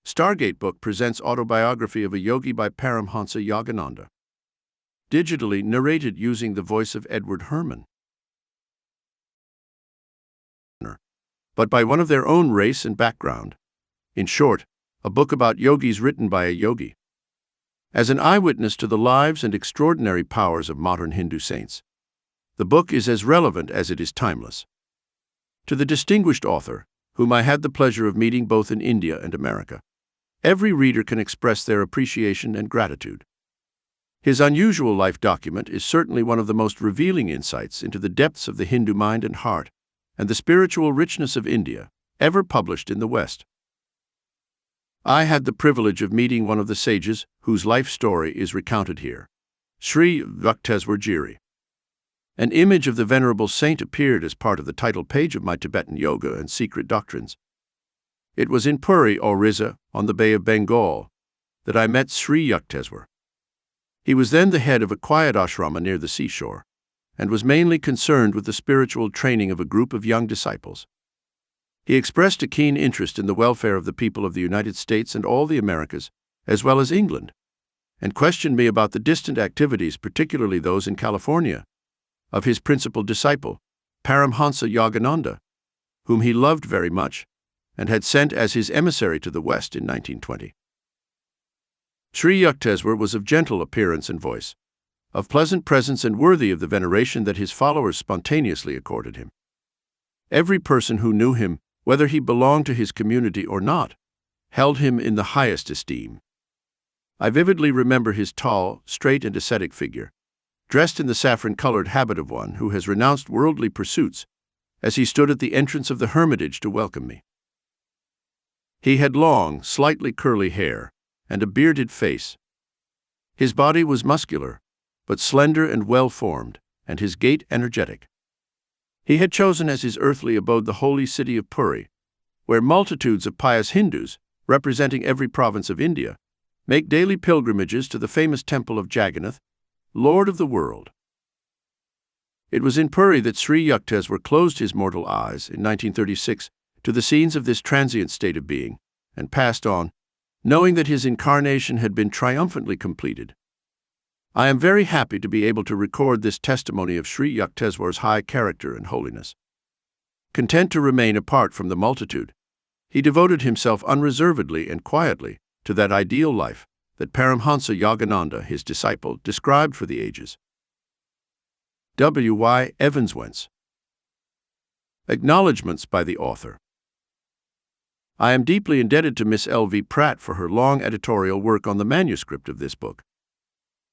Stargate Book presents Autobiography of a Yogi by Paramhansa Yogananda. Digitally narrated using the voice of Edward Herman, but by one of their own race and background. In short, a book about yogis written by a yogi. As an eyewitness to the lives and extraordinary powers of modern Hindu saints, the book is as relevant as it is timeless. To the distinguished author, whom I had the pleasure of meeting both in India and America, every reader can express their appreciation and gratitude. His unusual life document is certainly one of the most revealing insights into the depths of the Hindu mind and heart, and the spiritual richness of India, ever published in the West. I had the privilege of meeting one of the sages whose life story is recounted here, Sri Yukteswar Giri. An image of the venerable saint appeared as part of the title page of my Tibetan Yoga and Secret Doctrines. It was in Puri, Orissa, on the Bay of Bengal, that I met Sri Yukteswar. He was then the head of a quiet ashrama near the seashore, and was mainly concerned with the spiritual training of a group of young disciples. He expressed a keen interest in the welfare of the people of the United States and all the Americas, as well as England, and questioned me about the distant activities, particularly those in California, of his principal disciple, Paramhansa Yogananda, whom he loved very much, and had sent as his emissary to the West in 1920. Sri Yukteswar was of gentle appearance and voice, of pleasant presence and worthy of the veneration that his followers spontaneously accorded him. Every person who knew him, whether he belonged to his community or not, held him in the highest esteem. I vividly remember his tall, straight and ascetic figure, dressed in the saffron-colored habit of one who has renounced worldly pursuits, as he stood at the entrance of the hermitage to welcome me. He had long, slightly curly hair and a bearded face. His body was muscular, but slender and well-formed, and his gait energetic. He had chosen as his earthly abode the holy city of Puri, where multitudes of pious Hindus, representing every province of India, make daily pilgrimages to the famous temple of Jagannath, Lord of the world. It was in Puri that Sri Yukteswar closed his mortal eyes in 1936 to the scenes of this transient state of being, and passed on, knowing that his incarnation had been triumphantly completed. I am very happy to be able to record this testimony of Sri Yukteswar's high character and holiness. Content to remain apart from the multitude, he devoted himself unreservedly and quietly to that ideal life that Paramhansa Yogananda, his disciple, described for the ages. W. Y. Evanswentz. Acknowledgements by the author. I am deeply indebted to Miss L.V. Pratt for her long editorial work on the manuscript of this book.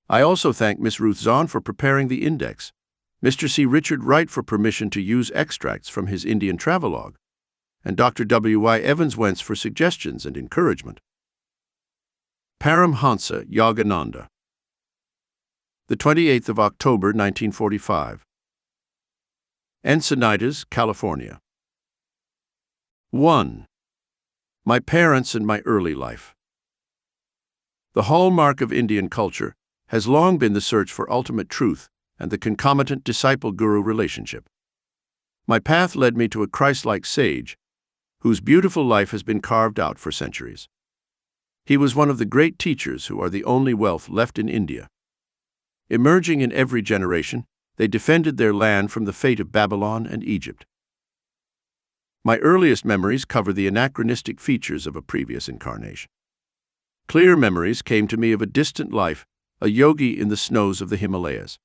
I also thank Miss Ruth Zahn for preparing the index, Mr. C. Richard Wright for permission to use extracts from his Indian travelogue, and Dr. W. Y. Evanswentz for suggestions and encouragement. Paramhansa Yogananda. The 28th of October, 1945. Encinitas, California. 1. My parents and my early life. The hallmark of Indian culture has long been the search for ultimate truth and the concomitant disciple-guru relationship. My path led me to a Christ-like sage, whose beautiful life has been carved out for centuries. He was one of the great teachers who are the only wealth left in India. Emerging in every generation, they defended their land from the fate of Babylon and Egypt. My earliest memories cover the anachronistic features of a previous incarnation. Clear memories came to me of a distant life, a yogi in the snows of the Himalayas.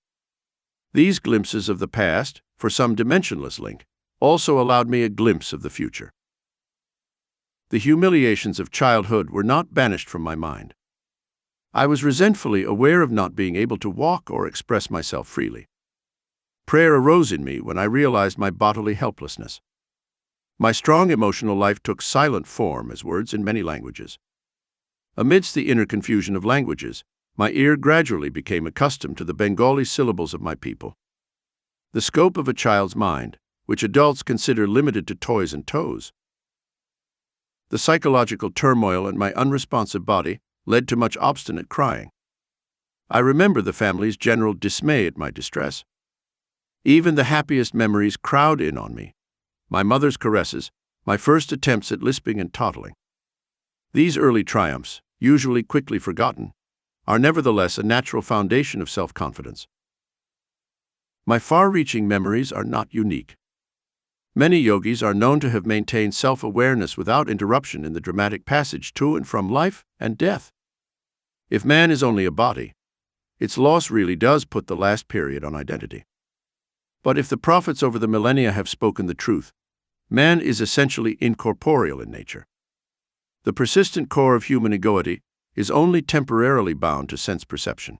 These glimpses of the past, for some dimensionless link, also allowed me a glimpse of the future. The humiliations of childhood were not banished from my mind. I was resentfully aware of not being able to walk or express myself freely. Prayer arose in me when I realized my bodily helplessness. My strong emotional life took silent form as words in many languages. Amidst the inner confusion of languages, my ear gradually became accustomed to the Bengali syllables of my people. The scope of a child's mind, which adults consider limited to toys and toes. The psychological turmoil in my unresponsive body led to much obstinate crying. I remember the family's general dismay at my distress. Even the happiest memories crowd in on me. My mother's caresses, my first attempts at lisping and toddling. These early triumphs, usually quickly forgotten, are nevertheless a natural foundation of self-confidence. My far-reaching memories are not unique. Many yogis are known to have maintained self-awareness without interruption in the dramatic passage to and from life and death. If man is only a body, its loss really does put the last period on identity. But if the prophets over the millennia have spoken the truth, man is essentially incorporeal in nature. The persistent core of human egoity is only temporarily bound to sense perception.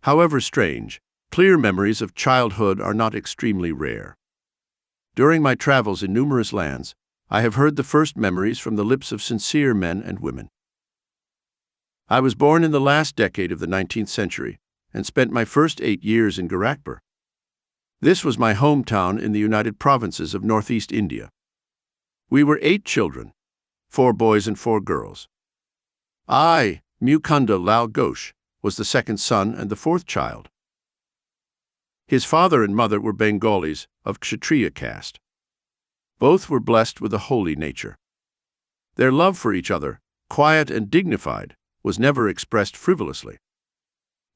However strange, clear memories of childhood are not extremely rare. During my travels in numerous lands, I have heard the first memories from the lips of sincere men and women. I was born in the last decade of the 19th century and spent my first 8 years in Gorakhpur. This was my hometown in the United Provinces of Northeast India. We were 8 children, 4 boys and 4 girls. I, Mukunda Lal Ghosh, was the second son and the 4th child. His father and mother were Bengalis of Kshatriya caste. Both were blessed with a holy nature. Their love for each other, quiet and dignified, was never expressed frivolously.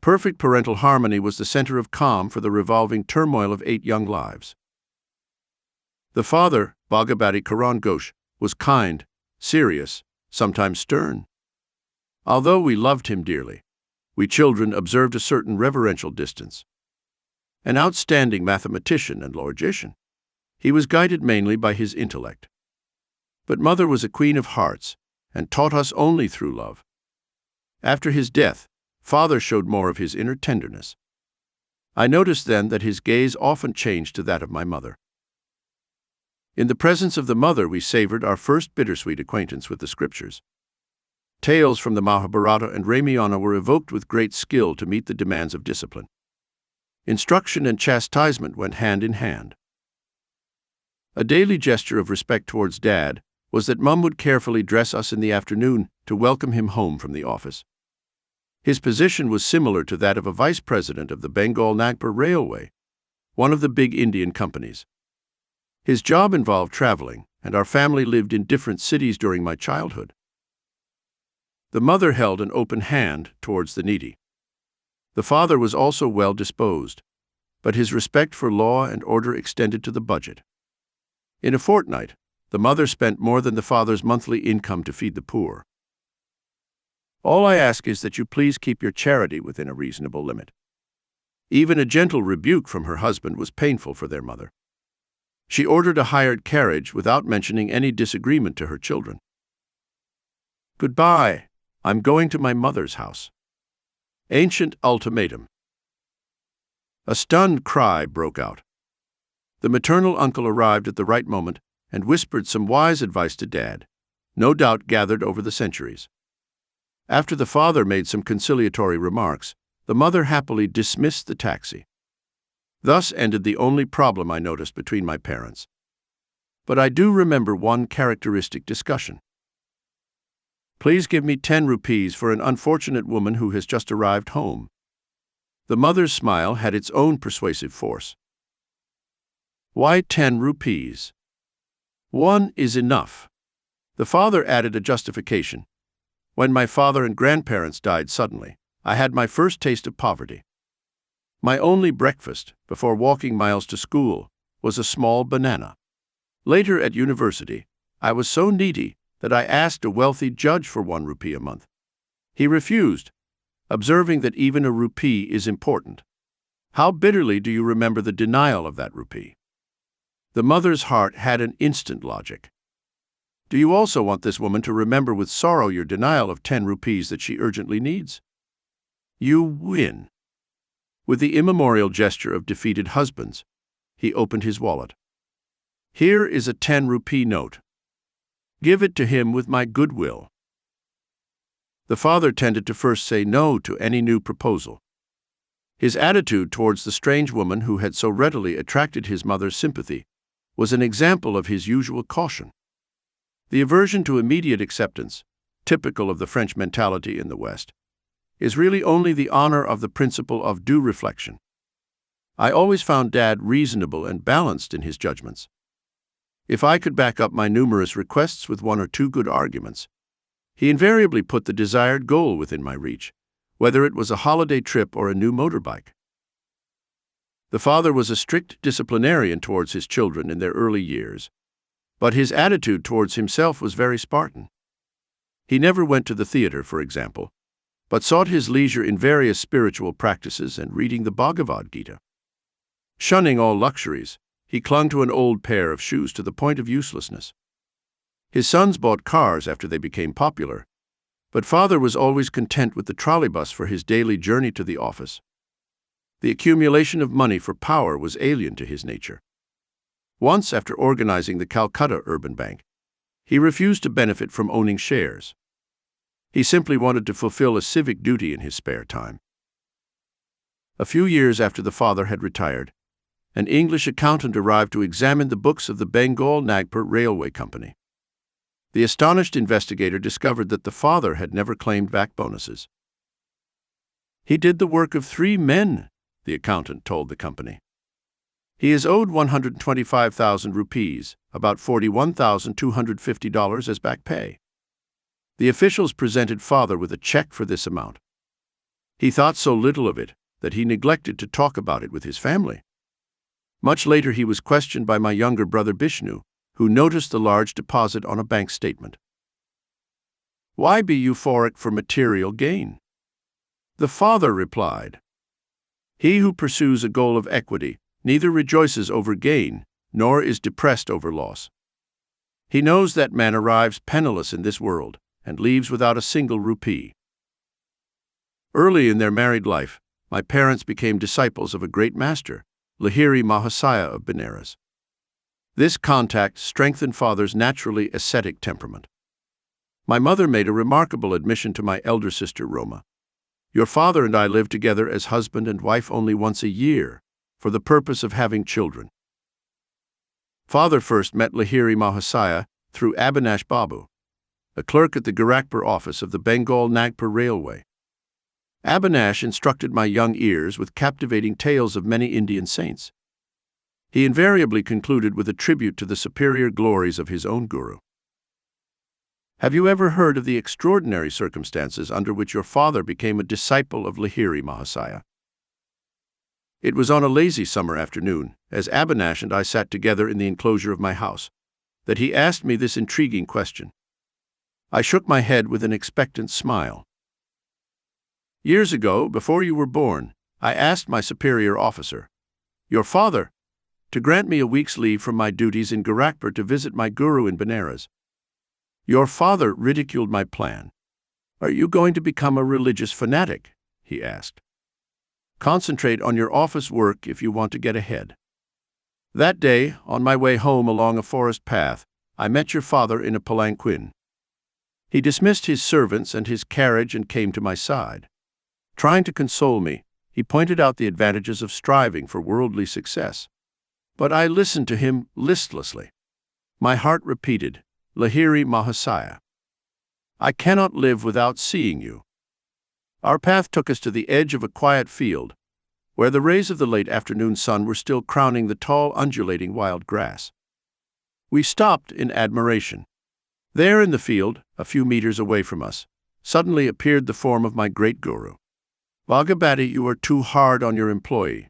Perfect parental harmony was the center of calm for the revolving turmoil of 8 young lives. The father, Bhagavati Karan Ghosh, was kind, serious, sometimes stern. Although we loved him dearly, we children observed a certain reverential distance. An outstanding mathematician and logician, he was guided mainly by his intellect. But mother was a queen of hearts and taught us only through love. After his death, father showed more of his inner tenderness. I noticed then that his gaze often changed to that of my mother. In the presence of the mother, we savored our first bittersweet acquaintance with the scriptures. Tales from the Mahabharata and Ramayana were evoked with great skill to meet the demands of discipline. Instruction and chastisement went hand in hand. A daily gesture of respect towards Dad was that Mum would carefully dress us in the afternoon to welcome him home from the office. His position was similar to that of a vice president of the Bengal Nagpur Railway, one of the big Indian companies. His job involved traveling, and our family lived in different cities during my childhood. The mother held an open hand towards the needy. The father was also well disposed, but his respect for law and order extended to the budget. In a fortnight, the mother spent more than the father's monthly income to feed the poor. All I ask is that you please keep your charity within a reasonable limit. Even a gentle rebuke from her husband was painful for their mother. She ordered a hired carriage without mentioning any disagreement to her children. "Goodbye, I'm going to my mother's house." Ancient ultimatum. A stunned cry broke out. The maternal uncle arrived at the right moment and whispered some wise advice to Dad, no doubt gathered over the centuries. After the father made some conciliatory remarks, the mother happily dismissed the taxi. Thus ended the only problem I noticed between my parents. But I do remember one characteristic discussion. "Please give me 10 rupees for an unfortunate woman who has just arrived home." The mother's smile had its own persuasive force. "Why 10 rupees? 1 is enough." The father added a justification. "When my father and grandparents died suddenly, I had my first taste of poverty. My only breakfast, before walking miles to school, was a small banana. Later at university, I was so needy that I asked a wealthy judge for 1 rupee a month. He refused, observing that even a rupee is important. How bitterly do you remember the denial of that rupee?" The mother's heart had an instant logic. Do you also want this woman to remember with sorrow your denial of 10 rupees that she urgently needs? You win. With the immemorial gesture of defeated husbands, he opened his wallet. "Here is a 10 rupee note. Give it to him with my goodwill." The father tended to first say no to any new proposal. His attitude towards the strange woman who had so readily attracted his mother's sympathy was an example of his usual caution. The aversion to immediate acceptance, typical of the French mentality in the West, is really only the honor of the principle of due reflection. I always found Dad reasonable and balanced in his judgments. If I could back up my numerous requests with one or two good arguments, he invariably put the desired goal within my reach, whether it was a holiday trip or a new motorbike. The father was a strict disciplinarian towards his children in their early years, but his attitude towards himself was very Spartan. He never went to the theater, for example, but sought his leisure in various spiritual practices and reading the Bhagavad Gita. Shunning all luxuries, he clung to an old pair of shoes to the point of uselessness. His sons bought cars after they became popular, but father was always content with the trolleybus for his daily journey to the office. The accumulation of money for power was alien to his nature. Once, after organizing the Calcutta Urban Bank, he refused to benefit from owning shares. He simply wanted to fulfill a civic duty in his spare time. A few years after the father had retired, an English accountant arrived to examine the books of the Bengal Nagpur Railway Company. The astonished investigator discovered that the father had never claimed back bonuses. "He did the work of 3 men," the accountant told the company. "He is owed 125,000 rupees, about $41,250 as back pay." The officials presented father with a check for this amount. He thought so little of it that he neglected to talk about it with his family. Much later he was questioned by my younger brother Bishnu, who noticed the large deposit on a bank statement. "Why be euphoric for material gain?" The father replied, "He who pursues a goal of equity neither rejoices over gain nor is depressed over loss. He knows that man arrives penniless in this world and leaves without a single rupee." Early in their married life, my parents became disciples of a great master, Lahiri Mahasaya of Benares. This contact strengthened father's naturally ascetic temperament. My mother made a remarkable admission to my elder sister Roma. "Your father and I live together as husband and wife only once a year, for the purpose of having children." Father first met Lahiri Mahasaya through Abhinash Babu, a clerk at the Gorakhpur office of the Bengal Nagpur Railway. Abhinash instructed my young ears with captivating tales of many Indian saints. He invariably concluded with a tribute to the superior glories of his own guru. "Have you ever heard of the extraordinary circumstances under which your father became a disciple of Lahiri Mahasaya?" It was on a lazy summer afternoon, as Abhinash and I sat together in the enclosure of my house, that he asked me this intriguing question. I shook my head with an expectant smile. "Years ago, before you were born, I asked my superior officer, your father, to grant me a week's leave from my duties in Gorakhpur to visit my guru in Benares. Your father ridiculed my plan. 'Are you going to become a religious fanatic?' he asked. 'Concentrate on your office work if you want to get ahead.' That day, on my way home along a forest path, I met your father in a palanquin. He dismissed his servants and his carriage and came to my side. Trying to console me, he pointed out the advantages of striving for worldly success. But I listened to him listlessly. My heart repeated, 'Lahiri Mahasaya, I cannot live without seeing you.' Our path took us to the edge of a quiet field, where the rays of the late afternoon sun were still crowning the tall, undulating wild grass. We stopped in admiration. There in the field, a few meters away from us, suddenly appeared the form of my great guru. 'Bhagavati, you are too hard on your employee.'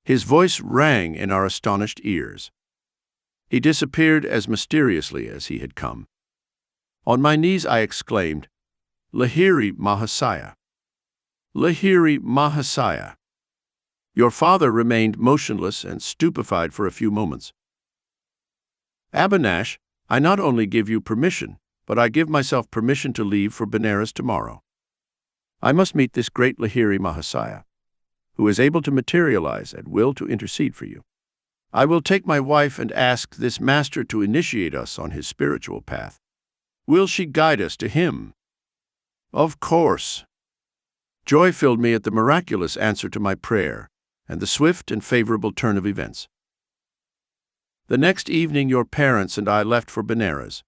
His voice rang in our astonished ears. He disappeared as mysteriously as he had come. On my knees I exclaimed, 'Lahiri Mahasaya! Lahiri Mahasaya!' Your father remained motionless and stupefied for a few moments. 'Abhinash, I not only give you permission, but I give myself permission to leave for Benares tomorrow. I must meet this great Lahiri Mahasaya, who is able to materialize at will to intercede for you. I will take my wife and ask this master to initiate us on his spiritual path. Will she guide us to him?' Of course." Joy filled me at the miraculous answer to my prayer and the swift and favorable turn of events. The next evening your parents and I left for Benares.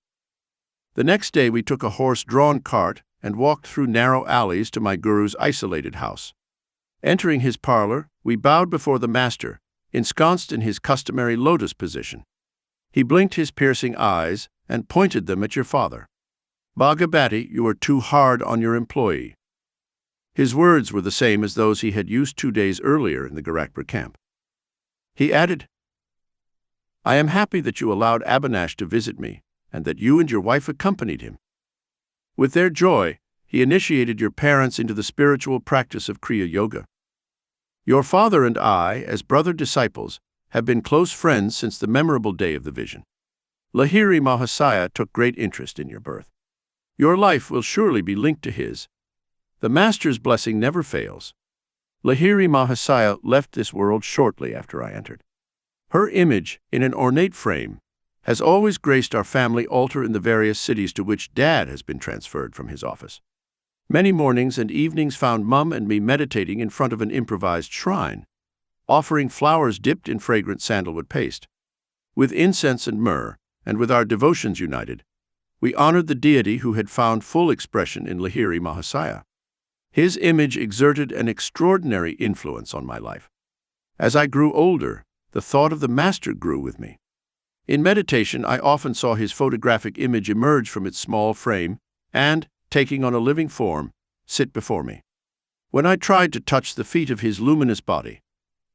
The next day we took a horse-drawn cart and walked through narrow alleys to my guru's isolated house. Entering his parlor, we bowed before the master, ensconced in his customary lotus position. He blinked his piercing eyes and pointed them at your father. "Bhagavati, you are too hard on your employee." His words were the same as those he had used 2 days earlier in the Gorakhpur camp. He added, "I am happy that you allowed Abhinash to visit me and that you and your wife accompanied him." With their joy, he initiated your parents into the spiritual practice of Kriya Yoga. Your father and I, as brother disciples, have been close friends since the memorable day of the vision. Lahiri Mahasaya took great interest in your birth. Your life will surely be linked to his. The Master's blessing never fails. Lahiri Mahasaya left this world shortly after I entered. Her image, in an ornate frame, has always graced our family altar in the various cities to which Dad has been transferred from his office. Many mornings and evenings found Mum and me meditating in front of an improvised shrine, offering flowers dipped in fragrant sandalwood paste. With incense and myrrh, and with our devotions united, we honored the deity who had found full expression in Lahiri Mahasaya. His image exerted an extraordinary influence on my life. As I grew older, the thought of the Master grew with me. In meditation, I often saw his photographic image emerge from its small frame and, taking on a living form, sit before me. When I tried to touch the feet of his luminous body,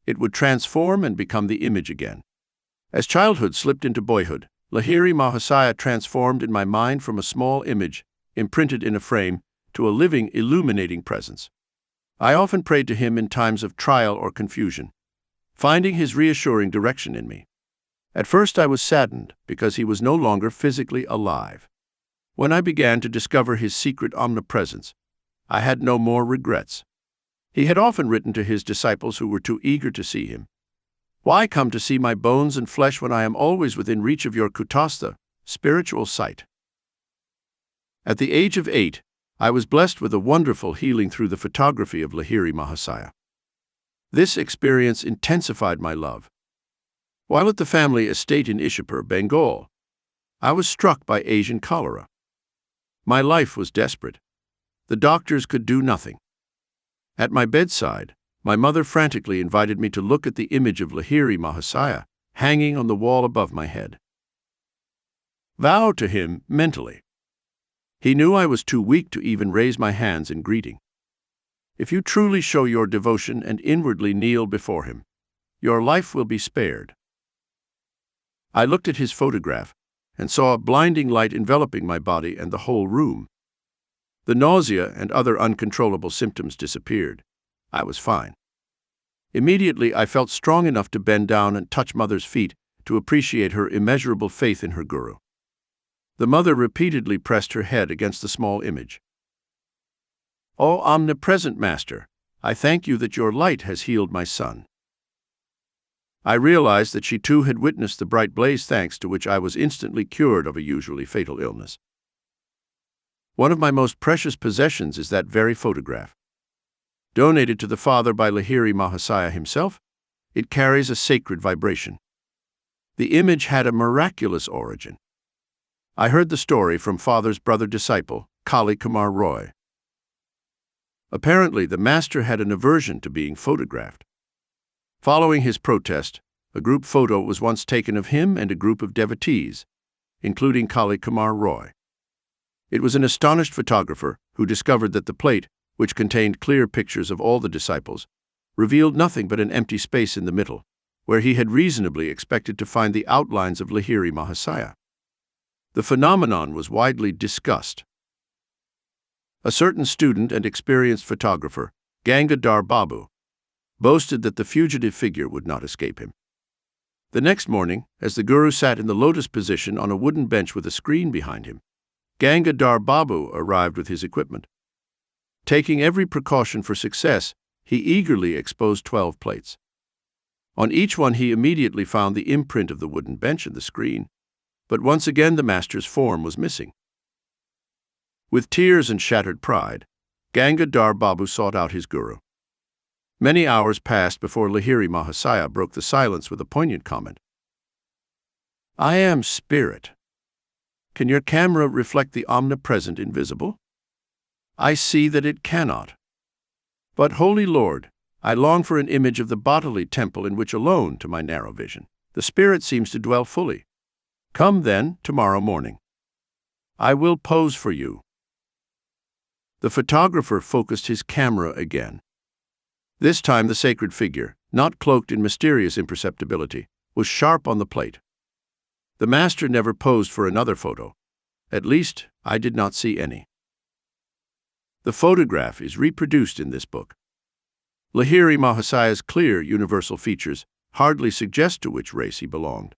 it would transform and become the image again. As childhood slipped into boyhood, Lahiri Mahasaya transformed in my mind from a small image, imprinted in a frame, to a living, illuminating presence. I often prayed to him in times of trial or confusion, finding his reassuring direction in me. At first I was saddened because he was no longer physically alive. When I began to discover his secret omnipresence, I had no more regrets. He had often written to his disciples who were too eager to see him, "Why come to see my bones and flesh when I am always within reach of your kutastha, spiritual sight?" At the age of 8, I was blessed with a wonderful healing through the photography of Lahiri Mahasaya. This experience intensified my love. While at the family estate in Ishapur, Bengal, I was struck by Asian cholera. My life was desperate. The doctors could do nothing. At my bedside, my mother frantically invited me to look at the image of Lahiri Mahasaya hanging on the wall above my head. Vow to him mentally. He knew I was too weak to even raise my hands in greeting. If you truly show your devotion and inwardly kneel before him, your life will be spared. I looked at his photograph and saw a blinding light enveloping my body and the whole room. The nausea and other uncontrollable symptoms disappeared. I was fine. Immediately, I felt strong enough to bend down and touch Mother's feet to appreciate her immeasurable faith in her Guru. The mother repeatedly pressed her head against the small image. "O omnipresent Master, I thank you that your light has healed my son." I realized that she too had witnessed the bright blaze, thanks to which I was instantly cured of a usually fatal illness. One of my most precious possessions is that very photograph. Donated to the Father by Lahiri Mahasaya himself, it carries a sacred vibration. The image had a miraculous origin. I heard the story from Father's brother disciple, Kali Kumar Roy. Apparently, the Master had an aversion to being photographed. Following his protest, a group photo was once taken of him and a group of devotees, including Kali Kumar Roy. It was an astonished photographer who discovered that the plate, which contained clear pictures of all the disciples, revealed nothing but an empty space in the middle, where he had reasonably expected to find the outlines of Lahiri Mahasaya. The phenomenon was widely discussed. A certain student and experienced photographer, Gangadhar Babu, boasted that the fugitive figure would not escape him. The next morning, as the Guru sat in the lotus position on a wooden bench with a screen behind him, Gangadhar Babu arrived with his equipment. Taking every precaution for success, he eagerly exposed 12 plates. On each one he immediately found the imprint of the wooden bench and the screen, but once again the Master's form was missing. With tears and shattered pride, Gangadhar Babu sought out his Guru. Many hours passed before Lahiri Mahasaya broke the silence with a poignant comment. "I am spirit. Can your camera reflect the omnipresent invisible? I see that it cannot. But, Holy Lord, I long for an image of the bodily temple in which alone, to my narrow vision, the spirit seems to dwell fully. Come then, tomorrow morning. I will pose for you." The photographer focused his camera again. This time the sacred figure, not cloaked in mysterious imperceptibility, was sharp on the plate. The master never posed for another photo. At least, I did not see any. The photograph is reproduced in this book. Lahiri Mahasaya's clear, universal features hardly suggest to which race he belonged.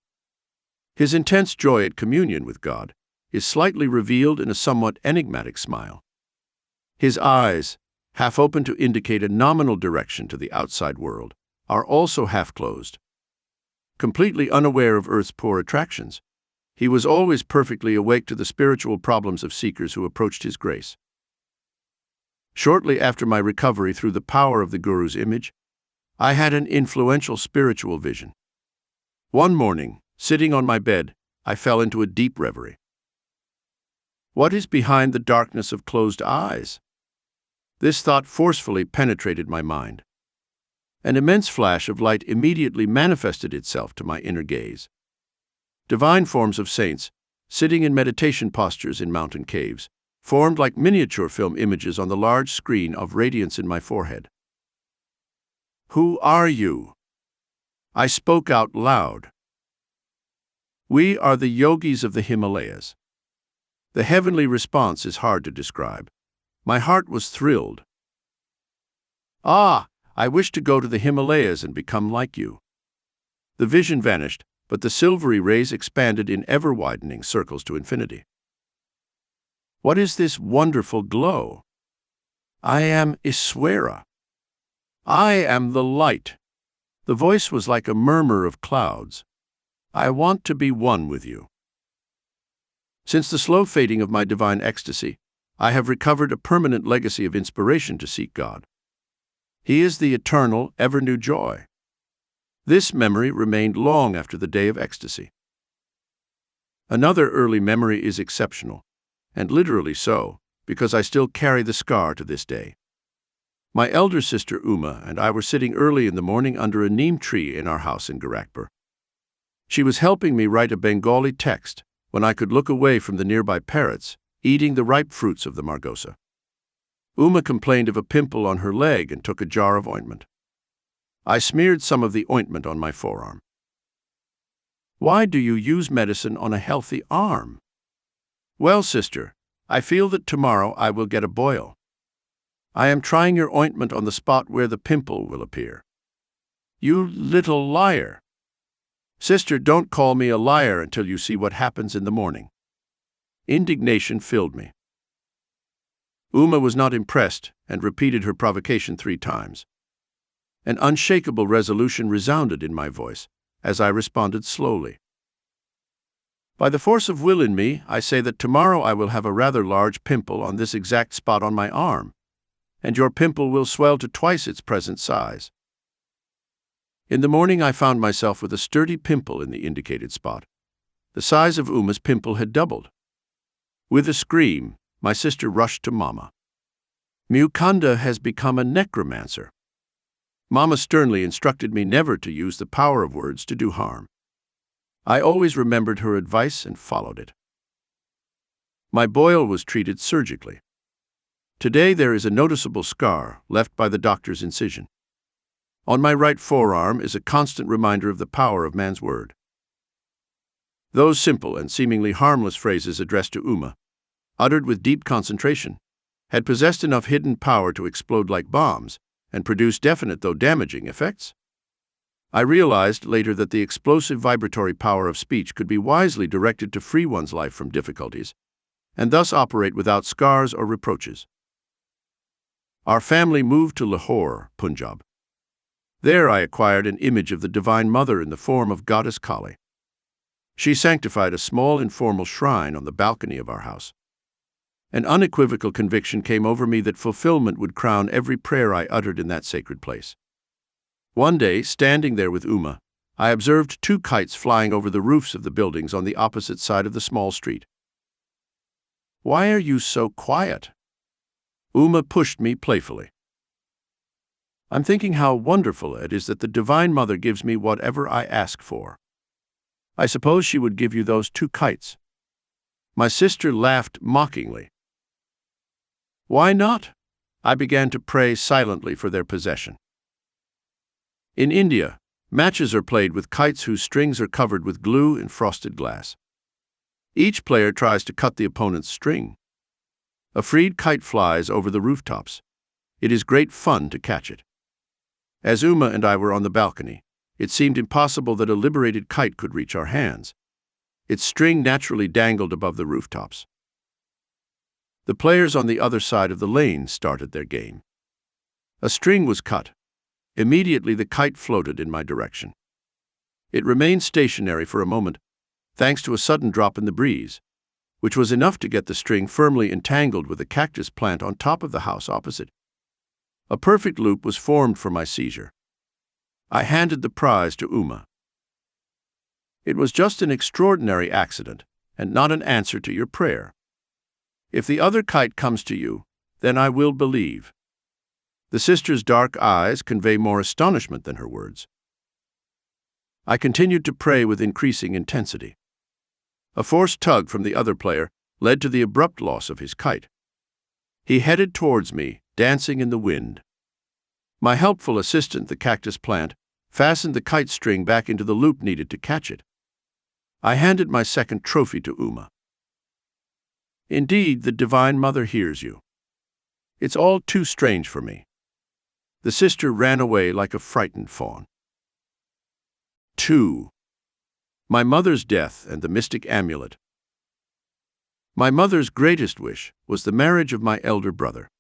His intense joy at communion with God is slightly revealed in a somewhat enigmatic smile. His eyes, half open to indicate a nominal direction to the outside world, are also half closed. Completely unaware of earth's poor attractions, he was always perfectly awake to the spiritual problems of seekers who approached his grace. Shortly after my recovery through the power of the Guru's image, I had an influential spiritual vision. One morning, sitting on my bed, I fell into a deep reverie. What is behind the darkness of closed eyes? This thought forcefully penetrated my mind. An immense flash of light immediately manifested itself to my inner gaze. Divine forms of saints, sitting in meditation postures in mountain caves, formed like miniature film images on the large screen of radiance in my forehead. "Who are you?" I spoke out loud. "We are the yogis of the Himalayas." The heavenly response is hard to describe. My heart was thrilled. "Ah, I wish to go to the Himalayas and become like you." The vision vanished, but the silvery rays expanded in ever-widening circles to infinity. What is this wonderful glow? I am Iswara. I am the light. The voice was like a murmur of clouds. I want to be one with you. Since the slow fading of my divine ecstasy, I have recovered a permanent legacy of inspiration to seek God. He is the eternal, ever-new joy. This memory remained long after the day of ecstasy. Another early memory is exceptional, and literally so, because I still carry the scar to this day. My elder sister Uma and I were sitting early in the morning under a neem tree in our house in Gorakhpur. She was helping me write a Bengali text when I could look away from the nearby parrots, eating the ripe fruits of the margosa. Uma complained of a pimple on her leg and took a jar of ointment. I smeared some of the ointment on my forearm. "Why do you use medicine on a healthy arm?" "Well, sister, I feel that tomorrow I will get a boil. I am trying your ointment on the spot where the pimple will appear." "You little liar." "Sister, don't call me a liar until you see what happens in the morning." Indignation filled me. Uma was not impressed and repeated her provocation 3 times. An unshakable resolution resounded in my voice as I responded slowly. "By the force of will in me, I say that tomorrow I will have a rather large pimple on this exact spot on my arm, and your pimple will swell to twice its present size." In the morning I found myself with a sturdy pimple in the indicated spot. The size of Uma's pimple had doubled. With a scream, my sister rushed to Mama. "Mukunda has become a necromancer." Mama sternly instructed me never to use the power of words to do harm. I always remembered her advice and followed it. My boil was treated surgically. Today there is a noticeable scar left by the doctor's incision. On my right forearm is a constant reminder of the power of man's word. Those simple and seemingly harmless phrases addressed to Uma, uttered with deep concentration, had possessed enough hidden power to explode like bombs and produce definite though damaging effects. I realized later that the explosive vibratory power of speech could be wisely directed to free one's life from difficulties, and thus operate without scars or reproaches. Our family moved to Lahore, Punjab. There I acquired an image of the Divine Mother in the form of Goddess Kali. She sanctified a small informal shrine on the balcony of our house. An unequivocal conviction came over me that fulfillment would crown every prayer I uttered in that sacred place. One day, standing there with Uma, I observed 2 kites flying over the roofs of the buildings on the opposite side of the small street. "Why are you so quiet?" Uma pushed me playfully. "I'm thinking how wonderful it is that the Divine Mother gives me whatever I ask for." I suppose she would give you those 2 kites." My sister laughed mockingly. "Why not?" I began to pray silently for their possession. In India, matches are played with kites whose strings are covered with glue and frosted glass. Each player tries to cut the opponent's string. A freed kite flies over the rooftops. It is great fun to catch it. As Uma and I were on the balcony, it seemed impossible that a liberated kite could reach our hands. Its string naturally dangled above the rooftops. The players on the other side of the lane started their game. A string was cut. Immediately the kite floated in my direction. It remained stationary for a moment, thanks to a sudden drop in the breeze, which was enough to get the string firmly entangled with a cactus plant on top of the house opposite. A perfect loop was formed for my seizure. I handed the prize to Uma. "It was just an extraordinary accident, and not an answer to your prayer. If the other kite comes to you, then I will believe." The sister's dark eyes convey more astonishment than her words. I continued to pray with increasing intensity. A forced tug from the other player led to the abrupt loss of his kite. He headed towards me, dancing in the wind. My helpful assistant, the cactus plant, fastened the kite string back into the loop needed to catch it. I handed my second trophy to Uma. "Indeed, the Divine Mother hears you. It's all too strange for me." The sister ran away like a frightened fawn. 2. My mother's death and the mystic amulet. My mother's greatest wish was the marriage of my elder brother.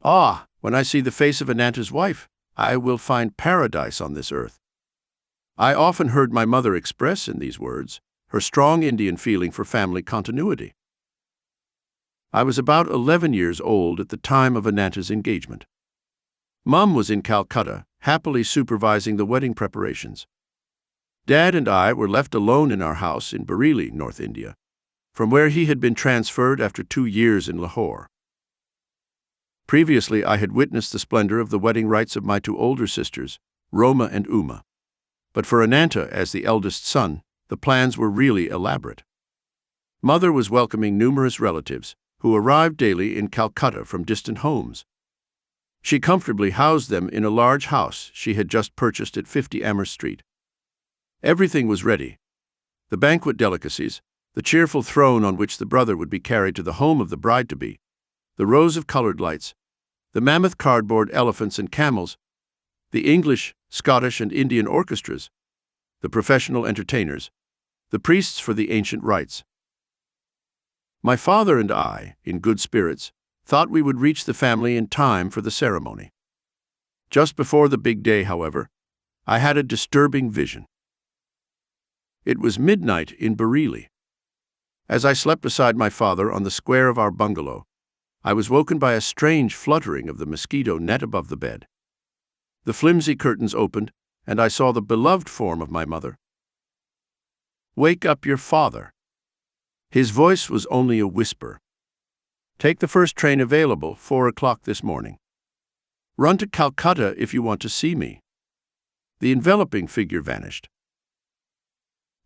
"Ah, when I see the face of Ananda's wife, I will find paradise on this earth." I often heard my mother express in these words her strong Indian feeling for family continuity. I was about 11 years old at the time of Ananda's engagement. Mum was in Calcutta, happily supervising the wedding preparations. Dad and I were left alone in our house in Bareilly, North India, from where he had been transferred after 2 years in Lahore. Previously, I had witnessed the splendor of the wedding rites of my 2 older sisters, Roma and Uma. But for Ananda, as the eldest son, the plans were really elaborate. Mother was welcoming numerous relatives, who arrived daily in Calcutta from distant homes. She comfortably housed them in a large house she had just purchased at 50 Amherst Street. Everything was ready. The banquet delicacies, the cheerful throne on which the brother would be carried to the home of the bride-to-be, the rows of colored lights, the mammoth cardboard elephants and camels, the English, Scottish, and Indian orchestras, the professional entertainers, the priests for the ancient rites. My father and I, in good spirits, thought we would reach the family in time for the ceremony. Just before the big day, however, I had a disturbing vision. It was midnight in Bareilly. As I slept beside my father on the square of our bungalow, I was woken by a strange fluttering of the mosquito net above the bed. The flimsy curtains opened, and I saw the beloved form of my mother. "Wake up your father." His voice was only a whisper. "Take the first train available, 4 o'clock this morning. Run to Calcutta if you want to see me." The enveloping figure vanished.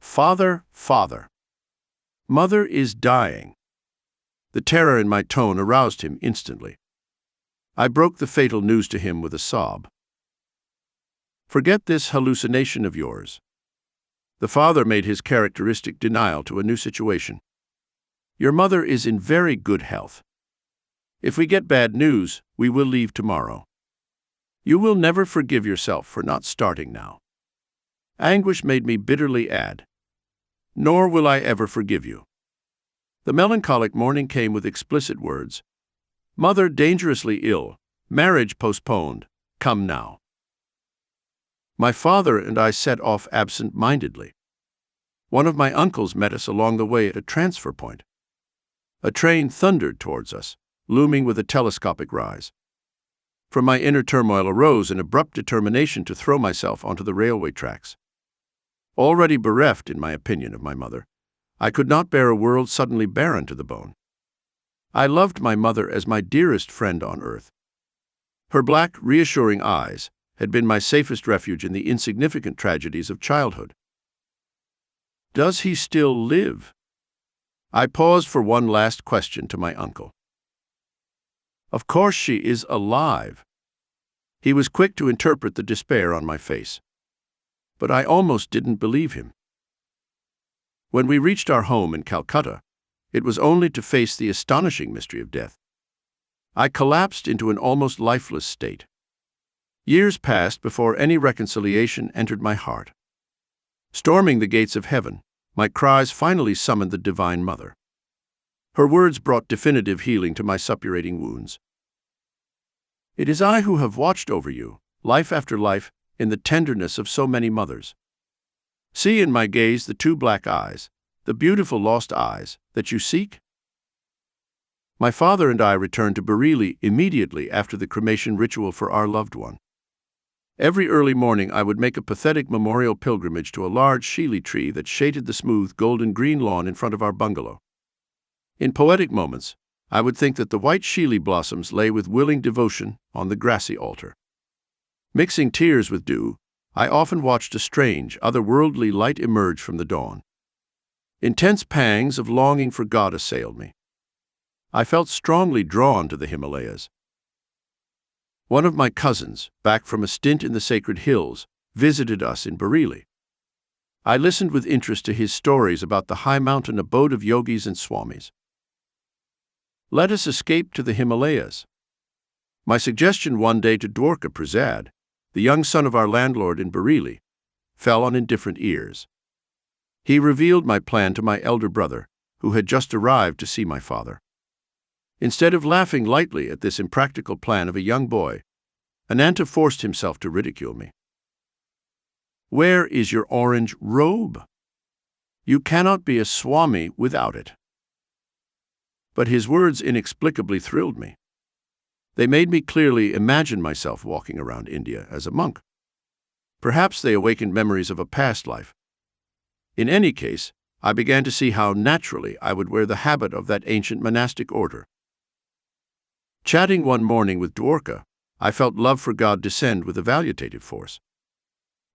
"Father, father. Mother is dying." The terror in my tone aroused him instantly. I broke the fatal news to him with a sob. "Forget this hallucination of yours." The father made his characteristic denial to a new situation. "Your mother is in very good health. If we get bad news, we will leave tomorrow. You will never forgive yourself for not starting now." Anguish made me bitterly add, "Nor will I ever forgive you." The melancholic morning came with explicit words. "Mother dangerously ill, marriage postponed, come now." My father and I set off absent-mindedly. One of my uncles met us along the way at a transfer point. A train thundered towards us, looming with a telescopic rise. From my inner turmoil arose an abrupt determination to throw myself onto the railway tracks. Already bereft, in my opinion, of my mother, I could not bear a world suddenly barren to the bone. I loved my mother as my dearest friend on earth. Her black, reassuring eyes had been my safest refuge in the insignificant tragedies of childhood. Does he still live? I paused for one last question to my uncle. Of course she is alive. He was quick to interpret the despair on my face. But I almost didn't believe him. When we reached our home in Calcutta, it was only to face the astonishing mystery of death. I collapsed into an almost lifeless state. Years passed before any reconciliation entered my heart. Storming the gates of heaven, my cries finally summoned the Divine Mother. Her words brought definitive healing to my suppurating wounds. It is I who have watched over you, life after life, in the tenderness of so many mothers. See in my gaze the two black eyes, the beautiful lost eyes, that you seek? My father and I returned to Bareilly immediately after the cremation ritual for our loved one. Every early morning I would make a pathetic memorial pilgrimage to a large Shili tree that shaded the smooth golden green lawn in front of our bungalow. In poetic moments, I would think that the white Shili blossoms lay with willing devotion on the grassy altar. Mixing tears with dew, I often watched a strange, otherworldly light emerge from the dawn. Intense pangs of longing for God assailed me. I felt strongly drawn to the Himalayas. One of my cousins, back from a stint in the sacred hills, visited us in Bareilly. I listened with interest to his stories about the high mountain abode of yogis and swamis. Let us escape to the Himalayas. My suggestion one day to Dwarka Prasad, the young son of our landlord in Bareilly, fell on indifferent ears. He revealed my plan to my elder brother, who had just arrived to see my father. Instead of laughing lightly at this impractical plan of a young boy, Ananda forced himself to ridicule me. Where is your orange robe? You cannot be a Swami without it. But his words inexplicably thrilled me. They made me clearly imagine myself walking around India as a monk. Perhaps they awakened memories of a past life. In any case, I began to see how naturally I would wear the habit of that ancient monastic order. Chatting one morning with Dwarka, I felt love for God descend with a evaluative force.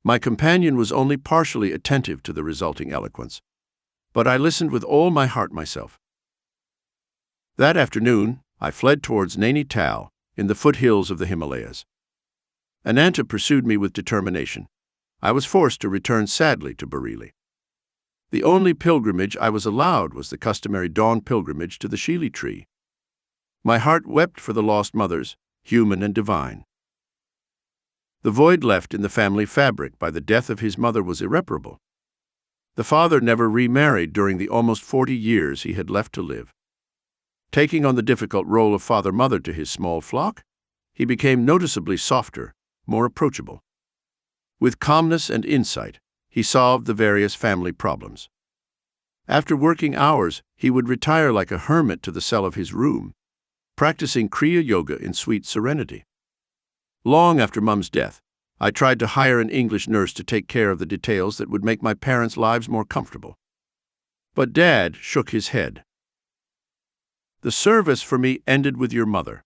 My companion was only partially attentive to the resulting eloquence, but I listened with all my heart myself. That afternoon, I fled towards Nainital, in the foothills of the Himalayas. Ananda pursued me with determination. I was forced to return sadly to Bareilly. The only pilgrimage I was allowed was the customary dawn pilgrimage to the Shili tree. My heart wept for the lost mothers, human and divine. The void left in the family fabric by the death of his mother was irreparable. The father never remarried during the almost 40 years he had left to live. Taking on the difficult role of father-mother to his small flock, he became noticeably softer, more approachable. With calmness and insight, he solved the various family problems. After working hours, he would retire like a hermit to the cell of his room, practicing Kriya Yoga in sweet serenity. Long after Mum's death, I tried to hire an English nurse to take care of the details that would make my parents' lives more comfortable. But Dad shook his head. The service for me ended with your mother.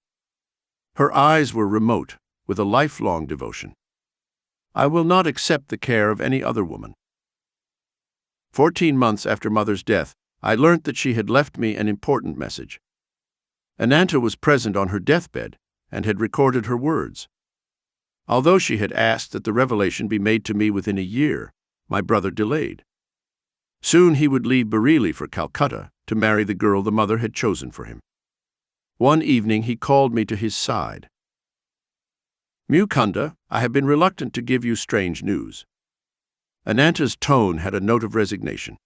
Her eyes were remote, with a lifelong devotion. I will not accept the care of any other woman. 14 months after Mother's death, I learnt that she had left me an important message. Ananda was present on her deathbed and had recorded her words. Although she had asked that the revelation be made to me within a year, my brother delayed. Soon he would leave Bareilly for Calcutta to marry the girl the mother had chosen for him. One evening he called me to his side. Mukunda, I have been reluctant to give you strange news. Ananda's tone had a note of resignation.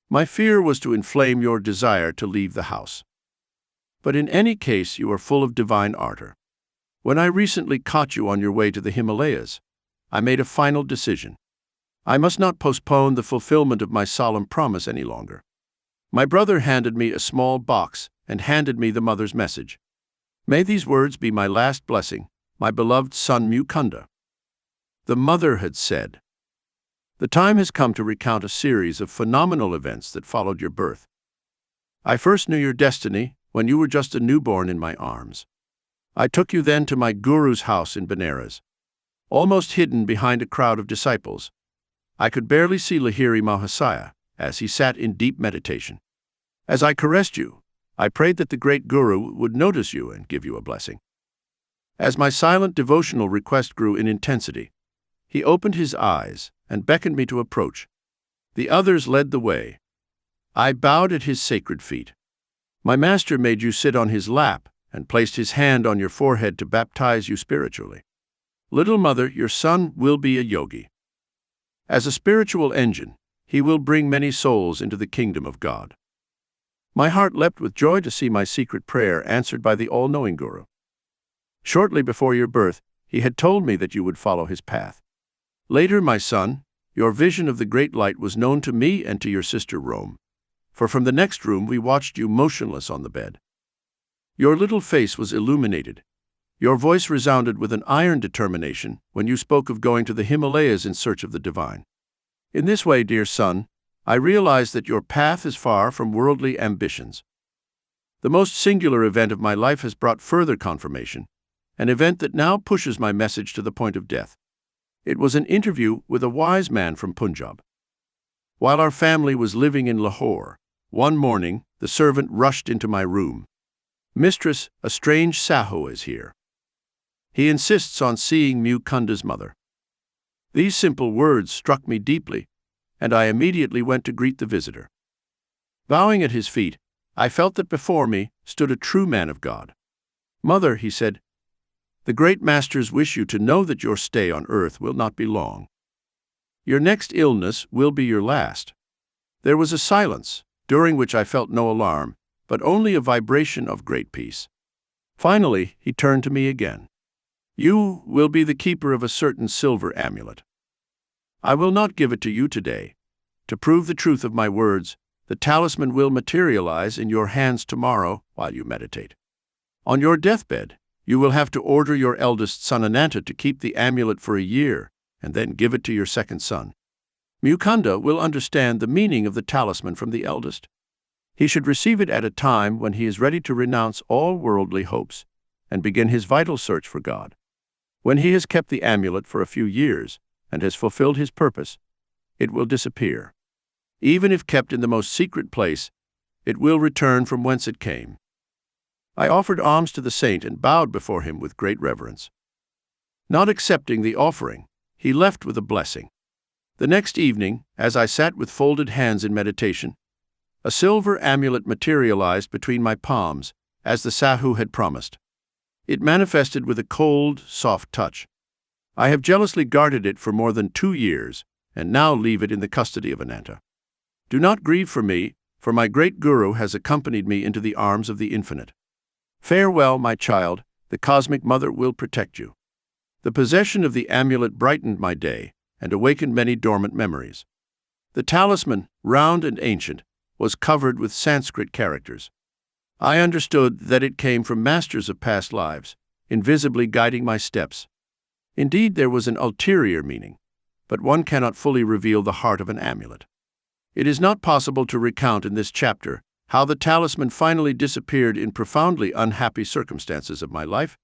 My fear was to inflame your desire to leave the house. But in any case, you are full of divine ardor. When I recently caught you on your way to the Himalayas, I made a final decision. I must not postpone the fulfillment of my solemn promise any longer. My brother handed me a small box and handed me the mother's message. May these words be my last blessing, my beloved son Mukunda. The mother had said, the time has come to recount a series of phenomenal events that followed your birth. I first knew your destiny when you were just a newborn in my arms. I took you then to my guru's house in Benares. Almost hidden behind a crowd of disciples, I could barely see Lahiri Mahasaya as he sat in deep meditation. As I caressed you, I prayed that the great Guru would notice you and give you a blessing. As my silent devotional request grew in intensity, he opened his eyes and beckoned me to approach. The others led the way. I bowed at his sacred feet. My master made you sit on his lap and placed his hand on your forehead to baptize you spiritually. Little mother, your son will be a yogi. As a spiritual engine, he will bring many souls into the kingdom of God. My heart leapt with joy to see my secret prayer answered by the all-knowing Guru. Shortly before your birth, he had told me that you would follow his path. Later, my son, your vision of the great light was known to me and to your sister Rome, for from the next room we watched you motionless on the bed. Your little face was illuminated. Your voice resounded with an iron determination when you spoke of going to the Himalayas in search of the divine. In this way, dear son, I realized that your path is far from worldly ambitions. The most singular event of my life has brought further confirmation, an event that now pushes my message to the point of death. It was an interview with a wise man from Punjab. While our family was living in Lahore, one morning the servant rushed into my room. Mistress, a strange Sahu is here. He insists on seeing Mukunda's mother. These simple words struck me deeply, and I immediately went to greet the visitor. Bowing at his feet, I felt that before me stood a true man of God. Mother, he said, the great masters wish you to know that your stay on earth will not be long. Your next illness will be your last. There was a silence, during which I felt no alarm, but only a vibration of great peace. Finally, he turned to me again. You will be the keeper of a certain silver amulet. I will not give it to you today. To prove the truth of my words, the talisman will materialize in your hands tomorrow while you meditate. On your deathbed, you will have to order your eldest son Ananda to keep the amulet for a year and then give it to your second son. Mukunda will understand the meaning of the talisman from the eldest. He should receive it at a time when he is ready to renounce all worldly hopes and begin his vital search for God. When he has kept the amulet for a few years and has fulfilled his purpose, it will disappear. Even if kept in the most secret place, it will return from whence it came. I offered alms to the saint and bowed before him with great reverence. Not accepting the offering, he left with a blessing. The next evening, as I sat with folded hands in meditation, a silver amulet materialized between my palms, as the Sahu had promised. It manifested with a cold, soft touch. I have jealously guarded it for more than 2 years, and now leave it in the custody of Ananda. Do not grieve for me, for my great Guru has accompanied me into the arms of the infinite. Farewell, my child, the cosmic mother will protect you. The possession of the amulet brightened my day and awakened many dormant memories. The talisman, round and ancient, was covered with Sanskrit characters. I understood that it came from masters of past lives, invisibly guiding my steps. Indeed, there was an ulterior meaning, but one cannot fully reveal the heart of an amulet. It is not possible to recount in this chapter how the talisman finally disappeared in profoundly unhappy circumstances of my life,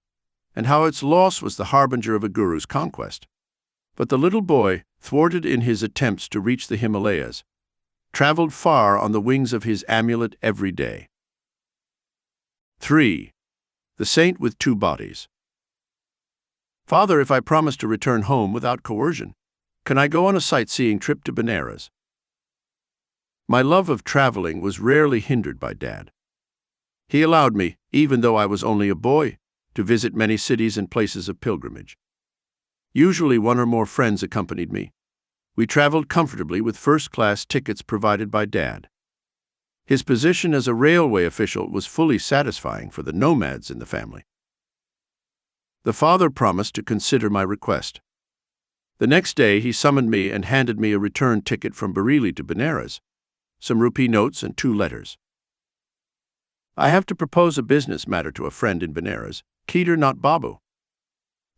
and how its loss was the harbinger of a guru's conquest. But the little boy, thwarted in his attempts to reach the Himalayas, traveled far on the wings of his amulet every day. 3. The Saint with Two Bodies. Father, if I promise to return home without coercion, can I go on a sightseeing trip to Benares? My love of traveling was rarely hindered by Dad. He allowed me, even though I was only a boy, to visit many cities and places of pilgrimage. Usually 1 or more friends accompanied me. We traveled comfortably with first-class tickets provided by Dad. His position as a railway official was fully satisfying for the nomads in the family. The father promised to consider my request. The next day he summoned me and handed me a return ticket from Bareilly to Benares, some rupee notes and 2 letters. I have to propose a business matter to a friend in Benares, Kedar Nath Babu.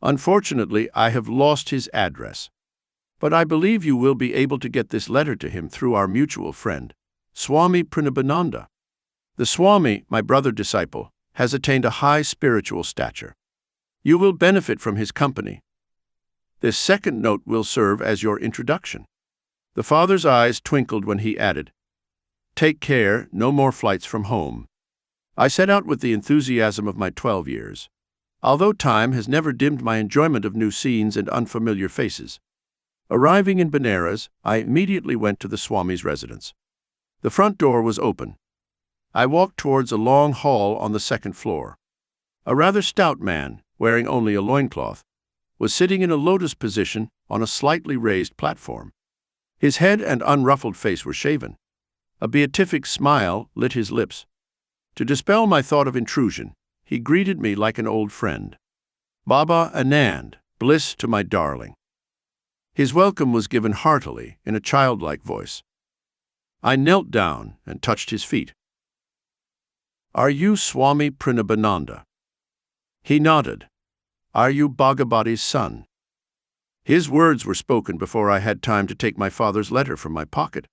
Unfortunately, I have lost his address, but I believe you will be able to get this letter to him through our mutual friend, Swami Pranabananda. The Swami, my brother disciple, has attained a high spiritual stature. You will benefit from his company. This second note will serve as your introduction. The father's eyes twinkled when he added, "Take care, no more flights from home." I set out with the enthusiasm of my 12 years, although time has never dimmed my enjoyment of new scenes and unfamiliar faces. Arriving in Benares, I immediately went to the Swami's residence. The front door was open. I walked towards a long hall on the second floor. A rather stout man, wearing only a loincloth, was sitting in a lotus position on a slightly raised platform. His head and unruffled face were shaven. A beatific smile lit his lips. To dispel my thought of intrusion, he greeted me like an old friend. "Baba Anand, bliss to my darling." His welcome was given heartily in a childlike voice. I knelt down and touched his feet. "Are you Swami Pranabananda?" He nodded. "Are you Bhagavati's son?" His words were spoken before I had time to take my father's letter from my pocket.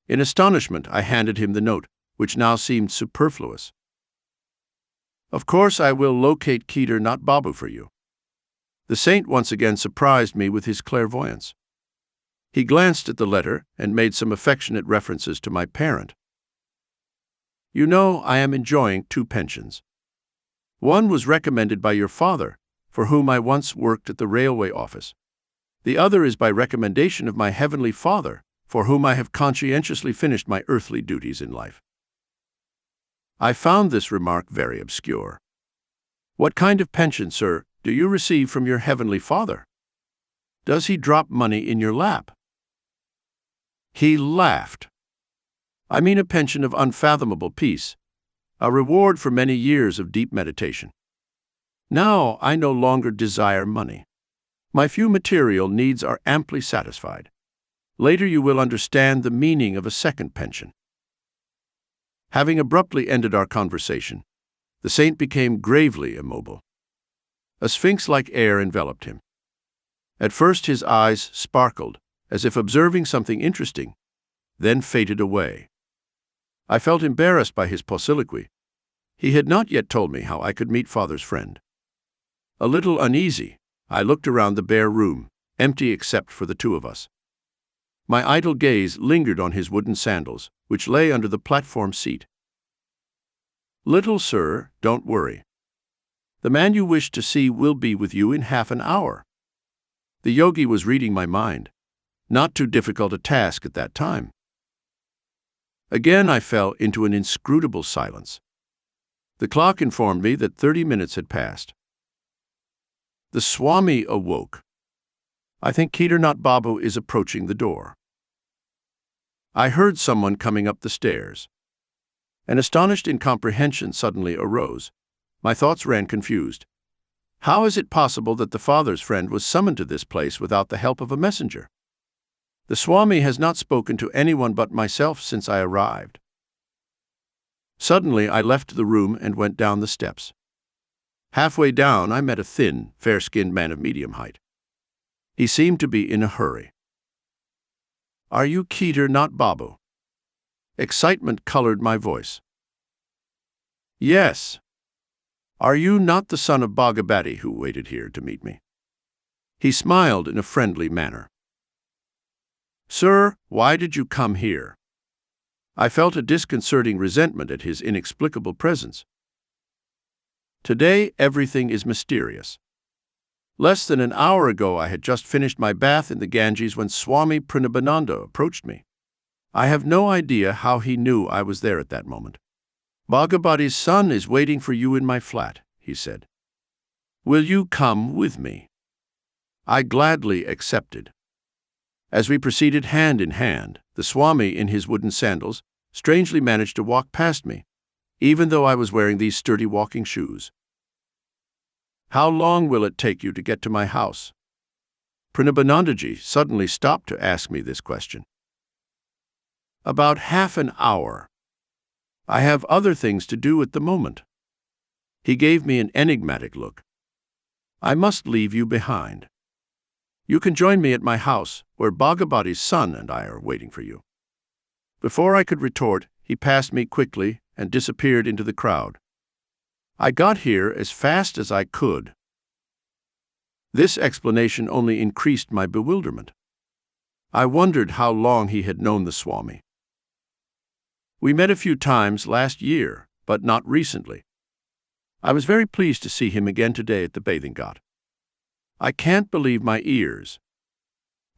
In astonishment, I handed him the note, which now seemed superfluous. "Of course I will locate Keter Nath Babu for you." The saint once again surprised me with his clairvoyance. He glanced at the letter and made some affectionate references to my parent. "You know, I am enjoying 2 pensions. One was recommended by your father, for whom I once worked at the railway office. The other is by recommendation of my heavenly Father, for whom I have conscientiously finished my earthly duties in life." I found this remark very obscure. "What kind of pension, sir, do you receive from your heavenly Father? Does he drop money in your lap?" He laughed. "I mean a pension of unfathomable peace, a reward for many years of deep meditation. Now I no longer desire money. My few material needs are amply satisfied. Later you will understand the meaning of a second pension." Having abruptly ended our conversation, the saint became gravely immobile. A sphinx-like air enveloped him. At first his eyes sparkled, as if observing something interesting, then faded away. I felt embarrassed by his pauciliquy. He had not yet told me how I could meet Father's friend. A little uneasy, I looked around the bare room, empty except for the 2 of us. My idle gaze lingered on his wooden sandals, which lay under the platform seat. "Little sir, don't worry. The man you wish to see will be with you in half an hour." The yogi was reading my mind. Not too difficult a task at that time. Again I fell into an inscrutable silence. The clock informed me that 30 minutes had passed. The Swami awoke. "I think Keter Nath Babu is approaching the door." I heard someone coming up the stairs. An astonished incomprehension suddenly arose. My thoughts ran confused. How is it possible that the father's friend was summoned to this place without the help of a messenger? The Swami has not spoken to anyone but myself since I arrived. Suddenly I left the room and went down the steps. Halfway down I met a thin, fair-skinned man of medium height. He seemed to be in a hurry. "Are you Keter Nath Babu?" Excitement colored my voice. "Yes." "Are you not the son of Bhagavati who waited here to meet me?" He smiled in a friendly manner. "Sir, why did you come here?" I felt a disconcerting resentment at his inexplicable presence. Today everything is mysterious. Less than an hour ago I had just finished my bath in the Ganges when Swami Pranabananda approached me. I have no idea how he knew I was there at that moment. "Bhagavati's son is waiting for you in my flat," he said. "Will you come with me?" I gladly accepted. As we proceeded hand in hand, the Swami in his wooden sandals strangely managed to walk past me, even though I was wearing these sturdy walking shoes. "How long will it take you to get to my house?" Pranabanandaji suddenly stopped to ask me this question. "About half an hour. I have other things to do at the moment." He gave me an enigmatic look. "I must leave you behind. You can join me at my house, where Bhagavati's son and I are waiting for you." Before I could retort, he passed me quickly and disappeared into the crowd. I got here as fast as I could. This explanation only increased my bewilderment. I wondered how long he had known the Swami. We met a few times last year, but not recently. I was very pleased to see him again today at the bathing ghat. I can't believe my ears.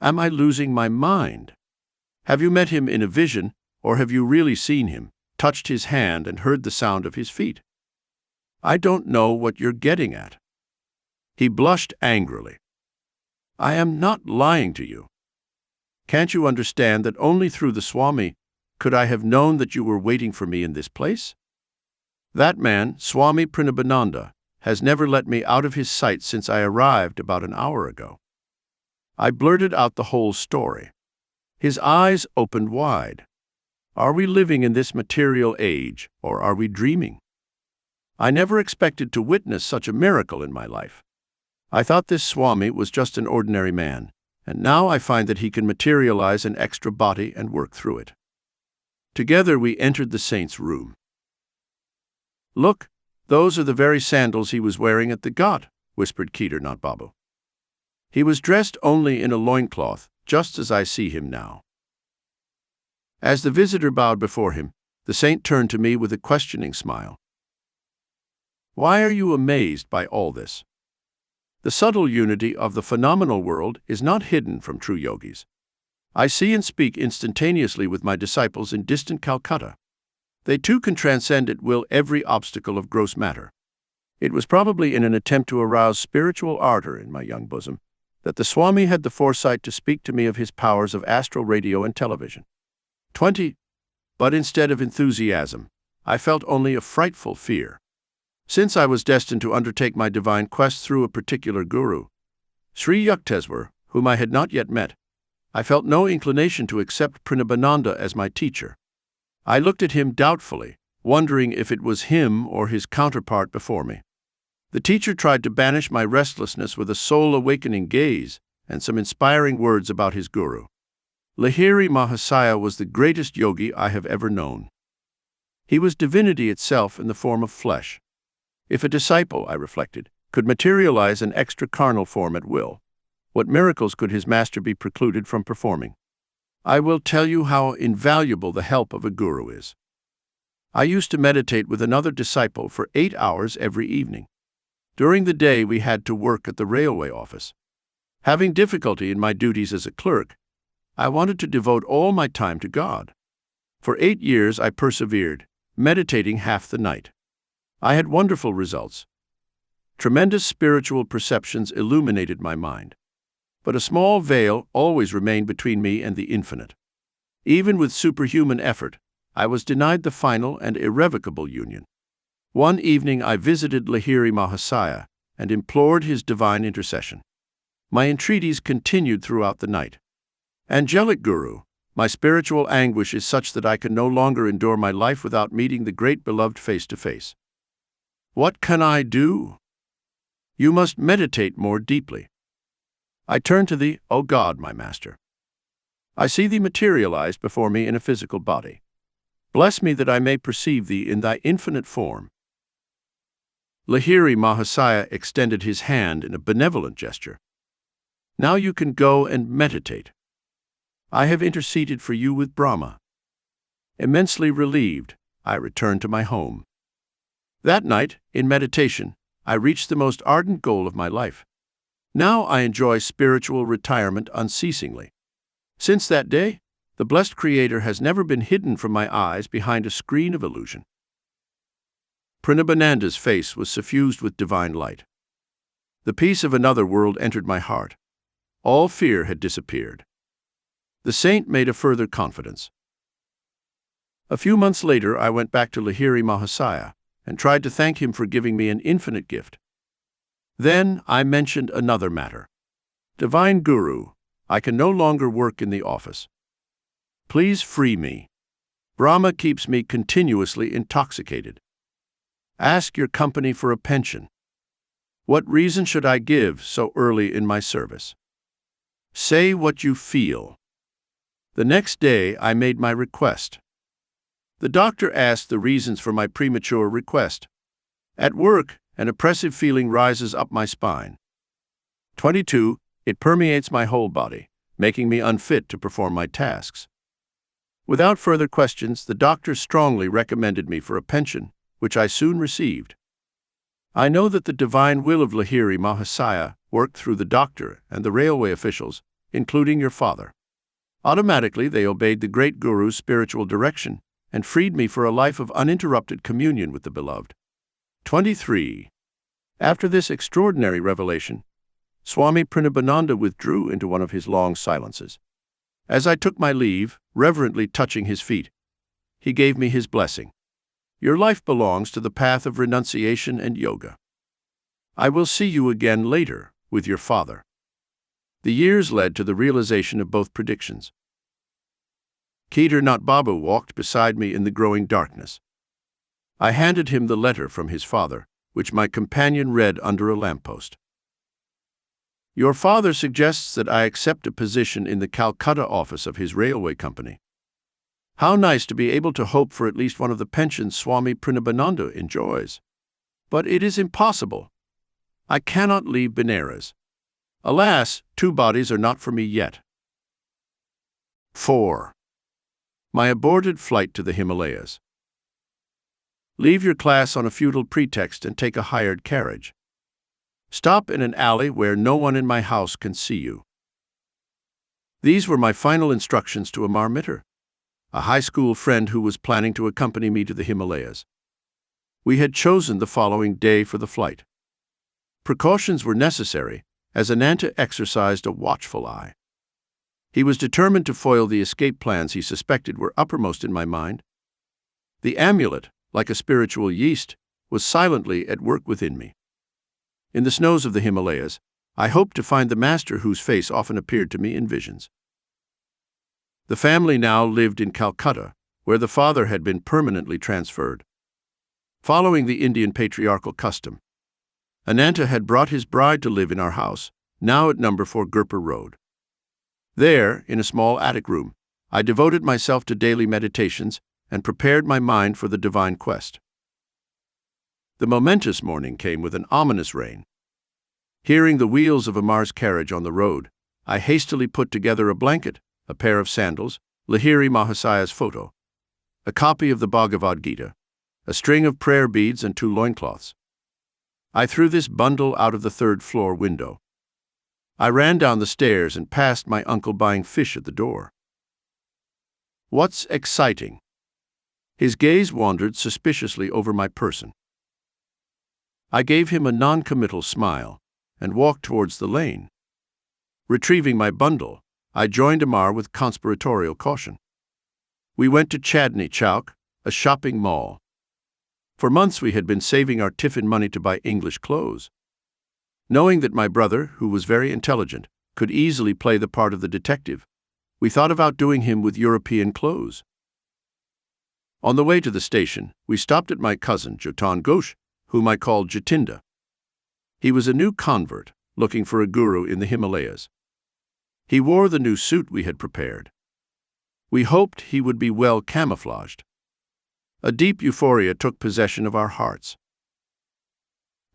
Am I losing my mind? Have you met him in a vision, or have you really seen him, touched his hand and heard the sound of his feet? I don't know what you're getting at. He blushed angrily. I am not lying to you. Can't you understand that only through the Swami could I have known that you were waiting for me in this place? That man, Swami Pranabananda, has never let me out of his sight since I arrived about an hour ago. I blurted out the whole story. His eyes opened wide. Are we living in this material age, or are we dreaming? I never expected to witness such a miracle in my life. I thought this Swami was just an ordinary man, and now I find that he can materialize an extra body and work through it. Together we entered the saint's room. Look, those are the very sandals he was wearing at the ghat, whispered Kedar Babu. He was dressed only in a loincloth, just as I see him now. As the visitor bowed before him, the saint turned to me with a questioning smile. Why are you amazed by all this? The subtle unity of the phenomenal world is not hidden from true yogis. I see and speak instantaneously with my disciples in distant Calcutta. They too can transcend at will every obstacle of gross matter. It was probably in an attempt to arouse spiritual ardor in my young bosom that the Swami had the foresight to speak to me of his powers of astral radio and television. 20. But instead of enthusiasm, I felt only a frightful fear. Since I was destined to undertake my divine quest through a particular guru, Sri Yukteswar, whom I had not yet met, I felt no inclination to accept Pranabananda as my teacher. I looked at him doubtfully, wondering if it was him or his counterpart before me. The teacher tried to banish my restlessness with a soul-awakening gaze and some inspiring words about his guru. Lahiri Mahasaya was the greatest yogi I have ever known. He was divinity itself in the form of flesh. If a disciple, I reflected, could materialize an extra carnal form at will, what miracles could his master be precluded from performing? I will tell you how invaluable the help of a guru is. I used to meditate with another disciple for 8 hours every evening. During the day we had to work at the railway office. Having difficulty in my duties as a clerk, I wanted to devote all my time to God. For 8 years I persevered, meditating half the night. I had wonderful results. Tremendous spiritual perceptions illuminated my mind. But a small veil always remained between me and the infinite. Even with superhuman effort, I was denied the final and irrevocable union. One evening I visited Lahiri Mahasaya and implored his divine intercession. My entreaties continued throughout the night. Angelic Guru, my spiritual anguish is such that I can no longer endure my life without meeting the great beloved face to face. What can I do? You must meditate more deeply. I turn to thee, O God, my Master. I see thee materialized before me in a physical body. Bless me that I may perceive thee in thy infinite form. Lahiri Mahasaya extended his hand in a benevolent gesture. Now you can go and meditate. I have interceded for you with Brahma. Immensely relieved, I returned to my home. That night, in meditation, I reached the most ardent goal of my life. Now I enjoy spiritual retirement unceasingly. Since that day, the blessed Creator has never been hidden from my eyes behind a screen of illusion. Pranabananda's face was suffused with divine light. The peace of another world entered my heart. All fear had disappeared. The saint made a further confidence. A few months later, I went back to Lahiri Mahasaya and tried to thank him for giving me an infinite gift. Then I mentioned another matter. Divine Guru, I can no longer work in the office. Please free me. Brahma keeps me continuously intoxicated. Ask your company for a pension. What reason should I give so early in my service? Say what you feel. The next day I made my request. The doctor asked the reasons for my premature request. At work, an oppressive feeling rises up my spine. 22. It permeates my whole body, making me unfit to perform my tasks. Without further questions, the doctor strongly recommended me for a pension, which I soon received. I know that the divine will of Lahiri Mahasaya worked through the doctor and the railway officials, including your father. Automatically, they obeyed the great Guru's spiritual direction and freed me for a life of uninterrupted communion with the beloved. 23. After this extraordinary revelation, Swami Pranabananda withdrew into one of his long silences. As I took my leave, reverently touching his feet, he gave me his blessing. Your life belongs to the path of renunciation and yoga. I will see you again later with your father. The years led to the realization of both predictions. Kedarnath Babu walked beside me in the growing darkness. I handed him the letter from his father, which my companion read under a lamppost. Your father suggests that I accept a position in the Calcutta office of his railway company. How nice to be able to hope for at least one of the pensions Swami Pranabananda enjoys. But it is impossible. I cannot leave Benares. Alas, two bodies are not for me yet. 4. My aborted flight to the Himalayas. Leave your class on a futile pretext and take a hired carriage. Stop in an alley where no one in my house can see you. These were my final instructions to Amar Mitter, a high school friend who was planning to accompany me to the Himalayas. We had chosen the following day for the flight. Precautions were necessary, as Ananda exercised a watchful eye. He was determined to foil the escape plans he suspected were uppermost in my mind. The amulet, like a spiritual yeast, was silently at work within me. In the snows of the Himalayas, I hoped to find the master whose face often appeared to me in visions. The family now lived in Calcutta, where the father had been permanently transferred. Following the Indian patriarchal custom, Ananda had brought his bride to live in our house, now at No. 4 Gurpur Road. There, in a small attic room, I devoted myself to daily meditations and prepared my mind for the divine quest. The momentous morning came with an ominous rain. Hearing the wheels of Amar's carriage on the road, I hastily put together a blanket, a pair of sandals, Lahiri Mahasaya's photo, a copy of the Bhagavad Gita, a string of prayer beads and 2 loincloths. I threw this bundle out of the 3rd-floor window. I ran down the stairs and passed my uncle buying fish at the door. What's exciting? His gaze wandered suspiciously over my person. I gave him a non-committal smile and walked towards the lane. Retrieving my bundle, I joined Amar with conspiratorial caution. We went to Chandni Chowk, a shopping mall. For months we had been saving our tiffin money to buy English clothes. Knowing that my brother, who was very intelligent, could easily play the part of the detective, we thought of outdoing him with European clothes. On the way to the station, we stopped at my cousin, Jatan Ghosh, whom I called Jatinda. He was a new convert, looking for a guru in the Himalayas. He wore the new suit we had prepared. We hoped he would be well camouflaged. A deep euphoria took possession of our hearts.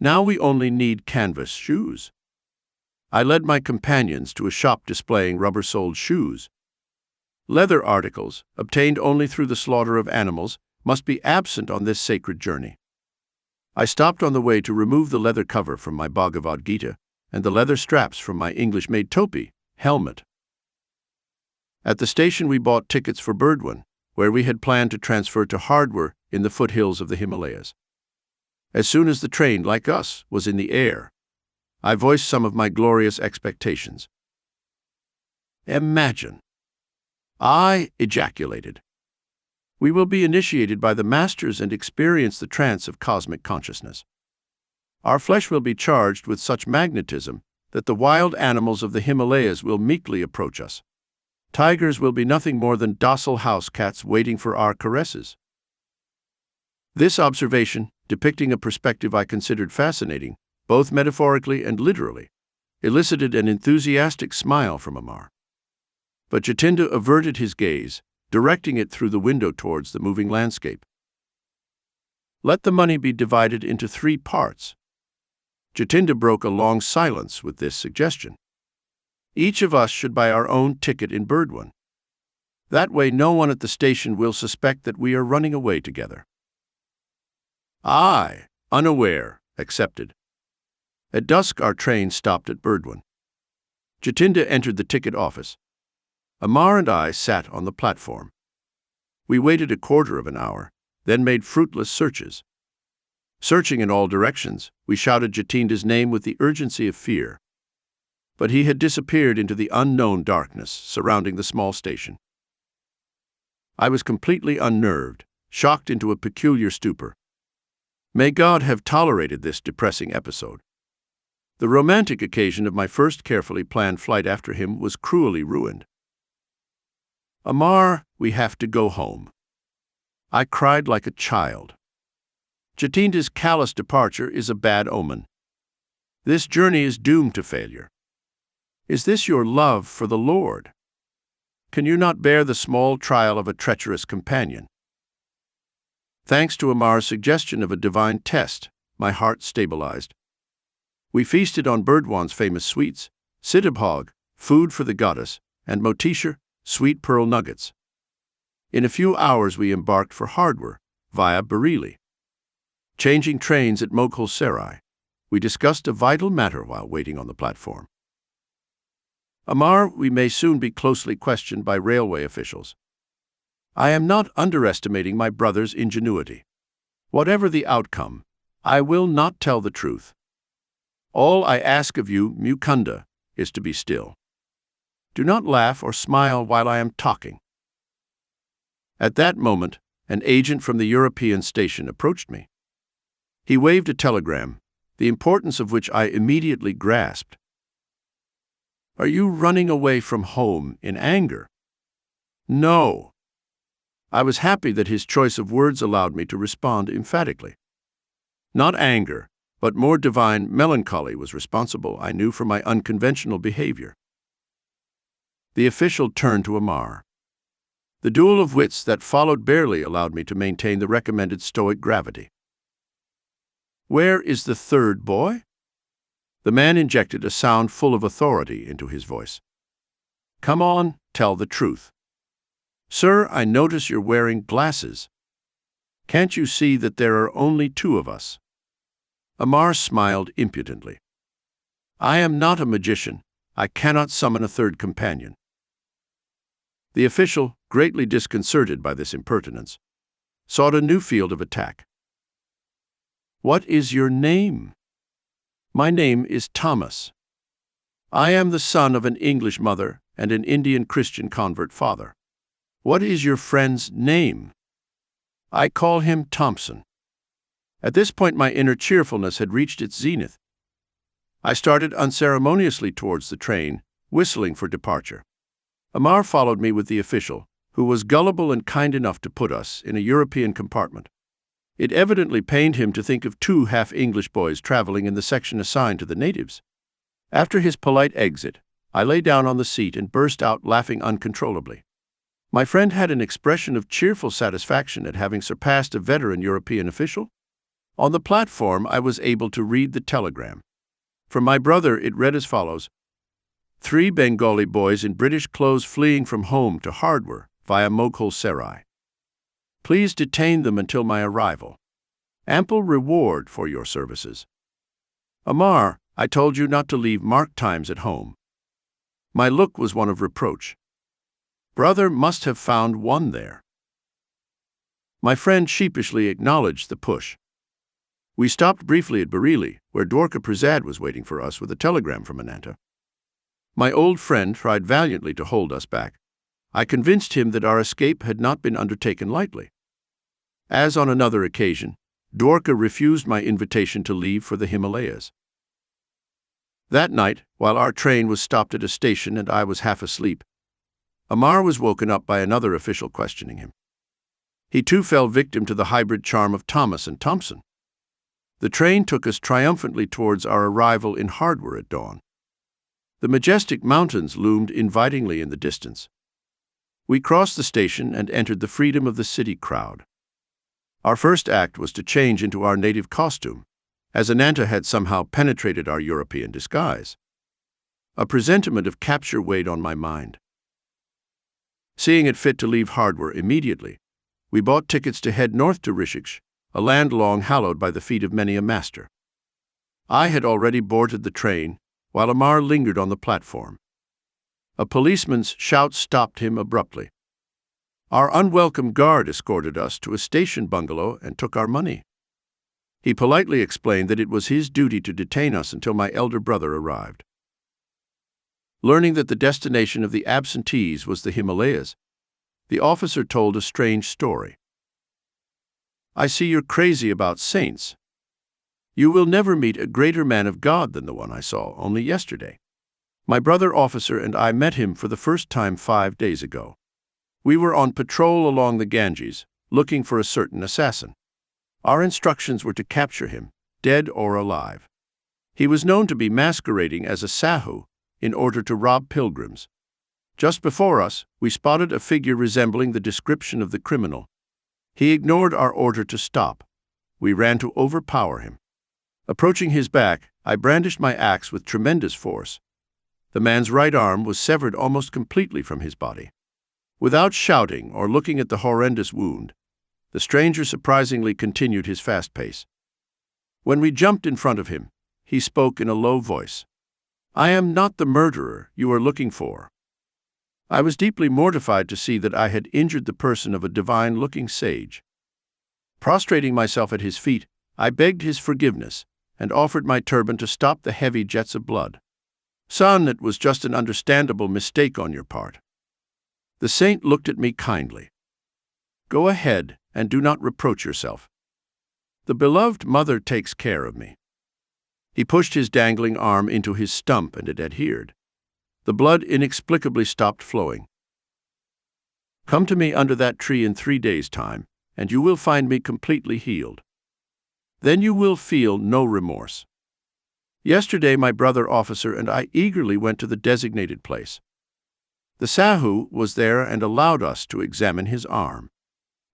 Now we only need canvas shoes. I led my companions to a shop displaying rubber-soled shoes. Leather articles, obtained only through the slaughter of animals, must be absent on this sacred journey. I stopped on the way to remove the leather cover from my Bhagavad Gita and the leather straps from my English-made topi, helmet. At the station we bought tickets for Burdwan, where we had planned to transfer to Hardwar in the foothills of the Himalayas. As soon as the train, like us, was in the air, I voiced some of my glorious expectations. Imagine! I ejaculated. We will be initiated by the masters and experience the trance of cosmic consciousness. Our flesh will be charged with such magnetism that the wild animals of the Himalayas will meekly approach us. Tigers will be nothing more than docile house cats waiting for our caresses. This observation, depicting a perspective I considered fascinating, both metaphorically and literally, elicited an enthusiastic smile from Amar. But Jatinda averted his gaze, directing it through the window towards the moving landscape. Let the money be divided into 3 parts. Jatinda broke a long silence with this suggestion. Each of us should buy our own ticket in Burdwan. That way no one at the station will suspect that we are running away together. I, unaware, accepted. At dusk our train stopped at Burdwan. Jatinda entered the ticket office. Amar and I sat on the platform. We waited a quarter of an hour, then made fruitless searches. Searching in all directions, we shouted Jatinda's name with the urgency of fear. But he had disappeared into the unknown darkness surrounding the small station. I was completely unnerved, shocked into a peculiar stupor. May God have tolerated this depressing episode. The romantic occasion of my first carefully planned flight after him was cruelly ruined. Amar, we have to go home. I cried like a child. Jatinda's callous departure is a bad omen. This journey is doomed to failure. Is this your love for the Lord? Can you not bear the small trial of a treacherous companion? Thanks to Amar's suggestion of a divine test, my heart stabilized. We feasted on Burdwan's famous sweets, siddhabhog, food for the goddess, and motisha, sweet pearl nuggets. In a few hours we embarked for Hardwar, via Bareilly. Changing trains at Moghul Sarai, we discussed a vital matter while waiting on the platform. Amar, we may soon be closely questioned by railway officials. I am not underestimating my brother's ingenuity. Whatever the outcome, I will not tell the truth. All I ask of you, Mukunda, is to be still. Do not laugh or smile while I am talking. At that moment, an agent from the European station approached me. He waved a telegram, the importance of which I immediately grasped. Are you running away from home in anger? No. I was happy that his choice of words allowed me to respond emphatically. Not anger, but more divine melancholy was responsible, I knew, for my unconventional behavior. The official turned to Amar. The duel of wits that followed barely allowed me to maintain the recommended stoic gravity. Where is the third boy? The man injected a sound full of authority into his voice. Come on, tell the truth. Sir, I notice you're wearing glasses. Can't you see that there are only two of us? Amar smiled impudently. I am not a magician. I cannot summon a third companion. The official, greatly disconcerted by this impertinence, sought a new field of attack. What is your name? My name is Thomas. I am the son of an English mother and an Indian Christian convert father. What is your friend's name? I call him Thompson. At this point my inner cheerfulness had reached its zenith. I started unceremoniously towards the train, whistling for departure. Amar followed me with the official, who was gullible and kind enough to put us in a European compartment. It evidently pained him to think of two half-English boys traveling in the section assigned to the natives. After his polite exit, I lay down on the seat and burst out laughing uncontrollably. My friend had an expression of cheerful satisfaction at having surpassed a veteran European official. On the platform, I was able to read the telegram. From my brother, it read as follows: 3 Bengali boys in British clothes fleeing from home to Hardwar via Moghul Sarai. Please detain them until my arrival. Ample reward for your services. Amar, I told you not to leave marked times at home. My look was one of reproach. Brother must have found one there. My friend sheepishly acknowledged the push. We stopped briefly at Bareilly, where Dwarka Prasad was waiting for us with a telegram from Ananda. My old friend tried valiantly to hold us back. I convinced him that our escape had not been undertaken lightly. As on another occasion, Dwarka refused my invitation to leave for the Himalayas. That night, while our train was stopped at a station and I was half asleep, Amar was woken up by another official questioning him. He too fell victim to the hybrid charm of Thomas and Thompson. The train took us triumphantly towards our arrival in Hardwar at dawn. The majestic mountains loomed invitingly in the distance. We crossed the station and entered the freedom of the city crowd. Our first act was to change into our native costume, as Ananda had somehow penetrated our European disguise. A presentiment of capture weighed on my mind. Seeing it fit to leave Hardwar immediately, we bought tickets to head north to Rishikesh, a land long hallowed by the feet of many a master. I had already boarded the train, while Amar lingered on the platform. A policeman's shout stopped him abruptly. Our unwelcome guard escorted us to a station bungalow and took our money. He politely explained that it was his duty to detain us until my elder brother arrived. Learning that the destination of the absentees was the Himalayas, the officer told a strange story. "I see you're crazy about saints. You will never meet a greater man of God than the one I saw only yesterday. My brother officer and I met him for the first time 5 days ago. We were on patrol along the Ganges, looking for a certain assassin. Our instructions were to capture him, dead or alive. He was known to be masquerading as a sadhu in order to rob pilgrims. Just before us, we spotted a figure resembling the description of the criminal. He ignored our order to stop. We ran to overpower him. Approaching his back, I brandished my axe with tremendous force. The man's right arm was severed almost completely from his body. Without shouting or looking at the horrendous wound, the stranger surprisingly continued his fast pace. When we jumped in front of him, he spoke in a low voice. 'I am not the murderer you are looking for.' I was deeply mortified to see that I had injured the person of a divine-looking sage. Prostrating myself at his feet, I begged his forgiveness and offered my turban to stop the heavy jets of blood. 'Son, it was just an understandable mistake on your part.' The saint looked at me kindly. 'Go ahead and do not reproach yourself. The beloved mother takes care of me.' He pushed his dangling arm into his stump and it adhered. The blood inexplicably stopped flowing. 'Come to me under that tree in 3 days' time, and you will find me completely healed. Then you will feel no remorse.' Yesterday my brother officer and I eagerly went to the designated place. The sadhu was there and allowed us to examine his arm.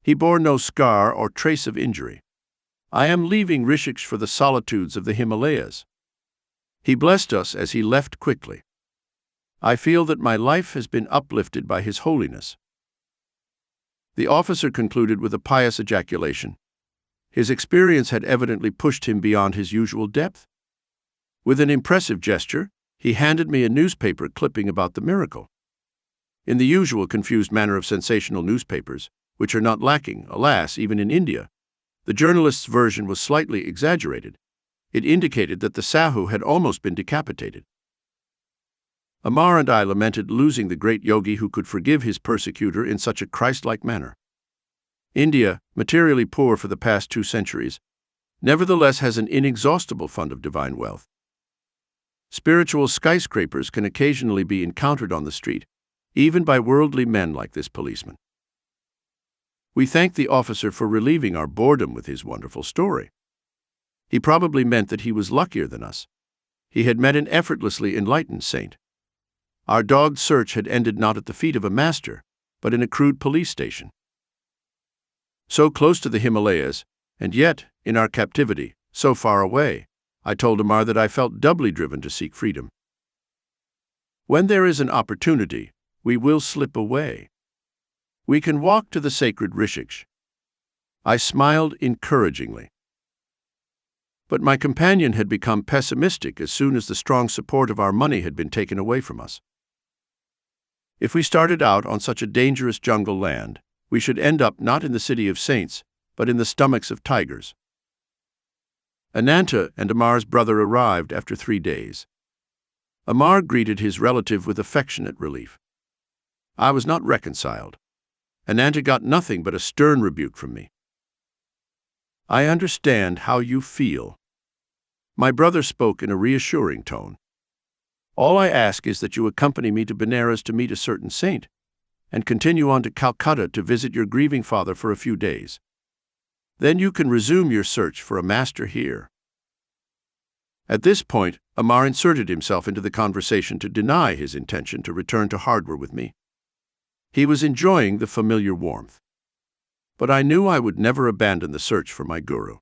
He bore no scar or trace of injury. I am leaving Rishikesh for the solitudes of the Himalayas. He blessed us as he left quickly. I feel that my life has been uplifted by His holiness." The officer concluded with a pious ejaculation. His experience had evidently pushed him beyond his usual depth. With an impressive gesture, he handed me a newspaper clipping about the miracle. In the usual confused manner of sensational newspapers, which are not lacking, alas, even in India, the journalist's version was slightly exaggerated. It indicated that the sadhu had almost been decapitated. Amar and I lamented losing the great yogi who could forgive his persecutor in such a Christ-like manner. India, materially poor for the past 2 centuries, nevertheless has an inexhaustible fund of divine wealth. Spiritual skyscrapers can occasionally be encountered on the street, even by worldly men like this policeman. We thanked the officer for relieving our boredom with his wonderful story. He probably meant that he was luckier than us. He had met an effortlessly enlightened saint. Our dogged search had ended not at the feet of a master, but in a crude police station. So close to the Himalayas, and yet, in our captivity, so far away, I told Amar that I felt doubly driven to seek freedom. When there is an opportunity, we will slip away. We can walk to the sacred Rishikesh. I smiled encouragingly. But my companion had become pessimistic as soon as the strong support of our money had been taken away from us. If we started out on such a dangerous jungle land, we should end up not in the city of saints, but in the stomachs of tigers. Ananta and Amar's brother arrived after 3 days. Amar greeted his relative with affectionate relief. I was not reconciled. Ananta got nothing but a stern rebuke from me. "I understand how you feel." My brother spoke in a reassuring tone. "All I ask is that you accompany me to Benares to meet a certain saint, and continue on to Calcutta to visit your grieving father for a few days. Then you can resume your search for a master here." At this point, Amar inserted himself into the conversation to deny his intention to return to Hardwar with me. He was enjoying the familiar warmth. But I knew I would never abandon the search for my guru.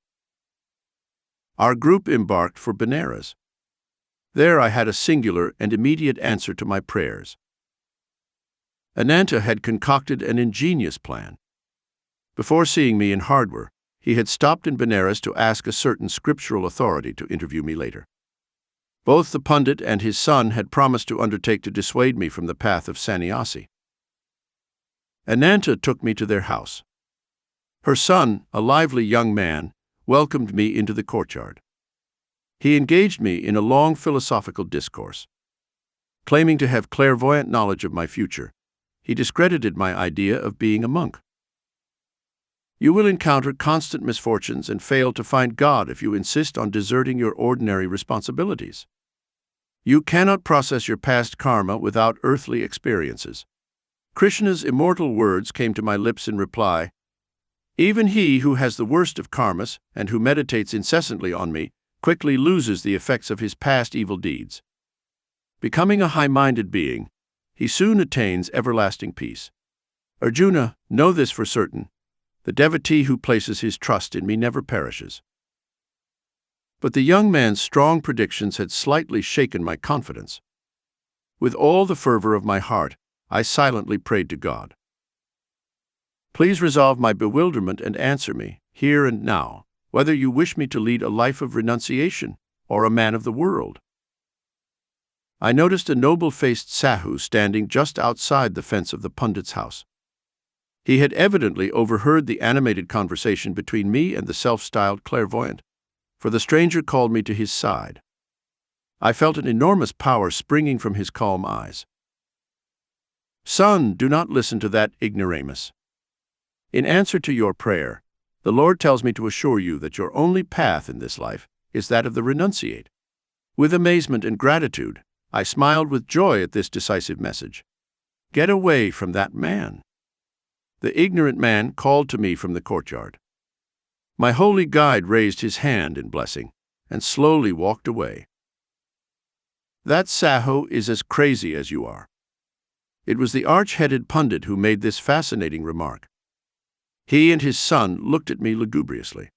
Our group embarked for Benares. There I had a singular and immediate answer to my prayers. Ananda had concocted an ingenious plan. Before seeing me in Hardwar, he had stopped in Benares to ask a certain scriptural authority to interview me later. Both the pundit and his son had promised to undertake to dissuade me from the path of sannyasi. Ananda took me to their house. Her son, a lively young man, welcomed me into the courtyard. He engaged me in a long philosophical discourse. Claiming to have clairvoyant knowledge of my future, he discredited my idea of being a monk. You will encounter constant misfortunes and fail to find God if you insist on deserting your ordinary responsibilities. You cannot process your past karma without earthly experiences. Krishna's immortal words came to my lips in reply. Even he who has the worst of karmas and who meditates incessantly on me quickly loses the effects of his past evil deeds. Becoming a high-minded being, he soon attains everlasting peace. Arjuna, know this for certain. The devotee who places his trust in me never perishes. But the young man's strong predictions had slightly shaken my confidence. With all the fervor of my heart, I silently prayed to God. Please resolve my bewilderment and answer me, here and now, whether you wish me to lead a life of renunciation or a man of the world. I noticed a noble-faced Sahu standing just outside the fence of the pundit's house. He had evidently overheard the animated conversation between me and the self-styled clairvoyant, for the stranger called me to his side. I felt an enormous power springing from his calm eyes. Son, do not listen to that ignoramus. In answer to your prayer, the Lord tells me to assure you that your only path in this life is that of the renunciate. With amazement and gratitude, I smiled with joy at this decisive message. Get away from that man. The ignorant man called to me from the courtyard. My holy guide raised his hand in blessing and slowly walked away. That Sahu is as crazy as you are. It was the arch-headed pundit who made this fascinating remark. He and his son looked at me lugubriously.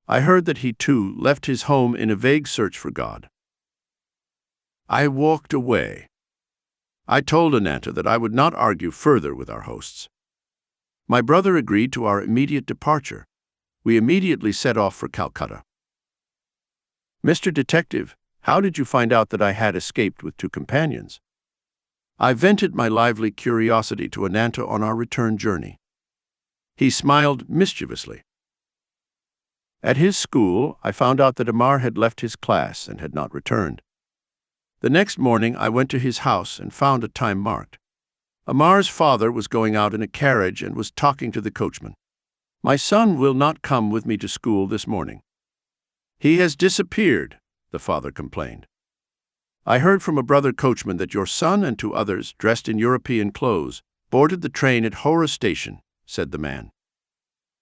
I heard that he too left his home in a vague search for God. I walked away. I told Ananda that I would not argue further with our hosts. My brother agreed to our immediate departure. We immediately set off for Calcutta. Mr. Detective, how did you find out that I had escaped with 2 companions? I vented my lively curiosity to Ananda on our return journey. He smiled mischievously. At his school, I found out that Amar had left his class and had not returned. The next morning, I went to his house and found a time marked. Amar's father was going out in a carriage and was talking to the coachman. My son will not come with me to school this morning. He has disappeared, the father complained. I heard from a brother coachman that your son and 2 others, dressed in European clothes, boarded the train at Howrah station, said the man.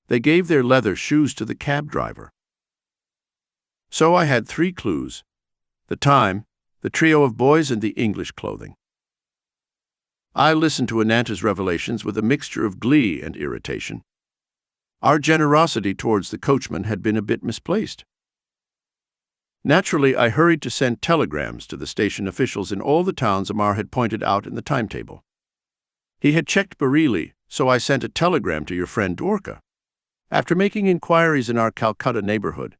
They gave their leather shoes to the cab driver. So I had 3 clues: the time, the trio of boys, and the English clothing. I listened to Ananda's revelations with a mixture of glee and irritation. Our generosity towards the coachman had been a bit misplaced. Naturally, I hurried to send telegrams to the station officials in all the towns Amar had pointed out in the timetable. He had checked Bareilly, so I sent a telegram to your friend Dwarka. After making inquiries in our Calcutta neighborhood,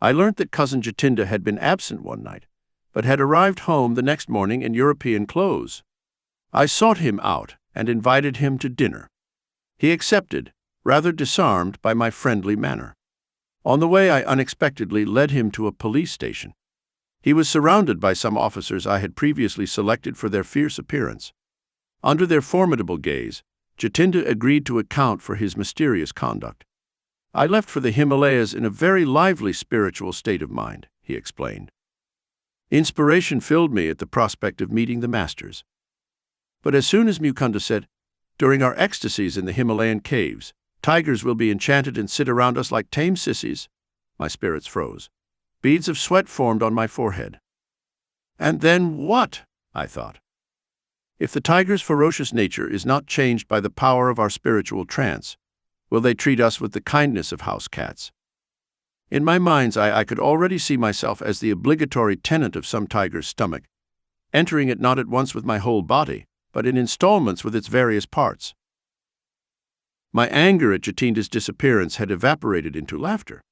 I learnt that cousin Jatinda had been absent one night, but had arrived home the next morning in European clothes. I sought him out and invited him to dinner. He accepted, rather disarmed by my friendly manner. On the way, I unexpectedly led him to a police station. He was surrounded by some officers I had previously selected for their fierce appearance. Under their formidable gaze, Jatinda agreed to account for his mysterious conduct. I left for the Himalayas in a very lively spiritual state of mind, he explained. Inspiration filled me at the prospect of meeting the masters. But as soon as Mukunda said, during our ecstasies in the Himalayan caves, tigers will be enchanted and sit around us like tame sissies, my spirits froze. Beads of sweat formed on my forehead. And then what? I thought. If the tiger's ferocious nature is not changed by the power of our spiritual trance, will they treat us with the kindness of house cats? In my mind's eye, I could already see myself as the obligatory tenant of some tiger's stomach, entering it not at once with my whole body, but in installments with its various parts. My anger at Jatinda's disappearance had evaporated into laughter.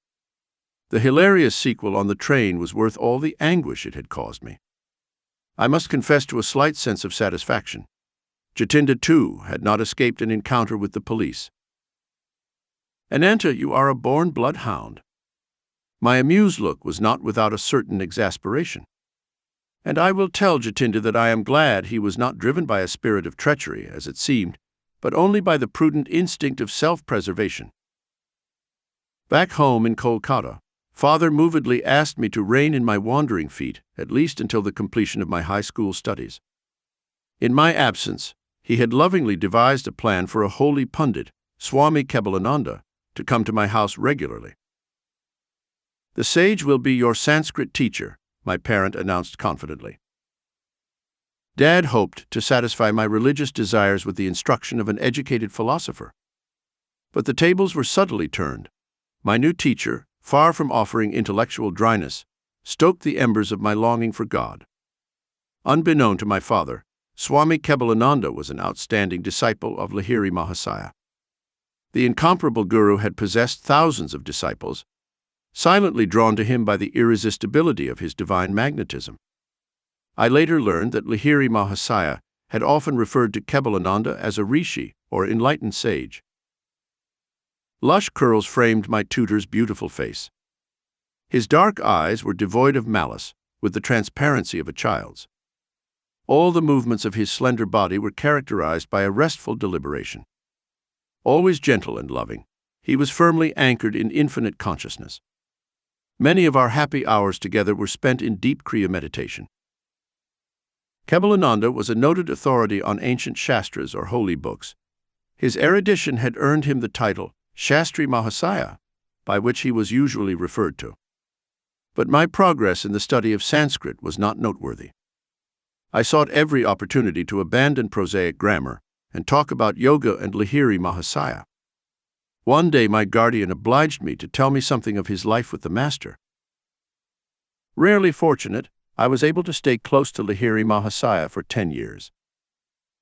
The hilarious sequel on the train was worth all the anguish it had caused me. I must confess to a slight sense of satisfaction. Jatinda, too, had not escaped an encounter with the police. "Ananta, you are a born bloodhound." My amused look was not without a certain exasperation. "And I will tell Jatinda that I am glad he was not driven by a spirit of treachery, as it seemed, but only by the prudent instinct of self-preservation." Back home in Kolkata, Father movedly asked me to rein in my wandering feet, at least until the completion of my high school studies. In my absence, he had lovingly devised a plan for a holy pundit, Swami Kebalananda, to come to my house regularly. "The sage will be your Sanskrit teacher," my parent announced confidently. Dad hoped to satisfy my religious desires with the instruction of an educated philosopher. But the tables were subtly turned. My new teacher, far from offering intellectual dryness, stoked the embers of my longing for God. Unbeknown to my father, Swami Kebalananda was an outstanding disciple of Lahiri Mahasaya. The incomparable guru had possessed thousands of disciples, silently drawn to him by the irresistibility of his divine magnetism. I later learned that Lahiri Mahasaya had often referred to Kebalananda as a rishi, or enlightened sage. Lush curls framed my tutor's beautiful face. His dark eyes were devoid of malice, with the transparency of a child's. All the movements of his slender body were characterized by a restful deliberation. Always gentle and loving, he was firmly anchored in infinite consciousness. Many of our happy hours together were spent in deep Kriya meditation. Kebalananda was a noted authority on ancient shastras or holy books. His erudition had earned him the title Shastri Mahasaya, by which he was usually referred to. But my progress in the study of Sanskrit was not noteworthy. I sought every opportunity to abandon prosaic grammar and talk about yoga and Lahiri Mahasaya. One day my guardian obliged me to tell me something of his life with the master. Rarely fortunate, I was able to stay close to Lahiri Mahasaya for 10 years.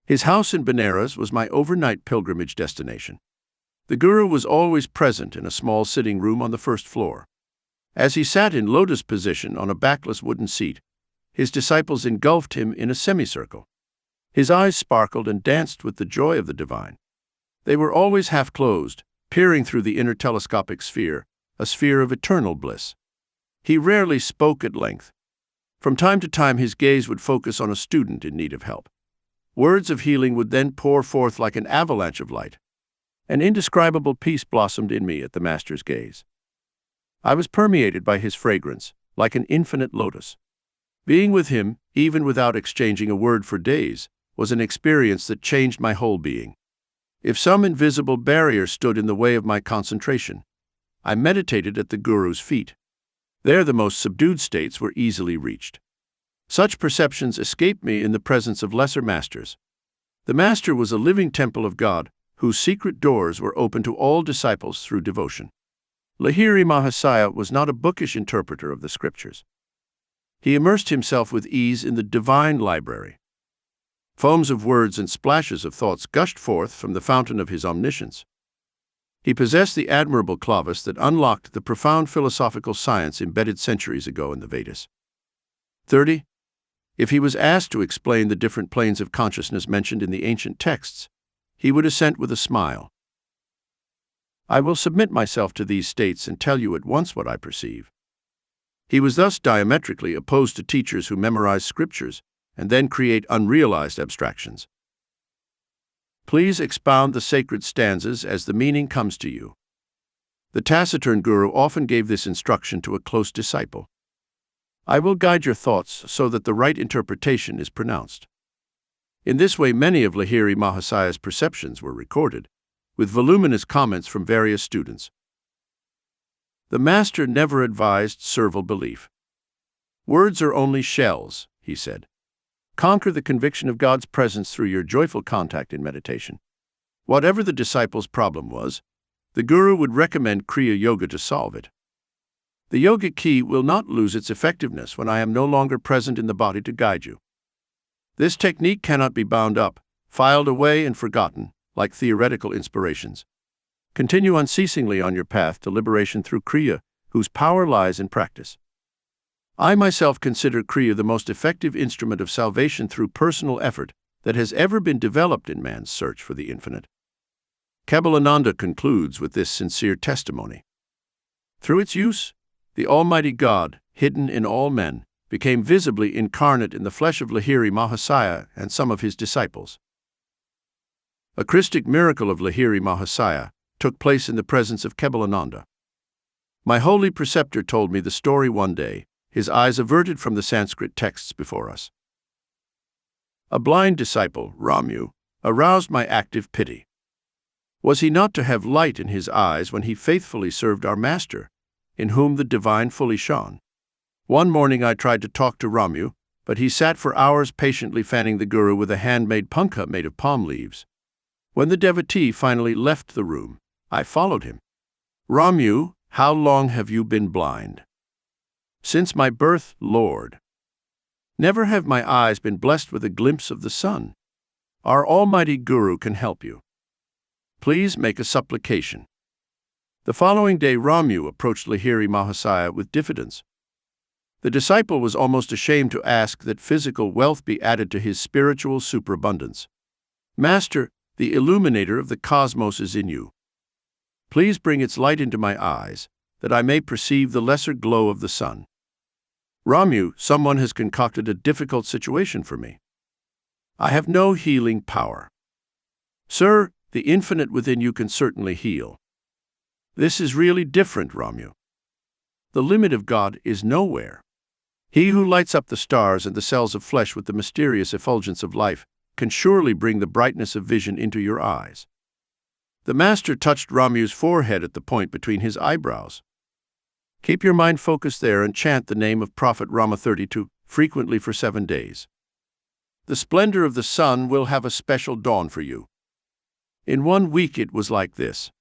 His house in Benares was my overnight pilgrimage destination. The guru was always present in a small sitting room on the first floor. As he sat in lotus position on a backless wooden seat, his disciples engulfed him in a semicircle. His eyes sparkled and danced with the joy of the divine. They were always half closed, peering through the inner telescopic sphere, a sphere of eternal bliss. He rarely spoke at length. From time to time his gaze would focus on a student in need of help. Words of healing would then pour forth like an avalanche of light. An indescribable peace blossomed in me at the master's gaze. I was permeated by his fragrance, like an infinite lotus. Being with him, even without exchanging a word for days, was an experience that changed my whole being. If some invisible barrier stood in the way of my concentration, I meditated at the guru's feet. There the most subdued states were easily reached. Such perceptions escaped me in the presence of lesser masters. The master was a living temple of God, whose secret doors were open to all disciples through devotion. Lahiri Mahasaya was not a bookish interpreter of the scriptures. He immersed himself with ease in the divine library. Foams of words and splashes of thoughts gushed forth from the fountain of his omniscience. He possessed the admirable clavis that unlocked the profound philosophical science embedded centuries ago in the Vedas. 30. If he was asked to explain the different planes of consciousness mentioned in the ancient texts, he would assent with a smile. I will submit myself to these states and tell you at once what I perceive. He was thus diametrically opposed to teachers who memorize scriptures and then create unrealized abstractions. Please expound the sacred stanzas as the meaning comes to you. The taciturn guru often gave this instruction to a close disciple. I will guide your thoughts so that the right interpretation is pronounced. In this way, many of Lahiri Mahasaya's perceptions were recorded, with voluminous comments from various students. The master never advised servile belief. Words are only shells, he said. Conquer the conviction of God's presence through your joyful contact in meditation. Whatever the disciple's problem was, the guru would recommend Kriya Yoga to solve it. The yogic key will not lose its effectiveness when I am no longer present in the body to guide you. This technique cannot be bound up, filed away and forgotten, like theoretical inspirations. Continue unceasingly on your path to liberation through Kriya, whose power lies in practice. I myself consider Kriya the most effective instrument of salvation through personal effort that has ever been developed in man's search for the infinite. Kebalananda concludes with this sincere testimony. Through its use, the Almighty God, hidden in all men, became visibly incarnate in the flesh of Lahiri Mahasaya and some of his disciples. A Christic miracle of Lahiri Mahasaya took place in the presence of Kebalananda. My holy preceptor told me the story one day, his eyes averted from the Sanskrit texts before us. A blind disciple, Ramu, aroused my active pity. Was he not to have light in his eyes when he faithfully served our Master, in whom the divine fully shone? One morning I tried to talk to Ramu, but he sat for hours patiently fanning the Guru with a handmade punkah made of palm leaves. When the devotee finally left the room, I followed him. Ramu, how long have you been blind? Since my birth, Lord. Never have my eyes been blessed with a glimpse of the sun. Our Almighty Guru can help you. Please make a supplication. The following day Ramu approached Lahiri Mahasaya with diffidence. The disciple was almost ashamed to ask that physical wealth be added to his spiritual superabundance. Master, the illuminator of the cosmos is in you. Please bring its light into my eyes, that I may perceive the lesser glow of the sun. Ramu, someone has concocted a difficult situation for me. I have no healing power. Sir, the infinite within you can certainly heal. This is really different, Ramu. The limit of God is nowhere. He who lights up the stars and the cells of flesh with the mysterious effulgence of life can surely bring the brightness of vision into your eyes. The Master touched Ramu's forehead at the point between his eyebrows. Keep your mind focused there and chant the name of Prophet Rama 32 frequently for 7 days. The splendor of the sun will have a special dawn for you. In 1 week it was like this.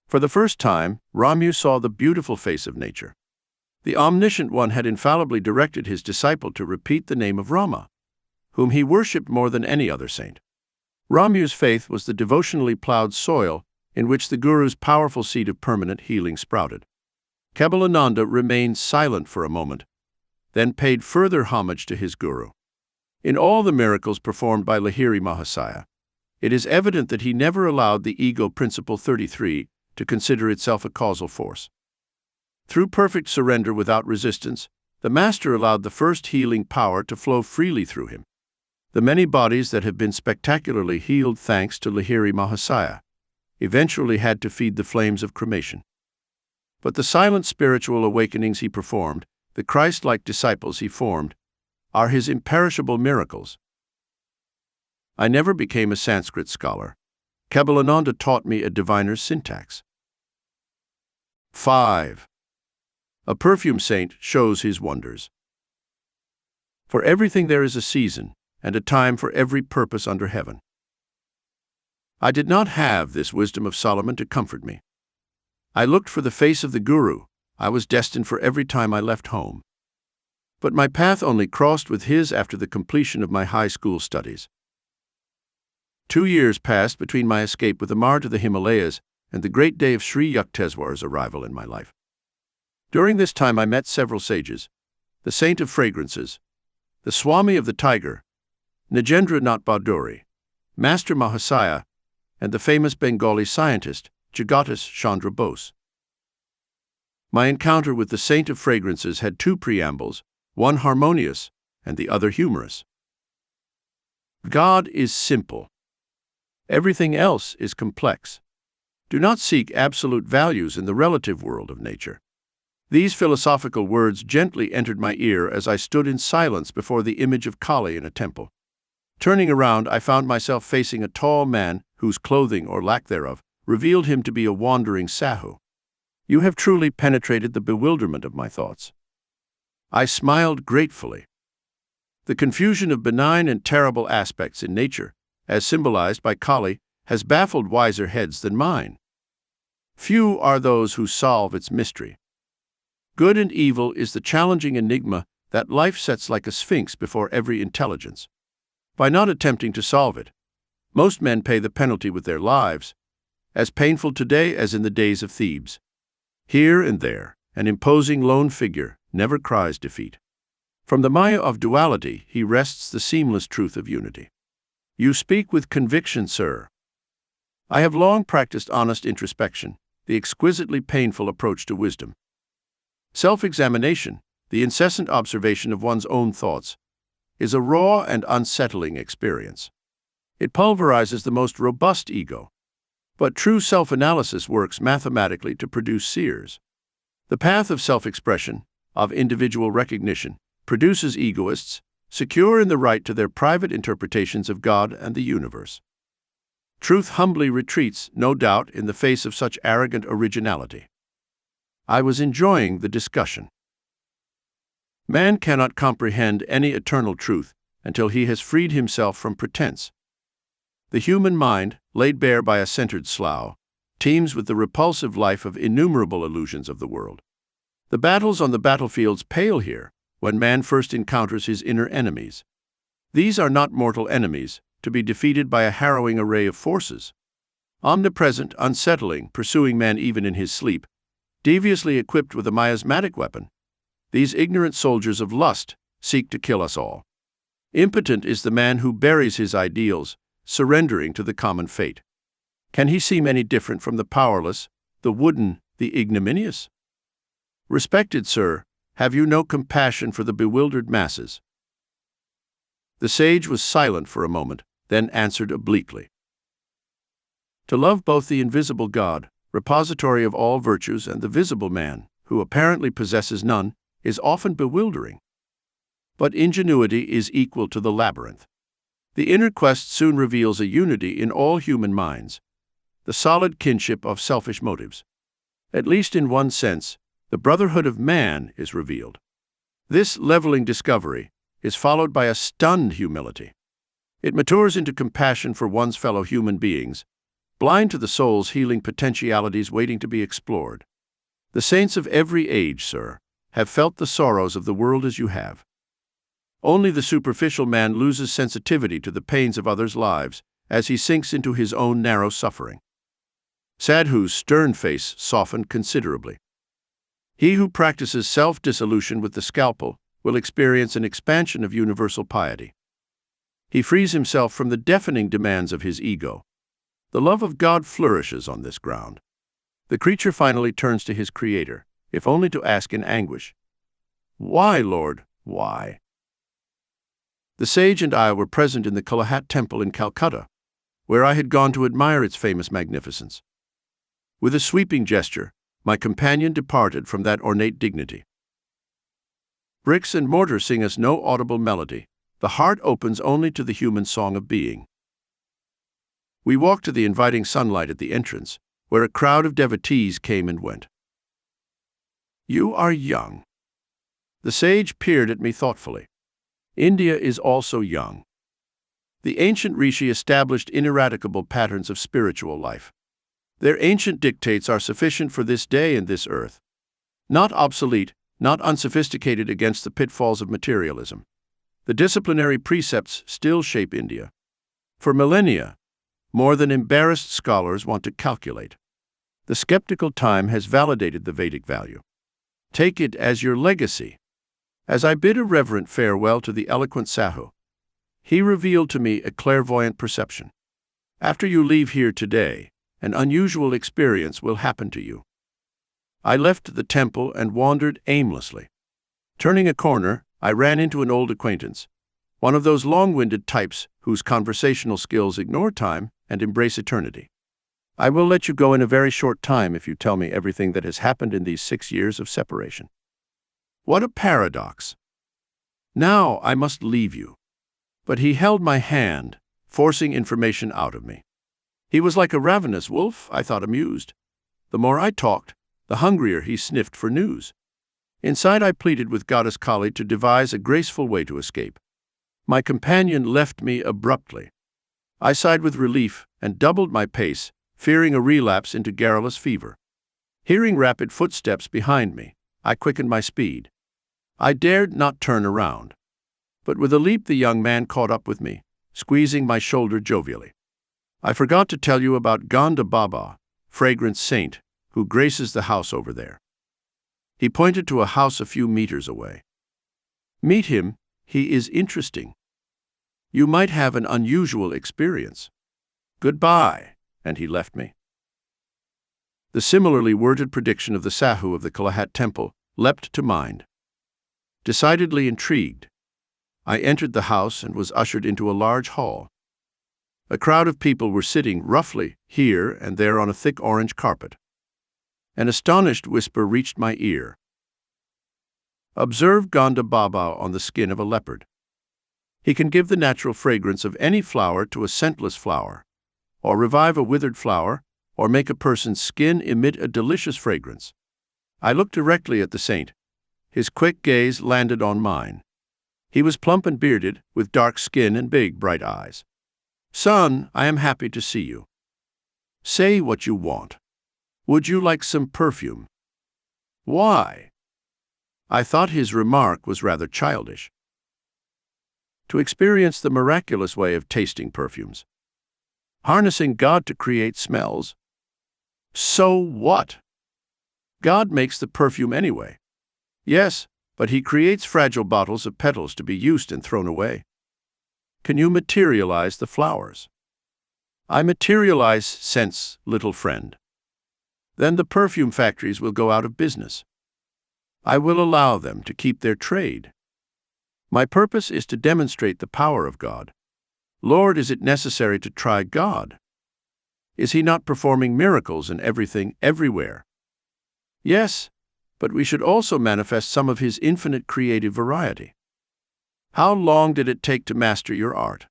For the first time, Ramu saw the beautiful face of nature. The Omniscient One had infallibly directed his disciple to repeat the name of Rama, whom he worshipped more than any other saint. Ramu's faith was the devotionally plowed soil in which the Guru's powerful seed of permanent healing sprouted. Kebalananda remained silent for a moment, then paid further homage to his Guru. In all the miracles performed by Lahiri Mahasaya, it is evident that he never allowed the ego principle 33 to consider itself a causal force. Through perfect surrender without resistance, the Master allowed the first healing power to flow freely through him. The many bodies that have been spectacularly healed thanks to Lahiri Mahasaya eventually had to feed the flames of cremation. But the silent spiritual awakenings he performed, the Christ-like disciples he formed, are his imperishable miracles. I never became a Sanskrit scholar. Kebalananda taught me a diviner's syntax. 5. A perfume saint shows his wonders. For everything there is a season, and a time for every purpose under heaven. I did not have this wisdom of Solomon to comfort me. I looked for the face of the Guru. I was destined for every time I left home. But my path only crossed with his after the completion of my high school studies. 2 years passed between my escape with Amar to the Himalayas and the great day of Sri Yukteswar's arrival in my life. During this time I met several sages, the Saint of Fragrances, the Swami of the Tiger, Nagendra Nath Bhaduri, Master Mahasaya, and the famous Bengali scientist, Jagadish Chandra Bose. My encounter with the Saint of Fragrances had 2 preambles, one harmonious and the other humorous. God is simple. Everything else is complex. Do not seek absolute values in the relative world of nature. These philosophical words gently entered my ear as I stood in silence before the image of Kali in a temple. Turning around, I found myself facing a tall man whose clothing, or lack thereof, revealed him to be a wandering Sahu. You have truly penetrated the bewilderment of my thoughts. I smiled gratefully. The confusion of benign and terrible aspects in nature, as symbolized by Kali, has baffled wiser heads than mine. Few are those who solve its mystery. Good and evil is the challenging enigma that life sets like a sphinx before every intelligence. By not attempting to solve it, most men pay the penalty with their lives, as painful today as in the days of Thebes. Here and there, an imposing lone figure never cries defeat. From the Maya of duality, he wrests the seamless truth of unity. You speak with conviction, sir. I have long practiced honest introspection, the exquisitely painful approach to wisdom. Self-examination, the incessant observation of one's own thoughts, is a raw and unsettling experience. It pulverizes the most robust ego. But true self-analysis works mathematically to produce seers. The path of self-expression, of individual recognition, produces egoists, secure in the right to their private interpretations of God and the universe. Truth humbly retreats, no doubt, in the face of such arrogant originality. I was enjoying the discussion. Man cannot comprehend any eternal truth until he has freed himself from pretense. The human mind, laid bare by a centered slough, teems with the repulsive life of innumerable illusions of the world. The battles on the battlefields pale here when man first encounters his inner enemies. These are not mortal enemies, to be defeated by a harrowing array of forces. Omnipresent, unsettling, pursuing man even in his sleep, deviously equipped with a miasmatic weapon, these ignorant soldiers of lust seek to kill us all. Impotent is the man who buries his ideals, surrendering to the common fate. Can he seem any different from the powerless, the wooden, the ignominious? Respected sir, have you no compassion for the bewildered masses? The sage was silent for a moment, then answered obliquely. To love both the invisible God, repository of all virtues, and the visible man, who apparently possesses none, is often bewildering. But ingenuity is equal to the labyrinth. The inner quest soon reveals a unity in all human minds, the solid kinship of selfish motives. At least in one sense, the brotherhood of man is revealed. This leveling discovery is followed by a stunned humility. It matures into compassion for one's fellow human beings, blind to the soul's healing potentialities waiting to be explored. The saints of every age, sir, have felt the sorrows of the world as you have. Only the superficial man loses sensitivity to the pains of others' lives as he sinks into his own narrow suffering. Sadhu's stern face softened considerably. He who practices self-dissolution with the scalpel will experience an expansion of universal piety. He frees himself from the deafening demands of his ego. The love of God flourishes on this ground. The creature finally turns to his Creator, if only to ask in anguish, "Why, Lord, why?" The sage and I were present in the Kalahat temple in Calcutta, where I had gone to admire its famous magnificence. With a sweeping gesture, my companion departed from that ornate dignity. Bricks and mortar sing us no audible melody. The heart opens only to the human song of being. We walked to the inviting sunlight at the entrance, where a crowd of devotees came and went. You are young. The sage peered at me thoughtfully. India is also young. The ancient rishi established ineradicable patterns of spiritual life. Their ancient dictates are sufficient for this day and this earth. Not obsolete, not unsophisticated against the pitfalls of materialism. The disciplinary precepts still shape India. For millennia, more than embarrassed scholars want to calculate. The skeptical time has validated the Vedic value. Take it as your legacy. As I bid a reverent farewell to the eloquent Sadhu, he revealed to me a clairvoyant perception. After you leave here today, an unusual experience will happen to you. I left the temple and wandered aimlessly. Turning a corner, I ran into an old acquaintance, one of those long-winded types whose conversational skills ignore time and embrace eternity. I will let you go in a very short time if you tell me everything that has happened in these 6 years of separation. What a paradox! Now I must leave you. But he held my hand, forcing information out of me. He was like a ravenous wolf, I thought, amused. The more I talked, the hungrier he sniffed for news. Inside I pleaded with Goddess Kali to devise a graceful way to escape. My companion left me abruptly. I sighed with relief and doubled my pace, fearing a relapse into garrulous fever. Hearing rapid footsteps behind me, I quickened my speed. I dared not turn around. But with a leap the young man caught up with me, squeezing my shoulder jovially. I forgot to tell you about Ganda Baba, fragrant saint, who graces the house over there. He pointed to a house a few meters away. Meet him, he is interesting. You might have an unusual experience. Goodbye, and he left me. The similarly worded prediction of the Sahu of the Kalahat temple leapt to mind. Decidedly intrigued, I entered the house and was ushered into a large hall. A crowd of people were sitting roughly here and there on a thick orange carpet. An astonished whisper reached my ear. Observe Ganda Baba on the skin of a leopard. He can give the natural fragrance of any flower to a scentless flower, or revive a withered flower, or make a person's skin emit a delicious fragrance. I looked directly at the saint. His quick gaze landed on mine. He was plump and bearded, with dark skin and big, bright eyes. Son, I am happy to see you. Say what you want. Would you like some perfume? Why? I thought his remark was rather childish. To experience the miraculous way of tasting perfumes. Harnessing God to create smells. So what? God makes the perfume anyway. Yes, but he creates fragile bottles of petals to be used and thrown away. Can you materialize the flowers? I materialize scents, little friend. Then the perfume factories will go out of business. I will allow them to keep their trade. My purpose is to demonstrate the power of God. Lord, is it necessary to try God? Is he not performing miracles in everything, everywhere? Yes, but we should also manifest some of his infinite creative variety. How long did it take to master your art?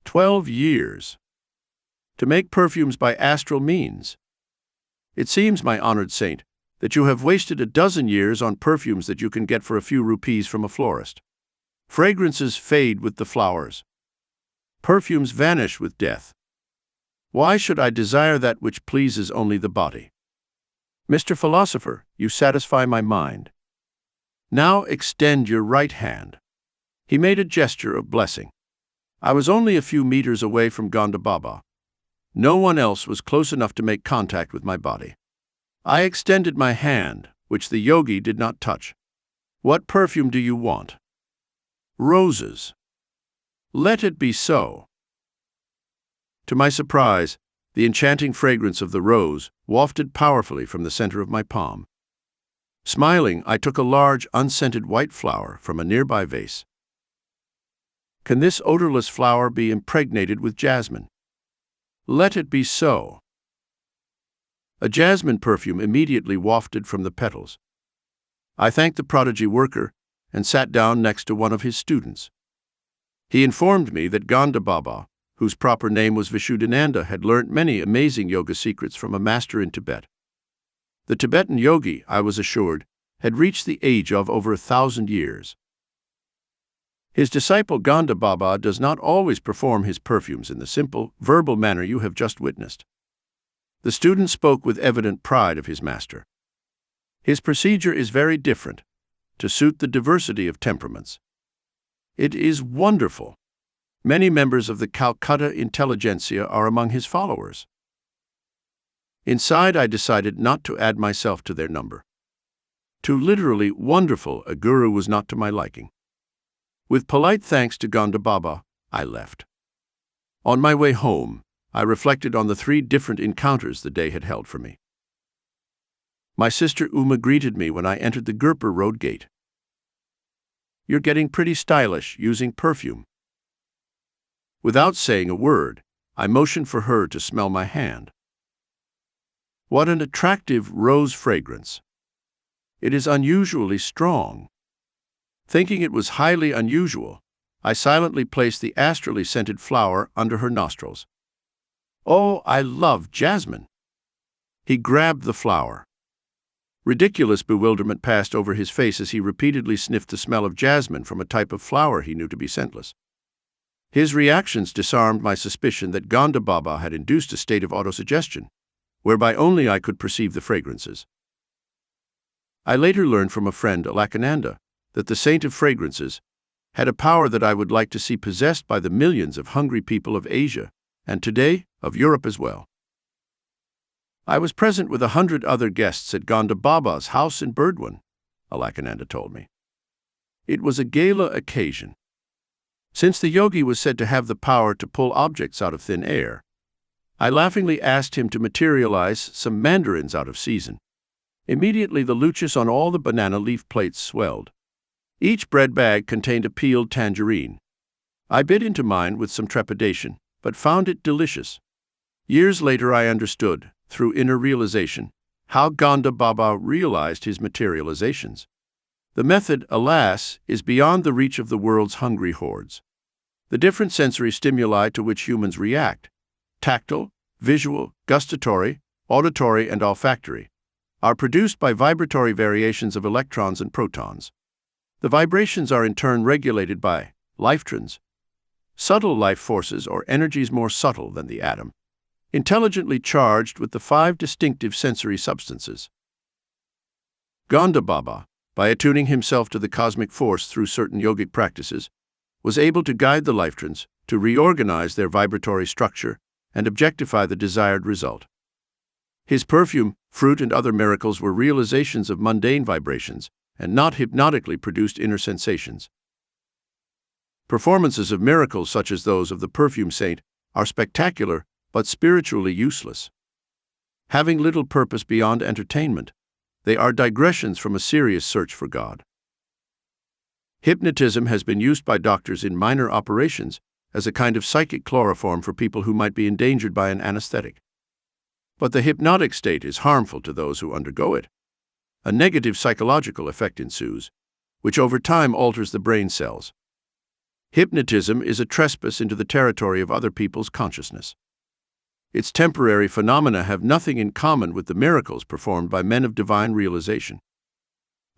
12 years. To make perfumes by astral means. It seems, my honored saint, that you have wasted a dozen years on perfumes that you can get for a few rupees from a florist. Fragrances fade with the flowers. Perfumes vanish with death. Why should I desire that which pleases only the body? Mr. Philosopher, you satisfy my mind. Now extend your right hand. He made a gesture of blessing. I was only a few meters away from Ganda Baba. No one else was close enough to make contact with my body. I extended my hand, which the yogi did not touch. What perfume do you want? Roses. Let it be so. To my surprise, the enchanting fragrance of the rose wafted powerfully from the center of my palm. Smiling, I took a large, unscented white flower from a nearby vase. Can this odorless flower be impregnated with jasmine? Let it be so. A jasmine perfume immediately wafted from the petals. I thanked the prodigy worker and sat down next to one of his students. He informed me that Ganda Baba, whose proper name was Vishuddhananda, had learnt many amazing yoga secrets from a master in Tibet. The Tibetan yogi, I was assured, had reached the age of over 1,000 years. His disciple Ganda Baba does not always perform his perfumes in the simple, verbal manner you have just witnessed. The student spoke with evident pride of his master. His procedure is very different, to suit the diversity of temperaments. It is wonderful. Many members of the Calcutta intelligentsia are among his followers. Inside, I decided not to add myself to their number. Too literally wonderful a guru was not to my liking. With polite thanks to Ganda Baba, I left. On my way home, I reflected on the 3 different encounters the day had held for me. My sister Uma greeted me when I entered the Gurpur Road gate. You're getting pretty stylish using perfume. Without saying a word, I motioned for her to smell my hand. What an attractive rose fragrance. It is unusually strong. Thinking it was highly unusual, I silently placed the astrally scented flower under her nostrils. Oh, I love jasmine. He grabbed the flower. Ridiculous bewilderment passed over his face as he repeatedly sniffed the smell of jasmine from a type of flower he knew to be scentless. His reactions disarmed my suspicion that Ganda Baba had induced a state of autosuggestion, whereby only I could perceive the fragrances. I later learned from a friend, Alakananda, that the saint of fragrances had a power that I would like to see possessed by the millions of hungry people of Asia, and today of Europe as well. I was present with 100 other guests at Gonda Baba's house in Burdwan, Alakananda told me. It was a gala occasion. Since the yogi was said to have the power to pull objects out of thin air, I laughingly asked him to materialize some mandarins out of season. Immediately the luchas on all the banana leaf plates swelled. Each bread bag contained a peeled tangerine. I bit into mine with some trepidation, but found it delicious. Years later I understood, through inner realization, how Gonda Baba realized his materializations. The method, alas, is beyond the reach of the world's hungry hordes. The different sensory stimuli to which humans react, tactile, visual, gustatory, auditory, and olfactory, are produced by vibratory variations of electrons and protons. The vibrations are in turn regulated by lifetrons, subtle life forces or energies more subtle than the atom, intelligently charged with the 5 distinctive sensory substances. Gonda Baba, by attuning himself to the cosmic force through certain yogic practices, was able to guide the lifetrons to reorganize their vibratory structure and objectify the desired result. His perfume, fruit, and other miracles were realizations of mundane vibrations and not hypnotically produced inner sensations. Performances of miracles such as those of the perfume saint are spectacular but spiritually useless. Having little purpose beyond entertainment, they are digressions from a serious search for God. Hypnotism has been used by doctors in minor operations as a kind of psychic chloroform for people who might be endangered by an anesthetic. But the hypnotic state is harmful to those who undergo it. A negative psychological effect ensues, which over time alters the brain cells. Hypnotism is a trespass into the territory of other people's consciousness. Its temporary phenomena have nothing in common with the miracles performed by men of divine realization.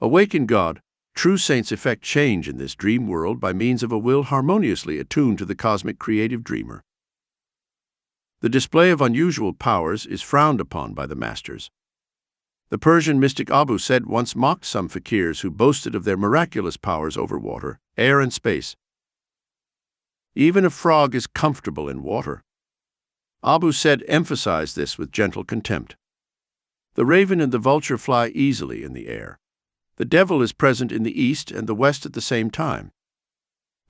Awake in God, true saints effect change in this dream world by means of a will harmoniously attuned to the cosmic creative dreamer. The display of unusual powers is frowned upon by the masters. The Persian mystic Abu said once mocked some fakirs who boasted of their miraculous powers over water, air, and space. Even a frog is comfortable in water. Abu said emphasized this with gentle contempt. The raven and the vulture fly easily in the air. The devil is present in the east and the west at the same time.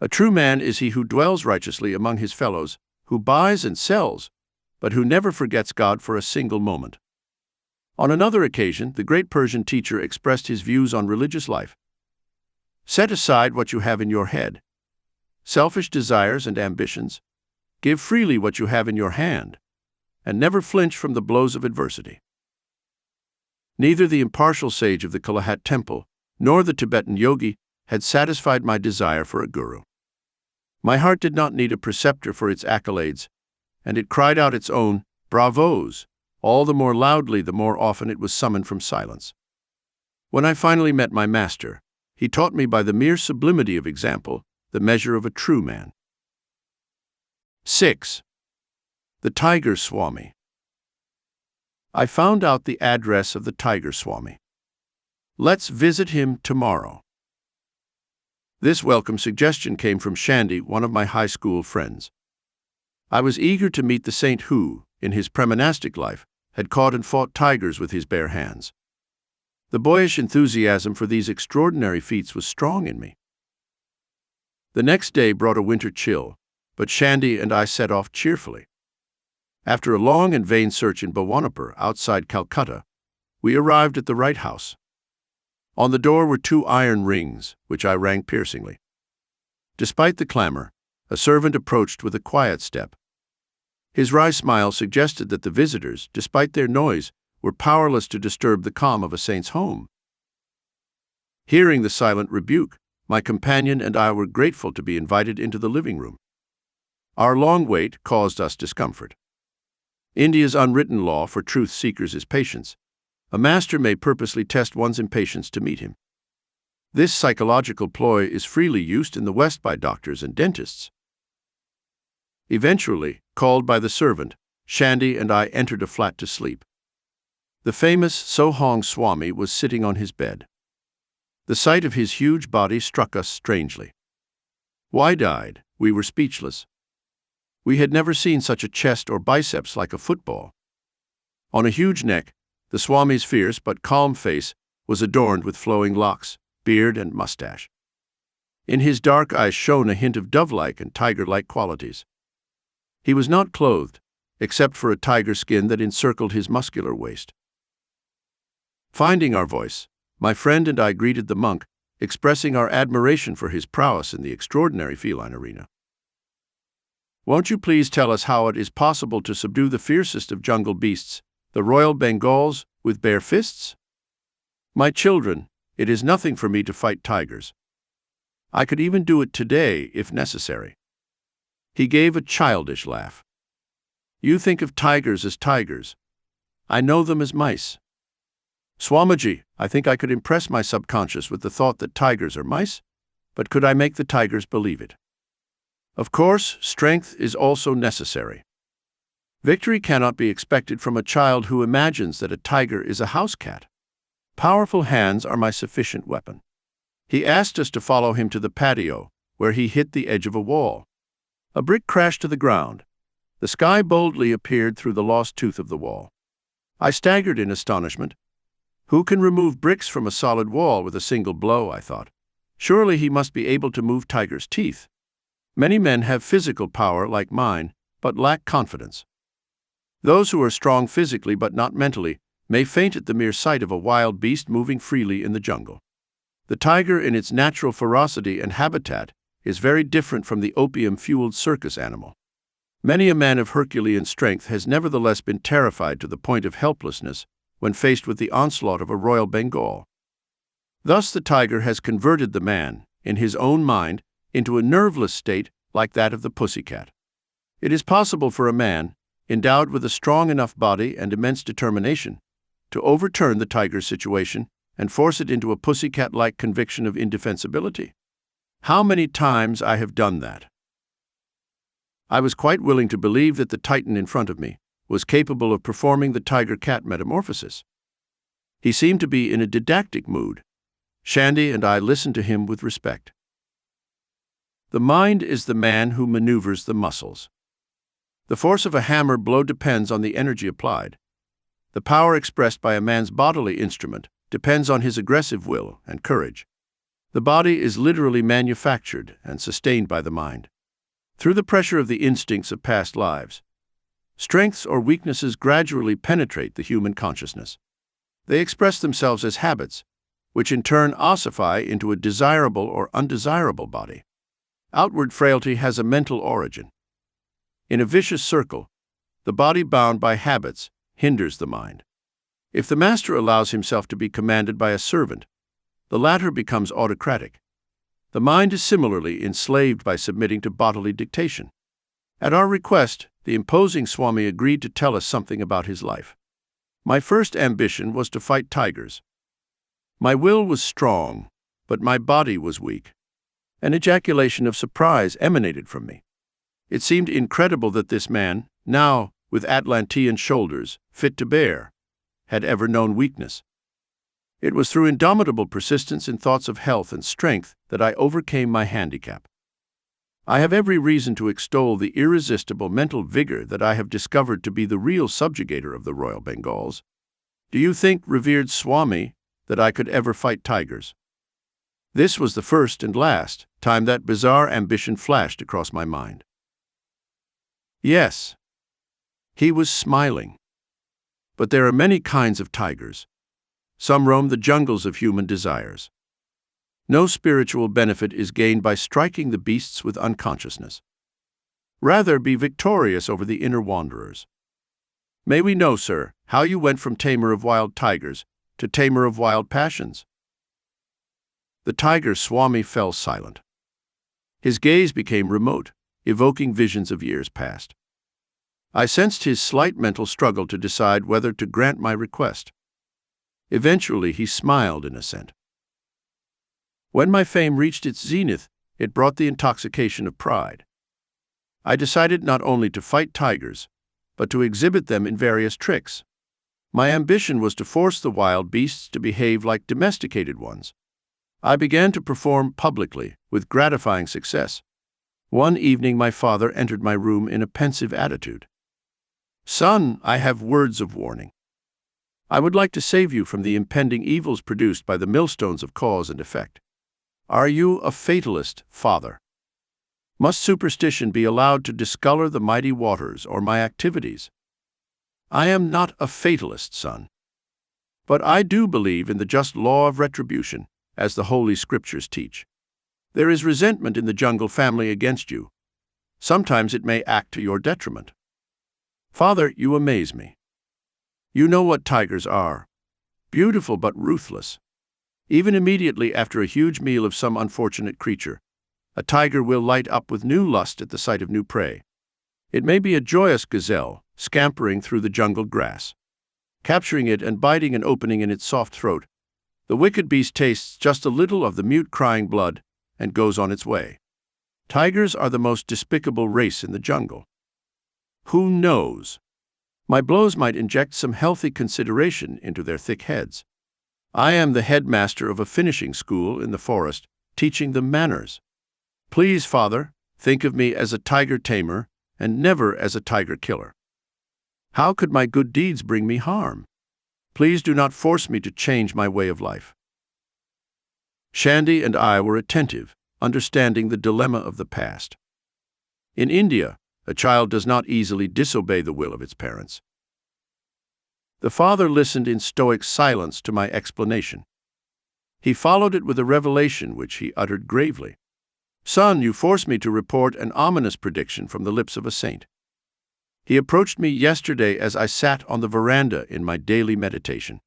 A true man is he who dwells righteously among his fellows, who buys and sells, but who never forgets God for a single moment. On another occasion, the great Persian teacher expressed his views on religious life. Set aside what you have in your head, selfish desires and ambitions. Give freely what you have in your hand, and never flinch from the blows of adversity. Neither the impartial sage of the Kalahat temple nor the Tibetan yogi had satisfied my desire for a guru. My heart did not need a preceptor for its accolades, and it cried out its own bravos, all the more loudly the more often it was summoned from silence. When I finally met my master, he taught me by the mere sublimity of example the measure of a true man. 6. The Tiger Swami. I found out the address of the Tiger Swami. Let's visit him tomorrow. This welcome suggestion came from Shandy, one of my high school friends. I was eager to meet the saint who, in his premonastic life, had caught and fought tigers with his bare hands. The boyish enthusiasm for these extraordinary feats was strong in me. The next day brought a winter chill, but Shandy and I set off cheerfully. After a long and vain search in Bhawanapur outside Calcutta, we arrived at the right house. On the door were 2 iron rings, which I rang piercingly. Despite the clamor, a servant approached with a quiet step. His wry smile suggested that the visitors, despite their noise, were powerless to disturb the calm of a saint's home. Hearing the silent rebuke, my companion and I were grateful to be invited into the living room. Our long wait caused us discomfort. India's unwritten law for truth seekers is patience. A master may purposely test one's impatience to meet him. This psychological ploy is freely used in the West by doctors and dentists. Eventually, called by the servant, Shandy and I entered a flat to sleep. The famous Sohong Swami was sitting on his bed. The sight of his huge body struck us strangely. Wide-eyed, we were speechless. We had never seen such a chest or biceps like a football. On a huge neck, the Swami's fierce but calm face was adorned with flowing locks, beard, and mustache. In his dark eyes shone a hint of dove-like and tiger-like qualities. He was not clothed, except for a tiger skin that encircled his muscular waist. Finding our voice, my friend and I greeted the monk, expressing our admiration for his prowess in the extraordinary feline arena. "Won't you please tell us how it is possible to subdue the fiercest of jungle beasts, the royal Bengals, with bare fists?" "My children, it is nothing for me to fight tigers. I could even do it today if necessary." He gave a childish laugh. "You think of tigers as tigers. I know them as mice. Swamiji, I think I could impress my subconscious with the thought that tigers are mice, but could I make the tigers believe it? Of course, strength is also necessary. Victory cannot be expected from a child who imagines that a tiger is a house cat. Powerful hands are my sufficient weapon." He asked us to follow him to the patio, where he hit the edge of a wall. A brick crashed to the ground. The sky boldly appeared through the lost tooth of the wall. I staggered in astonishment. Who can remove bricks from a solid wall with a single blow, I thought. Surely he must be able to move tigers' teeth. Many men have physical power like mine, but lack confidence. Those who are strong physically but not mentally may faint at the mere sight of a wild beast moving freely in the jungle. The tiger in its natural ferocity and habitat is very different from the opium-fueled circus animal. Many a man of Herculean strength has nevertheless been terrified to the point of helplessness when faced with the onslaught of a royal Bengal. Thus the tiger has converted the man, in his own mind, into a nerveless state like that of the pussycat. It is possible for a man, endowed with a strong enough body and immense determination, to overturn the tiger's situation and force it into a pussycat-like conviction of indefensibility. How many times I have done that! I was quite willing to believe that the titan in front of me was capable of performing the tiger-cat metamorphosis. He seemed to be in a didactic mood. Shandy and I listened to him with respect. The mind is the man who maneuvers the muscles. The force of a hammer blow depends on the energy applied. The power expressed by a man's bodily instrument depends on his aggressive will and courage. The body is literally manufactured and sustained by the mind. Through the pressure of the instincts of past lives, strengths or weaknesses gradually penetrate the human consciousness. They express themselves as habits, which in turn ossify into a desirable or undesirable body. Outward frailty has a mental origin. In a vicious circle, the body bound by habits hinders the mind. If the master allows himself to be commanded by a servant, the latter becomes autocratic. The mind is similarly enslaved by submitting to bodily dictation. At our request, the imposing Swami agreed to tell us something about his life. My first ambition was to fight tigers. My will was strong, but my body was weak. An ejaculation of surprise emanated from me. It seemed incredible that this man, now with Atlantean shoulders, fit to bear, had ever known weakness. It was through indomitable persistence in thoughts of health and strength that I overcame my handicap. I have every reason to extol the irresistible mental vigor that I have discovered to be the real subjugator of the Royal Bengals. Do you think, revered Swami, that I could ever fight tigers? This was the first and last time that bizarre ambition flashed across my mind. Yes. He was smiling. But there are many kinds of tigers. Some roam the jungles of human desires. No spiritual benefit is gained by striking the beasts with unconsciousness. Rather, be victorious over the inner wanderers. May we know, sir, how you went from tamer of wild tigers to tamer of wild passions? The tiger Swami fell silent. His gaze became remote, evoking visions of years past. I sensed his slight mental struggle to decide whether to grant my request. Eventually, he smiled in assent. When my fame reached its zenith, it brought the intoxication of pride. I decided not only to fight tigers, but to exhibit them in various tricks. My ambition was to force the wild beasts to behave like domesticated ones. I began to perform publicly, with gratifying success. One evening my father entered my room in a pensive attitude. "Son, I have words of warning. I would like to save you from the impending evils produced by the millstones of cause and effect. Are you a fatalist, father? Must superstition be allowed to discolor the mighty waters or my activities?" "I am not a fatalist, son. But I do believe in the just law of retribution, as the Holy Scriptures teach. There is resentment in the jungle family against you. Sometimes it may act to your detriment." "Father, you amaze me. You know what tigers are. Beautiful but ruthless. Even immediately after a huge meal of some unfortunate creature, a tiger will light up with new lust at the sight of new prey. It may be a joyous gazelle, scampering through the jungle grass. Capturing it and biting an opening in its soft throat, the wicked beast tastes just a little of the mute crying blood and goes on its way. Tigers are the most despicable race in the jungle. Who knows? My blows might inject some healthy consideration into their thick heads. I am the headmaster of a finishing school in the forest, teaching them manners. Please, Father, think of me as a tiger tamer and never as a tiger killer. How could my good deeds bring me harm? Please do not force me to change my way of life." Shandy and I were attentive, understanding the dilemma of the past. In India, a child does not easily disobey the will of its parents. The father listened in stoic silence to my explanation. He followed it with a revelation which he uttered gravely. "Son, you force me to report an ominous prediction from the lips of a saint. He approached me yesterday as I sat on the veranda in my daily meditation.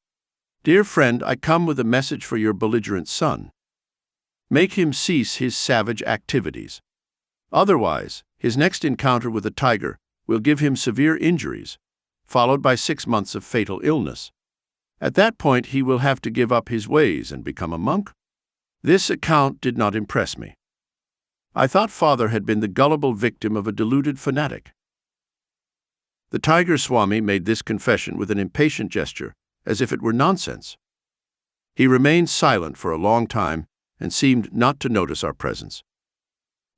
'Dear friend, I come with a message for your belligerent son. Make him cease his savage activities. Otherwise, his next encounter with a tiger will give him severe injuries, followed by 6 months of fatal illness. At that point, he will have to give up his ways and become a monk.' This account did not impress me. I thought Father had been the gullible victim of a deluded fanatic. The Tiger Swami made this confession with an impatient gesture, as if it were nonsense. He remained silent for a long time and seemed not to notice our presence.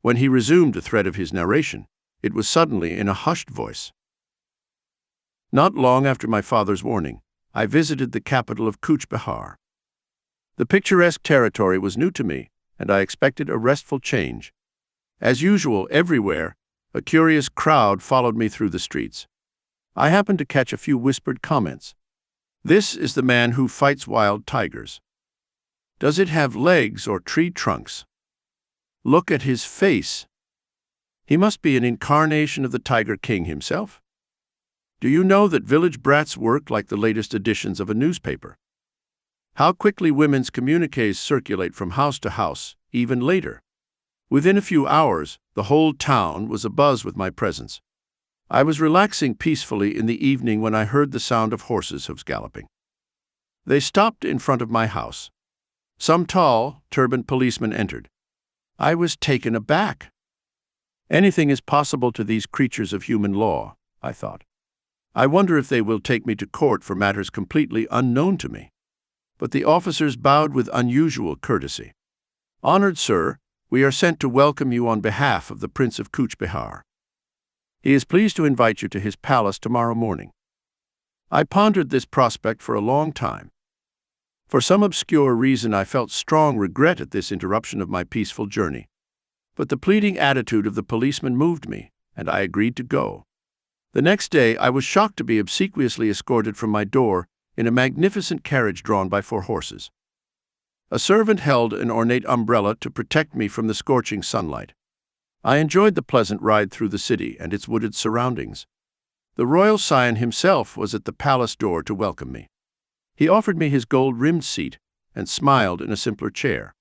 When he resumed the thread of his narration, it was suddenly in a hushed voice. Not long after my father's warning, I visited the capital of Cooch Behar. The picturesque territory was new to me, and I expected a restful change. As usual, everywhere, a curious crowd followed me through the streets. I happened to catch a few whispered comments. "This is the man who fights wild tigers. Does it have legs or tree trunks? Look at his face. He must be an incarnation of the Tiger King himself. Do you know that village brats work like the latest editions of a newspaper? How quickly women's communiques circulate from house to house, even later. Within a few hours, the whole town was abuzz with my presence. I was relaxing peacefully in the evening when I heard the sound of horses' hoofs galloping. They stopped in front of my house. Some tall, turbaned policeman entered. I was taken aback. Anything is possible to these creatures of human law, I thought. I wonder if they will take me to court for matters completely unknown to me. But the officers bowed with unusual courtesy. "Honored sir, we are sent to welcome you on behalf of the Prince of Cooch Behar. He is pleased to invite you to his palace tomorrow morning." I pondered this prospect for a long time. For some obscure reason, I felt strong regret at this interruption of my peaceful journey. But the pleading attitude of the policeman moved me, and I agreed to go. The next day, I was shocked to be obsequiously escorted from my door in a magnificent carriage drawn by 4 horses. A servant held an ornate umbrella to protect me from the scorching sunlight. I enjoyed the pleasant ride through the city and its wooded surroundings. The royal scion himself was at the palace door to welcome me. He offered me his gold-rimmed seat and smiled in a simpler chair.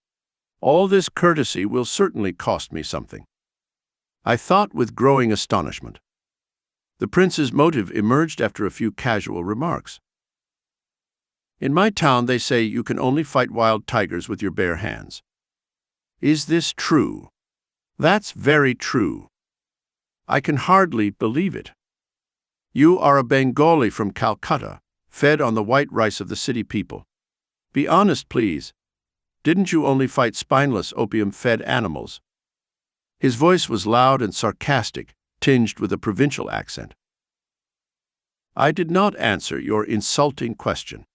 All this courtesy will certainly cost me something, I thought with growing astonishment. The prince's motive emerged after a few casual remarks. "In my town they say you can only fight wild tigers with your bare hands. Is this true?" "That's very true. I can hardly believe it. You are a Bengali from Calcutta, fed on the white rice of the city people. Be honest, please. Didn't you only fight spineless, opium-fed animals? His voice was loud and sarcastic, tinged with a provincial accent. I did not answer your insulting question.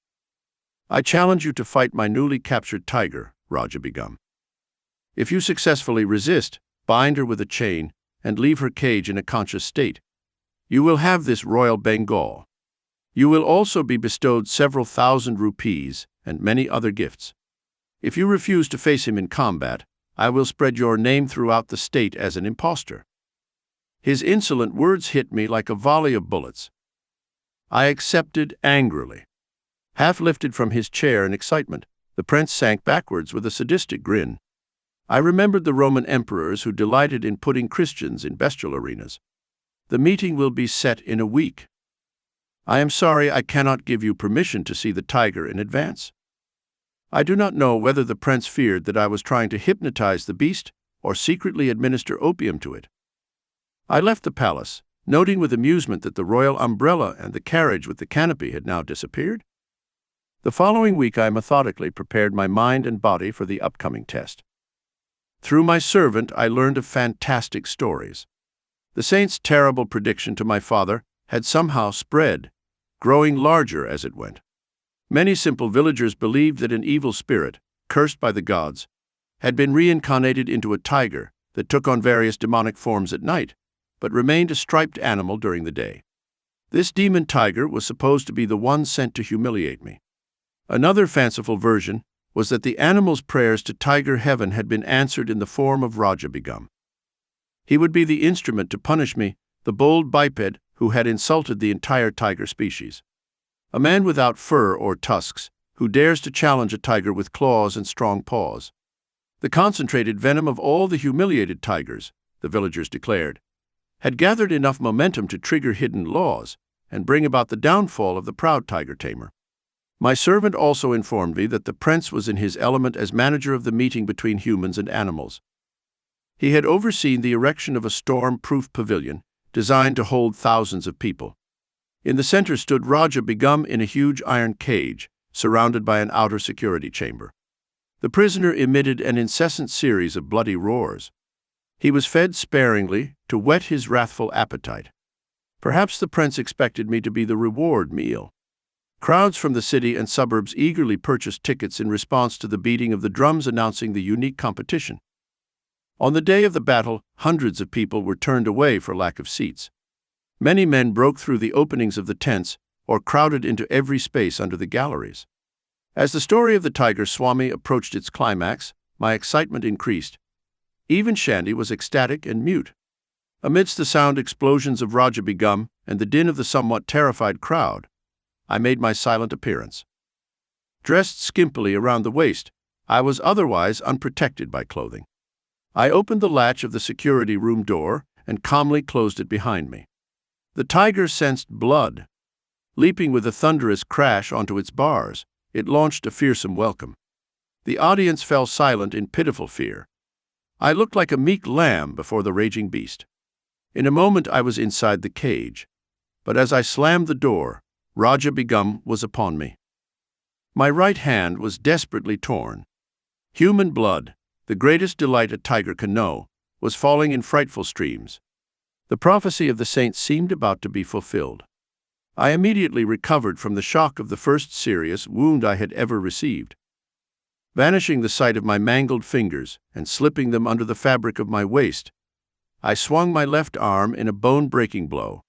I challenge you to fight my newly captured tiger, Raja Begum. If you successfully resist, bind her with a chain, and leave her cage in a conscious state, you will have this royal Bengal. You will also be bestowed several thousand rupees and many other gifts. If you refuse to face him in combat, I will spread your name throughout the state as an impostor. His insolent words hit me like a volley of bullets. I accepted angrily. Half lifted from his chair in excitement, the prince sank backwards with a sadistic grin. I remembered the Roman emperors who delighted in putting Christians in bestial arenas. The meeting will be set in a week. I am sorry I cannot give you permission to see the tiger in advance. I do not know whether the prince feared that I was trying to hypnotize the beast or secretly administer opium to it. I left the palace, noting with amusement that the royal umbrella and the carriage with the canopy had now disappeared. The following week I methodically prepared my mind and body for the upcoming test. Through my servant I learned of fantastic stories. The saint's terrible prediction to my father had somehow spread, growing larger as it went. Many simple villagers believed that an evil spirit, cursed by the gods, had been reincarnated into a tiger that took on various demonic forms at night, but remained a striped animal during the day. This demon tiger was supposed to be the one sent to humiliate me. Another fanciful version was that the animal's prayers to Tiger Heaven had been answered in the form of Raja Begum. He would be the instrument to punish me, the bold biped who had insulted the entire tiger species. A man without fur or tusks, who dares to challenge a tiger with claws and strong paws. The concentrated venom of all the humiliated tigers, the villagers declared, had gathered enough momentum to trigger hidden laws and bring about the downfall of the proud tiger tamer. My servant also informed me that the prince was in his element as manager of the meeting between humans and animals. He had overseen the erection of a storm-proof pavilion designed to hold thousands of people. In the center stood Raja Begum in a huge iron cage, surrounded by an outer security chamber. The prisoner emitted an incessant series of bloody roars. He was fed sparingly to whet his wrathful appetite. Perhaps the prince expected me to be the reward meal. Crowds from the city and suburbs eagerly purchased tickets in response to the beating of the drums announcing the unique competition. On the day of the battle, hundreds of people were turned away for lack of seats. Many men broke through the openings of the tents or crowded into every space under the galleries. As the story of the Tiger Swami approached its climax, my excitement increased. Even Shandy was ecstatic and mute. Amidst the sound explosions of Raja Begum and the din of the somewhat terrified crowd, I made my silent appearance. Dressed skimpily around the waist, I was otherwise unprotected by clothing. I opened the latch of the security room door and calmly closed it behind me. The tiger sensed blood. Leaping with a thunderous crash onto its bars, it launched a fearsome welcome. The audience fell silent in pitiful fear. I looked like a meek lamb before the raging beast. In a moment I was inside the cage, but as I slammed the door, Raja Begum was upon me. My right hand was desperately torn. Human blood, the greatest delight a tiger can know, was falling in frightful streams. The prophecy of the saint seemed about to be fulfilled. I immediately recovered from the shock of the first serious wound I had ever received. Vanishing the sight of my mangled fingers and slipping them under the fabric of my waist, I swung my left arm in a bone-breaking blow.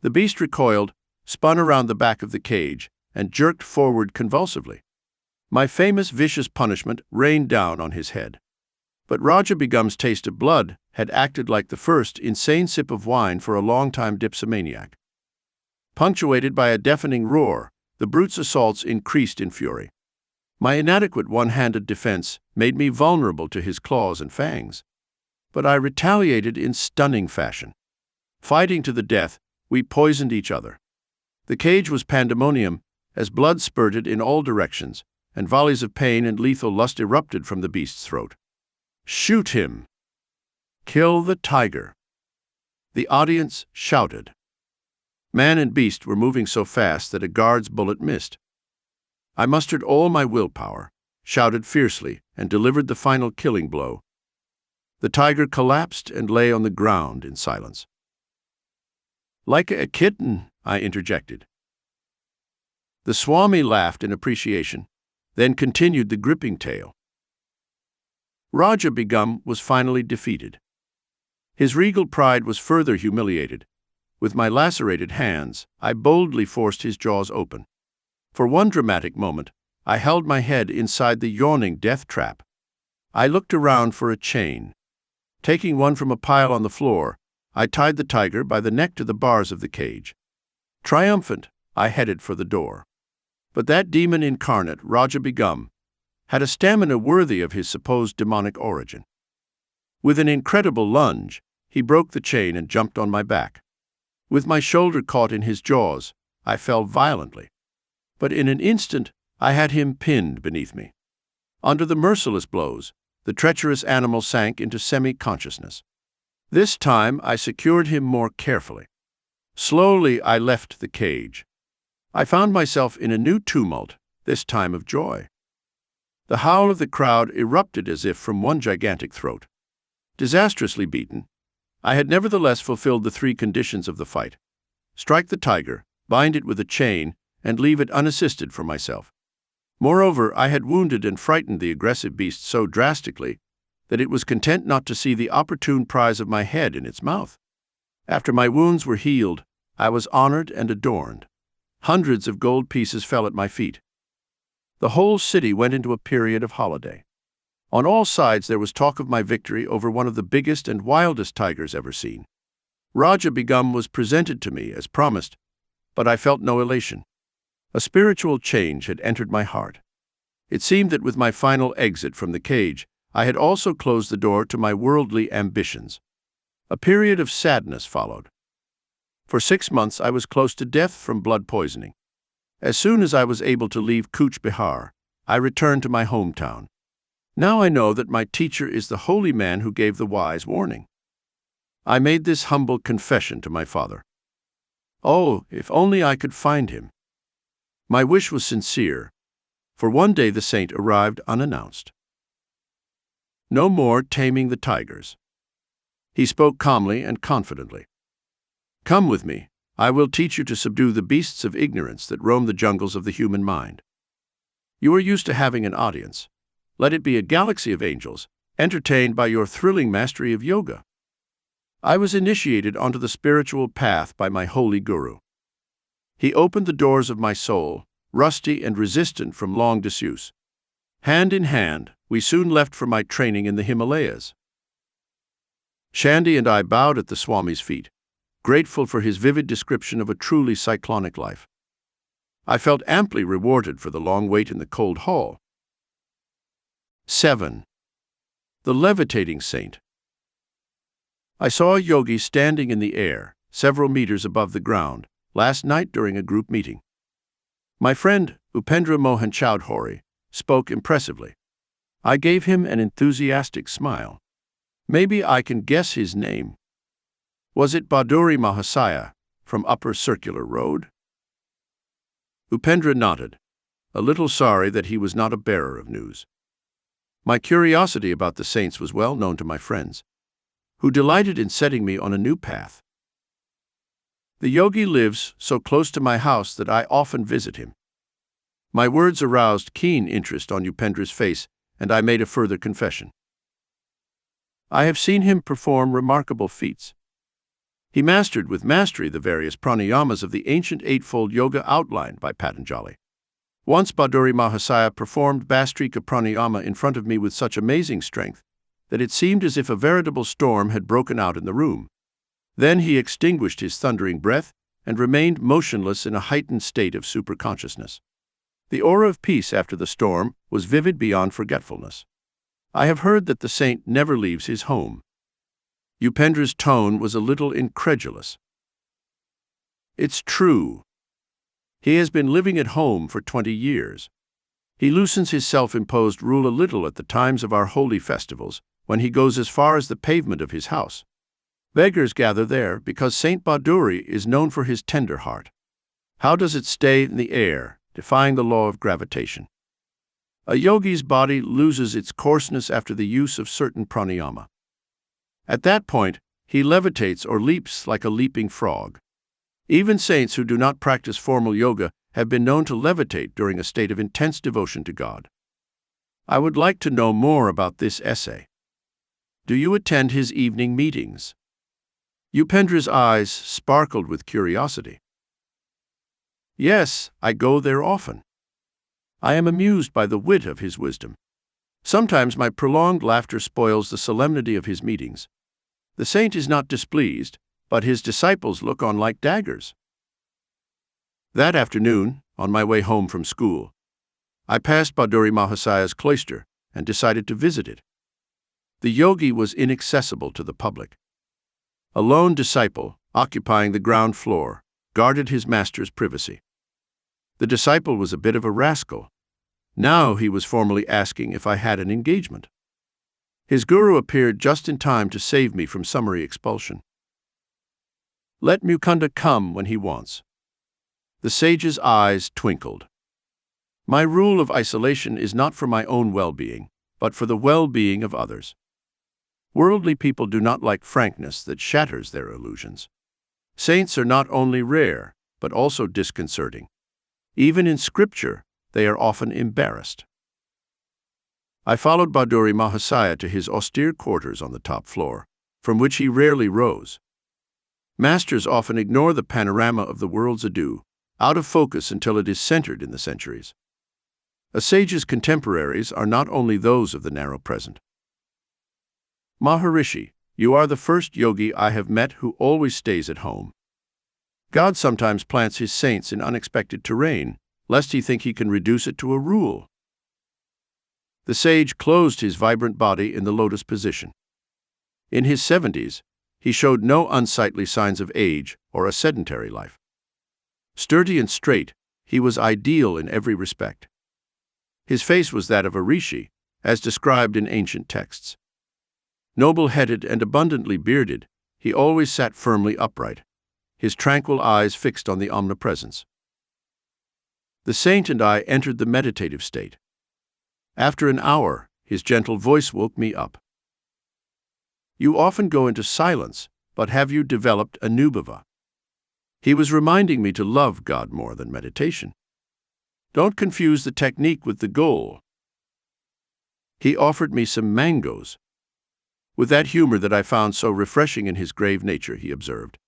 The beast recoiled, spun around the back of the cage, and jerked forward convulsively. My famous vicious punishment rained down on his head. But Raja Begum's taste of blood had acted like the first insane sip of wine for a long-time dipsomaniac. Punctuated by a deafening roar, the brute's assaults increased in fury. My inadequate one-handed defense made me vulnerable to his claws and fangs. But I retaliated in stunning fashion. Fighting to the death, we poisoned each other. The cage was pandemonium, as blood spurted in all directions, and volleys of pain and lethal lust erupted from the beast's throat. Shoot him! Kill the tiger! The audience shouted. Man and beast were moving so fast that a guard's bullet missed. I mustered all my willpower, shouted fiercely, and delivered the final killing blow. The tiger collapsed and lay on the ground in silence. "Like a kitten," I interjected. The Swami laughed in appreciation, then continued the gripping tale. Raja Begum was finally defeated. His regal pride was further humiliated. With my lacerated hands, I boldly forced his jaws open. For one dramatic moment, I held my head inside the yawning death trap. I looked around for a chain. Taking one from a pile on the floor, I tied the tiger by the neck to the bars of the cage. Triumphant, I headed for the door. But that demon incarnate, Raja Begum, had a stamina worthy of his supposed demonic origin. With an incredible lunge, he broke the chain and jumped on my back. With my shoulder caught in his jaws, I fell violently. But in an instant, I had him pinned beneath me. Under the merciless blows, the treacherous animal sank into semi-consciousness. This time, I secured him more carefully. Slowly, I left the cage. I found myself in a new tumult, this time of joy. The howl of the crowd erupted as if from one gigantic throat. Disastrously beaten, I had nevertheless fulfilled the three conditions of the fight: strike the tiger, bind it with a chain, and leave it unassisted for myself. Moreover, I had wounded and frightened the aggressive beast so drastically that it was content not to see the opportune prize of my head in its mouth. After my wounds were healed, I was honored and adorned. Hundreds of gold pieces fell at my feet. The whole city went into a period of holiday. On all sides there was talk of my victory over one of the biggest and wildest tigers ever seen. Raja Begum was presented to me as promised, but I felt no elation. A spiritual change had entered my heart. It seemed that with my final exit from the cage, I had also closed the door to my worldly ambitions. A period of sadness followed. For 6 months I was close to death from blood poisoning. As soon as I was able to leave Cooch Behar, I returned to my hometown. Now I know that my teacher is the holy man who gave the wise warning. I made this humble confession to my father. Oh, if only I could find him. My wish was sincere, for one day the saint arrived unannounced. No more taming the tigers. He spoke calmly and confidently. Come with me, I will teach you to subdue the beasts of ignorance that roam the jungles of the human mind. You are used to having an audience. Let it be a galaxy of angels, entertained by your thrilling mastery of yoga. I was initiated onto the spiritual path by my holy guru. He opened the doors of my soul, rusty and resistant from long disuse. Hand in hand, we soon left for my training in the Himalayas. Shandy and I bowed at the Swami's feet, grateful for his vivid description of a truly cyclonic life. I felt amply rewarded for the long wait in the cold hall. 7. The Levitating Saint. I saw a yogi standing in the air, several meters above the ground, last night during a group meeting. My friend, Upendra Mohan Chowdhury, spoke impressively. I gave him an enthusiastic smile. Maybe I can guess his name. Was it Baduri Mahasaya, from Upper Circular Road? Upendra nodded, a little sorry that he was not a bearer of news. My curiosity about the saints was well known to my friends, who delighted in setting me on a new path. The yogi lives so close to my house that I often visit him. My words aroused keen interest on Upendra's face, and I made a further confession. I have seen him perform remarkable feats. He mastered with mastery the various pranayamas of the ancient eightfold yoga outlined by Patanjali. Once Baduri Mahasaya performed Bastrika pranayama in front of me with such amazing strength that it seemed as if a veritable storm had broken out in the room. Then he extinguished his thundering breath and remained motionless in a heightened state of superconsciousness. The aura of peace after the storm was vivid beyond forgetfulness. I have heard that the saint never leaves his home. Upendra's tone was a little incredulous. It's true. He has been living at home for 20 years. He loosens his self-imposed rule a little at the times of our holy festivals, when he goes as far as the pavement of his house. Beggars gather there because Saint Bhaduri is known for his tender heart. How does it stay in the air, defying the law of gravitation? A yogi's body loses its coarseness after the use of certain pranayama. At that point, he levitates or leaps like a leaping frog. Even saints who do not practice formal yoga have been known to levitate during a state of intense devotion to God. I would like to know more about this essay. Do you attend his evening meetings? Upendra's eyes sparkled with curiosity. Yes, I go there often. I am amused by the wit of his wisdom. Sometimes my prolonged laughter spoils the solemnity of his meetings. The saint is not displeased, but his disciples look on like daggers. That afternoon, on my way home from school, I passed Bhaduri Mahasaya's cloister and decided to visit it. The yogi was inaccessible to the public. A lone disciple, occupying the ground floor, guarded his master's privacy. The disciple was a bit of a rascal. Now he was formally asking if I had an engagement. His guru appeared just in time to save me from summary expulsion. Let Mukunda come when he wants. The sage's eyes twinkled. My rule of isolation is not for my own well-being, but for the well-being of others. Worldly people do not like frankness that shatters their illusions. Saints are not only rare, but also disconcerting. Even in scripture, they are often embarrassed. I followed Bhaduri Mahasaya to his austere quarters on the top floor, from which he rarely rose. Masters often ignore the panorama of the world's ado, out of focus until it is centered in the centuries. A sage's contemporaries are not only those of the narrow present. Maharishi, you are the first yogi I have met who always stays at home. God sometimes plants his saints in unexpected terrain, lest he think he can reduce it to a rule. The sage closed his vibrant body in the lotus position. In his 70s, he showed no unsightly signs of age or a sedentary life. Sturdy and straight, he was ideal in every respect. His face was that of a rishi, as described in ancient texts. Noble-headed and abundantly bearded, he always sat firmly upright, his tranquil eyes fixed on the omnipresence. The saint and I entered the meditative state. After an hour, his gentle voice woke me up. You often go into silence, but have you developed anubhava? He was reminding me to love God more than meditation. Don't confuse the technique with the goal. He offered me some mangoes. With that humor that I found so refreshing in his grave nature, he observed,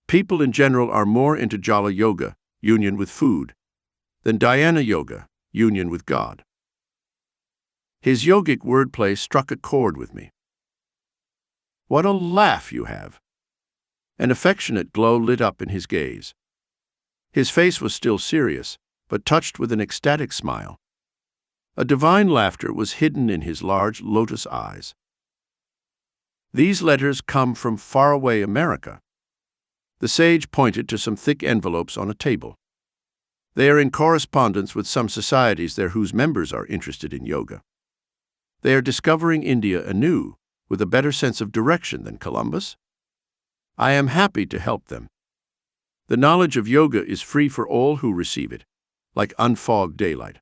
people in general are more into Jala Yoga, union with food, than Dhyana Yoga, union with God. His yogic wordplay struck a chord with me. What a laugh you have! An affectionate glow lit up in his gaze. His face was still serious, but touched with an ecstatic smile. A divine laughter was hidden in his large lotus eyes. These letters come from faraway America. The sage pointed to some thick envelopes on a table. They are in correspondence with some societies there whose members are interested in yoga. They are discovering India anew, with a better sense of direction than Columbus. I am happy to help them. The knowledge of yoga is free for all who receive it, like unfogged daylight.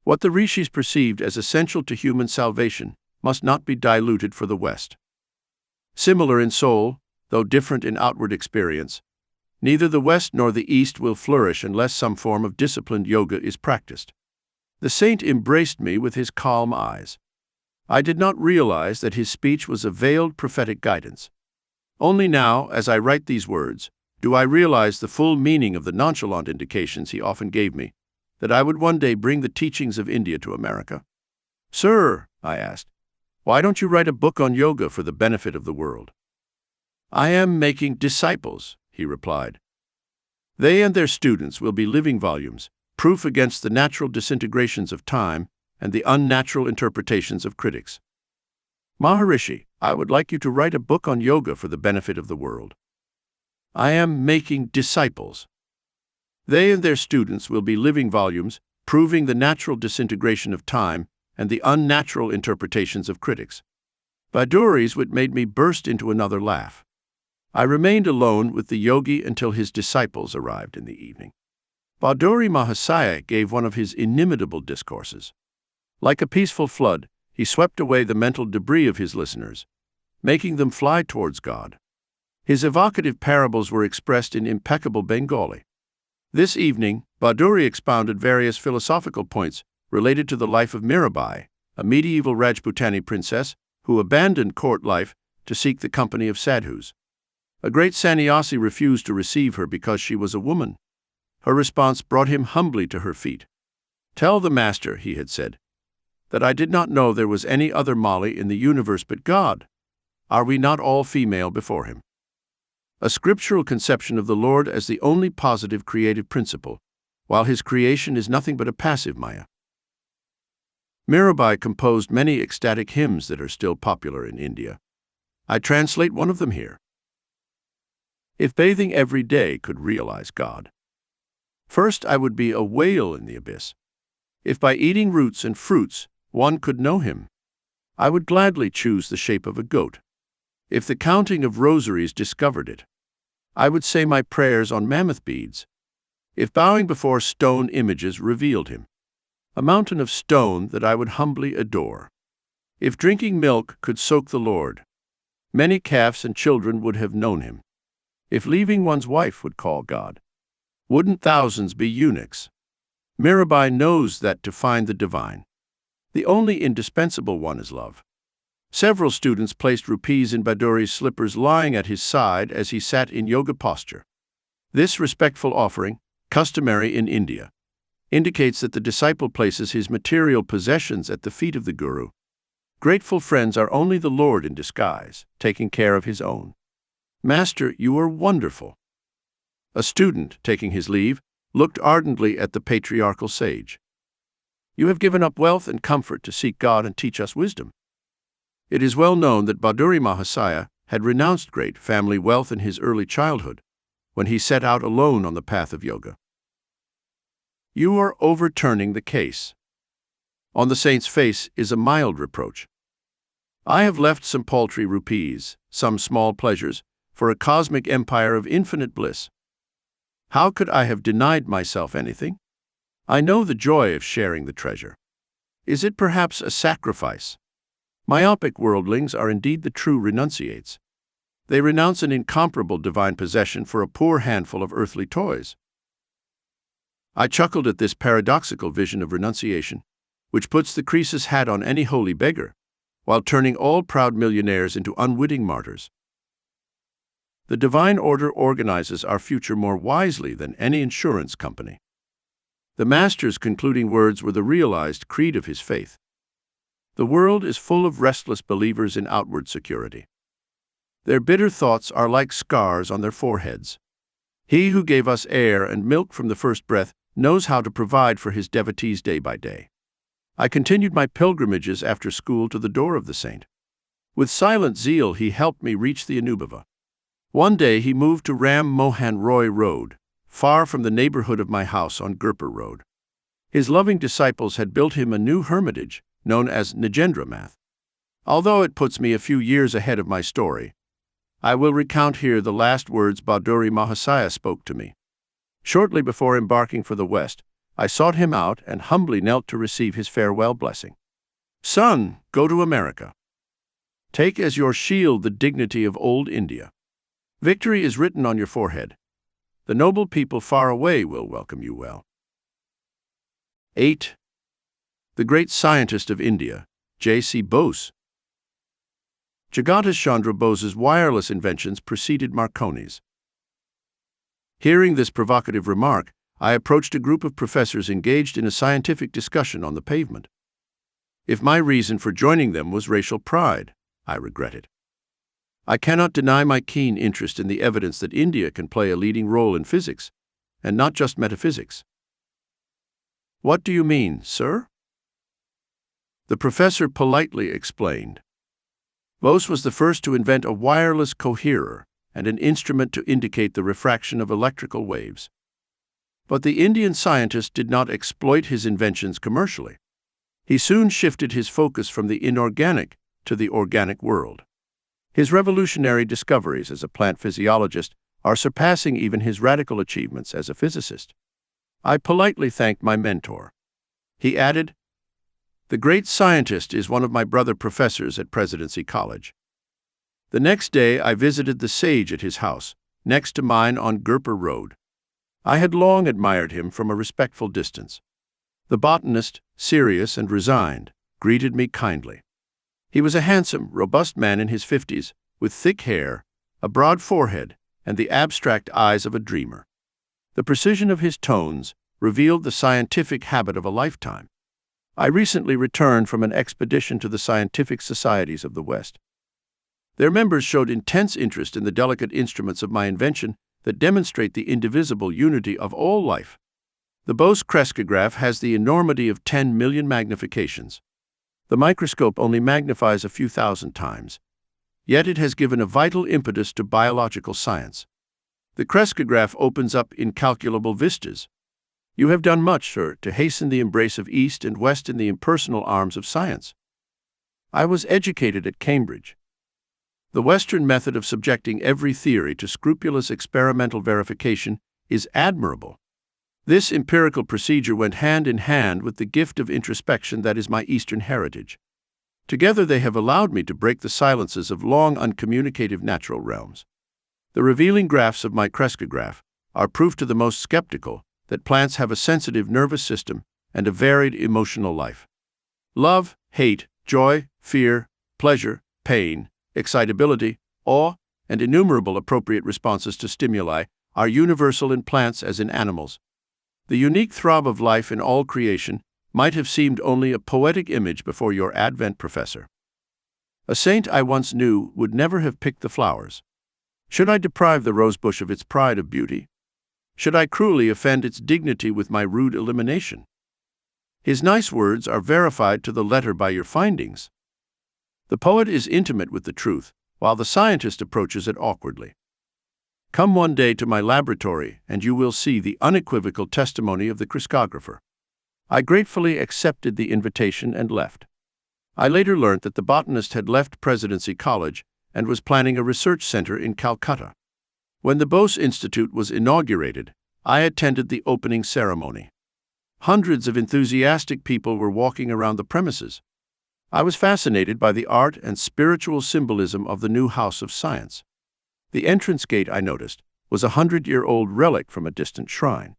What the rishis perceived as essential to human salvation must not be diluted for the West. Similar in soul, though different in outward experience, neither the West nor the East will flourish unless some form of disciplined yoga is practiced. The saint embraced me with his calm eyes. I did not realize that his speech was a veiled prophetic guidance. Only now, as I write these words, do I realize the full meaning of the nonchalant indications he often gave me, that I would one day bring the teachings of India to America. Sir, I asked, why don't you write a book on yoga for the benefit of the world? I am making disciples, he replied. They and their students will be living volumes, proof against the natural disintegrations of time and the unnatural interpretations of critics. Maharishi, I would like you to write a book on yoga for the benefit of the world. I am making disciples. They and their students will be living volumes, proving the natural disintegration of time and the unnatural interpretations of critics. Baduri's which made me burst into another laugh. I remained alone with the yogi until his disciples arrived in the evening. Baduri Mahasaya gave one of his inimitable discourses. Like a peaceful flood, he swept away the mental debris of his listeners, making them fly towards God. His evocative parables were expressed in impeccable Bengali. This evening, Baduri expounded various philosophical points related to the life of Mirabai, a medieval Rajputani princess who abandoned court life to seek the company of sadhus. A great sannyasi refused to receive her because she was a woman. Her response brought him humbly to her feet. "Tell the master," he had said, "that I did not know there was any other Mali in the universe but God. Are we not all female before him?" A scriptural conception of the Lord as the only positive creative principle, while his creation is nothing but a passive maya. Mirabai composed many ecstatic hymns that are still popular in India. I translate one of them here. If bathing every day could realize God, first I would be a whale in the abyss. If by eating roots and fruits one could know him, I would gladly choose the shape of a goat. If the counting of rosaries discovered it, I would say my prayers on mammoth beads. If bowing before stone images revealed him, a mountain of stone that I would humbly adore. If drinking milk could soak the Lord, many calves and children would have known him. If leaving one's wife would call God, wouldn't thousands be eunuchs? Mirabai knows that to find the divine, the only indispensable one is love. Several students placed rupees in Baduri's slippers lying at his side as he sat in yoga posture. This respectful offering, customary in India, indicates that the disciple places his material possessions at the feet of the Guru. Grateful friends are only the Lord in disguise, taking care of his own. "Master, you are wonderful." A student, taking his leave, looked ardently at the patriarchal sage. "You have given up wealth and comfort to seek God and teach us wisdom." It is well known that Baduri Mahasaya had renounced great family wealth in his early childhood, when he set out alone on the path of yoga. You are overturning the case. On the saint's face is a mild reproach. I have left some paltry rupees, some small pleasures, for a cosmic empire of infinite bliss. How could I have denied myself anything? I know the joy of sharing the treasure. Is it perhaps a sacrifice? Myopic worldlings are indeed the true renunciates. They renounce an incomparable divine possession for a poor handful of earthly toys. I chuckled at this paradoxical vision of renunciation, which puts the Croesus hat on any holy beggar, while turning all proud millionaires into unwitting martyrs. The divine order organizes our future more wisely than any insurance company. The Master's concluding words were the realized creed of his faith. The world is full of restless believers in outward security. Their bitter thoughts are like scars on their foreheads. He who gave us air and milk from the first breath knows how to provide for his devotees day by day. I continued my pilgrimages after school to the door of the saint. With silent zeal he helped me reach the Anubhava. One day he moved to Ram Mohan Roy Road, far from the neighborhood of my house on Gurpur Road. His loving disciples had built him a new hermitage, known as Nagendramath. Although it puts me a few years ahead of my story, I will recount here the last words Baduri Mahasaya spoke to me. Shortly before embarking for the West, I sought him out and humbly knelt to receive his farewell blessing. "Son, go to America. Take as your shield the dignity of old India. Victory is written on your forehead. The noble people far away will welcome you well." 8. The great scientist of India, J.C. Bose. Jagadish Chandra Bose's wireless inventions preceded Marconi's. Hearing this provocative remark, I approached a group of professors engaged in a scientific discussion on the pavement. If my reason for joining them was racial pride, I regret it. I cannot deny my keen interest in the evidence that India can play a leading role in physics, and not just metaphysics. "What do you mean, sir?" The professor politely explained. Bose was the first to invent a wireless coherer and an instrument to indicate the refraction of electrical waves. But the Indian scientist did not exploit his inventions commercially. He soon shifted his focus from the inorganic to the organic world. His revolutionary discoveries as a plant physiologist are surpassing even his radical achievements as a physicist. I politely thanked my mentor. He added, "The great scientist is one of my brother professors at Presidency College." The next day I visited the sage at his house, next to mine on Gurpur Road. I had long admired him from a respectful distance. The botanist, serious and resigned, greeted me kindly. He was a handsome, robust man in his 50s, with thick hair, a broad forehead, and the abstract eyes of a dreamer. The precision of his tones revealed the scientific habit of a lifetime. I recently returned from an expedition to the scientific societies of the West. Their members showed intense interest in the delicate instruments of my invention that demonstrate the indivisible unity of all life. The Bose crescograph has the enormity of 10 million magnifications. The microscope only magnifies a few thousand times, yet it has given a vital impetus to biological science. The crescograph opens up incalculable vistas. You have done much, sir, to hasten the embrace of East and West in the impersonal arms of science. I was educated at Cambridge. The Western method of subjecting every theory to scrupulous experimental verification is admirable. This empirical procedure went hand in hand with the gift of introspection that is my Eastern heritage. Together they have allowed me to break the silences of long uncommunicative natural realms. The revealing graphs of my crescograph are proof to the most skeptical that plants have a sensitive nervous system and a varied emotional life. Love, hate, joy, fear, pleasure, pain, excitability, awe, and innumerable appropriate responses to stimuli are universal in plants as in animals. The unique throb of life in all creation might have seemed only a poetic image before your Advent professor. A saint I once knew would never have picked the flowers. Should I deprive the rosebush of its pride of beauty? Should I cruelly offend its dignity with my rude elimination? His nice words are verified to the letter by your findings. The poet is intimate with the truth, while the scientist approaches it awkwardly. Come one day to my laboratory, and you will see the unequivocal testimony of the crescographer. I gratefully accepted the invitation and left. I later learned that the botanist had left Presidency College and was planning a research center in Calcutta. When the Bose Institute was inaugurated, I attended the opening ceremony. Hundreds of enthusiastic people were walking around the premises. I was fascinated by the art and spiritual symbolism of the new house of science. The entrance gate, I noticed, was a 100-year-old relic from a distant shrine.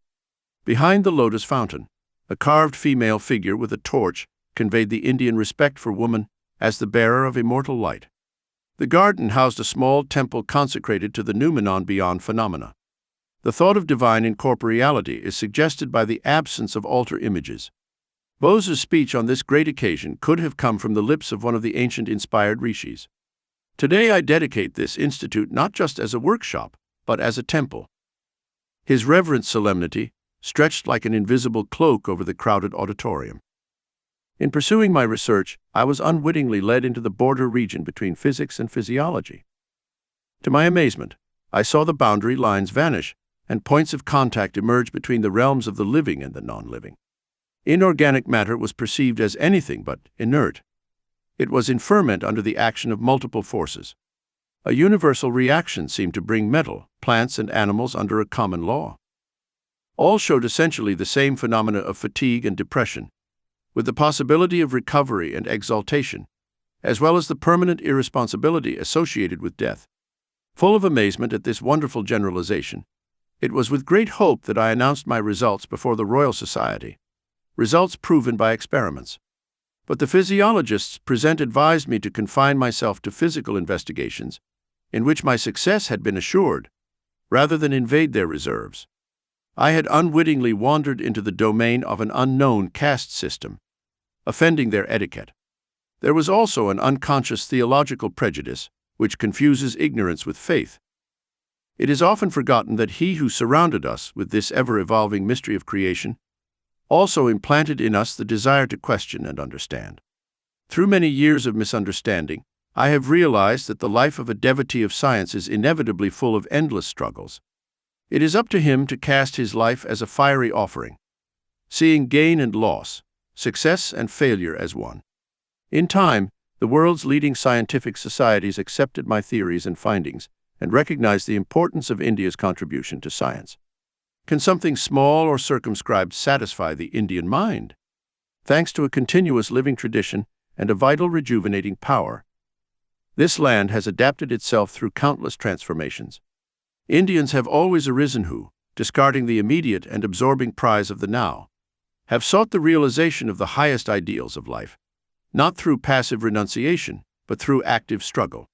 Behind the lotus fountain, a carved female figure with a torch conveyed the Indian respect for woman as the bearer of immortal light. The garden housed a small temple consecrated to the noumenon beyond phenomena. The thought of divine incorporeality is suggested by the absence of altar images. Bose's speech on this great occasion could have come from the lips of one of the ancient inspired rishis. Today I dedicate this institute not just as a workshop, but as a temple. His reverent solemnity stretched like an invisible cloak over the crowded auditorium. In pursuing my research, I was unwittingly led into the border region between physics and physiology. To my amazement, I saw the boundary lines vanish and points of contact emerge between the realms of the living and the non-living. Inorganic matter was perceived as anything but inert. It was in ferment under the action of multiple forces. A universal reaction seemed to bring metal, plants, and animals under a common law. All showed essentially the same phenomena of fatigue and depression, with the possibility of recovery and exaltation, as well as the permanent irresponsibility associated with death. Full of amazement at this wonderful generalization, it was with great hope that I announced my results before the Royal Society. Results proven by experiments. But the physiologists present advised me to confine myself to physical investigations, in which my success had been assured, rather than invade their reserves. I had unwittingly wandered into the domain of an unknown caste system, offending their etiquette. There was also an unconscious theological prejudice, which confuses ignorance with faith. It is often forgotten that He who surrounded us with this ever-evolving mystery of creation also implanted in us the desire to question and understand. Through many years of misunderstanding, I have realized that the life of a devotee of science is inevitably full of endless struggles. It is up to him to cast his life as a fiery offering, seeing gain and loss, success and failure as one. In time, The world's leading scientific societies accepted my theories and findings and recognized the importance of India's contribution to science. Can something small or circumscribed satisfy the Indian mind? Thanks to a continuous living tradition and a vital rejuvenating power, this land has adapted itself through countless transformations. Indians have always arisen who, discarding the immediate and absorbing prize of the now, have sought the realization of the highest ideals of life, not through passive renunciation, but through active struggle.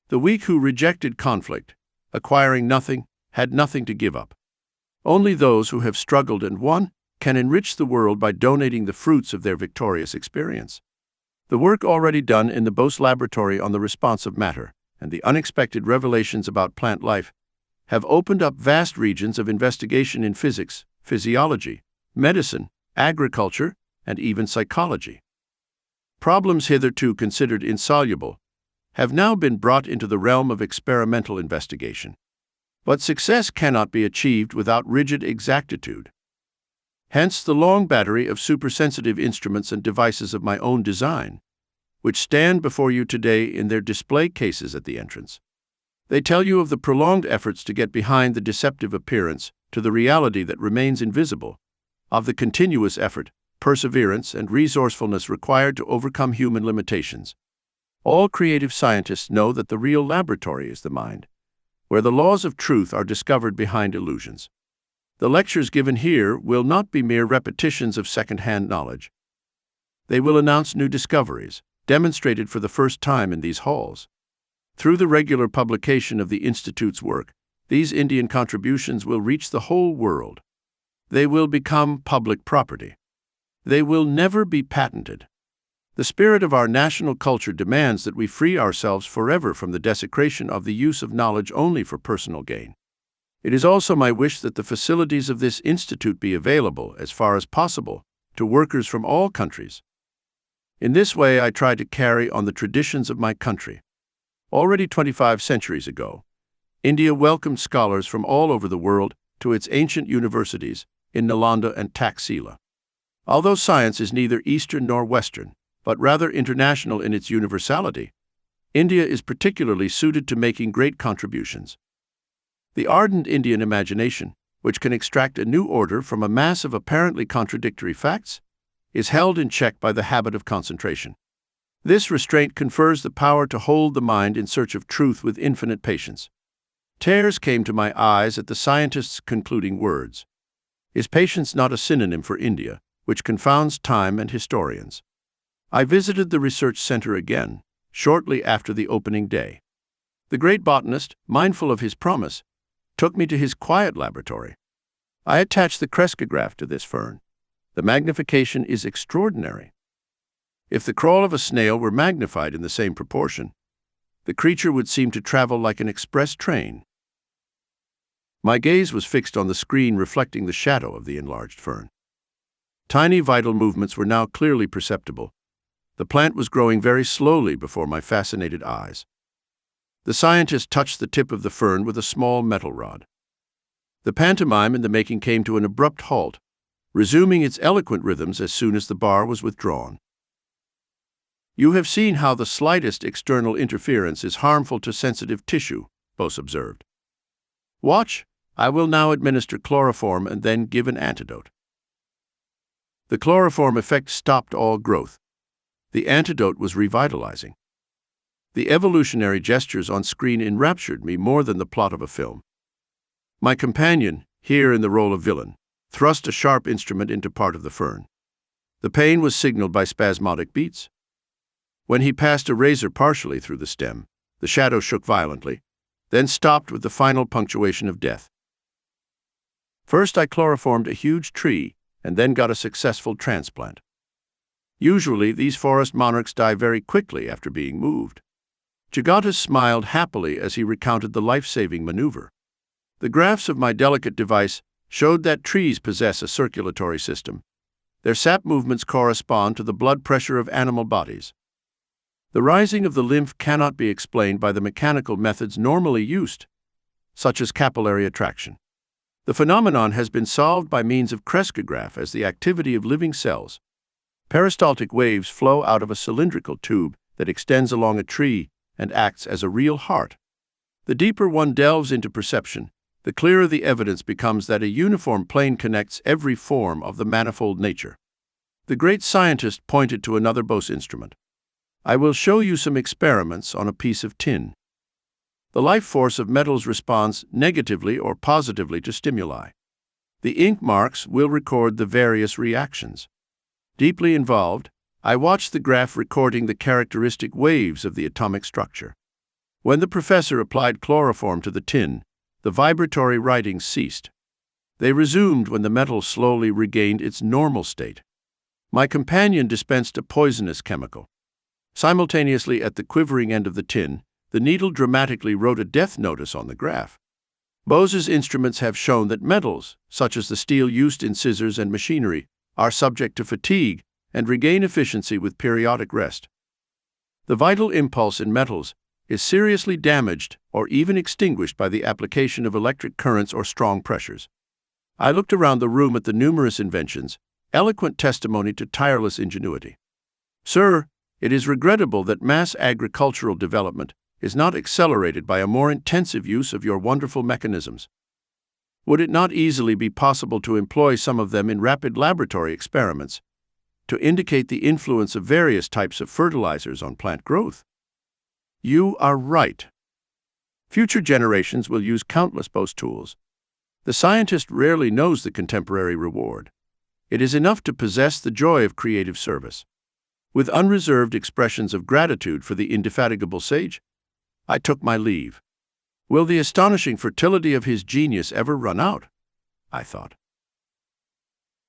The weak who rejected conflict, acquiring nothing, had nothing to give up. Only those who have struggled and won can enrich the world by donating the fruits of their victorious experience. The work already done in the Bose laboratory on the response of matter and the unexpected revelations about plant life have opened up vast regions of investigation in physics, physiology, medicine, agriculture, and even psychology. Problems hitherto considered insoluble have now been brought into the realm of experimental investigation. But success cannot be achieved without rigid exactitude. Hence the long battery of supersensitive instruments and devices of my own design, which stand before you today in their display cases at the entrance. They tell you of the prolonged efforts to get behind the deceptive appearance to the reality that remains invisible, of the continuous effort, perseverance, and resourcefulness required to overcome human limitations. All creative scientists know that the real laboratory is the mind, where the laws of truth are discovered behind illusions. The lectures given here will not be mere repetitions of second-hand knowledge. They will announce new discoveries, demonstrated for the first time in these halls. Through the regular publication of the Institute's work, these Indian contributions will reach the whole world. They will become public property. They will never be patented. The spirit of our national culture demands that we free ourselves forever from the desecration of the use of knowledge only for personal gain. It is also my wish that the facilities of this institute be available, as far as possible, to workers from all countries. In this way, I try to carry on the traditions of my country. Already 25 centuries ago, India welcomed scholars from all over the world to its ancient universities in Nalanda and Taxila. Although science is neither Eastern nor Western, but rather international in its universality, India is particularly suited to making great contributions. The ardent Indian imagination, which can extract a new order from a mass of apparently contradictory facts, is held in check by the habit of concentration. This restraint confers the power to hold the mind in search of truth with infinite patience. Tears came to my eyes at the scientist's concluding words. Is patience not a synonym for India, which confounds time and historians? I visited the research center again, shortly after the opening day. The great botanist, mindful of his promise, took me to his quiet laboratory. I attached the crescograph to this fern. The magnification is extraordinary. If the crawl of a snail were magnified in the same proportion, the creature would seem to travel like an express train. My gaze was fixed on the screen reflecting the shadow of the enlarged fern. Tiny vital movements were now clearly perceptible. The plant was growing very slowly before my fascinated eyes. The scientist touched the tip of the fern with a small metal rod. The pantomime in the making came to an abrupt halt, resuming its eloquent rhythms as soon as the bar was withdrawn. You have seen how the slightest external interference is harmful to sensitive tissue, Bose observed. Watch, I will now administer chloroform and then give an antidote. The chloroform effect stopped all growth. The antidote was revitalizing. The evolutionary gestures on screen enraptured me more than the plot of a film. My companion, here in the role of villain, thrust a sharp instrument into part of the fern. The pain was signaled by spasmodic beats. When he passed a razor partially through the stem, the shadow shook violently, then stopped with the final punctuation of death. First I chloroformed a huge tree, and then got a successful transplant. Usually, these forest monarchs die very quickly after being moved. Jagata smiled happily as he recounted the life-saving maneuver. The graphs of my delicate device showed that trees possess a circulatory system. Their sap movements correspond to the blood pressure of animal bodies. The rising of the lymph cannot be explained by the mechanical methods normally used, such as capillary attraction. The phenomenon has been solved by means of crescograph as the activity of living cells. Peristaltic waves flow out of a cylindrical tube that extends along a tree and acts as a real heart. The deeper one delves into perception, the clearer the evidence becomes that a uniform plane connects every form of the manifold nature. The great scientist pointed to another Bose instrument. I will show you some experiments on a piece of tin. The life force of metals responds negatively or positively to stimuli. The ink marks will record the various reactions. Deeply involved, I watched the graph recording the characteristic waves of the atomic structure. When the professor applied chloroform to the tin, the vibratory writings ceased. They resumed when the metal slowly regained its normal state. My companion dispensed a poisonous chemical. Simultaneously at the quivering end of the tin, the needle dramatically wrote a death notice on the graph. Bose's instruments have shown that metals, such as the steel used in scissors and machinery, are subject to fatigue and regain efficiency with periodic rest. The vital impulse in metals is seriously damaged or even extinguished by the application of electric currents or strong pressures. I looked around the room at the numerous inventions, eloquent testimony to tireless ingenuity. Sir, it is regrettable that mass agricultural development is not accelerated by a more intensive use of your wonderful mechanisms. Would it not easily be possible to employ some of them in rapid laboratory experiments to indicate the influence of various types of fertilizers on plant growth? You are right. Future generations will use countless Bose tools. The scientist rarely knows the contemporary reward. It is enough to possess the joy of creative service. With unreserved expressions of gratitude for the indefatigable sage, I took my leave. Will the astonishing fertility of his genius ever run out? I thought.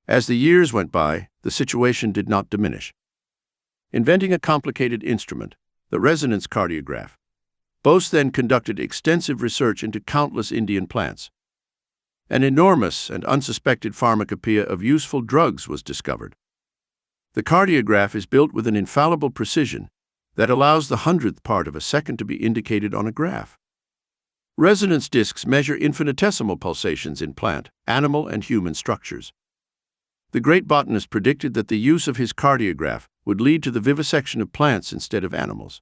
As the years went by, the situation did not diminish. Inventing a complicated instrument, the resonance cardiograph, Bose then conducted extensive research into countless Indian plants. An enormous and unsuspected pharmacopoeia of useful drugs was discovered. The cardiograph is built with an infallible precision that allows the hundredth part of a second to be indicated on a graph. Resonance discs measure infinitesimal pulsations in plant, animal, and human structures. The great botanist predicted that the use of his cardiograph would lead to the vivisection of plants instead of animals.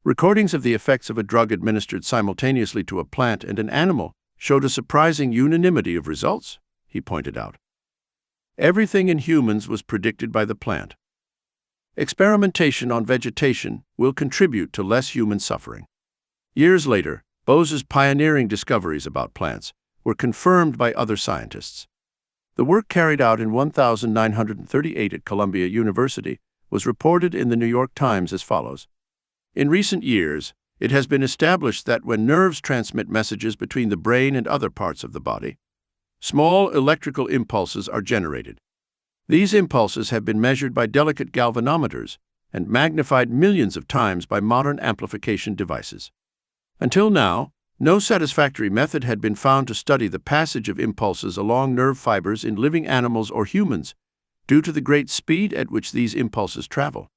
Recordings of the effects of a drug administered simultaneously to a plant and an animal showed a surprising unanimity of results, he pointed out. Everything in humans was predicted by the plant. Experimentation on vegetation will contribute to less human suffering. Years later, Bose's pioneering discoveries about plants were confirmed by other scientists. The work carried out in 1938 at Columbia University was reported in the New York Times as follows. In recent years, it has been established that when nerves transmit messages between the brain and other parts of the body, small electrical impulses are generated. These impulses have been measured by delicate galvanometers and magnified millions of times by modern amplification devices. Until now, no satisfactory method had been found to study the passage of impulses along nerve fibers in living animals or humans, due to the great speed at which these impulses travel.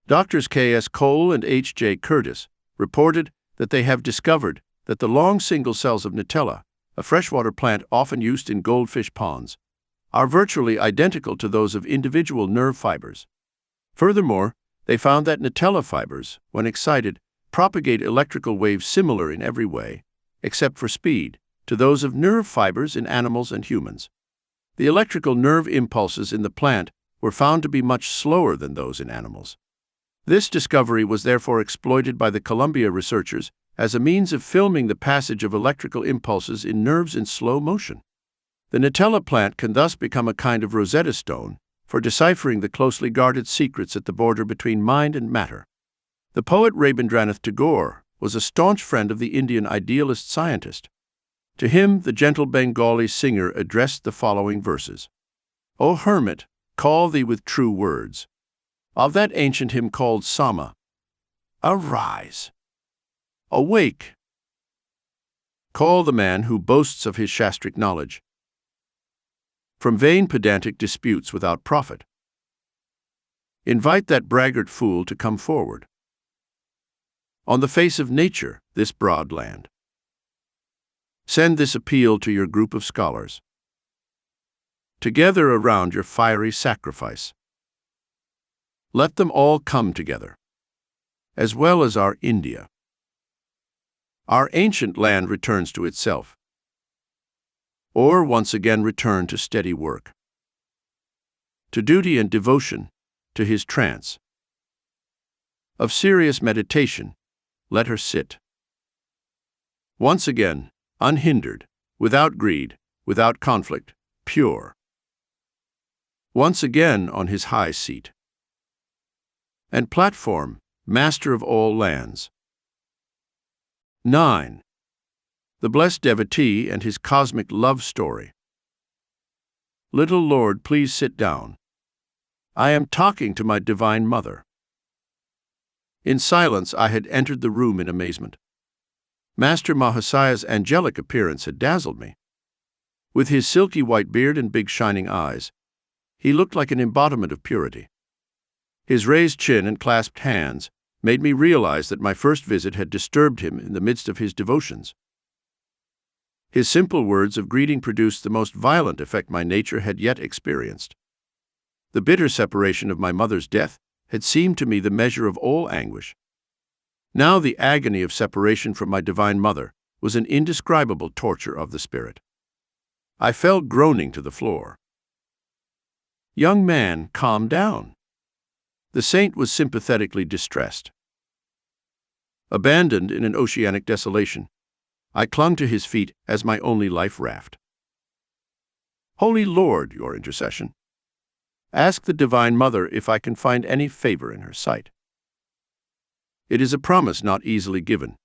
Doctors K.S. Cole and H.J. Curtis reported that they have discovered that the long single cells of Nutella, a freshwater plant often used in goldfish ponds, are virtually identical to those of individual nerve fibers. Furthermore, they found that Nutella fibers, when excited, propagate electrical waves similar in every way, except for speed, to those of nerve fibers in animals and humans. The electrical nerve impulses in the plant were found to be much slower than those in animals. This discovery was therefore exploited by the Columbia researchers as a means of filming the passage of electrical impulses in nerves in slow motion. The Nutella plant can thus become a kind of Rosetta Stone for deciphering the closely guarded secrets at the border between mind and matter. The poet Rabindranath Tagore was a staunch friend of the Indian idealist scientist. To him, the gentle Bengali singer addressed the following verses. O hermit, call thee with true words. Of that ancient hymn called Sama. Arise. Awake. Call the man who boasts of his shastric knowledge. From vain pedantic disputes without profit. Invite that braggart fool to come forward. On the face of nature, this broad land. Send this appeal to your group of scholars. Together around your fiery sacrifice. Let them all come together, as well as our India. Our ancient land returns to itself, or once again return to steady work, to duty and devotion, to his trance. Of serious meditation, let her sit. Once again, unhindered, without greed, without conflict, pure. Once again on his high seat and platform, master of all lands. 9. The blessed devotee and his cosmic love story. Little Lord, please sit down. I am talking to my Divine Mother. In silence, I had entered the room in amazement. Master Mahasaya's angelic appearance had dazzled me. With his silky white beard and big shining eyes, he looked like an embodiment of purity. His raised chin and clasped hands made me realize that my first visit had disturbed him in the midst of his devotions. His simple words of greeting produced the most violent effect my nature had yet experienced. The bitter separation of my mother's death had seemed to me the measure of all anguish. Now the agony of separation from my Divine Mother was an indescribable torture of the spirit. I fell groaning to the floor. Young man, calm down. The saint was sympathetically distressed. Abandoned in an oceanic desolation, I clung to his feet as my only life raft. Holy Lord, your intercession. Ask the Divine Mother if I can find any favor in her sight. It is a promise not easily given.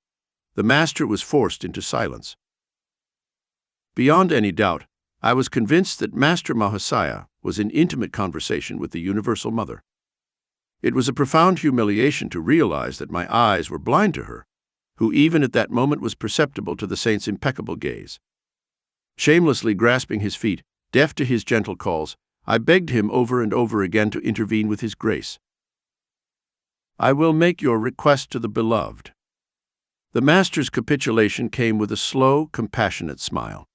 The master was forced into silence. Beyond any doubt, I was convinced that Master Mahasaya was in intimate conversation with the Universal Mother. It was a profound humiliation to realize that my eyes were blind to her, who even at that moment was perceptible to the saint's impeccable gaze. Shamelessly grasping his feet, deaf to his gentle calls, I begged him over and over again to intervene with his grace. I will make your request to the beloved. The master's capitulation came with a slow, compassionate smile.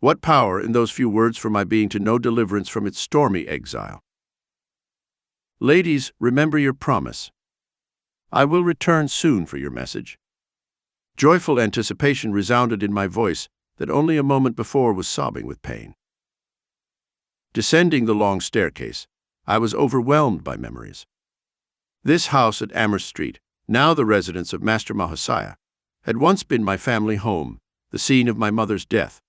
What power in those few words for my being to know deliverance from its stormy exile. Ladies, remember your promise. I will return soon for your message. Joyful anticipation resounded in my voice that only a moment before was sobbing with pain. Descending the long staircase, I was overwhelmed by memories. This house at Amherst Street, now the residence of Master Mahasaya, had once been my family home, the scene of my mother's death.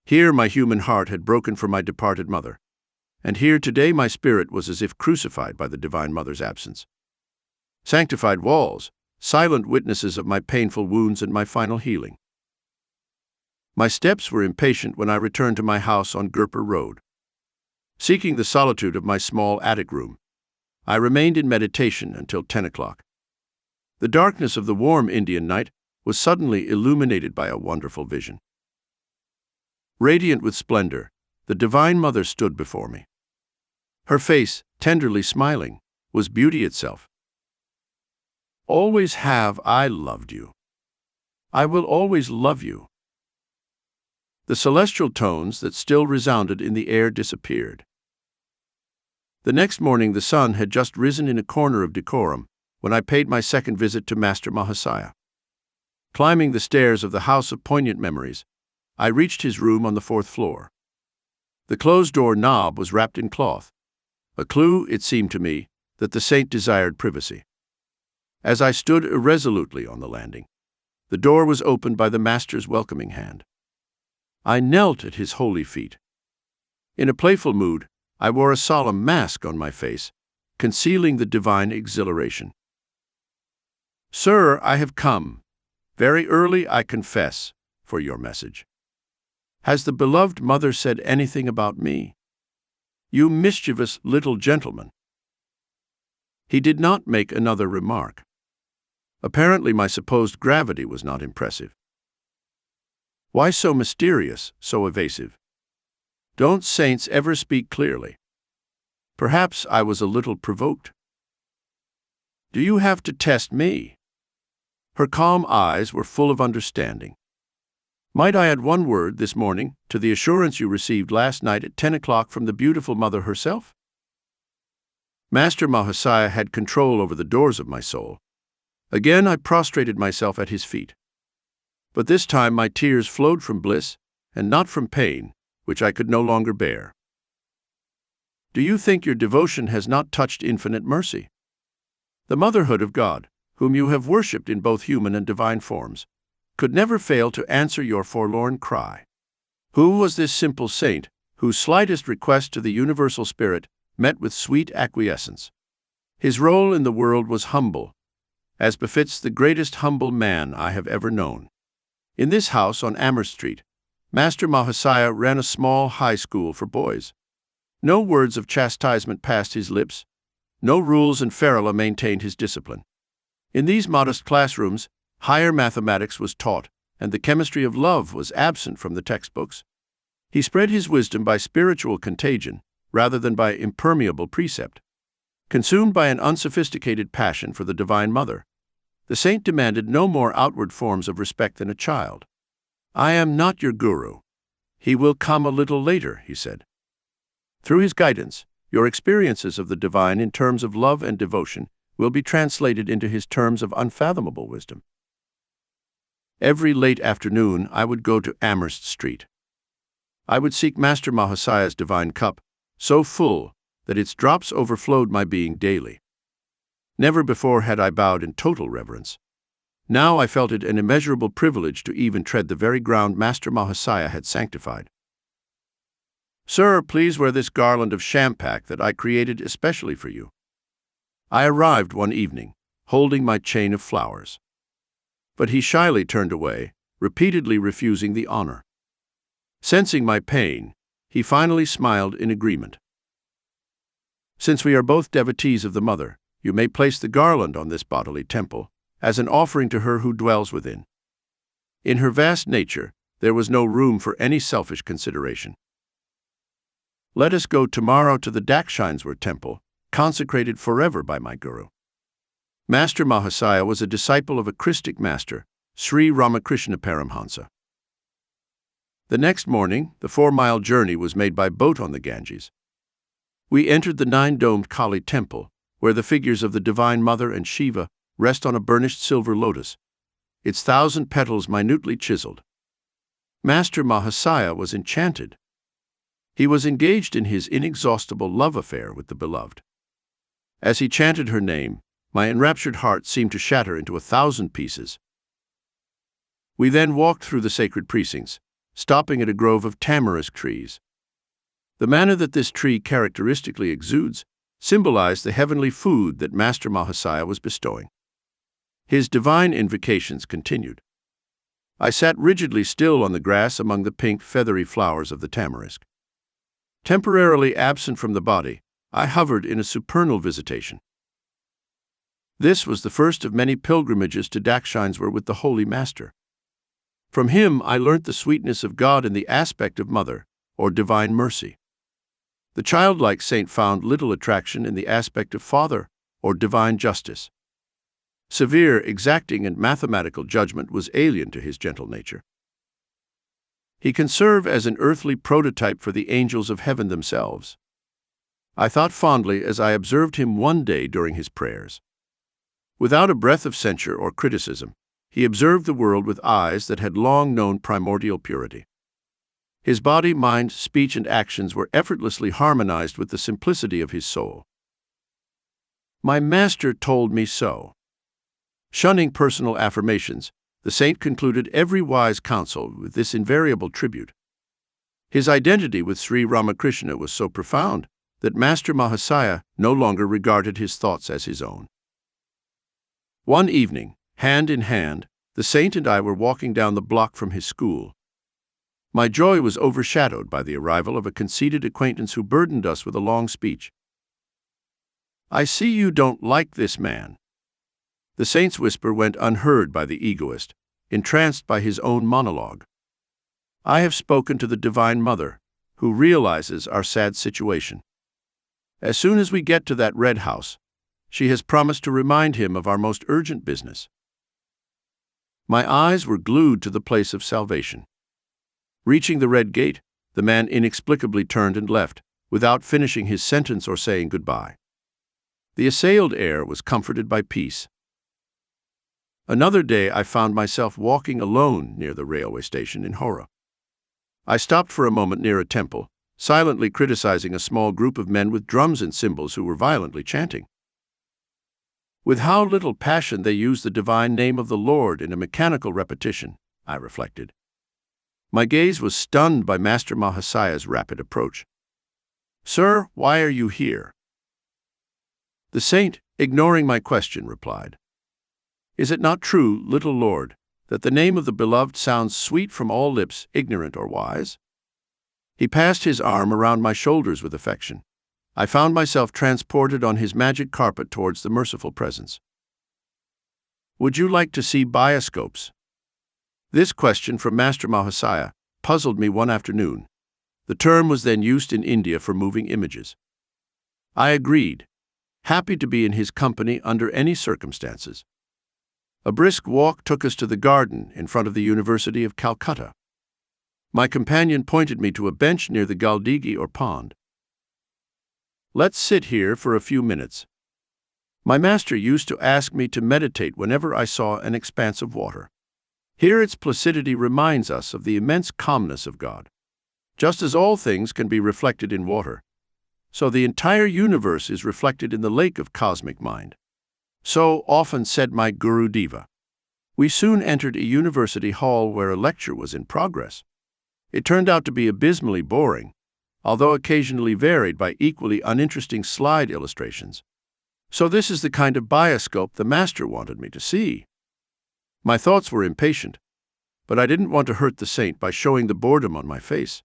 Here my human heart had broken for my departed mother, and here today my spirit was as if crucified by the Divine Mother's absence. Sanctified walls, silent witnesses of my painful wounds and my final healing. My steps were impatient when I returned to my house on Gurpur Road. Seeking the solitude of my small attic room, I remained in meditation until 10 o'clock. The darkness of the warm Indian night was suddenly illuminated by a wonderful vision. Radiant with splendor, the Divine Mother stood before me. Her face, tenderly smiling, was beauty itself. Always have I loved you. I will always love you. The celestial tones that still resounded in the air disappeared. The next morning the sun had just risen in a corner of decorum when I paid my second visit to Master Mahasaya. Climbing the stairs of the House of Poignant Memories, I reached his room on the 4th floor. The closed-door knob was wrapped in cloth, a clue, it seemed to me, that the saint desired privacy. As I stood irresolutely on the landing, the door was opened by the master's welcoming hand. I knelt at his holy feet. In a playful mood, I wore a solemn mask on my face, concealing the divine exhilaration. Sir, I have come, very early I confess, for your message. Has the beloved mother said anything about me? You mischievous little gentleman. He did not make another remark. Apparently my supposed gravity was not impressive. Why so mysterious, so evasive? Don't saints ever speak clearly? Perhaps I was a little provoked. Do you have to test me? Her calm eyes were full of understanding. Might I add one word this morning to the assurance you received last night at 10 o'clock from the beautiful mother herself? Master Mahasaya had control over the doors of my soul. Again I prostrated myself at his feet. But this time my tears flowed from bliss, and not from pain, which I could no longer bear. Do you think your devotion has not touched infinite mercy? The motherhood of God, whom you have worshipped in both human and divine forms, could never fail to answer your forlorn cry. Who was this simple saint, whose slightest request to the universal spirit met with sweet acquiescence? His role in the world was humble, as befits the greatest humble man I have ever known. In this house on Amherst Street, Master Mahasaya ran a small high school for boys. No words of chastisement passed his lips, no rules and ferula maintained his discipline. In these modest classrooms, higher mathematics was taught, and the chemistry of love was absent from the textbooks. He spread his wisdom by spiritual contagion, rather than by impermeable precept. Consumed by an unsophisticated passion for the Divine Mother, the saint demanded no more outward forms of respect than a child. "I am not your guru. He will come a little later," he said. Through his guidance, your experiences of the divine in terms of love and devotion will be translated into his terms of unfathomable wisdom. Every late afternoon I would go to Amherst Street. I would seek Master Mahasaya's divine cup, so full that its drops overflowed my being daily. Never before had I bowed in total reverence. Now I felt it an immeasurable privilege to even tread the very ground Master Mahasaya had sanctified. "Sir, please wear this garland of champak that I created especially for you." I arrived one evening, holding my chain of flowers. But he shyly turned away, repeatedly refusing the honor. Sensing my pain, he finally smiled in agreement. "Since we are both devotees of the Mother, you may place the garland on this bodily temple, as an offering to her who dwells within." In her vast nature, there was no room for any selfish consideration. Let us go tomorrow to the Dakshineswar temple, consecrated forever by my Guru. Master Mahasaya was a disciple of a Christic master, Sri Ramakrishna Paramhansa. The next morning, the 4-mile journey was made by boat on the Ganges. We entered the 9-domed Kali temple, where the figures of the Divine Mother and Shiva rest on a burnished silver lotus, its 1,000 petals minutely chiseled. Master Mahasaya was enchanted. He was engaged in his inexhaustible love affair with the beloved. As he chanted her name, my enraptured heart seemed to shatter into 1,000 pieces. We then walked through the sacred precincts, stopping at a grove of tamarisk trees. The manner that this tree characteristically exudes symbolized the heavenly food that Master Mahasaya was bestowing. His divine invocations continued. I sat rigidly still on the grass among the pink, feathery flowers of the tamarisk. Temporarily absent from the body, I hovered in a supernal visitation. This was the first of many pilgrimages to Dakshineswar with the Holy Master. From him I learnt the sweetness of God in the aspect of Mother, or divine mercy. The childlike saint found little attraction in the aspect of Father, or divine justice. Severe, exacting, and mathematical judgment was alien to his gentle nature. He can serve as an earthly prototype for the angels of heaven themselves. I thought fondly as I observed him one day during his prayers. Without a breath of censure or criticism, he observed the world with eyes that had long known primordial purity. His body, mind, speech, and actions were effortlessly harmonized with the simplicity of his soul. My master told me so. Shunning personal affirmations, the saint concluded every wise counsel with this invariable tribute. His identity with Sri Ramakrishna was so profound that Master Mahasaya no longer regarded his thoughts as his own. One evening, hand in hand, the saint and I were walking down the block from his school. My joy was overshadowed by the arrival of a conceited acquaintance who burdened us with a long speech. "I see you don't like this man." The saint's whisper went unheard by the egoist, entranced by his own monologue. "I have spoken to the Divine Mother, who realizes our sad situation. As soon as we get to that red house, she has promised to remind him of our most urgent business." My eyes were glued to the place of salvation. Reaching the red gate, the man inexplicably turned and left, without finishing his sentence or saying goodbye. The assailed air was comforted by peace. Another day I found myself walking alone near the railway station in Hora. I stopped for a moment near a temple, silently criticizing a small group of men with drums and cymbals who were violently chanting. With how little passion they use the divine name of the Lord in a mechanical repetition, I reflected. My gaze was stunned by Master Mahasaya's rapid approach. "Sir, why are you here?" The saint, ignoring my question, replied, "Is it not true, little Lord, that the name of the beloved sounds sweet from all lips, ignorant or wise?" He passed his arm around my shoulders with affection. I found myself transported on his magic carpet towards the merciful presence. "Would you like to see bioscopes?" This question from Master Mahasaya puzzled me one afternoon. The term was then used in India for moving images. I agreed, happy to be in his company under any circumstances. A brisk walk took us to the garden in front of the University of Calcutta. My companion pointed me to a bench near the Galdigi or pond. "Let's sit here for a few minutes." My master used to ask me to meditate whenever I saw an expanse of water. Here its placidity reminds us of the immense calmness of God. Just as all things can be reflected in water, so the entire universe is reflected in the lake of cosmic mind. So often said my Guru Deva. We soon entered a university hall where a lecture was in progress. It turned out to be abysmally boring, although occasionally varied by equally uninteresting slide illustrations. So this is the kind of bioscope the master wanted me to see. My thoughts were impatient, but I didn't want to hurt the saint by showing the boredom on my face.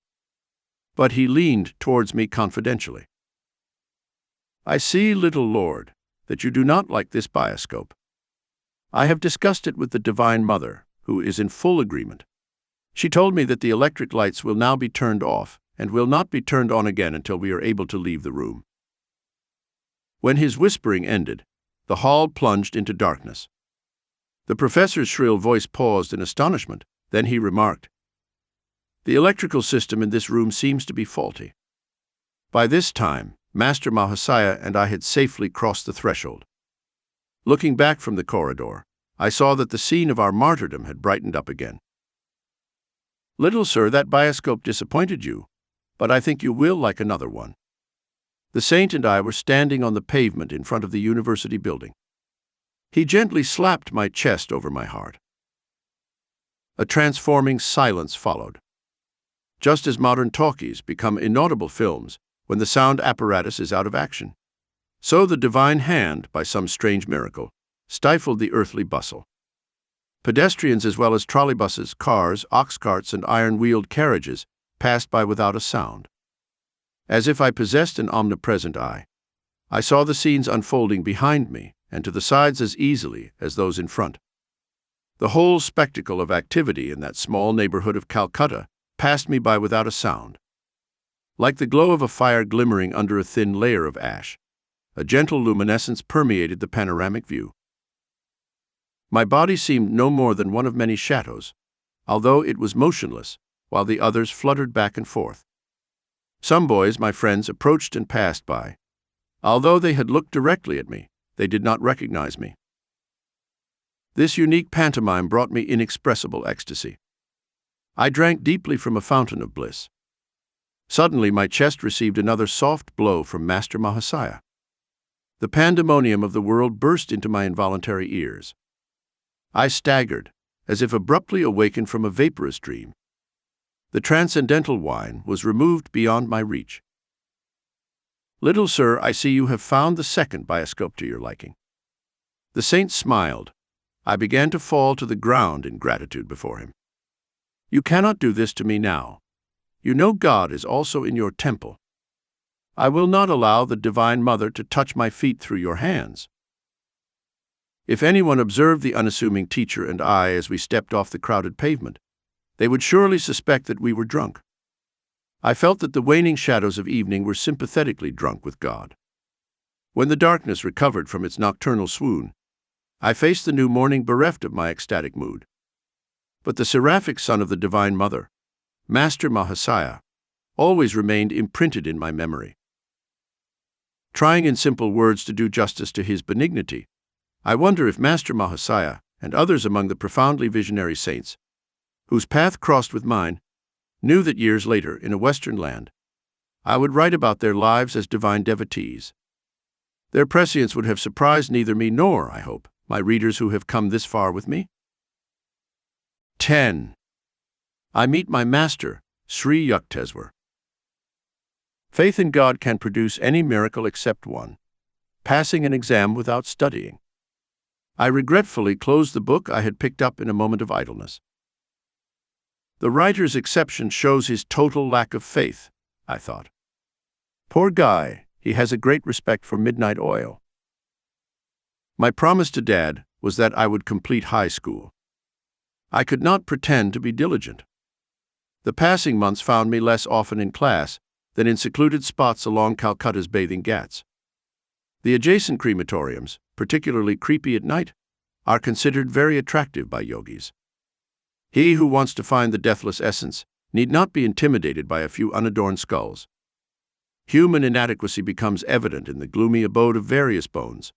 But he leaned towards me confidentially. "I see, little Lord, that you do not like this bioscope. I have discussed it with the Divine Mother, who is in full agreement. She told me that the electric lights will now be turned off and will not be turned on again until we are able to leave the room." When his whispering ended, the hall plunged into darkness. The professor's shrill voice paused in astonishment. Then he remarked, "The electrical system in this room seems to be faulty." By this time, Master Mahasaya and I had safely crossed the threshold. Looking back from the corridor, I saw that the scene of our martyrdom had brightened up again. "Little sir, that bioscope disappointed you, but I think you will like another one." The saint and I were standing on the pavement in front of the university building. He gently slapped my chest over my heart. A transforming silence followed. Just as modern talkies become inaudible films when the sound apparatus is out of action, so the divine hand, by some strange miracle, stifled the earthly bustle. Pedestrians as well as trolleybuses, cars, ox carts, and iron-wheeled carriages passed by without a sound. As if I possessed an omnipresent eye, I saw the scenes unfolding behind me and to the sides as easily as those in front. The whole spectacle of activity in that small neighborhood of Calcutta passed me by without a sound. Like the glow of a fire glimmering under a thin layer of ash, a gentle luminescence permeated the panoramic view. My body seemed no more than one of many shadows, although it was motionless, while the others fluttered back and forth. Some boys, my friends, approached and passed by. Although they had looked directly at me, they did not recognize me. This unique pantomime brought me inexpressible ecstasy. I drank deeply from a fountain of bliss. Suddenly my chest received another soft blow from Master Mahasaya. The pandemonium of the world burst into my involuntary ears. I staggered, as if abruptly awakened from a vaporous dream. The transcendental wine was removed beyond my reach. "Little sir, I see you have found the second bioscope to your liking." The saint smiled. I began to fall to the ground in gratitude before him. "You cannot do this to me now. You know God is also in your temple. I will not allow the Divine Mother to touch my feet through your hands." If anyone observed the unassuming teacher and I as we stepped off the crowded pavement, they would surely suspect that we were drunk. I felt that the waning shadows of evening were sympathetically drunk with God. When the darkness recovered from its nocturnal swoon, I faced the new morning bereft of my ecstatic mood. But the seraphic son of the Divine Mother, Master Mahasaya, always remained imprinted in my memory. trying in simple words to do justice to his benignity. I wonder if Master Mahasaya and others among the profoundly visionary saints, whose path crossed with mine, knew that years later, in a Western land, I would write about their lives as divine devotees. Their prescience would have surprised neither me nor, I hope, my readers who have come this far with me. 10. I meet my master, Sri Yukteswar. Faith in God can produce any miracle except one: passing an exam without studying. I regretfully closed the book I had picked up in a moment of idleness. The writer's exception shows his total lack of faith, I thought. Poor guy, he has a great respect for midnight oil. My promise to Dad was that I would complete high school. I could not pretend to be diligent. The passing months found me less often in class than in secluded spots along Calcutta's bathing ghats. The adjacent crematoriums, particularly creepy at night, are considered very attractive by yogis. He who wants to find the deathless essence need not be intimidated by a few unadorned skulls. Human inadequacy becomes evident in the gloomy abode of various bones.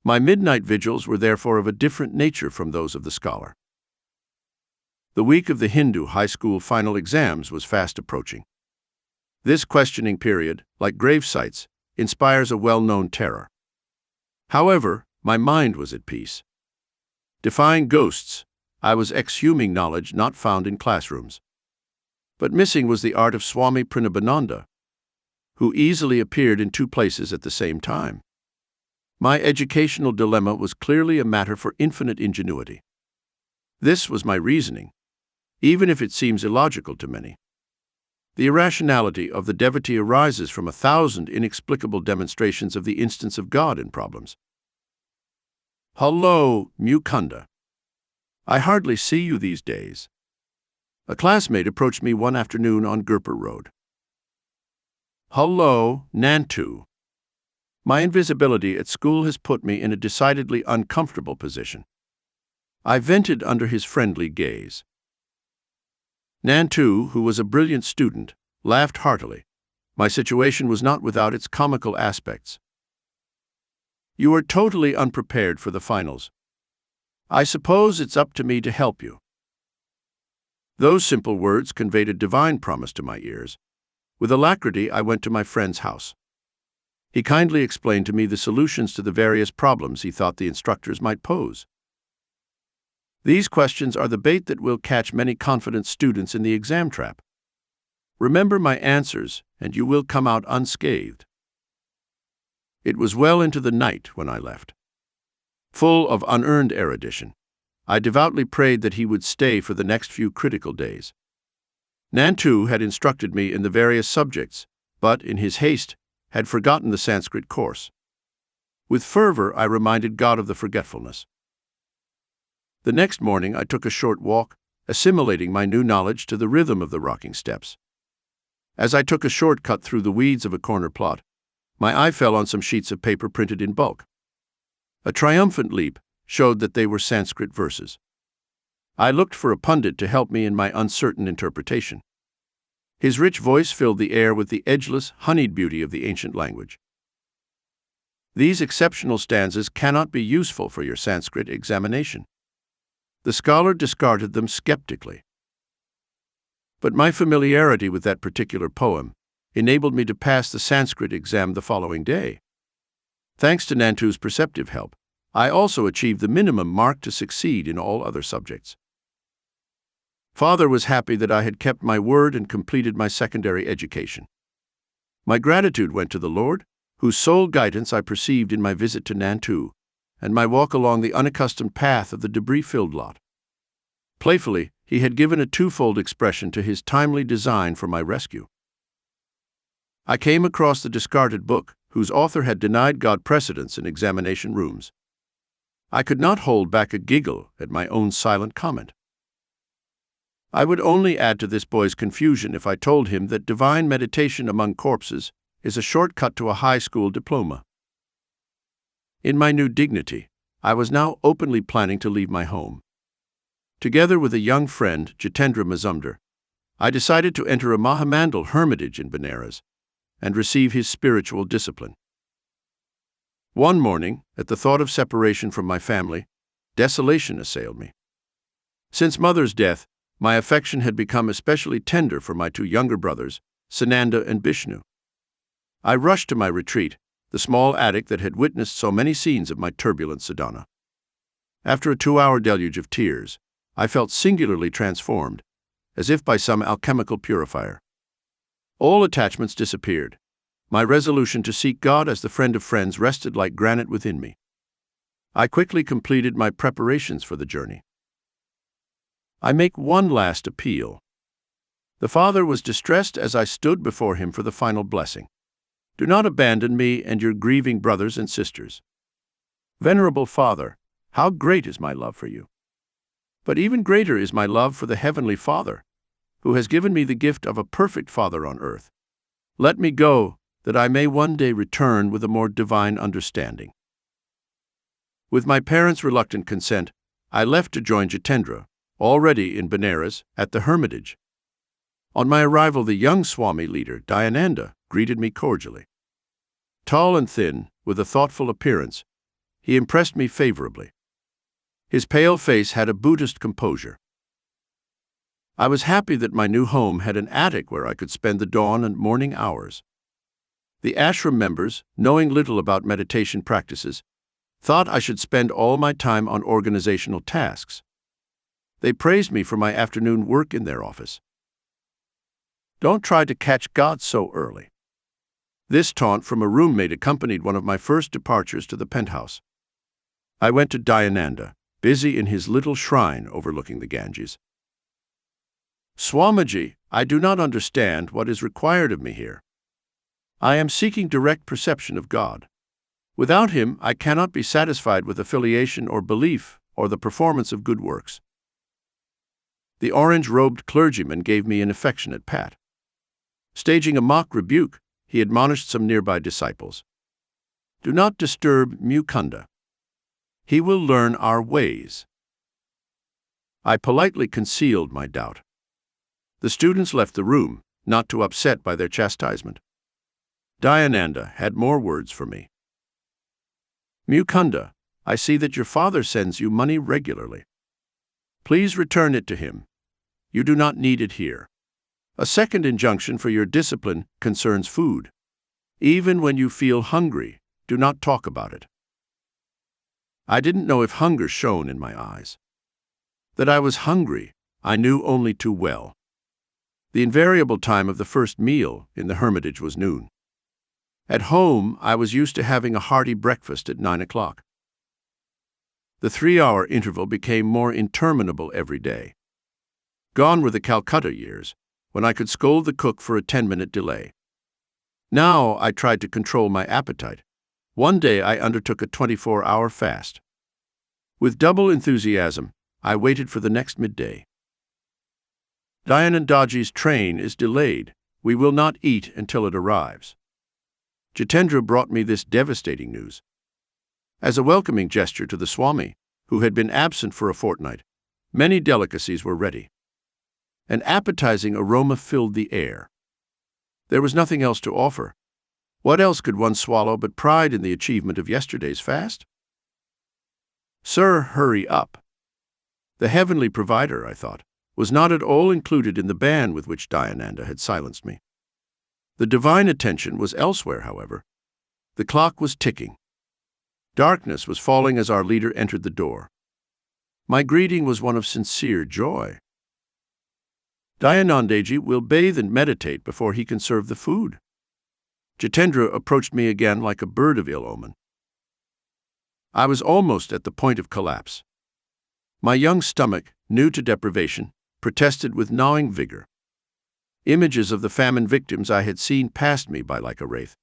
My midnight vigils were therefore of a different nature from those of the scholar. The week of the Hindu high school final exams was fast approaching. This questioning period, like grave sites, inspires a well-known terror. However, my mind was at peace. Defying ghosts, I was exhuming knowledge not found in classrooms. But missing was the art of Swami Pranabananda, who easily appeared in two places at the same time. My educational dilemma was clearly a matter for infinite ingenuity. This was my reasoning, even if it seems illogical to many. The irrationality of the devotee arises from 1,000 inexplicable demonstrations of the instance of God in problems. Hello, Mukunda. I hardly see you these days. A classmate approached me one afternoon on Gurpur Road. Hello, Nantu. My invisibility at school has put me in a decidedly uncomfortable position. I vented under his friendly gaze. Nantu, who was a brilliant student, laughed heartily. My situation was not without its comical aspects. You are totally unprepared for the finals. I suppose it's up to me to help you. Those simple words conveyed a divine promise to my ears. With alacrity, I went to my friend's house. He kindly explained to me the solutions to the various problems he thought the instructors might pose. These questions are the bait that will catch many confident students in the exam trap. Remember my answers, and you will come out unscathed. It was well into the night when I left. Full of unearned erudition, I devoutly prayed that he would stay for the next few critical days. Nantu had instructed me in the various subjects, but, in his haste, had forgotten the Sanskrit course. With fervor, I reminded God of the forgetfulness. The next morning, I took a short walk, assimilating my new knowledge to the rhythm of the rocking steps. As I took a shortcut through the weeds of a corner plot, my eye fell on some sheets of paper printed in bulk. A triumphant leap showed that they were Sanskrit verses. I looked for a pundit to help me in my uncertain interpretation. His rich voice filled the air with the edgeless, honeyed beauty of the ancient language. These exceptional stanzas cannot be useful for your Sanskrit examination. The scholar discarded them skeptically. But my familiarity with that particular poem enabled me to pass the Sanskrit exam the following day. Thanks to Nantu's perceptive help, I also achieved the minimum mark to succeed in all other subjects. Father was happy that I had kept my word and completed my secondary education. My gratitude went to the Lord, whose sole guidance I perceived in my visit to Nantu, and my walk along the unaccustomed path of the debris-filled lot. Playfully, he had given a twofold expression to his timely design for my rescue. I came across the discarded book, whose author had denied God precedence in examination rooms. I could not hold back a giggle at my own silent comment. I would only add to this boy's confusion if I told him that divine meditation among corpses is a shortcut to a high school diploma. In my new dignity, I was now openly planning to leave my home. Together with a young friend, Jitendra Mazumdar, I decided to enter a Mahamandal hermitage in Benares and receive his spiritual discipline. One morning, at the thought of separation from my family, desolation assailed me. Since Mother's death, my affection had become especially tender for my two younger brothers, Sananda and Bishnu. I rushed to my retreat, the small attic that had witnessed so many scenes of my turbulent sadhana. After a 2-hour deluge of tears, I felt singularly transformed, as if by some alchemical purifier. All attachments disappeared. My resolution to seek God as the friend of friends rested like granite within me. I quickly completed my preparations for the journey. I make one last appeal. The Father was distressed as I stood before him for the final blessing. Do not abandon me and your grieving brothers and sisters. Venerable Father, how great is my love for you! But even greater is my love for the Heavenly Father, who has given me the gift of a perfect Father on earth. Let me go, that I may one day return with a more divine understanding. With my parents' reluctant consent, I left to join Jitendra, already in Benares, at the hermitage. On my arrival, the young Swami leader, Dayananda, greeted me cordially. Tall and thin, with a thoughtful appearance, he impressed me favorably. His pale face had a Buddhist composure. I was happy that my new home had an attic where I could spend the dawn and morning hours. The ashram members, knowing little about meditation practices, thought I should spend all my time on organizational tasks. They praised me for my afternoon work in their office. Don't try to catch God so early. This taunt from a roommate accompanied one of my first departures to the penthouse. I went to Dayananda, busy in his little shrine overlooking the Ganges. Swamiji, I do not understand what is required of me here. I am seeking direct perception of God. Without him, I cannot be satisfied with affiliation or belief or the performance of good works. The orange-robed clergyman gave me an affectionate pat. Staging a mock rebuke, he admonished some nearby disciples. Do not disturb Mukunda. He will learn our ways. I politely concealed my doubt. The students left the room, not too upset by their chastisement. Dayananda had more words for me. Mukunda, I see that your father sends you money regularly. Please return it to him. You do not need it here. A second injunction for your discipline concerns food. Even when you feel hungry, do not talk about it. I didn't know if hunger shone in my eyes. That I was hungry, I knew only too well. The invariable time of the first meal in the hermitage was noon. At home, I was used to having a hearty breakfast at 9 o'clock. The 3-hour interval became more interminable every day. Gone were the Calcutta years, when I could scold the cook for a 10-minute delay. Now I tried to control my appetite. One day I undertook a 24-hour fast. With double enthusiasm, I waited for the next midday. Dayanandaji's train is delayed. We will not eat until it arrives. Jitendra brought me this devastating news. As a welcoming gesture to the Swami, who had been absent for a fortnight, many delicacies were ready. An appetizing aroma filled the air. There was nothing else to offer. What else could one swallow but pride in the achievement of yesterday's fast? Sir, hurry up. The heavenly provider, I thought, was not at all included in the ban with which Dayananda had silenced me. The divine attention was elsewhere, however. The clock was ticking. Darkness was falling as our leader entered the door. My greeting was one of sincere joy. Dayanandaji will bathe and meditate before he can serve the food. Jitendra approached me again like a bird of ill omen. I was almost at the point of collapse. My young stomach, new to deprivation, protested with gnawing vigor. Images of the famine victims I had seen passed me by like a wraith.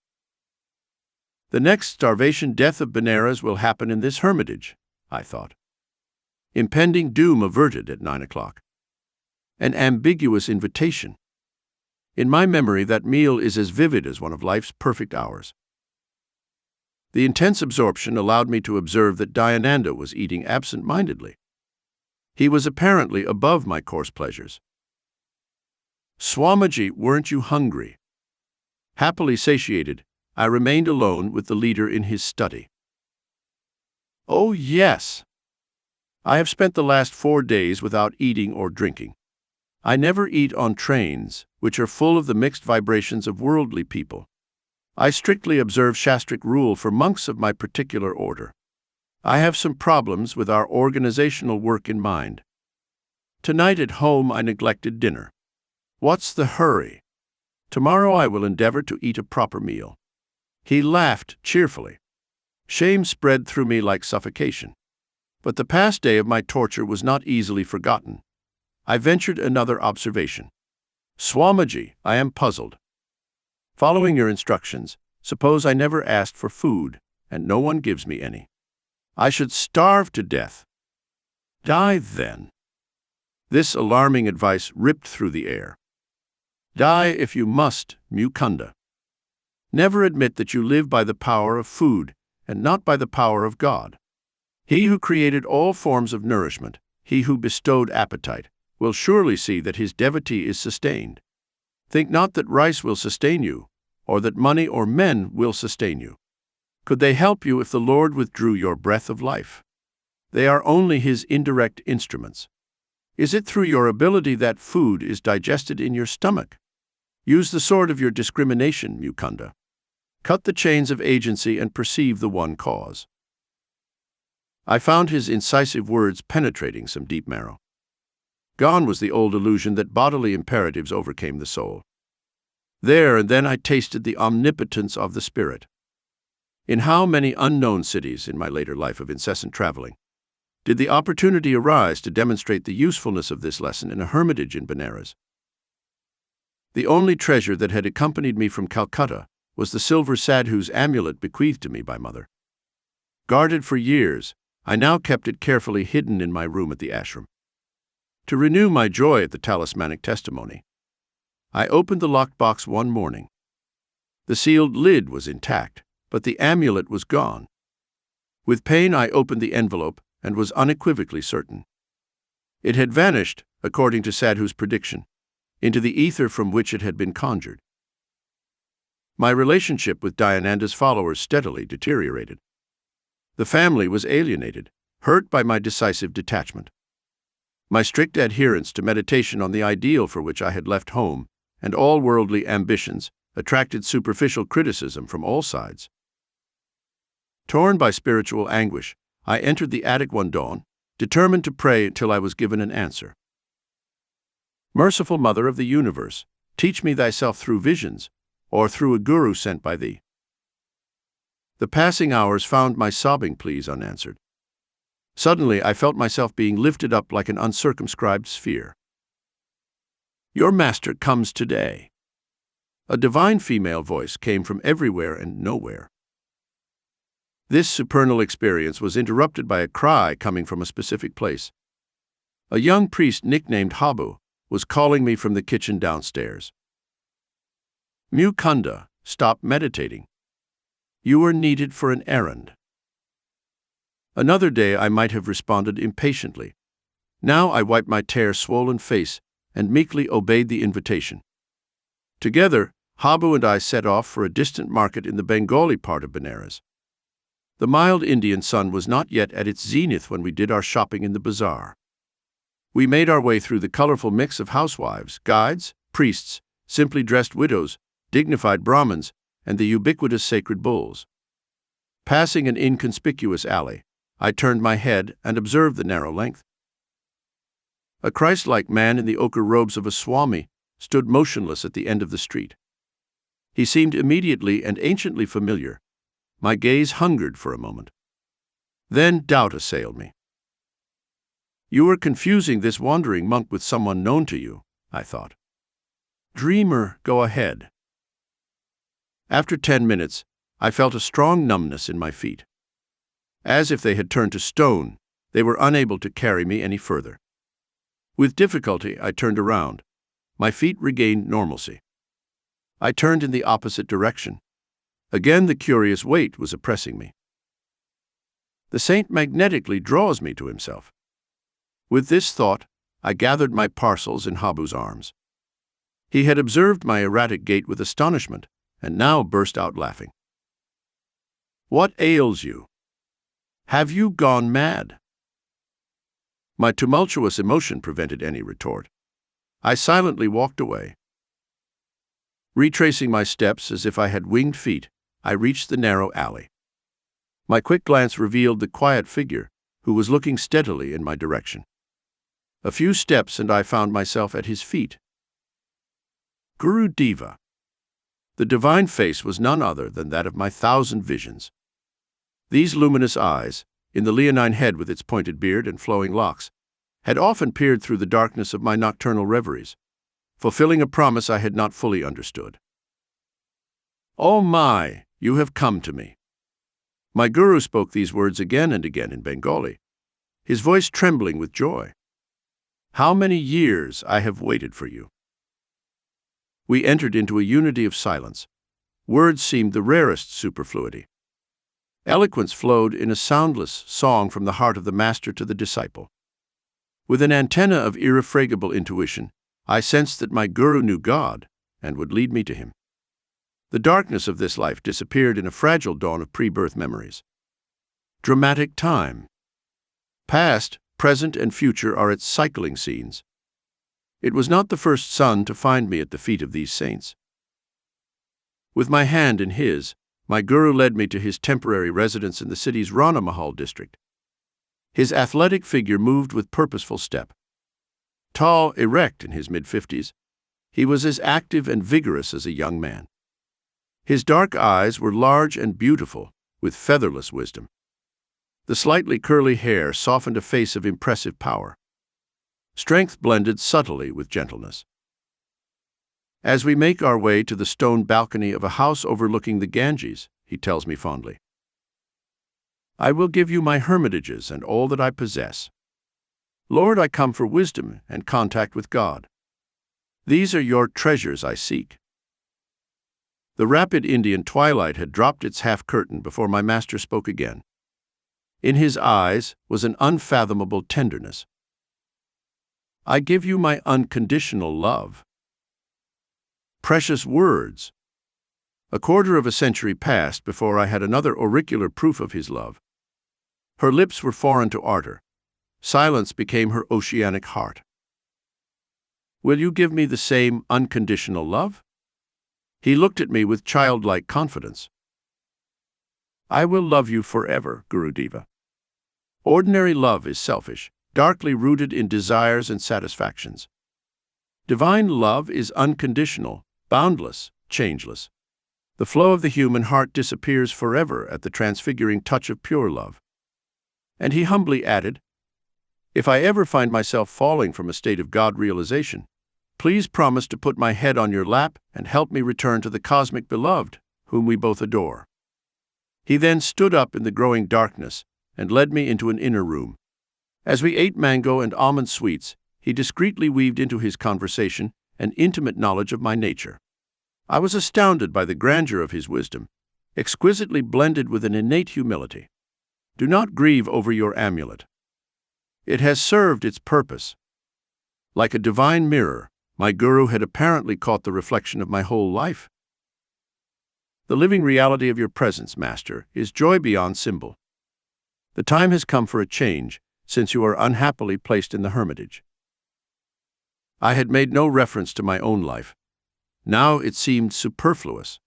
The next starvation death of Benares will happen in this hermitage, I thought. Impending doom averted at 9 o'clock. An ambiguous invitation. In my memory, that meal is as vivid as one of life's perfect hours. The intense absorption allowed me to observe that Dayananda was eating absent-mindedly. He was apparently above my coarse pleasures. Swamiji, weren't you hungry? Happily satiated, I remained alone with the leader in his study. Oh, yes. I have spent the last 4 days without eating or drinking. I never eat on trains, which are full of the mixed vibrations of worldly people. I strictly observe Shastric rule for monks of my particular order. I have some problems with our organizational work in mind. Tonight at home I neglected dinner. What's the hurry? Tomorrow I will endeavor to eat a proper meal. He laughed cheerfully. Shame spread through me like suffocation. But the past day of my torture was not easily forgotten. I ventured another observation. Swamiji, I am puzzled. Following your instructions, suppose I never asked for food, and no one gives me any. I should starve to death. Die then. This alarming advice ripped through the air. Die if you must, Mukunda. Never admit that you live by the power of food, and not by the power of God. He who created all forms of nourishment, he who bestowed appetite, will surely see that his devotee is sustained. Think not that rice will sustain you, or that money or men will sustain you. Could they help you if the Lord withdrew your breath of life? They are only his indirect instruments. Is it through your ability that food is digested in your stomach? Use the sword of your discrimination, Mukunda. Cut the chains of agency and perceive the one cause. I found his incisive words penetrating some deep marrow. Gone was the old illusion that bodily imperatives overcame the soul. There and then I tasted the omnipotence of the Spirit. In how many unknown cities in my later life of incessant traveling did the opportunity arise to demonstrate the usefulness of this lesson in a hermitage in Benares? The only treasure that had accompanied me from Calcutta was the silver sadhu's amulet bequeathed to me by Mother. Guarded for years, I now kept it carefully hidden in my room at the ashram. To renew my joy at the talismanic testimony, I opened the locked box one morning. The sealed lid was intact, but the amulet was gone. With pain I opened the envelope and was unequivocally certain. It had vanished, according to Sadhu's prediction, into the ether from which it had been conjured. My relationship with Dayananda's followers steadily deteriorated. The family was alienated, hurt by my decisive detachment. My strict adherence to meditation on the ideal for which I had left home and all worldly ambitions attracted superficial criticism from all sides. Torn by spiritual anguish, I entered the attic one dawn, determined to pray until I was given an answer. Merciful Mother of the universe, teach me thyself through visions, or through a guru sent by thee. The passing hours found my sobbing pleas unanswered. Suddenly I felt myself being lifted up like an uncircumscribed sphere. Your master comes today. A divine female voice came from everywhere and nowhere. This supernal experience was interrupted by a cry coming from a specific place. A young priest nicknamed Habu was calling me from the kitchen downstairs. Mukunda, stop meditating. You are needed for an errand. Another day I might have responded impatiently. Now I wiped my tear-swollen face and meekly obeyed the invitation. Together, Habu and I set off for a distant market in the Bengali part of Benares. The mild Indian sun was not yet at its zenith when we did our shopping in the bazaar. We made our way through the colorful mix of housewives, guides, priests, simply dressed widows, dignified Brahmins, and the ubiquitous sacred bulls. Passing an inconspicuous alley, I turned my head and observed the narrow length. A Christ-like man in the ochre robes of a Swami stood motionless at the end of the street. He seemed immediately and anciently familiar. My gaze hungered for a moment. Then doubt assailed me. You are confusing this wandering monk with someone known to you, I thought. Dreamer, go ahead. After 10 minutes, I felt a strong numbness in my feet. As if they had turned to stone, they were unable to carry me any further. With difficulty, I turned around. My feet regained normalcy. I turned in the opposite direction. Again, the curious weight was oppressing me. The saint magnetically draws me to himself. With this thought, I gathered my parcels in Habu's arms. He had observed my erratic gait with astonishment, and now burst out laughing. What ails you? Have you gone mad?" My tumultuous emotion prevented any retort. I silently walked away. Retracing my steps as if I had winged feet, I reached the narrow alley. My quick glance revealed the quiet figure, who was looking steadily in my direction. A few steps and I found myself at his feet. Guru Deva. The divine face was none other than that of my 1,000 visions. These luminous eyes, in the leonine head with its pointed beard and flowing locks, had often peered through the darkness of my nocturnal reveries, fulfilling a promise I had not fully understood. "Oh my, you have come to me." My guru spoke these words again and again in Bengali, his voice trembling with joy. "How many years I have waited for you." We entered into a unity of silence. Words seemed the rarest superfluity. Eloquence flowed in a soundless song from the heart of the master to the disciple. With an antenna of irrefragable intuition, I sensed that my guru knew God and would lead me to him. The darkness of this life disappeared in a fragile dawn of pre-birth memories. Dramatic time. Past, present, and future are its cycling scenes. It was not the first sun to find me at the feet of these saints. With my hand in his, my guru led me to his temporary residence in the city's Rana Mahal district. His athletic figure moved with purposeful step. Tall, erect in his mid-50s, he was as active and vigorous as a young man. His dark eyes were large and beautiful, with featherless wisdom. The slightly curly hair softened a face of impressive power. Strength blended subtly with gentleness. As we make our way to the stone balcony of a house overlooking the Ganges, he tells me fondly, "I will give you my hermitages and all that I possess. Lord, I come for wisdom and contact with God. These are your treasures I seek." The rapid Indian twilight had dropped its half-curtain before my master spoke again. In his eyes was an unfathomable tenderness. "I give you my unconditional love." Precious words. A quarter of a century passed before I had another auricular proof of his love. Her lips were foreign to ardor. Silence became her oceanic heart. "Will you give me the same unconditional love?" He looked at me with childlike confidence. "I will love you forever, Guru Deva." Ordinary love is selfish, darkly rooted in desires and satisfactions. Divine love is unconditional, boundless, changeless. The flow of the human heart disappears forever at the transfiguring touch of pure love. And he humbly added, "If I ever find myself falling from a state of God realization, please promise to put my head on your lap and help me return to the cosmic beloved, whom we both adore." He then stood up in the growing darkness and led me into an inner room. As we ate mango and almond sweets, he discreetly weaved into his conversation an intimate knowledge of my nature. I was astounded by the grandeur of his wisdom, exquisitely blended with an innate humility. "Do not grieve over your amulet. It has served its purpose." Like a divine mirror, my guru had apparently caught the reflection of my whole life. "The living reality of your presence, Master, is joy beyond symbol. The time has come for a change, since you are unhappily placed in the hermitage." I had made no reference to my own life. Now it seemed superfluous.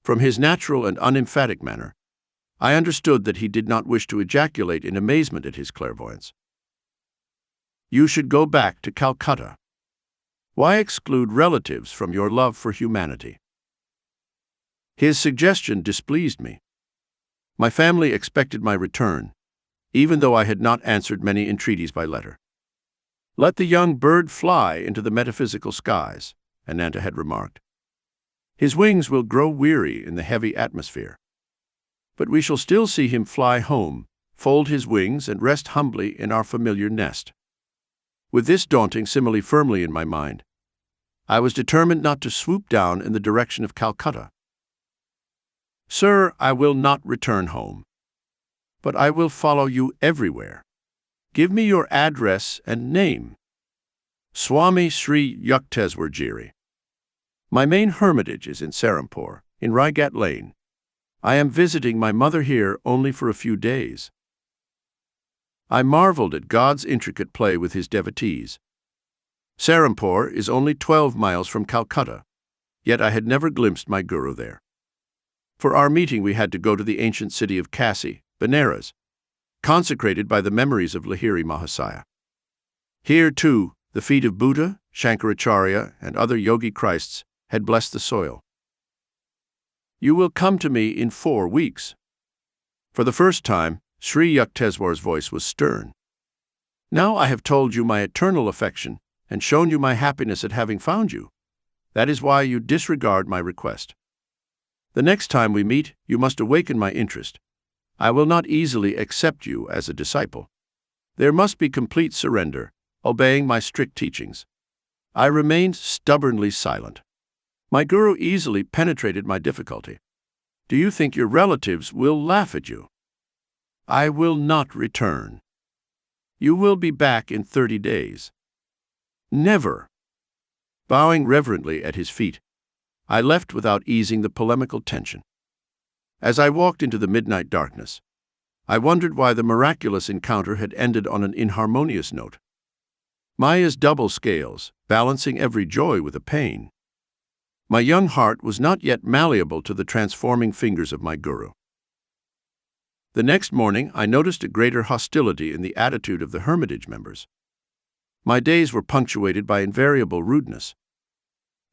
From his natural and unemphatic manner, I understood that he did not wish to ejaculate in amazement at his clairvoyance. "You should go back to Calcutta. Why exclude relatives from your love for humanity?" His suggestion displeased me. My family expected my return, even though I had not answered many entreaties by letter. "Let the young bird fly into the metaphysical skies," Ananda had remarked. "His wings will grow weary in the heavy atmosphere. But we shall still see him fly home, fold his wings, and rest humbly in our familiar nest." With this daunting simile firmly in my mind, I was determined not to swoop down in the direction of Calcutta. "Sir, I will not return home. But I will follow you everywhere. Give me your address and name." Swami Sri Yukteswar Giri. "My main hermitage is in Serampore, in Raigat Lane. I am visiting my mother here only for a few days." I marveled at God's intricate play with his devotees. Serampore is only 12 miles from Calcutta, yet I had never glimpsed my guru there. For our meeting we had to go to the ancient city of Kasi, Benares, consecrated by the memories of Lahiri Mahasaya. Here, too, the feet of Buddha, Shankaracharya, and other yogi Christs had blessed the soil. You will come to me in 4 weeks. For the first time, Sri Yukteswar's voice was stern. Now I have told you my eternal affection and shown you my happiness at having found you. That is why you disregard my request. The next time we meet, you must awaken my interest. I will not easily accept you as a disciple. There must be complete surrender, obeying my strict teachings. I remained stubbornly silent. My guru easily penetrated my difficulty. Do you think your relatives will laugh at you? I will not return. You will be back in 30 days. Never. Bowing reverently at his feet, I left without easing the polemical tension. As I walked into the midnight darkness, I wondered why the miraculous encounter had ended on an inharmonious note. Maya's double scales, balancing every joy with a pain. My young heart was not yet malleable to the transforming fingers of my guru. The next morning, I noticed a greater hostility in the attitude of the hermitage members. My days were punctuated by invariable rudeness.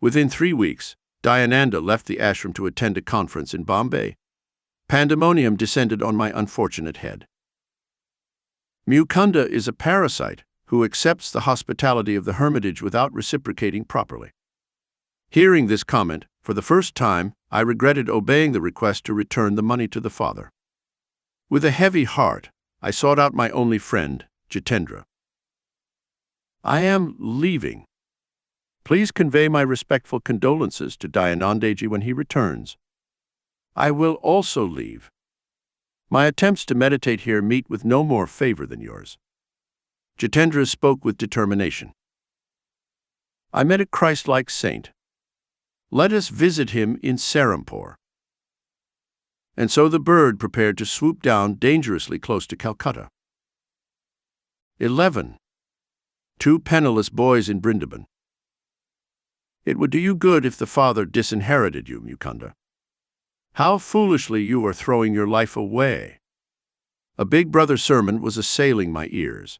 Within 3 weeks, Dayananda left the ashram to attend a conference in Bombay. Pandemonium descended on my unfortunate head. Mukunda is a parasite who accepts the hospitality of the hermitage without reciprocating properly. Hearing this comment, for the first time, I regretted obeying the request to return the money to the father. With a heavy heart, I sought out my only friend, Jitendra. I am leaving. Please convey my respectful condolences to Dayanandaji when he returns. I will also leave. My attempts to meditate here meet with no more favor than yours. Jitendra spoke with determination. I met a Christ-like saint. Let us visit him in Serampore. And so the bird prepared to swoop down dangerously close to Calcutta. 11. 2 penniless boys in Brindaban. It would do you good if the father disinherited you, Mukunda. How foolishly you are throwing your life away. A big brother sermon was assailing my ears.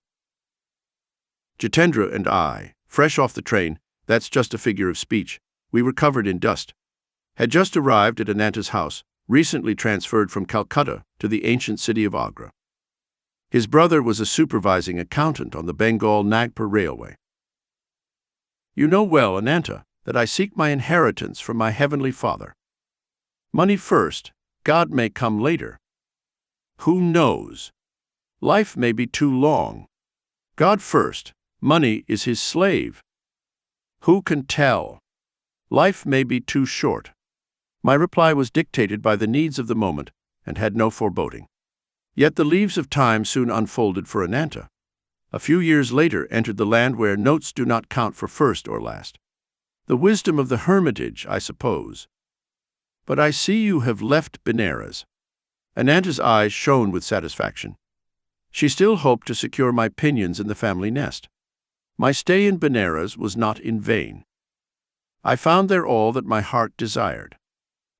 Jitendra and I, fresh off the train, that's just a figure of speech, we were covered in dust, had just arrived at Ananda's house, recently transferred from Calcutta to the ancient city of Agra. His brother was a supervising accountant on the Bengal-Nagpur Railway. You know well, Ananta, that I seek my inheritance from my heavenly Father. Money first, God may come later. Who knows? Life may be too long. God first, money is his slave. Who can tell? Life may be too short. My reply was dictated by the needs of the moment and had no foreboding. Yet the leaves of time soon unfolded for Ananta. A few years later entered the land where notes do not count for first or last. The wisdom of the hermitage, I suppose. But I see you have left Benares. Ananta's eyes shone with satisfaction. She still hoped to secure my pinions in the family nest. My stay in Benares was not in vain. I found there all that my heart desired.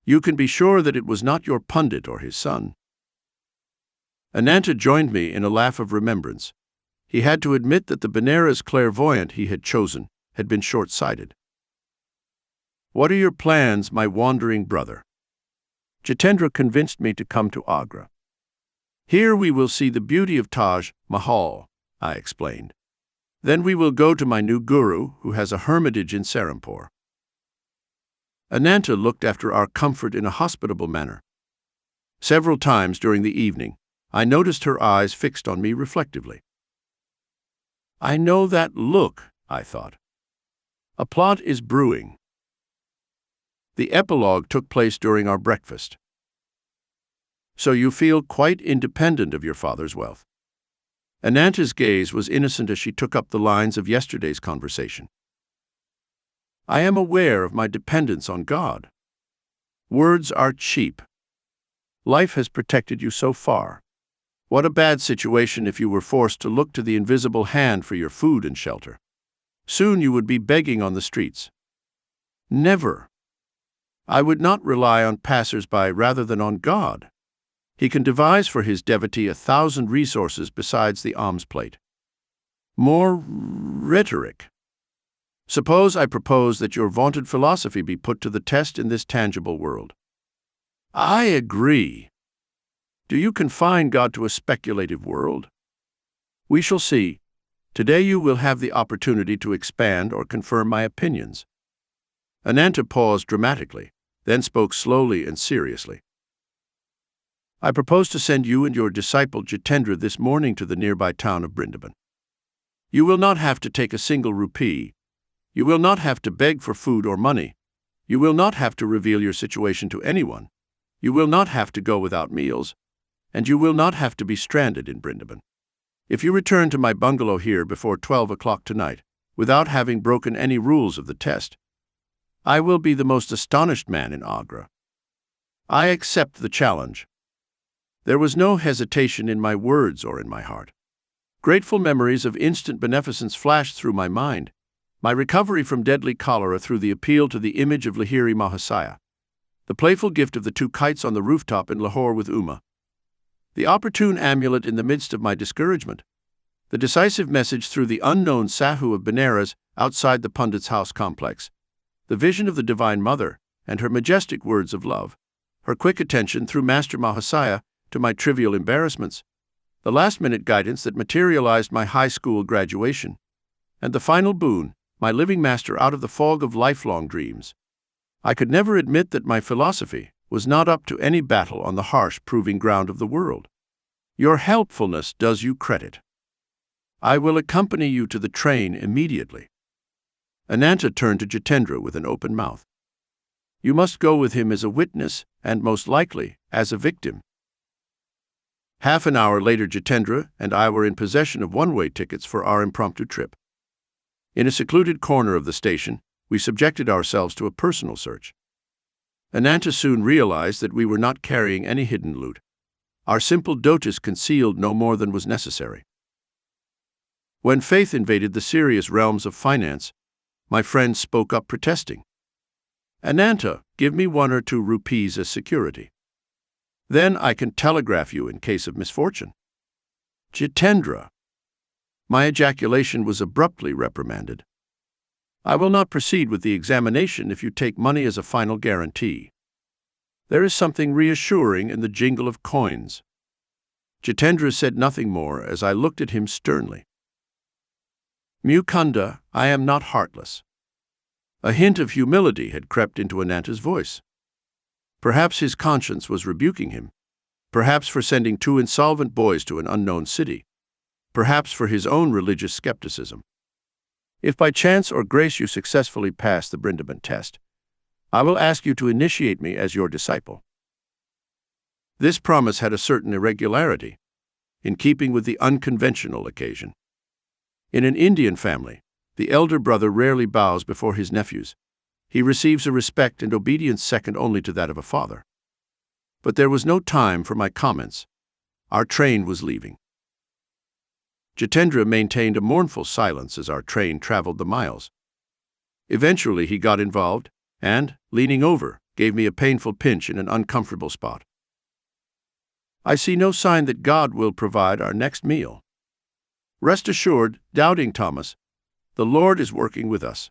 You can be sure that it was not your pundit or his son. Ananta joined me in a laugh of remembrance. He had to admit that the Benares clairvoyant he had chosen had been short-sighted. What are your plans, my wandering brother? Jitendra convinced me to come to Agra. Here we will see the beauty of Taj Mahal, I explained. Then we will go to my new guru, who has a hermitage in Serampore. Ananta looked after our comfort in a hospitable manner. Several times during the evening, I noticed her eyes fixed on me reflectively. I know that look, I thought. A plot is brewing. The epilogue took place during our breakfast. So you feel quite independent of your father's wealth. Ananta's gaze was innocent as she took up the lines of yesterday's conversation. I am aware of my dependence on God. Words are cheap. Life has protected you so far. What a bad situation if you were forced to look to the invisible hand for your food and shelter. Soon you would be begging on the streets. Never. I would not rely on passers-by rather than on God. He can devise for his devotee 1,000 resources besides the alms plate. More rhetoric. Suppose I propose that your vaunted philosophy be put to the test in this tangible world. I agree. Do you confine God to a speculative world? We shall see. Today you will have the opportunity to expand or confirm my opinions. Ananda paused dramatically, then spoke slowly and seriously. I propose to send you and your disciple Jitendra this morning to the nearby town of Vrindavan. You will not have to take a single rupee. You will not have to beg for food or money. You will not have to reveal your situation to anyone. You will not have to go without meals. And you will not have to be stranded in Vrindavan. If you return to my bungalow here before 12 o'clock tonight, without having broken any rules of the test, I will be the most astonished man in Agra. I accept the challenge. There was no hesitation in my words or in my heart. Grateful memories of instant beneficence flashed through my mind, my recovery from deadly cholera through the appeal to the image of Lahiri Mahasaya, the playful gift of the 2 kites on the rooftop in Lahore with Uma, the opportune amulet in the midst of my discouragement, the decisive message through the unknown Sahu of Benares outside the Pundit's house complex, the vision of the Divine Mother and her majestic words of love, her quick attention through Master Mahasaya to my trivial embarrassments, the last-minute guidance that materialized my high school graduation, and the final boon, my living master out of the fog of lifelong dreams. I could never admit that my philosophy was not up to any battle on the harsh proving ground of the world. Your helpfulness does you credit. I will accompany you to the train immediately. Ananda turned to Jitendra with an open mouth. You must go with him as a witness and most likely as a victim. Half an hour later, Jitendra and I were in possession of one-way tickets for our impromptu trip. In a secluded corner of the station, we subjected ourselves to a personal search. Ananda soon realized that we were not carrying any hidden loot. Our simple dhotis concealed no more than was necessary. When faith invaded the serious realms of finance, my friend spoke up protesting. Ananda, give me 1 or 2 rupees as security. Then I can telegraph you in case of misfortune. Jitendra. My ejaculation was abruptly reprimanded. I will not proceed with the examination if you take money as a final guarantee. There is something reassuring in the jingle of coins. Jitendra said nothing more as I looked at him sternly. Mukunda, I am not heartless. A hint of humility had crept into Ananda's voice. Perhaps his conscience was rebuking him. Perhaps for sending 2 insolvent boys to an unknown city. Perhaps for his own religious skepticism. If by chance or grace you successfully pass the Vrindavan test, I will ask you to initiate me as your disciple. This promise had a certain irregularity, in keeping with the unconventional occasion. In an Indian family, the elder brother rarely bows before his nephews. He receives a respect and obedience second only to that of a father. But there was no time for my comments. Our train was leaving. Jitendra maintained a mournful silence as our train traveled the miles. Eventually he got involved and, leaning over, gave me a painful pinch in an uncomfortable spot. I see no sign that God will provide our next meal. Rest assured, doubting Thomas, the Lord is working with us.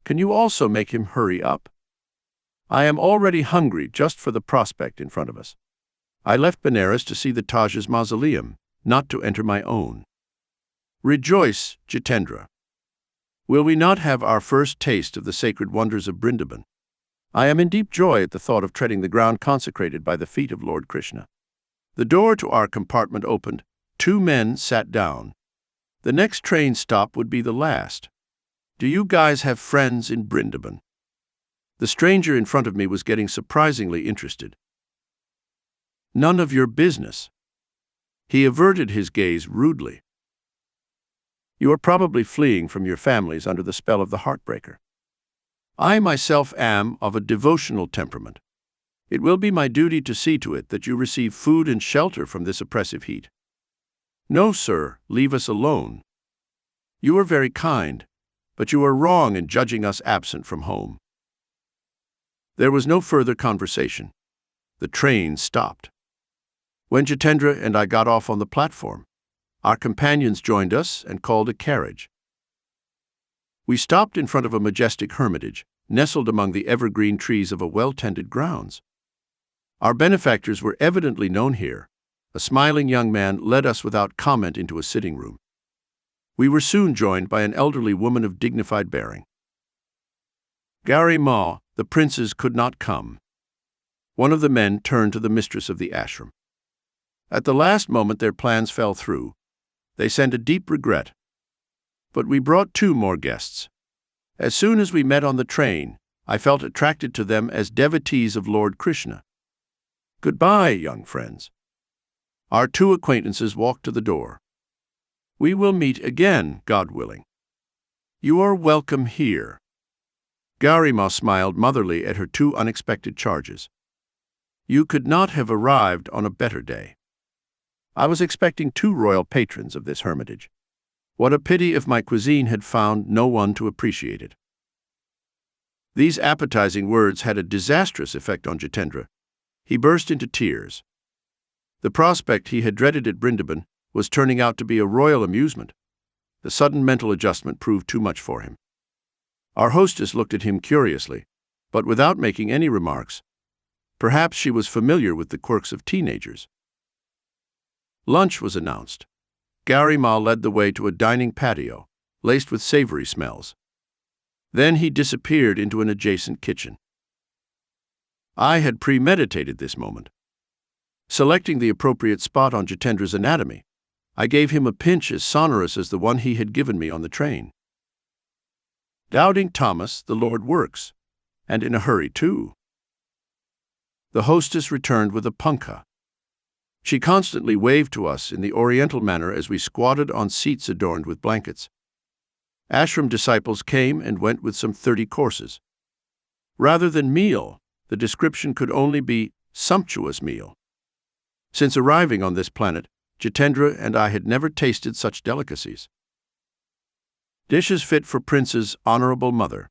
Can you also make him hurry up? I am already hungry just for the prospect in front of us. I left Benares to see the Taj's mausoleum, not to enter my own. Rejoice, Jitendra. Will we not have our first taste of the sacred wonders of Vrindavan? I am in deep joy at the thought of treading the ground consecrated by the feet of Lord Krishna. The door to our compartment opened. 2 men sat down. The next train stop would be the last. Do you guys have friends in Vrindavan? The stranger in front of me was getting surprisingly interested. None of your business. He averted his gaze rudely. You are probably fleeing from your families under the spell of the heartbreaker. I myself am of a devotional temperament. It will be my duty to see to it that you receive food and shelter from this oppressive heat. No, sir, leave us alone. You are very kind, but you are wrong in judging us absent from home. There was no further conversation. The train stopped. When Jitendra and I got off on the platform, our companions joined us and called a carriage. We stopped in front of a majestic hermitage, nestled among the evergreen trees of a well-tended grounds. Our benefactors were evidently known here. A smiling young man led us without comment into a sitting room. We were soon joined by an elderly woman of dignified bearing. Gari Ma, the princes could not come. One of the men turned to the mistress of the ashram. At the last moment their plans fell through. They sent a deep regret. But we brought 2 more guests. As soon as we met on the train, I felt attracted to them as devotees of Lord Krishna. Goodbye, young friends. Our 2 acquaintances walked to the door. We will meet again, God willing. You are welcome here. Garima smiled motherly at her 2 unexpected charges. You could not have arrived on a better day. I was expecting 2 royal patrons of this hermitage. What a pity if my cuisine had found no one to appreciate it. These appetizing words had a disastrous effect on Jitendra. He burst into tears. The prospect he had dreaded at Brindaban was turning out to be a royal amusement. The sudden mental adjustment proved too much for him. Our hostess looked at him curiously, but without making any remarks. Perhaps she was familiar with the quirks of teenagers. Lunch was announced. Garima led the way to a dining patio, laced with savory smells. Then he disappeared into an adjacent kitchen. I had premeditated this moment. Selecting the appropriate spot on Jitendra's anatomy, I gave him a pinch as sonorous as the one he had given me on the train. Doubting Thomas, the Lord works, and in a hurry too. The hostess returned with a punkah. She constantly waved to us in the oriental manner as we squatted on seats adorned with blankets. Ashram disciples came and went with some 30 courses. Rather than meal, the description could only be sumptuous meal. Since arriving on this planet, Jitendra and I had never tasted such delicacies. Dishes fit for Prince's honorable mother.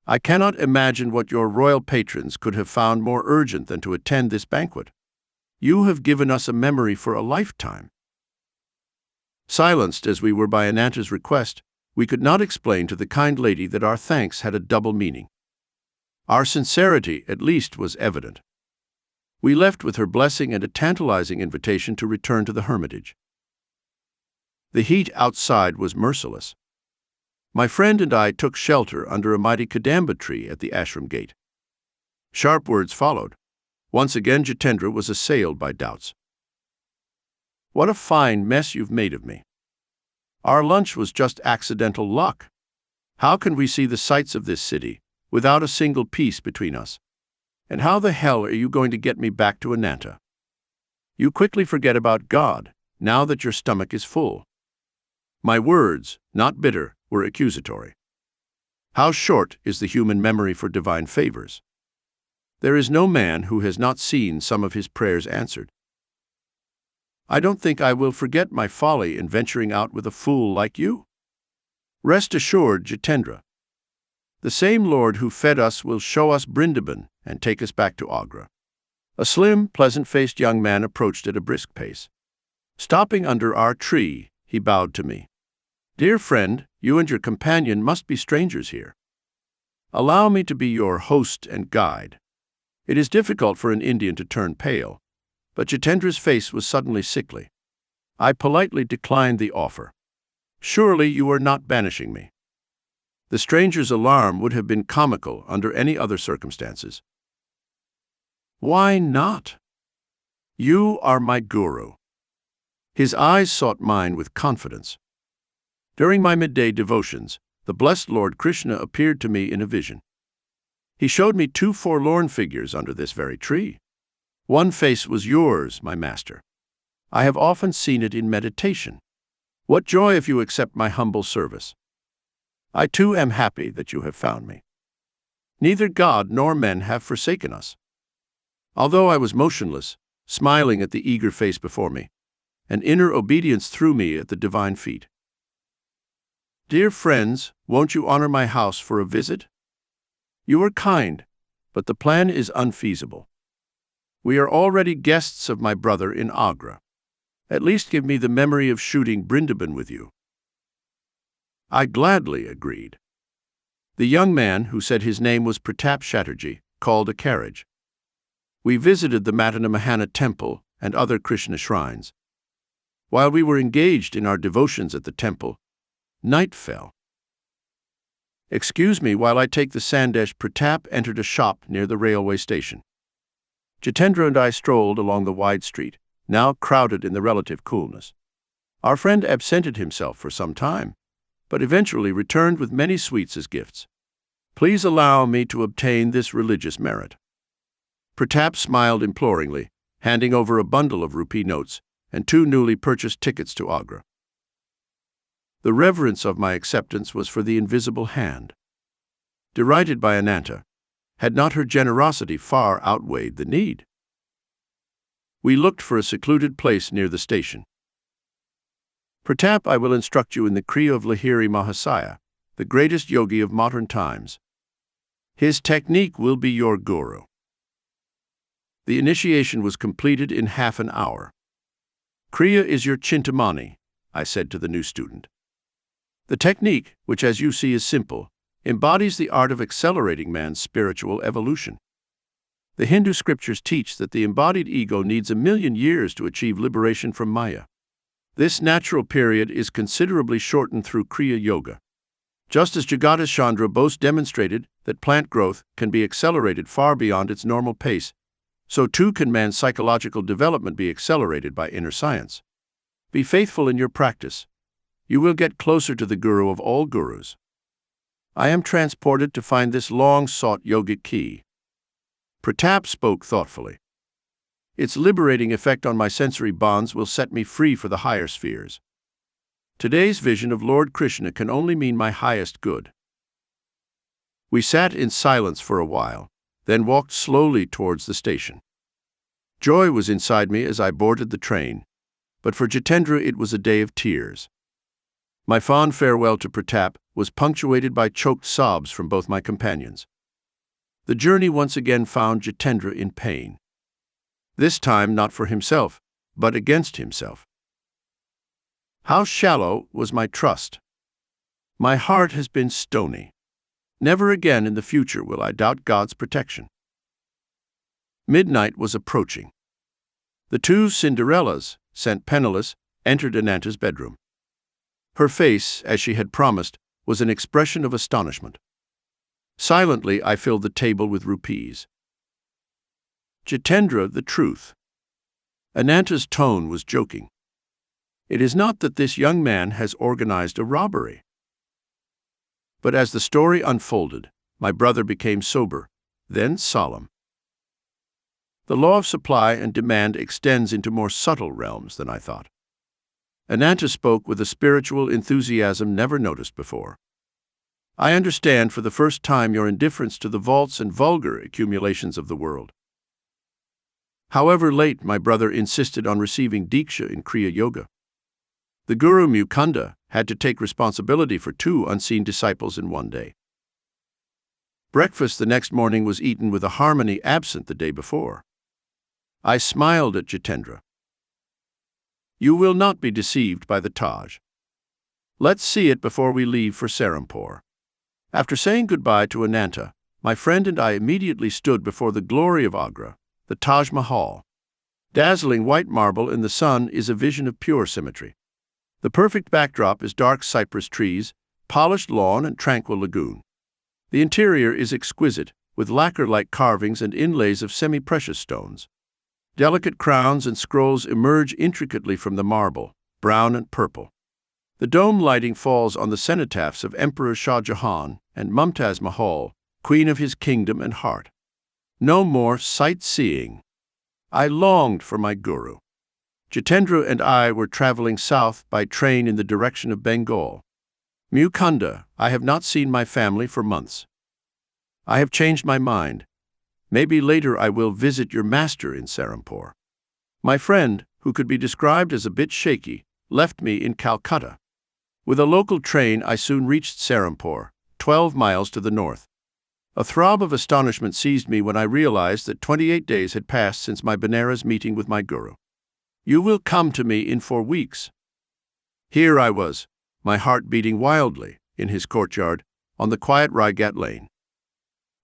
I cannot imagine what your royal patrons could have found more urgent than to attend this banquet. You have given us a memory for a lifetime. Silenced as we were by Ananta's request, we could not explain to the kind lady that our thanks had a double meaning. Our sincerity, at least, was evident. We left with her blessing and a tantalizing invitation to return to the hermitage. The heat outside was merciless. My friend and I took shelter under a mighty kadamba tree at the ashram gate. Sharp words followed. Once again Jitendra was assailed by doubts. What a fine mess you've made of me. Our lunch was just accidental luck. How can we see the sights of this city without a single piece between us? And how the hell are you going to get me back to Ananta? You quickly forget about God, now that your stomach is full. My words, not bitter, were accusatory. How short is the human memory for divine favors? There is no man who has not seen some of his prayers answered. I don't think I will forget my folly in venturing out with a fool like you. Rest assured, Jitendra. The same Lord who fed us will show us Brindaban and take us back to Agra. A slim, pleasant-faced young man approached at a brisk pace. Stopping under our tree, he bowed to me. Dear friend, you and your companion must be strangers here. Allow me to be your host and guide. It is difficult for an Indian to turn pale, but Jitendra's face was suddenly sickly. I politely declined the offer. Surely you are not banishing me. The stranger's alarm would have been comical under any other circumstances. Why not? You are my guru. His eyes sought mine with confidence. During my midday devotions, the blessed Lord Krishna appeared to me in a vision. He showed me 2 forlorn figures under this very tree. One face was yours, my master. I have often seen it in meditation. What joy if you accept my humble service. I too am happy that you have found me. Neither God nor men have forsaken us. Although I was motionless, smiling at the eager face before me, an inner obedience threw me at the divine feet. "Dear friends, won't you honor my house for a visit? You are kind, but the plan is unfeasible. We are already guests of my brother in Agra. At least give me the memory of shooting Brindaban with you." I gladly agreed. The young man, who said his name was Pratap Chatterjee, called a carriage. We visited the Matanamahana temple and other Krishna shrines. While we were engaged in our devotions at the temple, night fell. "Excuse me while I take the sandesh." Pratap entered a shop near the railway station. Jitendra and I strolled along the wide street, now crowded in the relative coolness. Our friend absented himself for some time, but eventually returned with many sweets as gifts. "Please allow me to obtain this religious merit." Pratap smiled imploringly, handing over a bundle of rupee notes and 2 newly purchased tickets to Agra. The reverence of my acceptance was for the invisible hand. Derided by Ananta, had not her generosity far outweighed the need? We looked for a secluded place near the station. "Pratap, I will instruct you in the Kriya of Lahiri Mahasaya, the greatest yogi of modern times. His technique will be your guru." The initiation was completed in half an hour. "Kriya is your Chintamani," I said to the new student. "The technique, which as you see is simple, embodies the art of accelerating man's spiritual evolution. The Hindu scriptures teach that the embodied ego needs 1,000,000 years to achieve liberation from Maya. This natural period is considerably shortened through Kriya Yoga. Just as Jagadish Chandra Bose demonstrated that plant growth can be accelerated far beyond its normal pace, so too can man's psychological development be accelerated by inner science. Be faithful in your practice. You will get closer to the guru of all gurus. I am transported to find this long-sought yogic key." Pratap spoke thoughtfully. "Its liberating effect on my sensory bonds will set me free for the higher spheres. Today's vision of Lord Krishna can only mean my highest good." We sat in silence for a while, then walked slowly towards the station. Joy was inside me as I boarded the train, but for Jitendra it was a day of tears. My fond farewell to Pratap was punctuated by choked sobs from both my companions. The journey once again found Jitendra in pain. This time not for himself, but against himself. How shallow was my trust. My heart has been stony. Never again in the future will I doubt God's protection. Midnight was approaching. The 2 Cinderellas, sent penniless, entered Ananta's bedroom. Her face, as she had promised, was an expression of astonishment. Silently, I filled the table with rupees. "Jitendra, the truth." Ananta's tone was joking. "It is not that this young man has organized a robbery." But as the story unfolded, my brother became sober, then solemn. The law of supply and demand extends into more subtle realms than I thought. Ananta spoke with a spiritual enthusiasm never noticed before. "I understand for the first time your indifference to the vaults and vulgar accumulations of the world." However late, my brother insisted on receiving Diksha in Kriya Yoga. The Guru Mukunda had to take responsibility for 2 unseen disciples in one day. Breakfast the next morning was eaten with a harmony absent the day before. I smiled at Jitendra. "You will not be deceived by the Taj. Let's see it before we leave for Serampore." After saying goodbye to Ananta, my friend and I immediately stood before the glory of Agra, the Taj Mahal. Dazzling white marble in the sun is a vision of pure symmetry. The perfect backdrop is dark cypress trees, polished lawn, and tranquil lagoon. The interior is exquisite, with lacquer-like carvings and inlays of semi-precious stones. Delicate crowns and scrolls emerge intricately from the marble, brown and purple. The dome lighting falls on the cenotaphs of Emperor Shah Jahan and Mumtaz Mahal, queen of his kingdom and heart. No more sightseeing. I longed for my guru. Jitendra and I were traveling south by train in the direction of Bengal. "Mukunda, I have not seen my family for months. I have changed my mind. Maybe later I will visit your master in Serampore. My friend, who could be described as a bit shaky, left me in Calcutta. With a local train, I soon reached Serampore, 12 miles to the north. A throb of astonishment seized me when I realized that 28 days had passed since my Benares meeting with my guru. "You will come to me in 4 weeks." Here I was, my heart beating wildly, in his courtyard, on the quiet Raigat lane.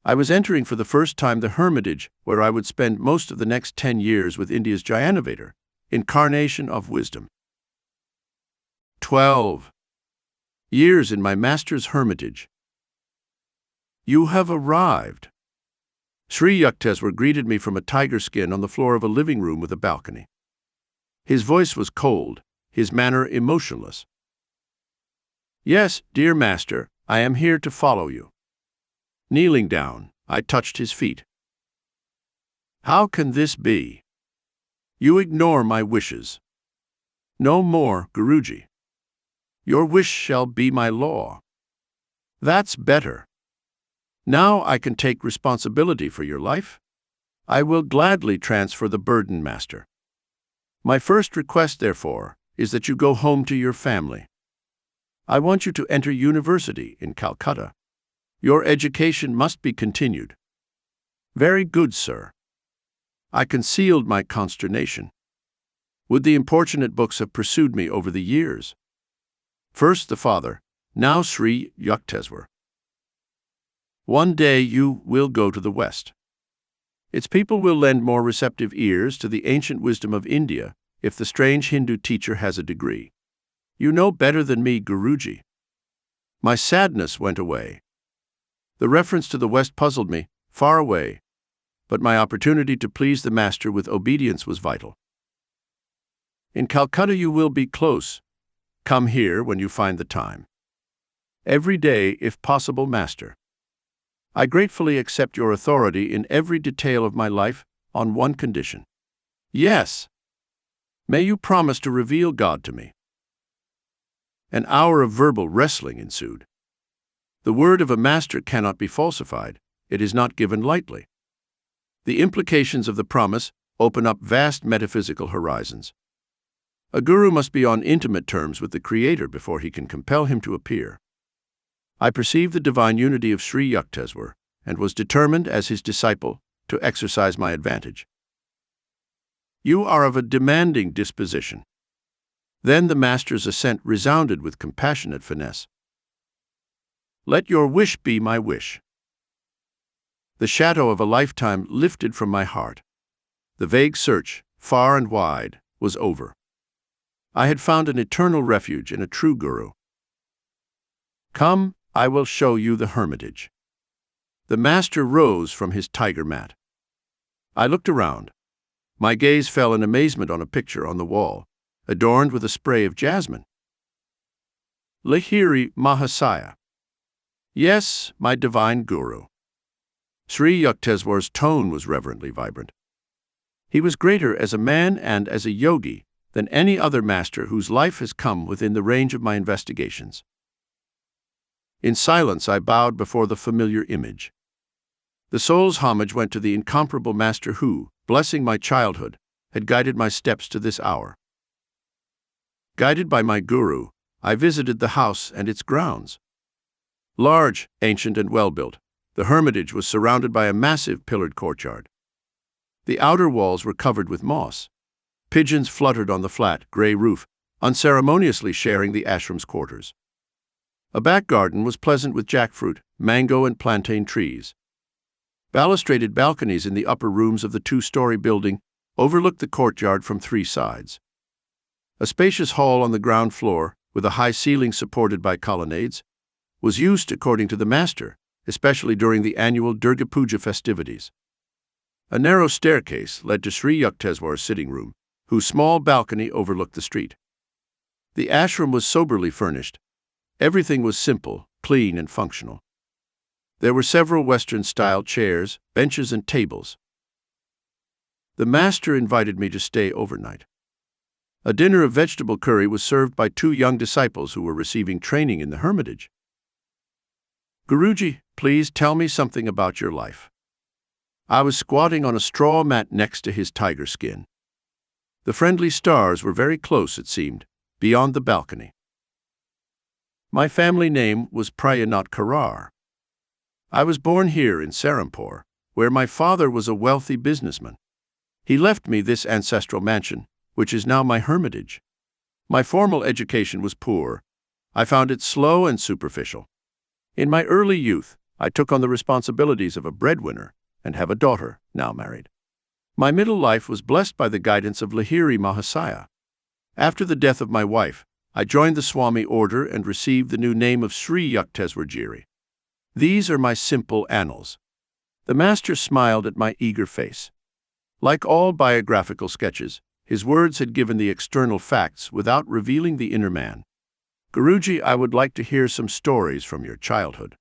I was entering for the first time the hermitage where I would spend most of the next 10 years with India's Jayanavedar, incarnation of wisdom. 12 years in my master's hermitage. "You have arrived." Sri Yukteswar greeted me from a tiger skin on the floor of a living room with a balcony. His voice was cold, his manner emotionless. "Yes, dear master, I am here to follow you." Kneeling down, I touched his feet. "How can this be? You ignore my wishes." "No more, Guruji. Your wish shall be my law." "That's better. Now I can take responsibility for your life. I will gladly transfer the burden, master. My first request, therefore, is that you go home to your family. I want you to enter university in Calcutta. Your education must be continued." "Very good, sir." I concealed my consternation. Would the importunate books have pursued me over the years? First the father, now Sri Yukteswar. "One day you will go to the West. Its people will lend more receptive ears to the ancient wisdom of India if the strange Hindu teacher has a degree. You know better than me, Guruji." My sadness went away. The reference to the West puzzled me, far away, but my opportunity to please the master with obedience was vital. "In Calcutta you will be close. Come here when you find the time. Every day, if possible, master. I gratefully accept your authority in every detail of my life on one condition." "Yes." "May you promise to reveal God to me." An hour of verbal wrestling ensued. The word of a master cannot be falsified. It is not given lightly. The implications of the promise open up vast metaphysical horizons. A guru must be on intimate terms with the Creator before he can compel him to appear. I perceived the divine unity of Sri Yukteswar and was determined, as his disciple, to exercise my advantage. "You are of a demanding disposition." Then the master's assent resounded with compassionate finesse. "Let your wish be my wish." The shadow of a lifetime lifted from my heart. The vague search, far and wide, was over. I had found an eternal refuge in a true guru. "Come, I will show you the hermitage." The master rose from his tiger mat. I looked around. My gaze fell in amazement on a picture on the wall, adorned with a spray of jasmine. Lahiri Mahasaya. Yes, my divine guru. Sri Yukteswar's tone was reverently vibrant. He was greater as a man and as a yogi than any other master whose life has come within the range of my investigations. In silence, I bowed before the familiar image. The soul's homage went to the incomparable master who, blessing my childhood, had guided my steps to this hour. Guided by my guru, I visited the house and its grounds. Large, ancient, and well-built, the hermitage was surrounded by a massive pillared courtyard. The outer walls were covered with moss. Pigeons fluttered on the flat, gray roof, unceremoniously sharing the ashram's quarters. A back garden was pleasant with jackfruit, mango, and plantain trees. Balustraded balconies in the upper rooms of the 2-story building overlooked the courtyard from 3 sides. A spacious hall on the ground floor, with a high ceiling supported by colonnades, was used according to the master, especially during the annual Durga Puja festivities. A narrow staircase led to Sri Yukteswar's sitting room, whose small balcony overlooked the street. The ashram was soberly furnished. Everything was simple, clean, and functional. There were several Western-style chairs, benches, and tables. The master invited me to stay overnight. A dinner of vegetable curry was served by 2 young disciples who were receiving training in the hermitage. "Guruji, please tell me something about your life." I was squatting on a straw mat next to his tiger skin. The friendly stars were very close, it seemed, beyond the balcony. My family name was Prayanath Karar. I was born here in Serampore, where my father was a wealthy businessman. He left me this ancestral mansion, which is now my hermitage. My formal education was poor. I found it slow and superficial. In my early youth, I took on the responsibilities of a breadwinner and have a daughter, now married. My middle life was blessed by the guidance of Lahiri Mahasaya. After the death of my wife, I joined the Swami order and received the new name of Sri Yukteswar. These are my simple annals. The master smiled at my eager face. Like all biographical sketches, his words had given the external facts without revealing the inner man. Guruji, I would like to hear some stories from your childhood.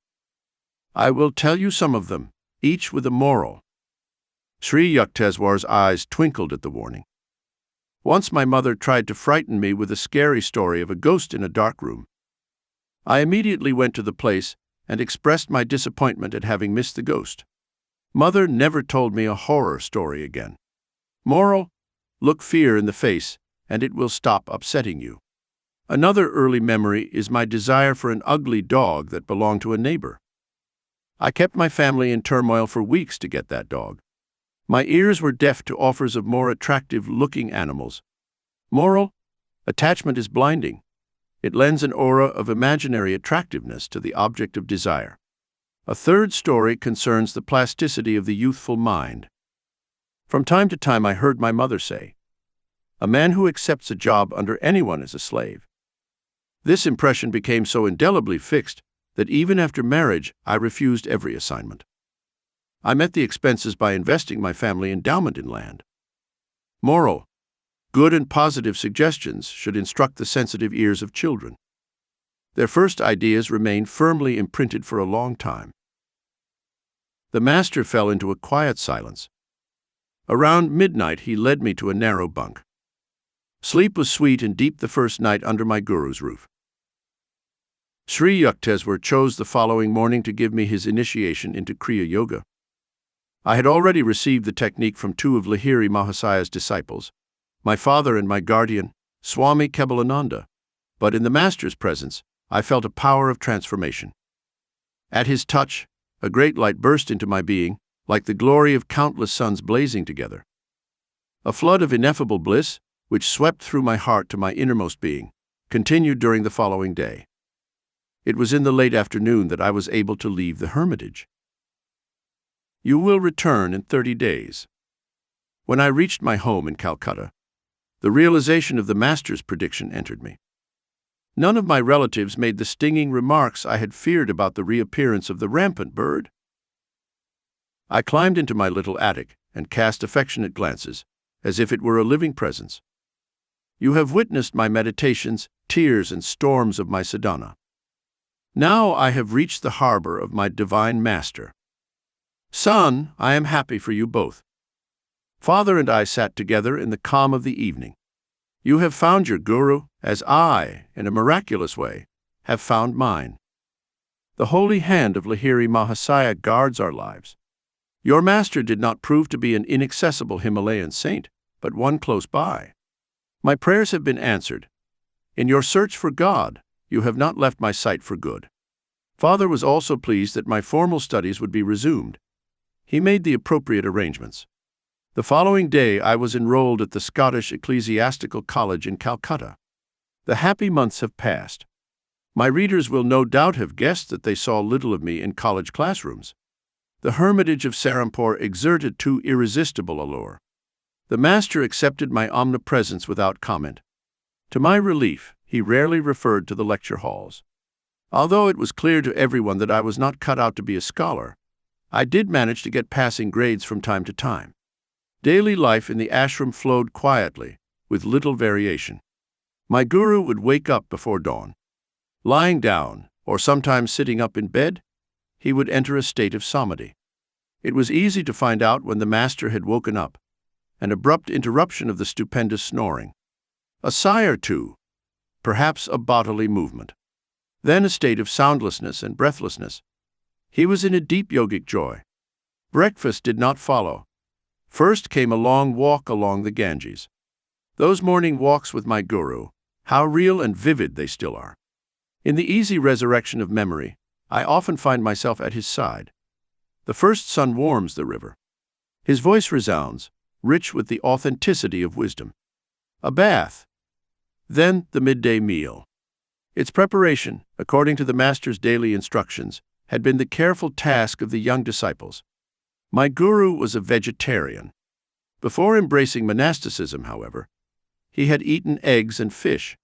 I will tell you some of them, each with a moral. Sri Yukteswar's eyes twinkled at the warning. Once my mother tried to frighten me with a scary story of a ghost in a dark room. I immediately went to the place and expressed my disappointment at having missed the ghost. Mother never told me a horror story again. Moral: look fear in the face, and it will stop upsetting you. Another early memory is my desire for an ugly dog that belonged to a neighbor. I kept my family in turmoil for weeks to get that dog. My ears were deaf to offers of more attractive-looking animals. Moral: attachment is blinding. It lends an aura of imaginary attractiveness to the object of desire. A third story concerns the plasticity of the youthful mind. From time to time I heard my mother say, "A man who accepts a job under anyone is a slave." This impression became so indelibly fixed that even after marriage I refused every assignment. I met the expenses by investing my family endowment in land. Moral: good and positive suggestions should instruct the sensitive ears of children. Their first ideas remain firmly imprinted for a long time. The master fell into a quiet silence. Around midnight he led me to a narrow bunk. Sleep was sweet and deep the first night under my guru's roof. Sri Yukteswar chose the following morning to give me his initiation into Kriya Yoga. I had already received the technique from two of Lahiri Mahasaya's disciples, my father and my guardian, Swami Kebalananda, but in the master's presence, I felt a power of transformation. At his touch, a great light burst into my being, like the glory of countless suns blazing together. A flood of ineffable bliss, which swept through my heart to my innermost being, continued during the following day. It was in the late afternoon that I was able to leave the hermitage. You will return in 30 days. When I reached my home in Calcutta, the realization of the master's prediction entered me. None of my relatives made the stinging remarks I had feared about the reappearance of the rampant bird. I climbed into my little attic and cast affectionate glances, as if it were a living presence. You have witnessed my meditations, tears, and storms of my sadhana. Now I have reached the harbor of my divine master. Son, I am happy for you both. Father and I sat together in the calm of the evening. You have found your guru, as I, in a miraculous way, have found mine. The holy hand of Lahiri Mahasaya guards our lives. Your master did not prove to be an inaccessible Himalayan saint, but one close by. My prayers have been answered. In your search for God, you have not left my sight for good. Father was also pleased that my formal studies would be resumed. He made the appropriate arrangements. The following day I was enrolled at the Scottish Ecclesiastical College in Calcutta. The happy months have passed. My readers will no doubt have guessed that they saw little of me in college classrooms. The hermitage of Serampore exerted too irresistible allure. The master accepted my omnipresence without comment. To my relief, he rarely referred to the lecture halls. Although it was clear to everyone that I was not cut out to be a scholar, I did manage to get passing grades from time to time. Daily life in the ashram flowed quietly, with little variation. My guru would wake up before dawn. Lying down, or sometimes sitting up in bed, he would enter a state of samadhi. It was easy to find out when the master had woken up, an abrupt interruption of the stupendous snoring. A sigh or two, perhaps a bodily movement. Then a state of soundlessness and breathlessness. He was in a deep yogic joy. Breakfast did not follow. First came a long walk along the Ganges. Those morning walks with my guru, how real and vivid they still are. In the easy resurrection of memory, I often find myself at his side. The first sun warms the river. His voice resounds, rich with the authenticity of wisdom. A bath. Then the midday meal. Its preparation, according to the Master's daily instructions, had been the careful task of the young disciples. My guru was a vegetarian. Before embracing monasticism, however, he had eaten eggs and fish.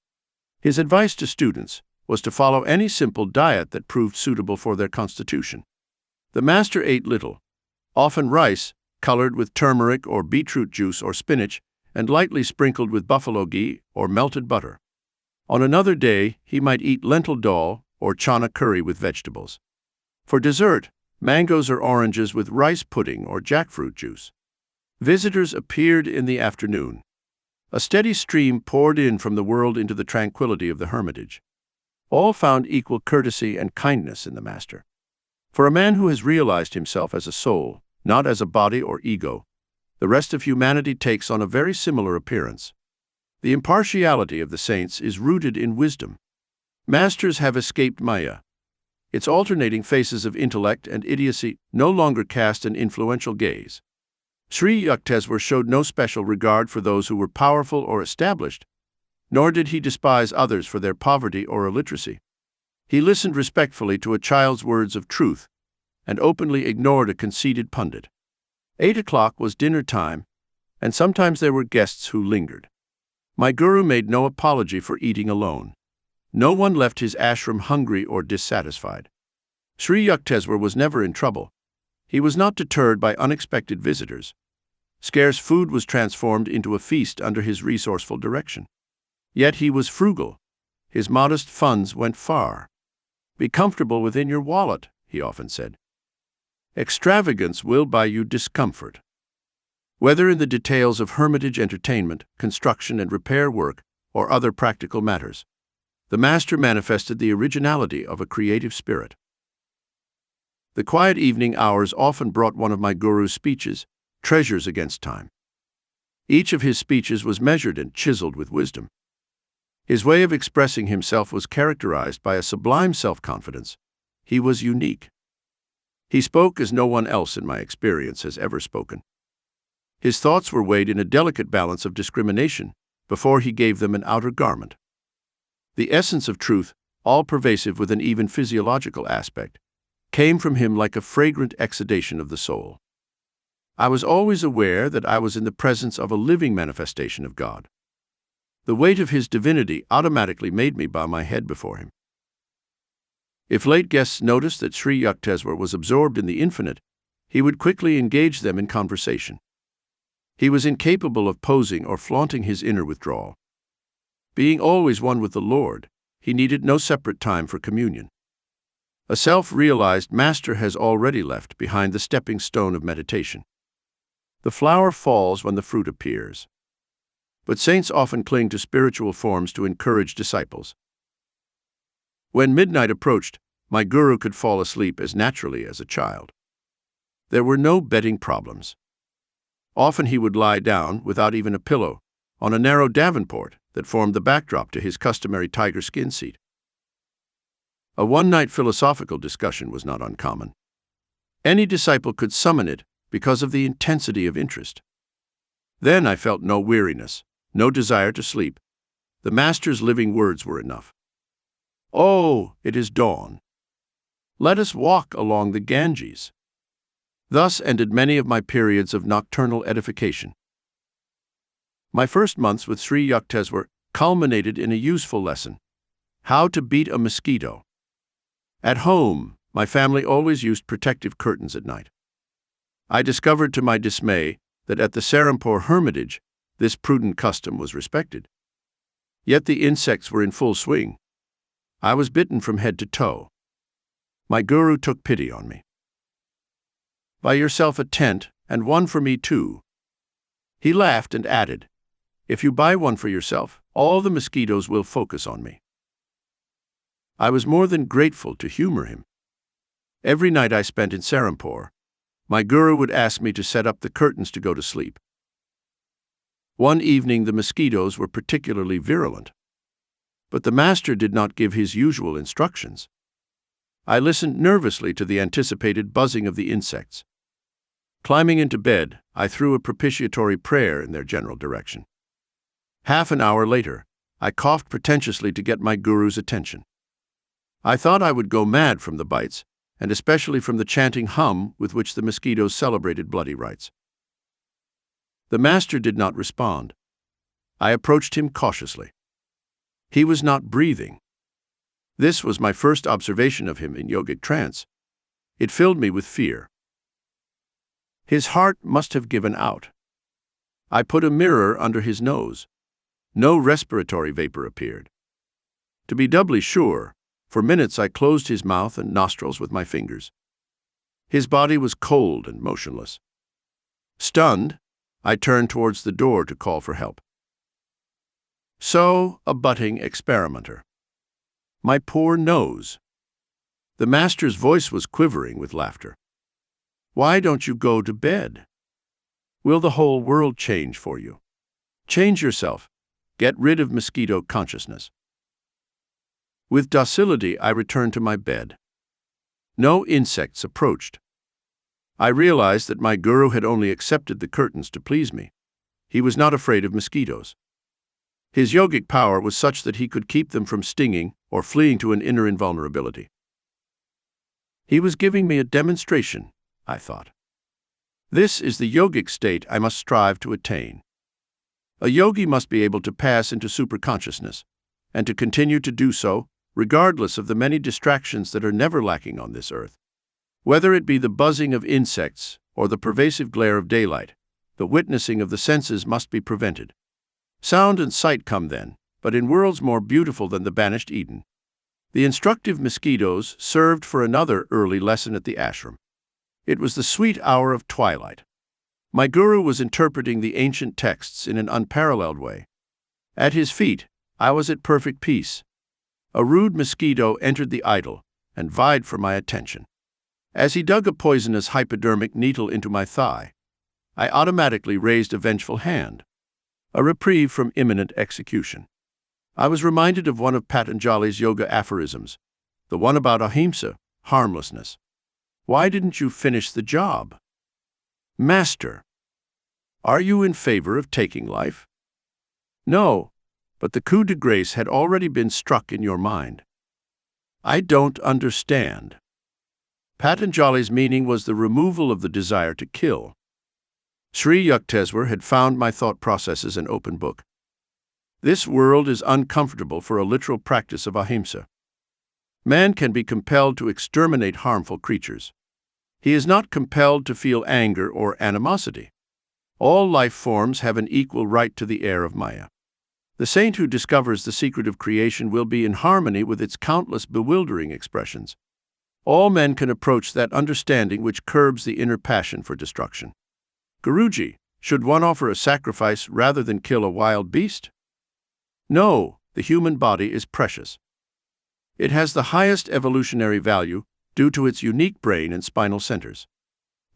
His advice to students was to follow any simple diet that proved suitable for their constitution. The Master ate little, often rice, colored with turmeric or beetroot juice or spinach, and lightly sprinkled with buffalo ghee or melted butter. On another day, he might eat lentil dal or chana curry with vegetables. For dessert, mangoes or oranges with rice pudding or jackfruit juice. Visitors appeared in the afternoon. A steady stream poured in from the world into the tranquility of the hermitage. All found equal courtesy and kindness in the Master. For a man who has realized himself as a soul, not as a body or ego, the rest of humanity takes on a very similar appearance. The impartiality of the saints is rooted in wisdom. Masters have escaped Maya. Its alternating faces of intellect and idiocy no longer cast an influential gaze. Sri Yukteswar showed no special regard for those who were powerful or established, nor did he despise others for their poverty or illiteracy. He listened respectfully to a child's words of truth and openly ignored a conceited pundit. 8 o'clock was dinner time, and sometimes there were guests who lingered. My guru made no apology for eating alone. No one left his ashram hungry or dissatisfied. Sri Yukteswar was never in trouble. He was not deterred by unexpected visitors. Scarce food was transformed into a feast under his resourceful direction. Yet he was frugal. His modest funds went far. "Be comfortable within your wallet," he often said. "Extravagance will buy you discomfort." Whether in the details of hermitage entertainment, construction and repair work, or other practical matters, the Master manifested the originality of a creative spirit. The quiet evening hours often brought one of my guru's speeches, treasures against time. Each of his speeches was measured and chiseled with wisdom. His way of expressing himself was characterized by a sublime self-confidence. He was unique. He spoke as no one else in my experience has ever spoken. His thoughts were weighed in a delicate balance of discrimination before he gave them an outer garment. The essence of truth, all-pervasive with an even physiological aspect, came from him like a fragrant exudation of the soul. I was always aware that I was in the presence of a living manifestation of God. The weight of his divinity automatically made me bow my head before him. If late guests noticed that Sri Yukteswar was absorbed in the infinite, he would quickly engage them in conversation. He was incapable of posing or flaunting his inner withdrawal. Being always one with the Lord, he needed no separate time for communion. A self-realized master has already left behind the stepping stone of meditation. The flower falls when the fruit appears. But saints often cling to spiritual forms to encourage disciples. When midnight approached, my guru could fall asleep as naturally as a child. There were no bedding problems. Often he would lie down, without even a pillow, on a narrow davenport that formed the backdrop to his customary tiger skin seat. A one-night philosophical discussion was not uncommon. Any disciple could summon it because of the intensity of interest. Then I felt no weariness, no desire to sleep. The Master's living words were enough. "Oh, it is dawn. Let us walk along the Ganges." Thus ended many of my periods of nocturnal edification. My first months with Sri Yukteswar culminated in a useful lesson: how to beat a mosquito. At home, my family always used protective curtains at night. I discovered to my dismay that at the Serampore Hermitage, this prudent custom was respected. Yet the insects were in full swing. I was bitten from head to toe. My guru took pity on me. "Buy yourself a tent, and one for me too." He laughed and added, "If you buy one for yourself, all the mosquitoes will focus on me." I was more than grateful to humor him. Every night I spent in Serampore, My guru would ask me to set up the curtains to go to sleep. One evening the mosquitoes were particularly virulent, but the master did not give his usual instructions. I listened nervously to the anticipated buzzing of the insects. Climbing into bed, I threw a propitiatory prayer in their general direction. Half an hour later, I coughed pretentiously to get my guru's attention. I thought I would go mad from the bites, and especially from the chanting hum with which the mosquitoes celebrated bloody rites. The master did not respond. I approached him cautiously. He was not breathing. This was my first observation of him in yogic trance. It filled me with fear. His heart must have given out. I put a mirror under his nose. No respiratory vapor appeared. To be doubly sure, for minutes I closed his mouth and nostrils with my fingers. His body was cold and motionless. Stunned, I turned towards the door to call for help. So, a budding experimenter. My poor nose. The master's voice was quivering with laughter. Why don't you go to bed? Will the whole world change for you? Change yourself. Get rid of mosquito consciousness. With docility, I returned to my bed. No insects approached. I realized that my guru had only accepted the curtains to please me. He was not afraid of mosquitoes. His yogic power was such that he could keep them from stinging or fleeing to an inner invulnerability. He was giving me a demonstration, I thought. This is the yogic state I must strive to attain. A yogi must be able to pass into superconsciousness, and to continue to do so, regardless of the many distractions that are never lacking on this earth. Whether it be the buzzing of insects or the pervasive glare of daylight, the witnessing of the senses must be prevented. Sound and sight come then, but in worlds more beautiful than the banished Eden. The instructive mosquitoes served for another early lesson at the ashram. It was the sweet hour of twilight. My guru was interpreting the ancient texts in an unparalleled way. At his feet, I was at perfect peace. A rude mosquito entered the idol and vied for my attention. As he dug a poisonous hypodermic needle into my thigh, I automatically raised a vengeful hand. A reprieve from imminent execution. I was reminded of one of Patanjali's yoga aphorisms, the one about ahimsa, harmlessness. Why didn't you finish the job? Master, are you in favor of taking life? No, but the coup de grace had already been struck in your mind. I don't understand. Patanjali's meaning was the removal of the desire to kill. Sri Yukteswar had found my thought processes an open book. This world is uncomfortable for a literal practice of ahimsa. Man can be compelled to exterminate harmful creatures. He is not compelled to feel anger or animosity. All life forms have an equal right to the air of Maya. The saint who discovers the secret of creation will be in harmony with its countless bewildering expressions. All men can approach that understanding which curbs the inner passion for destruction. Guruji, should one offer a sacrifice rather than kill a wild beast? No, the human body is precious. It has the highest evolutionary value due to its unique brain and spinal centers.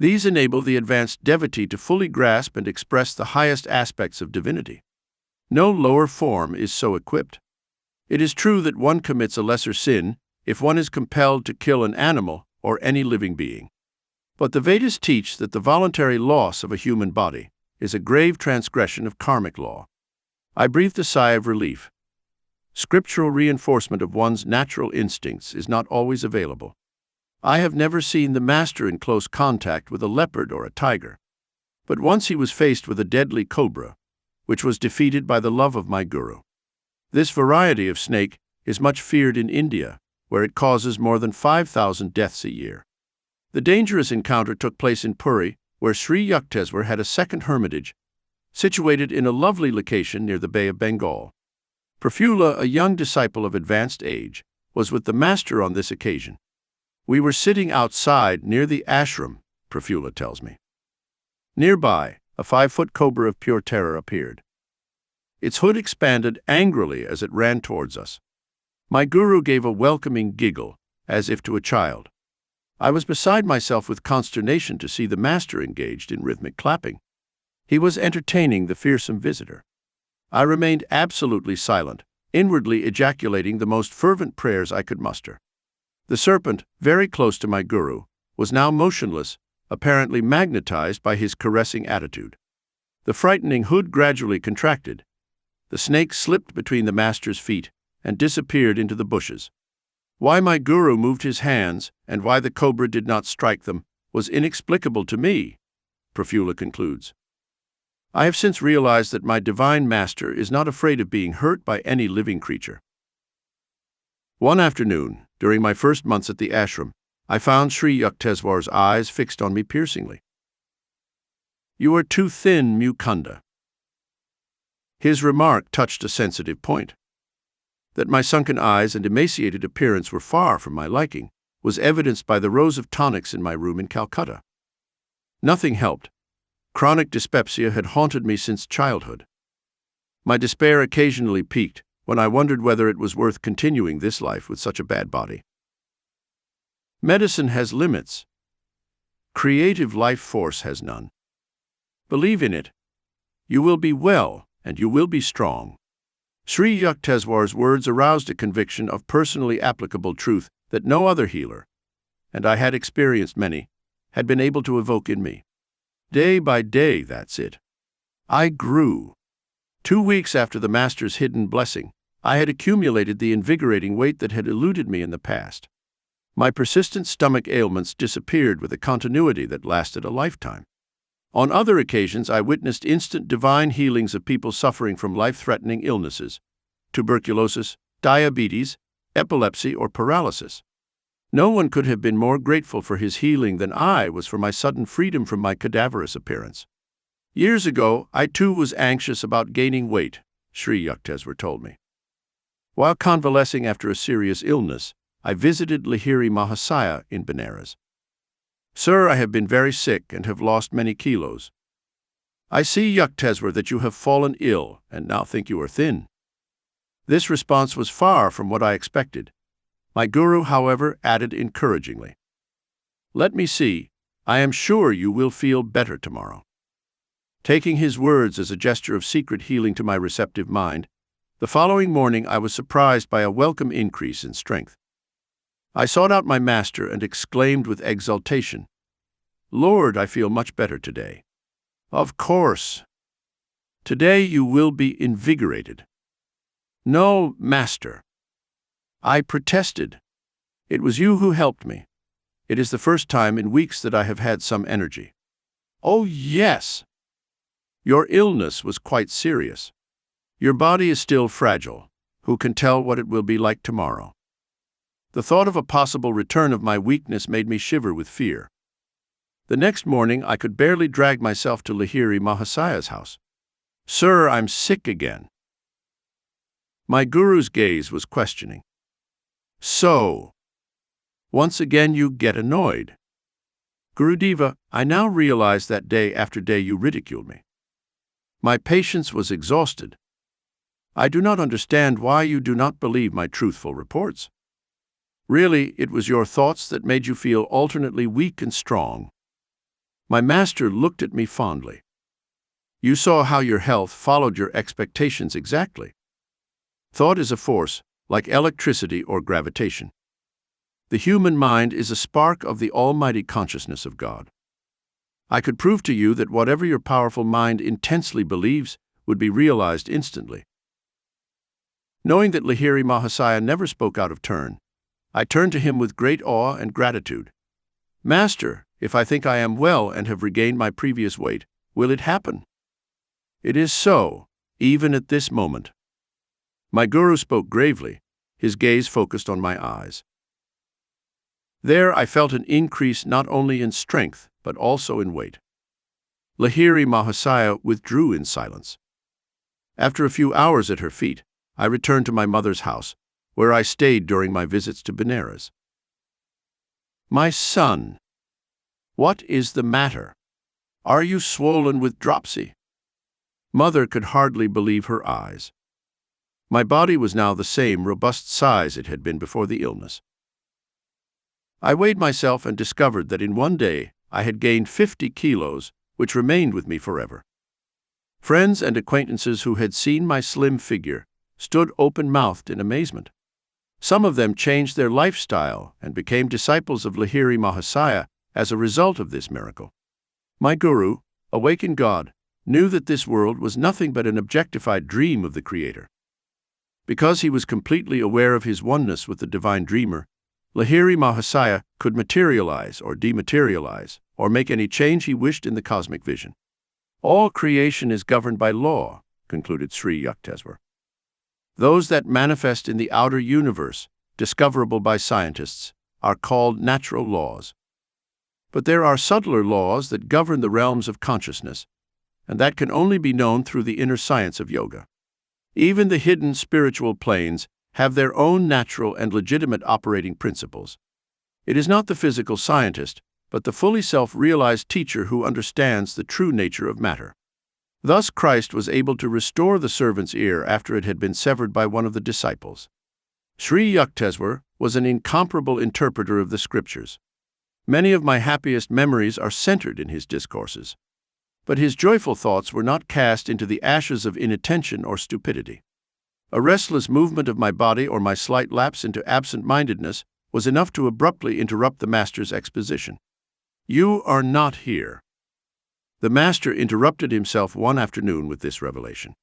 These enable the advanced devotee to fully grasp and express the highest aspects of divinity. No lower form is so equipped. It is true that one commits a lesser sin if one is compelled to kill an animal or any living being. But the Vedas teach that the voluntary loss of a human body is a grave transgression of karmic law. I breathed a sigh of relief. Scriptural reinforcement of one's natural instincts is not always available. I have never seen the master in close contact with a leopard or a tiger. But once he was faced with a deadly cobra, which was defeated by the love of my guru. This variety of snake is much feared in India, where it causes more than 5,000 deaths a year. The dangerous encounter took place in Puri, where Sri Yukteswar had a second hermitage, situated in a lovely location near the Bay of Bengal. Prafula, a young disciple of advanced age, was with the master on this occasion. We were sitting outside near the ashram, Prafula tells me. Nearby, a 5-foot cobra of pure terror appeared. Its hood expanded angrily as it ran towards us. My guru gave a welcoming giggle, as if to a child. I was beside myself with consternation to see the master engaged in rhythmic clapping. He was entertaining the fearsome visitor. I remained absolutely silent, inwardly ejaculating the most fervent prayers I could muster. The serpent, very close to my guru, was now motionless, apparently magnetized by his caressing attitude. The frightening hood gradually contracted. The snake slipped between the master's feet and disappeared into the bushes. Why my guru moved his hands and why the cobra did not strike them was inexplicable to me, Prafula concludes. I have since realized that my divine master is not afraid of being hurt by any living creature. One afternoon, during my first months at the ashram, I found Sri Yukteswar's eyes fixed on me piercingly. "You are too thin, Mukunda." His remark touched a sensitive point. That my sunken eyes and emaciated appearance were far from my liking was evidenced by the rows of tonics in my room in Calcutta. Nothing helped. Chronic dyspepsia had haunted me since childhood. My despair occasionally peaked when I wondered whether it was worth continuing this life with such a bad body. Medicine has limits. Creative life force has none. Believe in it. You will be well, and you will be strong. Sri Yukteswar's words aroused a conviction of personally applicable truth that no other healer, and I had experienced many, had been able to evoke in me. Day by day, that's it. I grew. 2 weeks after the Master's hidden blessing, I had accumulated the invigorating weight that had eluded me in the past. My persistent stomach ailments disappeared with a continuity that lasted a lifetime. On other occasions, I witnessed instant divine healings of people suffering from life-threatening illnesses, tuberculosis, diabetes, epilepsy, or paralysis. No one could have been more grateful for his healing than I was for my sudden freedom from my cadaverous appearance. Years ago, I too was anxious about gaining weight, Sri Yukteswar told me. While convalescing after a serious illness, I visited Lahiri Mahasaya in Benares. "Sir, I have been very sick and have lost many kilos. I see, Yukteswar, that you have fallen ill and now think you are thin." This response was far from what I expected. My guru, however, added encouragingly, "Let me see, I am sure you will feel better tomorrow." Taking his words as a gesture of secret healing to my receptive mind, the following morning I was surprised by a welcome increase in strength. I sought out my master and exclaimed with exultation, "Lord, I feel much better today." "Of course. Today you will be invigorated." "No, master." I protested. "It was you who helped me. It is the first time in weeks that I have had some energy." "Oh, yes. Your illness was quite serious. Your body is still fragile. Who can tell what it will be like tomorrow?" The thought of a possible return of my weakness made me shiver with fear. The next morning, I could barely drag myself to Lahiri Mahasaya's house. "Sir, I'm sick again." My guru's gaze was questioning. "So, once again you get annoyed." "Gurudeva, I now realize that day after day you ridiculed me. My patience was exhausted. I do not understand why you do not believe my truthful reports. Really, it was your thoughts that made you feel alternately weak and strong." My master looked at me fondly. "You saw how your health followed your expectations exactly. Thought is a force, like electricity or gravitation. The human mind is a spark of the almighty consciousness of God. I could prove to you that whatever your powerful mind intensely believes would be realized instantly." Knowing that Lahiri Mahasaya never spoke out of turn, I turned to him with great awe and gratitude. "Master, if I think I am well and have regained my previous weight, will it happen?" "It is so, even at this moment." My guru spoke gravely, his gaze focused on my eyes. There I felt an increase not only in strength, but also in weight. Lahiri Mahasaya withdrew in silence. After a few hours at her feet, I returned to my mother's house, where I stayed during my visits to Benares. "My son, what is the matter? Are you swollen with dropsy?" Mother could hardly believe her eyes. My body was now the same robust size it had been before the illness. I weighed myself and discovered that in one day I had gained 50 kilos, which remained with me forever. Friends and acquaintances who had seen my slim figure stood open-mouthed in amazement. Some of them changed their lifestyle and became disciples of Lahiri Mahasaya as a result of this miracle. My guru, awakened God, knew that this world was nothing but an objectified dream of the Creator. Because he was completely aware of his oneness with the divine dreamer, Lahiri Mahasaya could materialize or dematerialize or make any change he wished in the cosmic vision. All creation is governed by law, concluded Sri Yukteswar. Those that manifest in the outer universe, discoverable by scientists, are called natural laws. But there are subtler laws that govern the realms of consciousness, and that can only be known through the inner science of yoga. Even the hidden spiritual planes have their own natural and legitimate operating principles. It is not the physical scientist, but the fully self-realized teacher who understands the true nature of matter. Thus Christ was able to restore the servant's ear after it had been severed by one of the disciples. Sri Yukteswar was an incomparable interpreter of the scriptures. Many of my happiest memories are centered in his discourses. But his joyful thoughts were not cast into the ashes of inattention or stupidity. A restless movement of my body or my slight lapse into absent-mindedness was enough to abruptly interrupt the Master's exposition. "You are not here." The Master interrupted himself one afternoon with this revelation.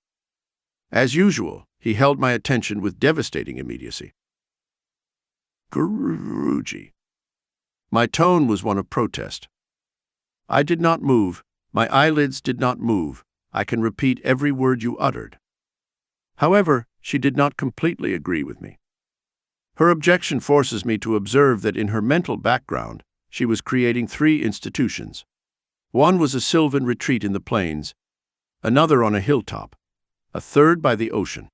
As usual, he held my attention with devastating immediacy. "Guruji." My tone was one of protest. I did not move. My eyelids did not move. I can repeat every word you uttered. However, she did not completely agree with me. Her objection forces me to observe that in her mental background, she was creating 3 institutions. One was a sylvan retreat in the plains, another on a hilltop, a third by the ocean.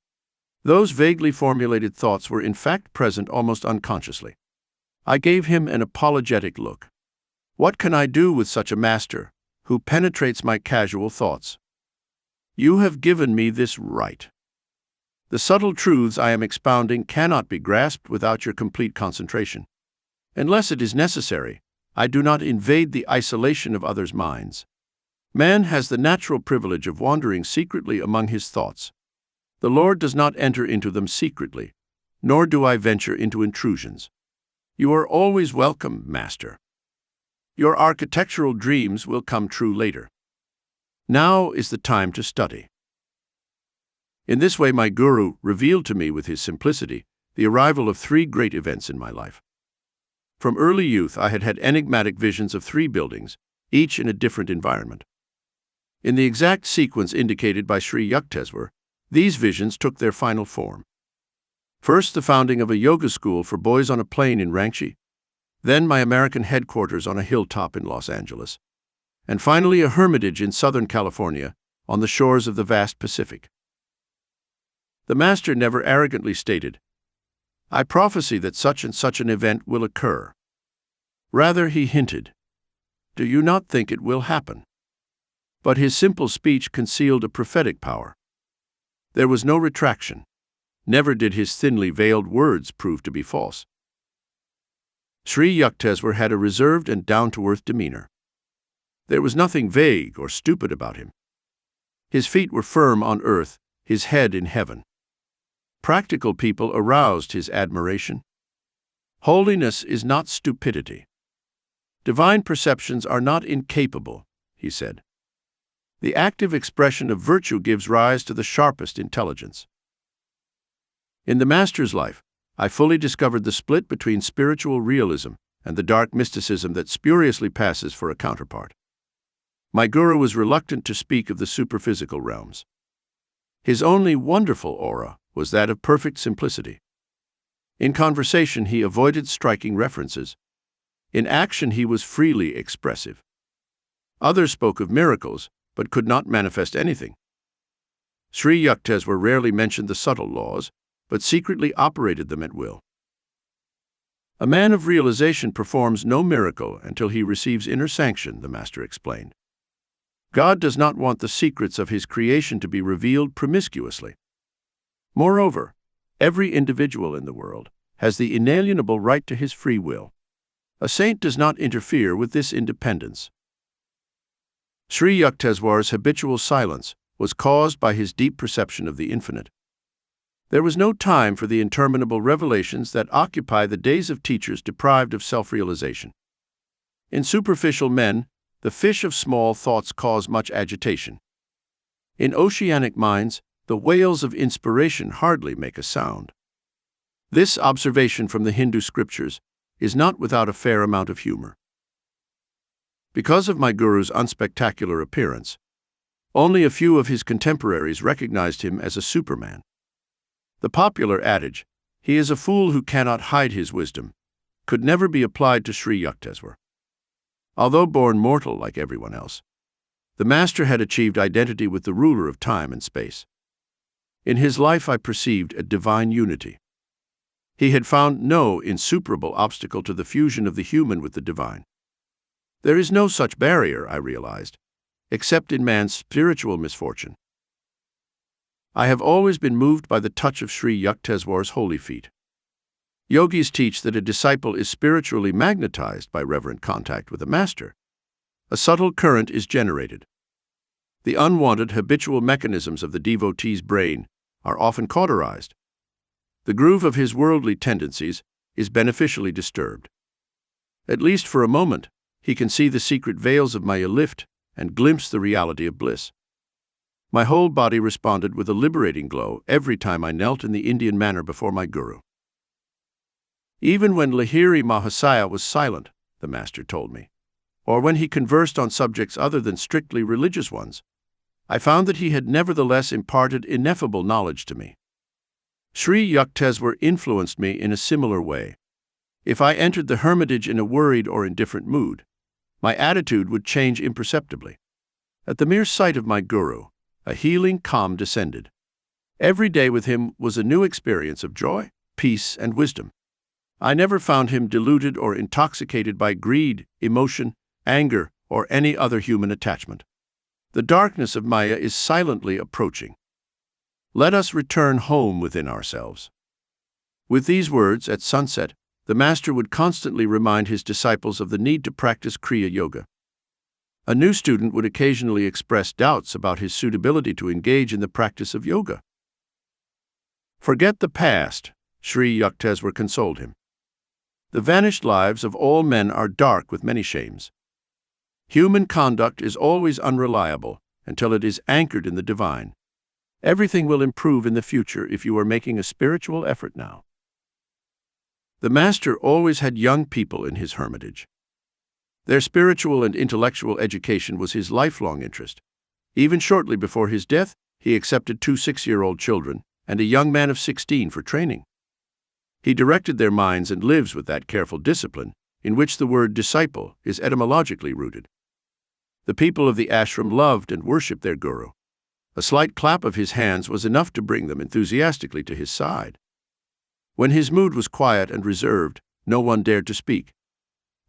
Those vaguely formulated thoughts were in fact present almost unconsciously. I gave him an apologetic look. What can I do with such a master who penetrates my casual thoughts? You have given me this right. The subtle truths I am expounding cannot be grasped without your complete concentration. Unless it is necessary, I do not invade the isolation of others' minds. Man has the natural privilege of wandering secretly among his thoughts. The Lord does not enter into them secretly, nor do I venture into intrusions. You are always welcome, Master. Your architectural dreams will come true later. Now is the time to study. In this way, my Guru revealed to me with his simplicity the arrival of 3 great events in my life. From early youth, I had had enigmatic visions of 3 buildings, each in a different environment. In the exact sequence indicated by Sri Yukteswar, these visions took their final form. First, the founding of a yoga school for boys on a plain in Ranchi, then my American headquarters on a hilltop in Los Angeles, and finally a hermitage in Southern California on the shores of the vast Pacific. The Master never arrogantly stated, "I prophesy that such and such an event will occur." Rather, he hinted, "Do you not think it will happen?" But his simple speech concealed a prophetic power. There was no retraction. Never did his thinly veiled words prove to be false. Sri Yukteswar had a reserved and down-to-earth demeanor. There was nothing vague or stupid about him. His feet were firm on earth, his head in heaven. Practical people aroused his admiration. Holiness is not stupidity. Divine perceptions are not incapable, he said. The active expression of virtue gives rise to the sharpest intelligence. In the Master's life, I fully discovered the split between spiritual realism and the dark mysticism that spuriously passes for a counterpart. My Guru was reluctant to speak of the superphysical realms. His only wonderful aura was that of perfect simplicity. In conversation, he avoided striking references. In action, he was freely expressive. Others spoke of miracles, but could not manifest anything. Sri Yukteswar rarely mentioned the subtle laws, but secretly operated them at will. A man of realization performs no miracle until he receives inner sanction, the Master explained. God does not want the secrets of his creation to be revealed promiscuously. Moreover, every individual in the world has the inalienable right to his free will. A saint does not interfere with this independence. Sri Yukteswar's habitual silence was caused by his deep perception of the infinite. There was no time for the interminable revelations that occupy the days of teachers deprived of self-realization. In superficial men, the fish of small thoughts cause much agitation. In oceanic minds, the whales of inspiration hardly make a sound. This observation from the Hindu scriptures is not without a fair amount of humor. Because of my guru's unspectacular appearance, only a few of his contemporaries recognized him as a superman. The popular adage, "He is a fool who cannot hide his wisdom," could never be applied to Sri Yukteswar. Although born mortal like everyone else, the master had achieved identity with the ruler of time and space. In his life I perceived a divine unity. He had found no insuperable obstacle to the fusion of the human with the divine. There is no such barrier, I realized, except in man's spiritual misfortune. I have always been moved by the touch of Sri Yukteswar's holy feet. Yogis teach that a disciple is spiritually magnetized by reverent contact with a master. A subtle current is generated. The unwanted habitual mechanisms of the devotee's brain are often cauterized. The groove of his worldly tendencies is beneficially disturbed. At least for a moment, he can see the secret veils of Maya lift and glimpse the reality of bliss. My whole body responded with a liberating glow every time I knelt in the Indian manner before my guru. Even when Lahiri Mahasaya was silent, the master told me, or when he conversed on subjects other than strictly religious ones, I found that he had nevertheless imparted ineffable knowledge to me. Sri Yukteswar influenced me in a similar way. If I entered the hermitage in a worried or indifferent mood, my attitude would change imperceptibly. At the mere sight of my guru, a healing calm descended. Every day with him was a new experience of joy, peace, and wisdom. I never found him deluded or intoxicated by greed, emotion, anger, or any other human attachment. The darkness of Maya is silently approaching. Let us return home within ourselves. With these words, at sunset, the master would constantly remind his disciples of the need to practice Kriya Yoga. A new student would occasionally express doubts about his suitability to engage in the practice of yoga. Forget the past, Sri Yukteswar consoled him. The vanished lives of all men are dark with many shames. Human conduct is always unreliable until it is anchored in the divine. Everything will improve in the future if you are making a spiritual effort now. The master always had young people in his hermitage. Their spiritual and intellectual education was his lifelong interest. Even shortly before his death, he accepted 2 6-year-old children and a young man of 16 for training. He directed their minds and lives with that careful discipline in which the word disciple is etymologically rooted. The people of the ashram loved and worshipped their guru. A slight clap of his hands was enough to bring them enthusiastically to his side. When his mood was quiet and reserved, no one dared to speak.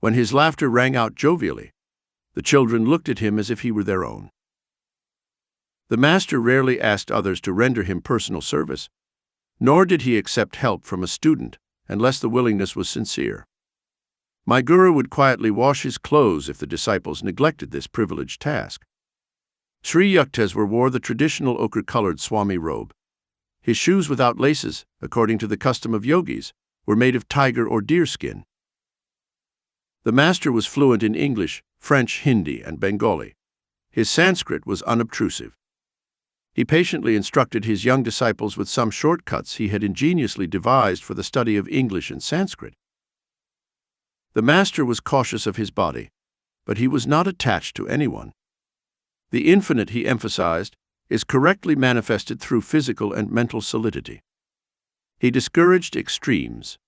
When his laughter rang out jovially, the children looked at him as if he were their own. The master rarely asked others to render him personal service, nor did he accept help from a student unless the willingness was sincere. My guru would quietly wash his clothes if the disciples neglected this privileged task. Sri Yukteswar wore the traditional ochre-colored Swami robe. His shoes without laces, according to the custom of yogis, were made of tiger or deer skin. The master was fluent in English, French, Hindi, and Bengali. His Sanskrit was unobtrusive. He patiently instructed his young disciples with some shortcuts he had ingeniously devised for the study of English and Sanskrit. The master was cautious of his body, but he was not attached to anyone. The infinite, he emphasized, is correctly manifested through physical and mental solidity. He discouraged extremes.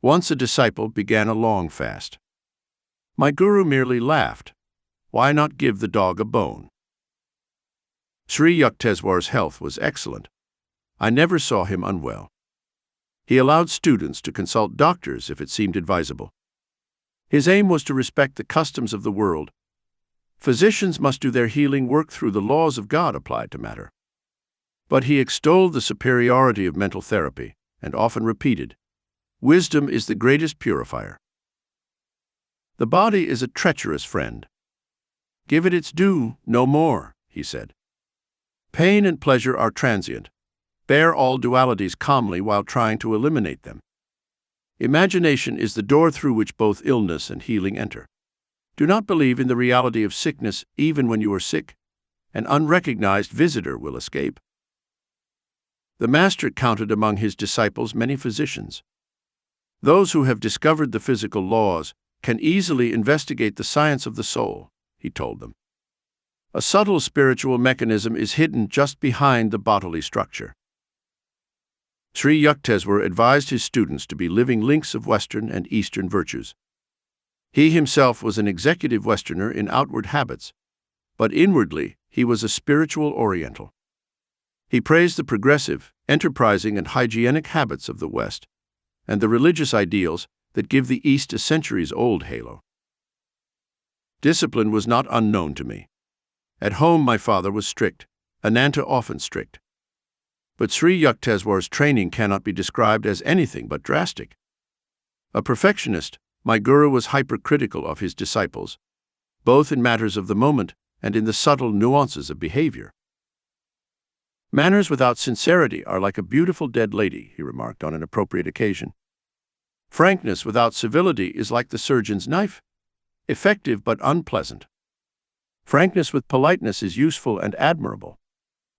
Once a disciple began a long fast. My guru merely laughed. Why not give the dog a bone? Sri Yukteswar's health was excellent. I never saw him unwell. He allowed students to consult doctors if it seemed advisable. His aim was to respect the customs of the world. Physicians must do their healing work through the laws of God applied to matter. But he extolled the superiority of mental therapy and often repeated, "Wisdom is the greatest purifier." The body is a treacherous friend. Give it its due, no more, he said. Pain and pleasure are transient. Bear all dualities calmly while trying to eliminate them. Imagination is the door through which both illness and healing enter. Do not believe in the reality of sickness even when you are sick. An unrecognized visitor will escape. The Master counted among his disciples many physicians. Those who have discovered the physical laws can easily investigate the science of the soul, he told them. A subtle spiritual mechanism is hidden just behind the bodily structure. Sri Yukteswar advised his students to be living links of Western and Eastern virtues. He himself was an executive Westerner in outward habits, but inwardly he was a spiritual Oriental. He praised the progressive, enterprising, and hygienic habits of the West, and the religious ideals that give the East a centuries-old halo. Discipline was not unknown to me. At home my father was strict, Ananda often strict. But Sri Yukteswar's training cannot be described as anything but drastic. A perfectionist, my guru was hypercritical of his disciples, both in matters of the moment and in the subtle nuances of behavior. Manners without sincerity are like a beautiful dead lady, he remarked on an appropriate occasion. Frankness without civility is like the surgeon's knife, effective but unpleasant. Frankness with politeness is useful and admirable.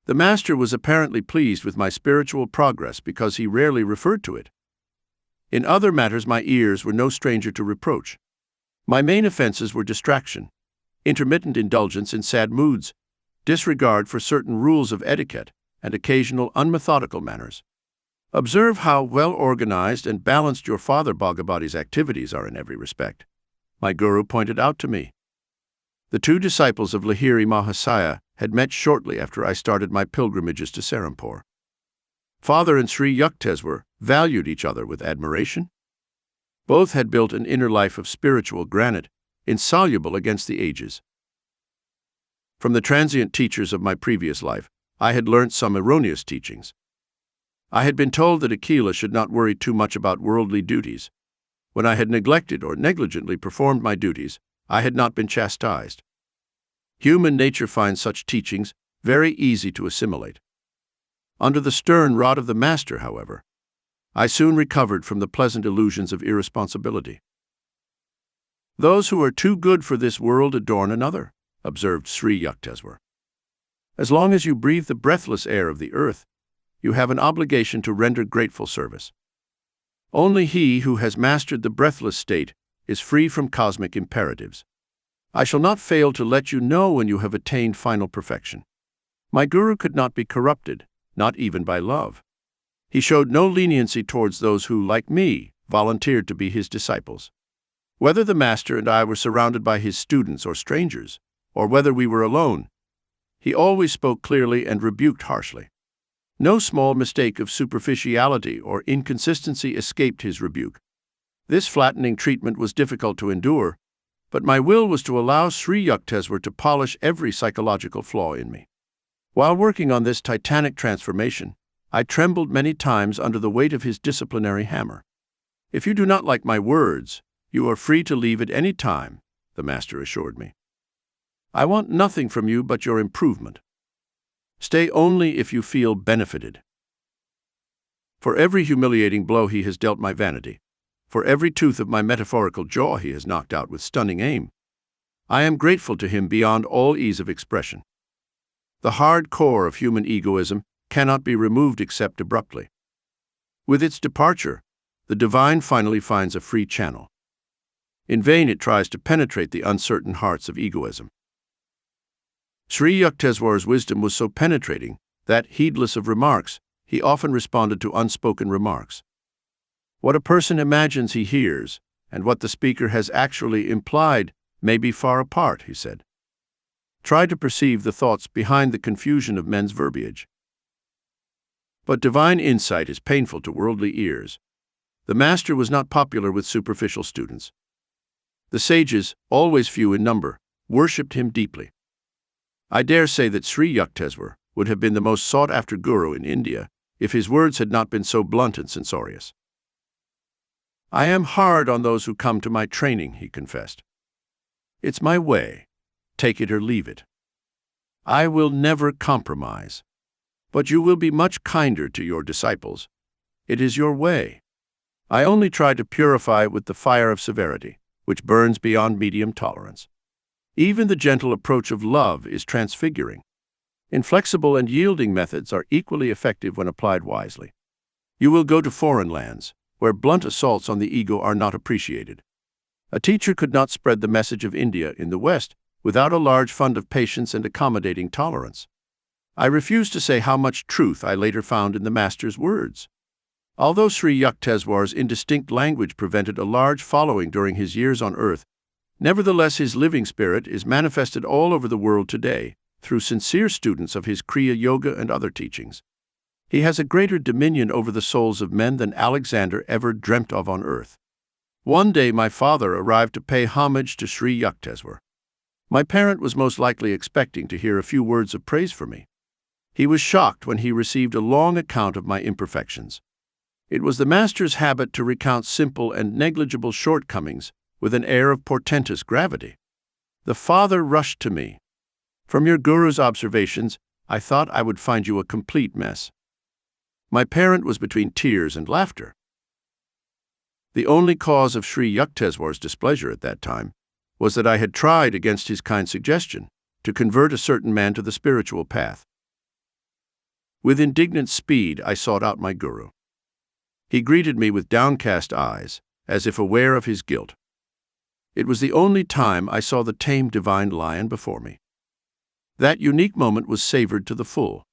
The Master was apparently pleased with my spiritual progress because he rarely referred to it. In other matters my ears were no stranger to reproach. My main offenses were distraction, intermittent indulgence in sad moods, disregard for certain rules of etiquette, and occasional unmethodical manners. Observe how well organized and balanced your father Bhagavati's activities are in every respect, my guru pointed out to me. The two disciples of Lahiri Mahasaya had met shortly after I started my pilgrimages to Serampore. Father and Sri Yukteswar valued each other with admiration. Both had built an inner life of spiritual granite, insoluble against the ages. From the transient teachers of my previous life, I had learnt some erroneous teachings. I had been told that Akila should not worry too much about worldly duties. When I had neglected or negligently performed my duties, I had not been chastised. Human nature finds such teachings very easy to assimilate. Under the stern rod of the Master, however, I soon recovered from the pleasant illusions of irresponsibility. Those who are too good for this world adorn another, observed Sri Yukteswar. As long as you breathe the breathless air of the earth, you have an obligation to render grateful service. Only he who has mastered the breathless state is free from cosmic imperatives. I shall not fail to let you know when you have attained final perfection. My guru could not be corrupted, not even by love. He showed no leniency towards those who, like me, volunteered to be his disciples. Whether the Master and I were surrounded by his students or strangers, or whether we were alone, he always spoke clearly and rebuked harshly. No small mistake of superficiality or inconsistency escaped his rebuke. This flattening treatment was difficult to endure, but my will was to allow Sri Yukteswar to polish every psychological flaw in me. While working on this titanic transformation, I trembled many times under the weight of his disciplinary hammer. If you do not like my words, you are free to leave at any time, the Master assured me. I want nothing from you but your improvement. Stay only if you feel benefited. For every humiliating blow he has dealt my vanity, for every tooth of my metaphorical jaw he has knocked out with stunning aim, I am grateful to him beyond all ease of expression. The hard core of human egoism cannot be removed except abruptly. With its departure, the divine finally finds a free channel. In vain it tries to penetrate the uncertain hearts of egoism. Sri Yukteswar's wisdom was so penetrating that, heedless of remarks, he often responded to unspoken remarks. What a person imagines he hears, and what the speaker has actually implied, may be far apart, he said. Try to perceive the thoughts behind the confusion of men's verbiage. But divine insight is painful to worldly ears. The Master was not popular with superficial students. The sages, always few in number, worshipped him deeply. I dare say that Sri Yukteswar would have been the most sought-after guru in India if his words had not been so blunt and censorious. I am hard on those who come to my training, he confessed. It's my way. Take it or leave it. I will never compromise. But you will be much kinder to your disciples. It is your way. I only try to purify it with the fire of severity, which burns beyond medium tolerance. Even the gentle approach of love is transfiguring. Inflexible and yielding methods are equally effective when applied wisely. You will go to foreign lands, where blunt assaults on the ego are not appreciated. A teacher could not spread the message of India in the West without a large fund of patience and accommodating tolerance. I refuse to say how much truth I later found in the Master's words. Although Sri Yukteswar's indistinct language prevented a large following during his years on earth, nevertheless his living spirit is manifested all over the world today through sincere students of his Kriya Yoga and other teachings. He has a greater dominion over the souls of men than Alexander ever dreamt of on earth. One day my father arrived to pay homage to Sri Yukteswar. My parent was most likely expecting to hear a few words of praise for me. He was shocked when he received a long account of my imperfections. It was the Master's habit to recount simple and negligible shortcomings with an air of portentous gravity. The father rushed to me. From your Guru's observations, I thought I would find you a complete mess. My parent was between tears and laughter. The only cause of Sri Yukteswar's displeasure at that time was that I had tried, against his kind suggestion, to convert a certain man to the spiritual path. With indignant speed, I sought out my Guru. He greeted me with downcast eyes, as if aware of his guilt. It was the only time I saw the tame divine lion before me. That unique moment was savored to the full.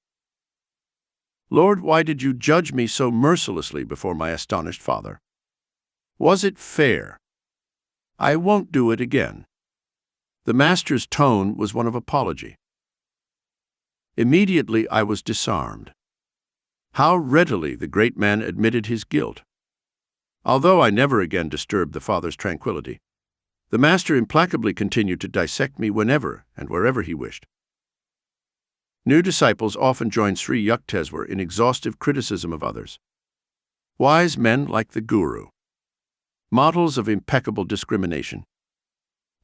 Lord, why did you judge me so mercilessly before my astonished father? Was it fair? I won't do it again. The Master's tone was one of apology. Immediately I was disarmed. How readily the great man admitted his guilt. Although I never again disturbed the father's tranquility, the Master implacably continued to dissect me whenever and wherever he wished. New disciples often join Sri Yukteswar in exhaustive criticism of others. Wise men like the Guru. Models of impeccable discrimination.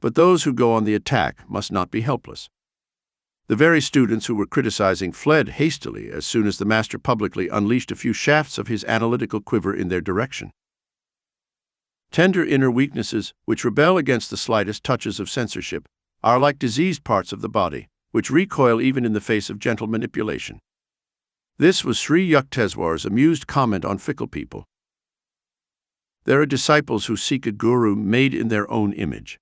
But those who go on the attack must not be helpless. The very students who were criticizing fled hastily as soon as the Master publicly unleashed a few shafts of his analytical quiver in their direction. Tender inner weaknesses, which rebel against the slightest touches of censorship, are like diseased parts of the body, which recoil even in the face of gentle manipulation. This was Sri Yukteswar's amused comment on fickle people. There are disciples who seek a guru made in their own image.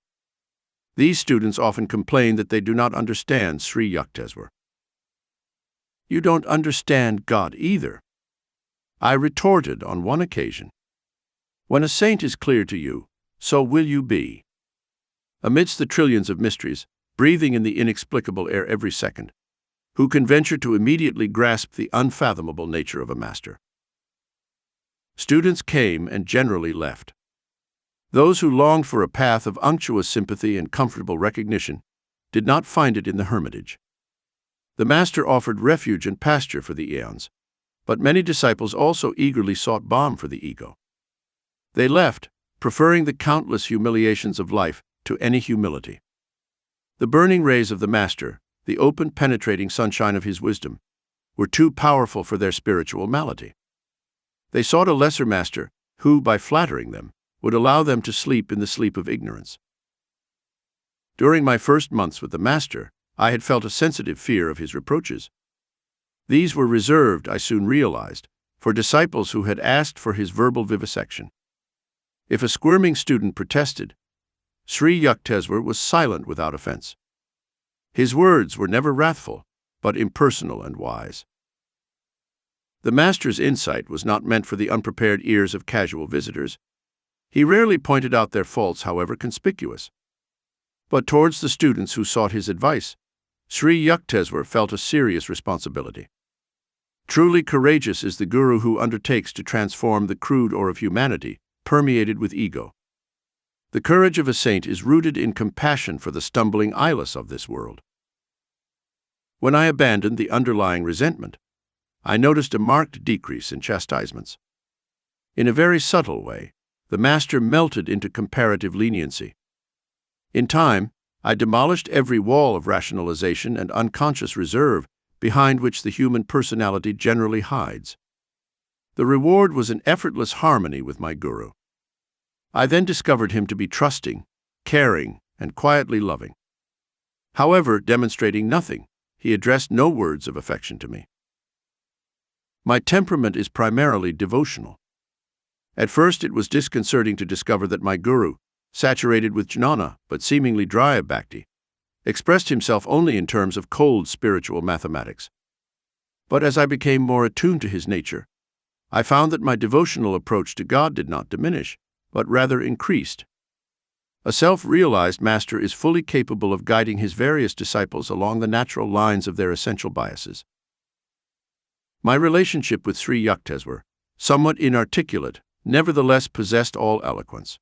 These students often complain that they do not understand Sri Yukteswar. You don't understand God either, I retorted on one occasion. When a saint is clear to you, so will you be. Amidst the trillions of mysteries, breathing in the inexplicable air every second, who can venture to immediately grasp the unfathomable nature of a master? Students came and generally left. Those who longed for a path of unctuous sympathy and comfortable recognition did not find it in the hermitage. The Master offered refuge and pasture for the eons, but many disciples also eagerly sought balm for the ego. They left, preferring the countless humiliations of life to any humility. The burning rays of the Master, the open, penetrating sunshine of his wisdom, were too powerful for their spiritual malady. They sought a lesser master who, by flattering them, would allow them to sleep in the sleep of ignorance. During my first months with the Master, I had felt a sensitive fear of his reproaches. These were reserved, I soon realized, for disciples who had asked for his verbal vivisection. If a squirming student protested, Sri Yukteswar was silent without offense. His words were never wrathful, but impersonal and wise. The Master's insight was not meant for the unprepared ears of casual visitors. He rarely pointed out their faults, however conspicuous. But towards the students who sought his advice, Sri Yukteswar felt a serious responsibility. Truly courageous is the Guru who undertakes to transform the crude ore of humanity, permeated with ego. The courage of a saint is rooted in compassion for the stumbling eyeless of this world. When I abandoned the underlying resentment, I noticed a marked decrease in chastisements. In a very subtle way, the Master melted into comparative leniency. In time, I demolished every wall of rationalization and unconscious reserve behind which the human personality generally hides. The reward was an effortless harmony with my guru. I then discovered him to be trusting, caring, and quietly loving. However, demonstrating nothing, he addressed no words of affection to me. My temperament is primarily devotional. At first it was disconcerting to discover that my guru, saturated with jnana but seemingly dry of bhakti, expressed himself only in terms of cold spiritual mathematics. But as I became more attuned to his nature, I found that my devotional approach to God did not diminish, but rather increased. A self-realized master is fully capable of guiding his various disciples along the natural lines of their essential biases. My relationship with Sri Yukteswar, somewhat inarticulate, nevertheless possessed all eloquence.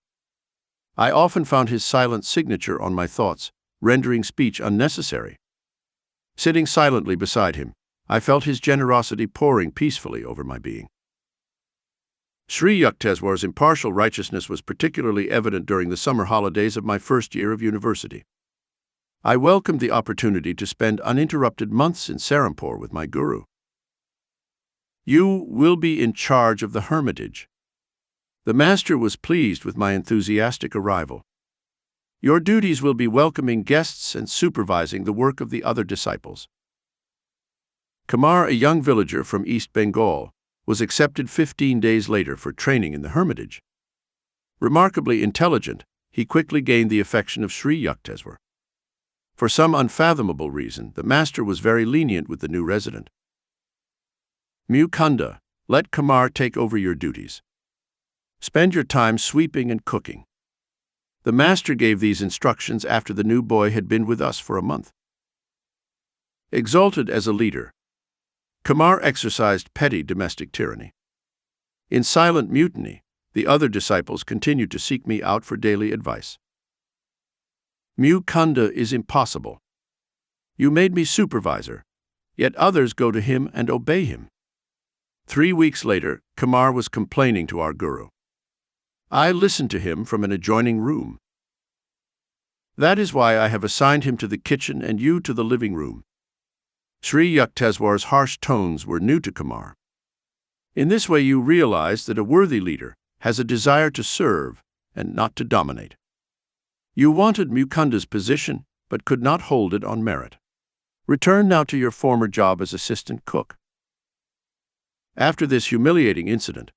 I often found his silent signature on my thoughts, rendering speech unnecessary. Sitting silently beside him, I felt his generosity pouring peacefully over my being. Sri Yukteswar's impartial righteousness was particularly evident during the summer holidays of my first year of university. I welcomed the opportunity to spend uninterrupted months in Serampore with my guru. "You will be in charge of the hermitage." The master was pleased with my enthusiastic arrival. "Your duties will be welcoming guests and supervising the work of the other disciples." Kumar, a young villager from East Bengal, was accepted 15 days later for training in the hermitage. Remarkably intelligent, he quickly gained the affection of Sri Yukteswar. For some unfathomable reason, the master was very lenient with the new resident. "Mukunda, let Kumar take over your duties. Spend your time sweeping and cooking." The master gave these instructions after the new boy had been with us for a month. Exalted as a leader, Kumar exercised petty domestic tyranny. In silent mutiny, the other disciples continued to seek me out for daily advice. "Mukunda is impossible. You made me supervisor, yet others go to him and obey him." 3 weeks later, Kumar was complaining to our guru. I listened to him from an adjoining room. "That is why I have assigned him to the kitchen and you to the living room." Sri Yukteswar's harsh tones were new to Kumar. In this way you realize that a worthy leader has a desire to serve and not to dominate. You wanted Mukunda's position, but could not hold it on merit. Return now to your former job as assistant cook. After this humiliating incident,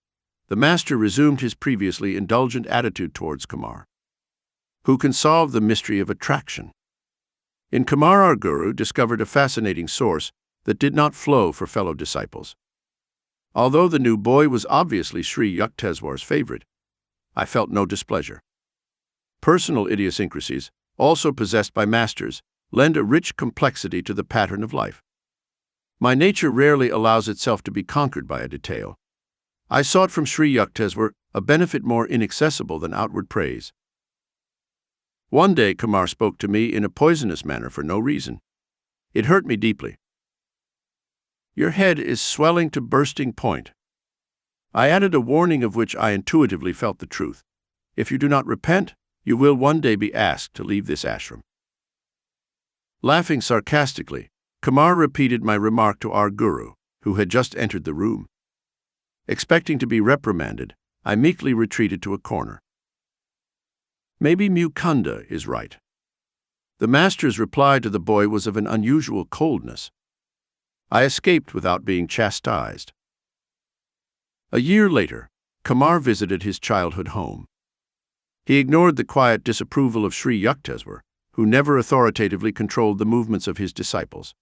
the master resumed his previously indulgent attitude towards Kumar. Who can solve the mystery of attraction? In Kumar, our guru discovered a fascinating source that did not flow for fellow disciples. Although the new boy was obviously Sri Yukteswar's favorite, I felt no displeasure. Personal idiosyncrasies, also possessed by masters, lend a rich complexity to the pattern of life. My nature rarely allows itself to be conquered by a detail. I sought from Sri Yukteswar a benefit more inaccessible than outward praise. One day Kumar spoke to me in a poisonous manner for no reason. It hurt me deeply. "Your head is swelling to bursting point." I added a warning of which I intuitively felt the truth. "If you do not repent, you will one day be asked to leave this ashram." Laughing sarcastically, Kumar repeated my remark to our guru, who had just entered the room. Expecting to be reprimanded, I meekly retreated to a corner. "Maybe Mukunda is right." The master's reply to the boy was of an unusual coldness. I escaped without being chastised. A year later, Kumar visited his childhood home. He ignored the quiet disapproval of Sri Yukteswar, who never authoritatively controlled the movements of his disciples.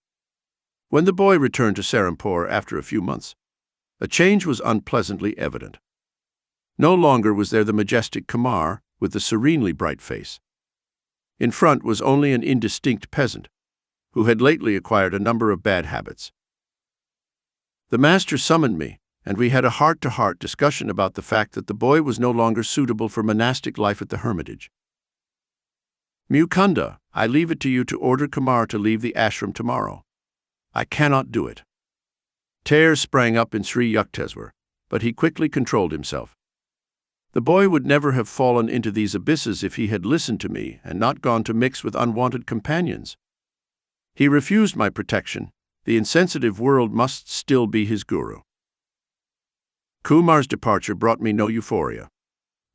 When the boy returned to Serampore after a few months, a change was unpleasantly evident. No longer was there the majestic Kumar with the serenely bright face. In front was only an indistinct peasant, who had lately acquired a number of bad habits. The master summoned me, and we had a heart-to-heart discussion about the fact that the boy was no longer suitable for monastic life at the hermitage. "Mukunda, I leave it to you to order Kumar to leave the ashram tomorrow." "I cannot do it." Tears sprang up in Sri Yukteswar, but he quickly controlled himself. The boy would never have fallen into these abysses if he had listened to me and not gone to mix with unwanted companions. He refused my protection. The insensitive world must still be his guru. Kumar's departure brought me no euphoria.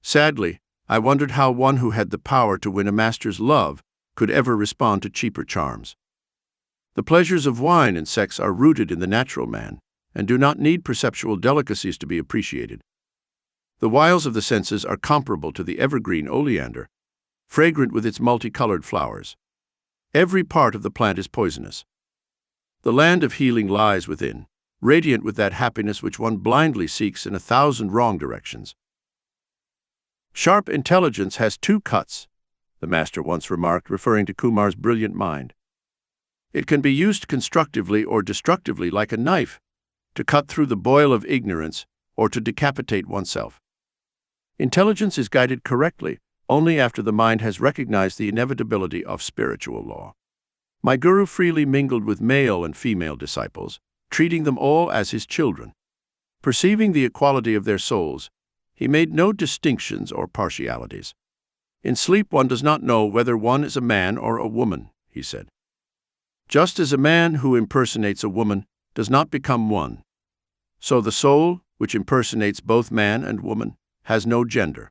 Sadly, I wondered how one who had the power to win a master's love could ever respond to cheaper charms. The pleasures of wine and sex are rooted in the natural man and do not need perceptual delicacies to be appreciated. The wiles of the senses are comparable to the evergreen oleander, fragrant with its multicolored flowers. Every part of the plant is poisonous. The land of healing lies within, radiant with that happiness which one blindly seeks in 1,000 wrong directions. Sharp intelligence has two cuts, the master once remarked, referring to Kumar's brilliant mind. It can be used constructively or destructively like a knife, to cut through the boil of ignorance or to decapitate oneself. Intelligence is guided correctly only after the mind has recognized the inevitability of spiritual law. My guru freely mingled with male and female disciples, treating them all as his children. Perceiving the equality of their souls, he made no distinctions or partialities. In sleep one does not know whether one is a man or a woman, he said. Just as a man who impersonates a woman does not become one, so the soul, which impersonates both man and woman, has no gender.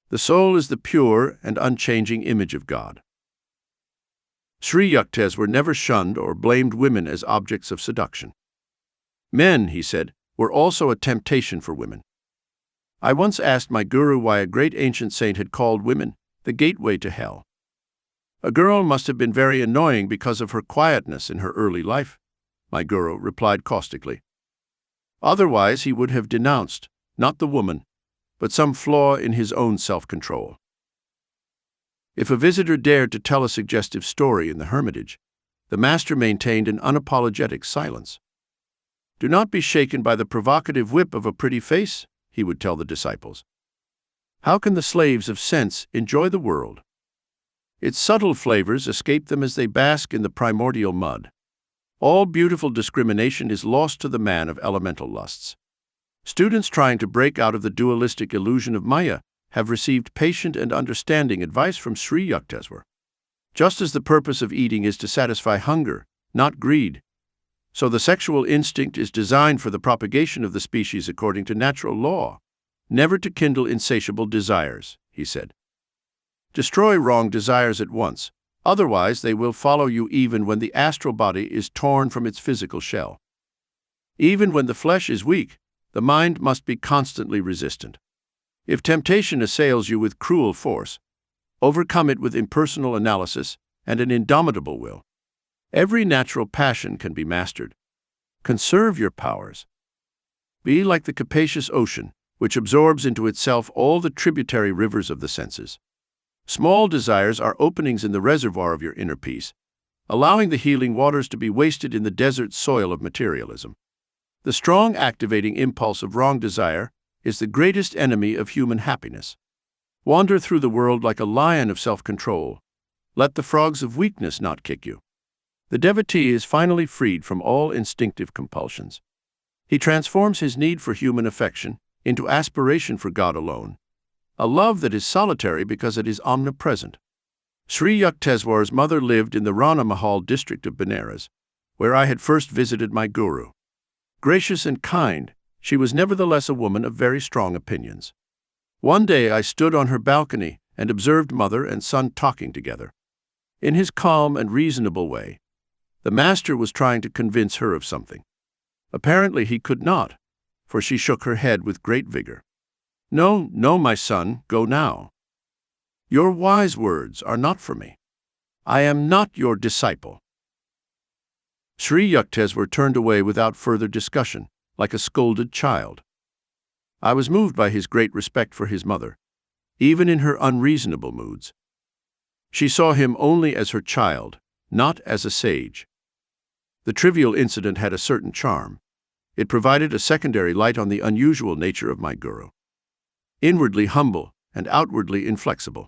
The soul is the pure and unchanging image of God. Sri Yukteswar never shunned or blamed women as objects of seduction. Men, he said, were also a temptation for women. I once asked my guru why a great ancient saint had called women the gateway to hell. A girl must have been very annoying because of her quietness in her early life, my guru replied caustically. Otherwise he would have denounced, not the woman, but some flaw in his own self-control. If a visitor dared to tell a suggestive story in the hermitage, the master maintained an unapologetic silence. Do not be shaken by the provocative whip of a pretty face, he would tell the disciples. How can the slaves of sense enjoy the world? Its subtle flavors escape them as they bask in the primordial mud. All beautiful discrimination is lost to the man of elemental lusts. Students trying to break out of the dualistic illusion of Maya have received patient and understanding advice from Sri Yukteswar. Just as the purpose of eating is to satisfy hunger, not greed, so the sexual instinct is designed for the propagation of the species according to natural law, never to kindle insatiable desires, he said. Destroy wrong desires at once, otherwise they will follow you even when the astral body is torn from its physical shell. Even when the flesh is weak, the mind must be constantly resistant. If temptation assails you with cruel force, overcome it with impersonal analysis and an indomitable will. Every natural passion can be mastered. Conserve your powers. Be like the capacious ocean, which absorbs into itself all the tributary rivers of the senses. Small desires are openings in the reservoir of your inner peace, allowing the healing waters to be wasted in the desert soil of materialism. The strong activating impulse of wrong desire is the greatest enemy of human happiness. Wander through the world like a lion of self-control. Let the frogs of weakness not kick you. The devotee is finally freed from all instinctive compulsions. He transforms his need for human affection into aspiration for God alone, a love that is solitary because it is omnipresent. Sri Yukteswar's mother lived in the Rana Mahal district of Benares, where I had first visited my guru. Gracious and kind, she was nevertheless a woman of very strong opinions. One day I stood on her balcony and observed mother and son talking together. In his calm and reasonable way, the master was trying to convince her of something. Apparently he could not, for she shook her head with great vigor. No, no, my son, go now. Your wise words are not for me. I am not your disciple. Sri Yukteswar turned away without further discussion, like a scolded child. I was moved by his great respect for his mother, even in her unreasonable moods. She saw him only as her child, not as a sage. The trivial incident had a certain charm. It provided a secondary light on the unusual nature of my guru. Inwardly humble and outwardly inflexible.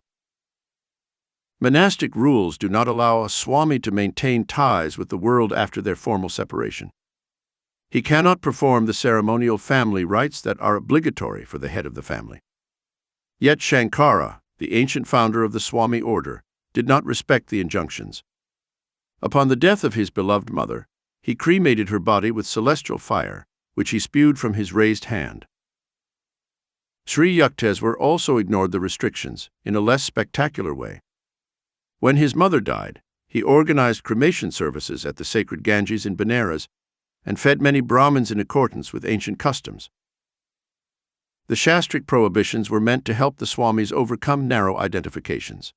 Monastic rules do not allow a Swami to maintain ties with the world after their formal separation. He cannot perform the ceremonial family rites that are obligatory for the head of the family. Yet Shankara, the ancient founder of the Swami order, did not respect the injunctions. Upon the death of his beloved mother, he cremated her body with celestial fire, which he spewed from his raised hand. Sri Yukteswar also ignored the restrictions in a less spectacular way. When his mother died, he organized cremation services at the sacred Ganges in Benares and fed many Brahmins in accordance with ancient customs. The Shastric prohibitions were meant to help the Swamis overcome narrow identifications.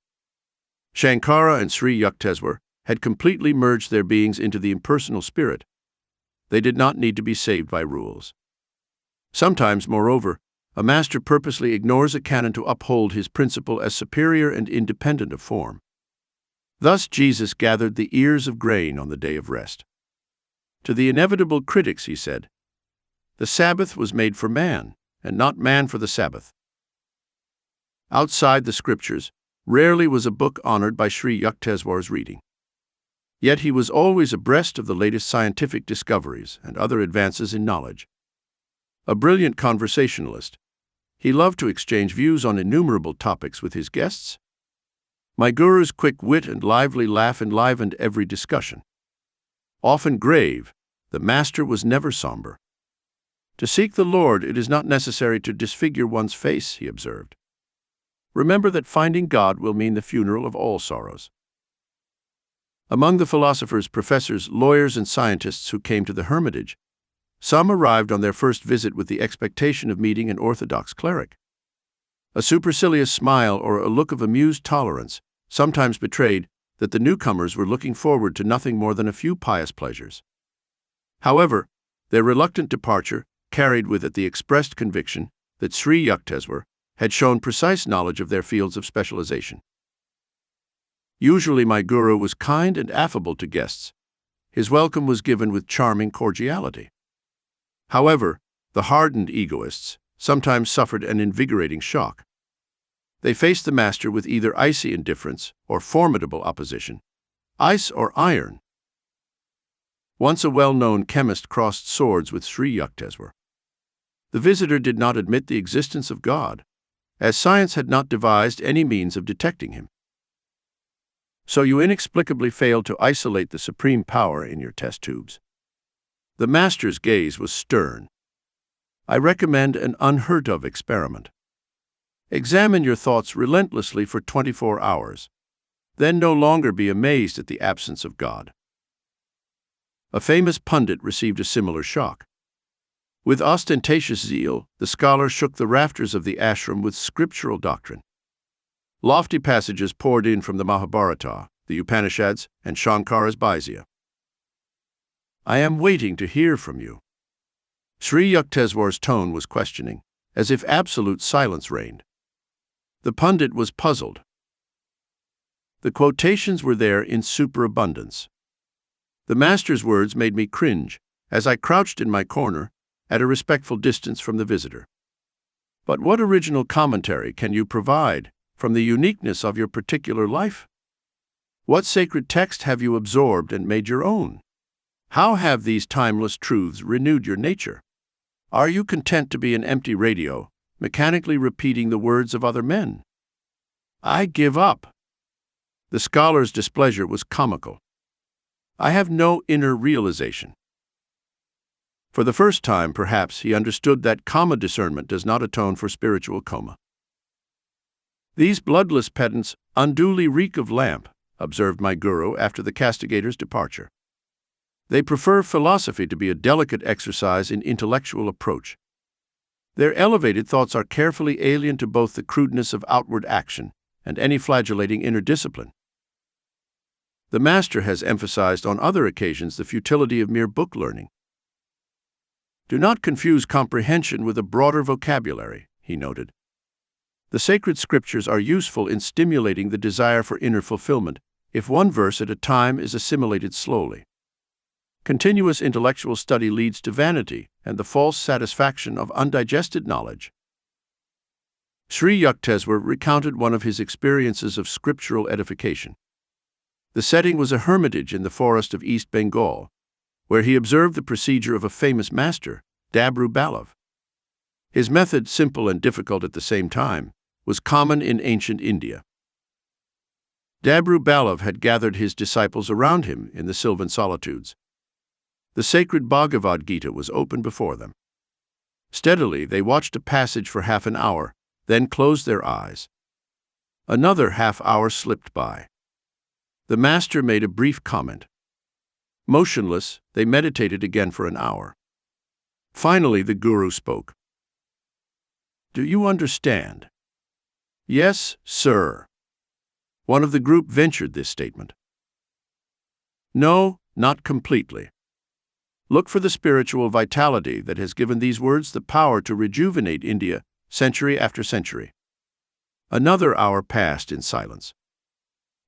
Shankara and Sri Yukteswar had completely merged their beings into the impersonal spirit. They did not need to be saved by rules. Sometimes, moreover, a master purposely ignores a canon to uphold his principle as superior and independent of form. Thus Jesus gathered the ears of grain on the day of rest. To the inevitable critics he said, "The Sabbath was made for man, and not man for the Sabbath." Outside the scriptures, rarely was a book honored by Sri Yukteswar's reading. Yet he was always abreast of the latest scientific discoveries and other advances in knowledge. A brilliant conversationalist, he loved to exchange views on innumerable topics with his guests. My guru's quick wit and lively laugh enlivened every discussion. Often grave, the master was never somber. "To seek the Lord, it is not necessary to disfigure one's face," he observed. "Remember that finding God will mean the funeral of all sorrows." Among the philosophers, professors, lawyers, and scientists who came to the hermitage, some arrived on their first visit with the expectation of meeting an orthodox cleric. A supercilious smile or a look of amused tolerance sometimes betrayed that the newcomers were looking forward to nothing more than a few pious pleasures. However, their reluctant departure carried with it the expressed conviction that Sri Yukteswar had shown precise knowledge of their fields of specialization. Usually my guru was kind and affable to guests. His welcome was given with charming cordiality. However, the hardened egoists sometimes suffered an invigorating shock. They faced the master with either icy indifference or formidable opposition, ice or iron. Once a well-known chemist crossed swords with Sri Yukteswar. The visitor did not admit the existence of God, as science had not devised any means of detecting him. "So you inexplicably failed to isolate the supreme power in your test tubes." The master's gaze was stern. "I recommend an unheard-of experiment. Examine your thoughts relentlessly for 24 hours. Then no longer be amazed at the absence of God." A famous pundit received a similar shock. With ostentatious zeal, the scholar shook the rafters of the ashram with scriptural doctrine. Lofty passages poured in from the Mahabharata, the Upanishads, and Shankara's Bhaishya. "I am waiting to hear from you." Sri Yukteswar's tone was questioning, as if absolute silence reigned. The pundit was puzzled. The quotations were there in superabundance. The master's words made me cringe, as I crouched in my corner, at a respectful distance from the visitor. "But what original commentary can you provide from the uniqueness of your particular life? What sacred text have you absorbed and made your own? How have these timeless truths renewed your nature? Are you content to be an empty radio, mechanically repeating the words of other men?" "I give up." The scholar's displeasure was comical. "I have no inner realization." For the first time, perhaps, he understood that coma discernment does not atone for spiritual coma. "These bloodless pedants unduly reek of lamp," observed my guru after the castigator's departure. "They prefer philosophy to be a delicate exercise in intellectual approach. Their elevated thoughts are carefully alien to both the crudeness of outward action and any flagellating inner discipline." The master has emphasized on other occasions the futility of mere book learning. "Do not confuse comprehension with a broader vocabulary," he noted. "The sacred scriptures are useful in stimulating the desire for inner fulfillment if one verse at a time is assimilated slowly. Continuous intellectual study leads to vanity and the false satisfaction of undigested knowledge." Sri Yukteswar recounted one of his experiences of scriptural edification. The setting was a hermitage in the forest of East Bengal, where he observed the procedure of a famous master, Dabru Balav. His method, simple and difficult at the same time, was common in ancient India. Dabru Balav had gathered his disciples around him in the sylvan solitudes. The sacred Bhagavad Gita was open before them. Steadily, they watched a passage for half an hour, then closed their eyes. Another half-hour slipped by. The master made a brief comment. Motionless, they meditated again for an hour. Finally, the guru spoke. "Do you understand?" "Yes, sir." One of the group ventured this statement. "No, not completely. Look for the spiritual vitality that has given these words the power to rejuvenate India century after century." Another hour passed in silence.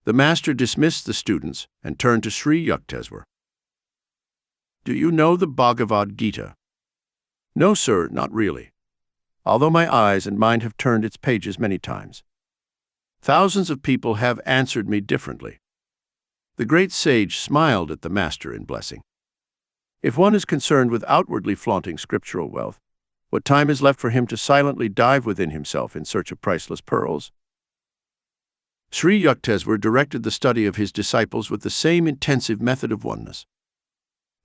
The master dismissed the students and turned to Sri Yukteswar. "Do you know the Bhagavad Gita?" "No, sir, not really, although my eyes and mind have turned its pages many times. Thousands of people have answered me differently." The great sage smiled at the master in blessing. If one is concerned with outwardly flaunting scriptural wealth, what time is left for him to silently dive within himself in search of priceless pearls? Sri Yukteswar directed the study of his disciples with the same intensive method of oneness.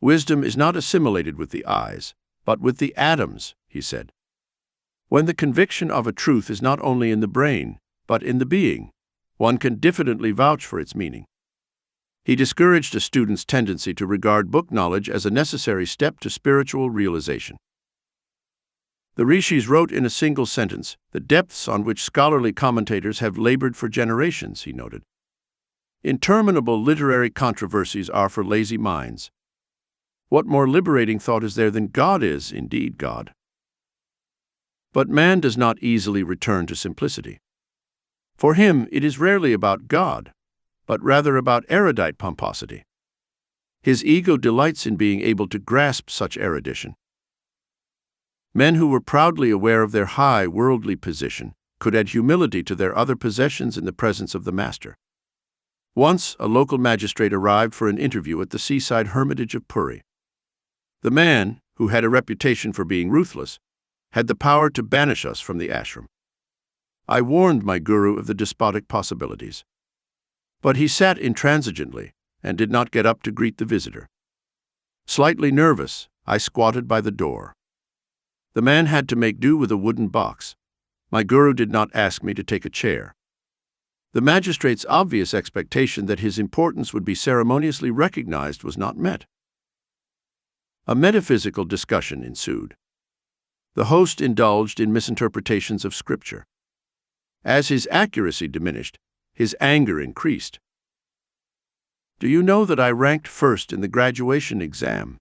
"Wisdom is not assimilated with the eyes, but with the atoms," he said. "When the conviction of a truth is not only in the brain, but in the being, one can diffidently vouch for its meaning." He discouraged a student's tendency to regard book knowledge as a necessary step to spiritual realization. The rishis wrote in a single sentence the depths on which scholarly commentators have labored for generations, he noted. Interminable literary controversies are for lazy minds. What more liberating thought is there than God is indeed God? But man does not easily return to simplicity. For him, it is rarely about God, but rather about erudite pomposity. His ego delights in being able to grasp such erudition. Men who were proudly aware of their high worldly position could add humility to their other possessions in the presence of the master. Once, a local magistrate arrived for an interview at the seaside hermitage of Puri. The man, who had a reputation for being ruthless, had the power to banish us from the ashram. I warned my guru of the despotic possibilities. But he sat intransigently and did not get up to greet the visitor. Slightly nervous, I squatted by the door. The man had to make do with a wooden box. My guru did not ask me to take a chair. The magistrate's obvious expectation that his importance would be ceremoniously recognized was not met. A metaphysical discussion ensued. The host indulged in misinterpretations of scripture. As his accuracy diminished, his anger increased. "Do you know that I ranked first in the graduation exam?"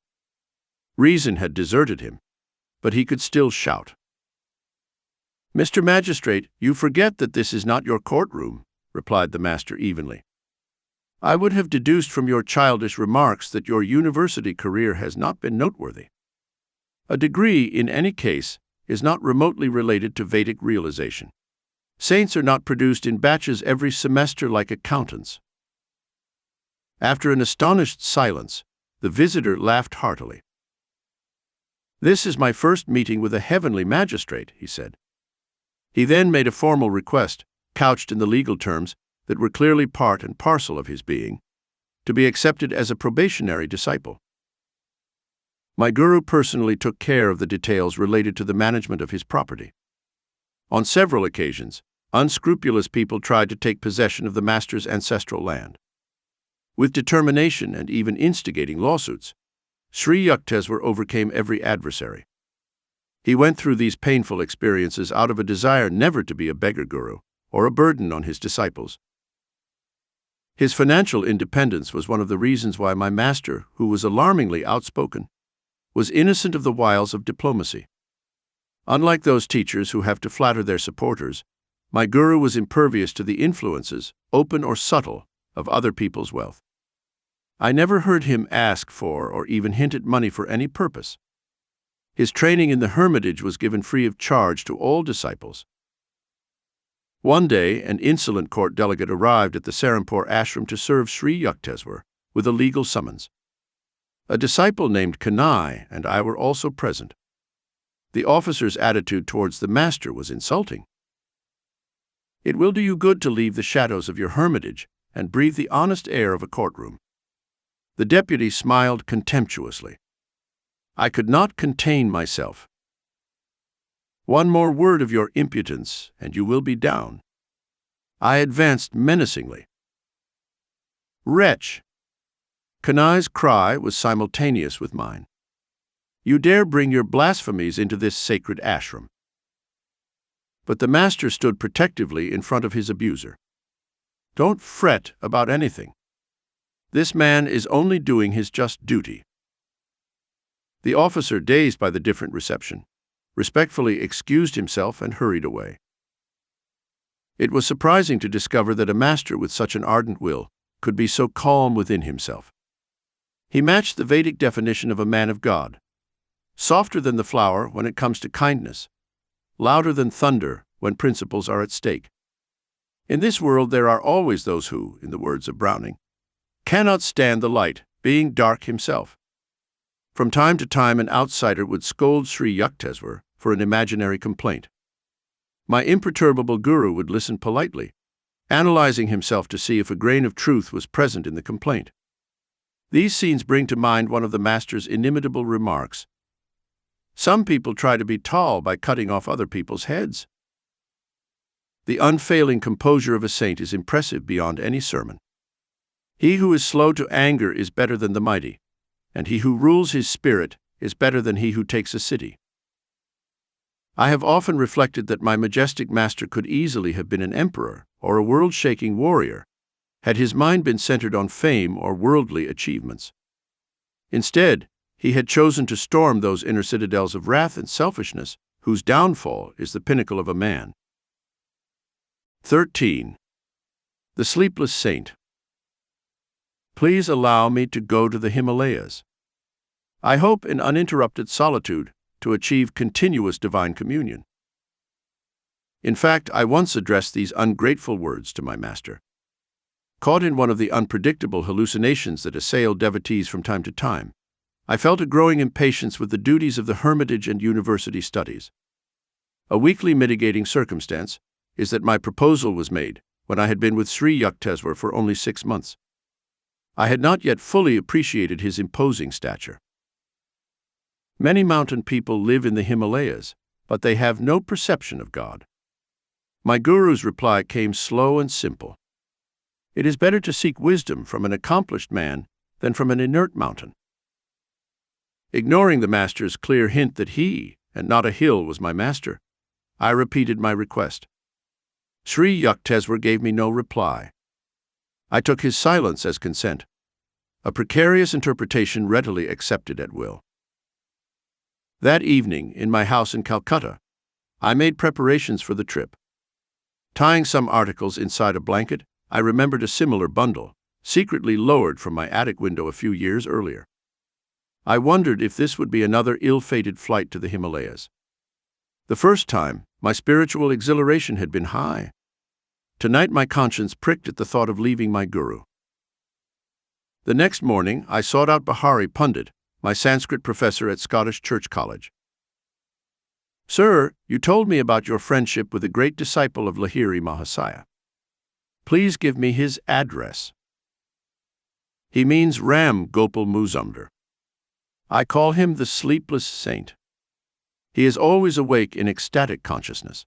Reason had deserted him, but he could still shout. "Mr. Magistrate, you forget that this is not your courtroom," replied the master evenly. "I would have deduced from your childish remarks that your university career has not been noteworthy. A degree, in any case, is not remotely related to Vedic realization. Saints are not produced in batches every semester like accountants." After an astonished silence, the visitor laughed heartily. "This is my first meeting with a heavenly magistrate," he said. He then made a formal request, couched in the legal terms that were clearly part and parcel of his being, to be accepted as a probationary disciple. My guru personally took care of the details related to the management of his property. On several occasions, unscrupulous people tried to take possession of the master's ancestral land. With determination and even instigating lawsuits, Sri Yukteswar overcame every adversary. He went through these painful experiences out of a desire never to be a beggar guru or a burden on his disciples. His financial independence was one of the reasons why my master, who was alarmingly outspoken, was innocent of the wiles of diplomacy. Unlike those teachers who have to flatter their supporters, my guru was impervious to the influences, open or subtle, of other people's wealth. I never heard him ask for or even hint at money for any purpose. His training in the hermitage was given free of charge to all disciples. One day, an insolent court delegate arrived at the Serampore ashram to serve Sri Yukteswar with a legal summons. A disciple named Kanai and I were also present. The officer's attitude towards the master was insulting. It will do you good to leave the shadows of your hermitage and breathe the honest air of a courtroom." The deputy smiled contemptuously. I could not contain myself. "One more word of your impudence, and you will be down." I advanced menacingly. "Wretch!" Kanai's cry was simultaneous with mine. "You dare bring your blasphemies into this sacred ashram." But the master stood protectively in front of his abuser. "Don't fret about anything. This man is only doing his just duty." The officer, dazed by the different reception, respectfully excused himself and hurried away. It was surprising to discover that a master with such an ardent will could be so calm within himself. He matched the Vedic definition of a man of God: softer than the flower when it comes to kindness, louder than thunder when principles are at stake. In this world there are always those who, in the words of Browning, cannot stand the light, being dark himself. From time to time an outsider would scold Sri Yukteswar for an imaginary complaint. My imperturbable guru would listen politely, analyzing himself to see if a grain of truth was present in the complaint. These scenes bring to mind one of the master's inimitable remarks: "Some people try to be tall by cutting off other people's heads." The unfailing composure of a saint is impressive beyond any sermon. He who is slow to anger is better than the mighty, and he who rules his spirit is better than he who takes a city. I have often reflected that my majestic master could easily have been an emperor or a world-shaking warrior, had his mind been centered on fame or worldly achievements. Instead, he had chosen to storm those inner citadels of wrath and selfishness whose downfall is the pinnacle of a man. 13. The Sleepless Saint. Please allow me to go to the Himalayas. I hope in uninterrupted solitude to achieve continuous divine communion. In fact, I once addressed these ungrateful words to my master. Caught in one of the unpredictable hallucinations that assail devotees from time to time, I felt a growing impatience with the duties of the hermitage and university studies. A weakly mitigating circumstance is that my proposal was made when I had been with Sri Yukteswar for only 6 months. I had not yet fully appreciated his imposing stature. Many mountain people live in the Himalayas, but they have no perception of God. My guru's reply came slow and simple. It is better to seek wisdom from an accomplished man than from an inert mountain. Ignoring the master's clear hint that he, and not a hill, was my master, I repeated my request. Sri Yukteswar gave me no reply. I took his silence as consent, a precarious interpretation readily accepted at will. That evening, in my house in Calcutta, I made preparations for the trip. Tying some articles inside a blanket, I remembered a similar bundle, secretly lowered from my attic window a few years earlier. I wondered if this would be another ill-fated flight to the Himalayas. The first time, my spiritual exhilaration had been high. Tonight my conscience pricked at the thought of leaving my guru. The next morning, I sought out Bahari Pundit, my Sanskrit professor at Scottish Church College. "Sir, you told me about your friendship with a great disciple of Lahiri Mahasaya. Please give me his address." "He means Ram Gopal Muzumdar. I call him the Sleepless Saint. He is always awake in ecstatic consciousness.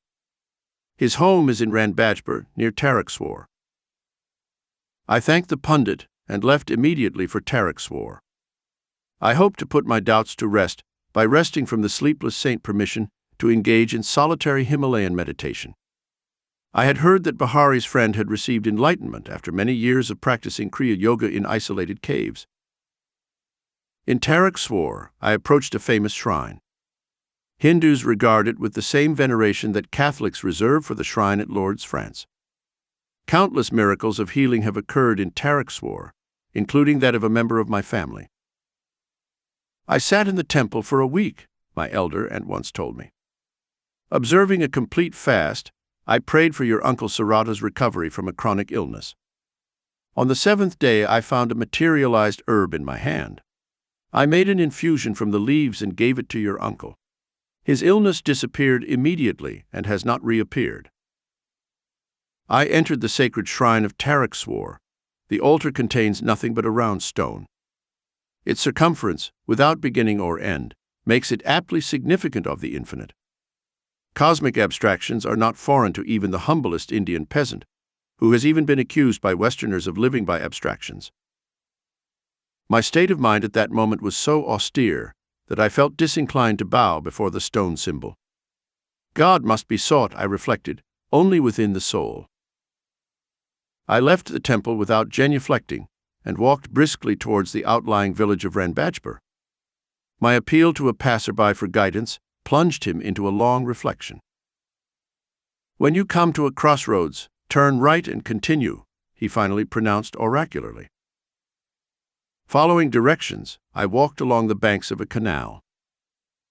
His home is in Ranbajpur, near Tarakswar." I thanked the pundit and left immediately for Tarakswar. I hoped to put my doubts to rest by wresting from the Sleepless Saint permission to engage in solitary Himalayan meditation. I had heard that Bahari's friend had received enlightenment after many years of practicing Kriya Yoga in isolated caves. In Tarakswar, I approached a famous shrine. Hindus regard it with the same veneration that Catholics reserve for the shrine at Lourdes, France. Countless miracles of healing have occurred in Tarakswar, including that of a member of my family. "I sat in the temple for a week," my elder aunt once told me. "Observing a complete fast, I prayed for your Uncle Sarada's recovery from a chronic illness. On the 7th day, I found a materialized herb in my hand. I made an infusion from the leaves and gave it to your uncle. His illness disappeared immediately and has not reappeared." I entered the sacred shrine of Swami. The altar contains nothing but a round stone. Its circumference, without beginning or end, makes it aptly significant of the infinite. Cosmic abstractions are not foreign to even the humblest Indian peasant, who has even been accused by Westerners of living by abstractions. My state of mind at that moment was so austere that I felt disinclined to bow before the stone symbol. God must be sought, I reflected, only within the soul. I left the temple without genuflecting and walked briskly towards the outlying village of Ranbajpur. My appeal to a passerby for guidance plunged him into a long reflection. "When you come to a crossroads, turn right and continue," he finally pronounced oracularly. Following directions, I walked along the banks of a canal.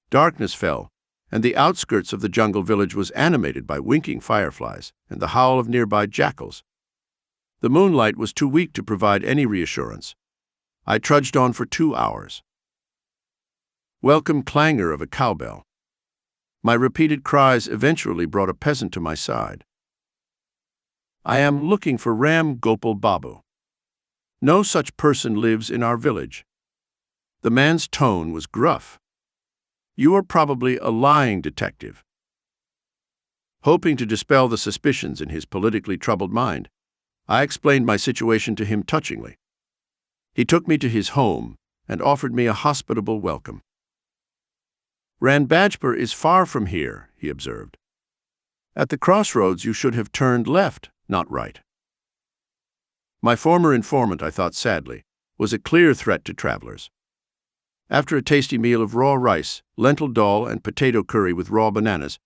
Darkness fell, and the outskirts of the jungle village was animated by winking fireflies and the howl of nearby jackals. The moonlight was too weak to provide any reassurance. I trudged on for 2 hours. Welcome clangor of a cowbell. My repeated cries eventually brought a peasant to my side. "I am looking for Ram Gopal Babu. No such person lives in our village." The man's tone was gruff. "You are probably a lying detective." Hoping to dispel the suspicions in his politically troubled mind, I explained my situation to him touchingly. He took me to his home and offered me a hospitable welcome. "Ranbajpur is far from here," he observed. "At the crossroads you should have turned left, not right." My former informant, I thought sadly, was a clear threat to travelers. After a tasty meal of raw rice, lentil dal, and potato curry with raw bananas,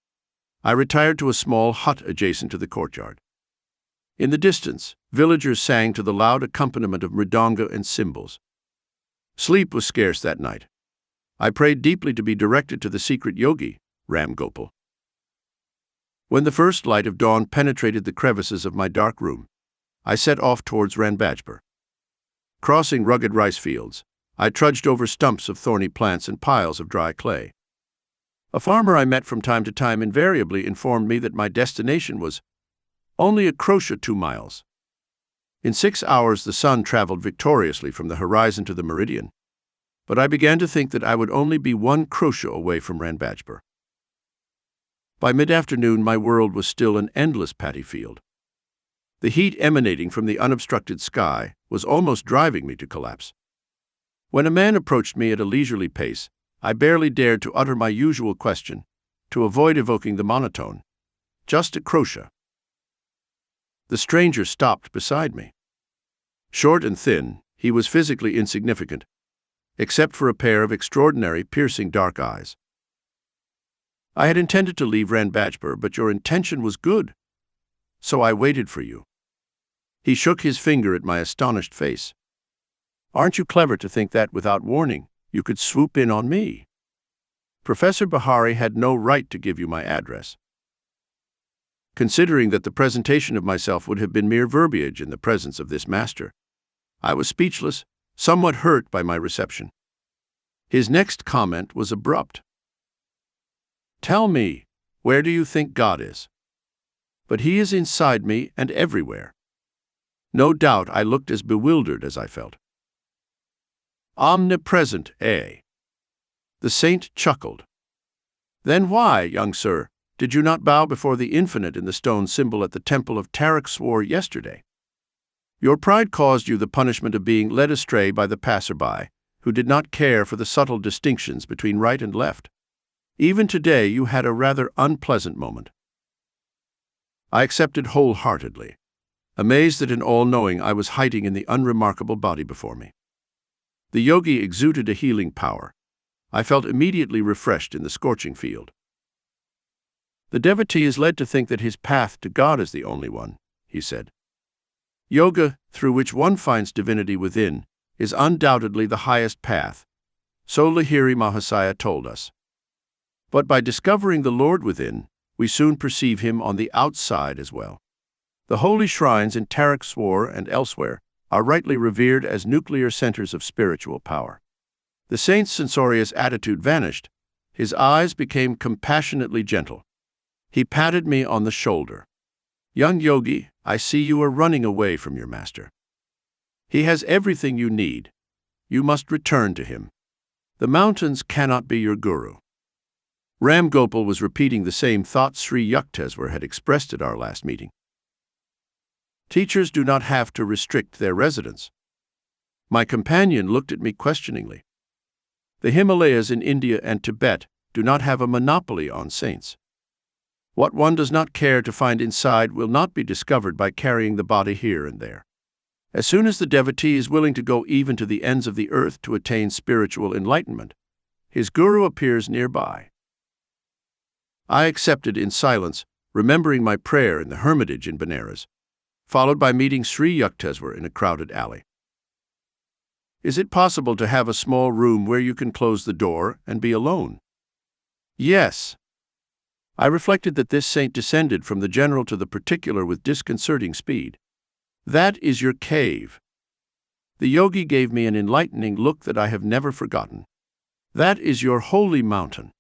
I retired to a small hut adjacent to the courtyard. In the distance, villagers sang to the loud accompaniment of mridanga and cymbals. Sleep was scarce that night. I prayed deeply to be directed to the secret yogi, Ram Gopal. When the first light of dawn penetrated the crevices of my dark room, I set off towards Ranbajpur. Crossing rugged rice fields, I trudged over stumps of thorny plants and piles of dry clay. A farmer I met from time to time invariably informed me that my destination was only a crochet 2 miles. In 6 hours the sun traveled victoriously from the horizon to the meridian, but I began to think that I would only be 1 crochet away from Ranbajpur. By mid-afternoon my world was still an endless paddy field. The heat emanating from the unobstructed sky was almost driving me to collapse. When a man approached me at a leisurely pace, I barely dared to utter my usual question, to avoid evoking the monotone. "Just a crochet." The stranger stopped beside me. Short and thin, he was physically insignificant, except for a pair of extraordinary, piercing dark eyes. "I had intended to leave Ranbajpur, but your intention was good, so I waited for you." He shook his finger at my astonished face. "Aren't you clever to think that, without warning, you could swoop in on me? Professor Bahari had no right to give you my address." Considering that the presentation of myself would have been mere verbiage in the presence of this master, I was speechless, somewhat hurt by my reception. His next comment was abrupt. "Tell me, where do you think God is?" "But he is inside me and everywhere." No doubt I looked as bewildered as I felt. "Omnipresent, eh?" The saint chuckled. "Then why, young sir, did you not bow before the infinite in the stone symbol at the temple of Swami yesterday? Your pride caused you the punishment of being led astray by the passerby, who did not care for the subtle distinctions between right and left. Even today you had a rather unpleasant moment." I accepted wholeheartedly, amazed that in all-knowing I was hiding in the unremarkable body before me. The yogi exuded a healing power. I felt immediately refreshed in the scorching field. "The devotee is led to think that his path to God is the only one," he said. "Yoga, through which one finds divinity within, is undoubtedly the highest path, so Lahiri Mahasaya told us. But by discovering the Lord within, we soon perceive him on the outside as well. The holy shrines in Swami and elsewhere are rightly revered as nuclear centers of spiritual power." The saint's censorious attitude vanished. His eyes became compassionately gentle. He patted me on the shoulder. "Young yogi, I see you are running away from your master. He has everything you need. You must return to him. The mountains cannot be your guru." Ram Gopal was repeating the same thoughts Sri Yukteswar had expressed at our last meeting. Teachers do not have to restrict their residence. My companion looked at me questioningly. The Himalayas in India and Tibet do not have a monopoly on saints. What one does not care to find inside will not be discovered by carrying the body here and there. As soon as the devotee is willing to go even to the ends of the earth to attain spiritual enlightenment, his guru appears nearby. I accepted in silence, remembering my prayer in the hermitage in Benares, followed by meeting Sri Yukteswar in a crowded alley. "Is it possible to have a small room where you can close the door and be alone?" "Yes." I reflected that this saint descended from the general to the particular with disconcerting speed. "That is your cave." The yogi gave me an enlightening look that I have never forgotten. "That is your holy mountain.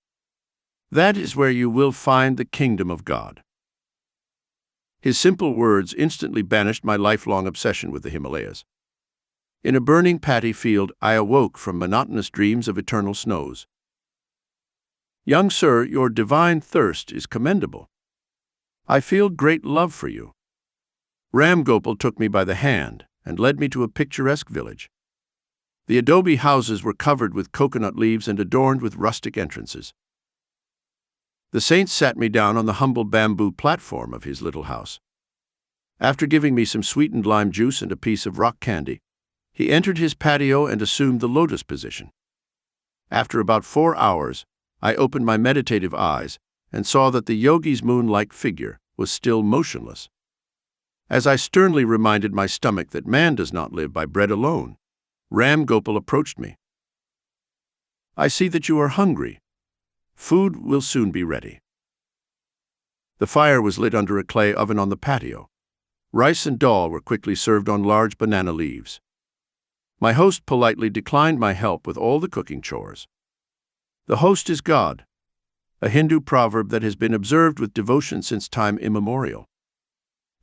That is where you will find the kingdom of God." His simple words instantly banished my lifelong obsession with the Himalayas. In a burning paddy field, I awoke from monotonous dreams of eternal snows. "Young sir, your divine thirst is commendable. I feel great love for you." Ram Gopal took me by the hand and led me to a picturesque village. The adobe houses were covered with coconut leaves and adorned with rustic entrances. The saint sat me down on the humble bamboo platform of his little house. After giving me some sweetened lime juice and a piece of rock candy, he entered his patio and assumed the lotus position. After about 4 hours, I opened my meditative eyes and saw that the yogi's moon-like figure was still motionless. As I sternly reminded my stomach that man does not live by bread alone, Ram Gopal approached me. "I see that you are hungry. Food will soon be ready." The fire was lit under a clay oven on the patio. Rice and dal were quickly served on large banana leaves. My host politely declined my help with all the cooking chores. "The host is God," a Hindu proverb that has been observed with devotion since time immemorial.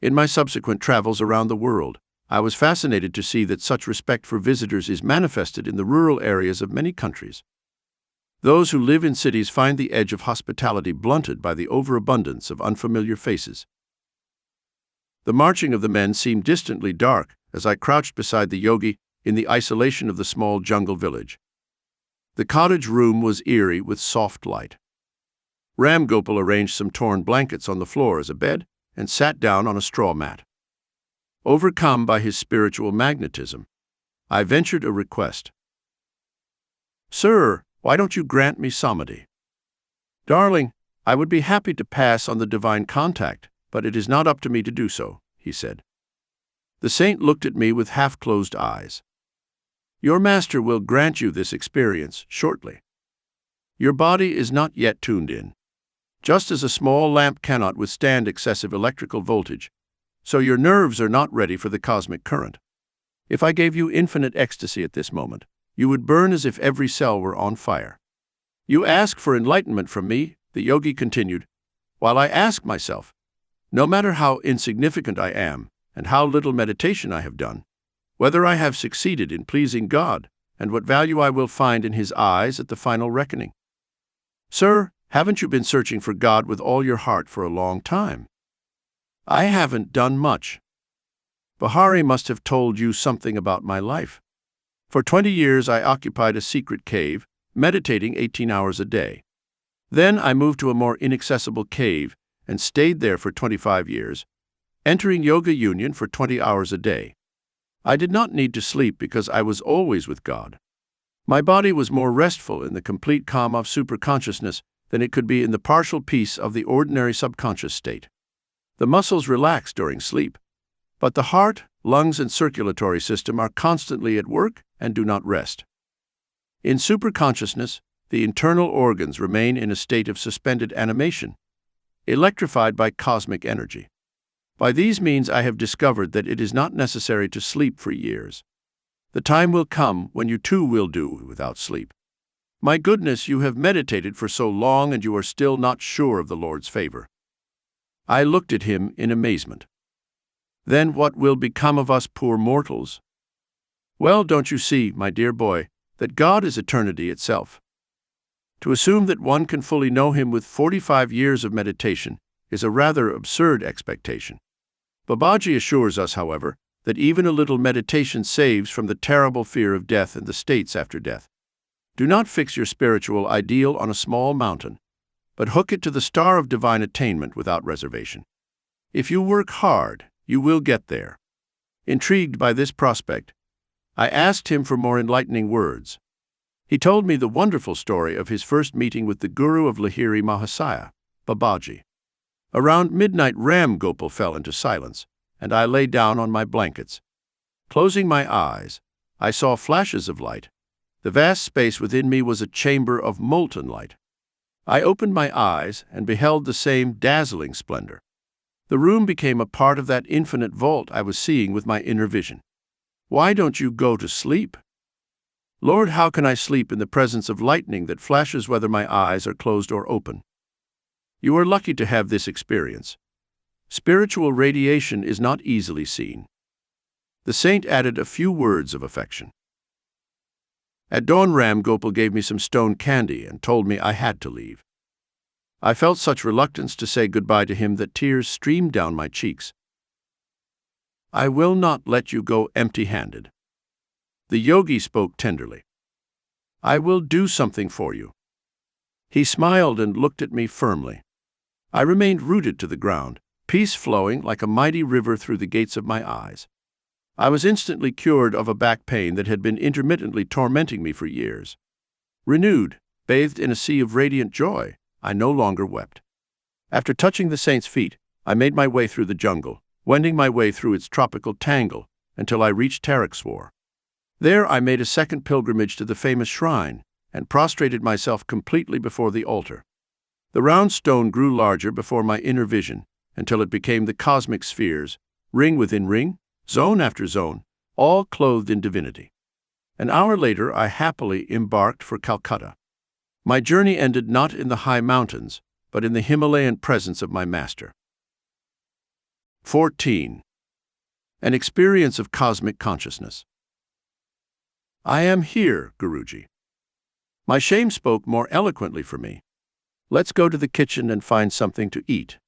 In my subsequent travels around the world, I was fascinated to see that such respect for visitors is manifested in the rural areas of many countries. Those who live in cities find the edge of hospitality blunted by the overabundance of unfamiliar faces. The marching of the men seemed distantly dark as I crouched beside the yogi in the isolation of the small jungle village. The cottage room was eerie with soft light. Ram Gopal arranged some torn blankets on the floor as a bed and sat down on a straw mat. Overcome by his spiritual magnetism, I ventured a request. "Sir, why don't you grant me samadhi?" "Darling, I would be happy to pass on the divine contact, but it is not up to me to do so," he said. The saint looked at me with half-closed eyes. "Your master will grant you this experience shortly. Your body is not yet tuned in. Just as a small lamp cannot withstand excessive electrical voltage, so your nerves are not ready for the cosmic current. If I gave you infinite ecstasy at this moment, you would burn as if every cell were on fire. You ask for enlightenment from me," the yogi continued, "while I ask myself, no matter how insignificant I am and how little meditation I have done, whether I have succeeded in pleasing God and what value I will find in His eyes at the final reckoning. Sir, haven't you been searching for God with all your heart for a long time?" "I haven't done much." "Bahari must have told you something about my life. For 20 years I occupied a secret cave, meditating 18 hours a day. Then I moved to a more inaccessible cave and stayed there for 25 years, entering yoga union for 20 hours a day. I did not need to sleep because I was always with God. My body was more restful in the complete calm of superconsciousness than it could be in the partial peace of the ordinary subconscious state. The muscles relax during sleep, but the heart, lungs, and circulatory system are constantly at work and do not rest. In superconsciousness, the internal organs remain in a state of suspended animation, electrified by cosmic energy. By these means I have discovered that it is not necessary to sleep for years. The time will come when you too will do without sleep. My goodness, you have meditated for so long and you are still not sure of the Lord's favor." I looked at him in amazement. then what will become of us poor mortals? Well, don't you see, my dear boy, that God is eternity itself? To assume that one can fully know Him with 45 years of meditation is a rather absurd expectation. Babaji assures us, however, that even a little meditation saves from the terrible fear of death and the states after death. Do not fix your spiritual ideal on a small mountain, but hook it to the star of divine attainment without reservation. If you work hard, you will get there. Intrigued by this prospect, I asked him for more enlightening words. He told me the wonderful story of his first meeting with the guru of Lahiri, Mahasaya, Babaji. Around midnight, Ram Gopal fell into silence, and I lay down on my blankets. Closing my eyes, I saw flashes of light. The vast space within me was a chamber of molten light. I opened my eyes and beheld the same dazzling splendor. The room became a part of that infinite vault I was seeing with my inner vision. Why don't you go to sleep? Lord, how can I sleep in the presence of lightning that flashes whether my eyes are closed or open? You are lucky to have this experience. Spiritual radiation is not easily seen. The saint added a few words of affection. At dawn, Ram Gopal gave me some stone candy and told me I had to leave. I felt such reluctance to say goodbye to him that tears streamed down my cheeks. I will not let you go empty-handed. The yogi spoke tenderly. I will do something for you. He smiled and looked at me firmly. I remained rooted to the ground, peace flowing like a mighty river through the gates of my eyes. I was instantly cured of a back pain that had been intermittently tormenting me for years. Renewed, bathed in a sea of radiant joy, I no longer wept. After touching the saint's feet, I made my way through the jungle, wending my way through its tropical tangle until I reached Tarakswar. There I made a second pilgrimage to the famous shrine and prostrated myself completely before the altar. The round stone grew larger before my inner vision until it became the cosmic spheres, ring within ring, zone after zone, all clothed in divinity. An hour later, I happily embarked for Calcutta. My journey ended not in the high mountains, but in the Himalayan presence of my master. 14. An experience of cosmic consciousness. I am here, Guruji. My shame spoke more eloquently for me. Let's go to the kitchen and find something to eat.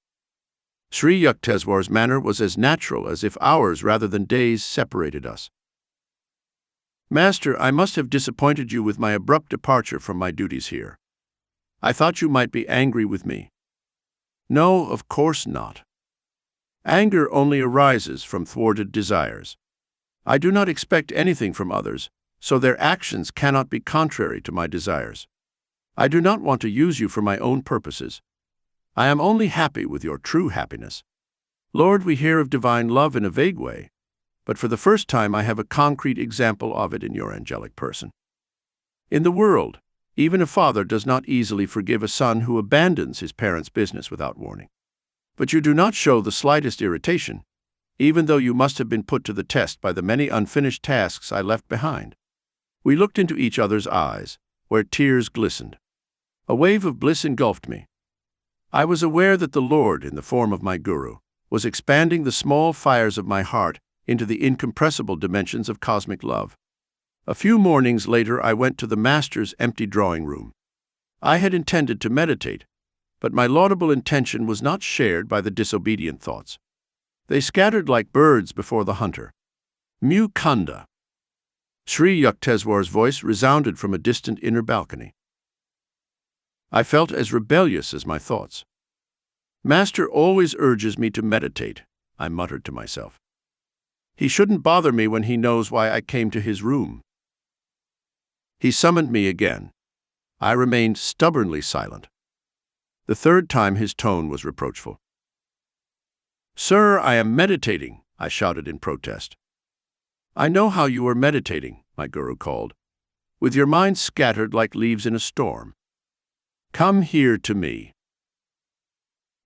Sri Yukteswar's manner was as natural as if hours rather than days separated us. Master, I must have disappointed you with my abrupt departure from my duties here. I thought you might be angry with me. No, of course not. Anger only arises from thwarted desires. I do not expect anything from others, so their actions cannot be contrary to my desires. I do not want to use you for my own purposes. I am only happy with your true happiness. Lord, we hear of divine love in a vague way, but for the first time I have a concrete example of it in your angelic person. In the world, even a father does not easily forgive a son who abandons his parents' business without warning. But you do not show the slightest irritation, even though you must have been put to the test by the many unfinished tasks I left behind. We looked into each other's eyes, where tears glistened. A wave of bliss engulfed me. I was aware that the Lord, in the form of my Guru, was expanding the small fires of my heart into the incompressible dimensions of cosmic love. A few mornings later, I went to the Master's empty drawing room. I had intended to meditate, but my laudable intention was not shared by the disobedient thoughts. They scattered like birds before the hunter. Mu Kunda. Sri Yukteswar's voice resounded from a distant inner balcony. I felt as rebellious as my thoughts. Master always urges me to meditate, I muttered to myself. He shouldn't bother me when he knows why I came to his room. He summoned me again. I remained stubbornly silent. The third time his tone was reproachful. Sir, I am meditating, I shouted in protest. I know how you are meditating, my Guru called, with your mind scattered like leaves in a storm. Come here to me.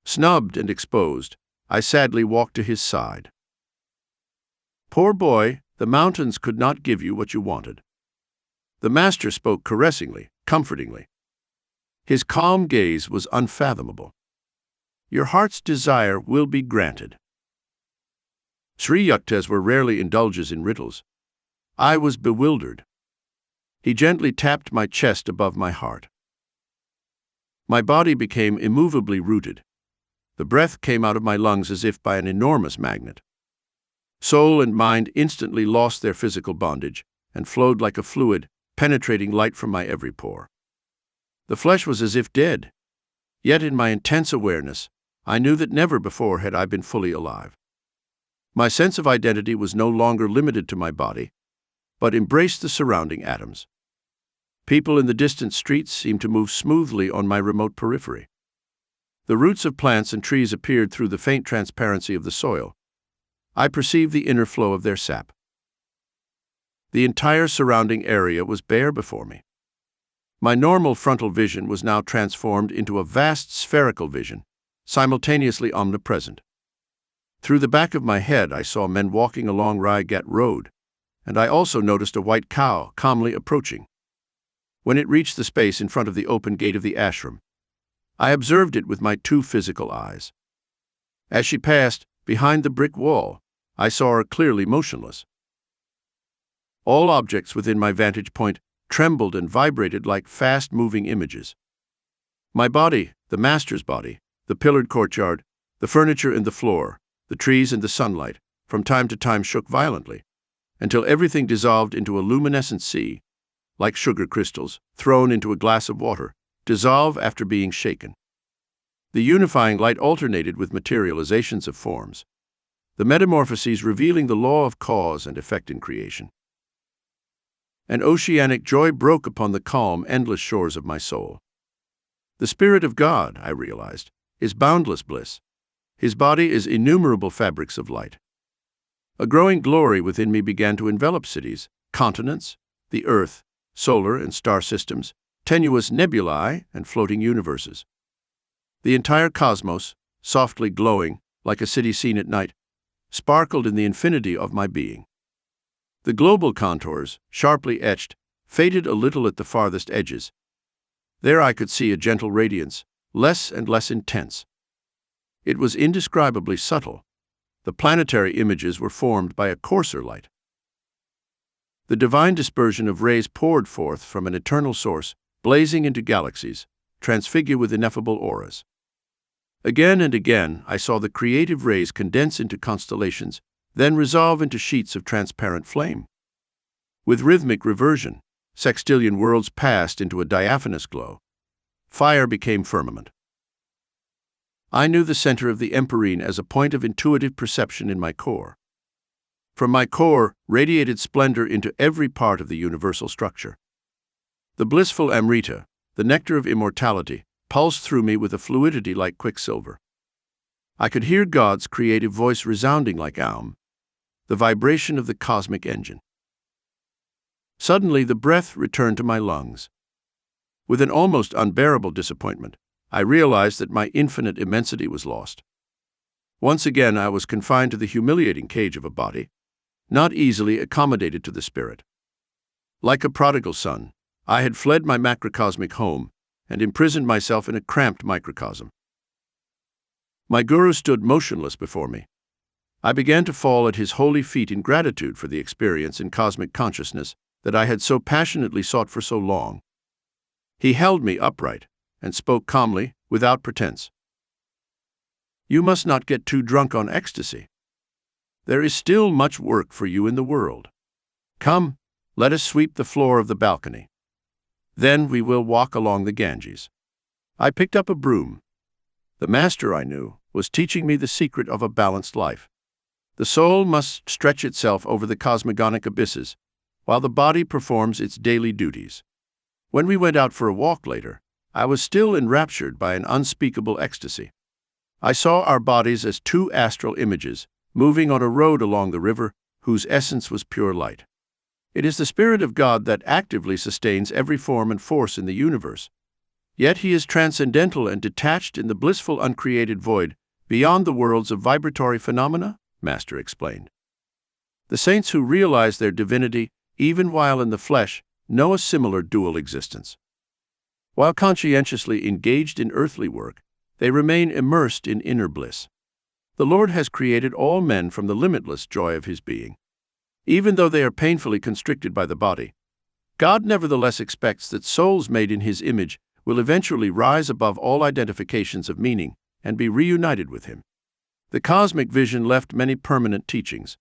Snubbed and exposed, I sadly walked to his side. Poor boy, the mountains could not give you what you wanted. The Master spoke caressingly, comfortingly. His calm gaze was unfathomable. Your heart's desire will be granted. Sri Yukteswar rarely indulges in riddles. I was bewildered. He gently tapped my chest above my heart. My body became immovably rooted. The breath came out of my lungs as if by an enormous magnet. Soul and mind instantly lost their physical bondage and flowed like a fluid, penetrating light from my every pore. The flesh was as if dead, yet in my intense awareness, I knew that never before had I been fully alive. My sense of identity was no longer limited to my body, but embraced the surrounding atoms. People in the distant streets seemed to move smoothly on my remote periphery. The roots of plants and trees appeared through the faint transparency of the soil. I perceived the inner flow of their sap. The entire surrounding area was bare before me. My normal frontal vision was now transformed into a vast spherical vision, simultaneously omnipresent. Through the back of my head, I saw men walking along Raigat Road, and I also noticed a white cow calmly approaching. When it reached the space in front of the open gate of the ashram, I observed it with my two physical eyes. As she passed, behind the brick wall, I saw her clearly motionless. All objects within my vantage point trembled and vibrated like fast-moving images. My body, the master's body, the pillared courtyard, the furniture and the floor, the trees and the sunlight, from time to time shook violently, until everything dissolved into a luminescent sea, like sugar crystals thrown into a glass of water, dissolve after being shaken. The unifying light alternated with materializations of forms, the metamorphoses revealing the law of cause and effect in creation. An oceanic joy broke upon the calm, endless shores of my soul. The Spirit of God, I realized, is boundless bliss. His body is innumerable fabrics of light. A growing glory within me began to envelop cities, continents, the earth, solar and star systems, tenuous nebulae, and floating universes. The entire cosmos, softly glowing, like a city seen at night, sparkled in the infinity of my being. The global contours, sharply etched, faded a little at the farthest edges. There I could see a gentle radiance, less and less intense. It was indescribably subtle. The planetary images were formed by a coarser light. The divine dispersion of rays poured forth from an eternal source, blazing into galaxies, transfigured with ineffable auras. Again and again, I saw the creative rays condense into constellations, then resolve into sheets of transparent flame. With rhythmic reversion, sextillion worlds passed into a diaphanous glow. Fire became firmament. I knew the center of the empyrean as a point of intuitive perception in my core. From my core radiated splendor into every part of the universal structure. The blissful Amrita, the nectar of immortality, pulsed through me with a fluidity like quicksilver. I could hear God's creative voice resounding like Aum, the vibration of the cosmic engine. Suddenly the breath returned to my lungs. With an almost unbearable disappointment, I realized that my infinite immensity was lost. Once again I was confined to the humiliating cage of a body, not easily accommodated to the spirit. Like a prodigal son, I had fled my macrocosmic home and imprisoned myself in a cramped microcosm. My guru stood motionless before me. I began to fall at his holy feet in gratitude for the experience in cosmic consciousness that I had so passionately sought for so long. He held me upright and spoke calmly, without pretense. You must not get too drunk on ecstasy. There is still much work for you in the world. Come, let us sweep the floor of the balcony. Then we will walk along the Ganges. I picked up a broom. The master I knew was teaching me the secret of a balanced life. The soul must stretch itself over the cosmogonic abysses, while the body performs its daily duties. When we went out for a walk later, I was still enraptured by an unspeakable ecstasy. I saw our bodies as two astral images, moving on a road along the river, whose essence was pure light. It is the Spirit of God that actively sustains every form and force in the universe. Yet He is transcendental and detached in the blissful uncreated void, beyond the worlds of vibratory phenomena, Master explained. The saints who realize their divinity, even while in the flesh, know a similar dual existence. While conscientiously engaged in earthly work, they remain immersed in inner bliss. The Lord has created all men from the limitless joy of his being. Even though they are painfully constricted by the body, God nevertheless expects that souls made in his image will eventually rise above all identifications of meaning and be reunited with him. The cosmic vision left many permanent teachings.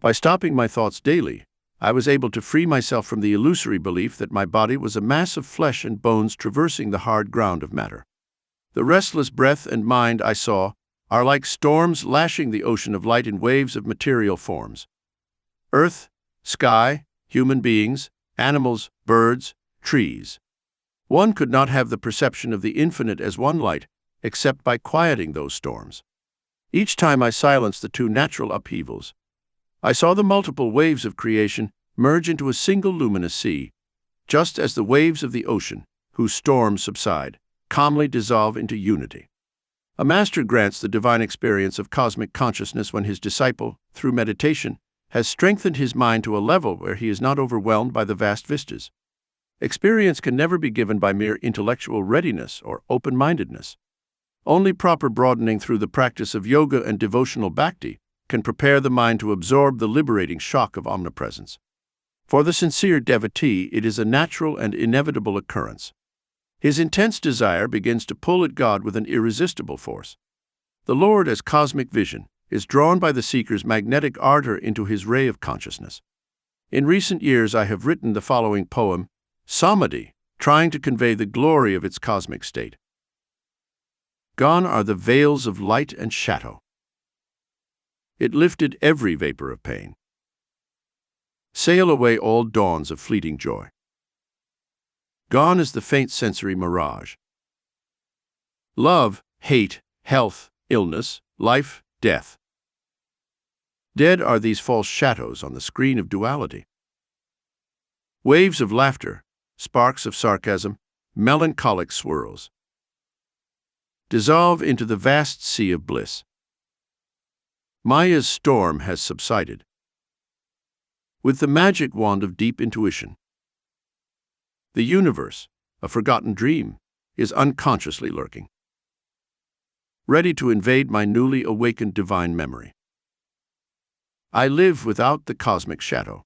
By stopping my thoughts daily, I was able to free myself from the illusory belief that my body was a mass of flesh and bones traversing the hard ground of matter. The restless breath and mind I saw are like storms lashing the ocean of light in waves of material forms. Earth, sky, human beings, animals, birds, trees. One could not have the perception of the infinite as one light, except by quieting those storms. Each time I silenced the two natural upheavals, I saw the multiple waves of creation merge into a single luminous sea, just as the waves of the ocean, whose storms subside, calmly dissolve into unity. A master grants the divine experience of cosmic consciousness when his disciple, through meditation, has strengthened his mind to a level where he is not overwhelmed by the vast vistas. Experience can never be given by mere intellectual readiness or open-mindedness. Only proper broadening through the practice of yoga and devotional bhakti can prepare the mind to absorb the liberating shock of omnipresence. For the sincere devotee, it is a natural and inevitable occurrence. His intense desire begins to pull at God with an irresistible force. The Lord, as cosmic vision, is drawn by the seeker's magnetic ardor into his ray of consciousness. In recent years, I have written the following poem, Samadhi, trying to convey the glory of its cosmic state. Gone are the veils of light and shadow. It lifted every vapor of pain. Sail away all dawns of fleeting joy. Gone is the faint sensory mirage. Love, hate, health, illness, life, death. Dead are these false shadows on the screen of duality. Waves of laughter, sparks of sarcasm, melancholic swirls. Dissolve into the vast sea of bliss. Maya's storm has subsided. With the magic wand of deep intuition, the universe, a forgotten dream, is unconsciously lurking, ready to invade my newly awakened divine memory. I live without the cosmic shadow,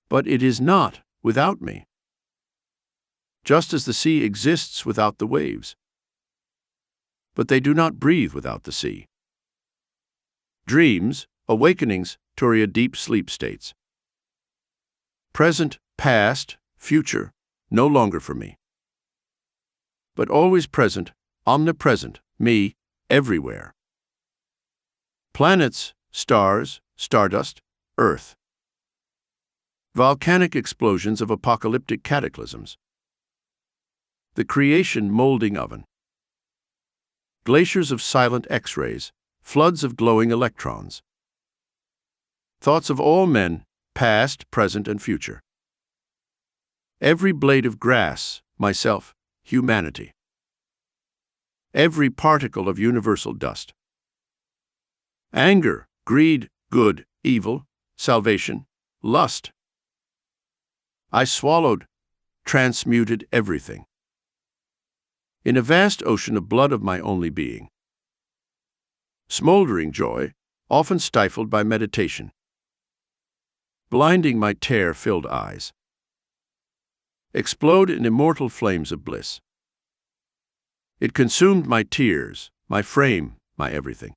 but it is not without me, just as the sea exists without the waves, but they do not breathe without the sea. Dreams, awakenings, Turiya deep sleep states. Present, past, future, no longer for me, but always present, omnipresent, me, everywhere. Planets, stars, stardust, earth. Volcanic explosions of apocalyptic cataclysms. The creation molding oven. Glaciers of silent X-rays, floods of glowing electrons. Thoughts of all men, past, present, and future. Every blade of grass, myself, humanity. Every particle of universal dust. Anger, greed, good, evil, salvation, lust. I swallowed, transmuted everything. In a vast ocean of blood of my only being. Smoldering joy, often stifled by meditation. Blinding my tear-filled eyes. Explode in immortal flames of bliss. It consumed my tears, my frame, my everything.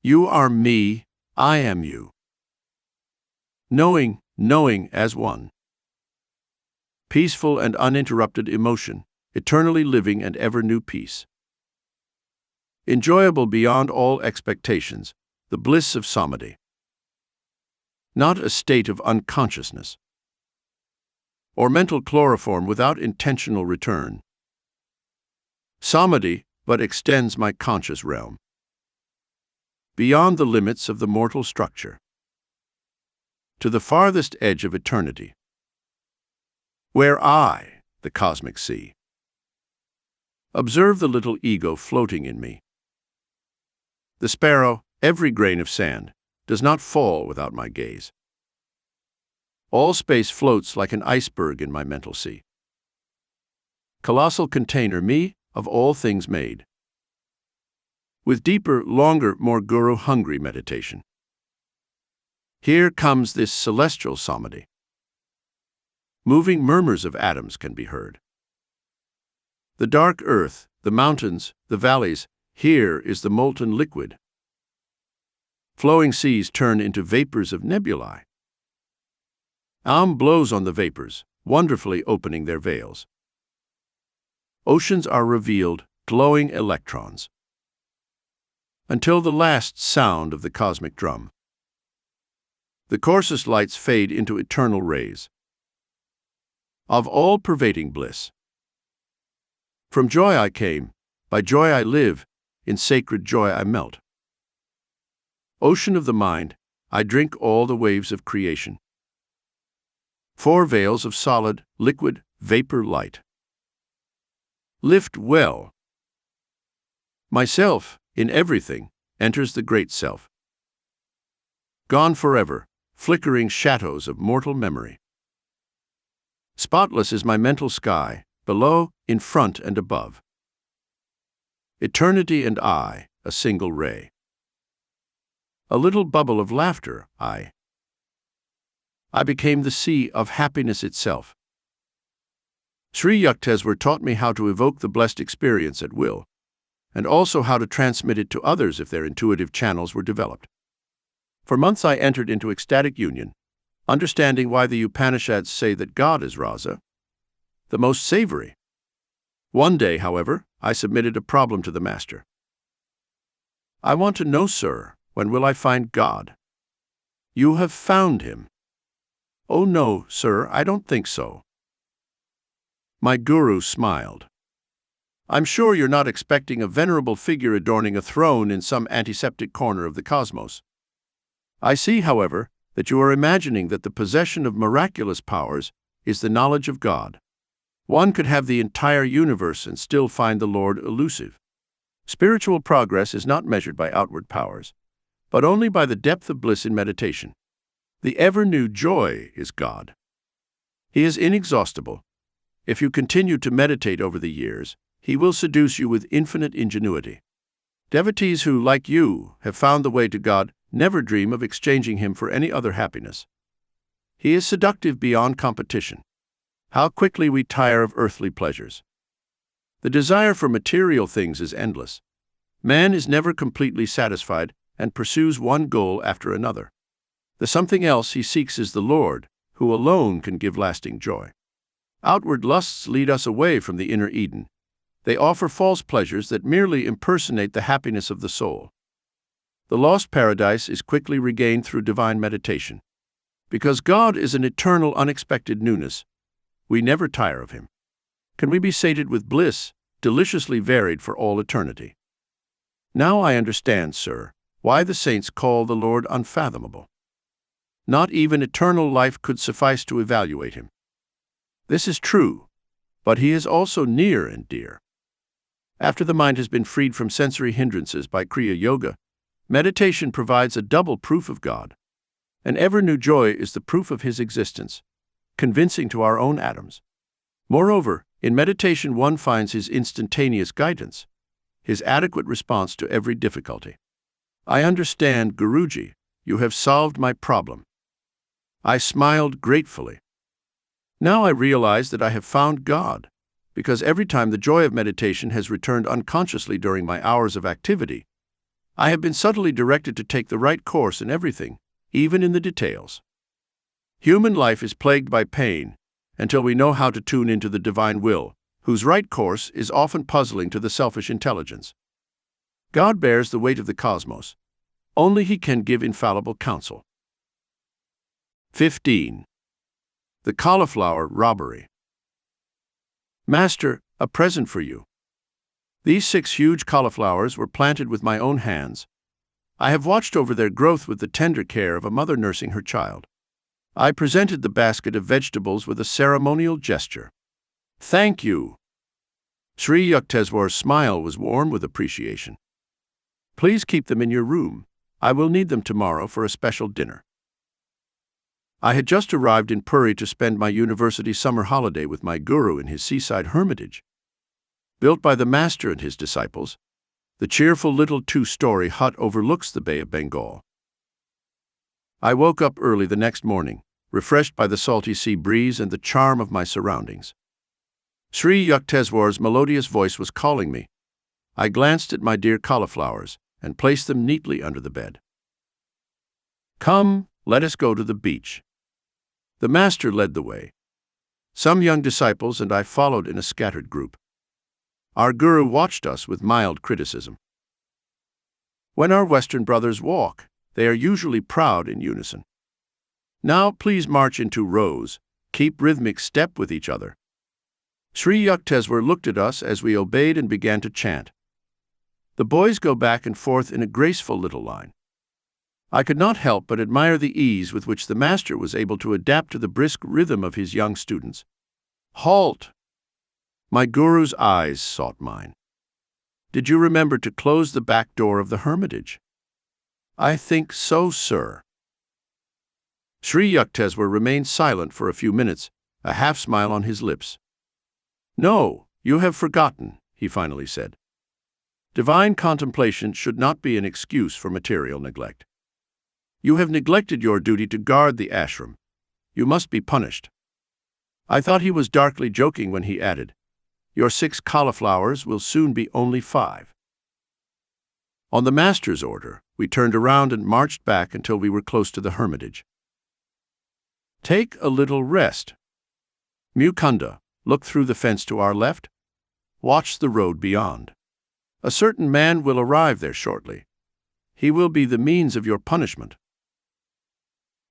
You are me, I am you. Knowing as one. Peaceful and uninterrupted emotion, eternally living and ever new peace. Enjoyable beyond all expectations, the bliss of Samadhi. Not a state of unconsciousness or mental chloroform without intentional return. Samadhi but extends my conscious realm beyond the limits of the mortal structure to the farthest edge of eternity, where I, the cosmic sea, observe the little ego floating in me. The sparrow, every grain of sand, does not fall without my gaze. All space floats like an iceberg in my mental sea. Colossal container, me, of all things made. with deeper, longer, more guru-hungry meditation. Here comes this celestial samadhi. Moving murmurs of atoms can be heard. The dark earth, the mountains, the valleys, here is the molten liquid. Flowing seas turn into vapors of nebulae. Aum blows on the vapors, wonderfully opening their veils. Oceans are revealed, glowing electrons. Until the last sound of the cosmic drum. The coarsest lights fade into eternal rays of all-pervading bliss. From joy I came, by joy I live, in sacred joy I melt. Ocean of the mind, I drink all the waves of creation. Four veils of solid, liquid, vapor light. Lift well. Myself, in everything, enters the great self. Gone forever, flickering shadows of mortal memory. Spotless is my mental sky, below, in front and above. Eternity and I, a single ray. A little bubble of laughter, I became the sea of happiness itself. Sri Yukteswar taught me how to evoke the blessed experience at will, and also how to transmit it to others if their intuitive channels were developed. For months I entered into ecstatic union, understanding why the Upanishads say that God is rasa, the most savory. One day, however, I submitted a problem to the Master. I want to know, sir, when will I find God? You have found him. Oh no, sir, I don't think so. My guru smiled. I'm sure you're not expecting a venerable figure adorning a throne in some antiseptic corner of the cosmos. I see, however, that you are imagining that the possession of miraculous powers is the knowledge of God. One could have the entire universe and still find the Lord elusive. Spiritual progress is not measured by outward powers, but only by the depth of bliss in meditation. The ever-new joy is God. He is inexhaustible. If you continue to meditate over the years, he will seduce you with infinite ingenuity. Devotees who, like you, have found the way to God never dream of exchanging him for any other happiness. He is seductive beyond competition. How quickly we tire of earthly pleasures. The desire for material things is endless. Man is never completely satisfied and pursues one goal after another. The something else he seeks is the Lord, who alone can give lasting joy. Outward lusts lead us away from the inner Eden. They offer false pleasures that merely impersonate the happiness of the soul. The lost paradise is quickly regained through divine meditation. Because God is an eternal, unexpected newness, we never tire of him. Can we be sated with bliss, deliciously varied for all eternity? Now I understand, sir, why the saints call the Lord unfathomable. Not even eternal life could suffice to evaluate him. This is true, but he is also near and dear. After the mind has been freed from sensory hindrances by Kriya Yoga, meditation provides a double proof of God. An ever-new joy is the proof of his existence, convincing to our own atoms. Moreover, in meditation one finds his instantaneous guidance, his adequate response to every difficulty. I understand, Guruji, you have solved my problem. I smiled gratefully. Now I realize that I have found God, because every time the joy of meditation has returned unconsciously during my hours of activity, I have been subtly directed to take the right course in everything, even in the details. Human life is plagued by pain until we know how to tune into the divine will, whose right course is often puzzling to the selfish intelligence. God bears the weight of the cosmos. Only he can give infallible counsel. 15. The Cauliflower Robbery. Master, a present for you. These 6 huge cauliflowers were planted with my own hands. I have watched over their growth with the tender care of a mother nursing her child. I presented the basket of vegetables with a ceremonial gesture. Thank you. Sri Yukteswar's smile was warm with appreciation. Please keep them in your room. I will need them tomorrow for a special dinner. I had just arrived in Puri to spend my university summer holiday with my guru in his seaside hermitage. Built by the master and his disciples, The cheerful little two-story hut overlooks the Bay of Bengal. I woke up early the next morning, refreshed by the salty sea breeze and the charm of my surroundings. Sri Yukteswar's melodious voice was calling me. I glanced at my dear cauliflowers and placed them neatly under the bed. "Come, let us go to the beach." The master led the way. Some young disciples and I followed in a scattered group. Our guru watched us with mild criticism. When our Western brothers walk, they are usually proud in unison. Now please march in 2 rows, keep rhythmic step with each other. Sri Yukteswar looked at us as we obeyed and began to chant. The boys go back and forth in a graceful little line. I could not help but admire the ease with which the master was able to adapt to the brisk rhythm of his young students. "Halt!" My guru's eyes sought mine. "Did you remember to close the back door of the hermitage?" "I think so, sir." Sri Yukteswar remained silent for a few minutes, a half-smile on his lips. "No, you have forgotten," he finally said. "Divine contemplation should not be an excuse for material neglect. You have neglected your duty to guard the ashram. You must be punished." I thought he was darkly joking when he added, "Your 6 cauliflowers will soon be only 5. On the master's order, we turned around and marched back until we were close to the hermitage. "Take a little rest. Mukunda, look through the fence to our left. Watch the road beyond. A certain man will arrive there shortly. He will be the means of your punishment."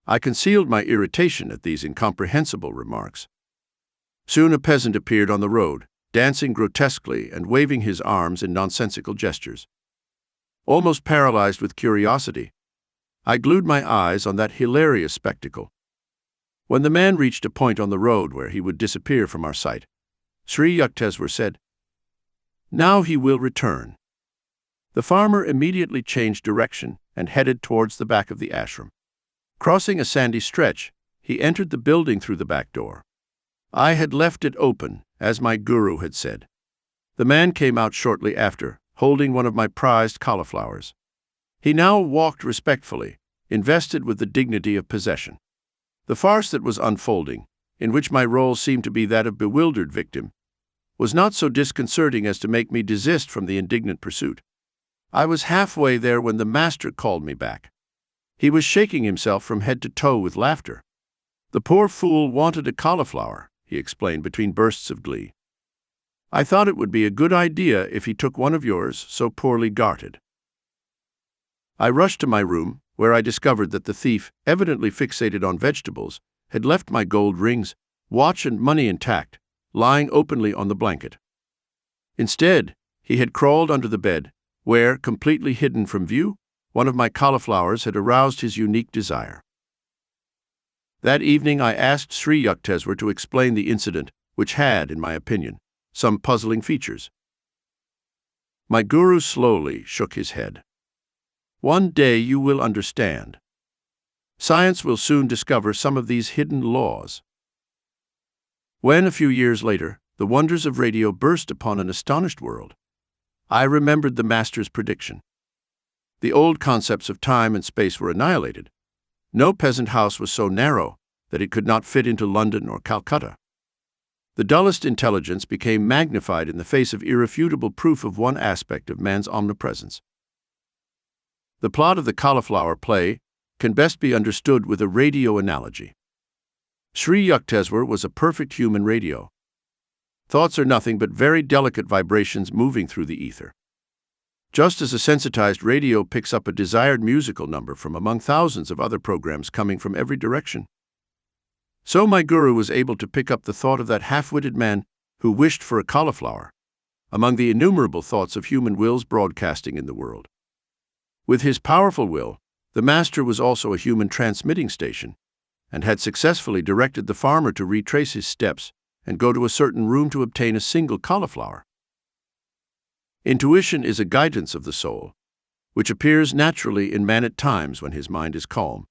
I concealed my irritation at these incomprehensible remarks. Soon a peasant appeared on the road, dancing grotesquely and waving his arms in nonsensical gestures. Almost paralyzed with curiosity, I glued my eyes on that hilarious spectacle. When the man reached a point on the road where he would disappear from our sight, Sri Yukteswar said, "Now he will return." The farmer immediately changed direction and headed towards the back of the ashram. Crossing a sandy stretch, he entered the building through the back door. I had left it open, as my guru had said. The man came out shortly after, holding one of my prized cauliflowers. He now walked respectfully, invested with the dignity of possession. The farce that was unfolding, in which my role seemed to be that of bewildered victim, was not so disconcerting as to make me desist from the indignant pursuit. I was halfway there when the master called me back. He was shaking himself from head to toe with laughter. "The poor fool wanted a cauliflower," he explained between bursts of glee. "I thought it would be a good idea if he took one of yours so poorly guarded." I rushed to my room, where I discovered that the thief, evidently fixated on vegetables, had left my gold rings, watch and money intact, lying openly on the blanket. Instead, he had crawled under the bed, where, completely hidden from view, one of my cauliflowers had aroused his unique desire. That evening I asked Sri Yukteswar to explain the incident, which had, in my opinion, some puzzling features. My guru slowly shook his head. "One day you will understand. Science will soon discover some of these hidden laws." When, a few years later, the wonders of radio burst upon an astonished world, I remembered the master's prediction. The old concepts of time and space were annihilated. No peasant house was so narrow that it could not fit into London or Calcutta. The dullest intelligence became magnified in the face of irrefutable proof of one aspect of man's omnipresence. The plot of the cauliflower play can best be understood with a radio analogy. Sri Yukteswar was a perfect human radio. Thoughts are nothing but very delicate vibrations moving through the ether. Just as a sensitized radio picks up a desired musical number from among thousands of other programs coming from every direction, so my guru was able to pick up the thought of that half-witted man who wished for a cauliflower, among the innumerable thoughts of human wills broadcasting in the world. With his powerful will, the master was also a human transmitting station, and had successfully directed the farmer to retrace his steps and go to a certain room to obtain a single cauliflower. Intuition is a guidance of the soul, which appears naturally in man at times when his mind is calm.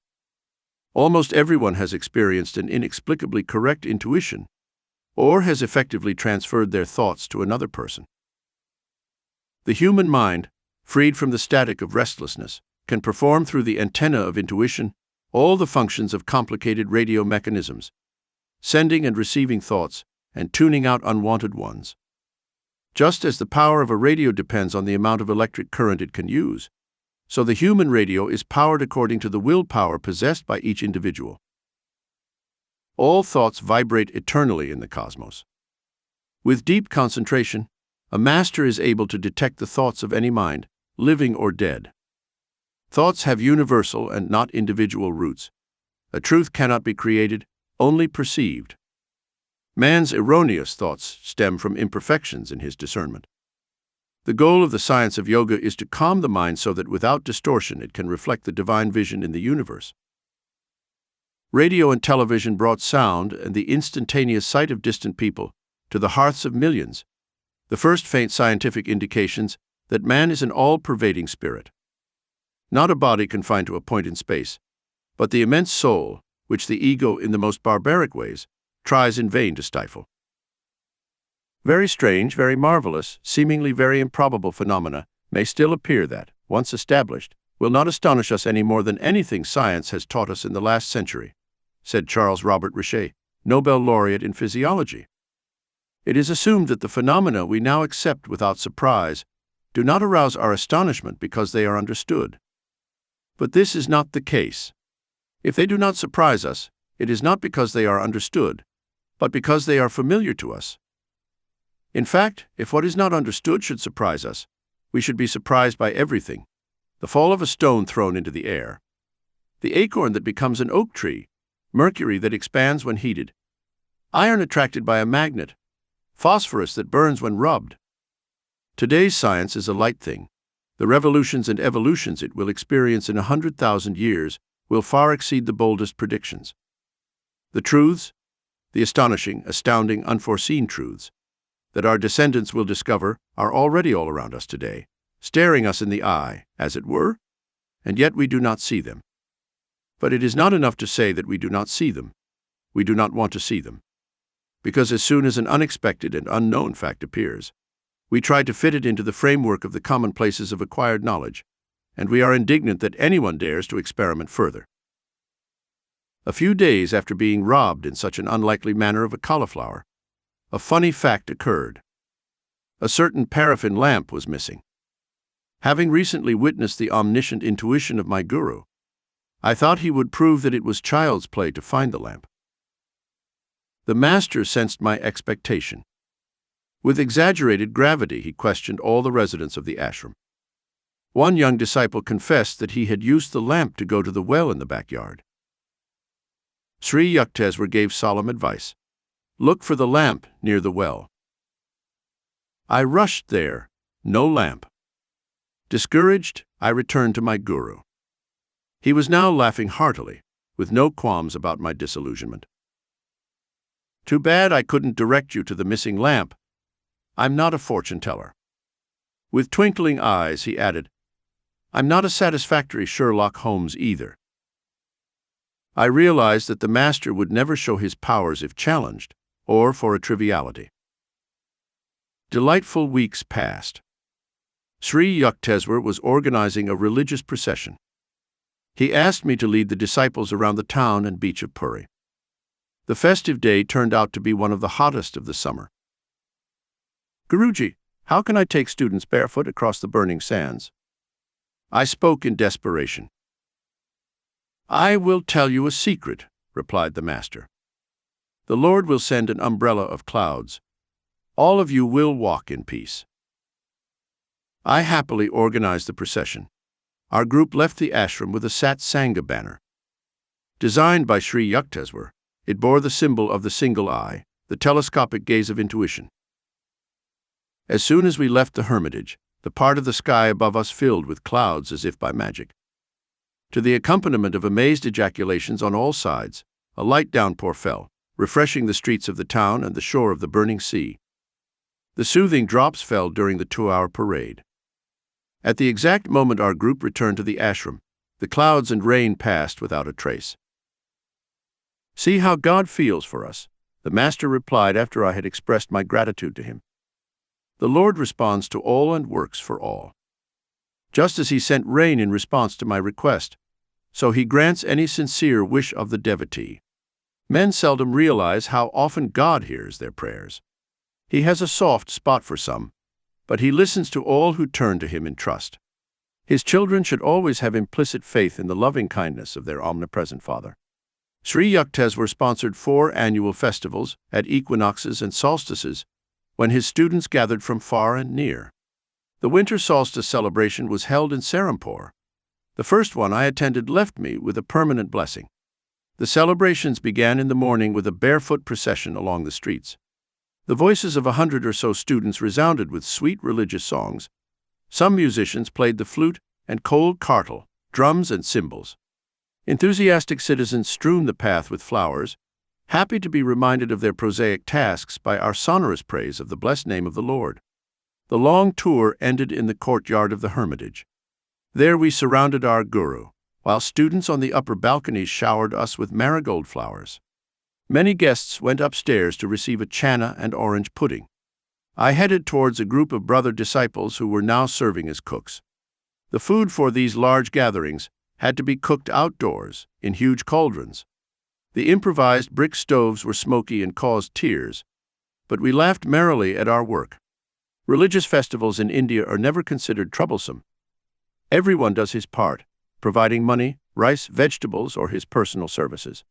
Almost everyone has experienced an inexplicably correct intuition, or has effectively transferred their thoughts to another person. The human mind, freed from the static of restlessness, can perform through the antenna of intuition all the functions of complicated radio mechanisms, sending and receiving thoughts and tuning out unwanted ones. Just as the power of a radio depends on the amount of electric current it can use, so the human radio is powered according to the willpower possessed by each individual. All thoughts vibrate eternally in the cosmos. With deep concentration, a master is able to detect the thoughts of any mind, living or dead. Thoughts have universal and not individual roots. A truth cannot be created, only perceived. Man's erroneous thoughts stem from imperfections in his discernment. The goal of the science of yoga is to calm the mind so that without distortion it can reflect the divine vision in the universe. Radio and television brought sound and the instantaneous sight of distant people to the hearts of millions, the first faint scientific indications that man is an all-pervading spirit. Not a body confined to a point in space, but the immense soul, which the ego, in the most barbaric ways, tries in vain to stifle. Very strange, very marvelous, seemingly very improbable phenomena may still appear that, once established, will not astonish us any more than anything science has taught us in the last century, said Charles Robert Richet, Nobel laureate in physiology. It is assumed that the phenomena we now accept without surprise do not arouse our astonishment because they are understood. But this is not the case. If they do not surprise us, it is not because they are understood, but because they are familiar to us. In fact, if what is not understood should surprise us, we should be surprised by everything: the fall of a stone thrown into the air, the acorn that becomes an oak tree, mercury that expands when heated, iron attracted by a magnet, phosphorus that burns when rubbed. Today's science is a light thing. The revolutions and evolutions it will experience in 100,000 years will far exceed the boldest predictions. The truths, the astonishing, astounding, unforeseen truths, that our descendants will discover are already all around us today, staring us in the eye, as it were, and yet we do not see them. But it is not enough to say that we do not see them. We do not want to see them. Because as soon as an unexpected and unknown fact appears, we try to fit it into the framework of the commonplaces of acquired knowledge, and we are indignant that anyone dares to experiment further. A few days after being robbed in such an unlikely manner of a cauliflower, a funny fact occurred. A certain paraffin lamp was missing. Having recently witnessed the omniscient intuition of my guru, I thought he would prove that it was child's play to find the lamp. The master sensed my expectation. With exaggerated gravity, he questioned all the residents of the ashram. One young disciple confessed that he had used the lamp to go to the well in the backyard. Sri Yukteswar gave solemn advice: look for the lamp near the well. I rushed there, no lamp. Discouraged, I returned to my guru. He was now laughing heartily, with no qualms about my disillusionment. Too bad I couldn't direct you to the missing lamp. I'm not a fortune teller. With twinkling eyes, he added, I'm not a satisfactory Sherlock Holmes either. I realized that the master would never show his powers if challenged, or for a triviality. Delightful weeks passed. Sri Yukteswar was organizing a religious procession. He asked me to lead the disciples around the town and beach of Puri. The festive day turned out to be one of the hottest of the summer. Guruji, how can I take students barefoot across the burning sands? I spoke in desperation. I will tell you a secret, replied the master. The Lord will send an umbrella of clouds. All of you will walk in peace. I happily organized the procession. Our group left the ashram with a Sat Sangha banner. Designed by Sri Yukteswar, it bore the symbol of the single eye, the telescopic gaze of intuition. As soon as we left the hermitage, the part of the sky above us filled with clouds as if by magic. To the accompaniment of amazed ejaculations on all sides, a light downpour fell, refreshing the streets of the town and the shore of the burning sea. The soothing drops fell during the 2-hour parade. At the exact moment our group returned to the ashram, the clouds and rain passed without a trace. See how God feels for us, the master replied after I had expressed my gratitude to him. The Lord responds to all and works for all. just as he sent rain in response to my request, so he grants any sincere wish of the devotee. Men seldom realize how often God hears their prayers. He has a soft spot for some, but he listens to all who turn to him in trust. His children should always have implicit faith in the loving kindness of their omnipresent Father. Sri Yukteswar sponsored 4 annual festivals at equinoxes and solstices when his students gathered from far and near. The winter solstice celebration was held in Serampore. The first one I attended left me with a permanent blessing. The celebrations began in the morning with a barefoot procession along the streets. The voices of 100 or so students resounded with sweet religious songs. Some musicians played the flute and cold kartal, drums and cymbals. Enthusiastic citizens strewn the path with flowers, happy to be reminded of their prosaic tasks by our sonorous praise of the blessed name of the Lord. The long tour ended in the courtyard of the hermitage. There we surrounded our guru, while students on the upper balconies showered us with marigold flowers. Many guests went upstairs to receive a channa and orange pudding. I headed towards a group of brother disciples who were now serving as cooks. The food for these large gatherings had to be cooked outdoors, in huge cauldrons. The improvised brick stoves were smoky and caused tears, but we laughed merrily at our work. Religious festivals in India are never considered troublesome. Everyone does his part, providing money, rice, vegetables, or his personal services.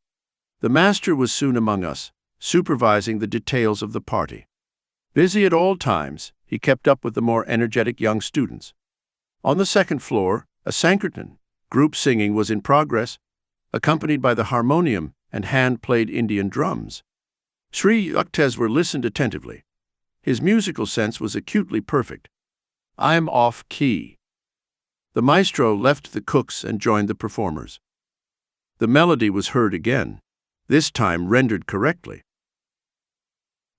The master was soon among us, supervising the details of the party. Busy at all times, he kept up with the more energetic young students. On the second floor, a Sankirtan, group singing, was in progress, accompanied by the harmonium and hand-played Indian drums. Sri Yukteswar listened attentively. His musical sense was acutely perfect. "I am off key." The maestro left the cooks and joined the performers. The melody was heard again, this time rendered correctly.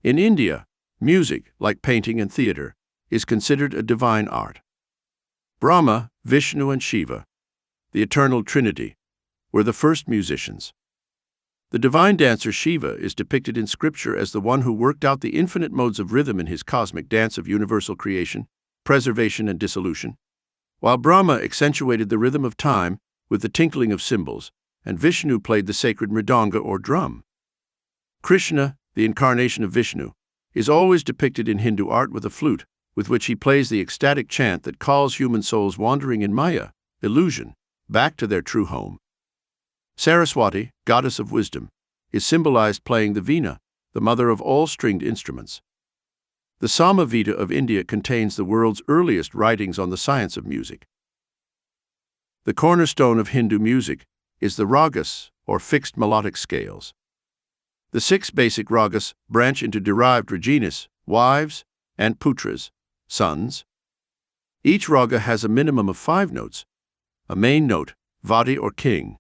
In India, music, like painting and theater, is considered a divine art. Brahma, Vishnu, and Shiva, the eternal trinity, were the first musicians. The divine dancer Shiva is depicted in Scripture as the one who worked out the infinite modes of rhythm in his cosmic dance of universal creation, preservation, and dissolution, while Brahma accentuated the rhythm of time with the tinkling of cymbals, and Vishnu played the sacred mridanga or drum. Krishna, the incarnation of Vishnu, is always depicted in Hindu art with a flute, with which he plays the ecstatic chant that calls human souls wandering in Maya, illusion, back to their true home. Saraswati, goddess of wisdom, is symbolized playing the veena, the mother of all stringed instruments. The Samaveda of India contains the world's earliest writings on the science of music. The cornerstone of Hindu music is the ragas, or fixed melodic scales. The 6 basic ragas branch into derived raginis, wives, and putras, sons. Each raga has a minimum of 5 notes: a main note, vati or king;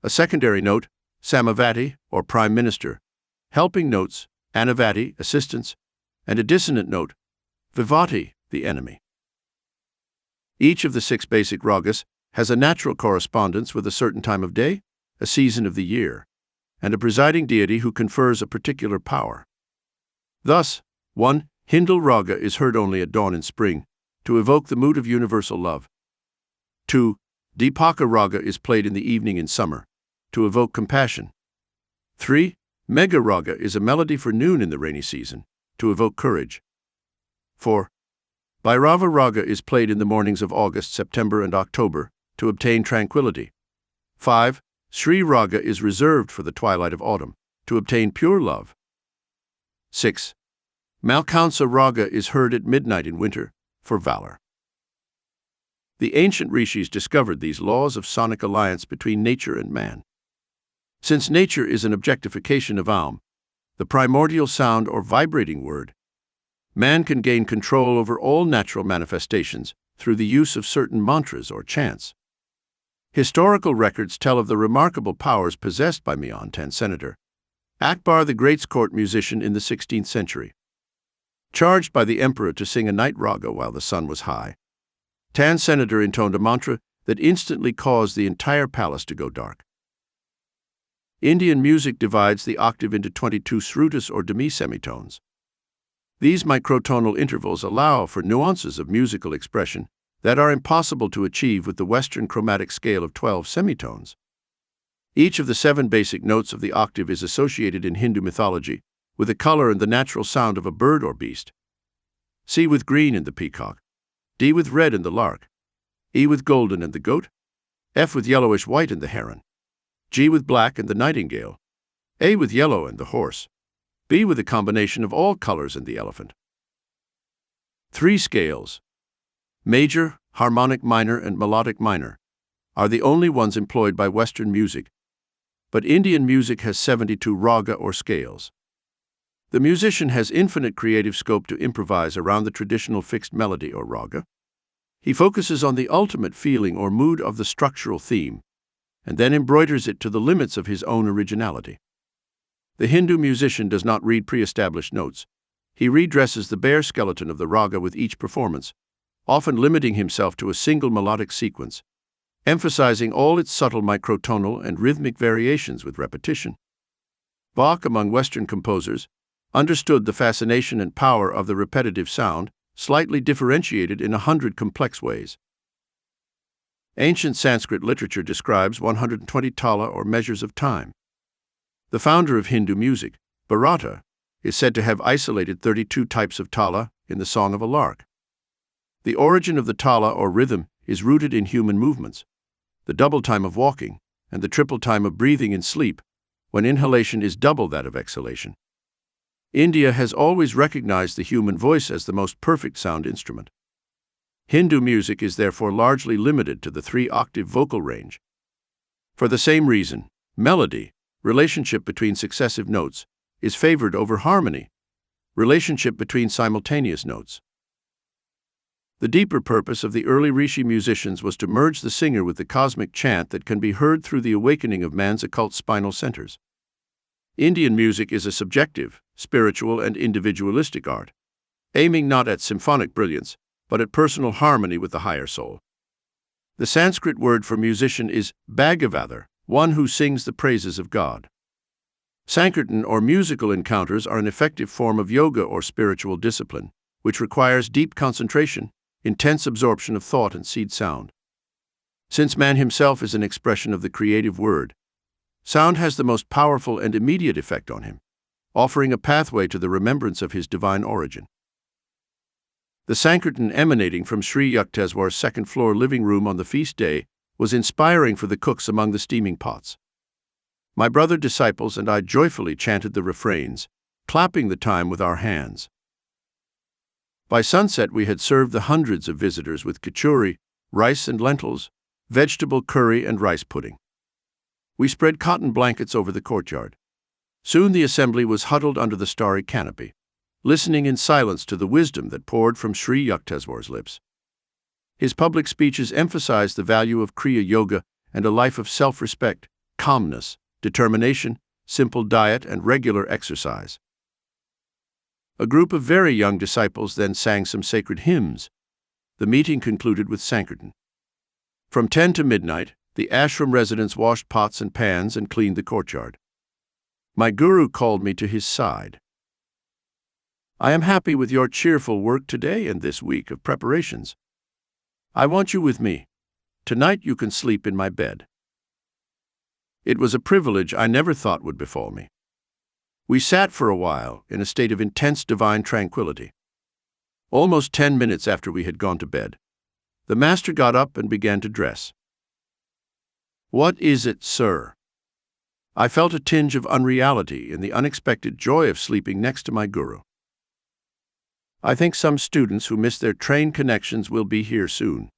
a secondary note, samavati or prime minister; helping notes, anavati, assistants; and a dissonant note, vivati, the enemy. Each of the 6 basic ragas has a natural correspondence with a certain time of day, a season of the year, and a presiding deity who confers a particular power. Thus, 1. Hindal raga is heard only at dawn in spring, to evoke the mood of universal love. 2. Dipaka raga is played in the evening in summer, to evoke compassion. 3. Megha raga is a melody for noon in the rainy season, to evoke courage. 4. Bhairava raga is played in the mornings of August, September, and October, to obtain tranquility. 5. Sri raga is reserved for the twilight of autumn, to obtain pure love. 6. Malkansa raga is heard at midnight in winter, for valor. The ancient rishis discovered these laws of sonic alliance between nature and man. Since nature is an objectification of Aum, the primordial sound or vibrating word, man can gain control over all natural manifestations through the use of certain mantras or chants. Historical records tell of the remarkable powers possessed by Mian Tan Senator, Akbar the Great's court musician in the 16th century. Charged by the emperor to sing a night raga while the sun was high, Tan Senator intoned a mantra that instantly caused the entire palace to go dark. Indian music divides the octave into 22 srutas or demi-semitones. These microtonal intervals allow for nuances of musical expression that are impossible to achieve with the Western chromatic scale of 12 semitones. Each of the 7 basic notes of the octave is associated in Hindu mythology with the color and the natural sound of a bird or beast. C with green in the peacock, D with red in the lark, E with golden in the goat, F with yellowish-white in the heron, G with black in the nightingale, A with yellow in the horse, B with a combination of all colors in the elephant. 3 scales, major, harmonic minor, and melodic minor, are the only ones employed by Western music, but Indian music has 72 raga or scales. The musician has infinite creative scope to improvise around the traditional fixed melody or raga. He focuses on the ultimate feeling or mood of the structural theme, and then embroiders it to the limits of his own originality. The Hindu musician does not read pre-established notes. He redresses the bare skeleton of the raga with each performance, often limiting himself to a single melodic sequence, emphasizing all its subtle microtonal and rhythmic variations with repetition. Bach, among Western composers, understood the fascination and power of the repetitive sound, slightly differentiated in 100 complex ways. Ancient Sanskrit literature describes 120 tala or measures of time. The founder of Hindu music, Bharata, is said to have isolated 32 types of tala in the Song of a Lark. The origin of the tala or rhythm is rooted in human movements, the double time of walking and the triple time of breathing in sleep, when inhalation is double that of exhalation. India has always recognized the human voice as the most perfect sound instrument. Hindu music is therefore largely limited to the 3-octave vocal range. For the same reason, melody, relationship between successive notes, is favored over harmony, relationship between simultaneous notes. The deeper purpose of the early Rishi musicians was to merge the singer with the cosmic chant that can be heard through the awakening of man's occult spinal centers. Indian music is a subjective, spiritual, and individualistic art, aiming not at symphonic brilliance, but at personal harmony with the higher soul. The Sanskrit word for musician is bhagavathar, one who sings the praises of God. Sankirtan or musical encounters are an effective form of yoga or spiritual discipline, which requires deep concentration, intense absorption of thought and seed sound. Since man himself is an expression of the creative word, sound has the most powerful and immediate effect on him, offering a pathway to the remembrance of his divine origin. The Sankirtan emanating from Sri Yukteswar's second-floor living room on the feast day was inspiring for the cooks among the steaming pots. My brother disciples and I joyfully chanted the refrains, clapping the time with our hands. By sunset we had served the hundreds of visitors with kachori, rice and lentils, vegetable curry and rice pudding. We spread cotton blankets over the courtyard. Soon the assembly was huddled under the starry canopy, listening in silence to the wisdom that poured from Sri Yukteswar's lips. His public speeches emphasized the value of Kriya Yoga and a life of self-respect, calmness, determination, simple diet, and regular exercise. A group of very young disciples then sang some sacred hymns. The meeting concluded with Sankirtan. From 10 to midnight, the ashram residents washed pots and pans and cleaned the courtyard. My guru called me to his side. I am happy with your cheerful work today and this week of preparations. I want you with me. Tonight you can sleep in my bed. It was a privilege I never thought would befall me. We sat for a while in a state of intense divine tranquility. Almost 10 minutes after we had gone to bed, the master got up and began to dress. What is it, sir? I felt a tinge of unreality in the unexpected joy of sleeping next to my guru. I think some students who missed their train connections will be here soon.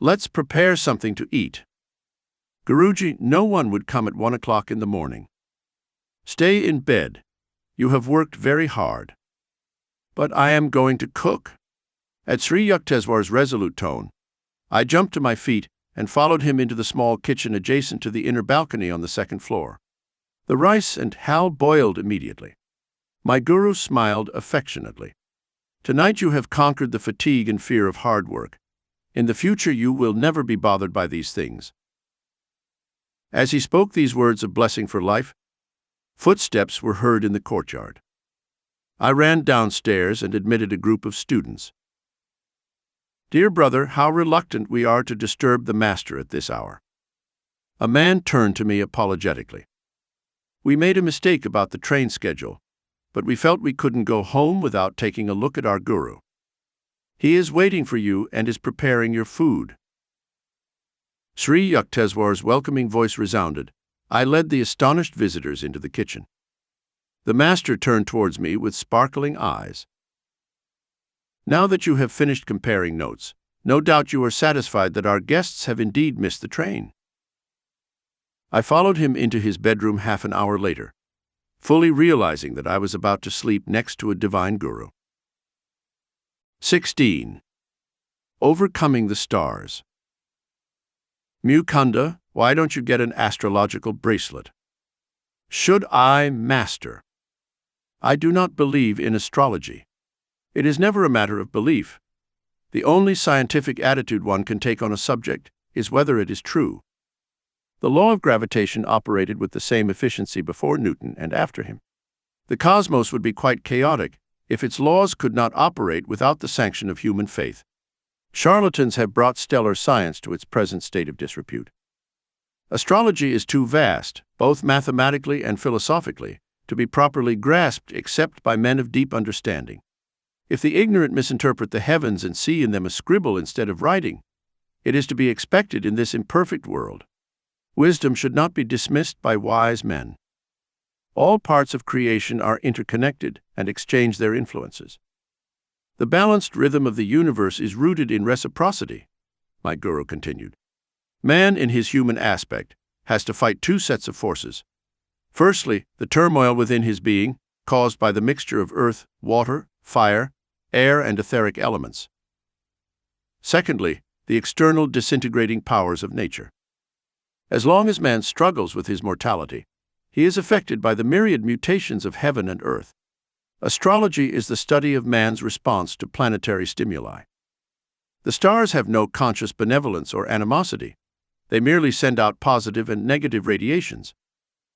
Let's prepare something to eat. Guruji, no one would come at 1 o'clock in the morning. Stay in bed. You have worked very hard. But I am going to cook. At Sri Yukteswar's resolute tone, I jumped to my feet and followed him into the small kitchen adjacent to the inner balcony on the second floor. The rice and hal boiled immediately. My guru smiled affectionately. Tonight you have conquered the fatigue and fear of hard work. In the future you will never be bothered by these things. As he spoke these words of blessing for life, footsteps were heard in the courtyard. I ran downstairs and admitted a group of students. Dear brother, how reluctant we are to disturb the Master at this hour. A man turned to me apologetically. We made a mistake about the train schedule, but we felt we couldn't go home without taking a look at our Guru. He is waiting for you and is preparing your food. Sri Yukteswar's welcoming voice resounded. I led the astonished visitors into the kitchen. The Master turned towards me with sparkling eyes. Now that you have finished comparing notes, no doubt you are satisfied that our guests have indeed missed the train. I followed him into his bedroom half an hour later, fully realizing that I was about to sleep next to a divine Guru. 16. Overcoming the Stars. Mukunda, why don't you get an astrological bracelet? Should I, Master? I do not believe in astrology. It is never a matter of belief. The only scientific attitude one can take on a subject is whether it is true. The law of gravitation operated with the same efficiency before Newton and after him. The cosmos would be quite chaotic if its laws could not operate without the sanction of human faith. Charlatans have brought stellar science to its present state of disrepute. Astrology is too vast, both mathematically and philosophically, to be properly grasped except by men of deep understanding. If the ignorant misinterpret the heavens and see in them a scribble instead of writing, it is to be expected in this imperfect world. Wisdom should not be dismissed by wise men. All parts of creation are interconnected and exchange their influences. The balanced rhythm of the universe is rooted in reciprocity, my Guru continued. Man, in his human aspect, has to fight two sets of forces. Firstly, the turmoil within his being, caused by the mixture of earth, water, fire, air, and etheric elements. Secondly, the external disintegrating powers of nature. As long as man struggles with his mortality, he is affected by the myriad mutations of heaven and earth. Astrology is the study of man's response to planetary stimuli. The stars have no conscious benevolence or animosity. They merely send out positive and negative radiations.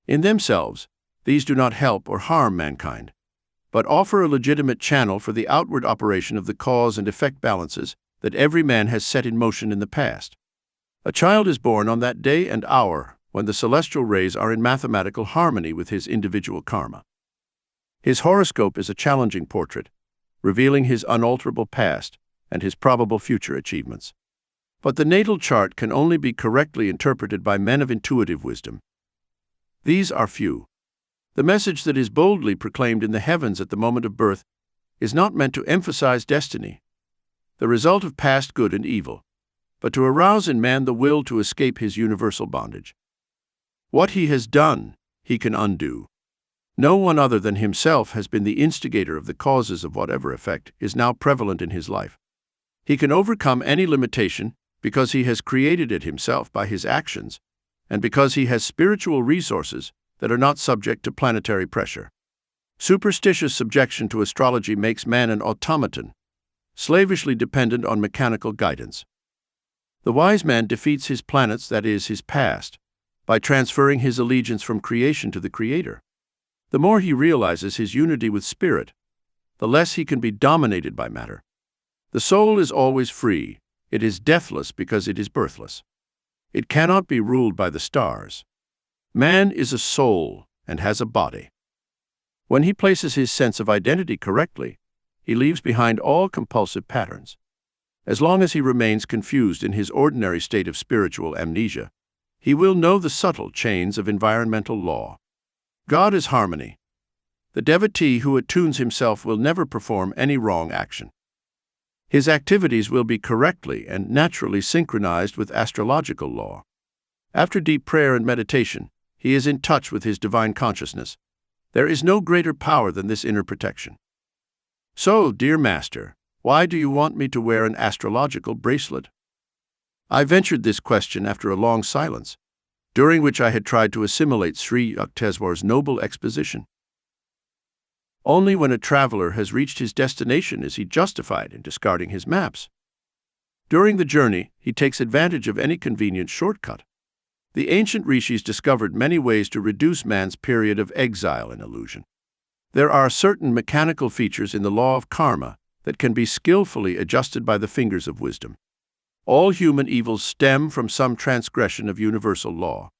In themselves, these do not help or harm mankind, but offer a legitimate channel for the outward operation of the cause and effect balances that every man has set in motion in the past. A child is born on that day and hour when the celestial rays are in mathematical harmony with his individual karma. His horoscope is a challenging portrait, revealing his unalterable past and his probable future achievements. But the natal chart can only be correctly interpreted by men of intuitive wisdom. These are few. The message that is boldly proclaimed in the heavens at the moment of birth is not meant to emphasize destiny, the result of past good and evil, but to arouse in man the will to escape his universal bondage. What he has done, he can undo. No one other than himself has been the instigator of the causes of whatever effect is now prevalent in his life. He can overcome any limitation because he has created it himself by his actions, and because he has spiritual resources that are not subject to planetary pressure. Superstitious subjection to astrology makes man an automaton, slavishly dependent on mechanical guidance. The wise man defeats his planets, that is, his past, by transferring his allegiance from creation to the Creator. The more he realizes his unity with Spirit, the less he can be dominated by matter. The soul is always free. It is deathless because it is birthless. It cannot be ruled by the stars. Man is a soul and has a body. When he places his sense of identity correctly, he leaves behind all compulsive patterns. As long as he remains confused in his ordinary state of spiritual amnesia, he will know the subtle chains of environmental law. God is harmony. The devotee who attunes himself will never perform any wrong action. His activities will be correctly and naturally synchronized with astrological law. After deep prayer and meditation, he is in touch with his divine consciousness. There is no greater power than this inner protection. So, dear Master, why do you want me to wear an astrological bracelet? I ventured this question after a long silence, during which I had tried to assimilate Sri Yukteswar's noble exposition. Only when a traveler has reached his destination is he justified in discarding his maps. During the journey, he takes advantage of any convenient shortcut. The ancient rishis discovered many ways to reduce man's period of exile and illusion. There are certain mechanical features in the law of karma that can be skillfully adjusted by the fingers of wisdom. All human evils stem from some transgression of universal law.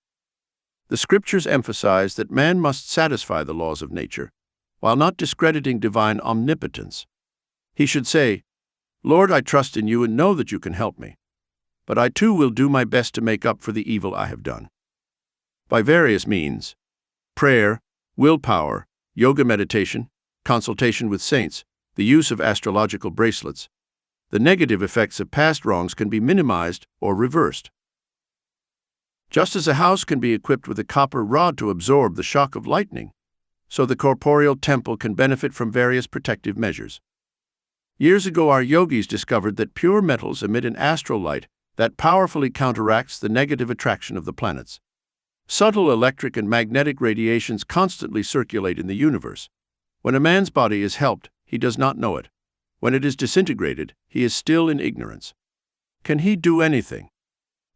The scriptures emphasize that man must satisfy the laws of nature, while not discrediting divine omnipotence. He should say, "Lord, I trust in you and know that you can help me, but I too will do my best to make up for the evil I have done." By various means, prayer, willpower, yoga meditation, consultation with saints, the use of astrological bracelets, the negative effects of past wrongs can be minimized or reversed. Just as a house can be equipped with a copper rod to absorb the shock of lightning, so the corporeal temple can benefit from various protective measures. Years ago, our yogis discovered that pure metals emit an astral light that powerfully counteracts the negative attraction of the planets. Subtle electric and magnetic radiations constantly circulate in the universe. When a man's body is helped, he does not know it. When it is disintegrated, he is still in ignorance. Can he do anything?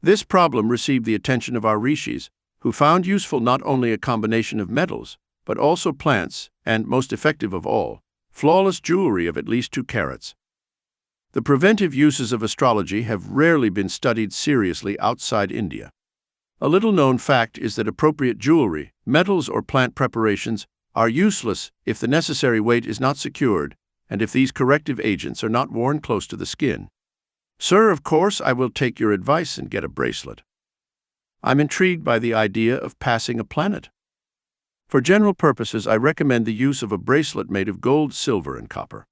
This problem received the attention of our rishis, who found useful not only a combination of metals, but also plants, and, most effective of all, flawless jewelry of at least 2 carats. The preventive uses of astrology have rarely been studied seriously outside India. A little-known fact is that appropriate jewelry, metals or plant preparations are useless if the necessary weight is not secured and if these corrective agents are not worn close to the skin. Sir, of course, I will take your advice and get a bracelet. I'm intrigued by the idea of passing a planet. For general purposes, I recommend the use of a bracelet made of gold, silver, and copper.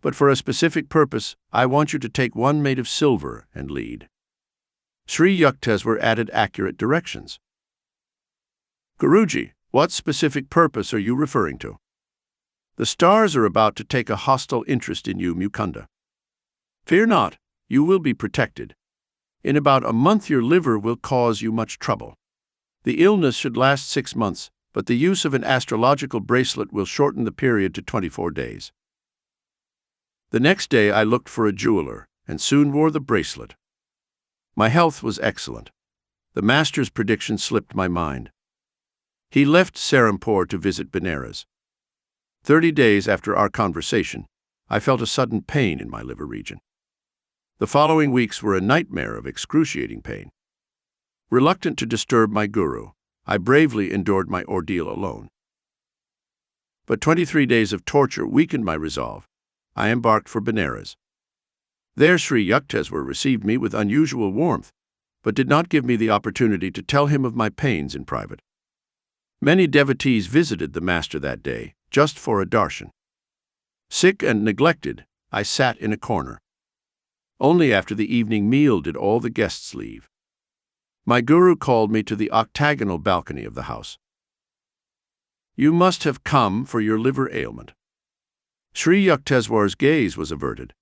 But for a specific purpose, I want you to take one made of silver and lead. Sri Yukteswar added accurate directions. Guruji, what specific purpose are you referring to? The stars are about to take a hostile interest in you, Mukunda. Fear not, you will be protected. In about a month your liver will cause you much trouble. The illness should last 6 months, but the use of an astrological bracelet will shorten the period to 24 days. The next day I looked for a jeweler, and soon wore the bracelet. My health was excellent. The master's prediction slipped my mind. He left Serampore to visit Benares. 30 days after our conversation, I felt a sudden pain in my liver region. The following weeks were a nightmare of excruciating pain. Reluctant to disturb my guru, I bravely endured my ordeal alone. But 23 days of torture weakened my resolve. I embarked for Benares. There Sri Yukteswar received me with unusual warmth, but did not give me the opportunity to tell him of my pains in private. Many devotees visited the master that day, just for a darshan. Sick and neglected, I sat in a corner. Only after the evening meal did all the guests leave. My guru called me to the octagonal balcony of the house. You must have come for your liver ailment. Sri Yukteswar's gaze was averted.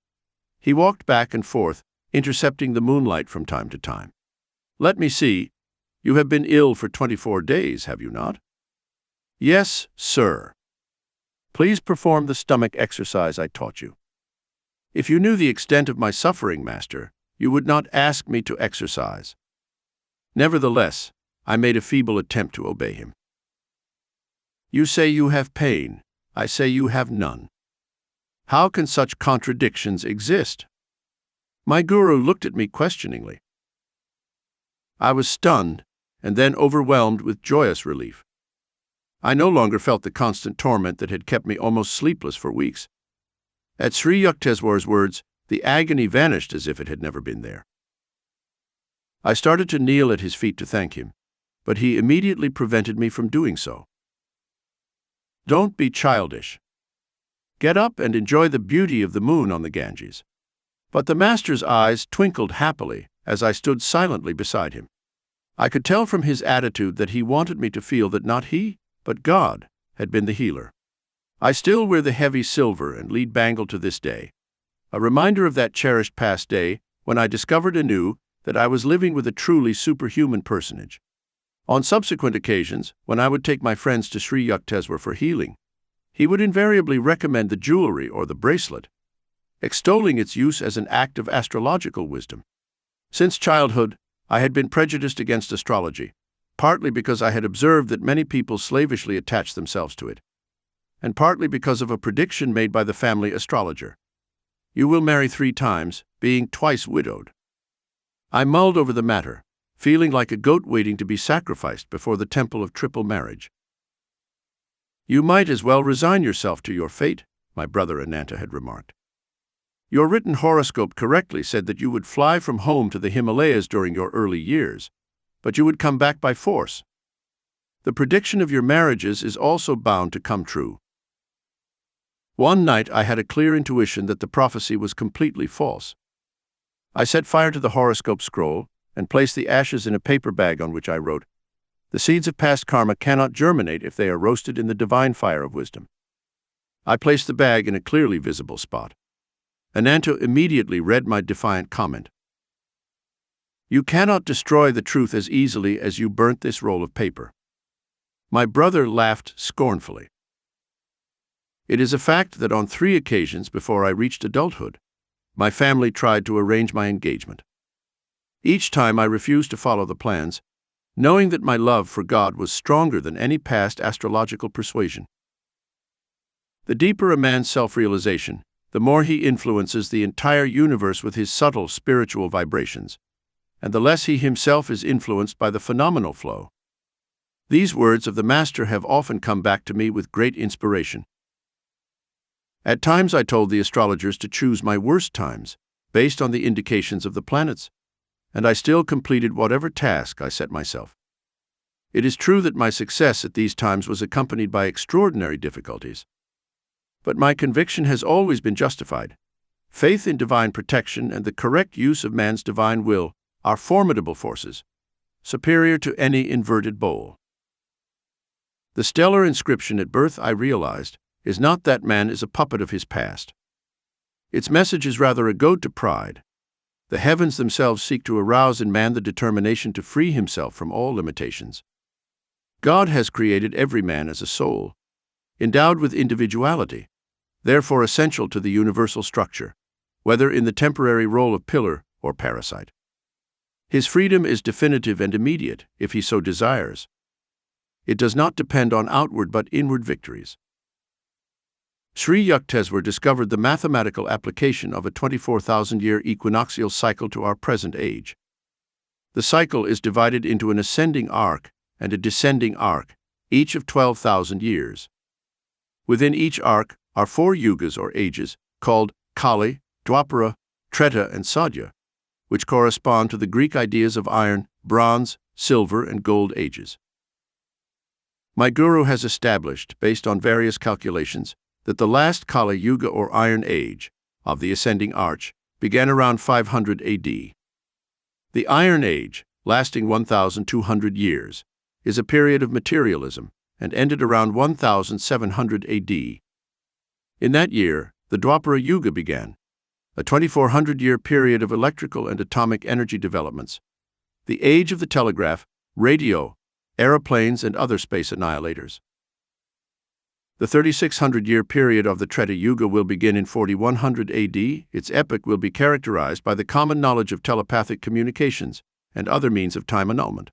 He walked back and forth, intercepting the moonlight from time to time. Let me see. You have been ill for 24 days, have you not? Yes, sir. Please perform the stomach exercise I taught you. If you knew the extent of my suffering, Master, you would not ask me to exercise. Nevertheless, I made a feeble attempt to obey him. You say you have pain, I say you have none. How can such contradictions exist? My guru looked at me questioningly. I was stunned, and then overwhelmed with joyous relief. I no longer felt the constant torment that had kept me almost sleepless for weeks. At Sri Yukteswar's words, the agony vanished as if it had never been there. I started to kneel at his feet to thank him, but he immediately prevented me from doing so. Don't be childish. Get up and enjoy the beauty of the moon on the Ganges. But the master's eyes twinkled happily as I stood silently beside him. I could tell from his attitude that he wanted me to feel that not he, but God, had been the healer. I still wear the heavy silver and lead bangle to this day, a reminder of that cherished past day when I discovered anew that I was living with a truly superhuman personage. On subsequent occasions, when I would take my friends to Sri Yukteswar for healing, he would invariably recommend the jewelry or the bracelet, extolling its use as an act of astrological wisdom. Since childhood, I had been prejudiced against astrology, partly because I had observed that many people slavishly attached themselves to it, and partly because of a prediction made by the family astrologer. You will marry 3 times, being twice widowed. I mulled over the matter, feeling like a goat waiting to be sacrificed before the temple of triple marriage. You might as well resign yourself to your fate, my brother Ananda had remarked. Your written horoscope correctly said that you would fly from home to the Himalayas during your early years, but you would come back by force. The prediction of your marriages is also bound to come true. One night I had a clear intuition that the prophecy was completely false. I set fire to the horoscope scroll and placed the ashes in a paper bag on which I wrote, "The seeds of past karma cannot germinate if they are roasted in the divine fire of wisdom." I placed the bag in a clearly visible spot. Ananda immediately read my defiant comment. "You cannot destroy the truth as easily as you burnt this roll of paper." My brother laughed scornfully. It is a fact that on 3 occasions before I reached adulthood, my family tried to arrange my engagement. Each time I refused to follow the plans, knowing that my love for God was stronger than any past astrological persuasion. The deeper a man's self-realization, the more he influences the entire universe with his subtle spiritual vibrations, and the less he himself is influenced by the phenomenal flow. These words of the Master have often come back to me with great inspiration. At times I told the astrologers to choose my worst times, based on the indications of the planets, and I still completed whatever task I set myself. It is true that my success at these times was accompanied by extraordinary difficulties. But my conviction has always been justified. Faith in divine protection and the correct use of man's divine will are formidable forces, superior to any inverted bowl. The stellar inscription at birth, I realized, is not that man is a puppet of his past. Its message is rather a goad to pride. The heavens themselves seek to arouse in man the determination to free himself from all limitations. God has created every man as a soul, endowed with individuality, therefore essential to the universal structure, whether in the temporary role of pillar or parasite. His freedom is definitive and immediate, if he so desires. It does not depend on outward but inward victories. Sri Yukteswar discovered the mathematical application of a 24,000-year equinoxial cycle to our present age. The cycle is divided into an ascending arc and a descending arc, each of 12,000 years. Within each arc are 4 yugas or ages, called Kali, Dwapara, Treta, and Sadhya, which correspond to the Greek ideas of iron, bronze, silver, and gold ages. My guru has established, based on various calculations, that the last Kali Yuga or Iron Age of the ascending arch began around 500 AD. The Iron Age, lasting 1,200 years, is a period of materialism and ended around 1,700 AD. In that year, the Dwapara Yuga began, a 2,400-year period of electrical and atomic energy developments, the age of the telegraph, radio, aeroplanes, and other space annihilators. The 3,600-year period of the Treta Yuga will begin in 4,100 AD. Its epoch will be characterized by the common knowledge of telepathic communications and other means of time annulment.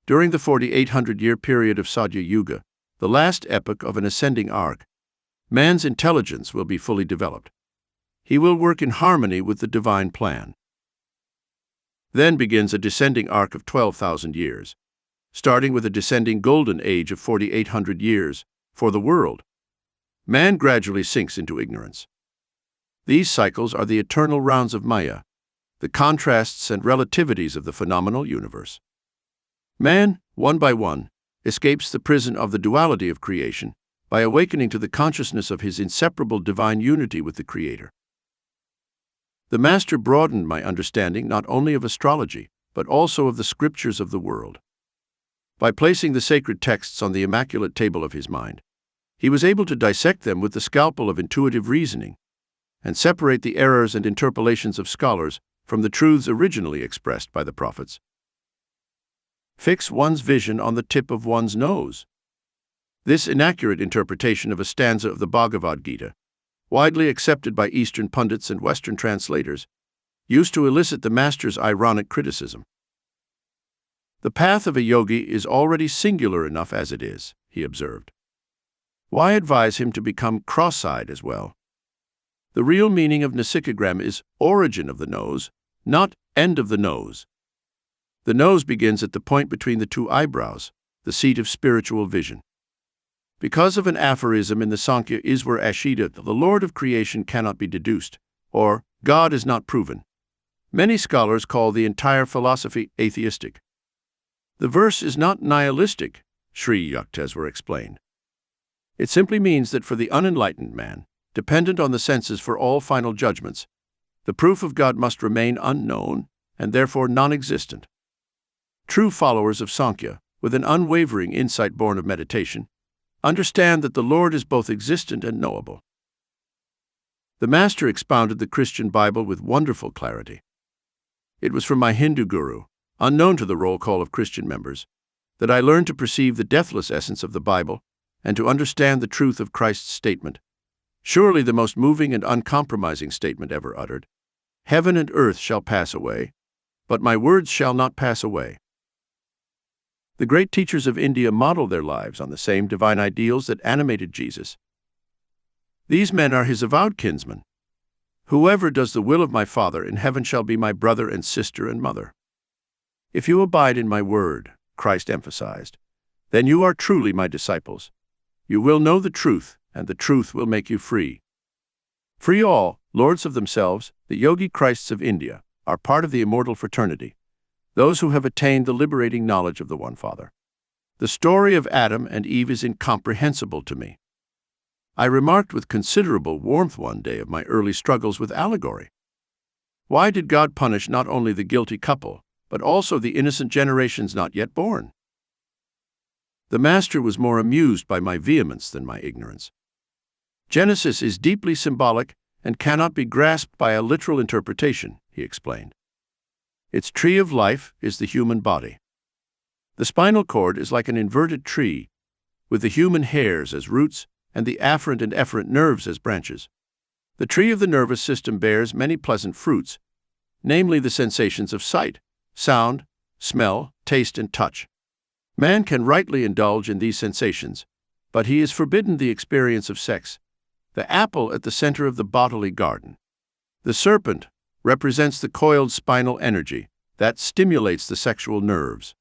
During the 4,800-year period of Sadhya Yuga, the last epoch of an ascending arc, man's intelligence will be fully developed. He will work in harmony with the divine plan. Then begins a descending arc of 12,000 years, starting with a descending golden age of 4,800 years for the world. Man gradually sinks into ignorance. These cycles are the eternal rounds of Maya, the contrasts and relativities of the phenomenal universe. Man, one by one, escapes the prison of the duality of creation by awakening to the consciousness of his inseparable divine unity with the Creator. The Master broadened my understanding not only of astrology, but also of the scriptures of the world. By placing the sacred texts on the immaculate table of his mind, he was able to dissect them with the scalpel of intuitive reasoning and separate the errors and interpolations of scholars from the truths originally expressed by the prophets. Fix one's vision on the tip of one's nose. This inaccurate interpretation of a stanza of the Bhagavad Gita, widely accepted by Eastern pundits and Western translators, used to elicit the Master's ironic criticism. The path of a yogi is already singular enough as it is, he observed. Why advise him to become cross-eyed as well? The real meaning of nasicagram is origin of the nose, not end of the nose. The nose begins at the point between the two eyebrows, the seat of spiritual vision. Because of an aphorism in the Sankhya Iswar Ashita, the Lord of creation cannot be deduced, or God is not proven. Many scholars call the entire philosophy atheistic. The verse is not nihilistic, Sri Yukteswar explained. It simply means that for the unenlightened man, dependent on the senses for all final judgments, the proof of God must remain unknown and therefore non-existent. True followers of Sankhya, with an unwavering insight born of meditation, understand that the Lord is both existent and knowable. The Master expounded the Christian Bible with wonderful clarity. It was from my Hindu guru, unknown to the roll call of Christian members, that I learned to perceive the deathless essence of the Bible and to understand the truth of Christ's statement, surely the most moving and uncompromising statement ever uttered. Heaven and earth shall pass away, but my words shall not pass away. The great teachers of India modeled their lives on the same divine ideals that animated Jesus. These men are his avowed kinsmen. Whoever does the will of my Father in heaven shall be my brother and sister and mother. If you abide in my word, Christ emphasized, then you are truly my disciples. You will know the truth, and the truth will make you free. Free all, lords of themselves, the yogi Christs of India, are part of the immortal fraternity, those who have attained the liberating knowledge of the One Father. The story of Adam and Eve is incomprehensible to me. I remarked with considerable warmth one day of my early struggles with allegory. Why did God punish not only the guilty couple, but also the innocent generations not yet born? The Master was more amused by my vehemence than my ignorance. Genesis is deeply symbolic and cannot be grasped by a literal interpretation, he explained. Its tree of life is the human body. The spinal cord is like an inverted tree, with the human hairs as roots and the afferent and efferent nerves as branches. The tree of the nervous system bears many pleasant fruits, namely the sensations of sight, sound, smell, taste, and touch. Man can rightly indulge in these sensations, but he is forbidden the experience of sex, the apple at the center of the bodily garden. The serpent represents the coiled spinal energy that stimulates the sexual nerves.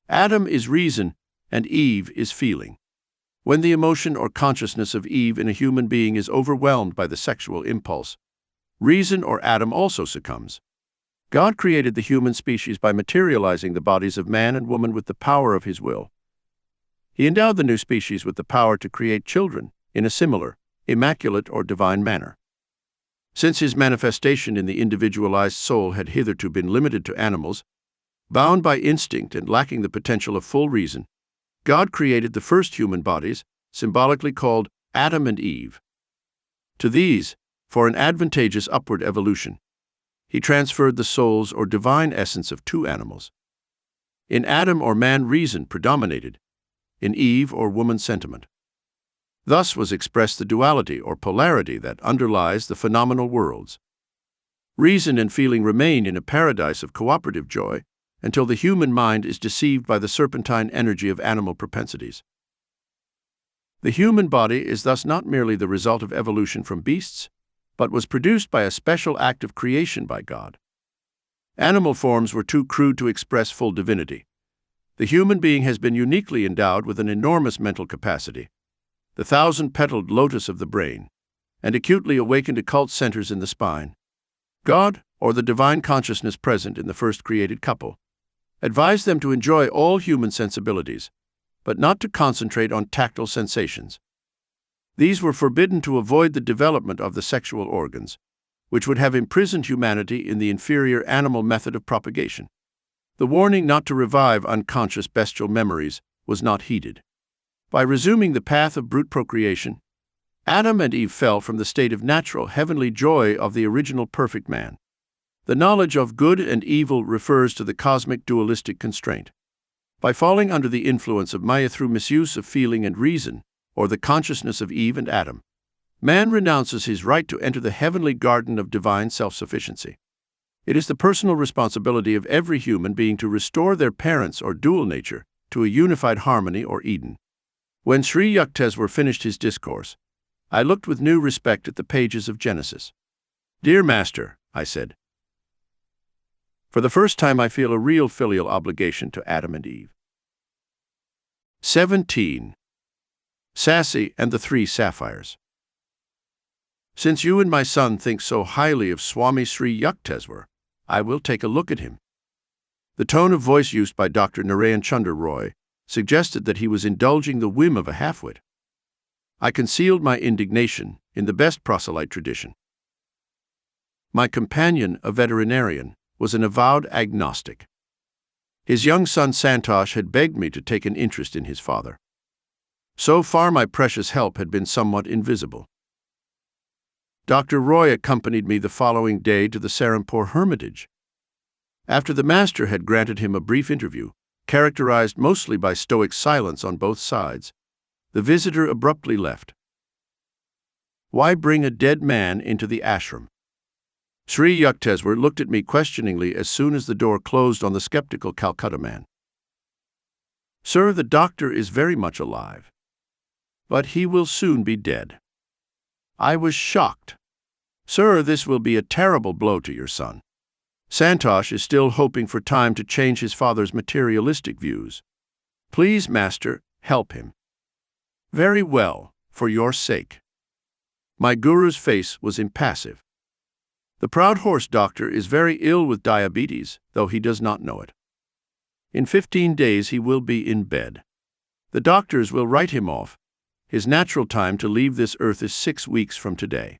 Adam is reason, and Eve is feeling. When the emotion or consciousness of Eve in a human being is overwhelmed by the sexual impulse, reason or Adam also succumbs. God created the human species by materializing the bodies of man and woman with the power of his will. He endowed the new species with the power to create children in a similar, immaculate or divine manner. Since his manifestation in the individualized soul had hitherto been limited to animals, bound by instinct and lacking the potential of full reason, God created the first human bodies, symbolically called Adam and Eve. To these, for an advantageous upward evolution, he transferred the soul's or divine essence of two animals. In Adam or man reason predominated, in Eve or woman sentiment. Thus was expressed the duality or polarity that underlies the phenomenal worlds. Reason and feeling remain in a paradise of cooperative joy until the human mind is deceived by the serpentine energy of animal propensities. The human body is thus not merely the result of evolution from beasts, but was produced by a special act of creation by God. Animal forms were too crude to express full divinity. The human being has been uniquely endowed with an enormous mental capacity, the thousand-petaled lotus of the brain, and acutely awakened occult centers in the spine. God, or the divine consciousness present in the first created couple, advised them to enjoy all human sensibilities, but not to concentrate on tactile sensations. These were forbidden to avoid the development of the sexual organs, which would have imprisoned humanity in the inferior animal method of propagation. The warning not to revive unconscious bestial memories was not heeded. By resuming the path of brute procreation, Adam and Eve fell from the state of natural heavenly joy of the original perfect man. The knowledge of good and evil refers to the cosmic dualistic constraint. By falling under the influence of Maya through misuse of feeling and reason, or the consciousness of Eve and Adam, man renounces his right to enter the heavenly garden of divine self-sufficiency. It is the personal responsibility of every human being to restore their parents or dual nature to a unified harmony or Eden. When Sri Yukteswar finished his discourse, I looked with new respect at the pages of Genesis. "Dear Master," I said, "for the first time I feel a real filial obligation to Adam and Eve." 17. Sassy and the Three Sapphires. Since you and my son think so highly of Swami Sri Yukteswar, I will take a look at him. The tone of voice used by Dr. Narayan Chunder Roy suggested that he was indulging the whim of a halfwit. I concealed my indignation in the best proselyte tradition. My companion, a veterinarian, was an avowed agnostic. His young son Santosh had begged me to take an interest in his father. So far my precious help had been somewhat invisible. Dr. Roy accompanied me the following day to the Serampore Hermitage. After the master had granted him a brief interview, characterized mostly by stoic silence on both sides, the visitor abruptly left. Why bring a dead man into the ashram? Sri Yukteswar looked at me questioningly as soon as the door closed on the skeptical Calcutta man. "Sir, the doctor is very much alive, but he will soon be dead." I was shocked. "Sir, this will be a terrible blow to your son. Santosh is still hoping for time to change his father's materialistic views. Please, Master, help him." "Very well, for your sake." My guru's face was impassive. "The proud horse doctor is very ill with diabetes, though he does not know it. In 15 days he will be in bed. The doctors will write him off. His natural time to leave this earth is 6 weeks from today.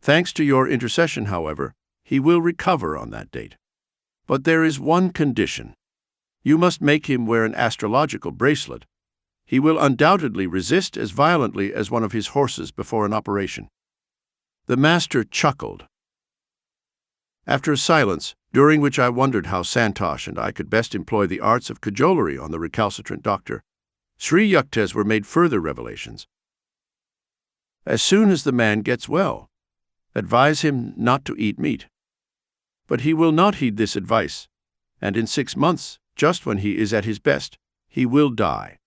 Thanks to your intercession, however, he will recover on that date. But there is one condition. You must make him wear an astrological bracelet. He will undoubtedly resist as violently as one of his horses before an operation." The master chuckled. After a silence, during which I wondered how Santosh and I could best employ the arts of cajolery on the recalcitrant doctor, Sri Yukteswar made further revelations. "As soon as the man gets well, advise him not to eat meat. But he will not heed this advice, and in 6 months, just when he is at his best, he will die.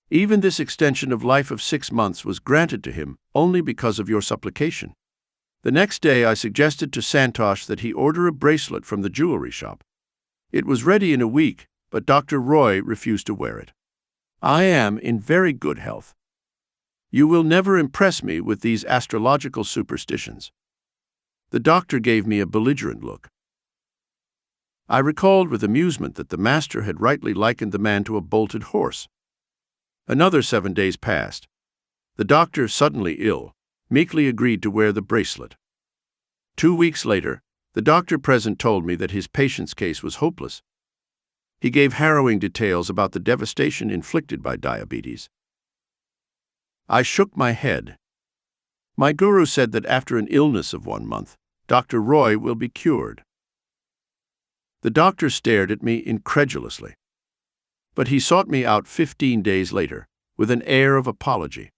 Even this extension of life of 6 months was granted to him only because of your supplication." The next day I suggested to Santosh that he order a bracelet from the jewelry shop. It was ready in a week, but Dr. Roy refused to wear it. "I am in very good health. You will never impress me with these astrological superstitions." The doctor gave me a belligerent look. I recalled with amusement that the master had rightly likened the man to a bolted horse. Another 7 days passed. The doctor, suddenly ill, meekly agreed to wear the bracelet. 2 weeks later, the doctor present told me that his patient's case was hopeless. He gave harrowing details about the devastation inflicted by diabetes. I shook my head. My guru said that after an illness of 1 month, Dr. Roy will be cured. The doctor stared at me incredulously. But he sought me out 15 days later, with an air of apology.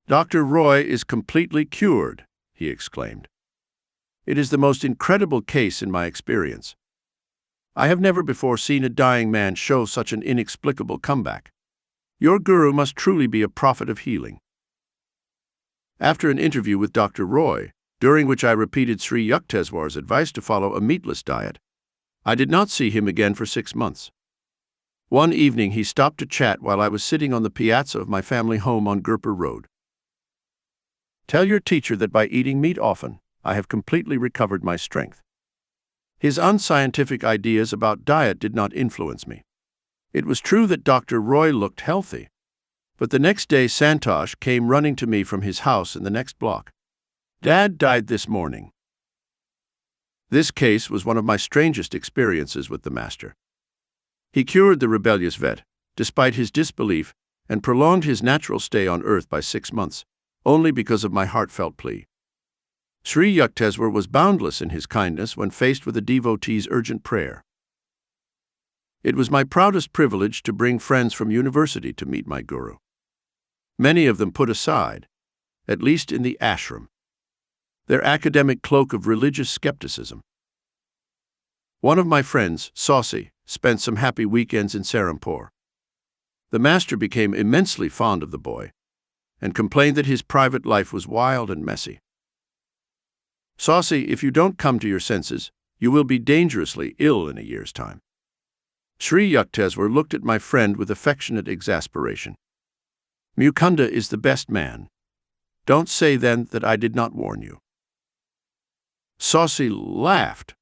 "Dr. Roy is completely cured," he exclaimed. "It is the most incredible case in my experience. I have never before seen a dying man show such an inexplicable comeback. Your guru must truly be a prophet of healing." After an interview with Dr. Roy, during which I repeated Sri Yukteswar's advice to follow a meatless diet, I did not see him again for 6 months. One evening he stopped to chat while I was sitting on the piazza of my family home on Gurpur Road. "Tell your teacher that by eating meat often, I have completely recovered my strength." His unscientific ideas about diet did not influence me. It was true that Dr. Roy looked healthy, but the next day Santosh came running to me from his house in the next block. "Dad died this morning." This case was one of my strangest experiences with the master. He cured the rebellious vet, despite his disbelief, and prolonged his natural stay on earth by 6 months, only because of my heartfelt plea. Sri Yukteswar was boundless in his kindness when faced with a devotee's urgent prayer. It was my proudest privilege to bring friends from university to meet my guru. Many of them put aside, at least in the ashram, their academic cloak of religious skepticism. One of my friends, Saucy, spent some happy weekends in Serampore. The master became immensely fond of the boy. and complained that his private life was wild and messy. "Saucy, if you don't come to your senses, you will be dangerously ill in a year's time." Sri Yukteswar looked at my friend with affectionate exasperation. "Mukunda is the best man. Don't say then that I did not warn you." Saucy laughed.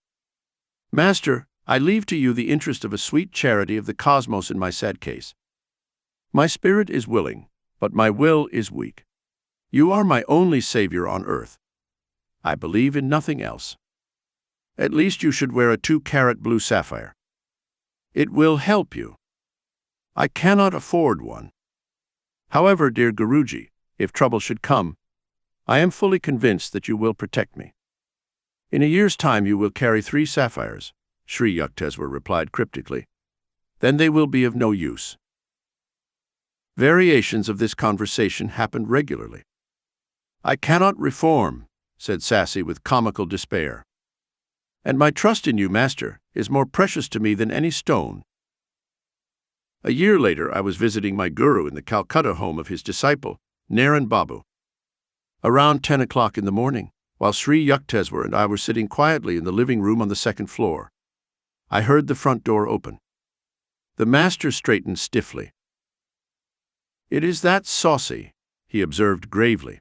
"Master, I leave to you the interest of a sweet charity of the cosmos in my sad case. My spirit is willing, but my will is weak. You are my only savior on earth. I believe in nothing else. At least you should wear a 2-carat blue sapphire. It will help you. I cannot afford one. However, dear Guruji, if trouble should come, I am fully convinced that you will protect me." "In a year's time you will carry 3 sapphires," Sri Yukteswar replied cryptically. "Then they will be of no use." Variations of this conversation happened regularly. "I cannot reform," said Sassy with comical despair. "And my trust in you, Master, is more precious to me than any stone." A year later, I was visiting my guru in the Calcutta home of his disciple, Naran Babu. Around 10 o'clock in the morning, while Sri Yukteswar and I were sitting quietly in the living room on the 2nd floor, I heard the front door open. The master straightened stiffly. "It is that Saucy," he observed gravely.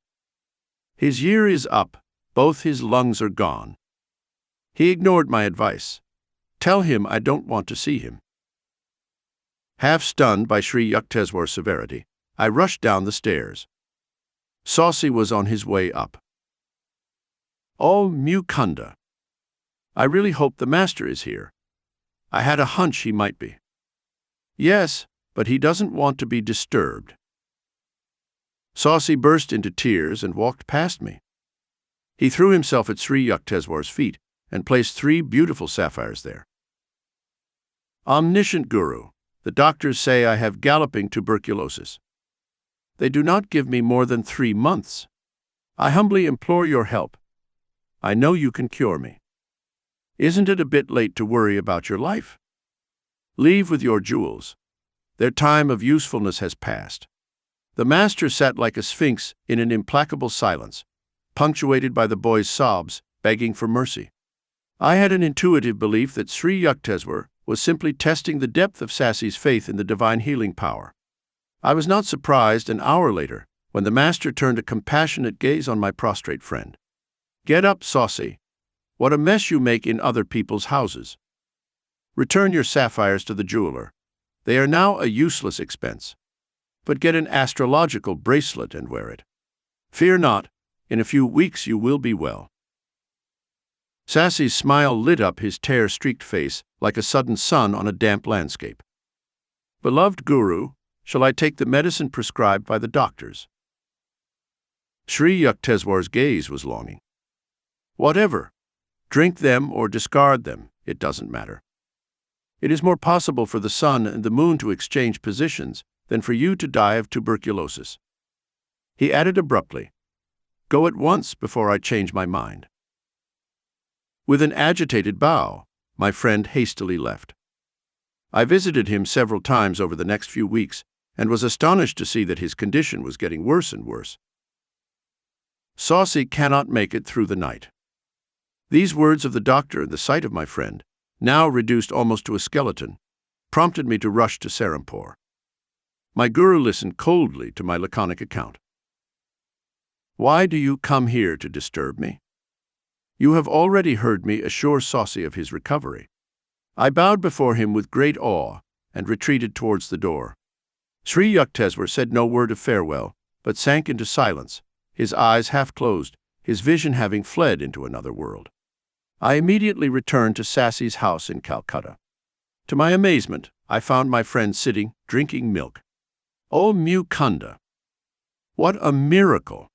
"His year is up, both his lungs are gone. He ignored my advice. Tell him I don't want to see him." Half stunned by Sri Yukteswar's severity, I rushed down the stairs. Saucy was on his way up. "Oh, Mukunda. I really hope the master is here. I had a hunch he might be." "Yes, but he doesn't want to be disturbed." Saucy burst into tears and walked past me. He threw himself at Sri Yukteswar's feet and placed 3 beautiful sapphires there. "Omniscient Guru, the doctors say I have galloping tuberculosis. They do not give me more than 3 months. I humbly implore your help. I know you can cure me. Isn't it a bit late to worry about your life? Leave with your jewels. Their time of usefulness has passed." The master sat like a sphinx in an implacable silence, punctuated by the boy's sobs, begging for mercy. I had an intuitive belief that Sri Yukteswar was simply testing the depth of Sassy's faith in the divine healing power. I was not surprised an hour later when the master turned a compassionate gaze on my prostrate friend. "Get up, Saucy. What a mess you make in other people's houses. Return your sapphires to the jeweler. They are now a useless expense. But get an astrological bracelet and wear it. Fear not, in a few weeks you will be well." Sassy's smile lit up his tear-streaked face like a sudden sun on a damp landscape. "Beloved Guru, shall I take the medicine prescribed by the doctors?" Sri Yukteswar's gaze was longing. "Whatever. Drink them or discard them, it doesn't matter. It is more possible for the sun and the moon to exchange positions than for you to die of tuberculosis." He added abruptly, "Go at once before I change my mind." With an agitated bow, my friend hastily left. I visited him several times over the next few weeks and was astonished to see that his condition was getting worse and worse. "Saucy cannot make it through the night." These words of the doctor and the sight of my friend, now reduced almost to a skeleton, prompted me to rush to Serampore. My guru listened coldly to my laconic account. "Why do you come here to disturb me? You have already heard me assure Saucy of his recovery." I bowed before him with great awe and retreated towards the door. Sri Yukteswar said no word of farewell, but sank into silence, his eyes half closed, his vision having fled into another world. I immediately returned to Sassy's house in Calcutta. To my amazement, I found my friend sitting, drinking milk. Oh, Mukunda! What a miracle!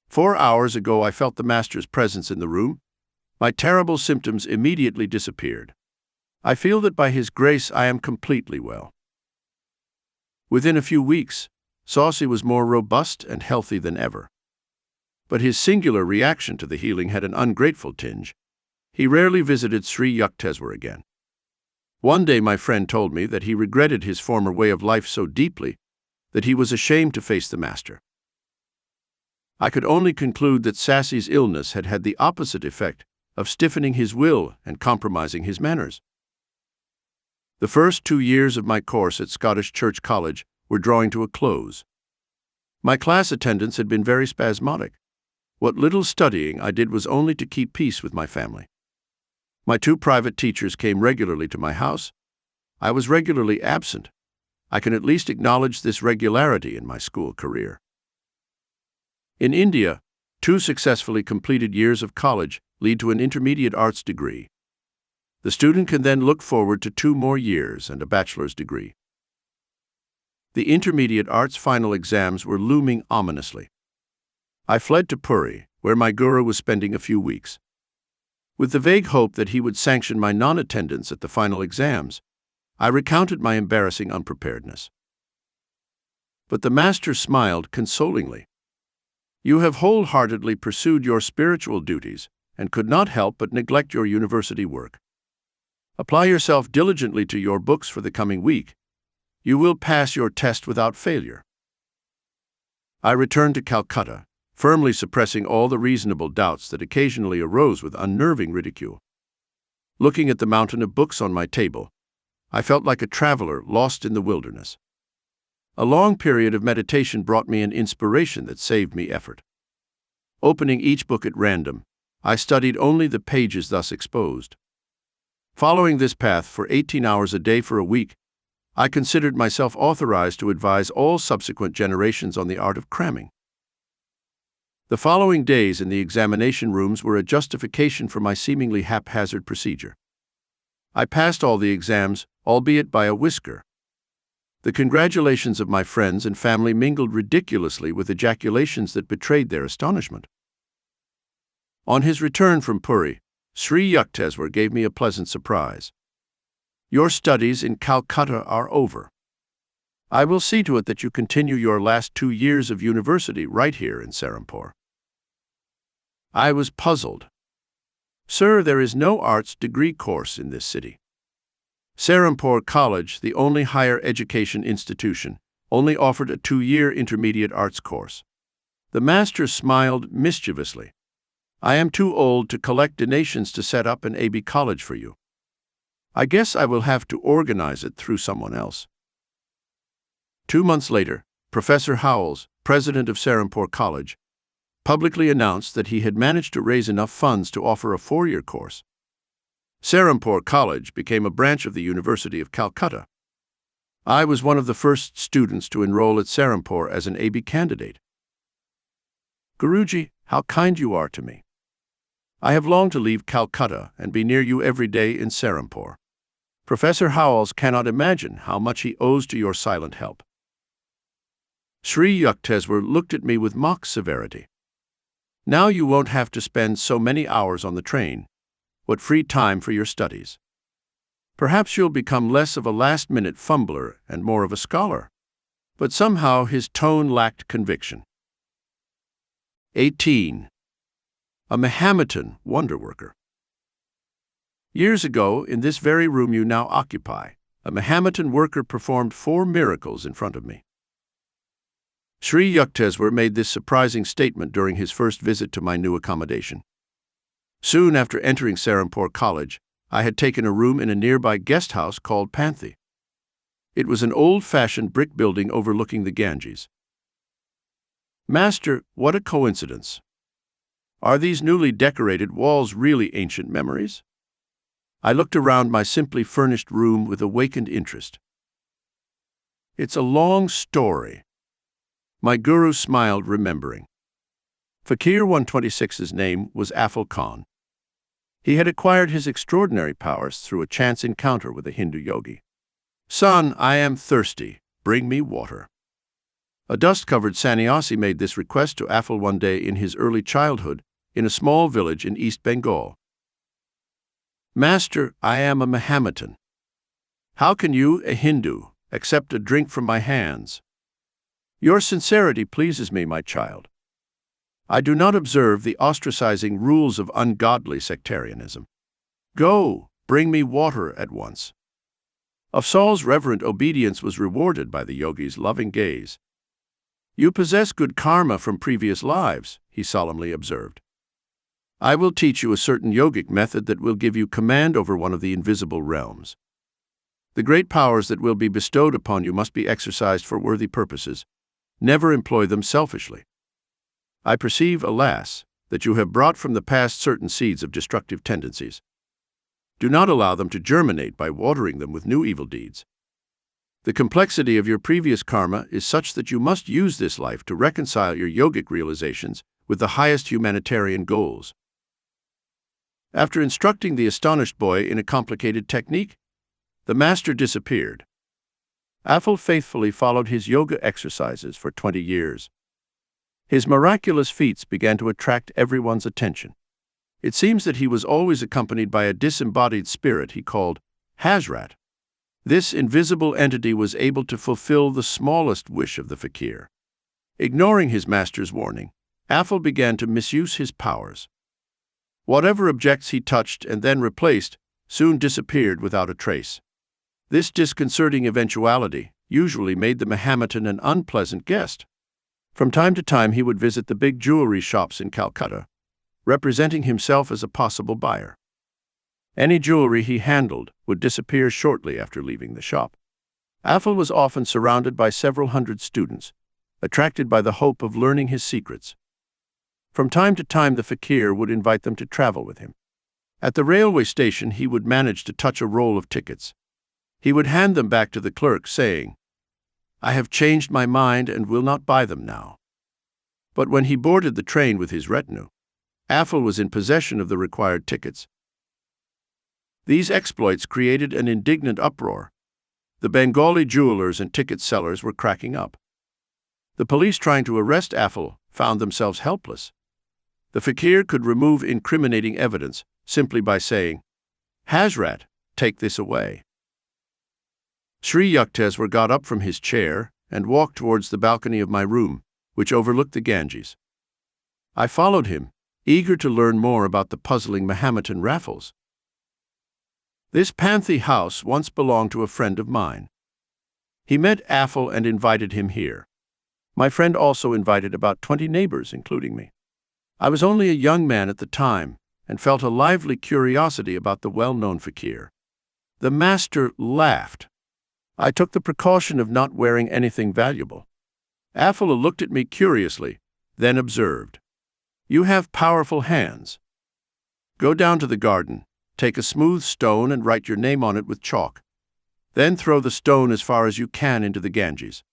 4 hours ago I felt the master's presence in the room. My terrible symptoms immediately disappeared. I feel that by his grace I am completely well. Within a few weeks, Saucy was more robust and healthy than ever. But his singular reaction to the healing had an ungrateful tinge. He rarely visited Sri Yukteswar again. One day my friend told me that he regretted his former way of life so deeply that he was ashamed to face the master. I could only conclude that Sassy's illness had had the opposite effect of stiffening his will and compromising his manners. The first 2 years of my course at Scottish Church College were drawing to a close. My class attendance had been very spasmodic. What little studying I did was only to keep peace with my family. My 2 private teachers came regularly to my house. I was regularly absent. I can at least acknowledge this regularity in my school career. In India, 2 successfully completed years of college lead to an intermediate arts degree. The student can then look forward to 2 more years and a bachelor's degree. The intermediate arts final exams were looming ominously. I fled to Puri, where my guru was spending a few weeks. With the vague hope that he would sanction my non-attendance at the final exams, I recounted my embarrassing unpreparedness. But the master smiled consolingly. "You have wholeheartedly pursued your spiritual duties and could not help but neglect your university work. Apply yourself diligently to your books for the coming week. You will pass your test without failure." I returned to Calcutta, firmly suppressing all the reasonable doubts that occasionally arose with unnerving ridicule. Looking at the mountain of books on my table, I felt like a traveler lost in the wilderness. A long period of meditation brought me an inspiration that saved me effort. Opening each book at random, I studied only the pages thus exposed. Following this path for 18 hours a day for a week, I considered myself authorized to advise all subsequent generations on the art of cramming. The following days in the examination rooms were a justification for my seemingly haphazard procedure. I passed all the exams, albeit by a whisker. The congratulations of my friends and family mingled ridiculously with ejaculations that betrayed their astonishment. On his return from Puri, Sri Yukteswar gave me a pleasant surprise. "Your studies in Calcutta are over. I will see to it that you continue your last 2 years of university right here in Serampore." I was puzzled. "Sir, there is no arts degree course in this city. Serampore College, the only higher education institution, only offered a 2-year intermediate arts course." The master smiled mischievously. "I am too old to collect donations to set up an AB college for you. I guess I will have to organize it through someone else." 2 months later, Professor Howells, president of Serampore College, publicly announced that he had managed to raise enough funds to offer a 4-year course. Serampore College became a branch of the University of Calcutta. I was one of the first students to enroll at Serampore as an AB candidate. "Guruji, how kind you are to me. I have longed to leave Calcutta and be near you every day in Serampore. Professor Howells cannot imagine how much he owes to your silent help." Sri Yukteswar looked at me with mock severity. "Now you won't have to spend so many hours on the train. What free time for your studies. Perhaps you'll become less of a last-minute fumbler and more of a scholar." But somehow his tone lacked conviction. 18. A Mahometan wonder-worker. Years ago, in this very room you now occupy, a Mahometan worker performed 4 miracles in front of me. Sri Yukteswar made this surprising statement during his first visit to my new accommodation. Soon after entering Serampore College, I had taken a room in a nearby guest house called Panthi. It was an old-fashioned brick building overlooking the Ganges. "Master, what a coincidence! Are these newly decorated walls really ancient memories?" I looked around my simply furnished room with awakened interest. "It's a long story." My guru smiled, remembering. Fakir 126's name was Afal Khan. He had acquired his extraordinary powers through a chance encounter with a Hindu yogi. "Son, I am thirsty. Bring me water." A dust-covered sannyasi made this request to Afal one day in his early childhood in a small village in East Bengal. "Master, I am a Mahometan. How can you, a Hindu, accept a drink from my hands?" "Your sincerity pleases me, my child. I do not observe the ostracizing rules of ungodly sectarianism. Go, bring me water at once." Afzal's reverent obedience was rewarded by the yogi's loving gaze. "You possess good karma from previous lives," he solemnly observed. "I will teach you a certain yogic method that will give you command over one of the invisible realms. The great powers that will be bestowed upon you must be exercised for worthy purposes. Never employ them selfishly. I perceive, alas, that you have brought from the past certain seeds of destructive tendencies. Do not allow them to germinate by watering them with new evil deeds. The complexity of your previous karma is such that you must use this life to reconcile your yogic realizations with the highest humanitarian goals." After instructing the astonished boy in a complicated technique, the master disappeared. Afal faithfully followed his yoga exercises for 20 years. His miraculous feats began to attract everyone's attention. It seems that he was always accompanied by a disembodied spirit he called Hazrat. This invisible entity was able to fulfill the smallest wish of the fakir. Ignoring his master's warning, Afal began to misuse his powers. Whatever objects he touched and then replaced soon disappeared without a trace. This disconcerting eventuality usually made the Mahometan an unpleasant guest. From time to time he would visit the big jewelry shops in Calcutta, representing himself as a possible buyer. Any jewelry he handled would disappear shortly after leaving the shop. Afal was often surrounded by several hundred students, attracted by the hope of learning his secrets. From time to time the fakir would invite them to travel with him. At the railway station he would manage to touch a roll of tickets. He would hand them back to the clerk, saying, "I have changed my mind and will not buy them now." But when he boarded the train with his retinue, Afal was in possession of the required tickets. These exploits created an indignant uproar. The Bengali jewelers and ticket sellers were cracking up. The police trying to arrest Afal found themselves helpless. The fakir could remove incriminating evidence simply by saying, "Hazrat, take this away." Sri Yukteswar got up from his chair and walked towards the balcony of my room, which overlooked the Ganges. I followed him, eager to learn more about the puzzling Mahometan raffles. This Panthi house once belonged to a friend of mine. He met Afal and invited him here. My friend also invited about 20 neighbors, including me. I was only a young man at the time and felt a lively curiosity about the well-known fakir. The master laughed. I took the precaution of not wearing anything valuable. Afal looked at me curiously, then observed, "You have powerful hands. Go down to the garden, take a smooth stone and write your name on it with chalk. Then throw the stone as far as you can into the Ganges."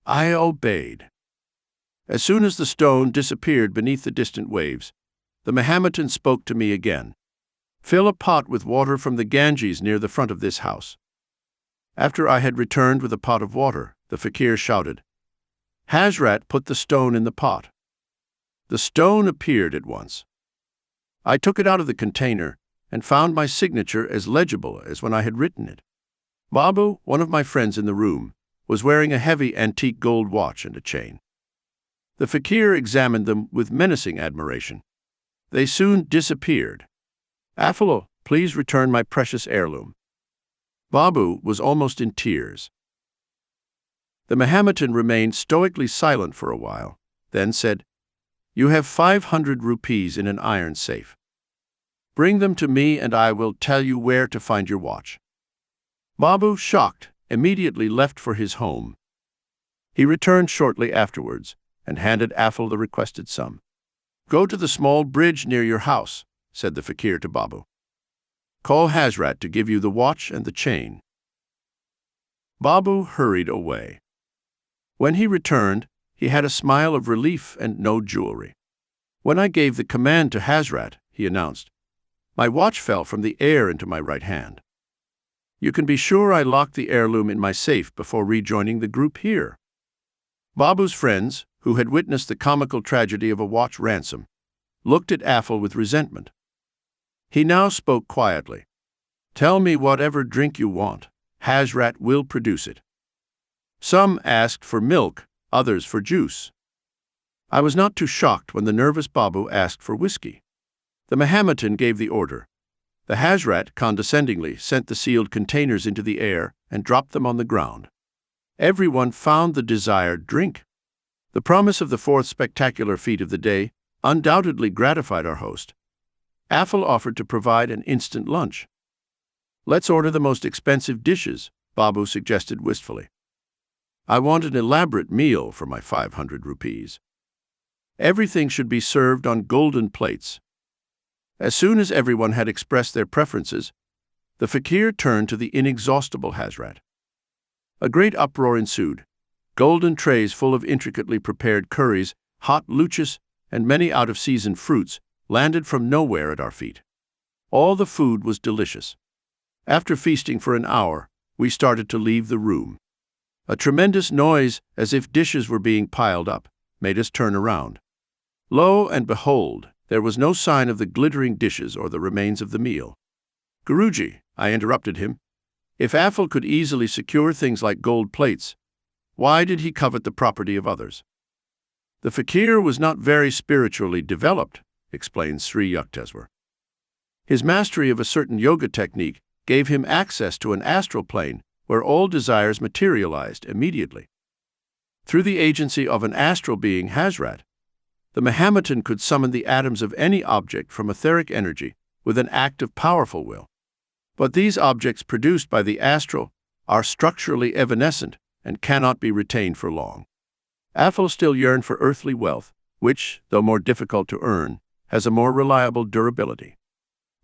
I obeyed. As soon as the stone disappeared beneath the distant waves, the Mahometan spoke to me again. "Fill a pot with water from the Ganges near the front of this house." After I had returned with a pot of water, the fakir shouted, "Hazrat, put the stone in the pot." The stone appeared at once. I took it out of the container and found my signature as legible as when I had written it. Babu, one of my friends in the room, was wearing a heavy antique gold watch and a chain. The fakir examined them with menacing admiration. They soon disappeared. "Afal, please return my precious heirloom." Babu was almost in tears. The Mahometan remained stoically silent for a while, then said, "You have 500 rupees in an iron safe. Bring them to me and I will tell you where to find your watch." Babu, shocked, immediately left for his home. He returned shortly afterwards and handed Afal the requested sum. "Go to the small bridge near your house," said the fakir to Babu. "Call Hazrat to give you the watch and the chain." Babu hurried away. When he returned, he had a smile of relief and no jewelry. When I gave the command to Hazrat, he announced, "My watch fell from the air into my right hand. You can be sure I locked the heirloom in my safe before rejoining the group here." Babu's friends, who had witnessed the comical tragedy of a watch ransom, looked at Afal with resentment. He now spoke quietly. "Tell me whatever drink you want. Hazrat will produce it." Some asked for milk, others for juice. I was not too shocked when the nervous Babu asked for whiskey. The Mahometan gave the order. The Hazrat condescendingly sent the sealed containers into the air and dropped them on the ground. Everyone found the desired drink. The promise of the fourth spectacular feat of the day undoubtedly gratified our host. Affle offered to provide an instant lunch. "Let's order the most expensive dishes," Babu suggested wistfully. "I want an elaborate meal for my 500 rupees. Everything should be served on golden plates." As soon as everyone had expressed their preferences, the fakir turned to the inexhaustible Hazrat. A great uproar ensued. Golden trays full of intricately prepared curries, hot luchis, and many out-of-season fruits landed from nowhere at our feet. All the food was delicious. After feasting for an hour, we started to leave the room. A tremendous noise, as if dishes were being piled up, made us turn around. Lo and behold, there was no sign of the glittering dishes or the remains of the meal. "Guruji," I interrupted him, "if Affle could easily secure things like gold plates, why did he covet the property of others?" "The fakir was not very spiritually developed," explains Sri Yukteswar. "His mastery of a certain yoga technique gave him access to an astral plane where all desires materialized immediately. Through the agency of an astral being Hazrat, the Mahometan could summon the atoms of any object from etheric energy with an act of powerful will. But these objects produced by the astral are structurally evanescent and cannot be retained for long. Affle still yearned for earthly wealth, which, though more difficult to earn, has a more reliable durability."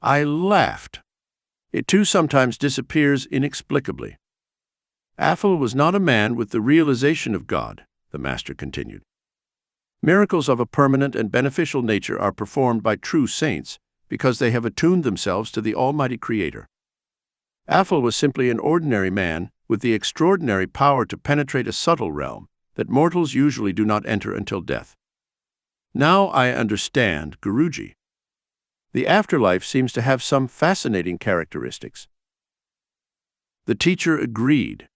I laughed. "It too sometimes disappears inexplicably." "Affle was not a man with the realization of God," the master continued. "Miracles of a permanent and beneficial nature are performed by true saints because they have attuned themselves to the Almighty Creator. Affle was simply an ordinary man with the extraordinary power to penetrate a subtle realm that mortals usually do not enter until death." "Now I understand, Guruji. The afterlife seems to have some fascinating characteristics." The teacher agreed.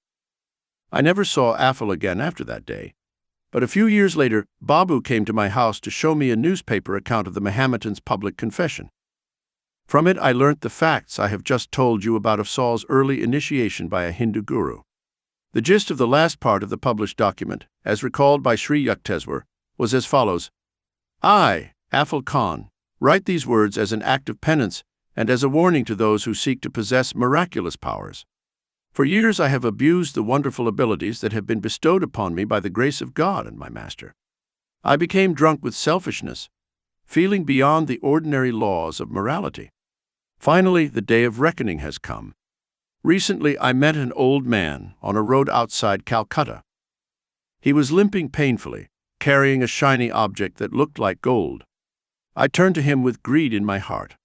I never saw Affle again after that day, but a few years later, Babu came to my house to show me a newspaper account of the Mahometan's public confession. From it I learnt the facts I have just told you about Afzal's early initiation by a Hindu guru. The gist of the last part of the published document, as recalled by Sri Yukteswar, was as follows: "I, Affle Khan, write these words as an act of penance and as a warning to those who seek to possess miraculous powers. For years I have abused the wonderful abilities that have been bestowed upon me by the grace of God and my Master. I became drunk with selfishness, feeling beyond the ordinary laws of morality. Finally, the day of reckoning has come. Recently, I met an old man on a road outside Calcutta. He was limping painfully, carrying a shiny object that looked like gold. I turned to him with greed in my heart.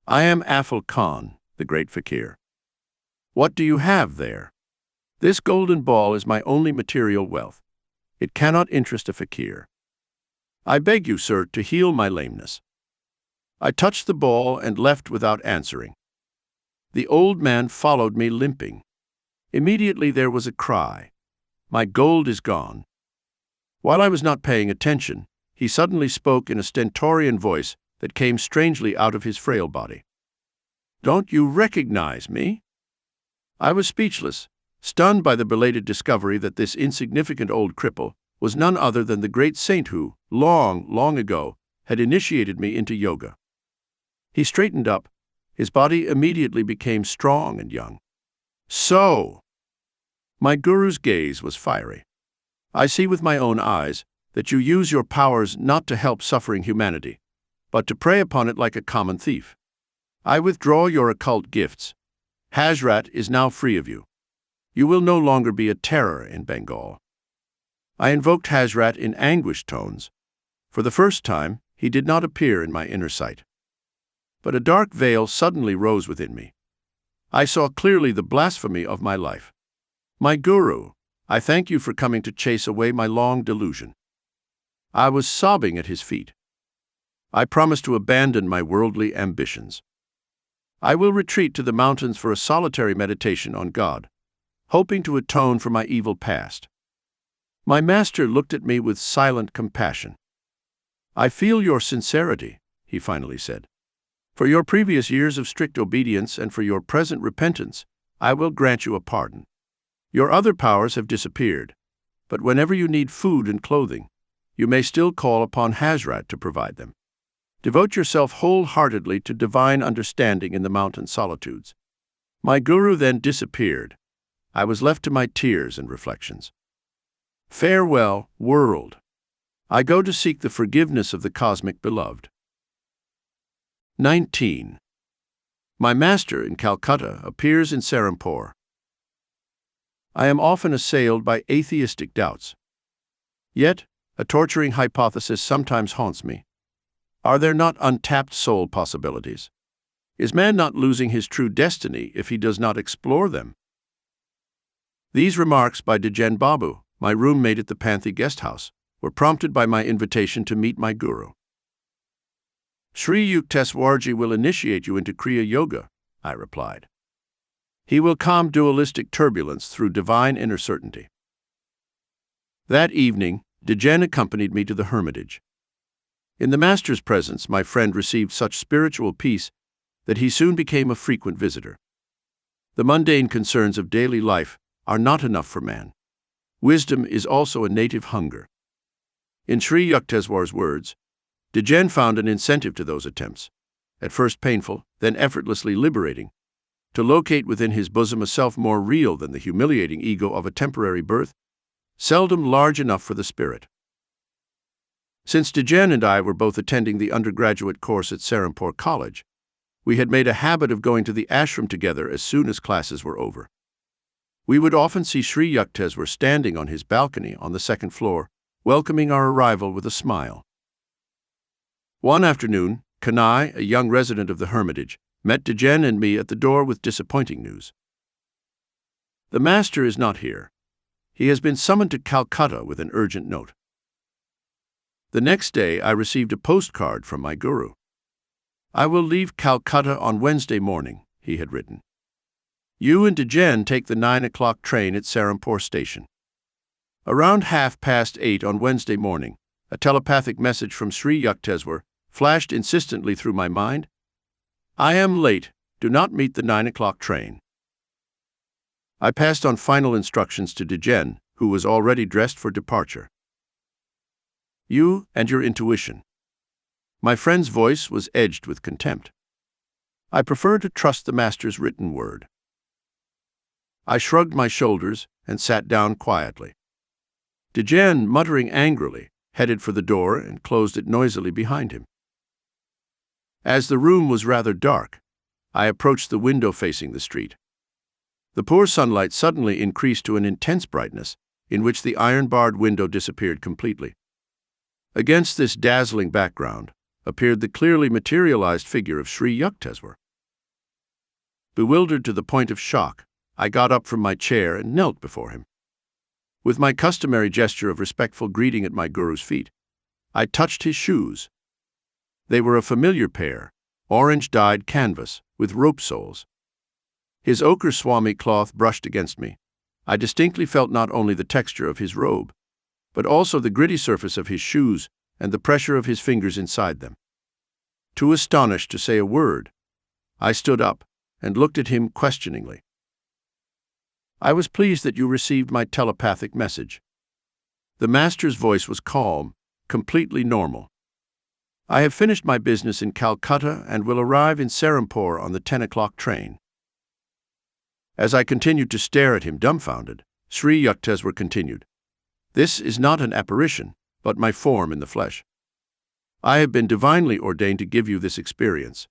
'I am Affle Khan, the great fakir. What do you have there? This golden ball is my only material wealth. It cannot interest a fakir. I beg you, sir, to heal my lameness.' I touched the ball and left without answering. The old man followed me limping. Immediately there was a cry, 'My gold is gone.' While I was not paying attention, he suddenly spoke in a stentorian voice that came strangely out of his frail body. 'Don't you recognize me?' I was speechless, stunned by the belated discovery that this insignificant old cripple was none other than the great saint who, long ago, had initiated me into yoga. He straightened up. His body immediately became strong and young. 'So!' My guru's gaze was fiery. 'I see with my own eyes that you use your powers not to help suffering humanity, but to prey upon it like a common thief. I withdraw your occult gifts. Hazrat is now free of you. You will no longer be a terror in Bengal.' I invoked Hazrat in anguished tones. For the first time, he did not appear in my inner sight. But a dark veil suddenly rose within me. I saw clearly the blasphemy of my life. 'My Guru, I thank you for coming to chase away my long delusion.' I was sobbing at his feet. I promised to abandon my worldly ambitions. I will retreat to the mountains for a solitary meditation on God, hoping to atone for my evil past." My master looked at me with silent compassion. "I feel your sincerity," he finally said. "For your previous years of strict obedience and for your present repentance, I will grant you a pardon. Your other powers have disappeared, but whenever you need food and clothing, you may still call upon Hazrat to provide them. Devote yourself wholeheartedly to divine understanding in the mountain solitudes. My guru then disappeared. I was left to my tears and reflections. Farewell, world. I go to seek the forgiveness of the cosmic beloved. 19. My master in Calcutta appears in Serampore. I am often assailed by atheistic doubts. Yet, a torturing hypothesis sometimes haunts me. Are there not untapped soul possibilities? Is man not losing his true destiny if he does not explore them? These remarks by Dijen Babu, my roommate at the Panthi guest house, were prompted by my invitation to meet my guru. Sri Yukteswarji will initiate you into Kriya Yoga, I replied. He will calm dualistic turbulence through divine inner certainty. That evening, Dijen accompanied me to the hermitage. In the master's presence, my friend received such spiritual peace that he soon became a frequent visitor. The mundane concerns of daily life are not enough for man. Wisdom is also a native hunger. In Sri Yukteswar's words, Dijen found an incentive to those attempts, at first painful, then effortlessly liberating, to locate within his bosom a self more real than the humiliating ego of a temporary birth, seldom large enough for the spirit. Since Dijen and I were both attending the undergraduate course at Serampore College, we had made a habit of going to the ashram together as soon as classes were over. We would often see Sri Yukteswar standing on his balcony on the second floor, welcoming our arrival with a smile. One afternoon, Kanai, a young resident of the hermitage, met Dijen and me at the door with disappointing news. The master is not here. He has been summoned to Calcutta with an urgent note. The next day, I received a postcard from my guru. I will leave Calcutta on Wednesday morning, he had written. You and Dijen take the 9 o'clock train at Serampore station. Around 8:30 on Wednesday morning, a telepathic message from Sri Yukteswar flashed insistently through my mind. I am late. Do not meet the 9 o'clock train. I passed on final instructions to Dijen, who was already dressed for departure. You and your intuition. My friend's voice was edged with contempt. I prefer to trust the master's written word. I shrugged my shoulders and sat down quietly. Dijen, muttering angrily, headed for the door and closed it noisily behind him. As the room was rather dark, I approached the window facing the street. The poor sunlight suddenly increased to an intense brightness, in which the iron-barred window disappeared completely. Against this dazzling background appeared the clearly materialized figure of Sri Yukteswar. Bewildered to the point of shock, I got up from my chair and knelt before him. With my customary gesture of respectful greeting at my guru's feet, I touched his shoes. They were a familiar pair, orange-dyed canvas with rope soles. His ochre Swami cloth brushed against me. I distinctly felt not only the texture of his robe, but also the gritty surface of his shoes and the pressure of his fingers inside them. Too astonished to say a word, I stood up and looked at him questioningly. I was pleased that you received my telepathic message. The master's voice was calm, completely normal. I have finished my business in Calcutta and will arrive in Serampore on the 10 o'clock train. As I continued to stare at him dumbfounded, Sri Yukteswar continued, This is not an apparition, but my form in the flesh. I have been divinely ordained to give you this experience,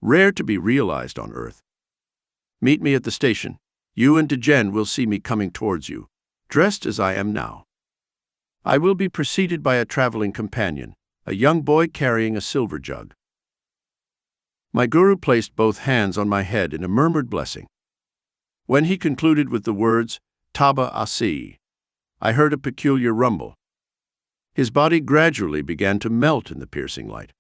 rare to be realized on earth. Meet me at the station. You and Dijen will see me coming towards you, dressed as I am now. I will be preceded by a traveling companion, a young boy carrying a silver jug. My guru placed both hands on my head in a murmured blessing. When he concluded with the words, Taba Asi, I heard a peculiar rumble. His body gradually began to melt in the piercing light.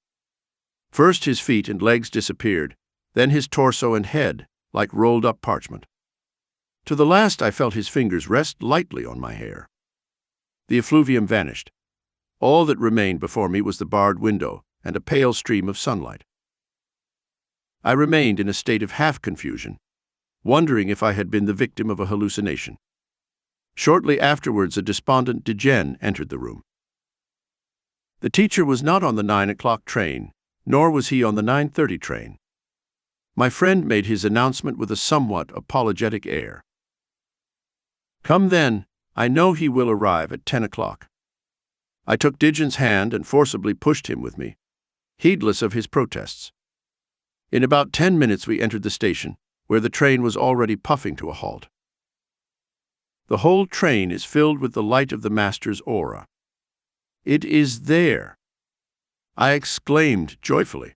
First his feet and legs disappeared, then his torso and head, like rolled-up parchment. To the last I felt his fingers rest lightly on my hair. The effluvium vanished. All that remained before me was the barred window and a pale stream of sunlight. I remained in a state of half-confusion, wondering if I had been the victim of a hallucination. Shortly afterwards, a despondent Dijen entered the room. The teacher was not on the 9 o'clock train, nor was he on the 9:30 train. My friend made his announcement with a somewhat apologetic air. "Come then, I know he will arrive at 10 o'clock. I took Dijan's hand and forcibly pushed him with me, heedless of his protests. In about 10 minutes we entered the station, where the train was already puffing to a halt. The whole train is filled with the light of the Master's aura. It is there," I exclaimed joyfully.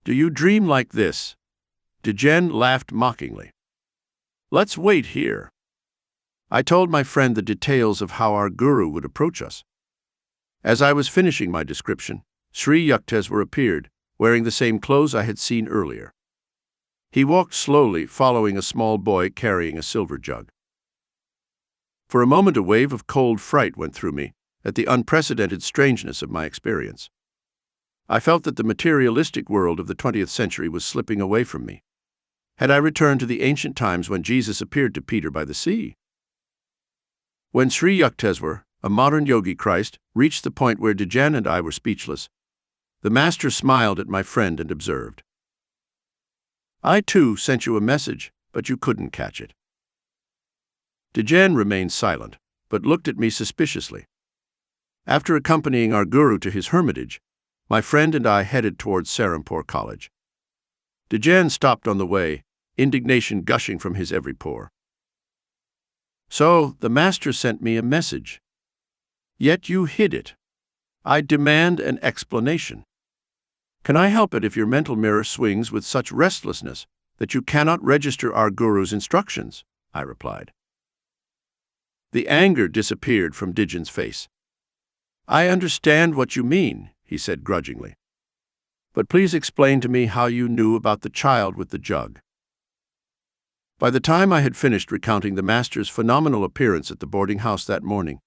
"Do you dream like this?" Dijan laughed mockingly. "Let's wait here." I told my friend the details of how our guru would approach us. As I was finishing my description, Sri Yukteswar appeared, wearing the same clothes I had seen earlier. He walked slowly, following a small boy carrying a silver jug. For a moment a wave of cold fright went through me at the unprecedented strangeness of my experience. I felt that the materialistic world of the 20th century was slipping away from me. Had I returned to the ancient times when Jesus appeared to Peter by the sea? When Sri Yukteswar, a modern yogi Christ, reached the point where Dijan and I were speechless, the Master smiled at my friend and observed, "I too sent you a message, but you couldn't catch it." Dijan remained silent, but looked at me suspiciously. After accompanying our guru to his hermitage, my friend and I headed towards Serampore College. Dijan stopped on the way, indignation gushing from his every pore. "So, the Master sent me a message. Yet you hid it. I demand an explanation. Can I help it if your mental mirror swings with such restlessness that you cannot register our guru's instructions?" I replied. The anger disappeared from Dijan's face. "I understand what you mean," he said grudgingly. "But please explain to me how you knew about the child with the jug." By the time I had finished recounting the Master's phenomenal appearance at the boarding house that morning,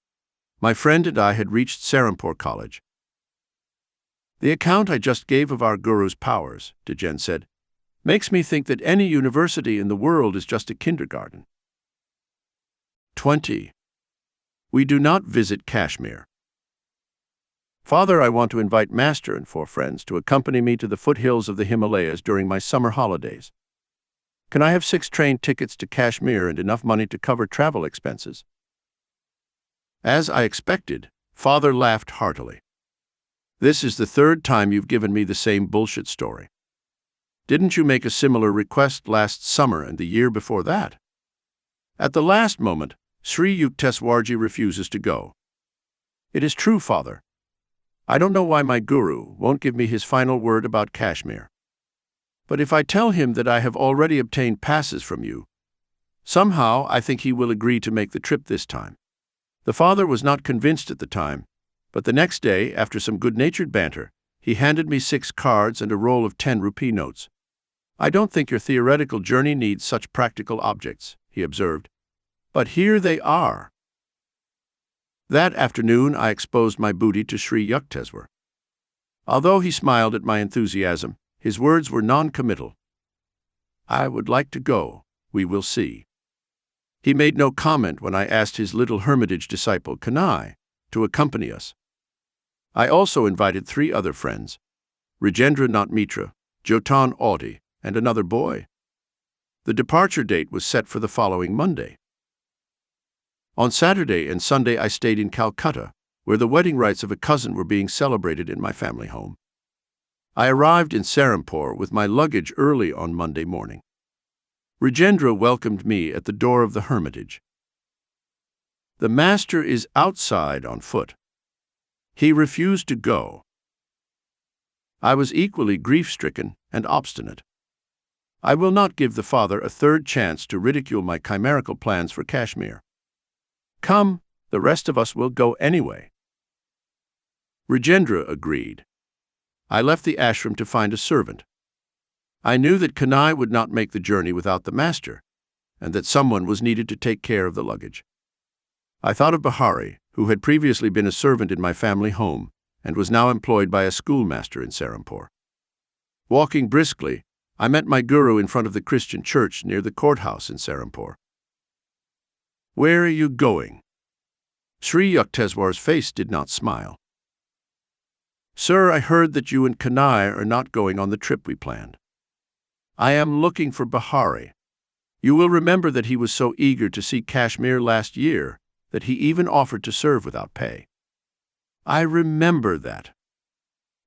my friend and I had reached Serampore College. "The account I just gave of our guru's powers," Dijan said, "makes me think that any university in the world is just a kindergarten." 20. We do not visit Kashmir. "Father, I want to invite Master and 4 friends to accompany me to the foothills of the Himalayas during my summer holidays. Can I have 6 train tickets to Kashmir and enough money to cover travel expenses?" As I expected, Father laughed heartily. "This is the 3rd time you've given me the same bullshit story. Didn't you make a similar request last summer and the year before that?" At the last moment, Sri Yukteswarji refuses to go. "It is true, Father. I don't know why my guru won't give me his final word about Kashmir. But if I tell him that I have already obtained passes from you, somehow I think he will agree to make the trip this time." The father was not convinced at the time, but the next day, after some good-natured banter, he handed me 6 cards and a roll of 10-rupee notes. "I don't think your theoretical journey needs such practical objects," he observed, "but here they are." That afternoon I exposed my booty to Sri Yukteswar. Although he smiled at my enthusiasm, his words were non-committal. "I would like to go, we will see." He made no comment when I asked his little hermitage disciple, Kanai, to accompany us. I also invited 3 other friends, Rajendra Nath Mitra, Jotan Audi, and another boy. The departure date was set for the following Monday. On Saturday and Sunday I stayed in Calcutta, where the wedding rites of a cousin were being celebrated in my family home. I arrived in Serampore with my luggage early on Monday morning. Rajendra welcomed me at the door of the hermitage. "The Master is outside on foot. He refused to go." I was equally grief-stricken and obstinate. I will not give the father a 3rd chance to ridicule my chimerical plans for Kashmir. "Come, the rest of us will go anyway." Rajendra agreed. I left the ashram to find a servant. I knew that Kanai would not make the journey without the Master, and that someone was needed to take care of the luggage. I thought of Bahari, who had previously been a servant in my family home and was now employed by a schoolmaster in Serampore. Walking briskly, I met my guru in front of the Christian church near the courthouse in Serampore. "Where are you going?" Sri Yukteswar's face did not smile. "Sir, I heard that you and Kanai are not going on the trip we planned. I am looking for Bahari. You will remember that he was so eager to see Kashmir last year that he even offered to serve without pay." "I remember that.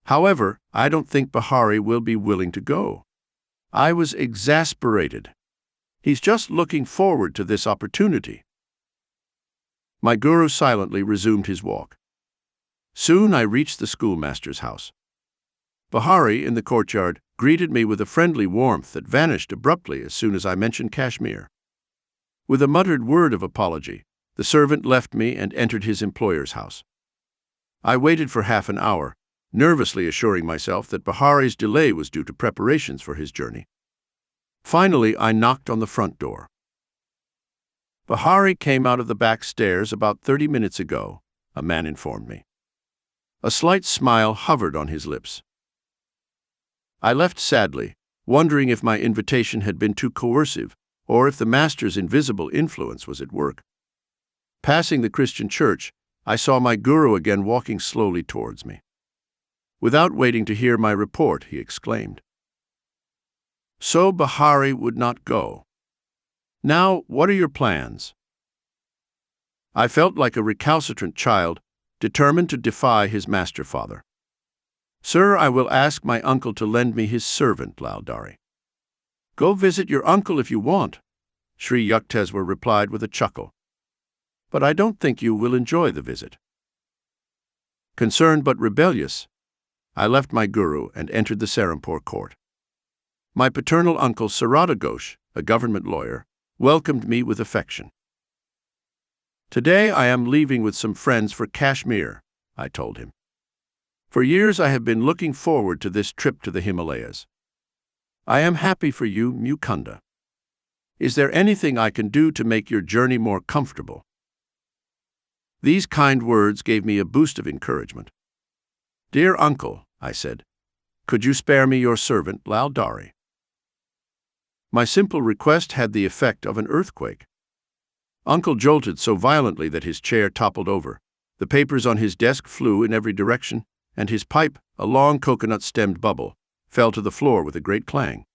However, I don't think Bahari will be willing to go." I was exasperated. "He's just looking forward to this opportunity." My guru silently resumed his walk. Soon I reached the schoolmaster's house. Bahari, in the courtyard, greeted me with a friendly warmth that vanished abruptly as soon as I mentioned Kashmir. With a muttered word of apology, the servant left me and entered his employer's house. I waited for half an hour, nervously assuring myself that Bahari's delay was due to preparations for his journey. Finally, I knocked on the front door. "Bahari came out of the back stairs about 30 minutes ago," a man informed me. A slight smile hovered on his lips. I left sadly, wondering if my invitation had been too coercive or if the master's invisible influence was at work. Passing the Christian church, I saw my guru again walking slowly towards me. Without waiting to hear my report, he exclaimed, "So Bahari would not go. Now, what are your plans?" I felt like a recalcitrant child, determined to defy his master father. "Sir, I will ask my uncle to lend me his servant, Lahiri." "Go visit your uncle if you want," Sri Yukteswar replied with a chuckle. "But I don't think you will enjoy the visit." Concerned but rebellious, I left my guru and entered the Serampore court. My paternal uncle Sarada Ghosh, a government lawyer, welcomed me with affection. "Today I am leaving with some friends for Kashmir," I told him. "For years I have been looking forward to this trip to the Himalayas. I am happy for you, Mukunda. Is there anything I can do to make your journey more comfortable?" These kind words gave me a boost of encouragement. "Dear uncle," I said, "could you spare me your servant, Lahiri?" My simple request had the effect of an earthquake. Uncle jolted so violently that his chair toppled over, the papers on his desk flew in every direction, and his pipe, a long coconut-stemmed bubble, fell to the floor with a great clang.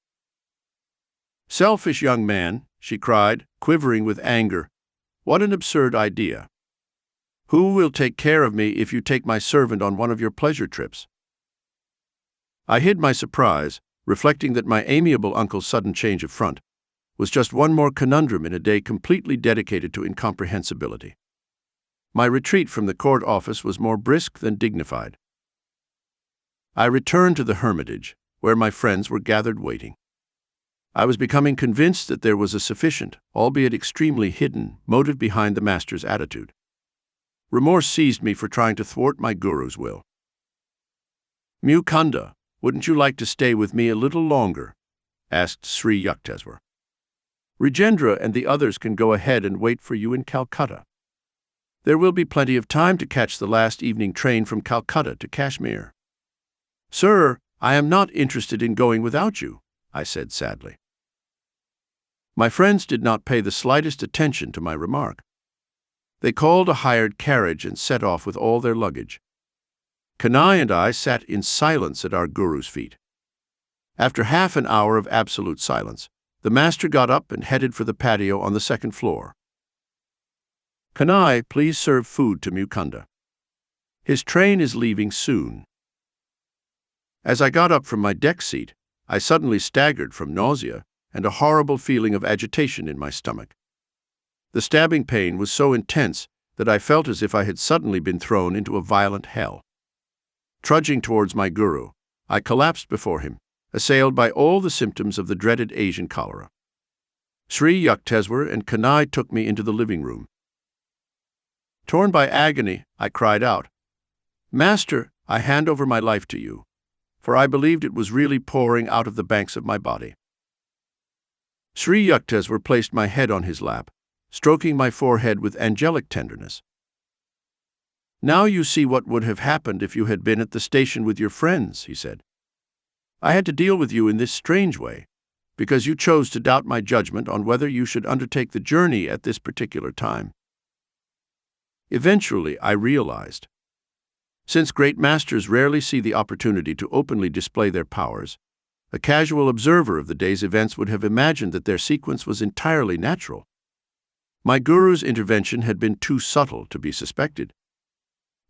"Selfish young man," she cried, quivering with anger. "What an absurd idea! Who will take care of me if you take my servant on one of your pleasure trips?" I hid my surprise, reflecting that my amiable uncle's sudden change of front was just one more conundrum in a day completely dedicated to incomprehensibility. My retreat from the court office was more brisk than dignified. I returned to the hermitage, where my friends were gathered waiting. I was becoming convinced that there was a sufficient, albeit extremely hidden, motive behind the master's attitude. Remorse seized me for trying to thwart my guru's will. "Mukunda, wouldn't you like to stay with me a little longer?" asked Sri Yukteswar. "Rajendra and the others can go ahead and wait for you in Calcutta. There will be plenty of time to catch the last evening train from Calcutta to Kashmir." "Sir, I am not interested in going without you," I said sadly. My friends did not pay the slightest attention to my remark. They called a hired carriage and set off with all their luggage. Kanai and I sat in silence at our guru's feet. After half an hour of absolute silence, the master got up and headed for the patio on the second floor. "Kanai, please serve food to Mukunda. His train is leaving soon." As I got up from my deck seat, I suddenly staggered from nausea and a horrible feeling of agitation in my stomach. The stabbing pain was so intense that I felt as if I had suddenly been thrown into a violent hell. Trudging towards my guru, I collapsed before him, assailed by all the symptoms of the dreaded Asian cholera. Sri Yukteswar and Kanai took me into the living room. Torn by agony, I cried out, "Master, I hand over my life to you," for I believed it was really pouring out of the banks of my body. Sri Yukteswar placed my head on his lap, stroking my forehead with angelic tenderness. "Now you see what would have happened if you had been at the station with your friends," he said. "I had to deal with you in this strange way, because you chose to doubt my judgment on whether you should undertake the journey at this particular time. Eventually, I realized. Since great masters rarely see the opportunity to openly display their powers, a casual observer of the day's events would have imagined that their sequence was entirely natural. My guru's intervention had been too subtle to be suspected.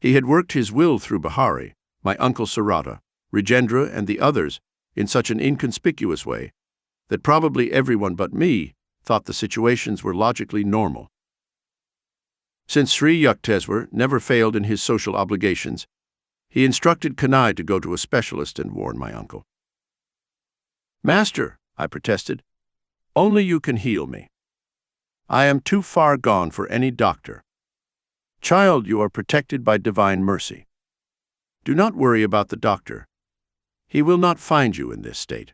He had worked his will through Lahiri, my uncle Sarada, Rajendra, and the others in such an inconspicuous way that probably everyone but me thought the situations were logically normal. Since Sri Yukteswar never failed in his social obligations, he instructed Kanai to go to a specialist and warn my uncle. "Master," I protested, "only you can heal me. I am too far gone for any doctor. Child, you are protected by divine mercy. Do not worry about the doctor. He will not find you in this state.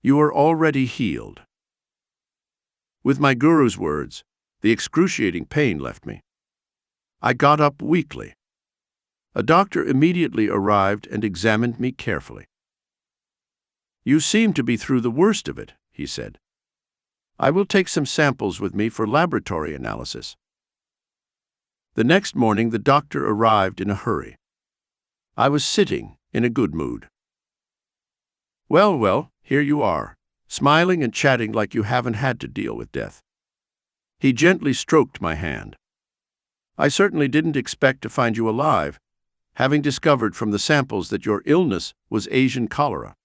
You are already healed." With my guru's words, the excruciating pain left me. I got up weakly. A doctor immediately arrived and examined me carefully. "You seem to be through the worst of it," he said. "I will take some samples with me for laboratory analysis." The next morning, the doctor arrived in a hurry. I was sitting in a good mood. Well, here you are, smiling and chatting like you haven't had to deal with death." He gently stroked my hand. "I certainly didn't expect to find you alive, having discovered from the samples that your illness was Asian cholera.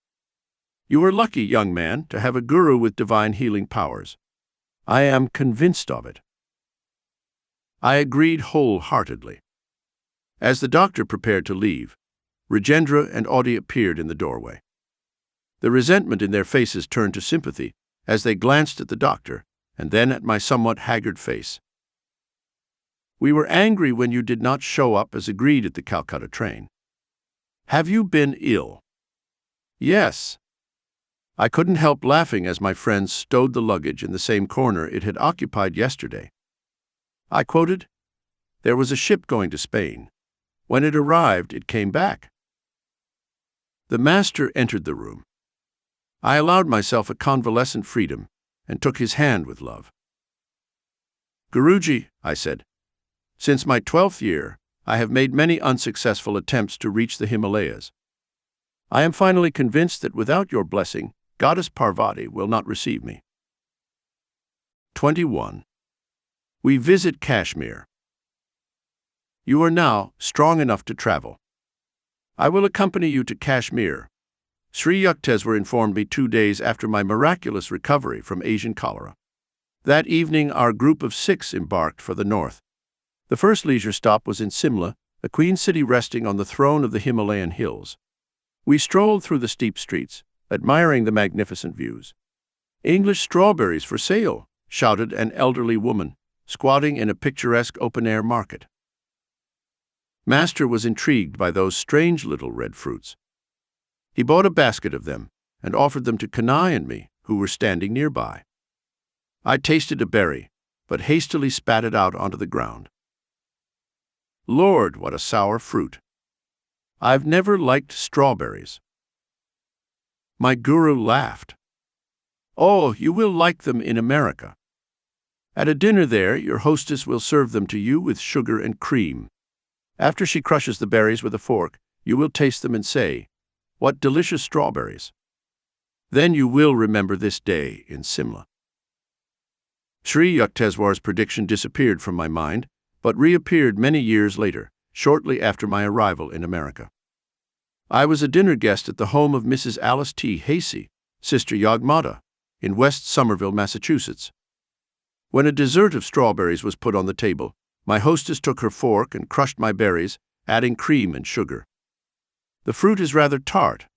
You are lucky, young man, to have a guru with divine healing powers. I am convinced of it." I agreed wholeheartedly. As the doctor prepared to leave, Rajendra and Audi appeared in the doorway. The resentment in their faces turned to sympathy as they glanced at the doctor and then at my somewhat haggard face. "We were angry when you did not show up as agreed at the Calcutta train. Have you been ill?" "Yes." I couldn't help laughing as my friends stowed the luggage in the same corner it had occupied yesterday. I quoted, "There was a ship going to Spain. When it arrived, it came back." The master entered the room. I allowed myself a convalescent freedom and took his hand with love. "Guruji," I said, "since my 12th year, I have made many unsuccessful attempts to reach the Himalayas. I am finally convinced that without your blessing, Goddess Parvati will not receive me." 21. We visit Kashmir. You are now strong enough to travel. I will accompany you to Kashmir. Sri Yukteswar informed me 2 days after my miraculous recovery from Asian cholera. That evening, our group of 6 embarked for the north. The first leisure stop was in Simla, a queen city resting on the throne of the Himalayan hills. We strolled through the steep streets, admiring the magnificent views. "English strawberries for sale," shouted an elderly woman, squatting in a picturesque open-air market. Master was intrigued by those strange little red fruits. He bought a basket of them and offered them to Kanai and me, who were standing nearby. I tasted a berry, but hastily spat it out onto the ground. Lord, what a sour fruit! I've never liked strawberries. My guru laughed. "Oh, you will like them in America. At a dinner there, your hostess will serve them to you with sugar and cream. After she crushes the berries with a fork, you will taste them and say, 'What delicious strawberries!' Then you will remember this day in Simla." Sri Yukteswar's prediction disappeared from my mind, but reappeared many years later, shortly after my arrival in America. I was a dinner guest at the home of Mrs. Alice T. Hasey, Sister Yagmata, in West Somerville, Massachusetts. When a dessert of strawberries was put on the table, my hostess took her fork and crushed my berries, adding cream and sugar. "The fruit is rather tart.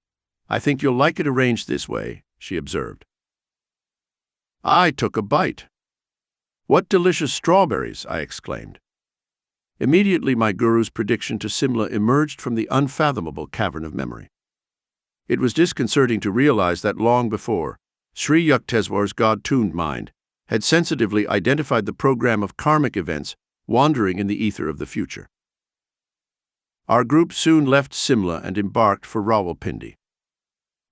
I think you'll like it arranged this way," she observed. I took a bite. "What delicious strawberries!" I exclaimed. Immediately my guru's prediction to Simla emerged from the unfathomable cavern of memory. It was disconcerting to realize that long before, Sri Yukteswar's God-tuned mind had sensitively identified the program of karmic events wandering in the ether of the future. Our group soon left Simla and embarked for Rawalpindi.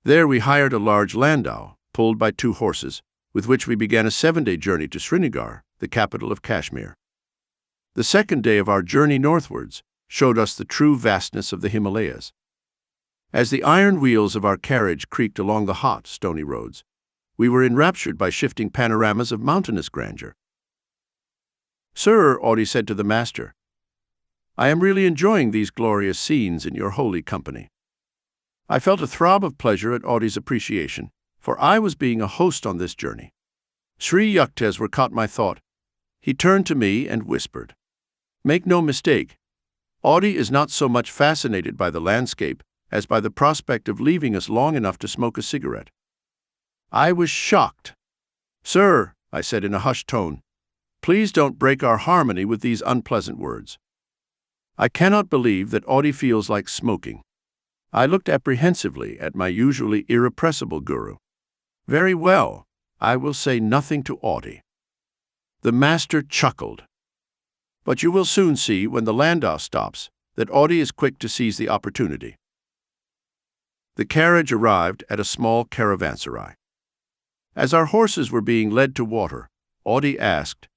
There we hired a large landau, pulled by 2 horses, with which we began a 7-day journey to Srinagar, the capital of Kashmir. The second day of our journey northwards, showed us the true vastness of the Himalayas. As the iron wheels of our carriage creaked along the hot, stony roads, we were enraptured by shifting panoramas of mountainous grandeur. "Sir," Audi said to the master, "I am really enjoying these glorious scenes in your holy company." I felt a throb of pleasure at Audi's appreciation, for I was being a host on this journey. Sri Yukteswar caught my thought. He turned to me and whispered, "Make no mistake, Audi is not so much fascinated by the landscape as by the prospect of leaving us long enough to smoke a cigarette." I was shocked. "Sir," I said in a hushed tone, "please don't break our harmony with these unpleasant words. I cannot believe that Audi feels like smoking." I looked apprehensively at my usually irrepressible guru. "Very well, I will say nothing to Audi." The master chuckled. "But you will soon see when the landau stops that Audi is quick to seize the opportunity." The carriage arrived at a small caravanserai. As our horses were being led to water, Audi asked,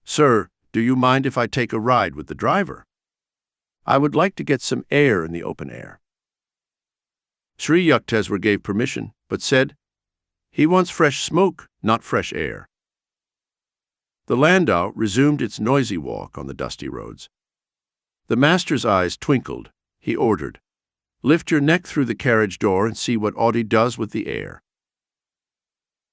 "Sir, do you mind if I take a ride with the driver? I would like to get some air in the open air." Sri Yukteswar gave permission, but said, "He wants fresh smoke, not fresh air." The landau resumed its noisy walk on the dusty roads. The master's eyes twinkled. He ordered, "Lift your neck through the carriage door and see what Audi does with the air."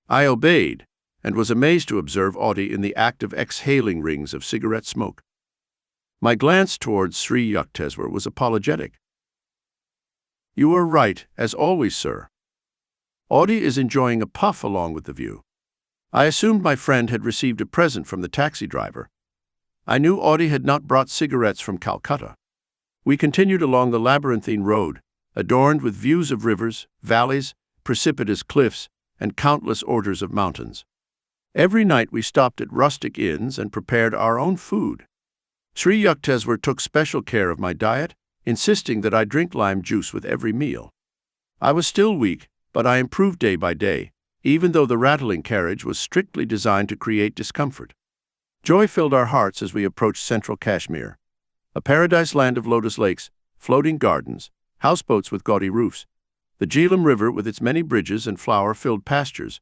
I obeyed, and was amazed to observe Audi in the act of exhaling rings of cigarette smoke. My glance towards Sri Yukteswar was apologetic. "You are right, as always, sir. Audi is enjoying a puff along with the view." I assumed my friend had received a present from the taxi driver. I knew Audi had not brought cigarettes from Calcutta. We continued along the labyrinthine road, adorned with views of rivers, valleys, precipitous cliffs, and countless orders of mountains. Every night we stopped at rustic inns and prepared our own food. Sri Yukteswar took special care of my diet, insisting that I drink lime juice with every meal. I was still weak, but I improved day by day, even though the rattling carriage was strictly designed to create discomfort. Joy filled our hearts as we approached central Kashmir, a paradise land of lotus lakes, floating gardens, houseboats with gaudy roofs, the Jhelum River with its many bridges and flower-filled pastures,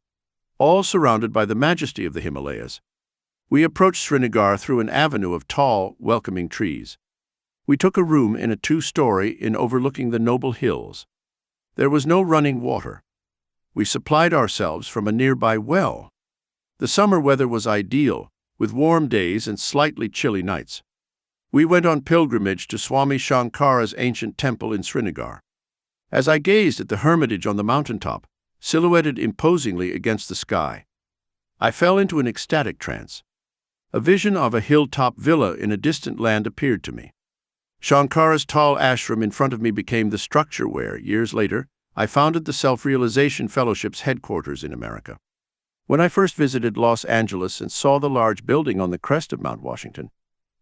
all surrounded by the majesty of the Himalayas. We approached Srinagar through an avenue of tall, welcoming trees. We took a room in a 2-story inn overlooking the noble hills. There was no running water. We supplied ourselves from a nearby well. The summer weather was ideal, with warm days and slightly chilly nights. We went on pilgrimage to Swami Shankara's ancient temple in Srinagar. As I gazed at the hermitage on the mountaintop, silhouetted imposingly against the sky, I fell into an ecstatic trance. A vision of a hilltop villa in a distant land appeared to me. Shankara's tall ashram in front of me became the structure where, years later, I founded the Self-Realization Fellowship's headquarters in America. When I first visited Los Angeles and saw the large building on the crest of Mount Washington,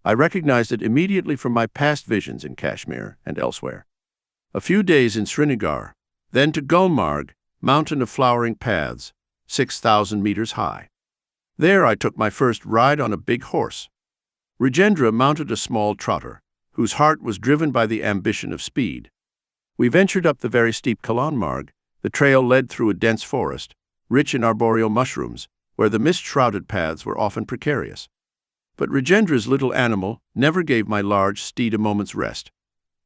I recognized it immediately from my past visions in Kashmir and elsewhere. A few days in Srinagar, then to Gulmarg, mountain of flowering paths, 6,000 meters high. There I took my first ride on a big horse. Rajendra mounted a small trotter, whose heart was driven by the ambition of speed. We ventured up the very steep Kalanmarg. The trail led through a dense forest, rich in arboreal mushrooms, where the mist-shrouded paths were often precarious. But Rajendra's little animal never gave my large steed a moment's rest,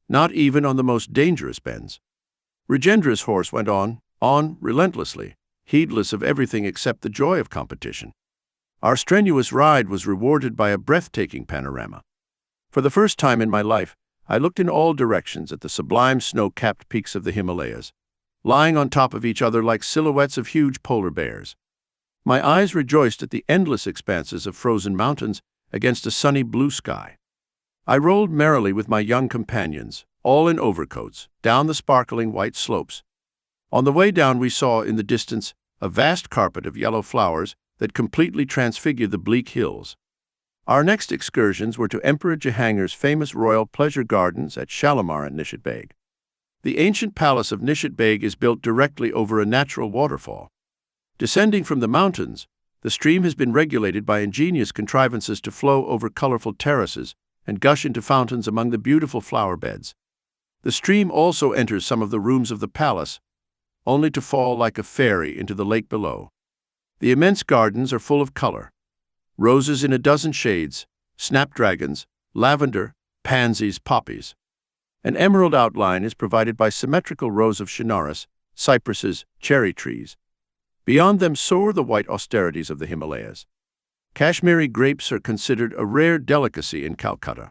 not even on the most dangerous bends. Rajendra's horse went on, relentlessly, heedless of everything except the joy of competition. Our strenuous ride was rewarded by a breathtaking panorama. For the first time in my life, I looked in all directions at the sublime snow-capped peaks of the Himalayas, lying on top of each other like silhouettes of huge polar bears. My eyes rejoiced at the endless expanses of frozen mountains against a sunny blue sky. I rolled merrily with my young companions, all in overcoats, down the sparkling white slopes. On the way down we saw in the distance a vast carpet of yellow flowers that completely transfigured the bleak hills. Our next excursions were to Emperor Jahangir's famous royal pleasure gardens at Shalimar and Nishit Beg. The ancient palace of Nishit Beg is built directly over a natural waterfall. Descending from the mountains, the stream has been regulated by ingenious contrivances to flow over colorful terraces and gush into fountains among the beautiful flower beds. The stream also enters some of the rooms of the palace, only to fall like a fairy into the lake below. The immense gardens are full of color. Roses in a dozen shades, snapdragons, lavender, pansies, poppies. An emerald outline is provided by symmetrical rows of chinaris, cypresses, cherry trees. Beyond them soar the white austerities of the Himalayas. Kashmiri grapes are considered a rare delicacy in Calcutta.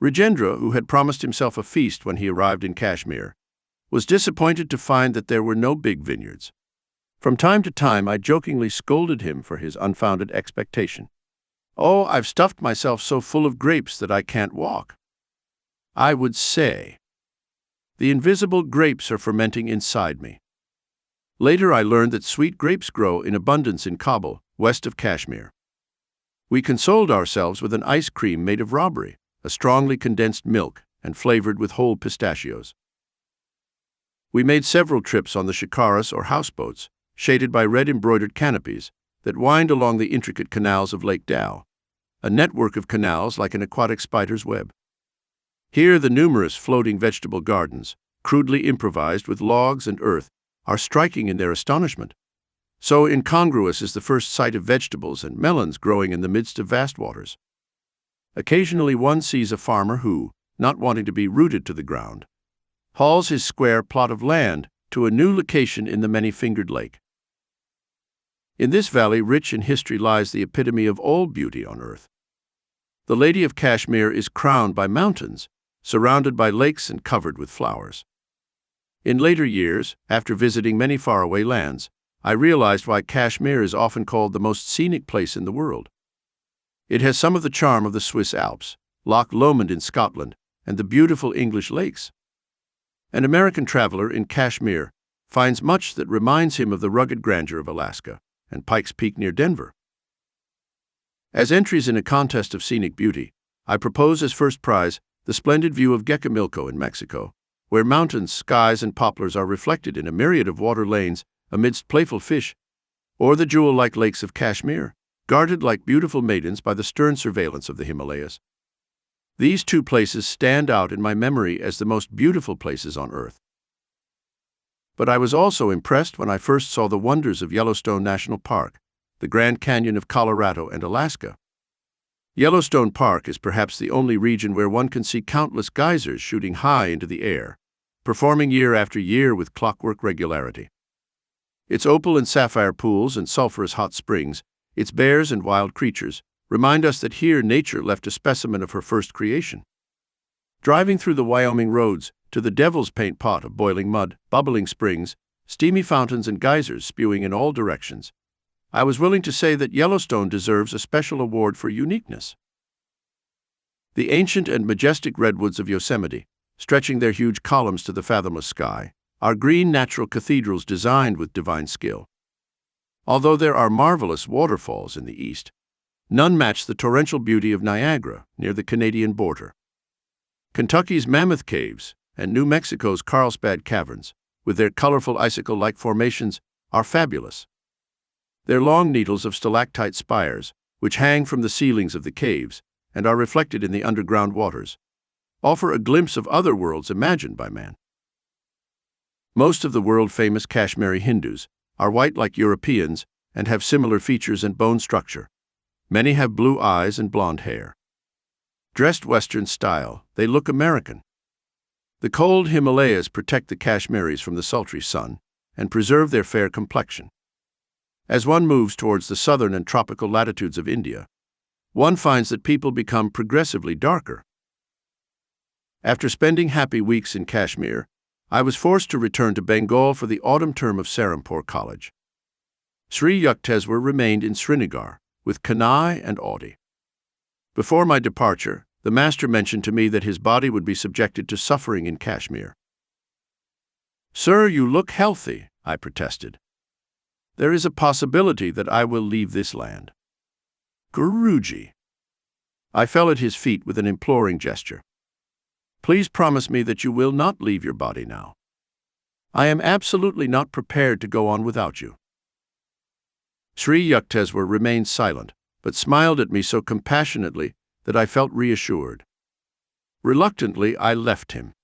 Rajendra, who had promised himself a feast when he arrived in Kashmir, was disappointed to find that there were no big vineyards. From time to time, I jokingly scolded him for his unfounded expectation. "Oh, I've stuffed myself so full of grapes that I can't walk," I would say. The invisible grapes are fermenting inside me. Later, I learned that sweet grapes grow in abundance in Kabul, west of Kashmir. We consoled ourselves with an ice cream made of rabri, a strongly condensed milk, and flavored with whole pistachios. We made several trips on the shikaras or houseboats, shaded by red embroidered canopies, that wind along the intricate canals of Lake Dal, a network of canals like an aquatic spider's web. Here the numerous floating vegetable gardens, crudely improvised with logs and earth, are striking in their astonishment. So incongruous is the first sight of vegetables and melons growing in the midst of vast waters. Occasionally one sees a farmer who, not wanting to be rooted to the ground, hauls his square plot of land to a new location in the many-fingered lake. In this valley rich in history lies the epitome of all beauty on earth. The Lady of Kashmir is crowned by mountains, surrounded by lakes and covered with flowers. In later years, after visiting many faraway lands, I realized why Kashmir is often called the most scenic place in the world. It has some of the charm of the Swiss Alps, Loch Lomond in Scotland, and the beautiful English lakes. An American traveler in Kashmir finds much that reminds him of the rugged grandeur of Alaska and Pikes Peak near Denver. As entries in a contest of scenic beauty, I propose as first prize the splendid view of Gequimilco in Mexico, where mountains, skies, and poplars are reflected in a myriad of water lanes amidst playful fish, or the jewel-like lakes of Kashmir, guarded like beautiful maidens by the stern surveillance of the Himalayas. These two places stand out in my memory as the most beautiful places on earth. But I was also impressed when I first saw the wonders of Yellowstone National Park, the Grand Canyon of Colorado and Alaska. Yellowstone Park is perhaps the only region where one can see countless geysers shooting high into the air, performing year after year with clockwork regularity. Its opal and sapphire pools and sulphurous hot springs, its bears and wild creatures, remind us that here nature left a specimen of her first creation. Driving through the Wyoming roads, to the devil's paint pot of boiling mud, bubbling springs, steamy fountains and geysers spewing in all directions, I was willing to say that Yellowstone deserves a special award for uniqueness. The ancient and majestic redwoods of Yosemite, stretching their huge columns to the fathomless sky, are green natural cathedrals designed with divine skill. Although there are marvelous waterfalls in the east, none match the torrential beauty of Niagara near the Canadian border. Kentucky's Mammoth Caves and New Mexico's Carlsbad Caverns, with their colorful icicle-like formations, are fabulous. Their long needles of stalactite spires, which hang from the ceilings of the caves and are reflected in the underground waters, offer a glimpse of other worlds imagined by man. Most of the world-famous Kashmiri Hindus are white like Europeans and have similar features and bone structure. Many have blue eyes and blonde hair. Dressed Western style, they look American. The cold Himalayas protect the Kashmiris from the sultry sun and preserve their fair complexion. As one moves towards the southern and tropical latitudes of India, one finds that people become progressively darker. After spending happy weeks in Kashmir, I was forced to return to Bengal for the autumn term of Serampore College. Sri Yukteswar remained in Srinagar with Kanai and Audi. Before my departure, the master mentioned to me that his body would be subjected to suffering in Kashmir. "Sir, you look healthy," I protested. "There is a possibility that I will leave this land." "Guruji." I fell at his feet with an imploring gesture. "Please promise me that you will not leave your body now. I am absolutely not prepared to go on without you." Sri Yukteswar remained silent, but smiled at me so compassionately that I felt reassured. Reluctantly, I left him.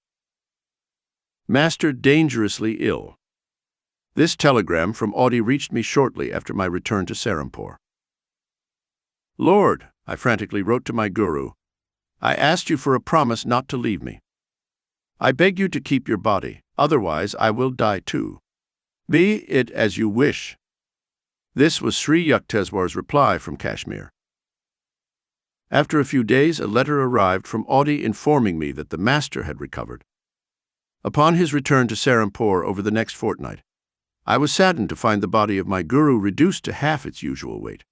Master dangerously ill. This telegram from Audi reached me shortly after my return to Serampore. Lord, I frantically wrote to my guru, I asked you for a promise not to leave me. I beg you to keep your body, otherwise I will die too. Be it as you wish. This was Sri Yukteswar's reply from Kashmir. After a few days, a letter arrived from Audi informing me that the master had recovered. Upon his return to Serampore over the next fortnight, I was saddened to find the body of my guru reduced to half its usual weight.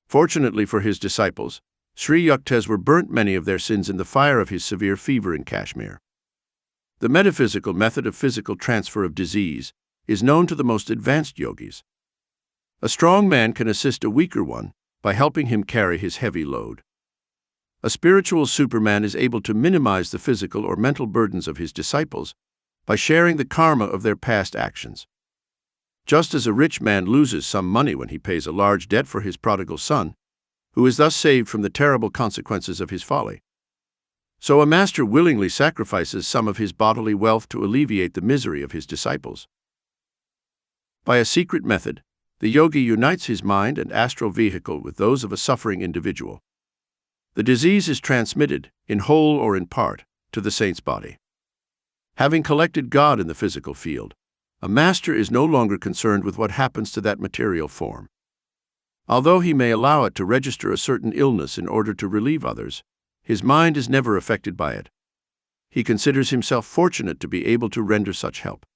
Fortunately for his disciples, Sri Yukteswar burnt many of their sins in the fire of his severe fever in Kashmir. The metaphysical method of physical transfer of disease is known to the most advanced yogis. A strong man can assist a weaker one by helping him carry his heavy load. A spiritual superman is able to minimize the physical or mental burdens of his disciples by sharing the karma of their past actions. Just as a rich man loses some money when he pays a large debt for his prodigal son, who is thus saved from the terrible consequences of his folly, so a master willingly sacrifices some of his bodily wealth to alleviate the misery of his disciples. By a secret method, the yogi unites his mind and astral vehicle with those of a suffering individual. The disease is transmitted, in whole or in part, to the saint's body. Having collected God in the physical field, a master is no longer concerned with what happens to that material form. Although he may allow it to register a certain illness in order to relieve others, his mind is never affected by it. He considers himself fortunate to be able to render such help.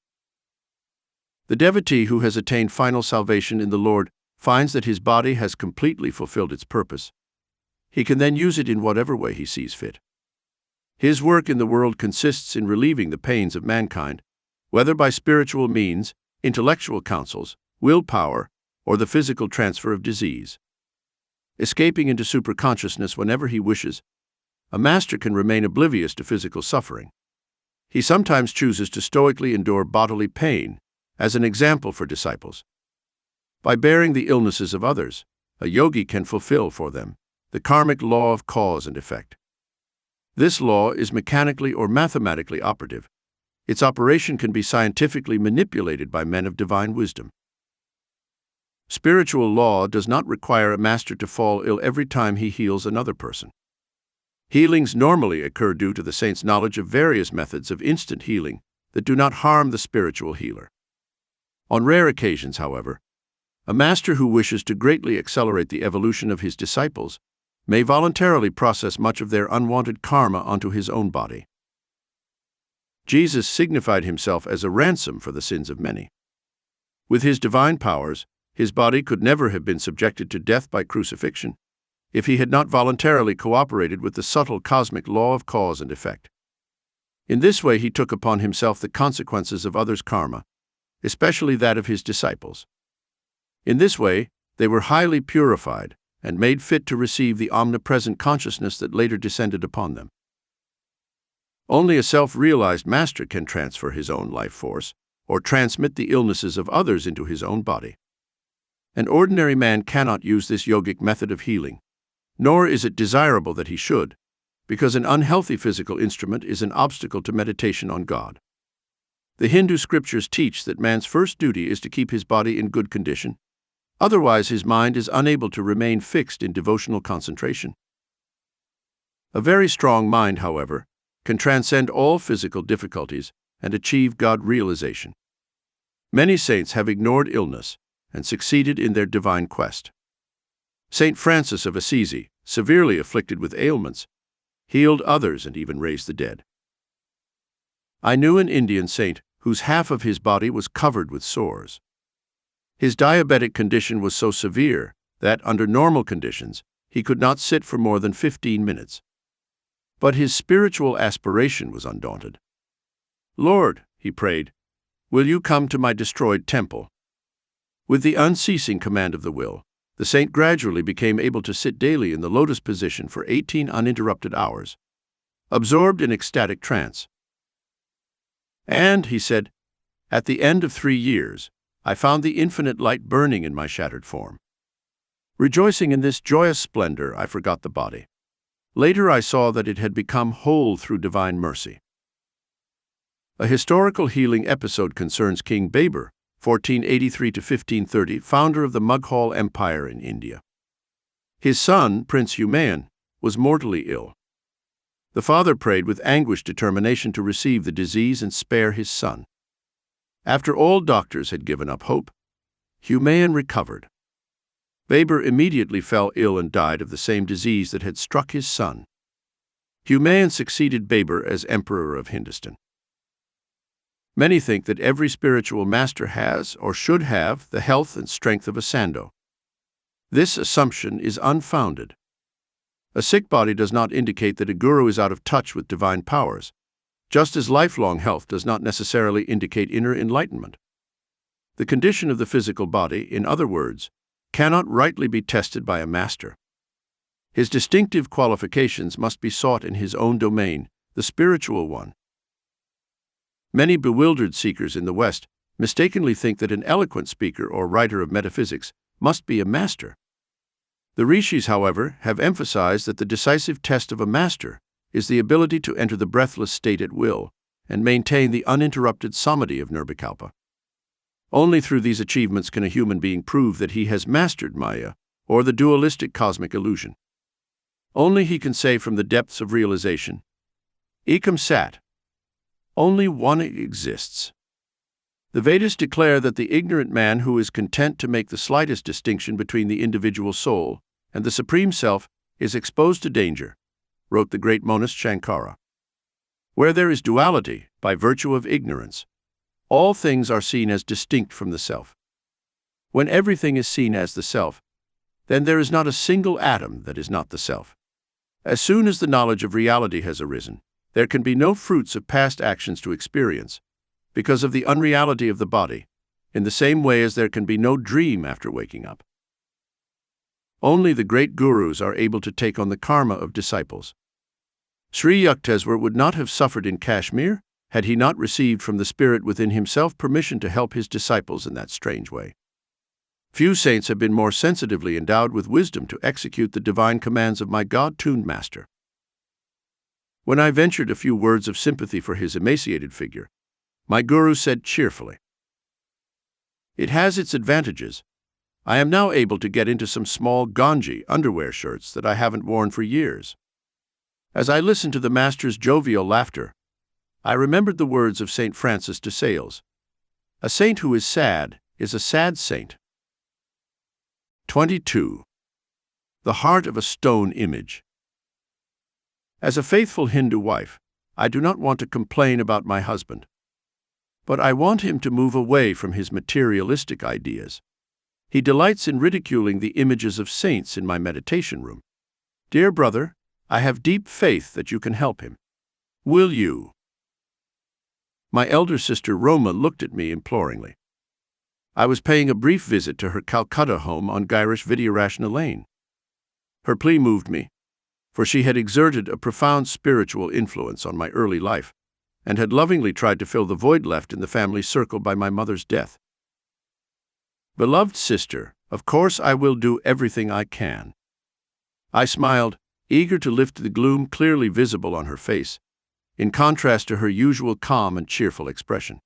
The devotee who has attained final salvation in the Lord finds that his body has completely fulfilled its purpose. He can then use it in whatever way he sees fit. His work in the world consists in relieving the pains of mankind, whether by spiritual means, intellectual counsels, willpower, or the physical transfer of disease. Escaping into superconsciousness whenever he wishes, a master can remain oblivious to physical suffering. He sometimes chooses to stoically endure bodily pain, as an example for disciples. By bearing the illnesses of others, a yogi can fulfill for them the karmic law of cause and effect. This law is mechanically or mathematically operative. Its operation can be scientifically manipulated by men of divine wisdom. Spiritual law does not require a master to fall ill every time he heals another person. Healings normally occur due to the saint's knowledge of various methods of instant healing that do not harm the spiritual healer. On rare occasions, however, a master who wishes to greatly accelerate the evolution of his disciples may voluntarily process much of their unwanted karma onto his own body. Jesus signified himself as a ransom for the sins of many. With his divine powers, his body could never have been subjected to death by crucifixion if he had not voluntarily cooperated with the subtle cosmic law of cause and effect. In this way, he took upon himself the consequences of others' karma, especially that of his disciples. In this way, they were highly purified and made fit to receive the omnipresent consciousness that later descended upon them. Only a self-realized master can transfer his own life force or transmit the illnesses of others into his own body. An ordinary man cannot use this yogic method of healing, nor is it desirable that he should, because an unhealthy physical instrument is an obstacle to meditation on God. The Hindu scriptures teach that man's first duty is to keep his body in good condition. Otherwise, his mind is unable to remain fixed in devotional concentration. A very strong mind, however, can transcend all physical difficulties and achieve God realization. Many saints have ignored illness and succeeded in their divine quest. Saint Francis of Assisi, severely afflicted with ailments, healed others and even raised the dead. I knew an Indian saint whose half of his body was covered with sores. His diabetic condition was so severe that, under normal conditions, he could not sit for more than 15 minutes. But his spiritual aspiration was undaunted. "Lord," he prayed, "will you come to my destroyed temple?" With the unceasing command of the will, the saint gradually became able to sit daily in the lotus position for 18 uninterrupted hours, absorbed in ecstatic trance. And, he said, at the end of 3 years, I found the infinite light burning in my shattered form. Rejoicing in this joyous splendor, I forgot the body. Later I saw that it had become whole through divine mercy. A historical healing episode concerns King Babur, 1483 to 1530, founder of the Mughal Empire in India. His son, Prince Humayun, was mortally ill. The father prayed with anguished determination to receive the disease and spare his son. After all doctors had given up hope, Humayun recovered. Babur immediately fell ill and died of the same disease that had struck his son. Humayun succeeded Babur as Emperor of Hindustan. Many think that every spiritual master has, or should have, the health and strength of a sando. This assumption is unfounded. A sick body does not indicate that a guru is out of touch with divine powers, just as lifelong health does not necessarily indicate inner enlightenment. The condition of the physical body, in other words, cannot rightly be tested by a master. His distinctive qualifications must be sought in his own domain, the spiritual one. Many bewildered seekers in the West mistakenly think that an eloquent speaker or writer of metaphysics must be a master. The rishis, however, have emphasized that the decisive test of a master is the ability to enter the breathless state at will and maintain the uninterrupted samadhi of nirvikalpa. Only through these achievements can a human being prove that he has mastered Maya, or the dualistic cosmic illusion. Only he can say from the depths of realization, Ekam Sat, only one exists. The Vedas declare that the ignorant man who is content to make the slightest distinction between the individual soul and the Supreme Self is exposed to danger, wrote the great monist Shankara. Where there is duality, by virtue of ignorance, all things are seen as distinct from the self. When everything is seen as the self, then there is not a single atom that is not the self. As soon as the knowledge of reality has arisen, there can be no fruits of past actions to experience, because of the unreality of the body, in the same way as there can be no dream after waking up. Only the great gurus are able to take on the karma of disciples. Sri Yukteswar would not have suffered in Kashmir had he not received from the Spirit within himself permission to help his disciples in that strange way. Few saints have been more sensitively endowed with wisdom to execute the divine commands of my God-tuned master. When I ventured a few words of sympathy for his emaciated figure, my guru said cheerfully, "It has its advantages. I am now able to get into some small ganji underwear shirts that I haven't worn for years." As I listened to the master's jovial laughter, I remembered the words of St. Francis de Sales, "A saint who is sad is a sad saint." 22. The heart of a stone image. As a faithful Hindu wife, I do not want to complain about my husband. But I want him to move away from his materialistic ideas. He delights in ridiculing the images of saints in my meditation room. Dear brother, I have deep faith that you can help him. Will you? My elder sister Roma looked at me imploringly. I was paying a brief visit to her Calcutta home on Girish Vidyarachna Lane. Her plea moved me, for she had exerted a profound spiritual influence on my early life, and had lovingly tried to fill the void left in the family circle by my mother's death. Beloved sister, of course I will do everything I can. I smiled, eager to lift the gloom clearly visible on her face, in contrast to her usual calm and cheerful expression.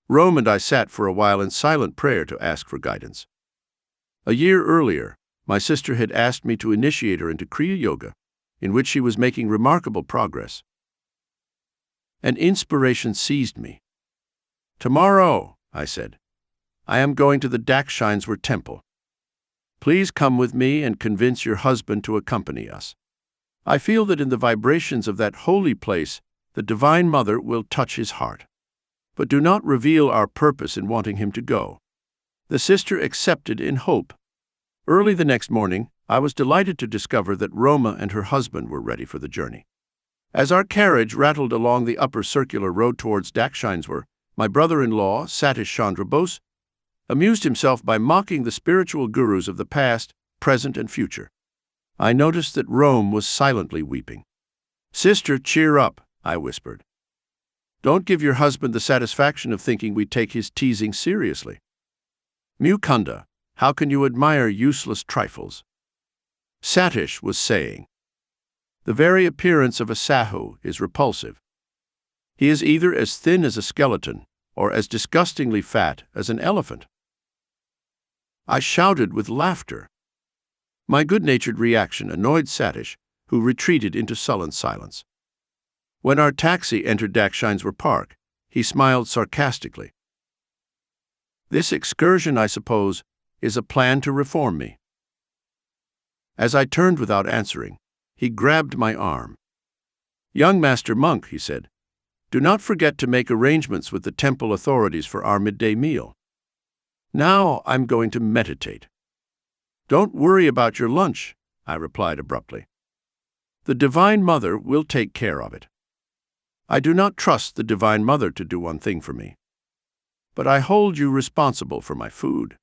Rome and I sat for a while in silent prayer to ask for guidance. A year earlier, my sister had asked me to initiate her into Kriya Yoga, in which she was making remarkable progress. An inspiration seized me. "Tomorrow," I said, "I am going to the Dakshineswar temple. Please come with me and convince your husband to accompany us. I feel that in the vibrations of that holy place, the Divine Mother will touch his heart. But do not reveal our purpose in wanting him to go." The sister accepted in hope. Early the next morning, I was delighted to discover that Roma and her husband were ready for the journey. As our carriage rattled along the upper circular road towards Dakshineswar, my brother-in-law, Satish Chandra Bose, amused himself by mocking the spiritual gurus of the past, present, and future. I noticed that Rome was silently weeping. "Sister, cheer up," I whispered. "Don't give your husband the satisfaction of thinking we take his teasing seriously. Mukunda, how can you admire useless trifles?" Satish was saying. The very appearance of a Sahu is repulsive. He is either as thin as a skeleton or as disgustingly fat as an elephant. I shouted with laughter. My good-natured reaction annoyed Satish, who retreated into sullen silence. When our taxi entered Dakshineswar Park, he smiled sarcastically. This excursion, I suppose, is a plan to reform me. As I turned without answering, he grabbed my arm. Young Master Monk, he said, do not forget to make arrangements with the temple authorities for our midday meal. Now I'm going to meditate. Don't worry about your lunch, I replied abruptly. The Divine Mother will take care of it. I do not trust the Divine Mother to do one thing for me. But I hold you responsible for my food.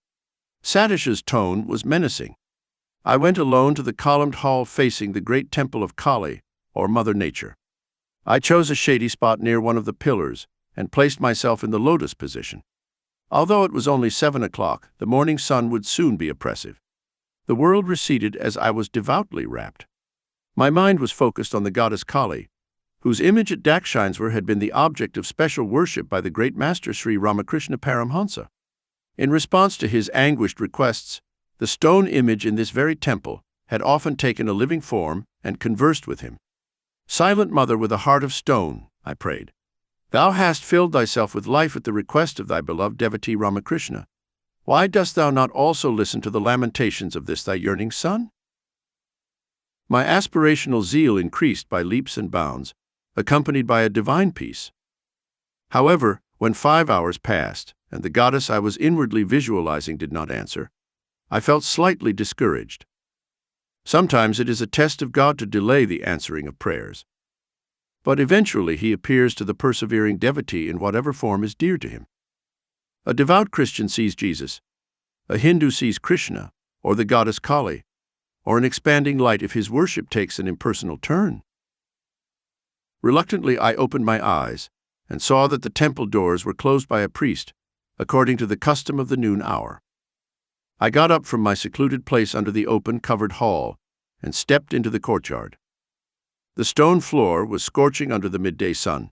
Satish's tone was menacing. I went alone to the columned hall facing the great temple of Kali, or Mother Nature. I chose a shady spot near one of the pillars and placed myself in the lotus position. Although it was only 7 o'clock, the morning sun would soon be oppressive. The world receded as I was devoutly rapt. My mind was focused on the goddess Kali, whose image at Dakshineswar had been the object of special worship by the great master Sri Ramakrishna Paramhansa. In response to his anguished requests, the stone image in this very temple had often taken a living form and conversed with him. Silent Mother with a heart of stone, I prayed, thou hast filled thyself with life at the request of thy beloved devotee Ramakrishna. Why dost thou not also listen to the lamentations of this thy yearning son? My aspirational zeal increased by leaps and bounds, accompanied by a divine peace. However, when 5 hours passed and the goddess I was inwardly visualizing did not answer, I felt slightly discouraged. Sometimes it is a test of God to delay the answering of prayers. But eventually he appears to the persevering devotee in whatever form is dear to him. A devout Christian sees Jesus, a Hindu sees Krishna, or the goddess Kali, or an expanding light if his worship takes an impersonal turn. Reluctantly I opened my eyes and saw that the temple doors were closed by a priest, according to the custom of the noon hour. I got up from my secluded place under the open, covered hall and stepped into the courtyard. The stone floor was scorching under the midday sun.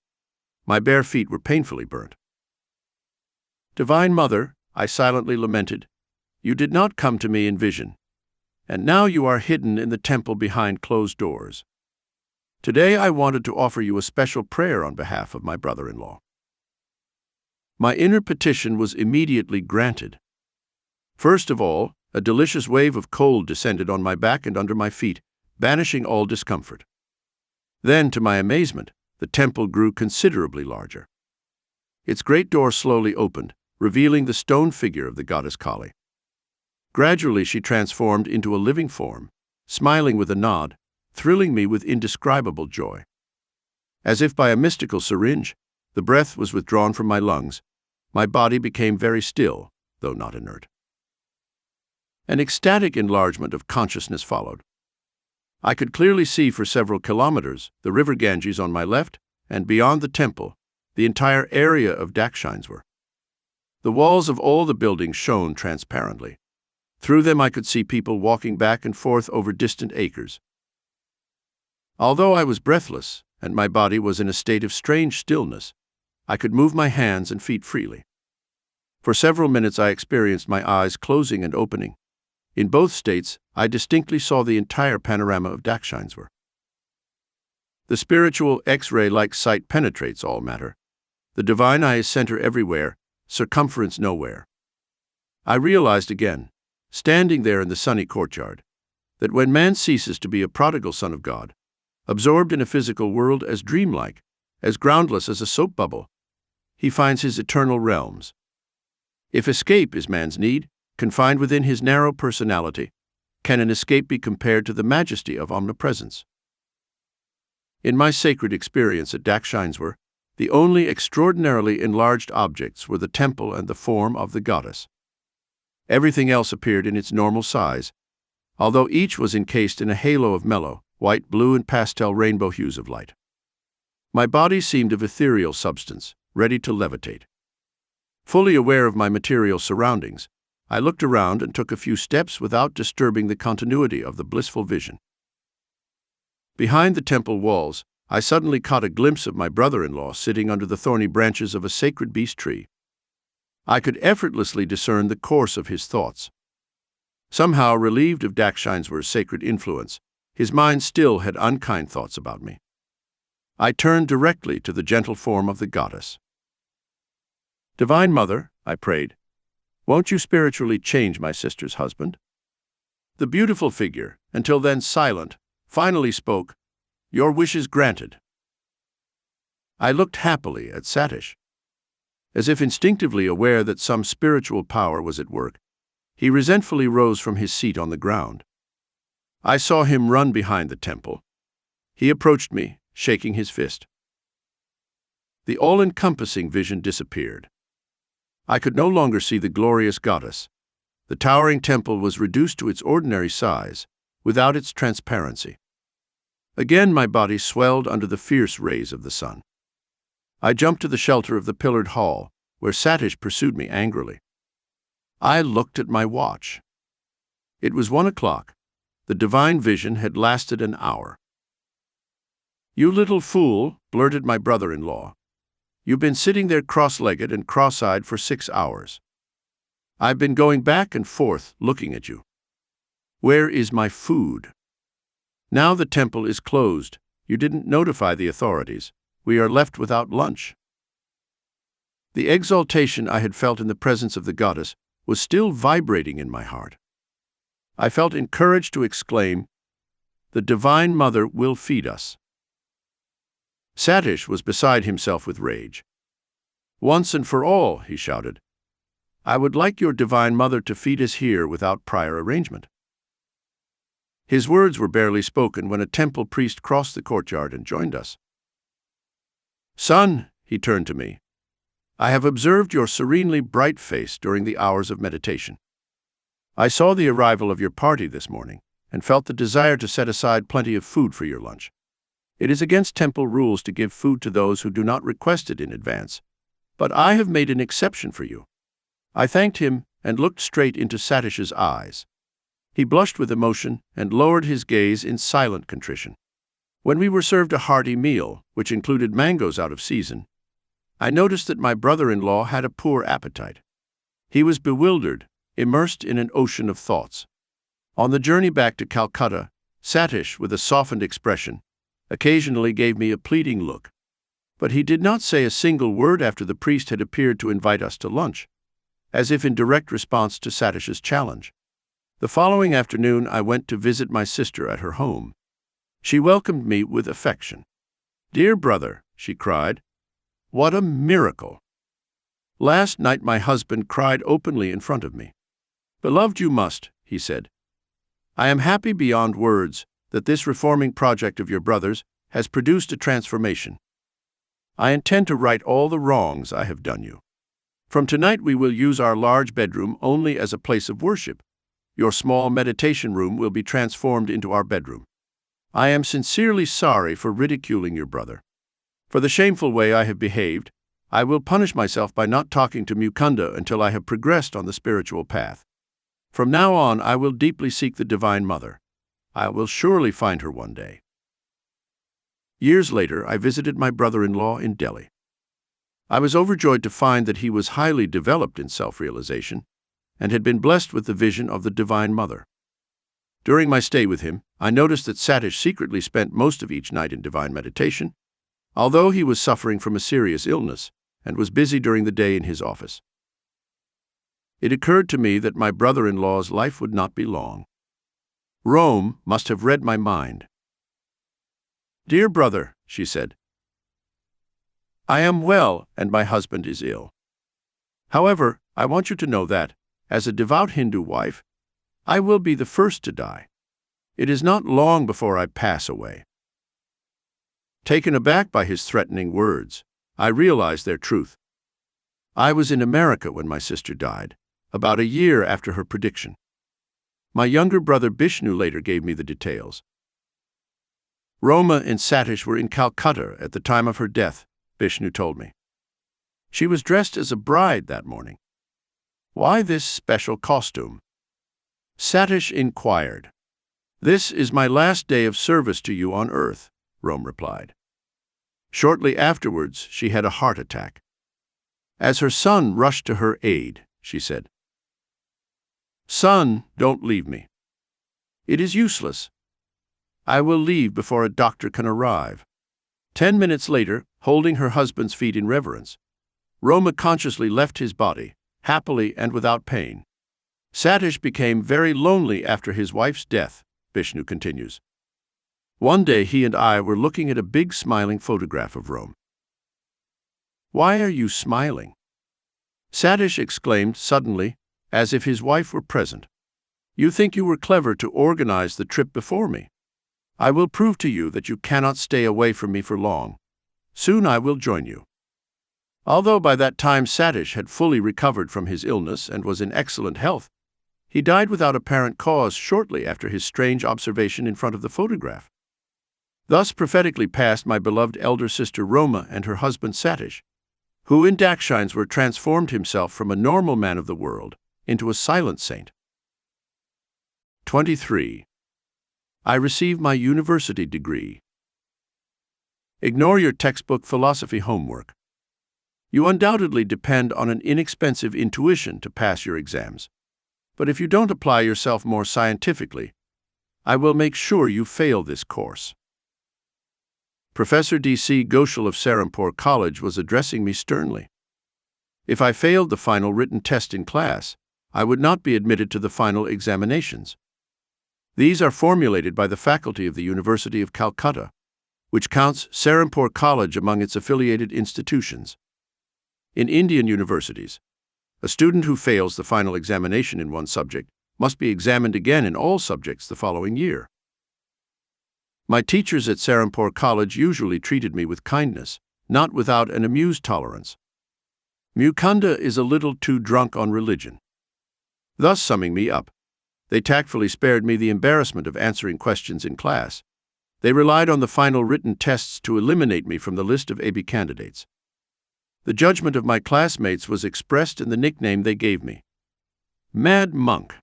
My bare feet were painfully burnt. Divine Mother, I silently lamented, you did not come to me in vision, and now you are hidden in the temple behind closed doors. Today I wanted to offer you a special prayer on behalf of my brother-in-law. My inner petition was immediately granted. First of all, a delicious wave of cold descended on my back and under my feet, banishing all discomfort. Then, to my amazement, the temple grew considerably larger. Its great door slowly opened, revealing the stone figure of the goddess Kali. Gradually she transformed into a living form, smiling with a nod, thrilling me with indescribable joy. As if by a mystical syringe, the breath was withdrawn from my lungs. My body became very still, though not inert. An ecstatic enlargement of consciousness followed. I could clearly see for several kilometers the river Ganges on my left, and beyond the temple, the entire area of Dakshineswar. The walls of all the buildings shone transparently. Through them I could see people walking back and forth over distant acres. Although I was breathless and my body was in a state of strange stillness, I could move my hands and feet freely. For several minutes I experienced my eyes closing and opening. In both states, I distinctly saw the entire panorama of Dakshineswar. The spiritual X-ray-like sight penetrates all matter. The divine eye is center everywhere, circumference nowhere. I realized again, standing there in the sunny courtyard, that when man ceases to be a prodigal son of God, absorbed in a physical world as dreamlike, as groundless as a soap bubble, he finds his eternal realms. If escape is man's need, confined within his narrow personality, can an escape be compared to the majesty of omnipresence? In my sacred experience at Dakshineswar, the only extraordinarily enlarged objects were the temple and the form of the goddess. Everything else appeared in its normal size, although each was encased in a halo of mellow, white, blue, and pastel rainbow hues of light. My body seemed of ethereal substance, ready to levitate. Fully aware of my material surroundings, I looked around and took a few steps without disturbing the continuity of the blissful vision. Behind the temple walls, I suddenly caught a glimpse of my brother-in-law sitting under the thorny branches of a sacred beech tree. I could effortlessly discern the course of his thoughts. Somehow, relieved of Dakshineswar's sacred influence, his mind still had unkind thoughts about me. I turned directly to the gentle form of the goddess. "Divine Mother," I prayed, "won't you spiritually change my sister's husband?" The beautiful figure, until then silent, finally spoke, "Your wish is granted." I looked happily at Satish. As if instinctively aware that some spiritual power was at work, he resentfully rose from his seat on the ground. I saw him run behind the temple. He approached me, shaking his fist. The all-encompassing vision disappeared. I could no longer see the glorious goddess. The towering temple was reduced to its ordinary size, without its transparency. Again my body swelled under the fierce rays of the sun. I jumped to the shelter of the pillared hall, where Satish pursued me angrily. I looked at my watch. It was 1 o'clock. The divine vision had lasted an hour. "You little fool," blurted my brother-in-law. "You've been sitting there cross-legged and cross-eyed for 6 hours. I've been going back and forth looking at you. Where is my food? Now the temple is closed. You didn't notify the authorities. We are left without lunch." The exaltation I had felt in the presence of the goddess was still vibrating in my heart. I felt encouraged to exclaim, "The Divine Mother will feed us." Satish was beside himself with rage. "Once and for all," he shouted, "I would like your Divine Mother to feed us here without prior arrangement." His words were barely spoken when a temple priest crossed the courtyard and joined us. "Son," he turned to me, "I have observed your serenely bright face during the hours of meditation. I saw the arrival of your party this morning and felt the desire to set aside plenty of food for your lunch. It is against temple rules to give food to those who do not request it in advance, but I have made an exception for you." I thanked him and looked straight into Satish's eyes. He blushed with emotion and lowered his gaze in silent contrition. When we were served a hearty meal, which included mangoes out of season, I noticed that my brother-in-law had a poor appetite. He was bewildered, immersed in an ocean of thoughts. On the journey back to Calcutta, Satish, with a softened expression, occasionally gave me a pleading look. But he did not say a single word after the priest had appeared to invite us to lunch, as if in direct response to Satish's challenge. The following afternoon I went to visit my sister at her home. She welcomed me with affection. "Dear brother," she cried, "what a miracle! Last night my husband cried openly in front of me. 'Beloved, you must,' he said. 'I am happy beyond words that this reforming project of your brother's has produced a transformation. I intend to right all the wrongs I have done you. From tonight we will use our large bedroom only as a place of worship. Your small meditation room will be transformed into our bedroom. I am sincerely sorry for ridiculing your brother. For the shameful way I have behaved, I will punish myself by not talking to Mukunda until I have progressed on the spiritual path. From now on I will deeply seek the Divine Mother. I will surely find her one day." Years later, I visited my brother-in-law in Delhi. I was overjoyed to find that he was highly developed in self-realization and had been blessed with the vision of the Divine Mother. During my stay with him, I noticed that Satish secretly spent most of each night in divine meditation, although he was suffering from a serious illness and was busy during the day in his office. It occurred to me that my brother-in-law's life would not be long. Rome must have read my mind. "Dear brother," she said, "I am well and my husband is ill. However, I want you to know that, as a devout Hindu wife, I will be the first to die. It is not long before I pass away." Taken aback by his threatening words, I realized their truth. I was in America when my sister died, about a year after her prediction. My younger brother Bishnu later gave me the details. Roma and Satish were in Calcutta at the time of her death, Bishnu told me. She was dressed as a bride that morning. "Why this special costume?" Satish inquired. "This is my last day of service to you on earth," Rome replied. Shortly afterwards, she had a heart attack. As her son rushed to her aid, she said, "Son, don't leave me. It is useless. I will leave before a doctor can arrive." 10 minutes later, holding her husband's feet in reverence, Roma consciously left his body, happily and without pain. Satish became very lonely after his wife's death, Vishnu continues. One day he and I were looking at a big smiling photograph of Rome. "Why are you smiling?" Satish exclaimed suddenly, as if his wife were present. "You think you were clever to organize the trip before me. I will prove to you that you cannot stay away from me for long. Soon I will join you." Although by that time Satish had fully recovered from his illness and was in excellent health, he died without apparent cause shortly after his strange observation in front of the photograph. Thus prophetically passed my beloved elder sister Roma and her husband Satish, who in Dakshineswar transformed himself from a normal man of the world into a silent saint. 23. I receive my university degree. Ignore your textbook philosophy homework. You undoubtedly depend on an inexpensive intuition to pass your exams. But if you don't apply yourself more scientifically, I will make sure you fail this course. Professor D.C. Ghoshal of Serampore College was addressing me sternly. If I failed the final written test in class, I would not be admitted to the final examinations. These are formulated by the faculty of the University of Calcutta, which counts Serampore College among its affiliated institutions. In Indian universities, a student who fails the final examination in one subject must be examined again in all subjects the following year. My teachers at Serampore College usually treated me with kindness, not without an amused tolerance. Mukunda is a little too drunk on religion. Thus summing me up, they tactfully spared me the embarrassment of answering questions in class. They relied on the final written tests to eliminate me from the list of AB candidates. The judgment of my classmates was expressed in the nickname they gave me, Mad Monk.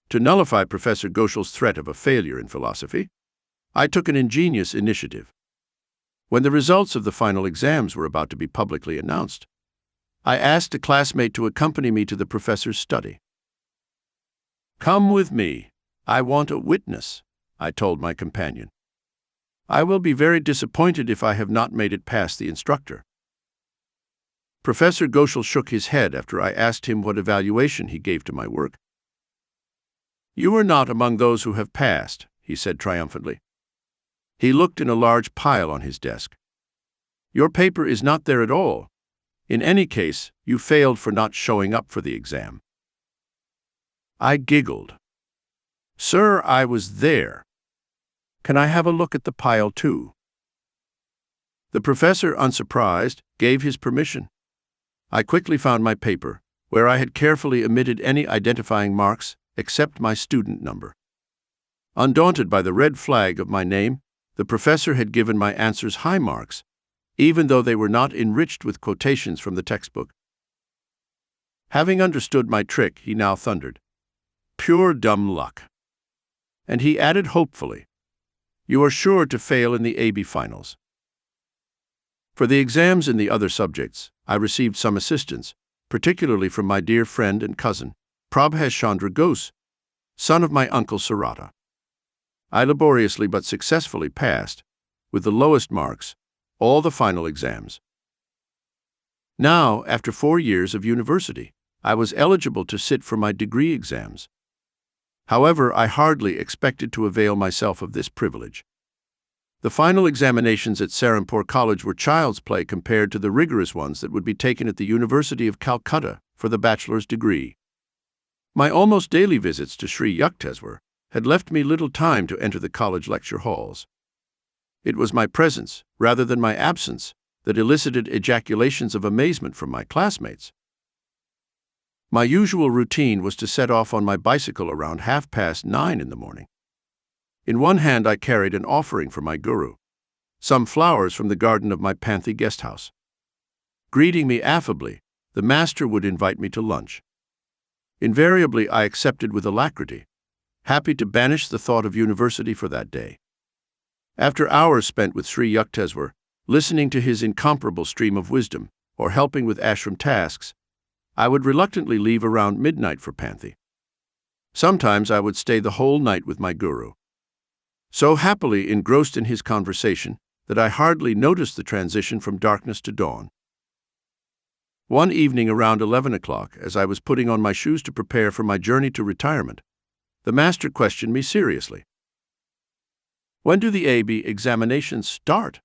To nullify Professor Ghoshal's threat of a failure in philosophy, I took an ingenious initiative. When the results of the final exams were about to be publicly announced, I asked a classmate to accompany me to the professor's study. "Come with me. I want a witness," I told my companion. "I will be very disappointed if I have not made it past the instructor." Professor Ghoshal shook his head after I asked him what evaluation he gave to my work. "You are not among those who have passed," he said triumphantly. He looked in a large pile on his desk. "Your paper is not there at all. In any case, you failed for not showing up for the exam." I giggled. "Sir, I was there. Can I have a look at the pile too?" The professor, unsurprised, gave his permission. I quickly found my paper, where I had carefully omitted any identifying marks except my student number. Undaunted by the red flag of my name, the professor had given my answers high marks, even though they were not enriched with quotations from the textbook. Having understood my trick, he now thundered, "Pure dumb luck." And he added hopefully, "You are sure to fail in the AB finals." For the exams in the other subjects, I received some assistance, particularly from my dear friend and cousin, Prabhesh Chandra Ghose, son of my uncle Sarata. I laboriously but successfully passed, with the lowest marks, all the final exams. Now, after 4 years of university, I was eligible to sit for my degree exams. However, I hardly expected to avail myself of this privilege. The final examinations at Serampore College were child's play compared to the rigorous ones that would be taken at the University of Calcutta for the bachelor's degree. My almost daily visits to Sri Yukteswar had left me little time to enter the college lecture halls. It was my presence, rather than my absence, that elicited ejaculations of amazement from my classmates. My usual routine was to set off on my bicycle around 9:30 in the morning. In one hand I carried an offering for my guru, some flowers from the garden of my Panthi guest house. Greeting me affably, the master would invite me to lunch. Invariably I accepted with alacrity, happy to banish the thought of university for that day. After hours spent with Sri Yukteswar, listening to his incomparable stream of wisdom, or helping with ashram tasks, I would reluctantly leave around midnight for Panthi. Sometimes I would stay the whole night with my guru, so happily engrossed in his conversation that I hardly noticed the transition from darkness to dawn. One evening around 11 o'clock, as I was putting on my shoes to prepare for my journey to retirement, the master questioned me seriously. "When do the AB examinations start?"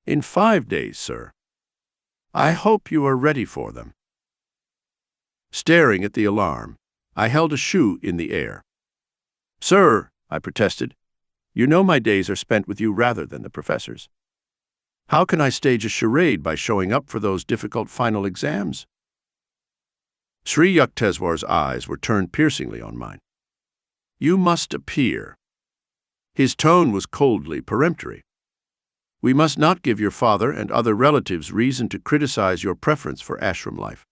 "In 5 days, sir." "I hope you are ready for them." Staring at the alarm, I held a shoe in the air. "Sir," I protested, "you know my days are spent with you rather than the professors. How can I stage a charade by showing up for those difficult final exams?" Sri Yukteswar's eyes were turned piercingly on mine. "You must appear." His tone was coldly peremptory. "We must not give your father and other relatives reason to criticize your preference for ashram life.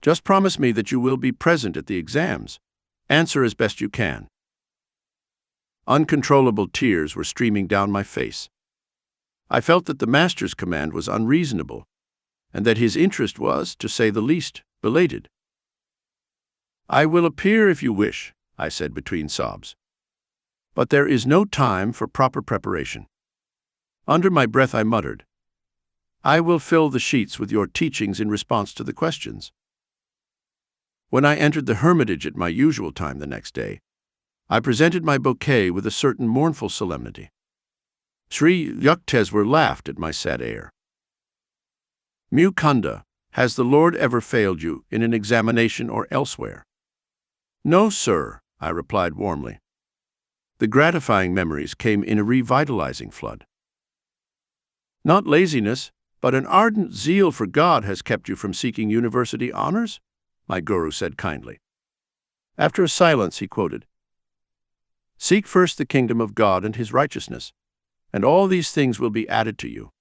Just promise me that you will be present at the exams. Answer as best you can." Uncontrollable tears were streaming down my face. I felt that the master's command was unreasonable, and that his interest was, to say the least, belated. "I will appear if you wish," I said between sobs. "But there is no time for proper preparation." Under my breath I muttered, "I will fill the sheets with your teachings in response to the questions." When I entered the hermitage at my usual time the next day, I presented my bouquet with a certain mournful solemnity. Sri Yukteswar laughed at my sad air. "Mukunda, has the Lord ever failed you in an examination or elsewhere?" "No, sir," I replied warmly. The gratifying memories came in a revitalizing flood. "Not laziness, but an ardent zeal for God has kept you from seeking university honors?" my guru said kindly. After a silence, he quoted, "Seek first the kingdom of God and his righteousness, and all these things will be added to you."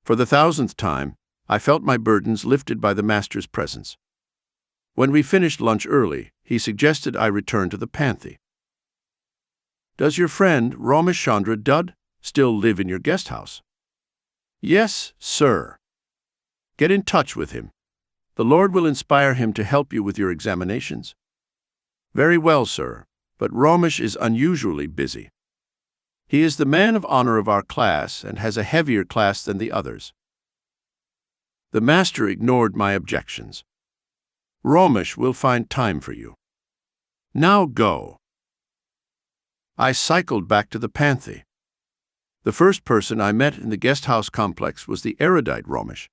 For the 1000th time, I felt my burdens lifted by the master's presence. When we finished lunch early, he suggested I return to the Panthi. "Does your friend, Ramachandra Dud, still live in your guest house?" "Yes, sir." "Get in touch with him. The Lord will inspire him to help you with your examinations." "Very well, sir, but Ramesh is unusually busy. He is the man of honor of our class and has a heavier class than the others." The master ignored my objections. "Ramesh will find time for you. Now go." I cycled back to the Panthi. The first person I met in the guest house complex was the erudite Ramesh.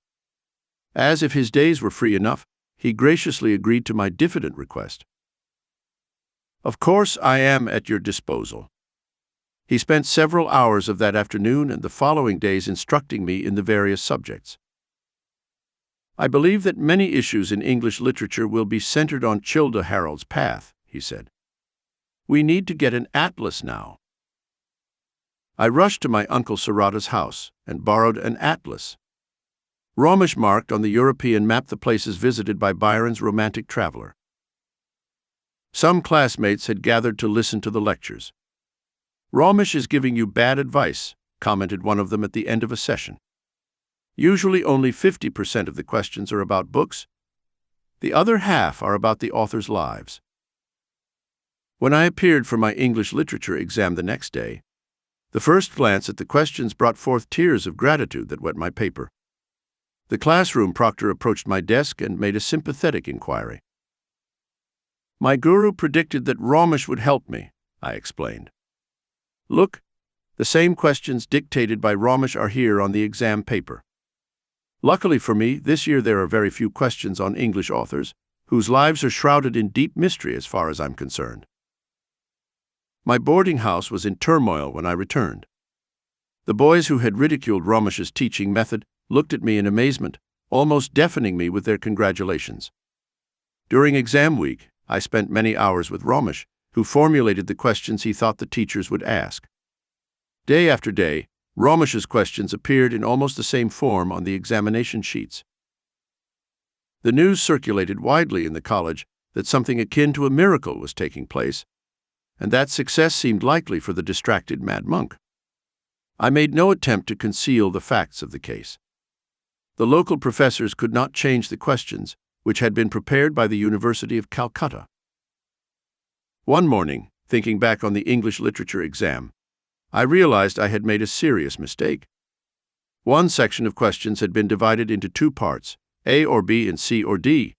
As if his days were free enough, he graciously agreed to my diffident request. "Of course, I am at your disposal." He spent several hours of that afternoon and the following days instructing me in the various subjects. "I believe that many issues in English literature will be centered on Childe Harold's path," he said. "We need to get an atlas now." I rushed to my uncle Sarada's house and borrowed an atlas. Ramesh marked on the European map the places visited by Byron's romantic traveler. Some classmates had gathered to listen to the lectures. "Ramesh is giving you bad advice," commented one of them at the end of a session. "Usually only 50% of the questions are about books. The other half are about the authors' lives." When I appeared for my English literature exam the next day, the first glance at the questions brought forth tears of gratitude that wet my paper. The classroom proctor approached my desk and made a sympathetic inquiry. "My guru predicted that Ramesh would help me," I explained. "Look, the same questions dictated by Ramesh are here on the exam paper. Luckily for me, this year there are very few questions on English authors, whose lives are shrouded in deep mystery as far as I'm concerned." My boarding house was in turmoil when I returned. The boys who had ridiculed Ramesh's teaching method looked at me in amazement, almost deafening me with their congratulations. During exam week, I spent many hours with Ramesh, who formulated the questions he thought the teachers would ask. Day after day, Ramesh's questions appeared in almost the same form on the examination sheets. The news circulated widely in the college that something akin to a miracle was taking place, and that success seemed likely for the distracted mad monk. I made no attempt to conceal the facts of the case. The local professors could not change the questions, which had been prepared by the University of Calcutta. One morning, thinking back on the English literature exam, I realized I had made a serious mistake. One section of questions had been divided into two parts, A or B and C or D.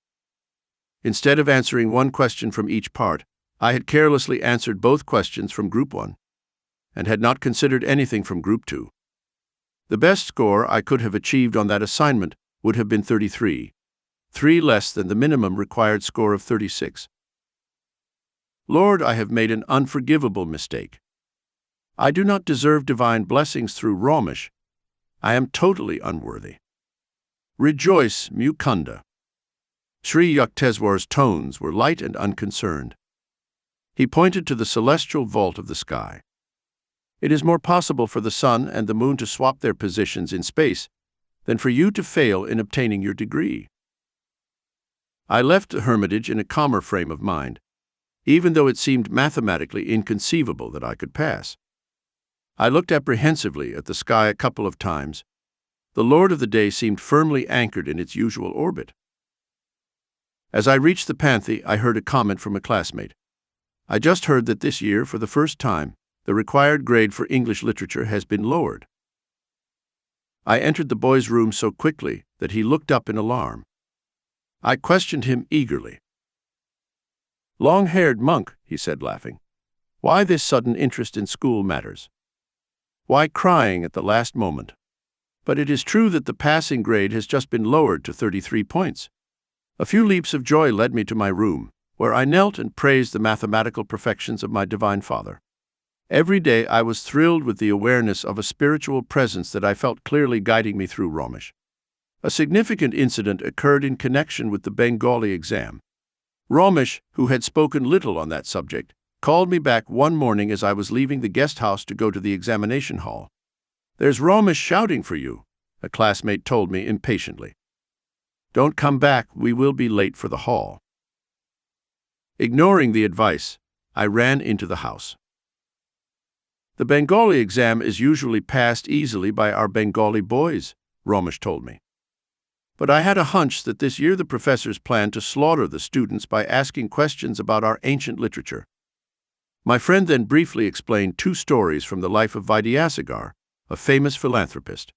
Instead of answering one question from each part, I had carelessly answered both questions from Group 1, and had not considered anything from Group 2. The best score I could have achieved on that assignment would have been 33, 3 less than the minimum required score of 36. Lord, I have made an unforgivable mistake. I do not deserve divine blessings through Ramesh. I am totally unworthy. Rejoice, Mukunda. Sri Yukteswar's tones were light and unconcerned. He pointed to the celestial vault of the sky. It is more possible for the sun and the moon to swap their positions in space than for you to fail in obtaining your degree. I left the hermitage in a calmer frame of mind, even though it seemed mathematically inconceivable that I could pass. I looked apprehensively at the sky a couple of times. The Lord of the Day seemed firmly anchored in its usual orbit. As I reached the pantry, I heard a comment from a classmate. I just heard that this year, for the first time, the required grade for English literature has been lowered. I entered the boy's room so quickly that he looked up in alarm. I questioned him eagerly. "Long-haired monk," he said, laughing. "Why this sudden interest in school matters? Why crying at the last moment?" But it is true that the passing grade has just been lowered to 33 points. A few leaps of joy led me to my room, where I knelt and praised the mathematical perfections of my Divine Father. Every day I was thrilled with the awareness of a spiritual presence that I felt clearly guiding me through Ramesh. A significant incident occurred in connection with the Bengali exam. Ramesh, who had spoken little on that subject, called me back one morning as I was leaving the guest house to go to the examination hall. "There's Ramesh shouting for you," a classmate told me impatiently. "Don't come back, we will be late for the hall." Ignoring the advice, I ran into the house. "The Bengali exam is usually passed easily by our Bengali boys," Ramesh told me. But I had a hunch that this year the professors planned to slaughter the students by asking questions about our ancient literature. My friend then briefly explained two stories from the life of Vidyasagar, a famous philanthropist.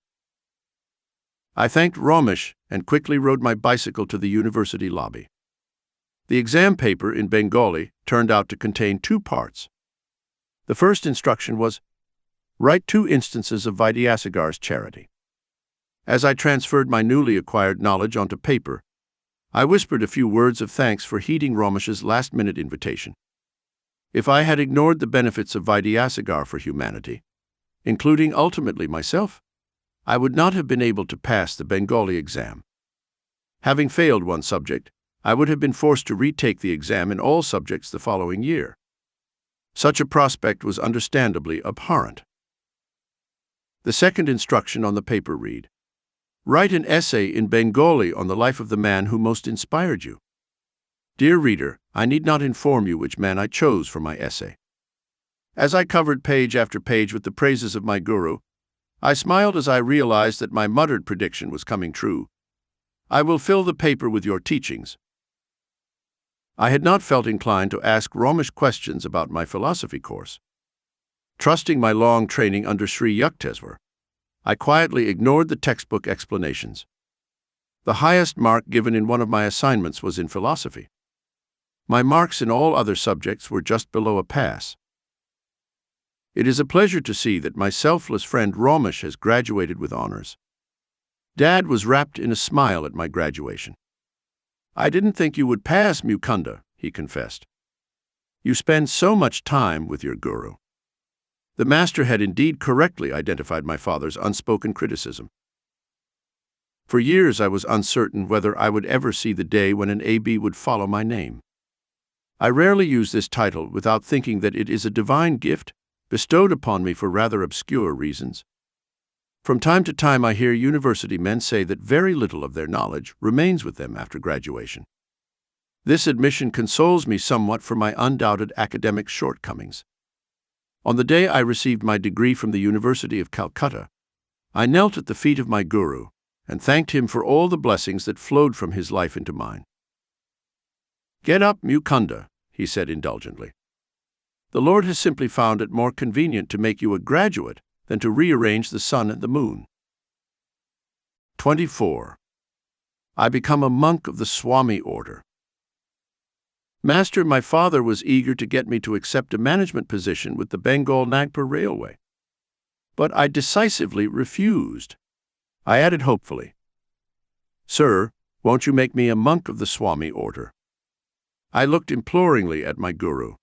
I thanked Ramesh and quickly rode my bicycle to the university lobby. The exam paper in Bengali turned out to contain two parts. The first instruction was, "Write 2 instances of Vidyasagar's charity." As I transferred my newly acquired knowledge onto paper, I whispered a few words of thanks for heeding Ramesh's last-minute invitation. If I had ignored the benefits of Vidyasagar for humanity, including ultimately myself, I would not have been able to pass the Bengali exam. Having failed one subject, I would have been forced to retake the exam in all subjects the following year. Such a prospect was understandably abhorrent. The second instruction on the paper read, "Write an essay in Bengali on the life of the man who most inspired you." Dear reader, I need not inform you which man I chose for my essay. As I covered page after page with the praises of my guru, I smiled as I realized that my muttered prediction was coming true. "I will fill the paper with your teachings." I had not felt inclined to ask Ramesh questions about my philosophy course. Trusting my long training under Sri Yukteswar, I quietly ignored the textbook explanations. The highest mark given in one of my assignments was in philosophy. My marks in all other subjects were just below a pass. It is a pleasure to see that my selfless friend Ramesh has graduated with honors. Dad was wrapped in a smile at my graduation. "I didn't think you would pass, Mukunda," he confessed. "You spend so much time with your guru." The master had indeed correctly identified my father's unspoken criticism. For years I was uncertain whether I would ever see the day when an AB would follow my name. I rarely use this title without thinking that it is a divine gift bestowed upon me for rather obscure reasons. From time to time I hear university men say that very little of their knowledge remains with them after graduation. This admission consoles me somewhat for my undoubted academic shortcomings. On the day I received my degree from the University of Calcutta, I knelt at the feet of my guru and thanked him for all the blessings that flowed from his life into mine. "Get up, Mukunda," he said indulgently. "The Lord has simply found it more convenient to make you a graduate than to rearrange the sun and the moon." 24. I become a monk of the Swami order. Master, my father was eager to get me to accept a management position with the Bengal Nagpur Railway. But I decisively refused. I added hopefully, "Sir, won't you make me a monk of the Swami order?" I looked imploringly at my guru.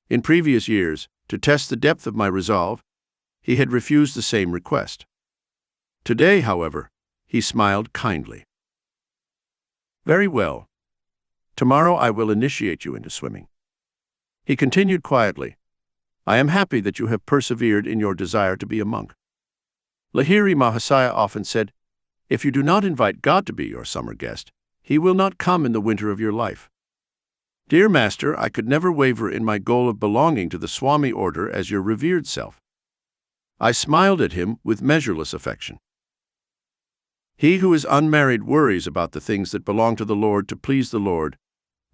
In previous years, to test the depth of my resolve, he had refused the same request. Today, however, he smiled kindly. "Very well. Tomorrow I will initiate you into swimming." He continued quietly, "I am happy that you have persevered in your desire to be a monk. Lahiri Mahasaya often said, if you do not invite God to be your summer guest, he will not come in the winter of your life. Dear Master, I could never waver in my goal of belonging to the Swami order as your revered self." I smiled at him with measureless affection. He who is unmarried worries about the things that belong to the Lord to please the Lord,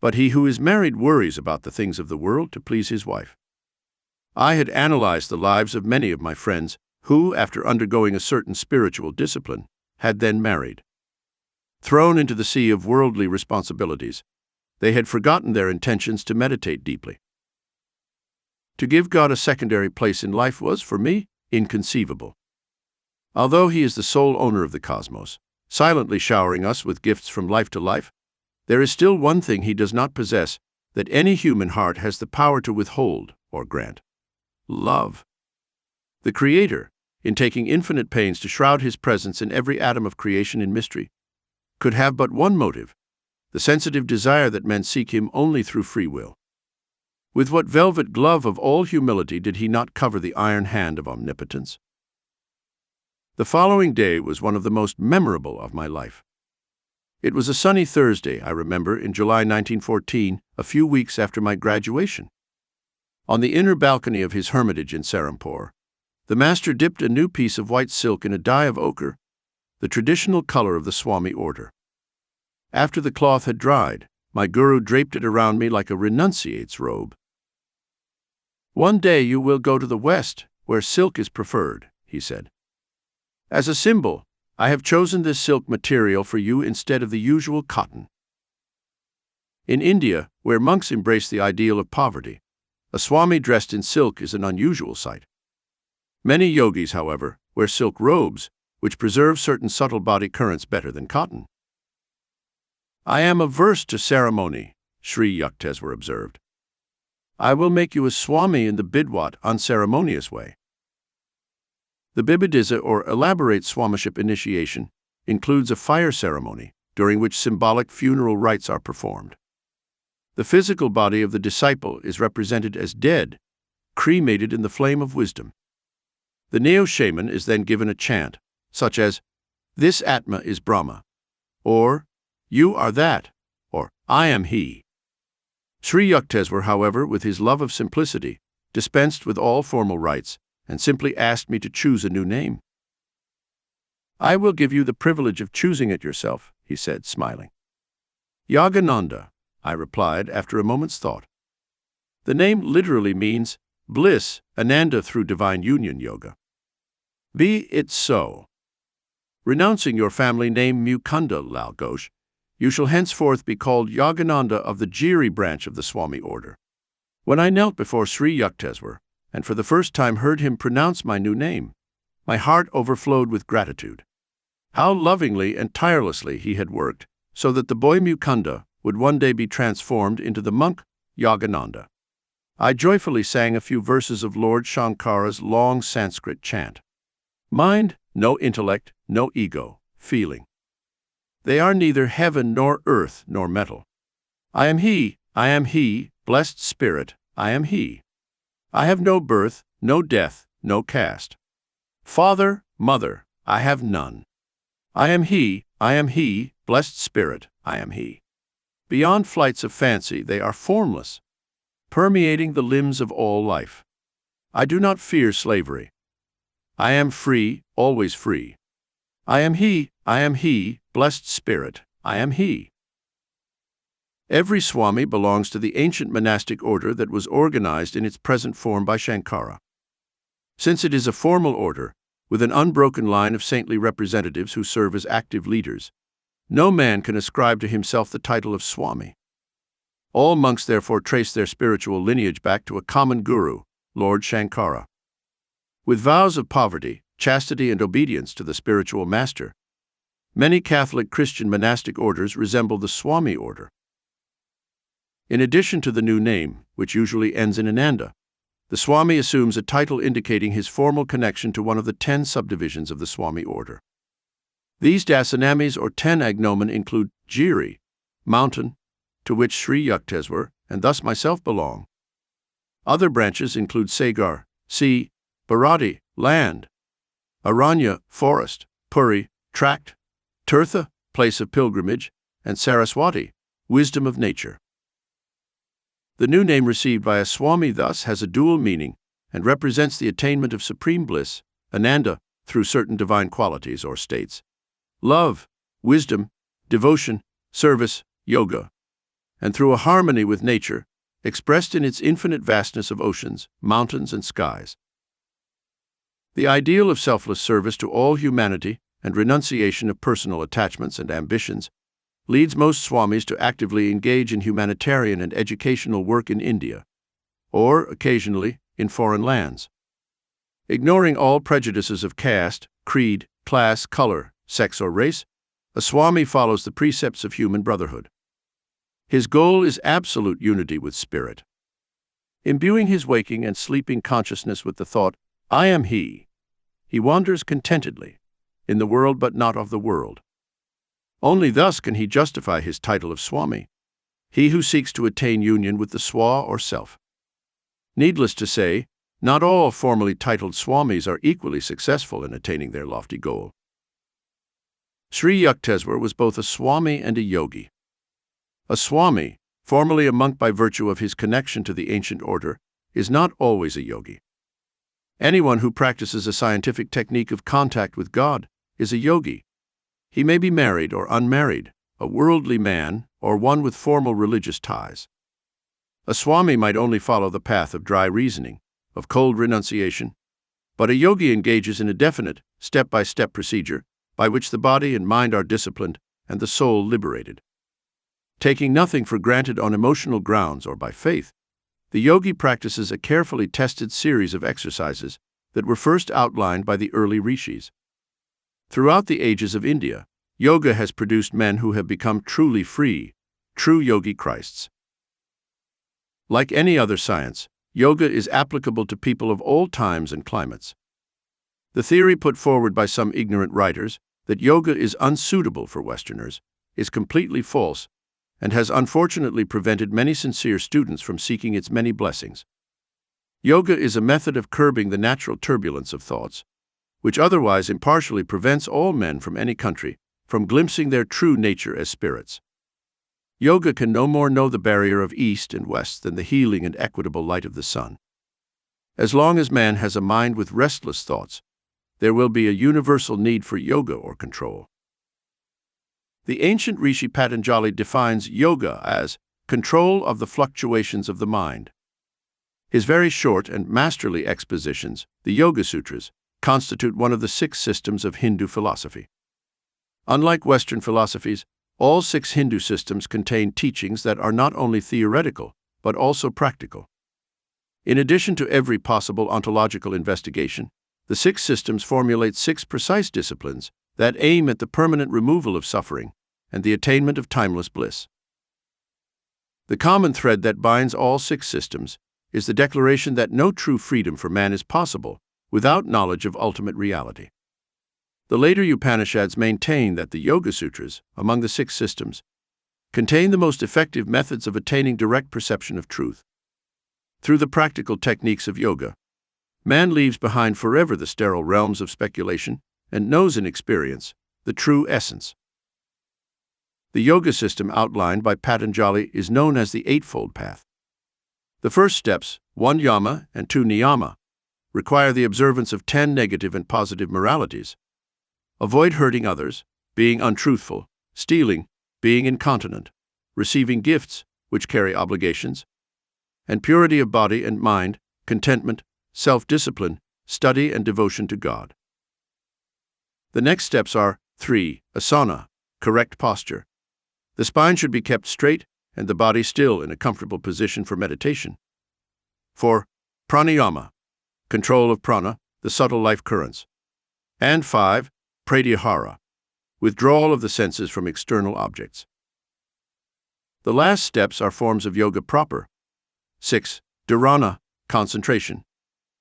but he who is married worries about the things of the world to please his wife. I had analyzed the lives of many of my friends who, after undergoing a certain spiritual discipline, had then married. Thrown into the sea of worldly responsibilities, they had forgotten their intentions to meditate deeply. To give God a secondary place in life was, for me, inconceivable. Although He is the sole owner of the cosmos, silently showering us with gifts from life to life, there is still one thing He does not possess that any human heart has the power to withhold or grant: love. The Creator, in taking infinite pains to shroud His presence in every atom of creation in mystery, could have but one motive: the sensitive desire that men seek Him only through free will. With what velvet glove of all humility did He not cover the iron hand of omnipotence? The following day was one of the most memorable of my life. It was a sunny Thursday, I remember, in July 1914, a few weeks after my graduation. On the inner balcony of his hermitage in Serampore, the master dipped a new piece of white silk in a dye of ochre, the traditional color of the Swami order. After the cloth had dried, my guru draped it around me like a renunciate's robe. "One day you will go to the West, where silk is preferred," he said. "As a symbol, I have chosen this silk material for you instead of the usual cotton." In India, where monks embrace the ideal of poverty, a Swami dressed in silk is an unusual sight. Many yogis, however, wear silk robes, which preserve certain subtle body currents better than cotton. "I am averse to ceremony," Sri Yukteswar observed. "I will make you a Swami in the Bidwat unceremonious way." The Bibidisa, or elaborate Swamiship initiation, includes a fire ceremony, during which symbolic funeral rites are performed. The physical body of the disciple is represented as dead, cremated in the flame of wisdom. The neo-shaman is then given a chant, such as, "This Atma is Brahma," or "You are that," or "I am he." Sri Yukteswar, however, with his love of simplicity, dispensed with all formal rites and simply asked me to choose a new name. "I will give you the privilege of choosing it yourself," he said, smiling. "Yogananda," I replied after a moment's thought. The name literally means bliss, Ananda through divine union yoga. Be it so. Renouncing your family name Mukunda Lal Ghosh, you shall henceforth be called Yogananda of the Jiri branch of the Swami order. When I knelt before Sri Yukteswar, and for the first time heard him pronounce my new name, my heart overflowed with gratitude. How lovingly and tirelessly he had worked, so that the boy Mukunda would one day be transformed into the monk Yogananda. I joyfully sang a few verses of Lord Shankara's long Sanskrit chant. Mind, no intellect, no ego, feeling. They are neither heaven nor earth nor metal. I am he, blessed spirit, I am he. I have no birth, no death, no caste. Father, mother, I have none. I am he, blessed spirit, I am he. Beyond flights of fancy, they are formless, permeating the limbs of all life. I do not fear slavery. I am free, always free. I am he, blessed spirit, I am he. Every Swami belongs to the ancient monastic order that was organized in its present form by Shankara. Since it is a formal order, with an unbroken line of saintly representatives who serve as active leaders, no man can ascribe to himself the title of Swami. All monks therefore trace their spiritual lineage back to a common guru, Lord Shankara. With vows of poverty, chastity, and obedience to the spiritual master, many Catholic Christian monastic orders resemble the Swami order. In addition to the new name, which usually ends in Ananda, the Swami assumes a title indicating his formal connection to one of the 10 subdivisions of the Swami order. These dasanamis or 10 agnomen include Giri, mountain, to which Sri Yukteswar and thus myself belong. Other branches include Sagar, sea, Bharati, land, Aranya, forest, Puri, tract, Tirtha, place of pilgrimage, and Saraswati, wisdom of nature. The new name received by a Swami thus has a dual meaning and represents the attainment of supreme bliss, Ananda, through certain divine qualities or states, love, wisdom, devotion, service, yoga, and through a harmony with nature, expressed in its infinite vastness of oceans, mountains, and skies. The ideal of selfless service to all humanity and renunciation of personal attachments and ambitions leads most Swamis to actively engage in humanitarian and educational work in India, or, occasionally, in foreign lands. Ignoring all prejudices of caste, creed, class, color, sex, or race, a Swami follows the precepts of human brotherhood. His goal is absolute unity with spirit. Imbuing his waking and sleeping consciousness with the thought, I am he wanders contentedly, in the world but not of the world. Only thus can he justify his title of Swami, he who seeks to attain union with the Swa or self. Needless to say, not all formally titled Swamis are equally successful in attaining their lofty goal. Sri Yukteswar was both a Swami and a yogi. A Swami, formally a monk by virtue of his connection to the ancient order, is not always a yogi. Anyone who practices a scientific technique of contact with God is a yogi. He may be married or unmarried, a worldly man, or one with formal religious ties. A Swami might only follow the path of dry reasoning, of cold renunciation, but a yogi engages in a definite, step-by-step procedure by which the body and mind are disciplined and the soul liberated. Taking nothing for granted on emotional grounds or by faith, the yogi practices a carefully tested series of exercises that were first outlined by the early rishis. Throughout the ages of India, yoga has produced men who have become truly free, true yogi Christs. Like any other science, yoga is applicable to people of all times and climates. The theory put forward by some ignorant writers that yoga is unsuitable for Westerners is completely false and has unfortunately prevented many sincere students from seeking its many blessings. Yoga is a method of curbing the natural turbulence of thoughts, which otherwise impartially prevents all men from any country from glimpsing their true nature as spirits. Yoga can no more know the barrier of East and West than the healing and equitable light of the sun. As long as man has a mind with restless thoughts, there will be a universal need for yoga or control. The ancient Rishi Patanjali defines yoga as control of the fluctuations of the mind. His very short and masterly expositions, the Yoga Sutras, constitute one of the 6 systems of Hindu philosophy. Unlike Western philosophies, all 6 Hindu systems contain teachings that are not only theoretical, but also practical. In addition to every possible ontological investigation, the 6 systems formulate 6 precise disciplines that aim at the permanent removal of suffering and the attainment of timeless bliss. The common thread that binds all 6 systems is the declaration that no true freedom for man is possible without knowledge of ultimate reality. The later Upanishads maintain that the Yoga Sutras, among the 6 systems, contain the most effective methods of attaining direct perception of truth. Through the practical techniques of yoga, man leaves behind forever the sterile realms of speculation and knows in experience the true essence. The yoga system outlined by Patanjali is known as the Eightfold Path. The first steps, 1 yama and 2 niyama, require the observance of 10 negative and positive moralities. Avoid hurting others, being untruthful, stealing, being incontinent, receiving gifts, which carry obligations, and purity of body and mind, contentment, self-discipline, study and devotion to God. The next steps are 3. Asana, correct posture. The spine should be kept straight and the body still in a comfortable position for meditation. 4. Pranayama, control of prana, the subtle life currents. And 5. Pratyahara, withdrawal of the senses from external objects. The last steps are forms of yoga proper. 6. Dharana, concentration,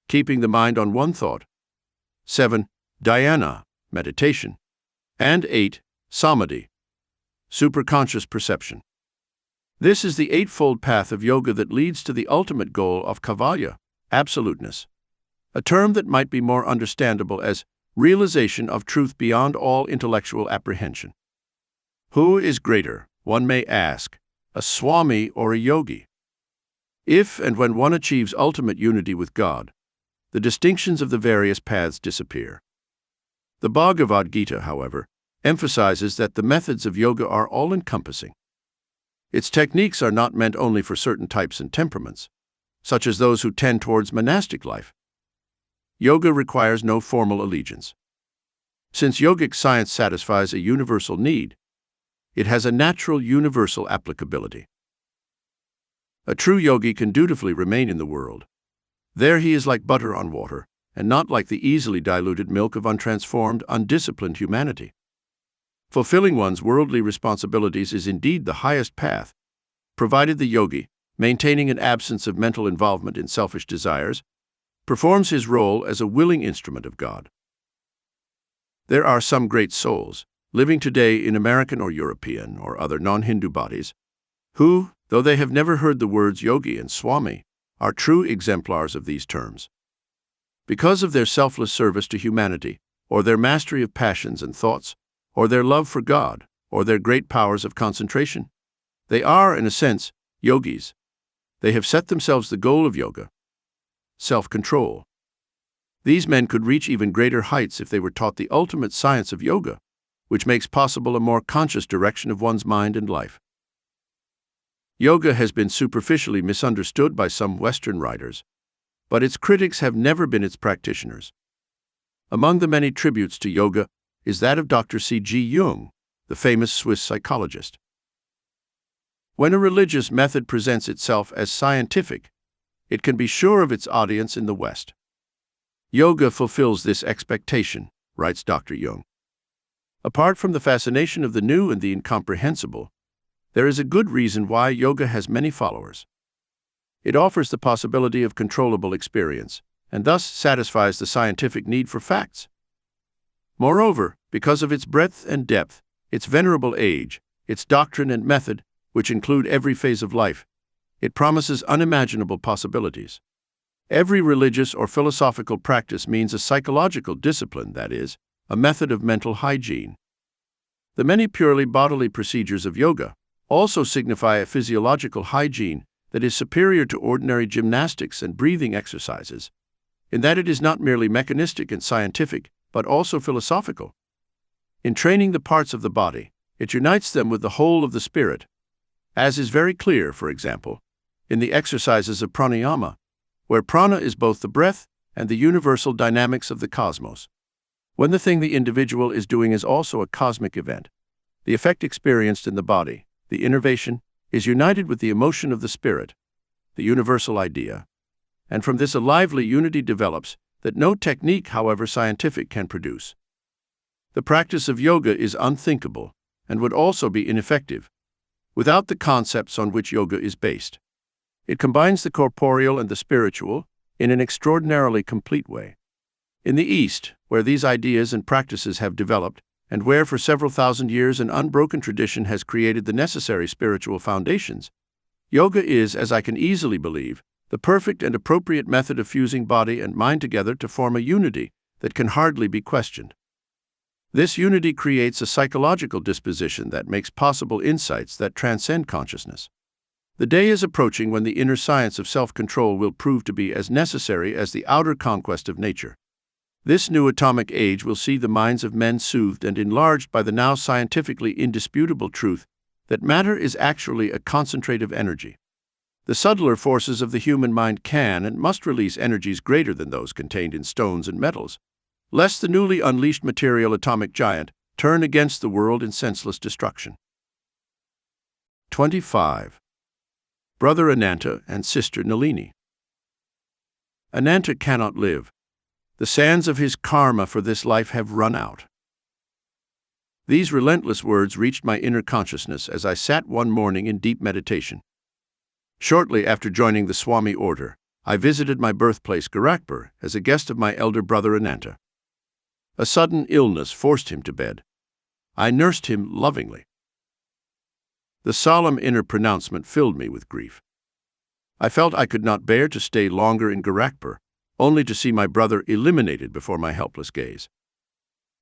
keeping the mind on one thought. 7. Dhyana, meditation. And 8. Samadhi, superconscious perception. This is the eightfold path of yoga that leads to the ultimate goal of kaivalya, absoluteness, a term that might be more understandable as realization of truth beyond all intellectual apprehension. Who is greater, one may ask, a Swami or a yogi? If and when one achieves ultimate unity with God, the distinctions of the various paths disappear. The Bhagavad Gita, however, emphasizes that the methods of yoga are all-encompassing. Its techniques are not meant only for certain types and temperaments, such as those who tend towards monastic life. Yoga requires no formal allegiance. Since yogic science satisfies a universal need, it has a natural universal applicability. A true yogi can dutifully remain in the world. There he is like butter on water, and not like the easily diluted milk of untransformed, undisciplined humanity. Fulfilling one's worldly responsibilities is indeed the highest path, provided the yogi, maintaining an absence of mental involvement in selfish desires, performs his role as a willing instrument of God. There are some great souls, living today in American or European or other non-Hindu bodies, who, though they have never heard the words yogi and Swami, are true exemplars of these terms. Because of their selfless service to humanity, or their mastery of passions and thoughts, or their love for God, or their great powers of concentration, they are, in a sense, yogis. They have set themselves the goal of yoga: self-control. These men could reach even greater heights if they were taught the ultimate science of yoga, which makes possible a more conscious direction of one's mind and life. Yoga has been superficially misunderstood by some Western writers, but its critics have never been its practitioners. Among the many tributes to yoga is that of Dr. C.G. Jung, the famous Swiss psychologist. When a religious method presents itself as scientific, it can be sure of its audience in the West. Yoga fulfills this expectation, writes Dr. Jung. Apart from the fascination of the new and the incomprehensible, there is a good reason why yoga has many followers. It offers the possibility of controllable experience, and thus satisfies the scientific need for facts. Moreover, because of its breadth and depth, its venerable age, its doctrine and method, which include every phase of life, it promises unimaginable possibilities. Every religious or philosophical practice means a psychological discipline, that is, a method of mental hygiene. The many purely bodily procedures of yoga also signify a physiological hygiene that is superior to ordinary gymnastics and breathing exercises, in that it is not merely mechanistic and scientific, but also philosophical. In training the parts of the body, it unites them with the whole of the spirit, as is very clear, for example, in the exercises of pranayama, where prana is both the breath and the universal dynamics of the cosmos. When the thing the individual is doing is also a cosmic event, the effect experienced in the body, the innervation, is united with the emotion of the spirit, the universal idea, and from this a lively unity develops that no technique, however scientific, can produce. The practice of yoga is unthinkable and would also be ineffective without the concepts on which yoga is based. It combines the corporeal and the spiritual in an extraordinarily complete way. In the East, where these ideas and practices have developed, and where for several thousand years an unbroken tradition has created the necessary spiritual foundations, yoga is, as I can easily believe, the perfect and appropriate method of fusing body and mind together to form a unity that can hardly be questioned. This unity creates a psychological disposition that makes possible insights that transcend consciousness. The day is approaching when the inner science of self-control will prove to be as necessary as the outer conquest of nature. This new atomic age will see the minds of men soothed and enlarged by the now scientifically indisputable truth that matter is actually a concentrative energy. The subtler forces of the human mind can and must release energies greater than those contained in stones and metals, lest the newly unleashed material atomic giant turn against the world in senseless destruction. 25. Brother Ananta and Sister Nalini. Ananta cannot live. The sands of his karma for this life have run out. These relentless words reached my inner consciousness as I sat one morning in deep meditation. Shortly after joining the Swami order, I visited my birthplace Gorakhpur as a guest of my elder brother Ananta. A sudden illness forced him to bed. I nursed him lovingly. The solemn inner pronouncement filled me with grief. I felt I could not bear to stay longer in Gorakhpur, only to see my brother eliminated before my helpless gaze.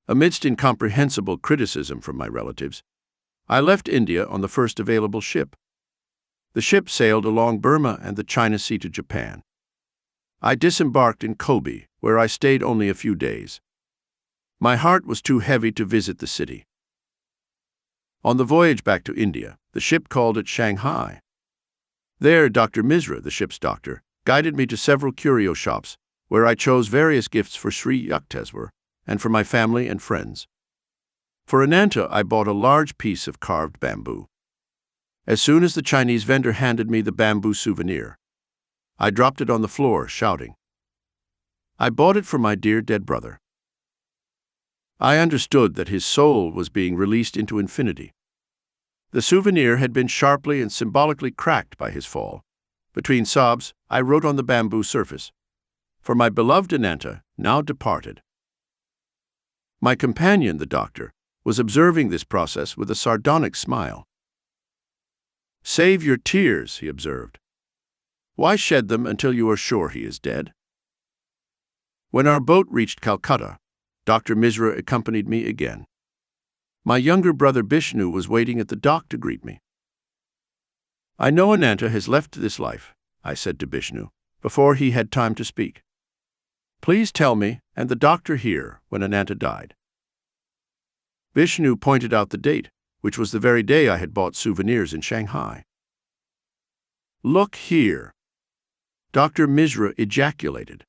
Amidst incomprehensible criticism from my relatives, I left India on the first available ship. The ship sailed along Burma and the China Sea to Japan. I disembarked in Kobe, where I stayed only a few days. My heart was too heavy to visit the city. On the voyage back to India, the ship called at Shanghai. There, Dr. Misra, the ship's doctor, guided me to several curio shops, where I chose various gifts for Sri Yukteswar and for my family and friends. For Ananta, I bought a large piece of carved bamboo. As soon as the Chinese vendor handed me the bamboo souvenir, I dropped it on the floor, shouting, "I bought it for my dear dead brother." I understood that his soul was being released into infinity. The souvenir had been sharply and symbolically cracked by his fall. Between sobs, I wrote on the bamboo surface, "For my beloved Ananta, now departed." My companion, the doctor, was observing this process with a sardonic smile. "Save your tears," he observed. "Why shed them until you are sure he is dead?" When our boat reached Calcutta, Dr. Misra accompanied me again. My younger brother Bishnu was waiting at the dock to greet me. "I know Ananta has left this life," I said to Bishnu, before he had time to speak. "Please tell me, and the doctor here, when Ananta died." Bishnu pointed out the date, which was the very day I had bought souvenirs in Shanghai. "Look here," Dr. Misra ejaculated.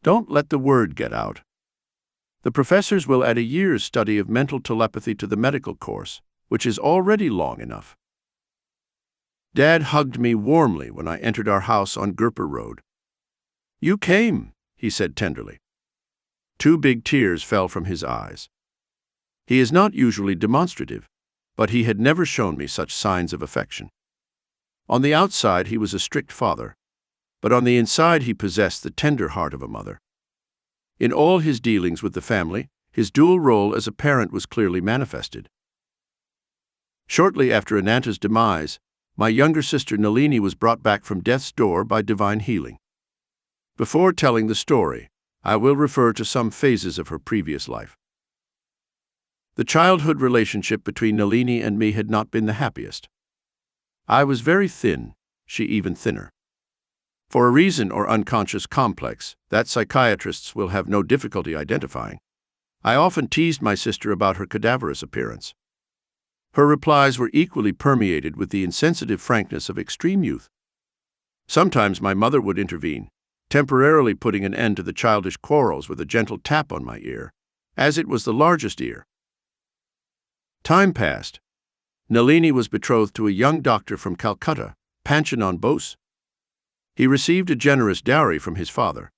"Don't let the word get out. The professors will add a year's study of mental telepathy to the medical course, which is already long enough." Dad hugged me warmly when I entered our house on Gurpur Road. "You came," he said tenderly. 2 big tears fell from his eyes. He is not usually demonstrative, but he had never shown me such signs of affection. On the outside he was a strict father, but on the inside he possessed the tender heart of a mother. In all his dealings with the family, his dual role as a parent was clearly manifested. Shortly after Ananta's demise, my younger sister Nalini was brought back from death's door by divine healing. Before telling the story, I will refer to some phases of her previous life. The childhood relationship between Nalini and me had not been the happiest. I was very thin, she even thinner. For a reason or unconscious complex that psychiatrists will have no difficulty identifying, I often teased my sister about her cadaverous appearance. Her replies were equally permeated with the insensitive frankness of extreme youth. Sometimes my mother would intervene, temporarily putting an end to the childish quarrels with a gentle tap on my ear, as it was the largest ear. Time passed. Nalini was betrothed to a young doctor from Calcutta, Panchanan Bose. He received a generous dowry from his father,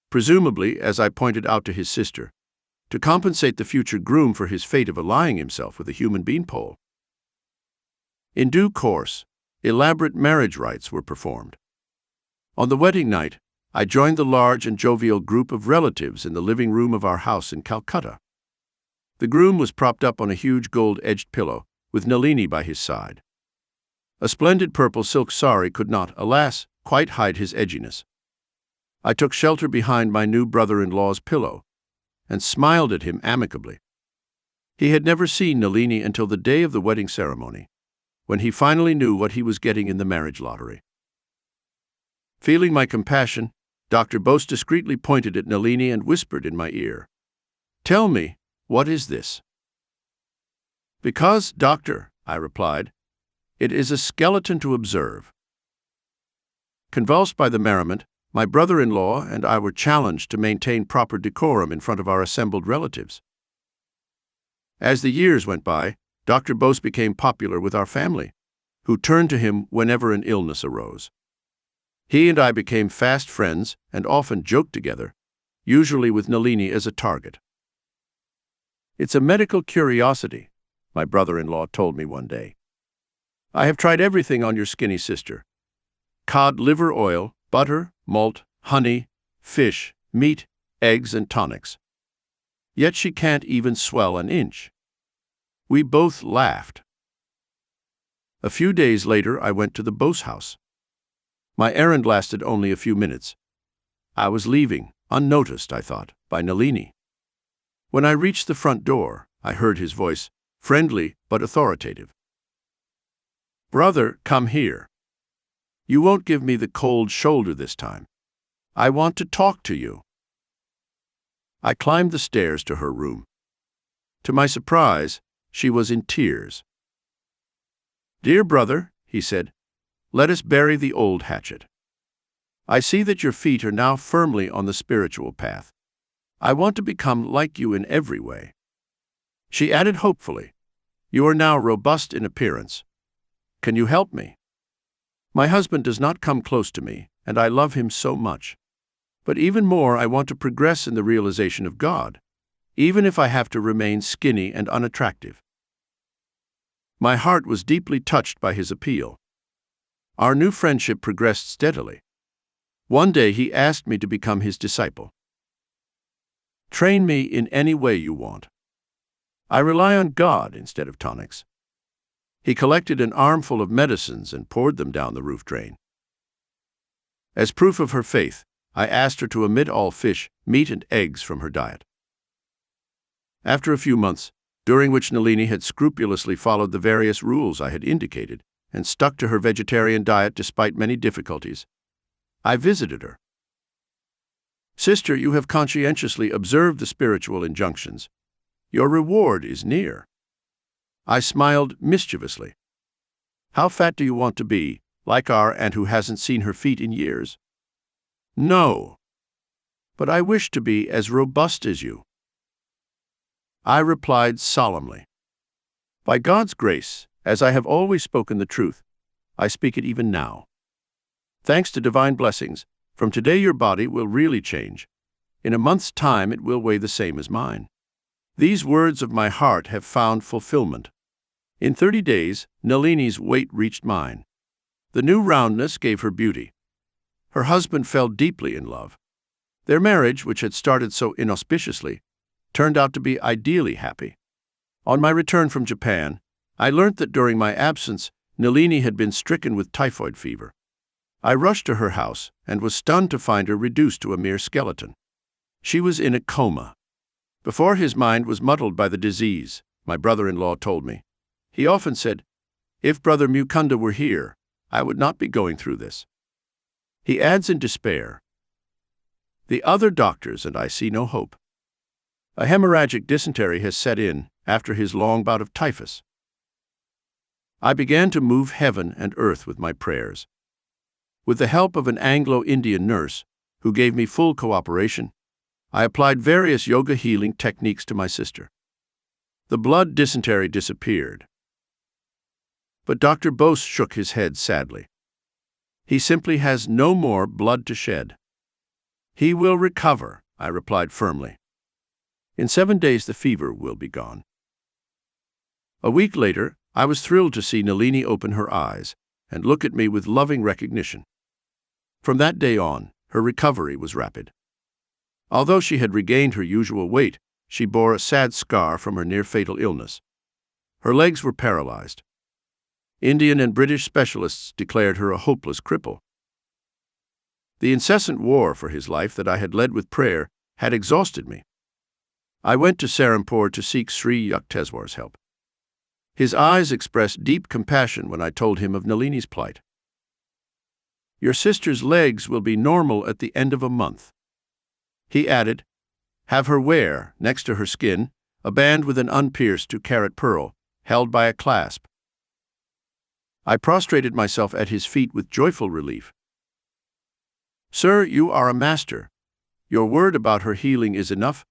presumably, as I pointed out to his sister, to compensate the future groom for his fate of allying himself with a human beanpole. In due course, elaborate marriage rites were performed. On the wedding night, I joined the large and jovial group of relatives in the living room of our house in Calcutta. The groom was propped up on a huge gold-edged pillow, with Nalini by his side. A splendid purple silk sari could not, alas, quite hide his edginess. I took shelter behind my new brother-in-law's pillow and smiled at him amicably. He had never seen Nalini until the day of the wedding ceremony, when he finally knew what he was getting in the marriage lottery. Feeling my compassion, Dr. Bose discreetly pointed at Nalini and whispered in my ear, "Tell me, what is this?" "Because, doctor," I replied, "it is a skeleton to observe." Convulsed by the merriment, my brother-in-law and I were challenged to maintain proper decorum in front of our assembled relatives. As the years went by, Dr. Bose became popular with our family, who turned to him whenever an illness arose. He and I became fast friends and often joked together, usually with Nalini as a target. "It's a medical curiosity," my brother-in-law told me one day. "I have tried everything on your skinny sister: cod liver oil, butter, malt, honey, fish, meat, eggs, and tonics. Yet she can't even swell an inch." We both laughed. A few days later, I went to the Bose house. My errand lasted only a few minutes. I was leaving, unnoticed, I thought, by Nalini. When I reached the front door, I heard his voice, friendly but authoritative. "Brother, come here. You won't give me the cold shoulder this time. I want to talk to you." I climbed the stairs to her room. To my surprise, she was in tears. "Dear brother," he said, "let us bury the old hatchet. I see that your feet are now firmly on the spiritual path. I want to become like you in every way." She added hopefully, "You are now robust in appearance. Can you help me? My husband does not come close to me, and I love him so much. But even more, I want to progress in the realization of God, even if I have to remain skinny and unattractive." My heart was deeply touched by his appeal. Our new friendship progressed steadily. One day he asked me to become his disciple. "Train me in any way you want. I rely on God instead of tonics." He collected an armful of medicines and poured them down the roof drain. As proof of her faith, I asked her to omit all fish, meat, and eggs from her diet. After a few months, during which Nalini had scrupulously followed the various rules I had indicated and stuck to her vegetarian diet despite many difficulties, I visited her. "Sister, you have conscientiously observed the spiritual injunctions. Your reward is near." I smiled mischievously. "How fat do you want to be, like our aunt who hasn't seen her feet in years?" "No, but I wish to be as robust as you," I replied solemnly. "By God's grace, as I have always spoken the truth, I speak it even now. Thanks to divine blessings, from today your body will really change. In a month's time it will weigh the same as mine." These words of my heart have found fulfillment. In 30 days, Nalini's weight reached mine. The new roundness gave her beauty. Her husband fell deeply in love. Their marriage, which had started so inauspiciously, turned out to be ideally happy. On my return from Japan, I learnt that during my absence, Nalini had been stricken with typhoid fever. I rushed to her house and was stunned to find her reduced to a mere skeleton. She was in a coma. Before his mind was muddled by the disease, my brother-in-law told me, he often said, "If Brother Mukunda were here, I would not be going through this." He adds in despair, "The other doctors and I see no hope. A hemorrhagic dysentery has set in after his long bout of typhus." I began to move heaven and earth with my prayers. With the help of an Anglo-Indian nurse, who gave me full cooperation, I applied various yoga healing techniques to my sister. The blood dysentery disappeared. But Dr. Bose shook his head sadly. "He simply has no more blood to shed." "He will recover," I replied firmly. "In 7 days the fever will be gone." A week later, I was thrilled to see Nalini open her eyes and look at me with loving recognition. From that day on, her recovery was rapid. Although she had regained her usual weight, she bore a sad scar from her near-fatal illness. Her legs were paralyzed. Indian and British specialists declared her a hopeless cripple. The incessant war for his life that I had led with prayer had exhausted me. I went to Serampore to seek Sri Yukteswar's help. His eyes expressed deep compassion when I told him of Nalini's plight. "Your sister's legs will be normal at the end of a month." He added, "Have her wear, next to her skin, a band with an unpierced 2-carat pearl, held by a clasp." I prostrated myself at his feet with joyful relief. "Sir, you are a master. Your word about her healing is enough,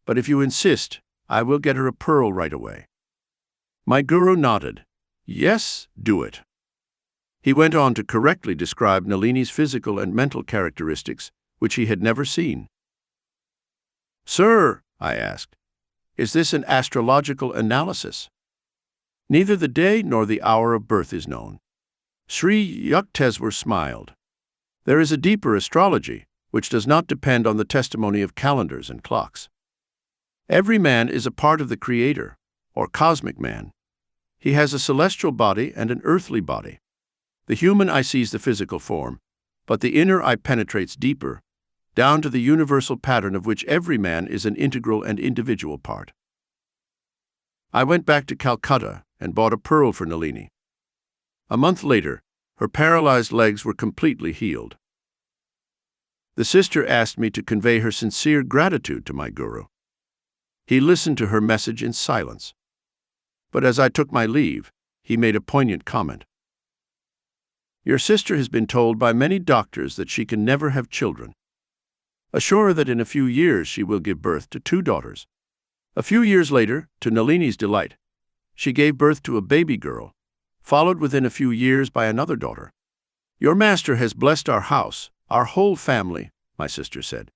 but if you insist, I will get her a pearl right away." My guru nodded. "Yes, do it." He went on to correctly describe Nalini's physical and mental characteristics, which he had never seen. "Sir," I asked, "is this an astrological analysis?" "Neither the day nor the hour of birth is known." Sri Yukteswar smiled. "There is a deeper astrology, which does not depend on the testimony of calendars and clocks. Every man is a part of the Creator, or cosmic man. He has a celestial body and an earthly body. The human eye sees the physical form, but the inner eye penetrates deeper, down to the universal pattern of which every man is an integral and individual part." I went back to Calcutta and bought a pearl for Nalini. A month later, her paralyzed legs were completely healed. The sister asked me to convey her sincere gratitude to my guru. He listened to her message in silence. But as I took my leave, he made a poignant comment. "Your sister has been told by many doctors that she can never have children. Assure her that in a few years she will give birth to 2 daughters. A few years later, to Nalini's delight, she gave birth to a baby girl, followed within a few years by another daughter. Your master has blessed our house, our whole family," my sister said.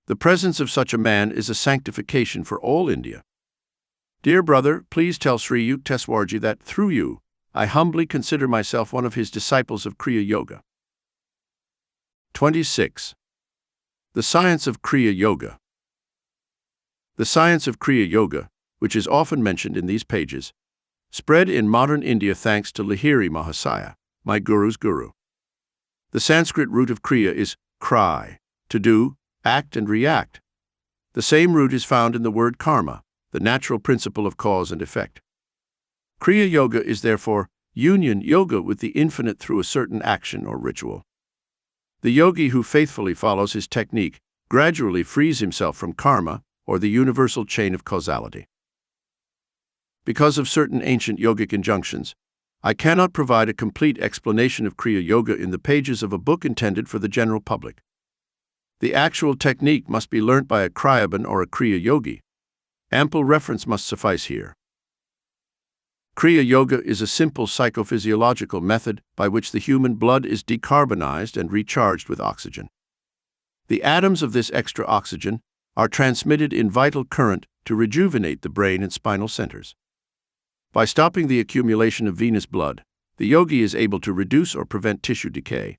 "The presence of such a man is a sanctification for all India. Dear brother, please tell Sri Yukteswarji that through you, I humbly consider myself one of his disciples of Kriya Yoga." 26. The Science of Kriya Yoga. The science of Kriya Yoga, which is often mentioned in these pages, spread in modern India thanks to Lahiri Mahasaya, my guru's guru. The Sanskrit root of Kriya is kry, to do, act and react. The same root is found in the word karma, the natural principle of cause and effect. Kriya Yoga is therefore union yoga with the infinite through a certain action or ritual. The yogi who faithfully follows his technique gradually frees himself from karma, or the universal chain of causality. Because of certain ancient yogic injunctions, I cannot provide a complete explanation of Kriya Yoga in the pages of a book intended for the general public. The actual technique must be learnt by a Kriyaban or a Kriya Yogi. Ample reference must suffice here. Kriya Yoga is a simple psychophysiological method by which the human blood is decarbonized and recharged with oxygen. The atoms of this extra oxygen are transmitted in vital current to rejuvenate the brain and spinal centers. By stopping the accumulation of venous blood, the yogi is able to reduce or prevent tissue decay.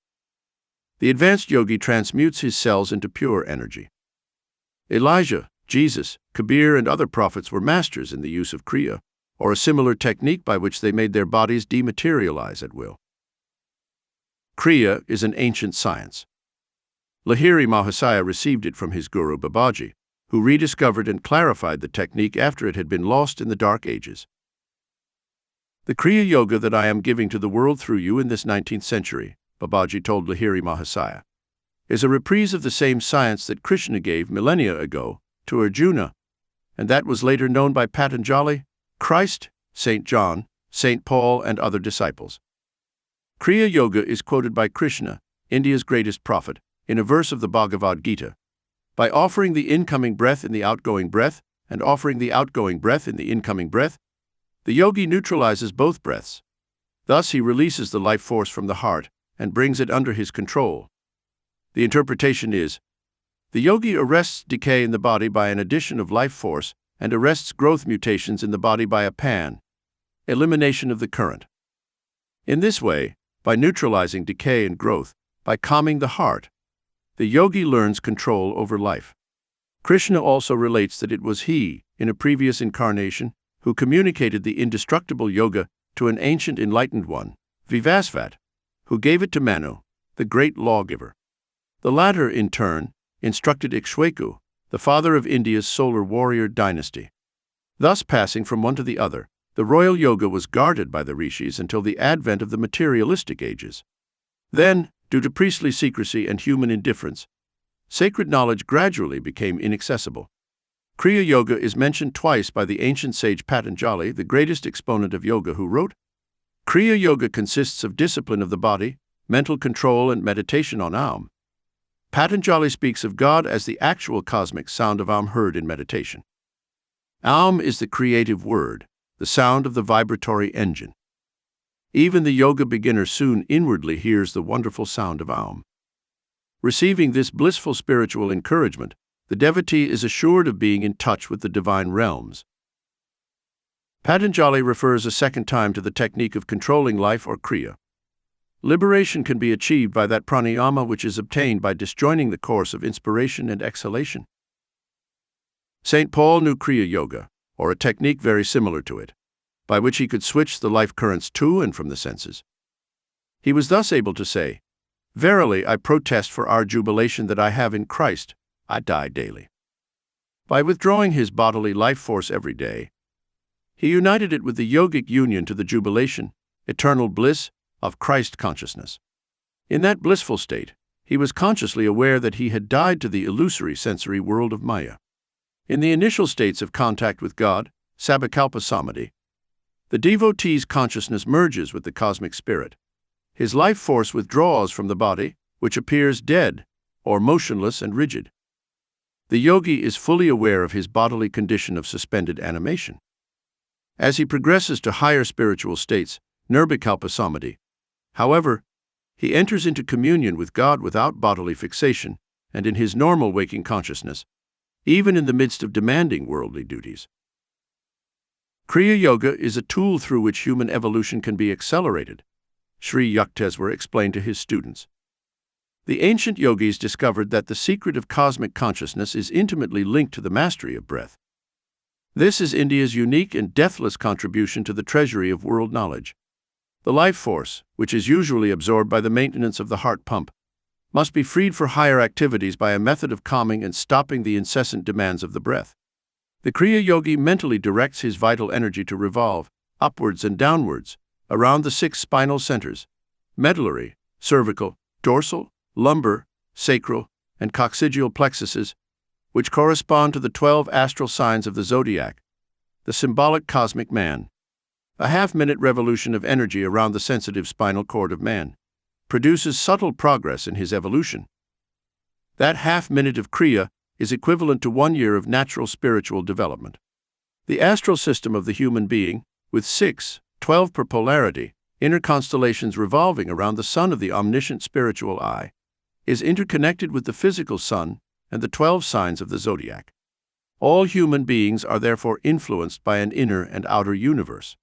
The advanced yogi transmutes his cells into pure energy. Elijah, Jesus, Kabir, and other prophets were masters in the use of Kriya, or a similar technique by which they made their bodies dematerialize at will. Kriya is an ancient science. Lahiri Mahasaya received it from his guru Babaji, who rediscovered and clarified the technique after it had been lost in the Dark Ages. The Kriya Yoga that I am giving to the world through you in this 19th century, Babaji told Lahiri Mahasaya, is a reprise of the same science that Krishna gave millennia ago to Arjuna, and that was later known by Patanjali, Christ, St. John, St. Paul, and other disciples. Kriya Yoga is quoted by Krishna, India's greatest prophet, in a verse of the Bhagavad Gita. By offering the incoming breath in the outgoing breath, and offering the outgoing breath in the incoming breath, the yogi neutralizes both breaths. Thus he releases the life force from the heart and brings it under his control. The interpretation is, the yogi arrests decay in the body by an addition of life force and arrests growth mutations in the body by a elimination of the current. In this way, by neutralizing decay and growth, by calming the heart, the yogi learns control over life. Krishna also relates that it was he, in a previous incarnation, who communicated the indestructible yoga to an ancient enlightened one, Vivasvat, who gave it to Manu, the great lawgiver. The latter, in turn, instructed Ikshwaku, the father of India's solar warrior dynasty. Thus, passing from one to the other, the royal yoga was guarded by the rishis until the advent of the materialistic ages. Then, due to priestly secrecy and human indifference, sacred knowledge gradually became inaccessible. Kriya Yoga is mentioned twice by the ancient sage Patanjali, the greatest exponent of yoga, who wrote, "Kriya Yoga consists of discipline of the body, mental control, and meditation on Aum." Patanjali speaks of God as the actual cosmic sound of Aum heard in meditation. Aum is the creative word, the sound of the vibratory engine. Even the yoga beginner soon inwardly hears the wonderful sound of Aum. Receiving this blissful spiritual encouragement, the devotee is assured of being in touch with the divine realms. Patanjali refers a second time to the technique of controlling life, or Kriya. Liberation can be achieved by that pranayama which is obtained by disjoining the course of inspiration and exhalation. St. Paul knew Kriya Yoga, or a technique very similar to it, by which he could switch the life currents to and from the senses. He was thus able to say, "Verily, I protest for our jubilation that I have in Christ, I die daily." By withdrawing his bodily life force every day, he united it with the yogic union to the jubilation, eternal bliss, of Christ consciousness. In that blissful state, he was consciously aware that he had died to the illusory sensory world of Maya. In the initial states of contact with God, Sabbakalpa Samadhi, the devotee's consciousness merges with the cosmic spirit. His life force withdraws from the body, which appears dead, or motionless and rigid. The yogi is fully aware of his bodily condition of suspended animation. As he progresses to higher spiritual states, Nirvikalpa Samadhi, however, he enters into communion with God without bodily fixation and in his normal waking consciousness, even in the midst of demanding worldly duties. Crea Yoga is a tool through which human evolution can be accelerated, Sri Yukteswar explained to his students. The ancient yogis discovered that the secret of cosmic consciousness is intimately linked to the mastery of breath. This is India's unique and deathless contribution to the treasury of world knowledge. The life force, which is usually absorbed by the maintenance of the heart pump, must be freed for higher activities by a method of calming and stopping the incessant demands of the breath. The Kriya Yogi mentally directs his vital energy to revolve, upwards and downwards, around the 6 spinal centers, medullary, cervical, dorsal, lumbar, sacral, and coccygeal plexuses, which correspond to the 12 astral signs of the zodiac, the symbolic cosmic man. A half-minute revolution of energy around the sensitive spinal cord of man produces subtle progress in his evolution. That half-minute of Kriya is equivalent to 1 year of natural spiritual development. The astral system of the human being, with 6, 12 per polarity, inner constellations revolving around the sun of the omniscient spiritual eye, is interconnected with the physical sun and the 12 signs of the zodiac. All human beings are therefore influenced by an inner and outer universe.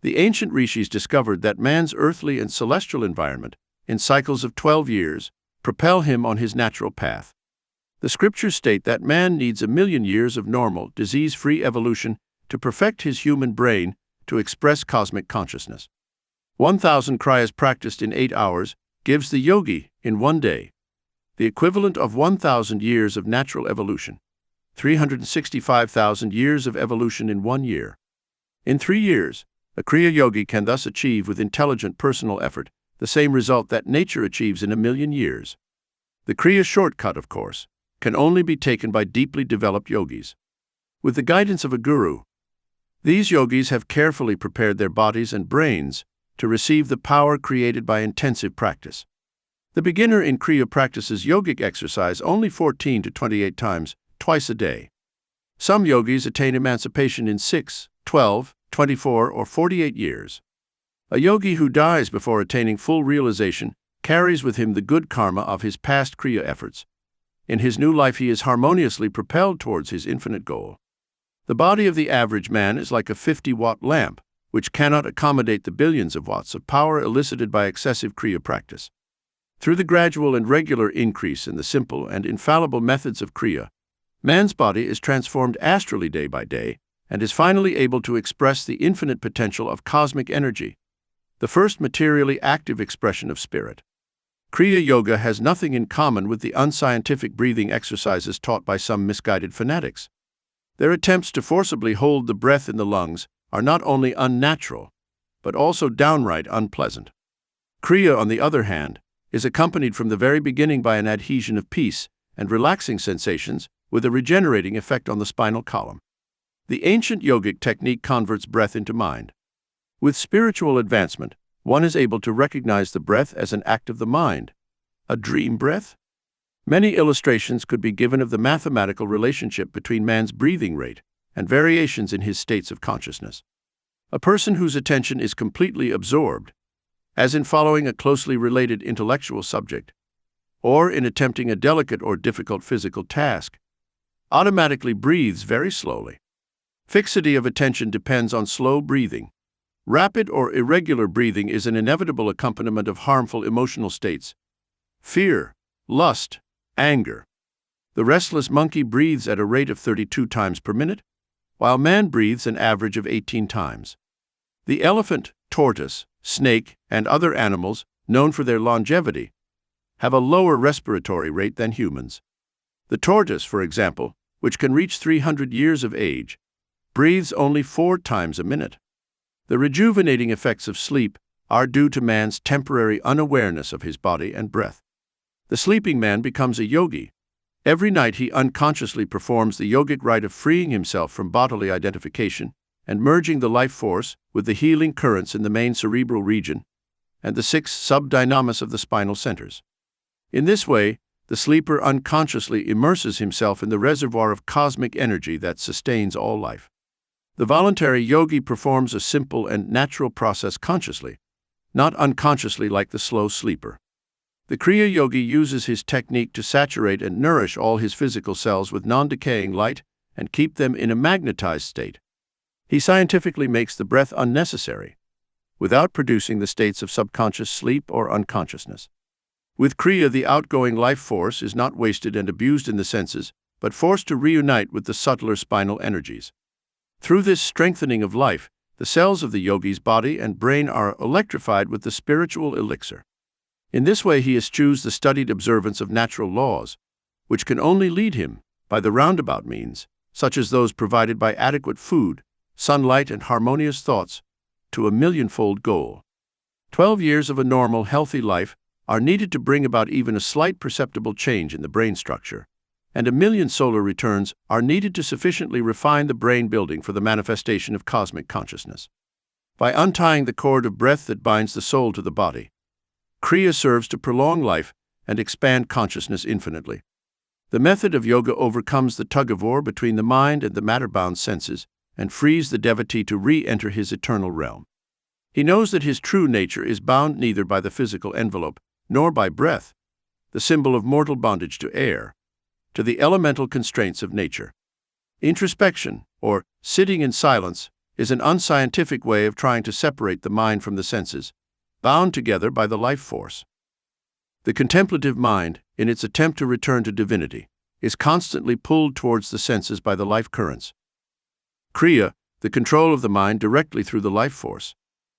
The ancient rishis discovered that man's earthly and celestial environment, in cycles of 12 years, propel him on his natural path. The scriptures state that man needs 1,000,000 years of normal, disease-free evolution to perfect his human brain to express cosmic consciousness. 1,000 kriyas practiced in 8 hours gives the yogi, in 1 day, the equivalent of 1,000 years of natural evolution, 365,000 years of evolution in 1 year. In 3 years, a Kriya Yogi can thus achieve with intelligent personal effort the same result that nature achieves in 1,000,000 years. The Kriya shortcut, of course, can only be taken by deeply developed yogis. With the guidance of a guru, these yogis have carefully prepared their bodies and brains to receive the power created by intensive practice. The beginner in Kriya practices yogic exercise only 14 to 28 times, twice a day. Some yogis attain emancipation in 6, 12, 24, or 48 years. A yogi who dies before attaining full realization carries with him the good karma of his past Kriya efforts. In his new life he is harmoniously propelled towards his infinite goal. The body of the average man is like a 50-watt lamp, which cannot accommodate the billions of watts of power elicited by excessive Kriya practice. Through the gradual and regular increase in the simple and infallible methods of Kriya, man's body is transformed astrally day by day and is finally able to express the infinite potential of cosmic energy, the first materially active expression of spirit. Kriya Yoga has nothing in common with the unscientific breathing exercises taught by some misguided fanatics. Their attempts to forcibly hold the breath in the lungs are not only unnatural, but also downright unpleasant. Kriya, on the other hand, is accompanied from the very beginning by an adhesion of peace and relaxing sensations with a regenerating effect on the spinal column. The ancient yogic technique converts breath into mind. With spiritual advancement, one is able to recognize the breath as an act of the mind, a dream breath. Many illustrations could be given of the mathematical relationship between man's breathing rate and variations in his states of consciousness. A person whose attention is completely absorbed, as in following a closely related intellectual subject, or in attempting a delicate or difficult physical task, automatically breathes very slowly. Fixity of attention depends on slow breathing. Rapid or irregular breathing is an inevitable accompaniment of harmful emotional states: fear, lust, anger. The restless monkey breathes at a rate of 32 times per minute, while man breathes an average of 18 times. The elephant, tortoise, snake, and other animals, known for their longevity, have a lower respiratory rate than humans. The tortoise, for example, which can reach 300 years of age, breathes only 4 times a minute. The rejuvenating effects of sleep are due to man's temporary unawareness of his body and breath. The sleeping man becomes a yogi. Every night he unconsciously performs the yogic rite of freeing himself from bodily identification and merging the life force with the healing currents in the main cerebral region and the 6 subdynamis of the spinal centers. In this way, the sleeper unconsciously immerses himself in the reservoir of cosmic energy that sustains all life. The voluntary yogi performs a simple and natural process consciously, not unconsciously like the slow sleeper. The Kriya yogi uses his technique to saturate and nourish all his physical cells with non-decaying light and keep them in a magnetized state. He scientifically makes the breath unnecessary, without producing the states of subconscious sleep or unconsciousness. With Kriya, the outgoing life force is not wasted and abused in the senses, but forced to reunite with the subtler spinal energies. Through this strengthening of life, the cells of the yogi's body and brain are electrified with the spiritual elixir. In this way he eschews the studied observance of natural laws, which can only lead him, by the roundabout means, such as those provided by adequate food, sunlight, and harmonious thoughts, to a millionfold goal. 12 years of a normal, healthy life are needed to bring about even a slight perceptible change in the brain structure, and 1,000,000 solar returns are needed to sufficiently refine the brain building for the manifestation of cosmic consciousness. By untying the cord of breath that binds the soul to the body, Kriya serves to prolong life and expand consciousness infinitely. The method of yoga overcomes the tug-of-war between the mind and the matter-bound senses and frees the devotee to re-enter his eternal realm. He knows that his true nature is bound neither by the physical envelope nor by breath, the symbol of mortal bondage to air, to the elemental constraints of nature. Introspection, or sitting in silence, is an unscientific way of trying to separate the mind from the senses, bound together by the life force. The contemplative mind, in its attempt to return to divinity, is constantly pulled towards the senses by the life currents. Kriya, the control of the mind directly through the life force,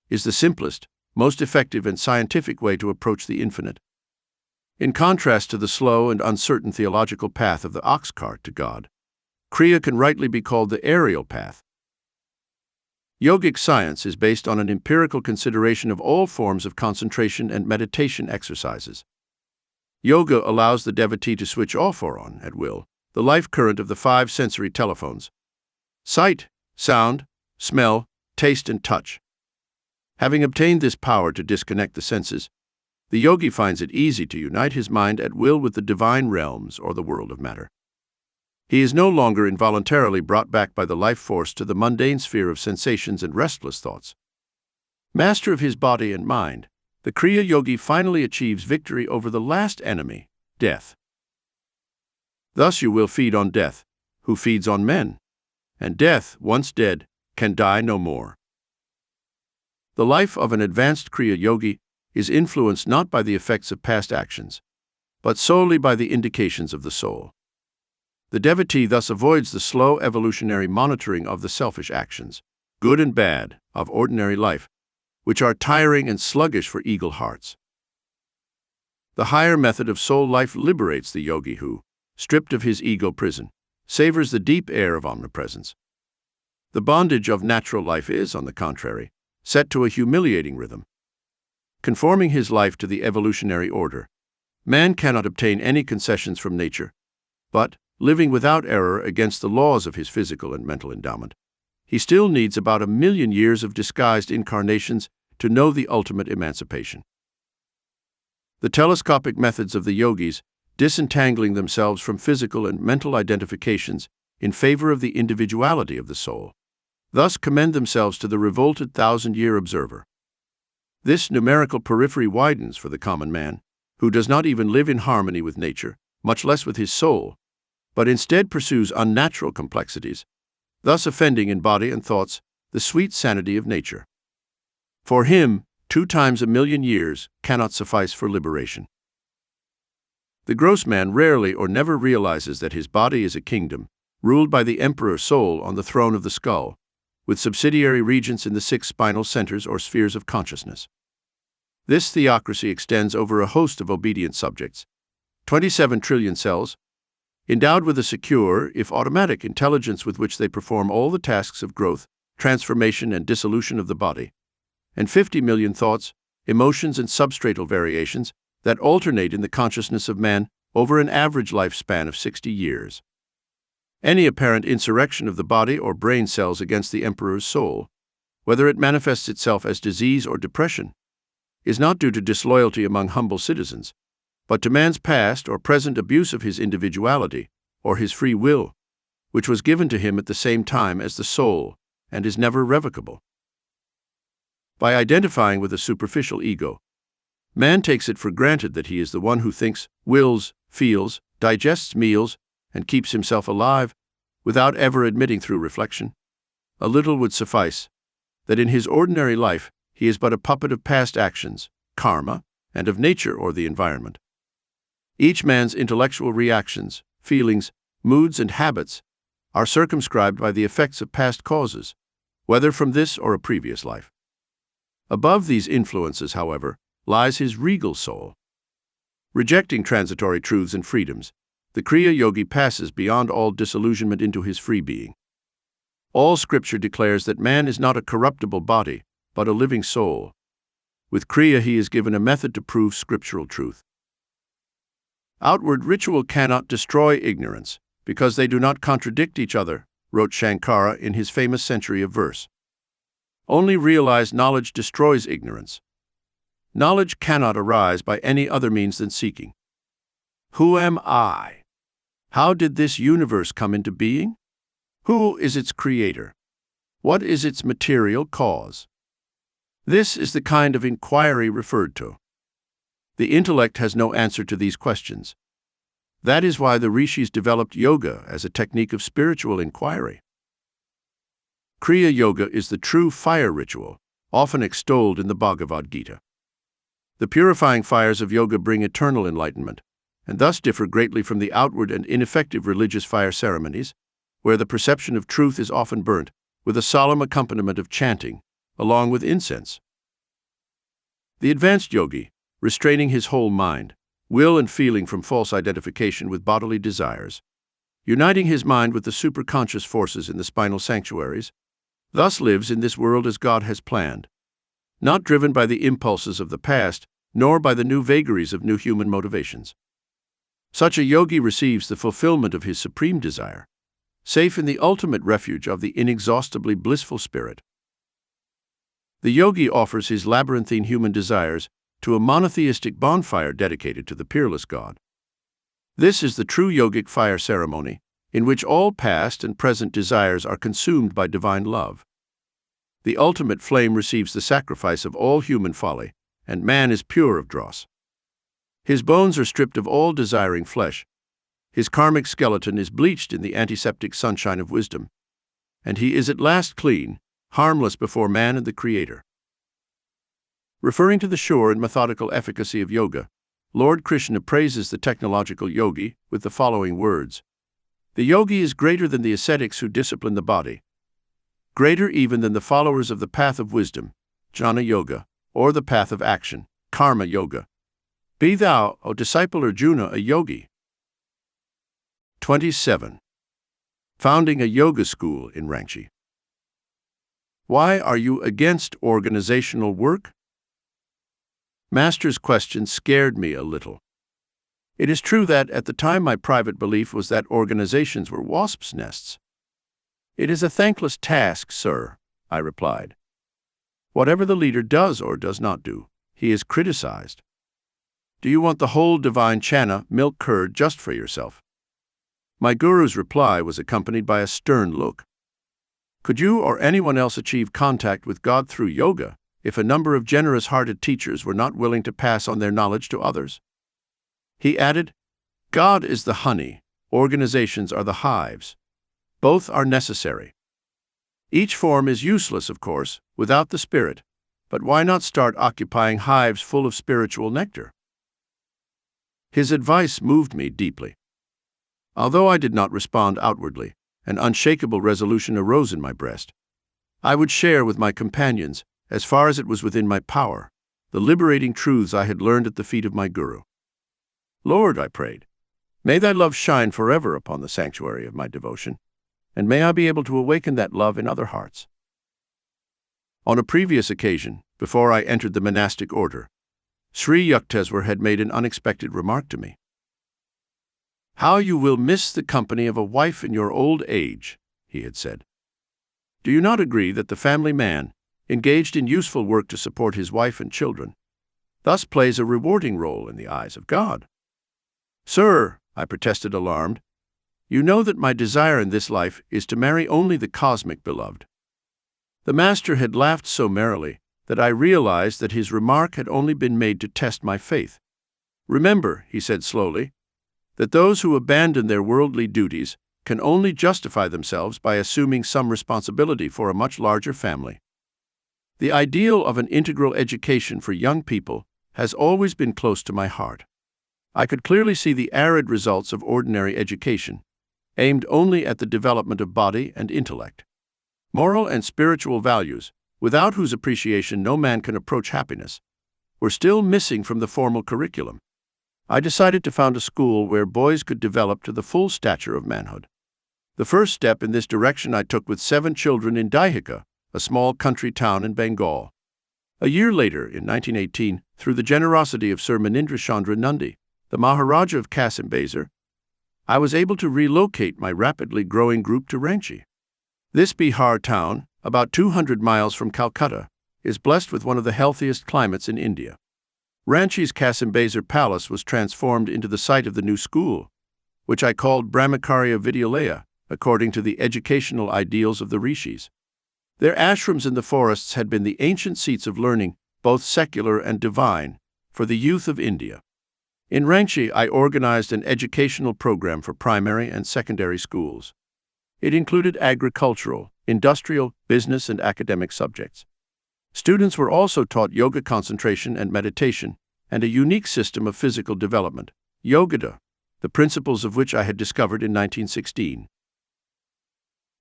is the simplest, most effective and scientific way to approach the infinite. In contrast to the slow and uncertain theological path of the ox cart to God, Kriya can rightly be called the aerial path. Yogic science is based on an empirical consideration of all forms of concentration and meditation exercises. Yoga allows the devotee to switch off or on, at will, the life current of the 5 sensory telephones: sight, sound, smell, taste, and touch. Having obtained this power to disconnect the senses, the yogi finds it easy to unite his mind at will with the divine realms or the world of matter. He is no longer involuntarily brought back by the life force to the mundane sphere of sensations and restless thoughts. Master of his body and mind, the Kriya yogi finally achieves victory over the last enemy, death. Thus you will feed on death, who feeds on men, and death, once dead, can die no more. The life of an advanced Kriya yogi is influenced not by the effects of past actions, but solely by the indications of the soul. The devotee thus avoids the slow evolutionary monitoring of the selfish actions, good and bad, of ordinary life, which are tiring and sluggish for eagle hearts. The higher method of soul life liberates the yogi who, stripped of his ego prison, savors the deep air of omnipresence. The bondage of natural life is, on the contrary, set to a humiliating rhythm. Conforming his life to the evolutionary order, man cannot obtain any concessions from nature, but, living without error against the laws of his physical and mental endowment, he still needs about 1,000,000 years of disguised incarnations to know the ultimate emancipation. The telescopic methods of the yogis, disentangling themselves from physical and mental identifications in favor of the individuality of the soul, thus commend themselves to the revolted 1,000-year observer. This numerical periphery widens for the common man, who does not even live in harmony with nature, much less with his soul, but instead pursues unnatural complexities, thus offending in body and thoughts the sweet sanity of nature. For him, 2 times 1,000,000 years cannot suffice for liberation. The gross man rarely or never realizes that his body is a kingdom, ruled by the emperor soul on the throne of the skull, with subsidiary regents in the 6 spinal centers or spheres of consciousness. This theocracy extends over a host of obedient subjects, 27 trillion cells, endowed with a secure, if automatic, intelligence with which they perform all the tasks of growth, transformation, and dissolution of the body, and 50 million thoughts, emotions, and substratal variations that alternate in the consciousness of man over an average lifespan of 60 years. Any apparent insurrection of the body or brain cells against the emperor's soul, whether it manifests itself as disease or depression, is not due to disloyalty among humble citizens, but to man's past or present abuse of his individuality or his free will, which was given to him at the same time as the soul and is never revocable. By identifying with a superficial ego, man takes it for granted that he is the one who thinks, wills, feels, digests meals, and keeps himself alive, without ever admitting through reflection, a little would suffice, that in his ordinary life he is but a puppet of past actions, karma, and of nature or the environment. Each man's intellectual reactions, feelings, moods, and habits are circumscribed by the effects of past causes, whether from this or a previous life. Above these influences, however, lies his regal soul. Rejecting transitory truths and freedoms, the Kriya Yogi passes beyond all disillusionment into his free being. All scripture declares that man is not a corruptible body, but a living soul. With Kriya he is given a method to prove scriptural truth. Outward ritual cannot destroy ignorance, because they do not contradict each other, wrote Shankara in his famous Century of Verse. Only realized knowledge destroys ignorance. Knowledge cannot arise by any other means than seeking. Who am I? How did this universe come into being? Who is its creator? What is its material cause? This is the kind of inquiry referred to. The intellect has no answer to these questions. That is why the rishis developed yoga as a technique of spiritual inquiry. Kriya Yoga is the true fire ritual, often extolled in the Bhagavad Gita. The purifying fires of yoga bring eternal enlightenment, and thus differ greatly from the outward and ineffective religious fire ceremonies, where the perception of truth is often burnt, with a solemn accompaniment of chanting, along with incense. The advanced yogi, restraining his whole mind, will and feeling from false identification with bodily desires, uniting his mind with the superconscious forces in the spinal sanctuaries, thus lives in this world as God has planned, not driven by the impulses of the past, nor by the new vagaries of new human motivations. Such a yogi receives the fulfillment of his supreme desire, safe in the ultimate refuge of the inexhaustibly blissful spirit. The yogi offers his labyrinthine human desires to a monotheistic bonfire dedicated to the peerless God. This is the true yogic fire ceremony, in which all past and present desires are consumed by divine love. The ultimate flame receives the sacrifice of all human folly, and man is pure of dross. His bones are stripped of all desiring flesh, his karmic skeleton is bleached in the antiseptic sunshine of wisdom, and he is at last clean, harmless before man and the Creator. Referring to the sure and methodical efficacy of yoga, Lord Krishna praises the technological yogi with the following words: "The yogi is greater than the ascetics who discipline the body, greater even than the followers of the path of wisdom, jnana yoga, or the path of action, karma yoga. Be thou, O disciple Arjuna, a yogi. 27. Founding a yoga school in Ranchi. Why are you against organizational work? Master's question scared me a little. It is true that at the time my private belief was that organizations were wasps' nests. It is a thankless task, sir, I replied. Whatever the leader does or does not do, he is criticized. Do you want the whole divine chana, milk curd, just for yourself? My guru's reply was accompanied by a stern look. Could you or anyone else achieve contact with God through yoga if a number of generous-hearted teachers were not willing to pass on their knowledge to others? He added, God is the honey, organizations are the hives. Both are necessary. Each form is useless, of course, without the spirit, but why not start occupying hives full of spiritual nectar? His advice moved me deeply. Although I did not respond outwardly, an unshakable resolution arose in my breast. I would share with my companions, as far as it was within my power, the liberating truths I had learned at the feet of my guru. Lord, I prayed, may thy love shine forever upon the sanctuary of my devotion, and may I be able to awaken that love in other hearts. On a previous occasion, before I entered the monastic order, Sri Yukteswar had made an unexpected remark to me. How you will miss the company of a wife in your old age, he had said. Do you not agree that the family man, engaged in useful work to support his wife and children, thus plays a rewarding role in the eyes of God? Sir, I protested alarmed, you know that my desire in this life is to marry only the cosmic beloved. The master had laughed so merrily that I realized that his remark had only been made to test my faith. Remember, he said slowly, that those who abandon their worldly duties can only justify themselves by assuming some responsibility for a much larger family. The ideal of an integral education for young people has always been close to my heart. I could clearly see the arid results of ordinary education, aimed only at the development of body and intellect. Moral and spiritual values, without whose appreciation no man can approach happiness, were still missing from the formal curriculum. I decided to found a school where boys could develop to the full stature of manhood. The first step in this direction I took with 7 children in Daihika, a small country town in Bengal. A year later, in 1918, through the generosity of Sir Manindra Chandra Nandi, the Maharaja of Kasambazar, I was able to relocate my rapidly growing group to Ranchi. This Bihar town, about 200 miles from Calcutta, is blessed with one of the healthiest climates in India. Ranchi's Kasambazar Palace was transformed into the site of the new school, which I called Brahmacharya Vidyalaya, according to the educational ideals of the rishis. Their ashrams in the forests had been the ancient seats of learning, both secular and divine, for the youth of India. In Ranchi, I organized an educational program for primary and secondary schools. It included agricultural, industrial, business, and academic subjects. Students were also taught yoga concentration and meditation, and a unique system of physical development, Yoga, the principles of which I had discovered in 1916.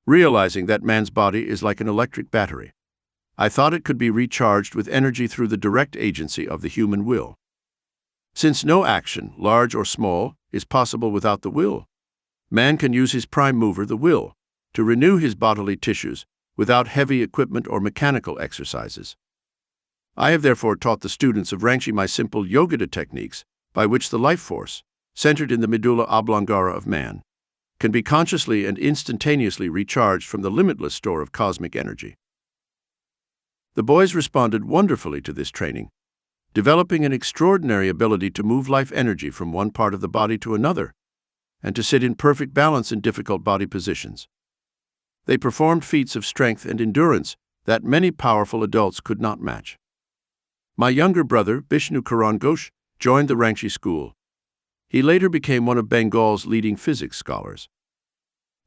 Realizing that man's body is like an electric battery, I thought it could be recharged with energy through the direct agency of the human will. Since no action, large or small, is possible without the will, man can use his prime mover, the will, to renew his bodily tissues without heavy equipment or mechanical exercises. I have therefore taught the students of Ranchi my simple yoga techniques by which the life force, centered in the medulla oblongata of man, can be consciously and instantaneously recharged from the limitless store of cosmic energy. The boys responded wonderfully to this training, developing an extraordinary ability to move life energy from one part of the body to another, and to sit in perfect balance in difficult body positions. They performed feats of strength and endurance that many powerful adults could not match. My younger brother, Bishnu Karan Ghosh, joined the Ranchi school. He later became one of Bengal's leading physics scholars.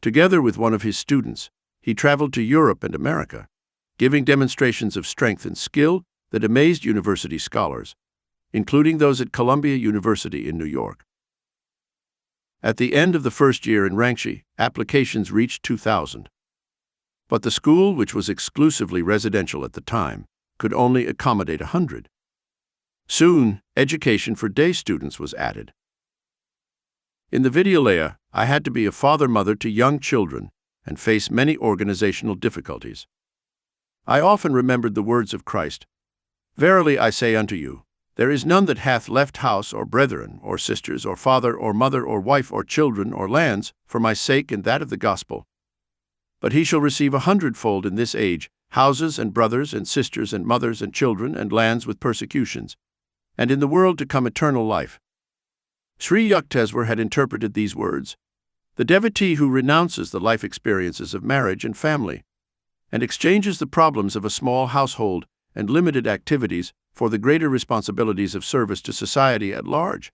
Together with one of his students, he traveled to Europe and America, giving demonstrations of strength and skill that amazed university scholars, including those at Columbia University in New York. At the end of the first year in Ranchi, applications reached 2,000. But the school, which was exclusively residential at the time, could only accommodate 100. Soon, education for day students was added. In the Vidyalaya, I had to be a father-mother to young children and face many organizational difficulties. I often remembered the words of Christ, "Verily I say unto you, there is none that hath left house or brethren or sisters or father or mother or wife or children or lands for my sake and that of the gospel, but he shall receive 100-fold in this age, houses and brothers and sisters and mothers and children and lands with persecutions, and in the world to come eternal life." Sri Yukteswar had interpreted these words: the devotee who renounces the life experiences of marriage and family, and exchanges the problems of a small household and limited activities for the greater responsibilities of service to society at large,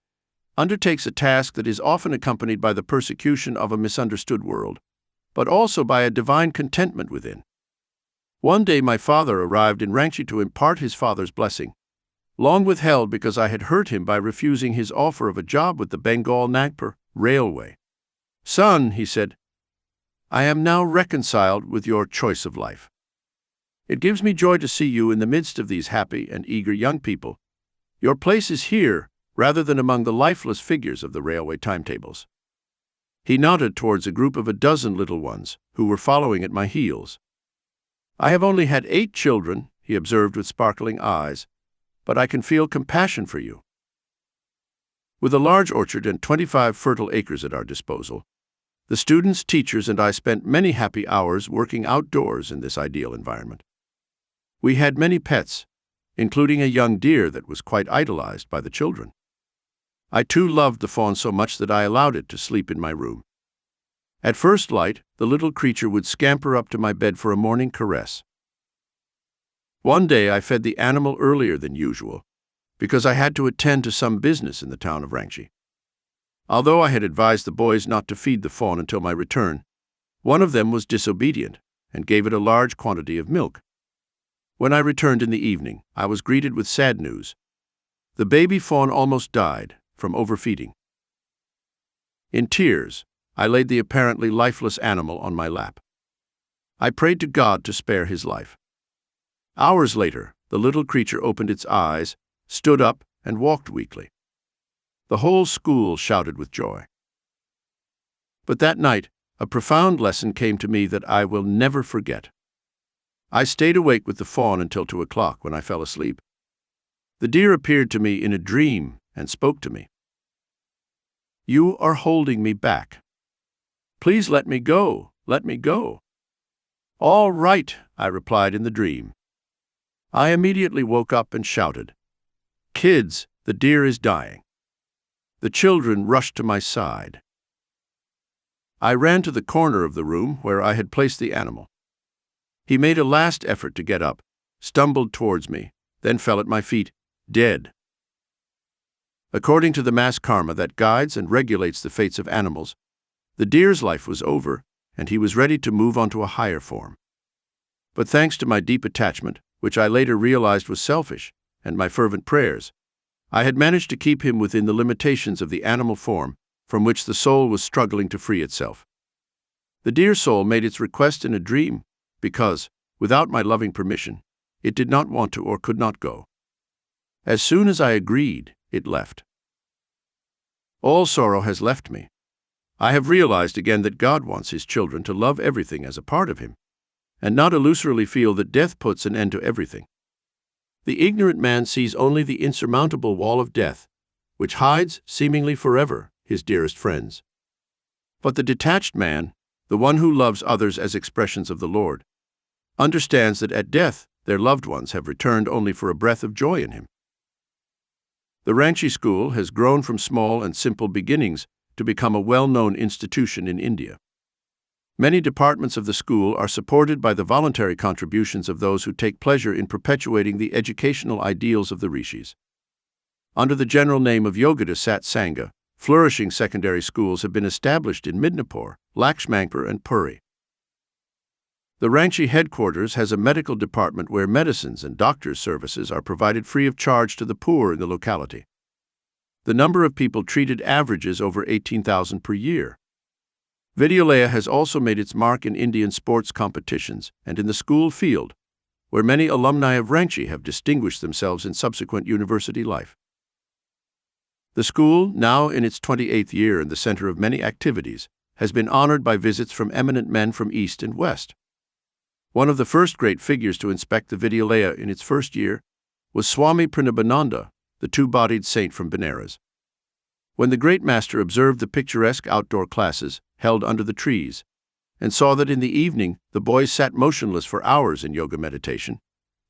undertakes a task that is often accompanied by the persecution of a misunderstood world, but also by a divine contentment within. One day my father arrived in Ranchi to impart his father's blessing, long withheld because I had hurt him by refusing his offer of a job with the Bengal Nagpur Railway. "Son," he said, "I am now reconciled with your choice of life. It gives me joy to see you in the midst of these happy and eager young people. Your place is here, rather than among the lifeless figures of the railway timetables." He nodded towards a group of a dozen little ones who were following at my heels. "I have only had 8 children," he observed with sparkling eyes, "but I can feel compassion for you." With a large orchard and 25 fertile acres at our disposal, the students, teachers, and I spent many happy hours working outdoors in this ideal environment. We had many pets, including a young deer that was quite idolized by the children. I too loved the fawn so much that I allowed it to sleep in my room. At first light, the little creature would scamper up to my bed for a morning caress. One day I fed the animal earlier than usual, because I had to attend to some business in the town of Ranchi. Although I had advised the boys not to feed the fawn until my return, one of them was disobedient and gave it a large quantity of milk. When I returned in the evening, I was greeted with sad news. The baby fawn almost died from overfeeding. In tears, I laid the apparently lifeless animal on my lap. I prayed to God to spare his life. Hours later, the little creature opened its eyes, stood up, and walked weakly. The whole school shouted with joy. But that night, a profound lesson came to me that I will never forget. I stayed awake with the fawn until 2 o'clock when I fell asleep. The deer appeared to me in a dream and spoke to me. "You are holding me back. Please let me go, let me go." "All right," I replied in the dream. I immediately woke up and shouted, "Kids, the deer is dying." The children rushed to my side. I ran to the corner of the room where I had placed the animal. He made a last effort to get up, stumbled towards me, then fell at my feet, dead. According to the mass karma that guides and regulates the fates of animals, the deer's life was over, and he was ready to move on to a higher form. But thanks to my deep attachment, which I later realized was selfish, and my fervent prayers, I had managed to keep him within the limitations of the animal form from which the soul was struggling to free itself. The deer soul made its request in a dream because, without my loving permission, it did not want to or could not go. As soon as I agreed, it left. All sorrow has left me. I have realized again that God wants His children to love everything as a part of Him, and not illusorily feel that death puts an end to everything. The ignorant man sees only the insurmountable wall of death, which hides, seemingly forever, his dearest friends. But the detached man, the one who loves others as expressions of the Lord, understands that at death their loved ones have returned only for a breath of joy in Him. The Ranchi school has grown from small and simple beginnings to become a well-known institution in India. Many departments of the school are supported by the voluntary contributions of those who take pleasure in perpetuating the educational ideals of the rishis. Under the general name of Yogada Sat Sangha, flourishing secondary schools have been established in Midnapore, Lakshmanpur, and Puri. The Ranchi headquarters has a medical department where medicines and doctors' services are provided free of charge to the poor in the locality. The number of people treated averages over 18,000 per year. Vidyalaya has also made its mark in Indian sports competitions and in the school field, where many alumni of Ranchi have distinguished themselves in subsequent university life. The school, now in its 28th year and the center of many activities, has been honored by visits from eminent men from East and West. One of the first great figures to inspect the Vidyalaya in its first year was Swami Pranabananda, the two-bodied saint from Benares. When the great master observed the picturesque outdoor classes held under the trees, and saw that in the evening the boys sat motionless for hours in yoga meditation,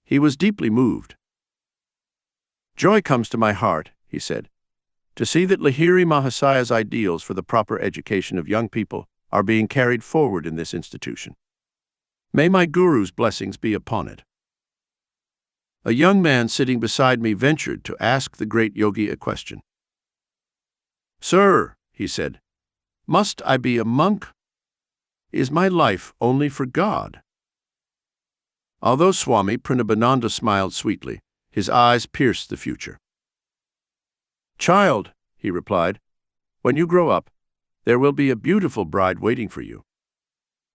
he was deeply moved. "Joy comes to my heart," he said, "to see that Lahiri Mahasaya's ideals for the proper education of young people are being carried forward in this institution. May my Guru's blessings be upon it." A young man sitting beside me ventured to ask the great yogi a question. "Sir," he said, "must I be a monk? Is my life only for God?" Although Swami Pranabananda smiled sweetly, his eyes pierced the future. "Child," he replied, "when you grow up, there will be a beautiful bride waiting for you."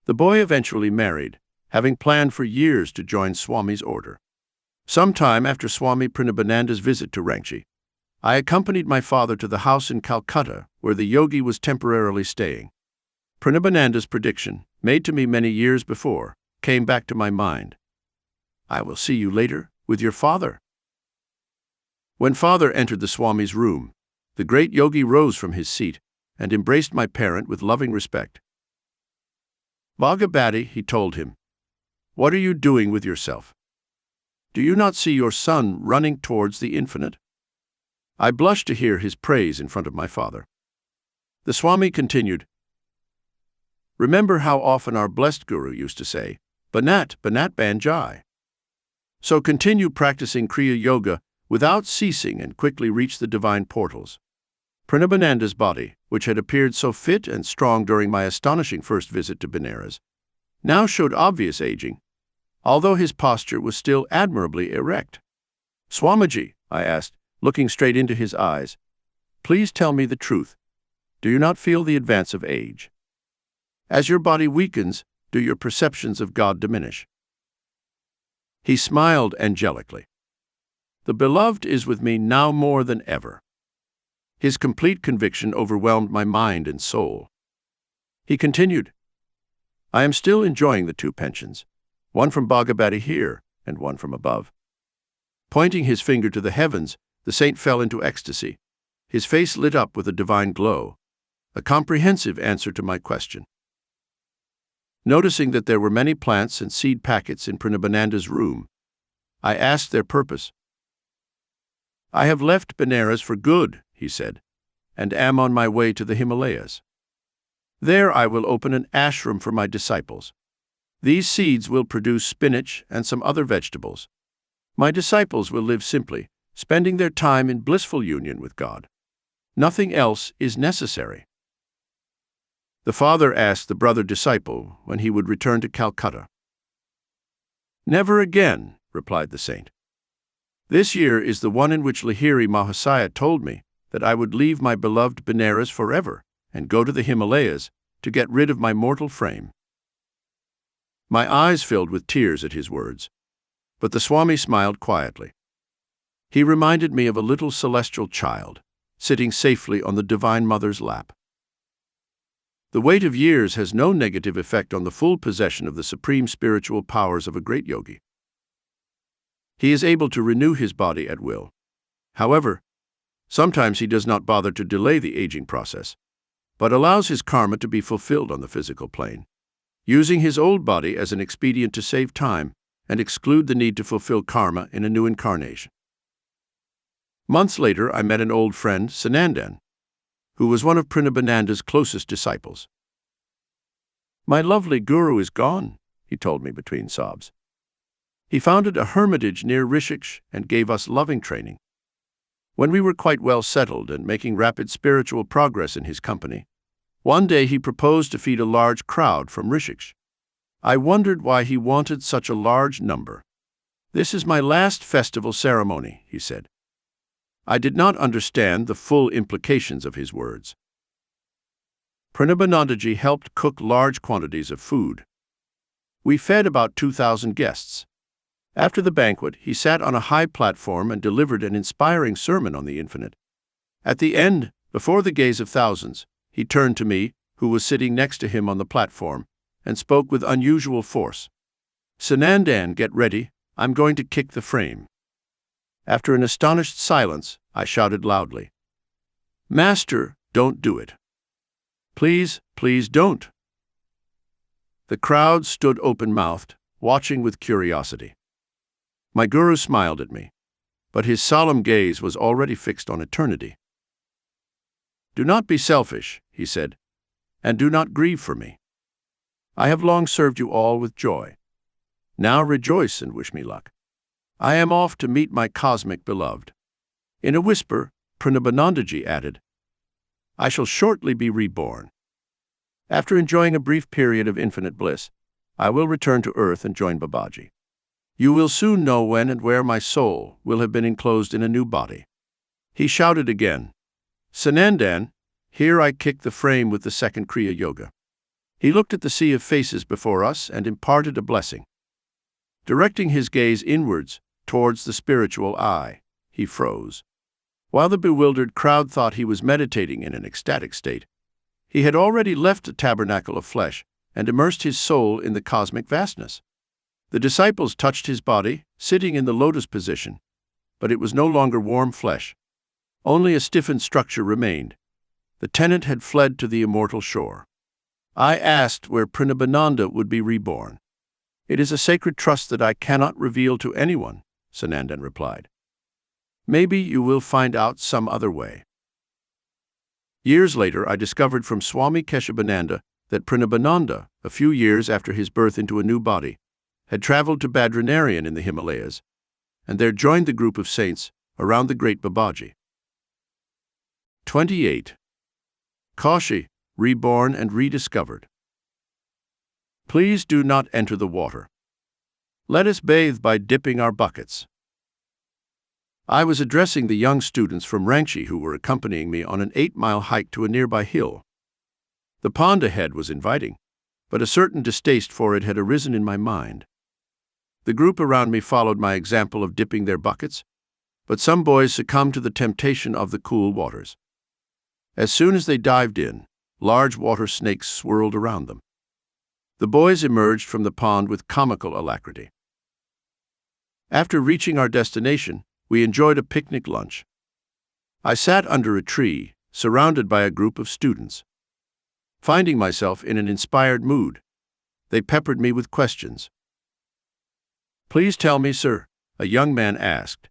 The boy eventually married, having planned for years to join Swami's order. Some time after Swami Pranabananda's visit to Ranchi, I accompanied my father to the house in Calcutta where the yogi was temporarily staying. Pranabananda's prediction, made to me many years before, came back to my mind. "I will see you later with your father." When father entered the Swami's room, the great yogi rose from his seat and embraced my parent with loving respect. "Bhagavati," he told him, "what are you doing with yourself? Do you not see your son running towards the infinite?" I blushed to hear his praise in front of my father. The Swami continued, "Remember how often our blessed Guru used to say, 'Banat, Banat Banjai.' So continue practicing Kriya Yoga without ceasing and quickly reach the divine portals." Pranabananda's body, which had appeared so fit and strong during my astonishing first visit to Benares, now showed obvious aging, although his posture was still admirably erect. "Swamiji," I asked, looking straight into his eyes, "please tell me the truth. Do you not feel the advance of age? As your body weakens, do your perceptions of God diminish?" He smiled angelically. "The beloved is with me now more than ever." His complete conviction overwhelmed my mind and soul. He continued, "I am still enjoying the two pensions, one from Bhagavati here and one from above." Pointing his finger to the heavens, the saint fell into ecstasy. His face lit up with a divine glow, a comprehensive answer to my question. Noticing that there were many plants and seed packets in Pranabananda's room, I asked their purpose. "I have left Benares for good," he said, "and am on my way to the Himalayas. There I will open an ashram for my disciples. These seeds will produce spinach and some other vegetables. My disciples will live simply, spending their time in blissful union with God. Nothing else is necessary." The father asked the brother disciple when he would return to Calcutta. "Never again," replied the saint. "This year is the one in which Lahiri Mahasaya told me that I would leave my beloved Benares forever and go to the Himalayas to get rid of my mortal frame." My eyes filled with tears at his words, but the Swami smiled quietly. He reminded me of a little celestial child, sitting safely on the Divine Mother's lap. The weight of years has no negative effect on the full possession of the supreme spiritual powers of a great yogi. He is able to renew his body at will. However, sometimes he does not bother to delay the aging process, but allows his karma to be fulfilled on the physical plane, using his old body as an expedient to save time and exclude the need to fulfill karma in a new incarnation. Months later, I met an old friend, Sanandan, who was one of Pranabananda's closest disciples. "My lovely Guru is gone," he told me between sobs. "He founded a hermitage near Rishikesh and gave us loving training. When we were quite well settled and making rapid spiritual progress in his company, one day he proposed to feed a large crowd from Rishikesh. I wondered why he wanted such a large number. 'This is my last festival ceremony,' he said. I did not understand the full implications of his words. Pranabanandaji helped cook large quantities of food. We fed about 2,000 guests. After the banquet, he sat on a high platform and delivered an inspiring sermon on the infinite. At the end, before the gaze of thousands, he turned to me, who was sitting next to him on the platform, and spoke with unusual force. "Sanandan, get ready, I'm going to kick the frame." After an astonished silence, I shouted loudly, "Master, don't do it. Please, please don't." The crowd stood open-mouthed, watching with curiosity. My guru smiled at me, but his solemn gaze was already fixed on eternity. "Do not be selfish," he said, "and do not grieve for me. I have long served you all with joy. Now rejoice and wish me luck. I am off to meet my cosmic beloved." In a whisper, Pranabanandaji added, "I shall shortly be reborn. After enjoying a brief period of infinite bliss, I will return to earth and join Babaji. You will soon know when and where my soul will have been enclosed in a new body." He shouted again, "Sanandan, here I kick the frame with the second Kriya Yoga." He looked at the sea of faces before us and imparted a blessing. Directing his gaze inwards, towards the spiritual eye, he froze. While the bewildered crowd thought he was meditating in an ecstatic state, he had already left the tabernacle of flesh and immersed his soul in the cosmic vastness. The disciples touched his body, sitting in the lotus position, but it was no longer warm flesh. Only a stiffened structure remained. The tenant had fled to the immortal shore. I asked where Pranabananda would be reborn. "It is a sacred trust that I cannot reveal to anyone," Sanandan replied. "Maybe you will find out some other way." Years later, I discovered from Swami Kebalananda that Pranabananda, a few years after his birth into a new body, had traveled to Badrinarayan in the Himalayas, and there joined the group of saints around the great Babaji. 28. Kashi, reborn and rediscovered. Please do not enter the water. Let us bathe by dipping our buckets. I was addressing the young students from Ranchi who were accompanying me on an 8-mile hike to a nearby hill. The pond ahead was inviting, but a certain distaste for it had arisen in my mind. The group around me followed my example of dipping their buckets, but some boys succumbed to the temptation of the cool waters. As soon as they dived in, large water snakes swirled around them. The boys emerged from the pond with comical alacrity. After reaching our destination, we enjoyed a picnic lunch. I sat under a tree, surrounded by a group of students. Finding myself in an inspired mood, they peppered me with questions. "Please tell me, sir," a young man asked,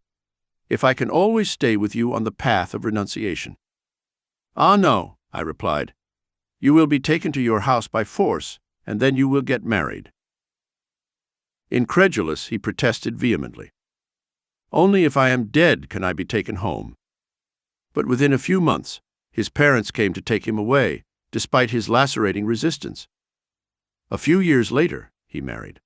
"if I can always stay with you on the path of renunciation." "Ah, no," I replied. "You will be taken to your house by force, and then you will get married." Incredulous, he protested vehemently. "Only if I am dead can I be taken home." But within a few months, his parents came to take him away, despite his lacerating resistance. A few years later, he married.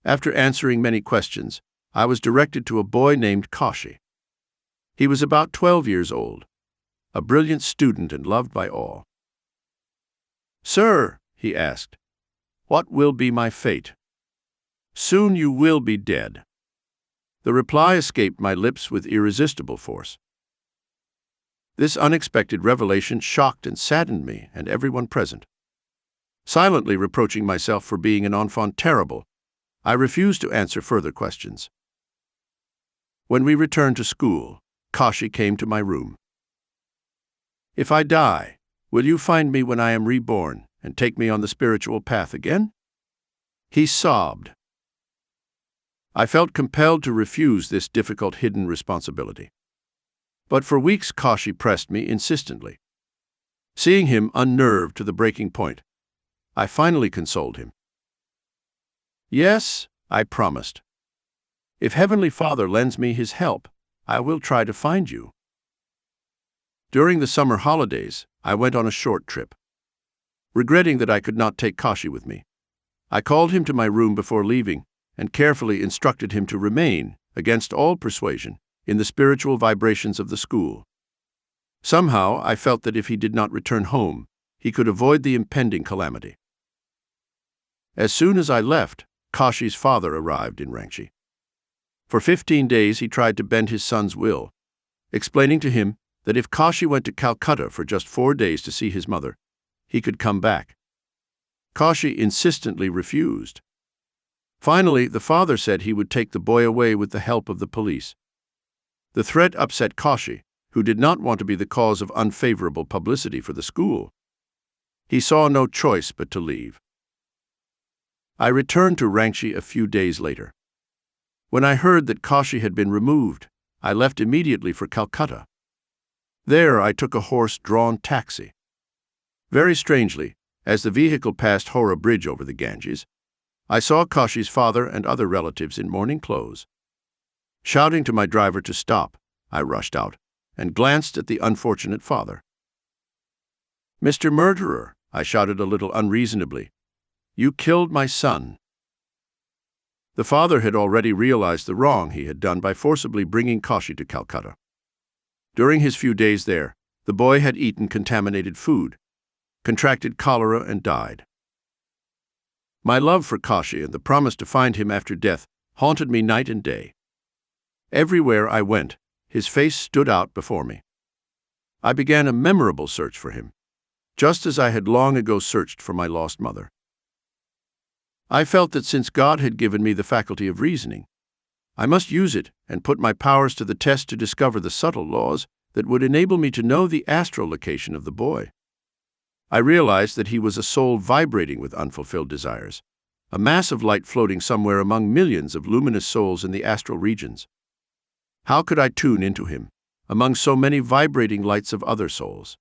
After answering many questions, I was directed to a boy named Kashi. He was about 12 years old, a brilliant student and loved by all. "Sir," he asked, "what will be my fate?" "Soon you will be dead." The reply escaped my lips with irresistible force. This unexpected revelation shocked and saddened me and everyone present. Silently reproaching myself for being an enfant terrible, I refused to answer further questions. When we returned to school, Kashi came to my room. "If I die, will you find me when I am reborn and take me on the spiritual path again?" He sobbed. I felt compelled to refuse this difficult hidden responsibility. But for weeks Kashi pressed me insistently. Seeing him unnerved to the breaking point, I finally consoled him. "Yes," I promised. "If Heavenly Father lends me his help, I will try to find you." During the summer holidays, I went on a short trip. Regretting that I could not take Kashi with me, I called him to my room before leaving and carefully instructed him to remain, against all persuasion, in the spiritual vibrations of the school. Somehow, I felt that if he did not return home, he could avoid the impending calamity. As soon as I left, Kashi's father arrived in Ranchi. For 15 days he tried to bend his son's will, explaining to him that if Kashi went to Calcutta for just 4 days to see his mother, he could come back. Kashi insistently refused. Finally, the father said he would take the boy away with the help of the police. The threat upset Kashi, who did not want to be the cause of unfavorable publicity for the school. He saw no choice but to leave. I returned to Ranchi a few days later. When I heard that Kashi had been removed, I left immediately for Calcutta. There I took a horse-drawn taxi. Very strangely, as the vehicle passed Howrah Bridge over the Ganges, I saw Kashi's father and other relatives in mourning clothes. Shouting to my driver to stop, I rushed out and glanced at the unfortunate father. "Mr. Murderer," I shouted a little unreasonably, "you killed my son." The father had already realized the wrong he had done by forcibly bringing Kashi to Calcutta. During his few days there, the boy had eaten contaminated food, contracted cholera, and died. My love for Kashi and the promise to find him after death haunted me night and day. Everywhere I went, his face stood out before me. I began a memorable search for him, just as I had long ago searched for my lost mother. I felt that since God had given me the faculty of reasoning, I must use it and put my powers to the test to discover the subtle laws that would enable me to know the astral location of the boy. I realized that he was a soul vibrating with unfulfilled desires, a mass of light floating somewhere among millions of luminous souls in the astral regions. How could I tune into him, among so many vibrating lights of other souls?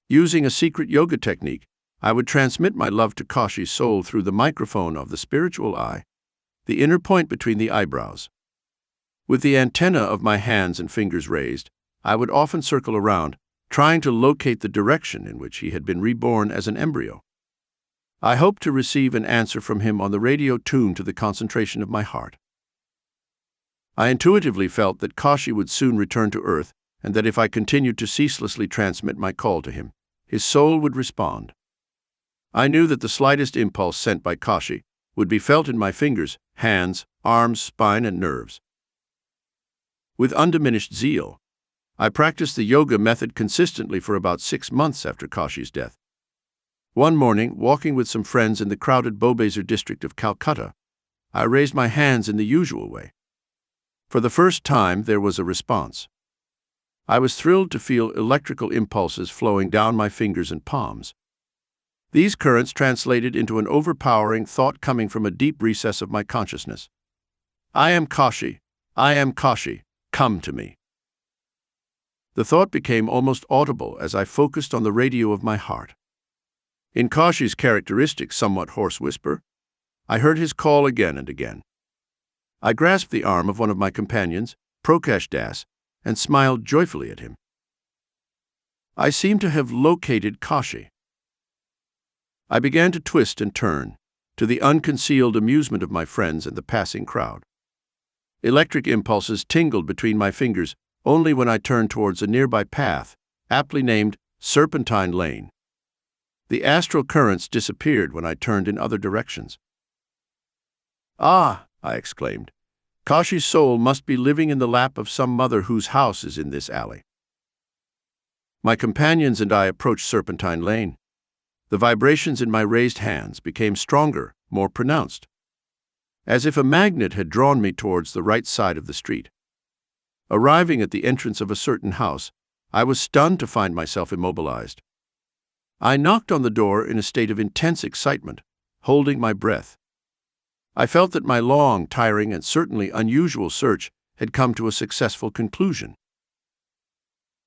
Using a secret yoga technique, I would transmit my love to Kashi's soul through the microphone of the spiritual eye, the inner point between the eyebrows. With the antenna of my hands and fingers raised, I would often circle around, trying to locate the direction in which he had been reborn as an embryo. I hoped to receive an answer from him on the radio tuned to the concentration of my heart. I intuitively felt that Kashi would soon return to earth, and that if I continued to ceaselessly transmit my call to him, his soul would respond. I knew that the slightest impulse sent by Kashi would be felt in my fingers, hands, arms, spine, and nerves. With undiminished zeal, I practiced the yoga method consistently for about 6 months after Kashi's death. One morning, walking with some friends in the crowded Bose district of Calcutta, I raised my hands in the usual way. For the first time, there was a response. I was thrilled to feel electrical impulses flowing down my fingers and palms. These currents translated into an overpowering thought coming from a deep recess of my consciousness. "I am Kashi, I am Kashi, come to me." The thought became almost audible as I focused on the radio of my heart. In Kashi's characteristic, somewhat hoarse whisper, I heard his call again and again. I grasped the arm of one of my companions, Prakash Das, and smiled joyfully at him. I seemed to have located Kashi. I began to twist and turn, to the unconcealed amusement of my friends and the passing crowd. Electric impulses tingled between my fingers only when I turned towards a nearby path, aptly named Serpentine Lane. The astral currents disappeared when I turned in other directions. "Ah!" I exclaimed. "Kashi's soul must be living in the lap of some mother whose house is in this alley." My companions and I approached Serpentine Lane. The vibrations in my raised hands became stronger, more pronounced, as if a magnet had drawn me towards the right side of the street. Arriving at the entrance of a certain house, I was stunned to find myself immobilized. I knocked on the door in a state of intense excitement, holding my breath. I felt that my long, tiring, and certainly unusual search had come to a successful conclusion.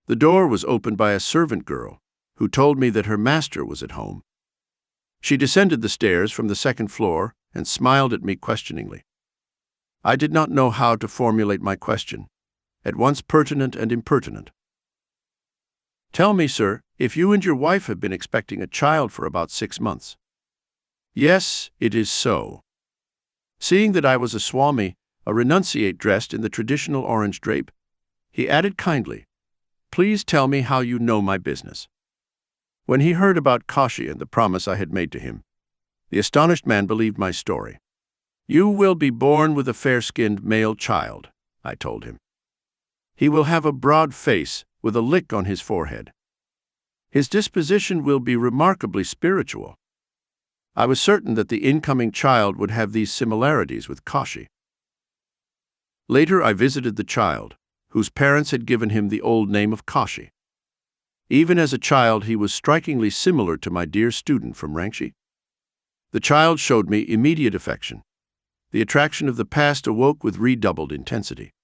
The door was opened by a servant girl, who told me that her master was at home. She descended the stairs from the second floor and smiled at me questioningly. I did not know how to formulate my question, at once pertinent and impertinent. "Tell me, sir, if you and your wife have been expecting a child for about 6 months." "Yes, it is so." Seeing that I was a Swami, a renunciate dressed in the traditional orange drape, he added kindly, "Please tell me how you know my business." When he heard about Kashi and the promise I had made to him, The astonished man believed my story. "You will be born with a fair-skinned male child," I told him. "He will have a broad face with a lick on his forehead. His disposition will be remarkably spiritual." I was certain that the incoming child would have these similarities with Kashi. Later I visited the child, whose parents had given him the old name of Kashi. Even as a child, he was strikingly similar to my dear student from Rangshi. The child showed me immediate affection. The attraction of the past awoke with redoubled intensity.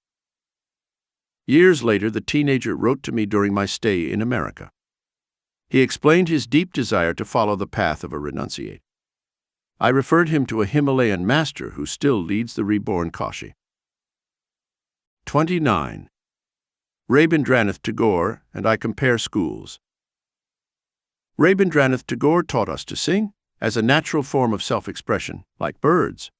Years later, the teenager wrote to me during my stay in America. He explained his deep desire to follow the path of a renunciate. I referred him to a Himalayan master who still leads the reborn Kashi. 29. Rabindranath Tagore and I compare schools. Rabindranath Tagore taught us to sing as a natural form of self-expression, like birds.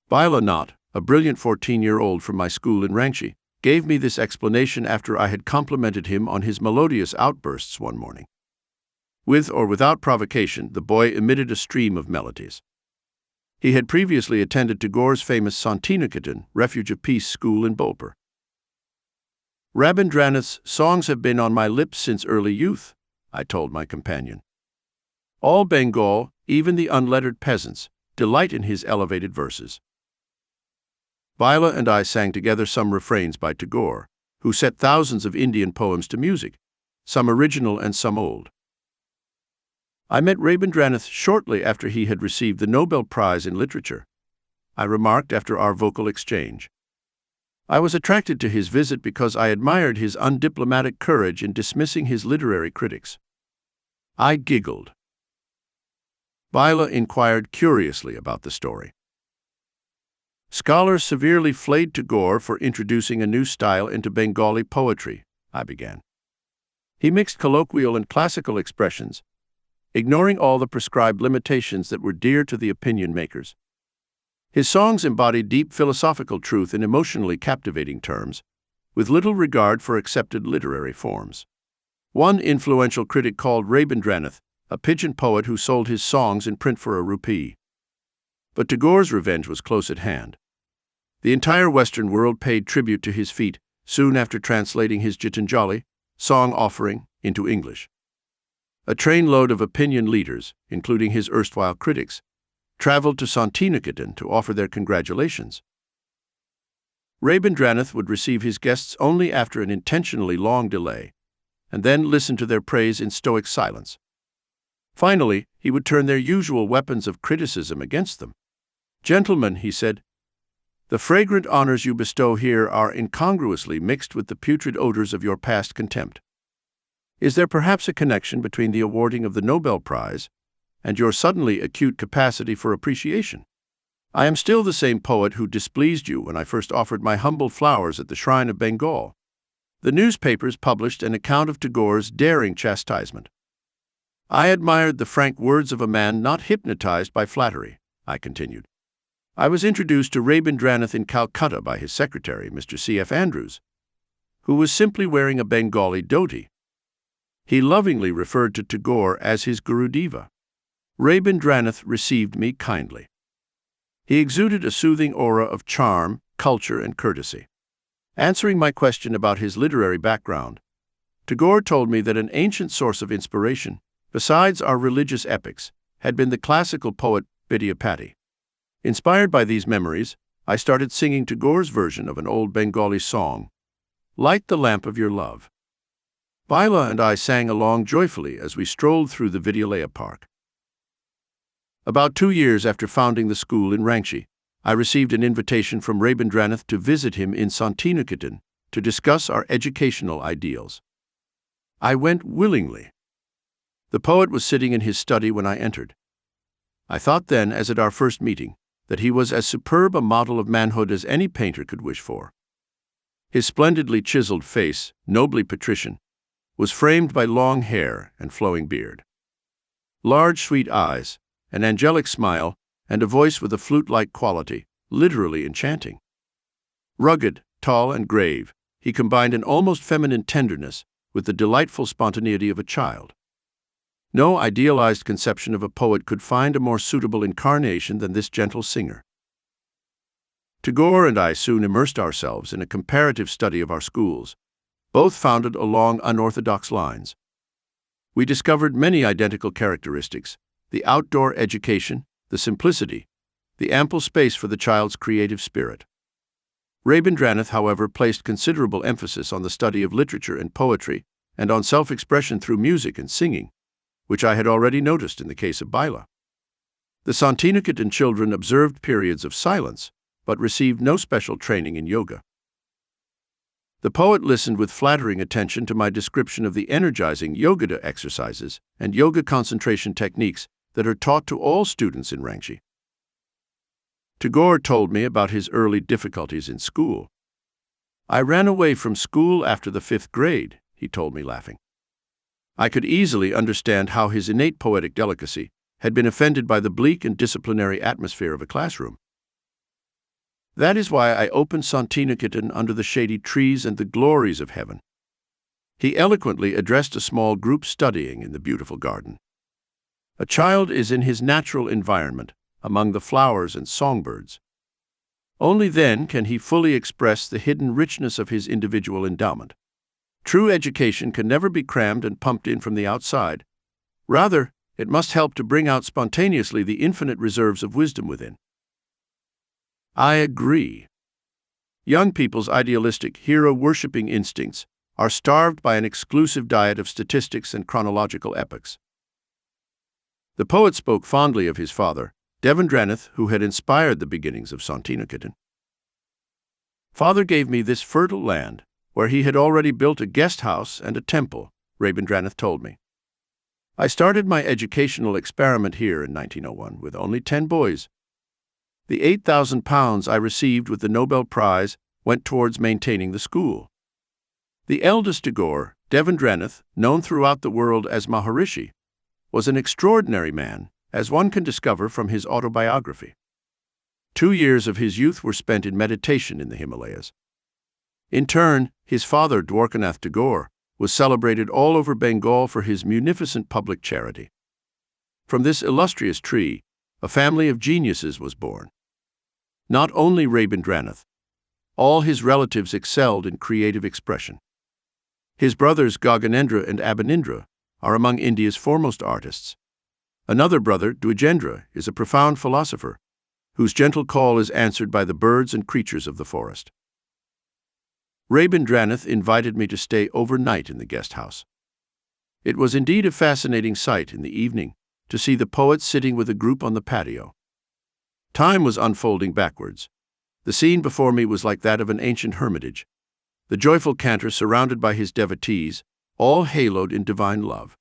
Bila Nath, a brilliant 14-year-old from my school in Rangshi, gave me this explanation after I had complimented him on his melodious outbursts one morning. With or without provocation, the boy emitted a stream of melodies. He had previously attended Tagore's famous Santiniketan, Refuge of Peace school in Bolpur. "Rabindranath's songs have been on my lips since early youth," I told my companion. "All Bengal, even the unlettered peasants, delight in his elevated verses." Bila and I sang together some refrains by Tagore, who set thousands of Indian poems to music, some original and some old. I met Rabindranath shortly after he had received the Nobel Prize in Literature, I remarked after our vocal exchange. I was attracted to his visit because I admired his undiplomatic courage in dismissing his literary critics. I giggled. Bila inquired curiously about the story. "Scholars severely flayed Tagore for introducing a new style into Bengali poetry," I began. "He mixed colloquial and classical expressions, ignoring all the prescribed limitations that were dear to the opinion makers. His songs embodied deep philosophical truth in emotionally captivating terms, with little regard for accepted literary forms." One influential critic called Rabindranath a pigeon poet who sold his songs in print for a rupee. But Tagore's revenge was close at hand. The entire Western world paid tribute to his feat soon after translating his Gitanjali, song offering, into English. A trainload of opinion leaders, including his erstwhile critics, traveled to Santiniketan to offer their congratulations. Rabindranath would receive his guests only after an intentionally long delay, and then listen to their praise in stoic silence. Finally, he would turn their usual weapons of criticism against them. "Gentlemen," he said, "the fragrant honors you bestow here are incongruously mixed with the putrid odors of your past contempt. Is there perhaps a connection between the awarding of the Nobel Prize and your suddenly acute capacity for appreciation? I am still the same poet who displeased you when I first offered my humble flowers at the shrine of Bengal." The newspapers published an account of Tagore's daring chastisement. "I admired the frank words of a man not hypnotized by flattery," I continued. "I was introduced to Rabindranath in Calcutta by his secretary, Mr. C.F. Andrews, who was simply wearing a Bengali dhoti. He lovingly referred to Tagore as his Gurudeva. Rabindranath received me kindly. He exuded a soothing aura of charm, culture, and courtesy. Answering my question about his literary background, Tagore told me that an ancient source of inspiration, besides our religious epics, had been the classical poet Vidyapati. Inspired by these memories, I started singing Tagore's version of an old Bengali song, "Light the Lamp of Your Love." Bila and I sang along joyfully as we strolled through the Vidyalaya Park. About 2 years after founding the school in Rangshi, I received an invitation from Rabindranath to visit him in Santiniketan to discuss our educational ideals. I went willingly. The poet was sitting in his study when I entered. I thought then, as at our first meeting, that he was as superb a model of manhood as any painter could wish for. His splendidly chiseled face, nobly patrician, was framed by long hair and flowing beard. Large, sweet eyes, an angelic smile, and a voice with a flute-like quality, literally enchanting. Rugged, tall, and grave, he combined an almost feminine tenderness with the delightful spontaneity of a child. No idealized conception of a poet could find a more suitable incarnation than this gentle singer. Tagore and I soon immersed ourselves in a comparative study of our schools, both founded along unorthodox lines. We discovered many identical characteristics: the outdoor education, the simplicity, the ample space for the child's creative spirit. Rabindranath, however, placed considerable emphasis on the study of literature and poetry, and on self-expression through music and singing, which I had already noticed in the case of Baila. The Santiniketan children observed periods of silence, but received no special training in yoga. The poet listened with flattering attention to my description of the energizing yoga exercises and yoga concentration techniques that are taught to all students in Rangchi. Tagore told me about his early difficulties in school. "I ran away from school after the 5th grade," he told me, laughing. I could easily understand how his innate poetic delicacy had been offended by the bleak and disciplinary atmosphere of a classroom. "That is why I opened Santiniketan under the shady trees and the glories of heaven." He eloquently addressed a small group studying in the beautiful garden. A child is in his natural environment, among the flowers and songbirds. Only then can he fully express the hidden richness of his individual endowment. True education can never be crammed and pumped in from the outside. Rather, it must help to bring out spontaneously the infinite reserves of wisdom within. I agree. Young people's idealistic, hero-worshipping instincts are starved by an exclusive diet of statistics and chronological epochs. The poet spoke fondly of his father, Devendranath, who had inspired the beginnings of Santiniketan. "Father gave me this fertile land, where he had already built a guest house and a temple," Rabindranath told me. "I started my educational experiment here in 1901 with only 10 boys. The £8,000 I received with the Nobel Prize went towards maintaining the school." The eldest Tagore, Devendranath, known throughout the world as Maharishi, was an extraordinary man, as one can discover from his autobiography. 2 years of his youth were spent in meditation in the Himalayas. In turn, his father, Dwarkanath Tagore, was celebrated all over Bengal for his munificent public charity. From this illustrious tree, a family of geniuses was born. Not only Rabindranath, all his relatives excelled in creative expression. His brothers Gaganendra and Abanindra are among India's foremost artists. Another brother, Dwijendra, is a profound philosopher, whose gentle call is answered by the birds and creatures of the forest. Rabindranath invited me to stay overnight in the guest house. It was indeed a fascinating sight in the evening to see the poet sitting with a group on the patio. Time was unfolding backwards. The scene before me was like that of an ancient hermitage. The joyful cantor surrounded by his devotees, all haloed in divine love.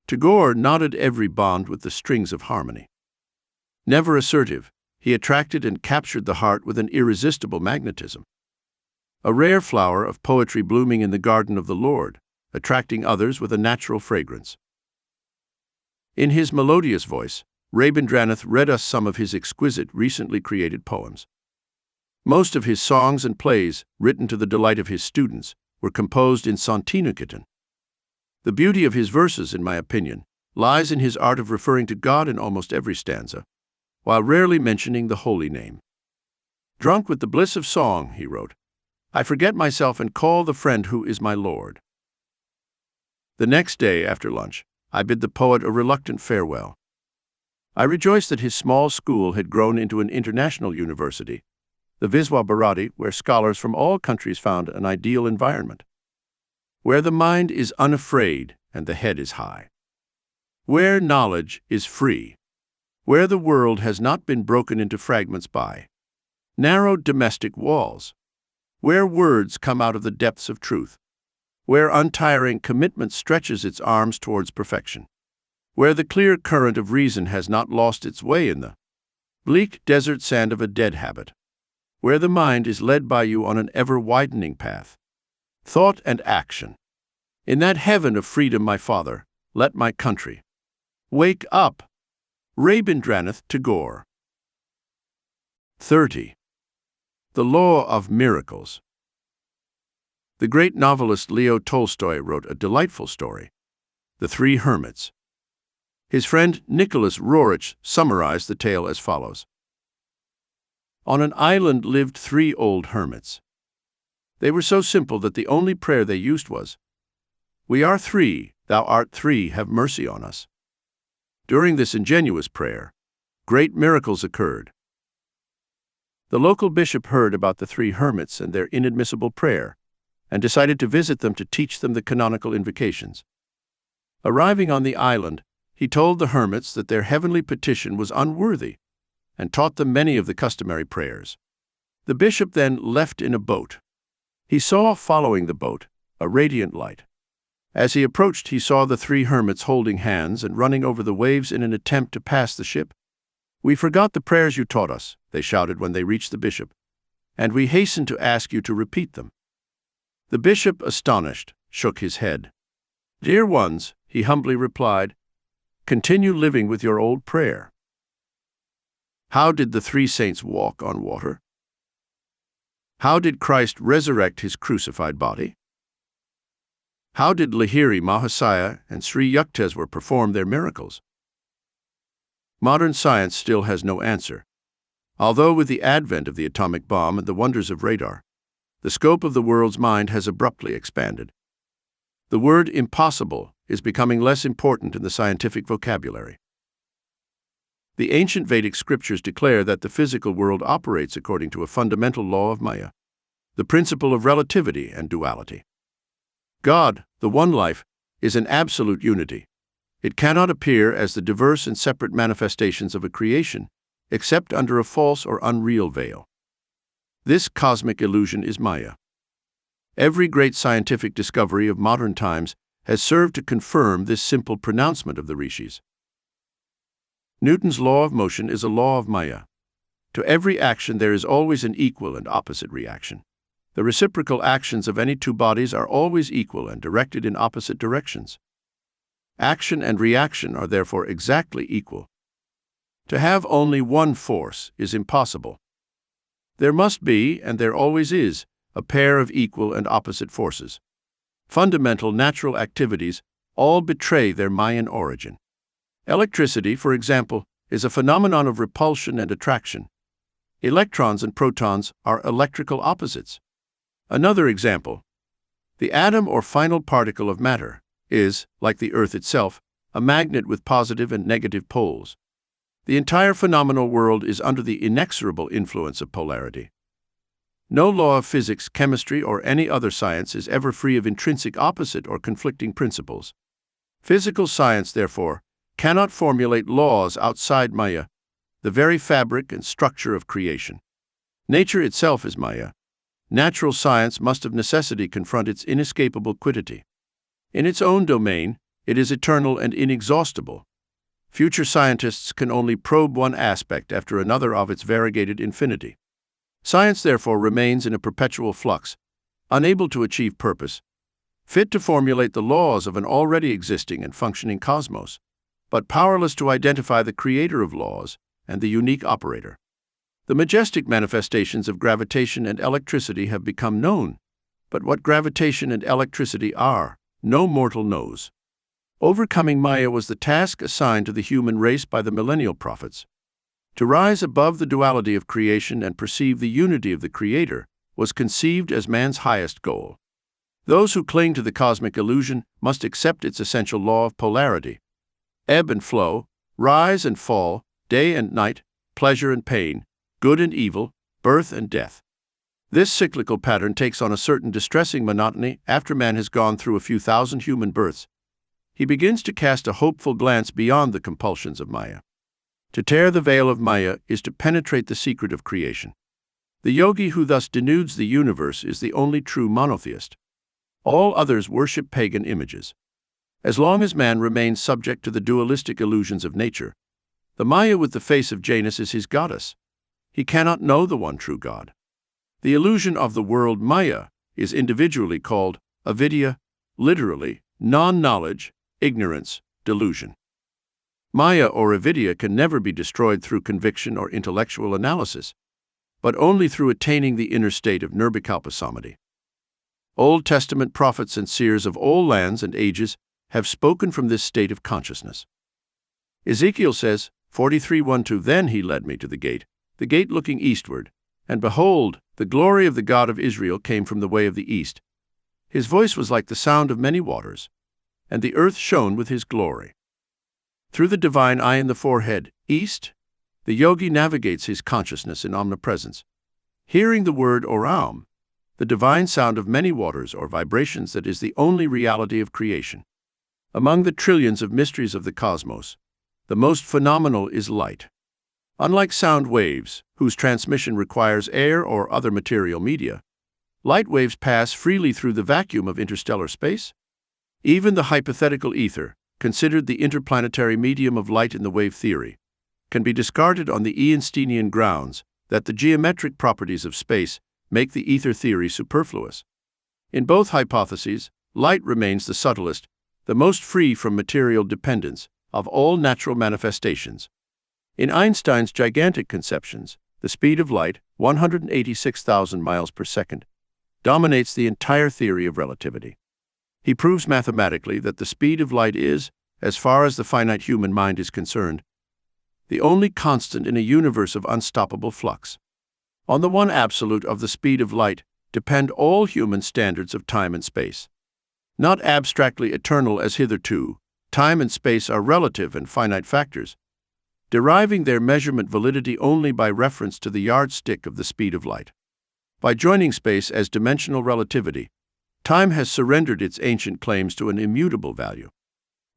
Tagore knotted every bond with the strings of harmony. Never assertive, he attracted and captured the heart with an irresistible magnetism. A rare flower of poetry blooming in the garden of the Lord, attracting others with a natural fragrance. In his melodious voice, Rabindranath read us some of his exquisite, recently created poems. Most of his songs and plays, written to the delight of his students, were composed in Santiniketan. The beauty of his verses, in my opinion, lies in his art of referring to God in almost every stanza, while rarely mentioning the holy name. "Drunk with the bliss of song," he wrote, "I forget myself and call the friend who is my Lord." The next day, after lunch, I bid the poet a reluctant farewell. I rejoiced that his small school had grown into an international university, the Viswa Bharati, where scholars from all countries found an ideal environment. Where the mind is unafraid and the head is high. Where knowledge is free. Where the world has not been broken into fragments by narrow domestic walls. Where words come out of the depths of truth. Where untiring commitment stretches its arms towards perfection. Where the clear current of reason has not lost its way in the bleak desert sand of a dead habit. Where the mind is led by you on an ever-widening path. Thought and action. In that heaven of freedom, my Father, let my country wake up. Rabindranath Tagore. 30. The Law of Miracles. The great novelist Leo Tolstoy wrote a delightful story, The Three Hermits, His friend Nicholas Roerich summarized the tale as follows. On an island lived 3 old hermits. They were so simple that the only prayer they used was, "We are 3, thou art 3, have mercy on us." During this ingenuous prayer, great miracles occurred. The local bishop heard about the 3 hermits and their inadmissible prayer, and decided to visit them to teach them the canonical invocations. Arriving on the island, he told the hermits that their heavenly petition was unworthy, and taught them many of the customary prayers. The bishop then left in a boat. He saw, following the boat, a radiant light. As he approached, he saw the 3 hermits holding hands and running over the waves in an attempt to pass the ship. "We forgot the prayers you taught us," they shouted when they reached the bishop, "and we hasten to ask you to repeat them." The bishop, astonished, shook his head. "Dear ones," he humbly replied, "continue living with your old prayer." How did the 3 saints walk on water? How did Christ resurrect his crucified body? How did Lahiri, Mahasaya, and Sri Yukteswar perform their miracles? Modern science still has no answer. Although with the advent of the atomic bomb and the wonders of radar, the scope of the world's mind has abruptly expanded. The word impossible is becoming less important in the scientific vocabulary. The ancient Vedic scriptures declare that the physical world operates according to a fundamental law of Maya, the principle of relativity and duality. God, the one life, is an absolute unity. It cannot appear as the diverse and separate manifestations of a creation, except under a false or unreal veil. This cosmic illusion is Maya. Every great scientific discovery of modern times has served to confirm this simple pronouncement of the rishis. Newton's law of motion is a law of Maya. To every action there is always an equal and opposite reaction. The reciprocal actions of any 2 bodies are always equal and directed in opposite directions. Action and reaction are therefore exactly equal. To have only one force is impossible. There must be, and there always is, a pair of equal and opposite forces. Fundamental natural activities all betray their Mayan origin. Electricity, for example, is a phenomenon of repulsion and attraction. Electrons and protons are electrical opposites. Another example, the atom or final particle of matter is, like the Earth itself, a magnet with positive and negative poles. The entire phenomenal world is under the inexorable influence of polarity. No law of physics, chemistry, or any other science is ever free of intrinsic opposite or conflicting principles. Physical science, therefore, cannot formulate laws outside Maya, the very fabric and structure of creation. Nature itself is Maya. Natural science must of necessity confront its inescapable quiddity. In its own domain, it is eternal and inexhaustible. Future scientists can only probe one aspect after another of its variegated infinity. Science, therefore, remains in a perpetual flux, unable to achieve purpose, fit to formulate the laws of an already existing and functioning cosmos, but powerless to identify the creator of laws and the unique operator. The majestic manifestations of gravitation and electricity have become known, but what gravitation and electricity are, no mortal knows. Overcoming Maya was the task assigned to the human race by the millennial prophets. To rise above the duality of creation and perceive the unity of the Creator was conceived as man's highest goal. Those who cling to the cosmic illusion must accept its essential law of polarity, ebb and flow, rise and fall, day and night, pleasure and pain, good and evil, birth and death. This cyclical pattern takes on a certain distressing monotony after man has gone through a few thousand human births. He begins to cast a hopeful glance beyond the compulsions of Maya. To tear the veil of Maya is to penetrate the secret of creation. The yogi who thus denudes the universe is the only true monotheist. All others worship pagan images. As long as man remains subject to the dualistic illusions of nature, the Maya with the face of Janus is his goddess. He cannot know the one true God. The illusion of the world Maya is individually called avidya, literally, non-knowledge, ignorance, delusion. Maya or avidya can never be destroyed through conviction or intellectual analysis, but only through attaining the inner state of nirvikalpa samadhi. Old Testament prophets and seers of all lands and ages have spoken from this state of consciousness. Ezekiel says, 43:1-2, Then he led me to the gate looking eastward, and behold, the glory of the God of Israel came from the way of the east. His voice was like the sound of many waters, and the earth shone with his glory. Through the divine eye in the forehead, east, the yogi navigates his consciousness in omnipresence, hearing the word Oraum, the divine sound of many waters or vibrations that is the only reality of creation. Among the trillions of mysteries of the cosmos, the most phenomenal is light. Unlike sound waves, whose transmission requires air or other material media, light waves pass freely through the vacuum of interstellar space. Even the hypothetical ether, considered the interplanetary medium of light in the wave theory, can be discarded on the Einsteinian grounds that the geometric properties of space make the ether theory superfluous. In both hypotheses, light remains the subtlest, the most free from material dependence of all natural manifestations. In Einstein's gigantic conceptions, the speed of light, 186,000 miles per second, dominates the entire theory of relativity. He proves mathematically that the speed of light is, as far as the finite human mind is concerned, the only constant in a universe of unstoppable flux. On the one absolute of the speed of light depend all human standards of time and space. Not abstractly eternal as hitherto, time and space are relative and finite factors, deriving their measurement validity only by reference to the yardstick of the speed of light. By joining space as dimensional relativity, time has surrendered its ancient claims to an immutable value.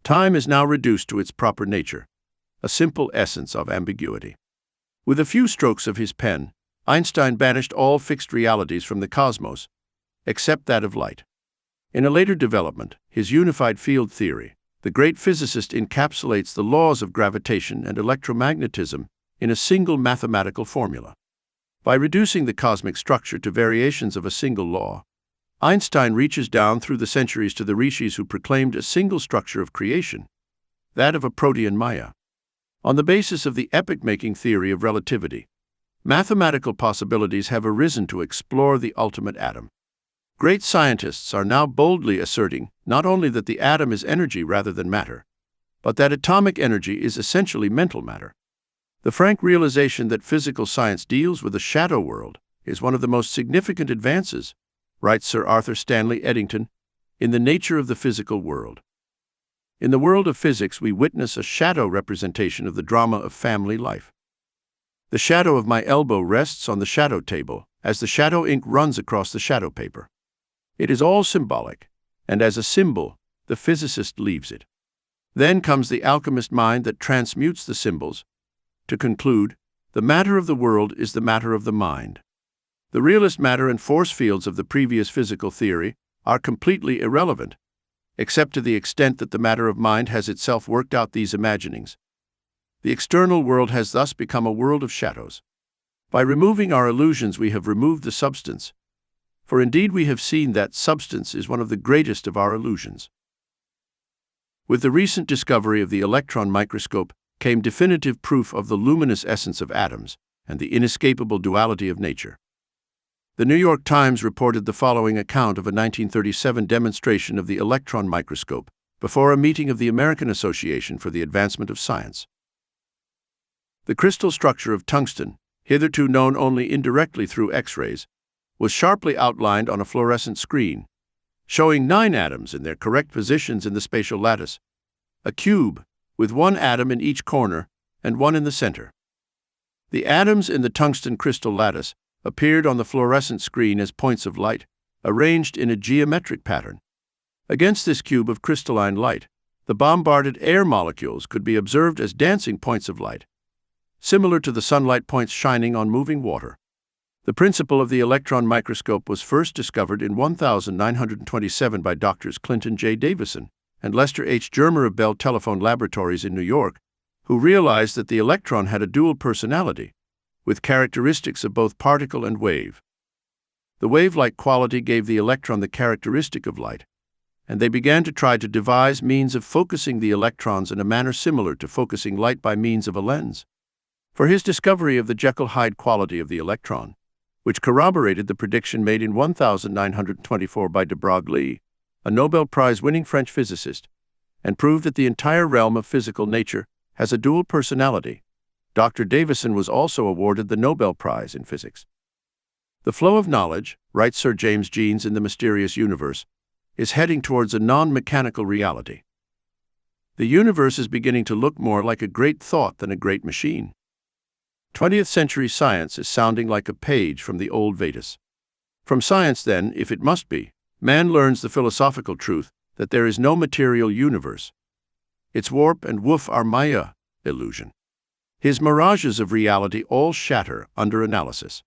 Time is now reduced to its proper nature, a simple essence of ambiguity. With a few strokes of his pen, Einstein banished all fixed realities from the cosmos, except that of light. In a later development, his unified field theory, the great physicist encapsulates the laws of gravitation and electromagnetism in a single mathematical formula. By reducing the cosmic structure to variations of a single law, Einstein reaches down through the centuries to the rishis who proclaimed a single structure of creation, that of a protean Maya. On the basis of the epoch-making theory of relativity, mathematical possibilities have arisen to explore the ultimate atom. Great scientists are now boldly asserting not only that the atom is energy rather than matter, but that atomic energy is essentially mental matter. The frank realization that physical science deals with a shadow world is one of the most significant advances, writes Sir Arthur Stanley Eddington, in The Nature of the Physical World. In the world of physics, we witness a shadow representation of the drama of family life. The shadow of my elbow rests on the shadow table as the shadow ink runs across the shadow paper. It is all symbolic, and as a symbol, the physicist leaves it. Then comes the alchemist mind that transmutes the symbols. To conclude, the matter of the world is the matter of the mind. The realist matter and force fields of the previous physical theory are completely irrelevant, except to the extent that the matter of mind has itself worked out these imaginings. The external world has thus become a world of shadows. By removing our illusions, we have removed the substance, for indeed we have seen that substance is one of the greatest of our illusions. With the recent discovery of the electron microscope came definitive proof of the luminous essence of atoms and the inescapable duality of nature. The New York Times reported the following account of a 1937 demonstration of the electron microscope before a meeting of the American Association for the Advancement of Science. The crystal structure of tungsten, hitherto known only indirectly through X-rays, was sharply outlined on a fluorescent screen, showing 9 atoms in their correct positions in the spatial lattice, a cube with 1 atom in each corner and 1 in the center. The atoms in the tungsten crystal lattice appeared on the fluorescent screen as points of light, arranged in a geometric pattern. Against this cube of crystalline light, the bombarded air molecules could be observed as dancing points of light, similar to the sunlight points shining on moving water. The principle of the electron microscope was first discovered in 1927 by Drs. Clinton J. Davison and Lester H. Germer of Bell Telephone Laboratories in New York, who realized that the electron had a dual personality, with characteristics of both particle and wave. The wave-like quality gave the electron the characteristic of light, and they began to try to devise means of focusing the electrons in a manner similar to focusing light by means of a lens. For his discovery of the Jekyll-Hyde quality of the electron, which corroborated the prediction made in 1924 by de Broglie, a Nobel Prize-winning French physicist, and proved that the entire realm of physical nature has a dual personality. Dr. Davison was also awarded the Nobel Prize in Physics. The flow of knowledge, writes Sir James Jeans in The Mysterious Universe, is heading towards a non-mechanical reality. The universe is beginning to look more like a great thought than a great machine. 20th century science is sounding like a page from the old Vedas. From science, then, if it must be, man learns the philosophical truth that there is no material universe. Its warp and woof are Maya, illusion. His mirages of reality all shatter under analysis.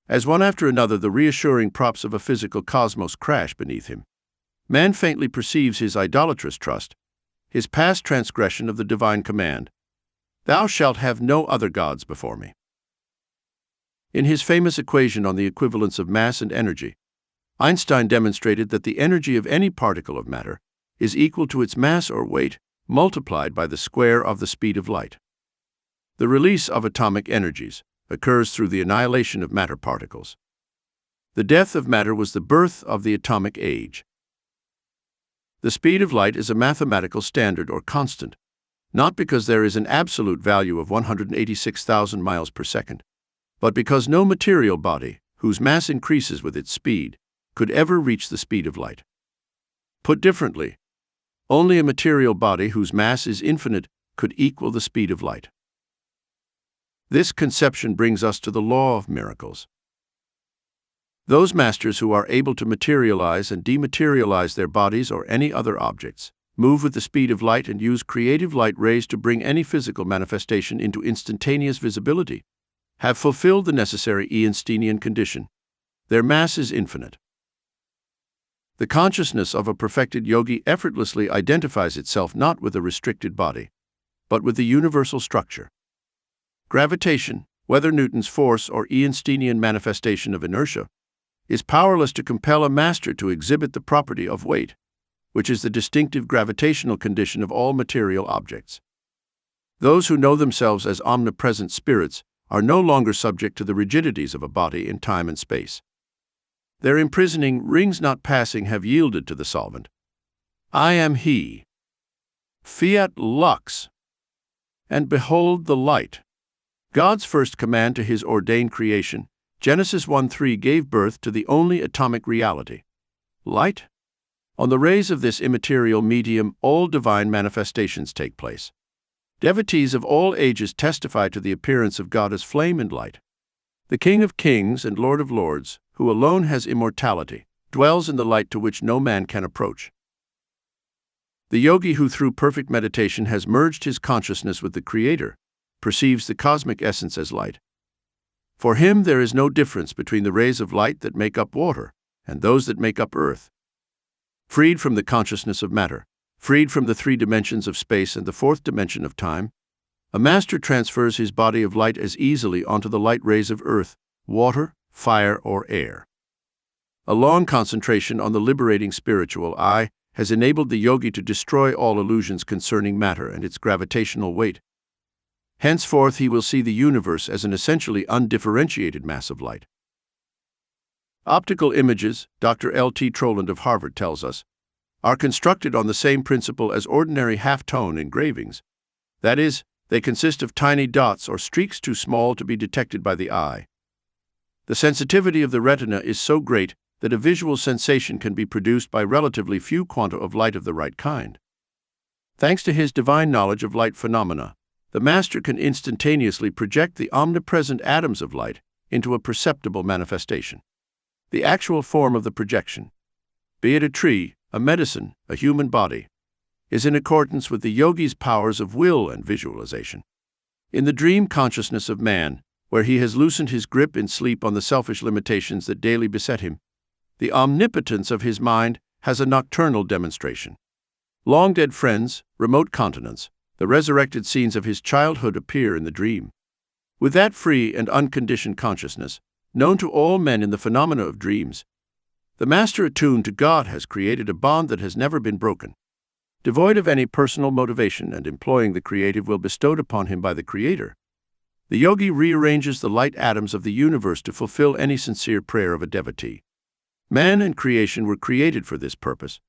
As one after another the reassuring props of a physical cosmos crash beneath him, man faintly perceives his idolatrous trust, his past transgression of the divine command, "Thou shalt have no other gods before me." In his famous equation on the equivalence of mass and energy, Einstein demonstrated that the energy of any particle of matter is equal to its mass or weight multiplied by the square of the speed of light. The release of atomic energies occurs through the annihilation of matter particles. The death of matter was the birth of the atomic age. The speed of light is a mathematical standard or constant, not because there is an absolute value of 186,000 miles per second, but because no material body, whose mass increases with its speed, could ever reach the speed of light. Put differently, only a material body whose mass is infinite could equal the speed of light. This conception brings us to the law of miracles. Those masters who are able to materialize and dematerialize their bodies or any other objects, move with the speed of light and use creative light rays to bring any physical manifestation into instantaneous visibility, have fulfilled the necessary Einsteinian condition. Their mass is infinite. The consciousness of a perfected yogi effortlessly identifies itself not with a restricted body, but with the universal structure. Gravitation, whether Newton's force or Einsteinian manifestation of inertia, is powerless to compel a master to exhibit the property of weight, which is the distinctive gravitational condition of all material objects. Those who know themselves as omnipresent spirits are no longer subject to the rigidities of a body in time and space. Their imprisoning rings not passing have yielded to the solvent. I am he. Fiat lux. And behold the light. God's first command to his ordained creation, Genesis 1:3, gave birth to the only atomic reality, light. On the rays of this immaterial medium, all divine manifestations take place. Devotees of all ages testify to the appearance of God as flame and light. The King of Kings and Lord of Lords, who alone has immortality, dwells in the light to which no man can approach. The yogi who through perfect meditation has merged his consciousness with the Creator perceives the cosmic essence as light. For him there is no difference between the rays of light that make up water and those that make up earth. Freed from the consciousness of matter, freed from the three dimensions of space and the fourth dimension of time, a master transfers his body of light as easily onto the light rays of earth, water, fire, or air. A long concentration on the liberating spiritual I has enabled the yogi to destroy all illusions concerning matter and its gravitational weight. Henceforth he will see the universe as an essentially undifferentiated mass of light. Optical images, Dr. L.T. Troland of Harvard tells us, are constructed on the same principle as ordinary half-tone engravings. That is, they consist of tiny dots or streaks too small to be detected by the eye. The sensitivity of the retina is so great that a visual sensation can be produced by relatively few quanta of light of the right kind. Thanks to his divine knowledge of light phenomena, the master can instantaneously project the omnipresent atoms of light into a perceptible manifestation. The actual form of the projection, be it a tree, a medicine, a human body, is in accordance with the yogi's powers of will and visualization. In the dream consciousness of man, where he has loosened his grip in sleep on the selfish limitations that daily beset him, the omnipotence of his mind has a nocturnal demonstration. Long-dead friends, remote continents, the resurrected scenes of his childhood appear in the dream. With that free and unconditioned consciousness, known to all men in the phenomena of dreams, the master attuned to God has created a bond that has never been broken. Devoid of any personal motivation and employing the creative will bestowed upon him by the Creator, the yogi rearranges the light atoms of the universe to fulfill any sincere prayer of a devotee. Man and creation were created for this purpose,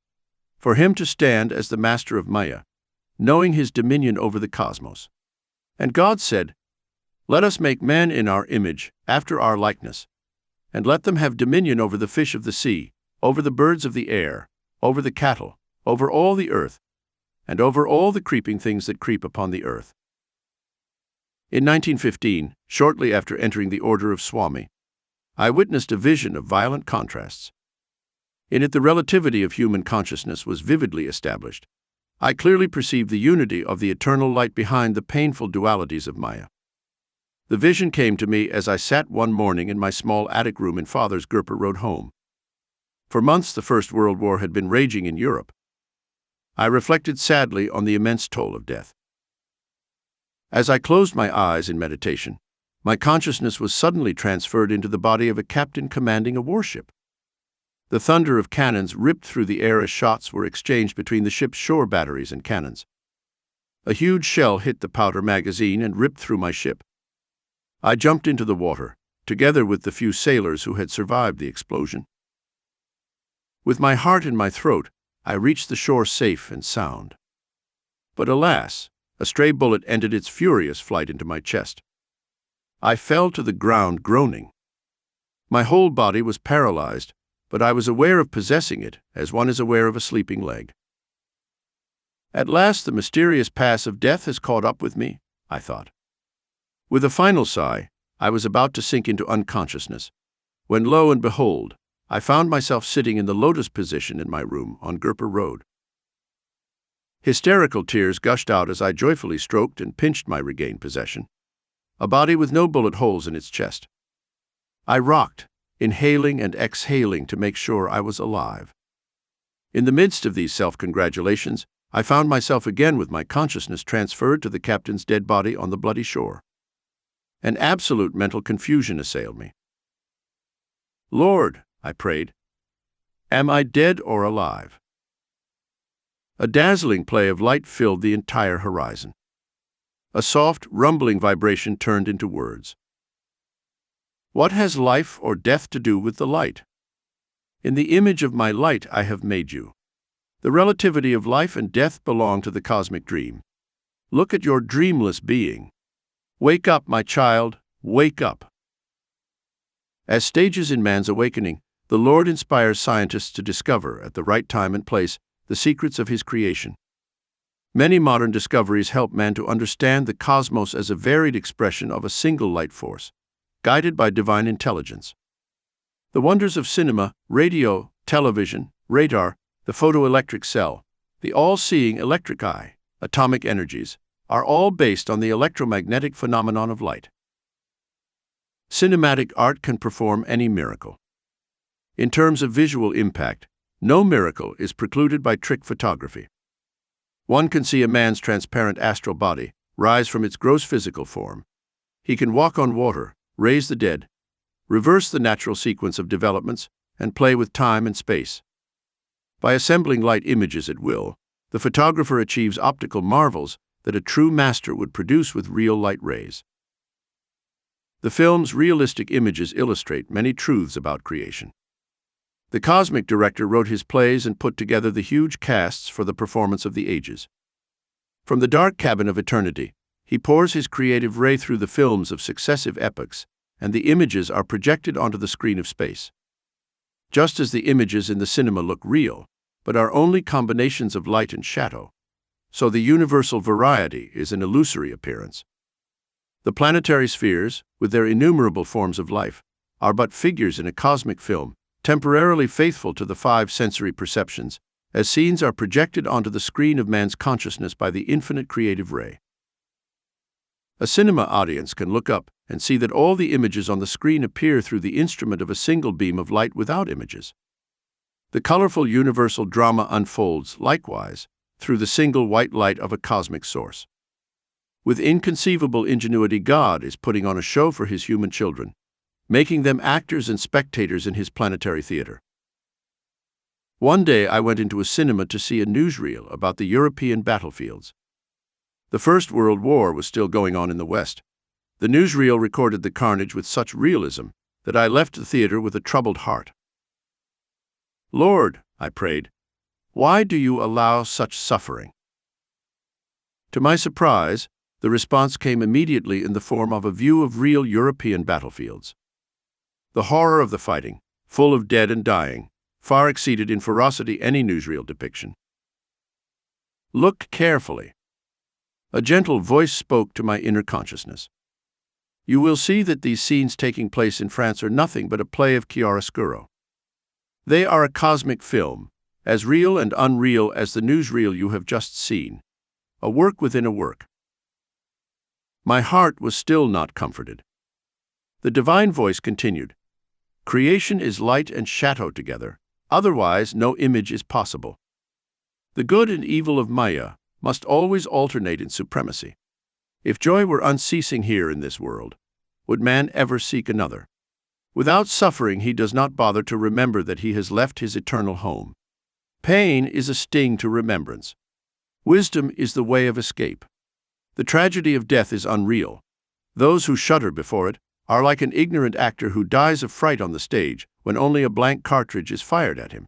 for him to stand as the master of Maya, knowing his dominion over the cosmos. And God said, "Let us make man in our image, after our likeness, and let them have dominion over the fish of the sea, over the birds of the air, over the cattle, over all the earth, and over all the creeping things that creep upon the earth." In 1915, shortly after entering the order of Swami, I witnessed a vision of violent contrasts. In it, the relativity of human consciousness was vividly established. I clearly perceived the unity of the eternal light behind the painful dualities of Maya. The vision came to me as I sat one morning in my small attic room in Father's Gurpa Road home. For months the First World War had been raging in Europe. I reflected sadly on the immense toll of death. As I closed my eyes in meditation, my consciousness was suddenly transferred into the body of a captain commanding a warship. The thunder of cannons ripped through the air as shots were exchanged between the ship's shore batteries and cannons. A huge shell hit the powder magazine and ripped through my ship. I jumped into the water, together with the few sailors who had survived the explosion. With my heart in my throat, I reached the shore safe and sound. But alas, a stray bullet ended its furious flight into my chest. I fell to the ground groaning. My whole body was paralyzed, but I was aware of possessing it as one is aware of a sleeping leg. At last the mysterious pass of death has caught up with me, I thought. With a final sigh, I was about to sink into unconsciousness, when lo and behold, I found myself sitting in the lotus position in my room on Gurpa Road. Hysterical tears gushed out as I joyfully stroked and pinched my regained possession, a body with no bullet holes in its chest. I rocked, inhaling and exhaling to make sure I was alive. In the midst of these self-congratulations, I found myself again with my consciousness transferred to the captain's dead body on the bloody shore. An absolute mental confusion assailed me. "Lord," I prayed, "am I dead or alive?" A dazzling play of light filled the entire horizon. A soft, rumbling vibration turned into words. "What has life or death to do with the light? In the image of my light I have made you. The relativity of life and death belong to the cosmic dream. Look at your dreamless being. Wake up, my child, wake up." As stages in man's awakening, the Lord inspires scientists to discover, at the right time and place, the secrets of His creation. Many modern discoveries help man to understand the cosmos as a varied expression of a single light force, guided by divine intelligence. The wonders of cinema, radio, television, radar, the photoelectric cell, the all-seeing electric eye, atomic energies, are all based on the electromagnetic phenomenon of light. Cinematic art can perform any miracle. In terms of visual impact, no miracle is precluded by trick photography. One can see a man's transparent astral body rise from its gross physical form. He can walk on water, raise the dead, reverse the natural sequence of developments, and play with time and space. By assembling light images at will, the photographer achieves optical marvels that a true master would produce with real light rays. The film's realistic images illustrate many truths about creation. The cosmic director wrote his plays and put together the huge casts for the performance of the ages. From the dark cabin of eternity, he pours his creative ray through the films of successive epochs, and the images are projected onto the screen of space. Just as the images in the cinema look real, but are only combinations of light and shadow, so the universal variety is an illusory appearance. The planetary spheres, with their innumerable forms of life, are but figures in a cosmic film, temporarily faithful to the five sensory perceptions, as scenes are projected onto the screen of man's consciousness by the infinite creative ray. A cinema audience can look up and see that all the images on the screen appear through the instrument of a single beam of light without images. The colorful universal drama unfolds, likewise, through the single white light of a cosmic source. With inconceivable ingenuity, God is putting on a show for His human children, making them actors and spectators in His planetary theater. One day I went into a cinema to see a newsreel about the European battlefields. The First World War was still going on in the West. The newsreel recorded the carnage with such realism that I left the theater with a troubled heart. "Lord," I prayed, "why do you allow such suffering?" To my surprise, The response came immediately in the form of a view of real European battlefields. The horror of the fighting, full of dead and dying, far exceeded in ferocity any newsreel depiction. Look carefully. A gentle voice spoke to my inner consciousness. You will see that these scenes taking place in France are nothing but a play of chiaroscuro. They are a cosmic film, as real and unreal as the newsreel you have just seen, a work within a work. My heart was still not comforted. The divine voice continued, Creation is light and shadow together, otherwise no image is possible. The good and evil of Maya must always alternate in supremacy. If joy were unceasing here in this world, would man ever seek another? Without suffering, he does not bother to remember that he has left his eternal home. Pain is a sting to remembrance. Wisdom is the way of escape. The tragedy of death is unreal. Those who shudder before it are like an ignorant actor who dies of fright on the stage when only a blank cartridge is fired at him.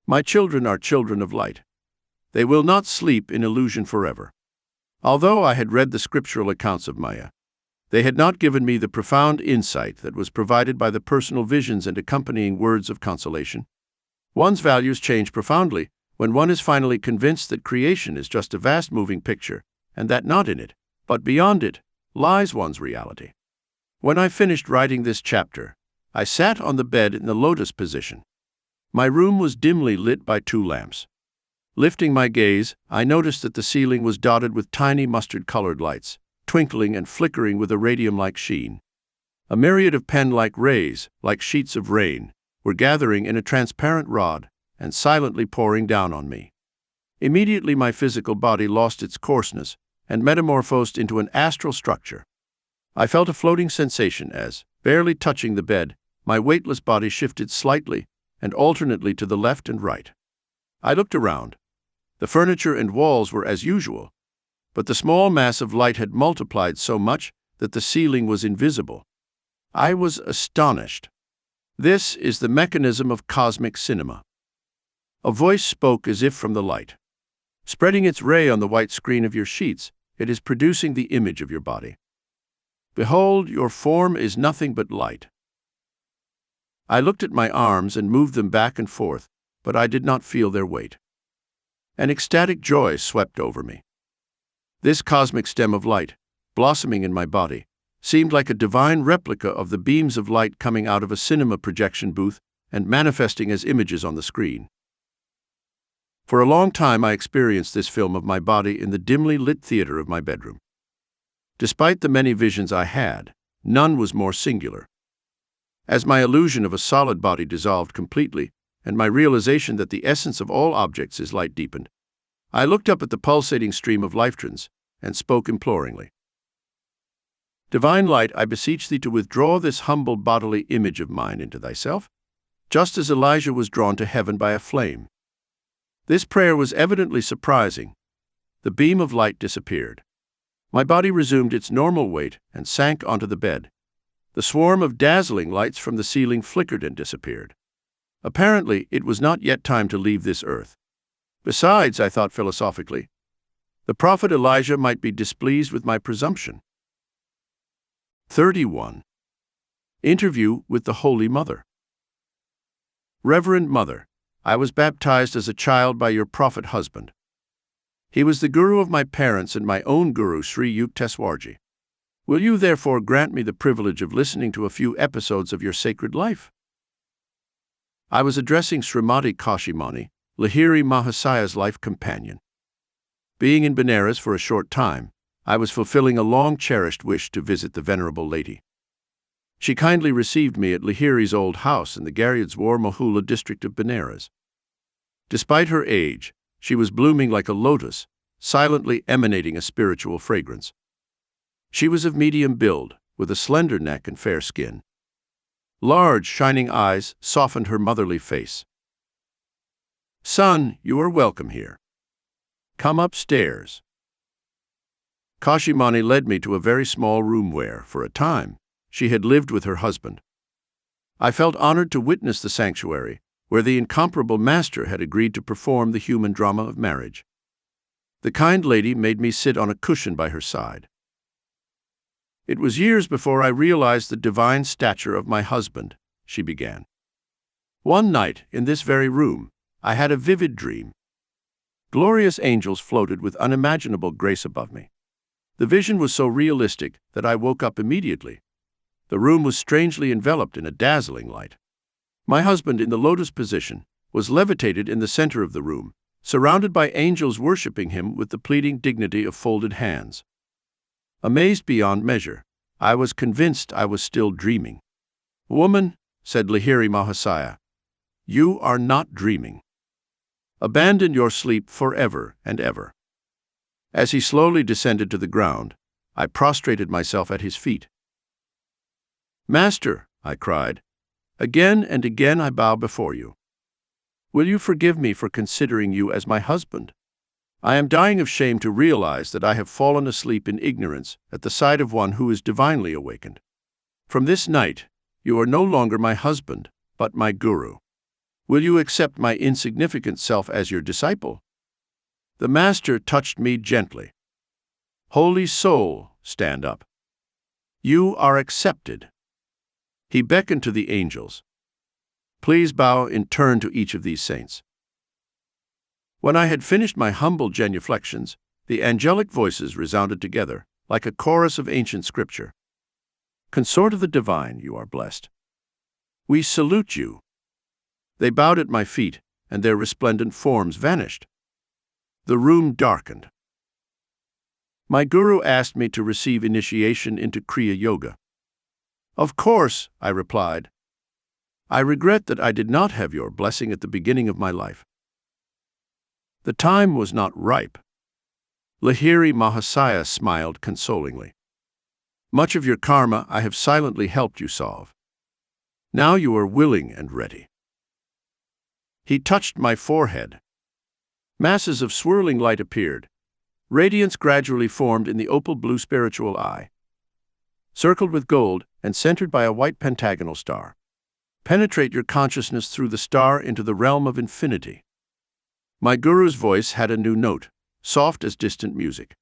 My children are children of light. They will not sleep in illusion forever. Although I had read the scriptural accounts of Maya, they had not given me the profound insight that was provided by the personal visions and accompanying words of consolation. One's values change profoundly when one is finally convinced that creation is just a vast moving picture, and that not in it, but beyond it, lies one's reality. When I finished writing this chapter, I sat on the bed in the lotus position. My room was dimly lit by 2 lamps. Lifting my gaze, I noticed that the ceiling was dotted with tiny mustard-colored lights, twinkling and flickering with a radium-like sheen. A myriad of pen-like rays, like sheets of rain, were gathering in a transparent rod and silently pouring down on me. Immediately my physical body lost its coarseness and metamorphosed into an astral structure. I felt a floating sensation as, barely touching the bed, my weightless body shifted slightly and alternately to the left and right. I looked around. The furniture and walls were as usual, but the small mass of light had multiplied so much that the ceiling was invisible. I was astonished. This is the mechanism of cosmic cinema. A voice spoke as if from the light. Spreading its ray on the white screen of your sheets, it is producing the image of your body. Behold, your form is nothing but light. I looked at my arms and moved them back and forth, but I did not feel their weight. An ecstatic joy swept over me. This cosmic stem of light, blossoming in my body, seemed like a divine replica of the beams of light coming out of a cinema projection booth and manifesting as images on the screen. For a long time I experienced this film of my body in the dimly lit theater of my bedroom. Despite the many visions I had, none was more singular. As my illusion of a solid body dissolved completely, and my realization that the essence of all objects is light deepened, I looked up at the pulsating stream of life-trance and spoke imploringly. Divine light, I beseech thee to withdraw this humble bodily image of mine into thyself, just as Elijah was drawn to heaven by a flame. This prayer was evidently surprising. The beam of light disappeared. My body resumed its normal weight and sank onto the bed. The swarm of dazzling lights from the ceiling flickered and disappeared. Apparently, it was not yet time to leave this earth. Besides, I thought philosophically, the prophet Elijah might be displeased with my presumption. 31. Interview with the Holy Mother. Reverend Mother, I was baptized as a child by your prophet husband. He was the guru of my parents and my own guru, Sri Yukteswarji. Will you therefore grant me the privilege of listening to a few episodes of your sacred life? I was addressing Srimati Kashimani, Lahiri Mahasaya's life companion. Being in Benares for a short time, I was fulfilling a long-cherished wish to visit the venerable lady. She kindly received me at Lahiri's old house in the Gariyadzwar Mohula district of Benares. Despite her age, she was blooming like a lotus, silently emanating a spiritual fragrance. She was of medium build, with a slender neck and fair skin. Large, shining eyes softened her motherly face. Son, you are welcome here. Come upstairs. Kashimani led me to a very small room where, for a time, she had lived with her husband. I felt honored to witness the sanctuary, where the incomparable master had agreed to perform the human drama of marriage. The kind lady made me sit on a cushion by her side, It was years before I realized the divine stature of my husband, she began. One night, in this very room, I had a vivid dream. Glorious angels floated with unimaginable grace above me. The vision was so realistic that I woke up immediately. The room was strangely enveloped in a dazzling light. My husband, in the lotus position, was levitated in the center of the room, surrounded by angels worshiping him with the pleading dignity of folded hands. Amazed beyond measure, I was convinced I was still dreaming. "Woman," said Lahiri Mahasaya, "you are not dreaming. Abandon your sleep forever and ever." As he slowly descended to the ground, I prostrated myself at his feet. "Master," I cried, "again and again I bow before you. Will you forgive me for considering you as my husband? I am dying of shame to realize that I have fallen asleep in ignorance at the side of one who is divinely awakened. From this night, you are no longer my husband, but my guru. Will you accept my insignificant self as your disciple?" The master touched me gently. "Holy soul, stand up. You are accepted." He beckoned to the angels. "Please bow in turn to each of these saints." When I had finished my humble genuflections, the angelic voices resounded together, like a chorus of ancient scripture. "Consort of the divine, you are blessed. We salute you." They bowed at my feet, and their resplendent forms vanished. The room darkened. My guru asked me to receive initiation into Kriya Yoga. "Of course," I replied. "I regret that I did not have your blessing at the beginning of my life. The time was not ripe." Lahiri Mahasaya smiled consolingly. "Much of your karma I have silently helped you solve. Now you are willing and ready." He touched my forehead. Masses of swirling light appeared. Radiance gradually formed in the opal blue spiritual eye, circled with gold and centered by a white pentagonal star. "Penetrate your consciousness through the star into the realm of infinity." My guru's voice had a new note, soft as distant music.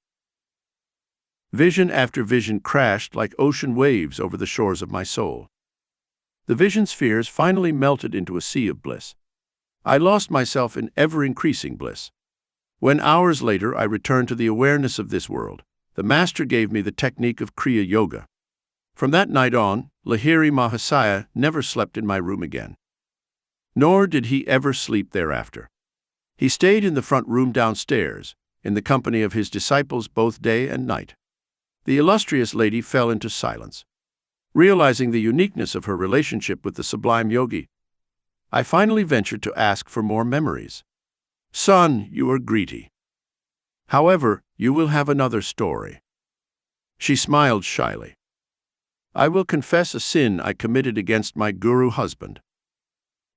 Vision after vision crashed like ocean waves over the shores of my soul. The vision spheres finally melted into a sea of bliss. I lost myself in ever-increasing bliss. When hours later I returned to the awareness of this world, the master gave me the technique of Kriya Yoga. From that night on, Lahiri Mahasaya never slept in my room again. Nor did he ever sleep thereafter. He stayed in the front room downstairs, in the company of his disciples both day and night. The illustrious lady fell into silence. Realizing the uniqueness of her relationship with the sublime yogi, I finally ventured to ask for more memories. "Son, you are greedy. However, you will have another story." She smiled shyly. "I will confess a sin I committed against my guru husband.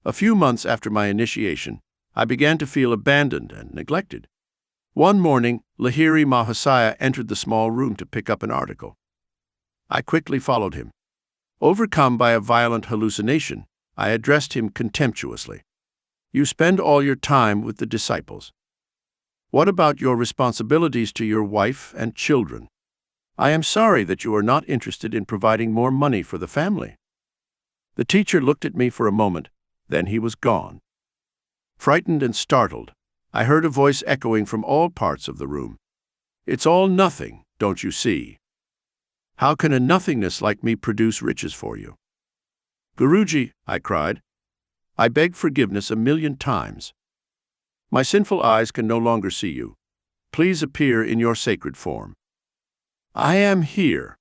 A few months after my initiation, I began to feel abandoned and neglected. One morning, Lahiri Mahasaya entered the small room to pick up an article. I quickly followed him. Overcome by a violent hallucination, I addressed him contemptuously. "You spend all your time with the disciples. What about your responsibilities to your wife and children? I am sorry that you are not interested in providing more money for the family." The teacher looked at me for a moment, then he was gone. Frightened and startled, I heard a voice echoing from all parts of the room. "It's all nothing, don't you see? How can a nothingness like me produce riches for you?" "Guruji," I cried, "I beg forgiveness 1,000,000 times. My sinful eyes can no longer see you. Please appear in your sacred form." "I am here."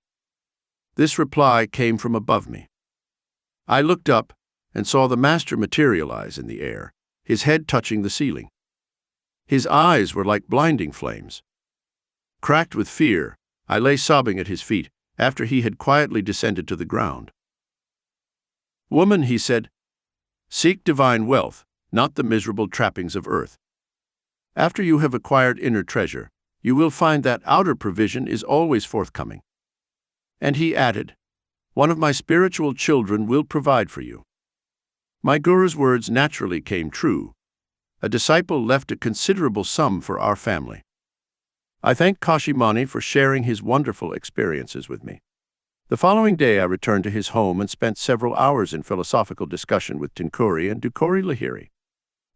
This reply came from above me. I looked up and saw the master materialize in the air, his head touching the ceiling. His eyes were like blinding flames. Cracked with fear, I lay sobbing at his feet after he had quietly descended to the ground. "Woman," he said, "seek divine wealth, not the miserable trappings of earth. After you have acquired inner treasure, you will find that outer provision is always forthcoming." And he added, "One of my spiritual children will provide for you." My guru's words naturally came true. A disciple left a considerable sum for our family. I thank Kashi Mani for sharing his wonderful experiences with me. The following day I returned to his home and spent several hours in philosophical discussion with Tinkuri and Dukuri Lahiri.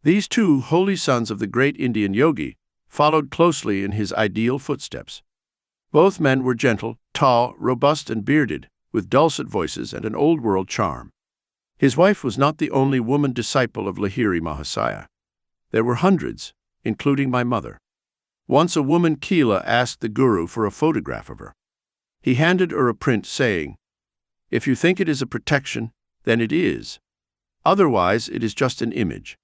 These two holy sons of the great Indian yogi followed closely in his ideal footsteps. Both men were gentle, tall, robust, and bearded, with dulcet voices and an old-world charm. His wife was not the only woman disciple of Lahiri Mahasaya. There were hundreds, including my mother. Once a woman Keela asked the Guru for a photograph of her. He handed her a print saying, "If you think it is a protection, then it is. Otherwise, it is just an image."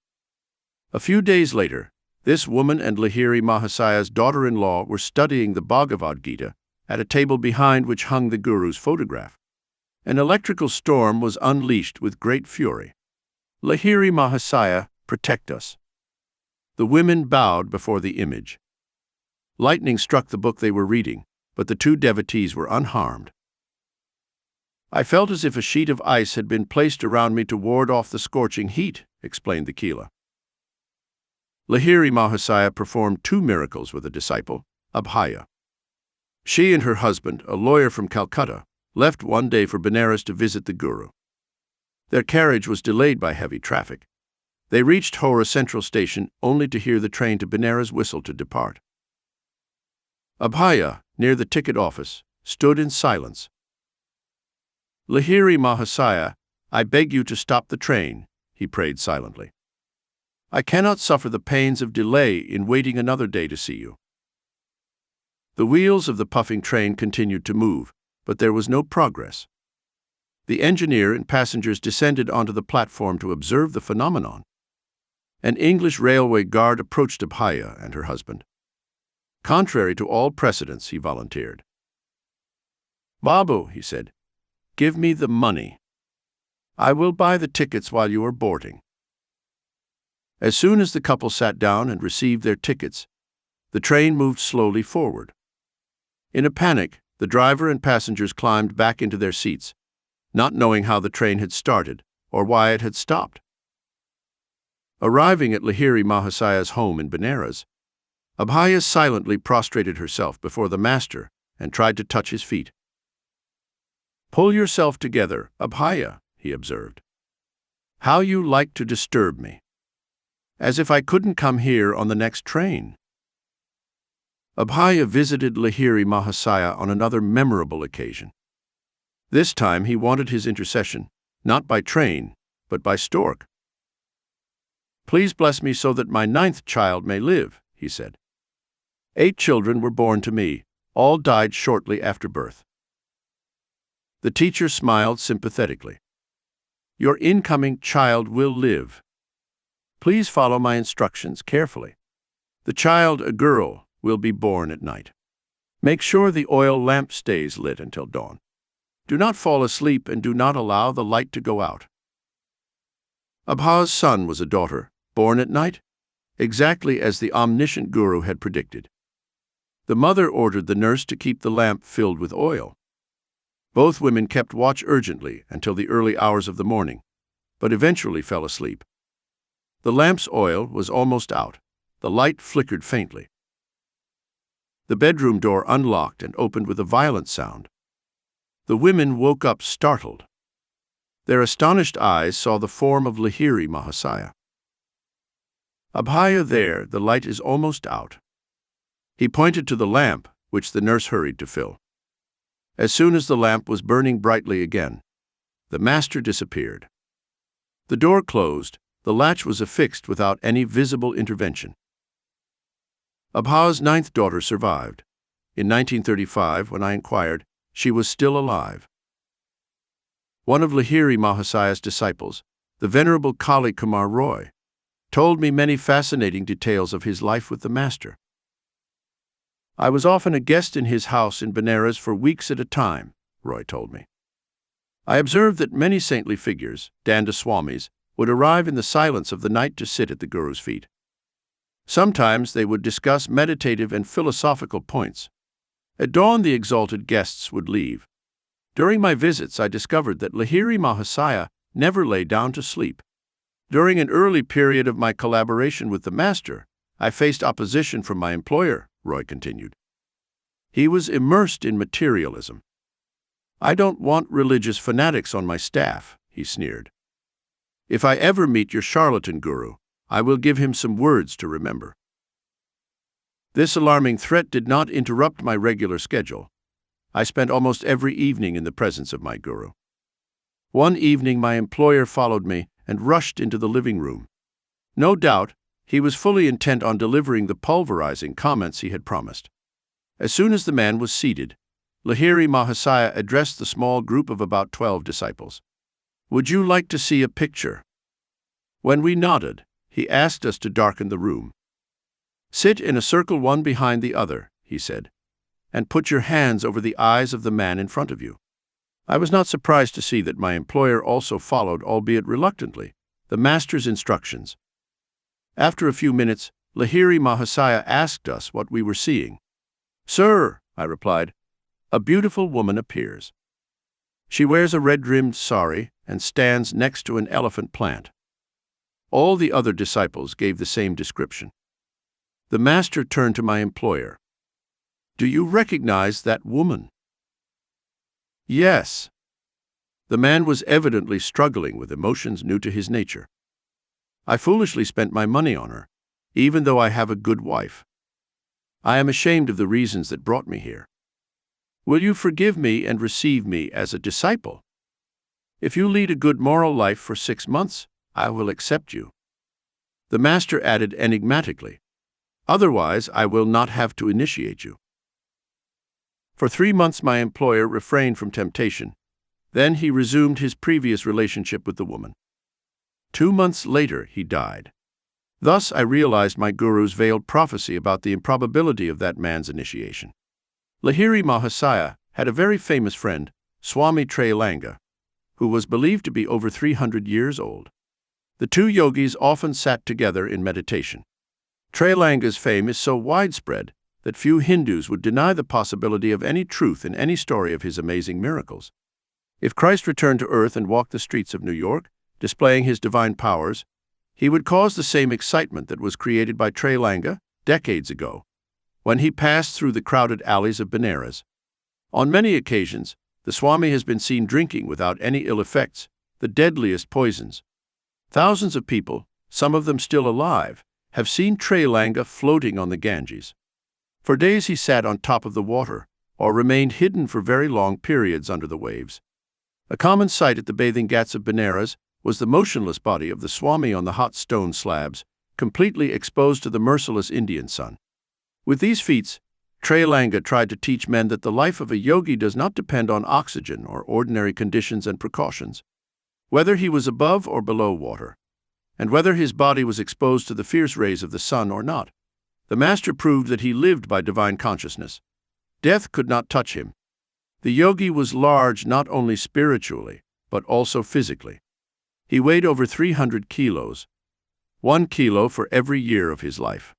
A few days later, this woman and Lahiri Mahasaya's daughter-in-law were studying the Bhagavad Gita at a table behind which hung the Guru's photograph. An electrical storm was unleashed with great fury. "Lahiri Mahasaya, protect us." The women bowed before the image. Lightning struck the book they were reading, but the two devotees were unharmed. "I felt as if a sheet of ice had been placed around me to ward off the scorching heat," explained the Keela. Lahiri Mahasaya performed two miracles with a disciple, Abhaya. She and her husband, a lawyer from Calcutta, left one day for Benares to visit the Guru. Their carriage was delayed by heavy traffic. They reached Howrah Central Station only to hear the train to Benares whistle to depart. Abhaya, near the ticket office, stood in silence. "Lahiri Mahasaya, I beg you to stop the train," he prayed silently. "I cannot suffer the pains of delay in waiting another day to see you." The wheels of the puffing train continued to move, but there was no progress. The engineer and passengers descended onto the platform to observe the phenomenon. An English railway guard approached Abhaya and her husband. Contrary to all precedents, he volunteered. "Babu," he said, "give me the money. I will buy the tickets while you are boarding." As soon as the couple sat down and received their tickets, the train moved slowly forward. In a panic, the driver and passengers climbed back into their seats, not knowing how the train had started or why it had stopped. Arriving at Lahiri Mahasaya's home in Benares, Abhaya silently prostrated herself before the master and tried to touch his feet. "Pull yourself together, Abhaya," he observed. "How you like to disturb me. As if I couldn't come here on the next train." Abhaya visited Lahiri Mahasaya on another memorable occasion. This time he wanted his intercession, not by train, but by stork. "Please bless me so that my 9th child may live," he said. 8 children were born to me, all died shortly after birth. The teacher smiled sympathetically. "Your incoming child will live. Please follow my instructions carefully. The child, a girl, will be born at night. Make sure the oil lamp stays lit until dawn. Do not fall asleep and do not allow the light to go out." Abha's son was a daughter, born at night, exactly as the omniscient Guru had predicted. The mother ordered the nurse to keep the lamp filled with oil. Both women kept watch urgently until the early hours of the morning, but eventually fell asleep. The lamp's oil was almost out. The light flickered faintly. The bedroom door unlocked and opened with a violent sound. The women woke up startled. Their astonished eyes saw the form of Lahiri Mahasaya. "Abhaya, there, the light is almost out." He pointed to the lamp, which the nurse hurried to fill. As soon as the lamp was burning brightly again, the master disappeared. The door closed, the latch was affixed without any visible intervention. Abha's 9th daughter survived. In 1935, when I inquired, she was still alive. One of Lahiri Mahasaya's disciples, the Venerable Kali Kumar Roy, told me many fascinating details of his life with the master. "I was often a guest in his house in Benares for weeks at a time," Roy told me. "I observed that many saintly figures, Danda Swamis, would arrive in the silence of the night to sit at the Guru's feet. Sometimes they would discuss meditative and philosophical points. At dawn, the exalted guests would leave. During my visits, I discovered that Lahiri Mahasaya never lay down to sleep. During an early period of my collaboration with the master, I faced opposition from my employer," Roy continued. He was immersed in materialism. "I don't want religious fanatics on my staff," he sneered. "If I ever meet your charlatan guru, I will give him some words to remember." This alarming threat did not interrupt my regular schedule. I spent almost every evening in the presence of my guru. One evening my employer followed me and rushed into the living room. No doubt, he was fully intent on delivering the pulverizing comments he had promised. As soon as the man was seated, Lahiri Mahasaya addressed the small group of about 12 disciples. "Would you like to see a picture?" When we nodded, he asked us to darken the room. "Sit in a circle one behind the other," he said, "and put your hands over the eyes of the man in front of you." I was not surprised to see that my employer also followed, albeit reluctantly, the master's instructions. After a few minutes, Lahiri Mahasaya asked us what we were seeing. "Sir," I replied, "a beautiful woman appears. She wears a red-rimmed sari and stands next to an elephant plant." All the other disciples gave the same description. The master turned to my employer. "Do you recognize that woman?" "Yes." The man was evidently struggling with emotions new to his nature. "I foolishly spent my money on her, even though I have a good wife. I am ashamed of the reasons that brought me here. Will you forgive me and receive me as a disciple? If you lead a good moral life for 6 months, I will accept you." The master added enigmatically, "Otherwise, I will not have to initiate you." For 3 months my employer refrained from temptation. Then he resumed his previous relationship with the woman. 2 months later he died. Thus I realized my guru's veiled prophecy about the improbability of that man's initiation. Lahiri Mahasaya had a very famous friend, Swami Tralanga, who was believed to be over 300 years old. The two yogis often sat together in meditation. Tralanga's fame is so widespread that few Hindus would deny the possibility of any truth in any story of his amazing miracles. If Christ returned to earth and walked the streets of New York, displaying his divine powers, he would cause the same excitement that was created by Tralanga decades ago, when he passed through the crowded alleys of Benares. On many occasions, the Swami has been seen drinking without any ill effects, the deadliest poisons. Thousands of people, some of them still alive, have seen Tralanga floating on the Ganges. For days he sat on top of the water, or remained hidden for very long periods under the waves. A common sight at the bathing ghats of Benares was the motionless body of the Swami on the hot stone slabs, completely exposed to the merciless Indian sun. With these feats, Tralanga tried to teach men that the life of a yogi does not depend on oxygen or ordinary conditions and precautions. Whether he was above or below water, and whether his body was exposed to the fierce rays of the sun or not, the master proved that he lived by divine consciousness. Death could not touch him. The yogi was large not only spiritually, but also physically. He weighed over 300 kilos, 1 kilo for every year of his life.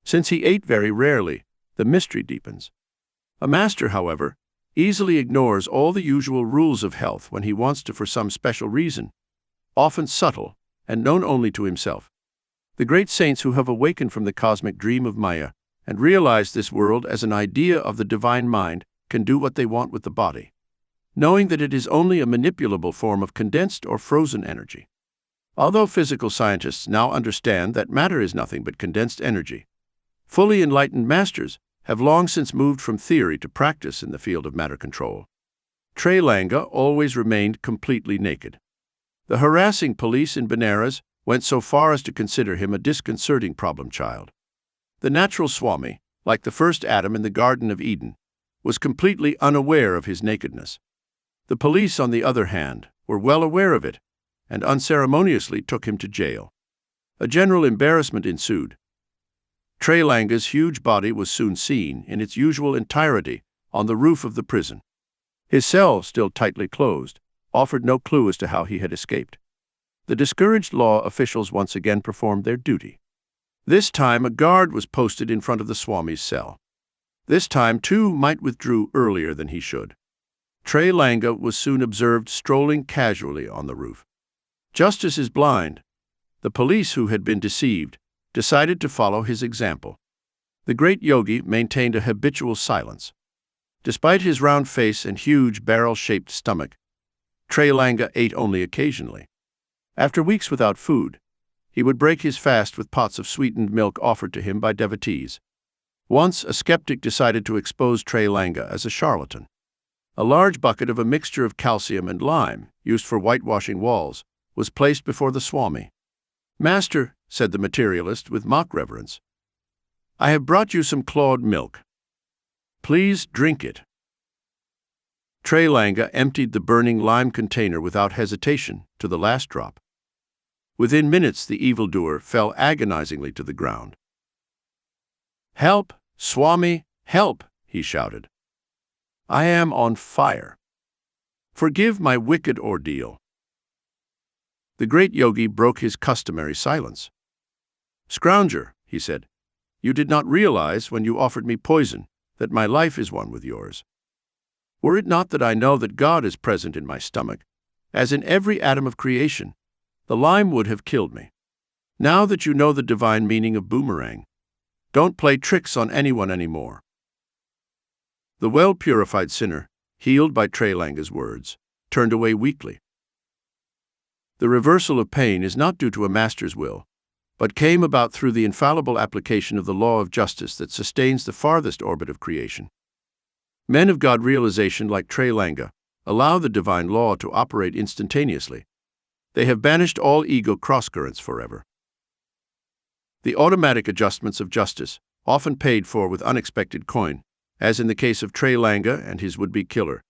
Since he ate very rarely, the mystery deepens. A master, however, easily ignores all the usual rules of health when he wants to for some special reason, often subtle and known only to himself. The great saints who have awakened from the cosmic dream of Maya and realized this world as an idea of the divine mind can do what they want with the body, knowing that it is only a manipulable form of condensed or frozen energy. Although physical scientists now understand that matter is nothing but condensed energy, fully enlightened masters have long since moved from theory to practice in the field of matter control. Tralanga always remained completely naked. The harassing police in Benares went so far as to consider him a disconcerting problem child. The natural Swami, like the first Adam in the Garden of Eden, was completely unaware of his nakedness. The police, on the other hand, were well aware of it and unceremoniously took him to jail. A general embarrassment ensued. Tralanga's huge body was soon seen in its usual entirety on the roof of the prison. His cell, still tightly closed, offered no clue as to how he had escaped. The discouraged law officials once again performed their duty. This time a guard was posted in front of the Swami's cell. This time, too, might withdrew earlier than he should. Tralanga was soon observed strolling casually on the roof. Justice is blind. The police, who had been deceived, decided to follow his example. The great yogi maintained a habitual silence. Despite his round face and huge barrel-shaped stomach, Tralanga ate only occasionally. After weeks without food, he would break his fast with pots of sweetened milk offered to him by devotees. Once, a skeptic decided to expose Tralanga as a charlatan. A large bucket of a mixture of calcium and lime, used for whitewashing walls, was placed before the Swami. "Master," said the materialist with mock reverence, "I have brought you some clawed milk. Please drink it." Tralanga emptied the burning lime container without hesitation to the last drop. Within minutes, the evildoer fell agonizingly to the ground. "Help, Swami, help!" he shouted. "I am on fire. Forgive my wicked ordeal." The great yogi broke his customary silence. "Scrounger," he said, "you did not realize when you offered me poison that my life is one with yours. Were it not that I know that God is present in my stomach, as in every atom of creation, the lime would have killed me. Now that you know the divine meaning of boomerang, don't play tricks on anyone anymore." The well-purified sinner, healed by Tralanga's words, turned away weakly. The reversal of pain is not due to a master's will, but came about through the infallible application of the law of justice that sustains the farthest orbit of creation. Men of God realization like Tralanga allow the divine law to operate instantaneously. They have banished all ego crosscurrents forever. The automatic adjustments of justice, often paid for with unexpected coin, as in the case of Tralanga and his would-be killer,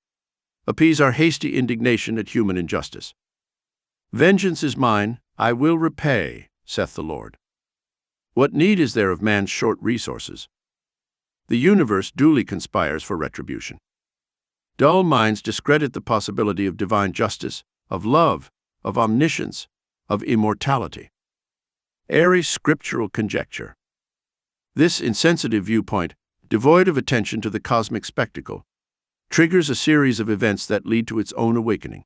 appease our hasty indignation at human injustice. "Vengeance is mine, I will repay, saith the Lord." What need is there of man's short resources? The universe duly conspires for retribution. Dull minds discredit the possibility of divine justice, of love, of omniscience, of immortality. Airy scriptural conjecture. This insensitive viewpoint, devoid of attention to the cosmic spectacle, triggers a series of events that lead to its own awakening.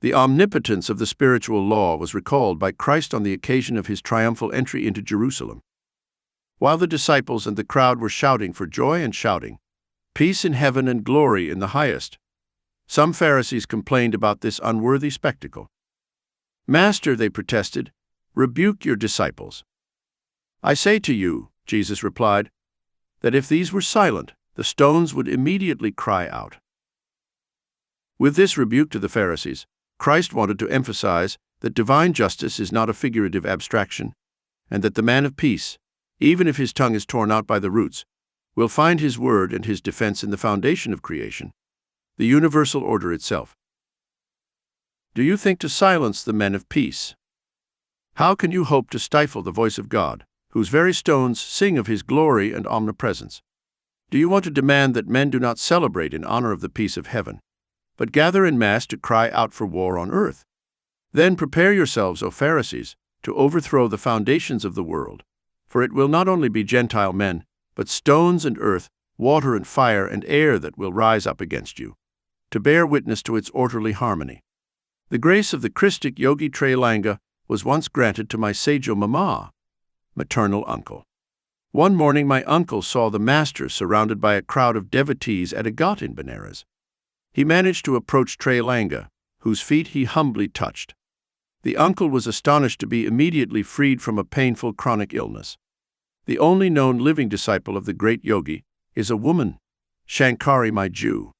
The omnipotence of the spiritual law was recalled by Christ on the occasion of his triumphal entry into Jerusalem. While the disciples and the crowd were shouting for joy and shouting, "Peace in heaven and glory in the highest," some Pharisees complained about this unworthy spectacle. "Master," they protested, "rebuke your disciples." "I say to you," Jesus replied, "that if these were silent, the stones would immediately cry out." With this rebuke to the Pharisees, Christ wanted to emphasize that divine justice is not a figurative abstraction, and that the man of peace, even if his tongue is torn out by the roots, will find his word and his defense in the foundation of creation, the universal order itself. Do you think to silence the men of peace? How can you hope to stifle the voice of God, whose very stones sing of his glory and omnipresence? Do you want to demand that men do not celebrate in honor of the peace of heaven, but gather in mass to cry out for war on earth? Then prepare yourselves, O Pharisees, to overthrow the foundations of the world, for it will not only be Gentile men, but stones and earth, water and fire and air that will rise up against you, to bear witness to its orderly harmony. The grace of the Christic Yogi Tralanga was once granted to my Sajo Mama, maternal uncle. One morning my uncle saw the master surrounded by a crowd of devotees at a ghat in Benares. He managed to approach Tralanga, whose feet he humbly touched. The uncle was astonished to be immediately freed from a painful chronic illness. The only known living disciple of the great yogi is a woman, Shankari my Jew.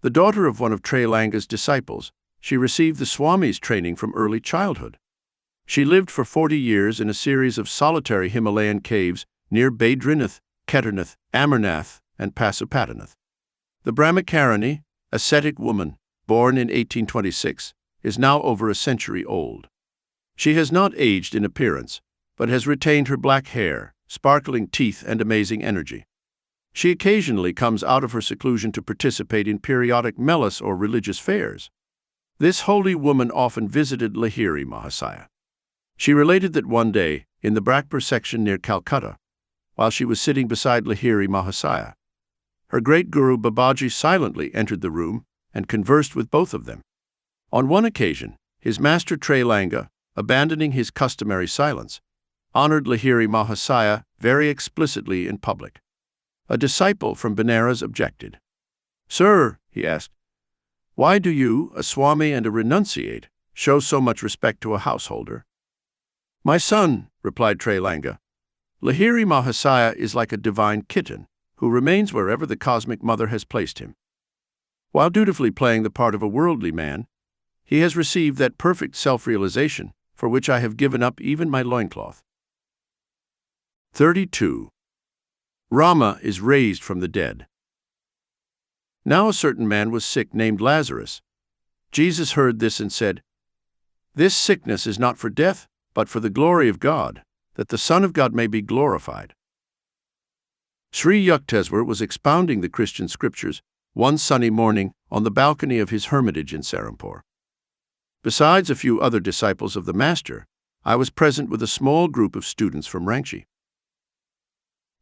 The daughter of one of Tralanga's disciples, she received the Swami's training from early childhood. She lived for 40 years in a series of solitary Himalayan caves near Badrinath, Kedarnath, Amarnath, and Pasupatanath. The Brahmacharini, ascetic woman, born in 1826, is now over a century old. She has not aged in appearance, but has retained her black hair, sparkling teeth, and amazing energy. She occasionally comes out of her seclusion to participate in periodic melas or religious fairs. This holy woman often visited Lahiri Mahasaya. She related that one day, in the Brakpur section near Calcutta, while she was sitting beside Lahiri Mahasaya, her great guru Babaji silently entered the room and conversed with both of them. On one occasion, his master Tralanga, abandoning his customary silence, honored Lahiri Mahasaya very explicitly in public. A disciple from Benares objected. "Sir," he asked, "why do you, a Swami and a renunciate, show so much respect to a householder?" "My son," replied Tralanga, "Lahiri Mahasaya is like a divine kitten who remains wherever the cosmic mother has placed him. While dutifully playing the part of a worldly man, he has received that perfect self-realization for which I have given up even my loincloth." 32. Rama is raised from the dead. Now a certain man was sick named Lazarus. Jesus heard this and said, "This sickness is not for death, but for the glory of God, that the Son of God may be glorified." Sri Yukteswar was expounding the Christian scriptures one sunny morning on the balcony of his hermitage in Serampore. Besides a few other disciples of the Master, I was present with a small group of students from Ranchi.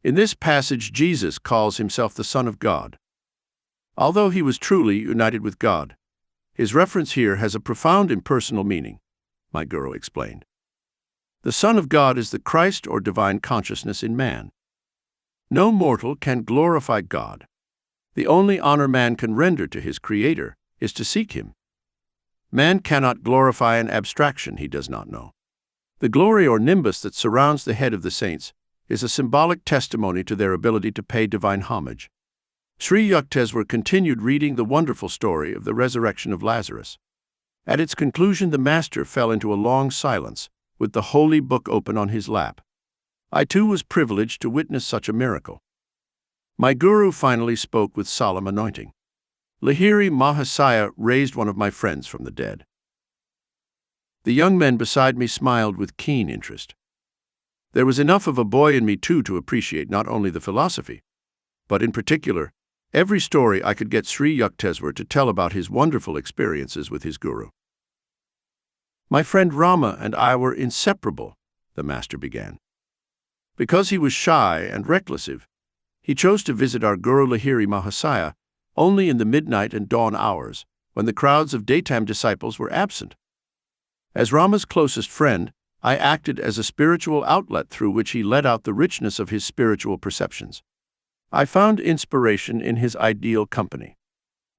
In this passage, Jesus calls himself the Son of God. Although he was truly united with God, his reference here has a profound impersonal meaning, my guru explained. The Son of God is the Christ or divine consciousness in man. No mortal can glorify God. The only honor man can render to his Creator is to seek him. Man cannot glorify an abstraction he does not know. The glory or nimbus that surrounds the head of the saints is a symbolic testimony to their ability to pay divine homage. Sri Yukteswar continued reading the wonderful story of the resurrection of Lazarus. At its conclusion, the Master fell into a long silence, with the holy book open on his lap. I too was privileged to witness such a miracle. My guru finally spoke with solemn anointing. Lahiri Mahasaya raised one of my friends from the dead. The young men beside me smiled with keen interest. There was enough of a boy in me too to appreciate not only the philosophy, but in particular, every story I could get Sri Yukteswar to tell about his wonderful experiences with his guru. My friend Rama and I were inseparable, the Master began. Because he was shy and reclusive, he chose to visit our guru Lahiri Mahasaya only in the midnight and dawn hours, when the crowds of daytime disciples were absent. As Rama's closest friend, I acted as a spiritual outlet through which he let out the richness of his spiritual perceptions. I found inspiration in his ideal company.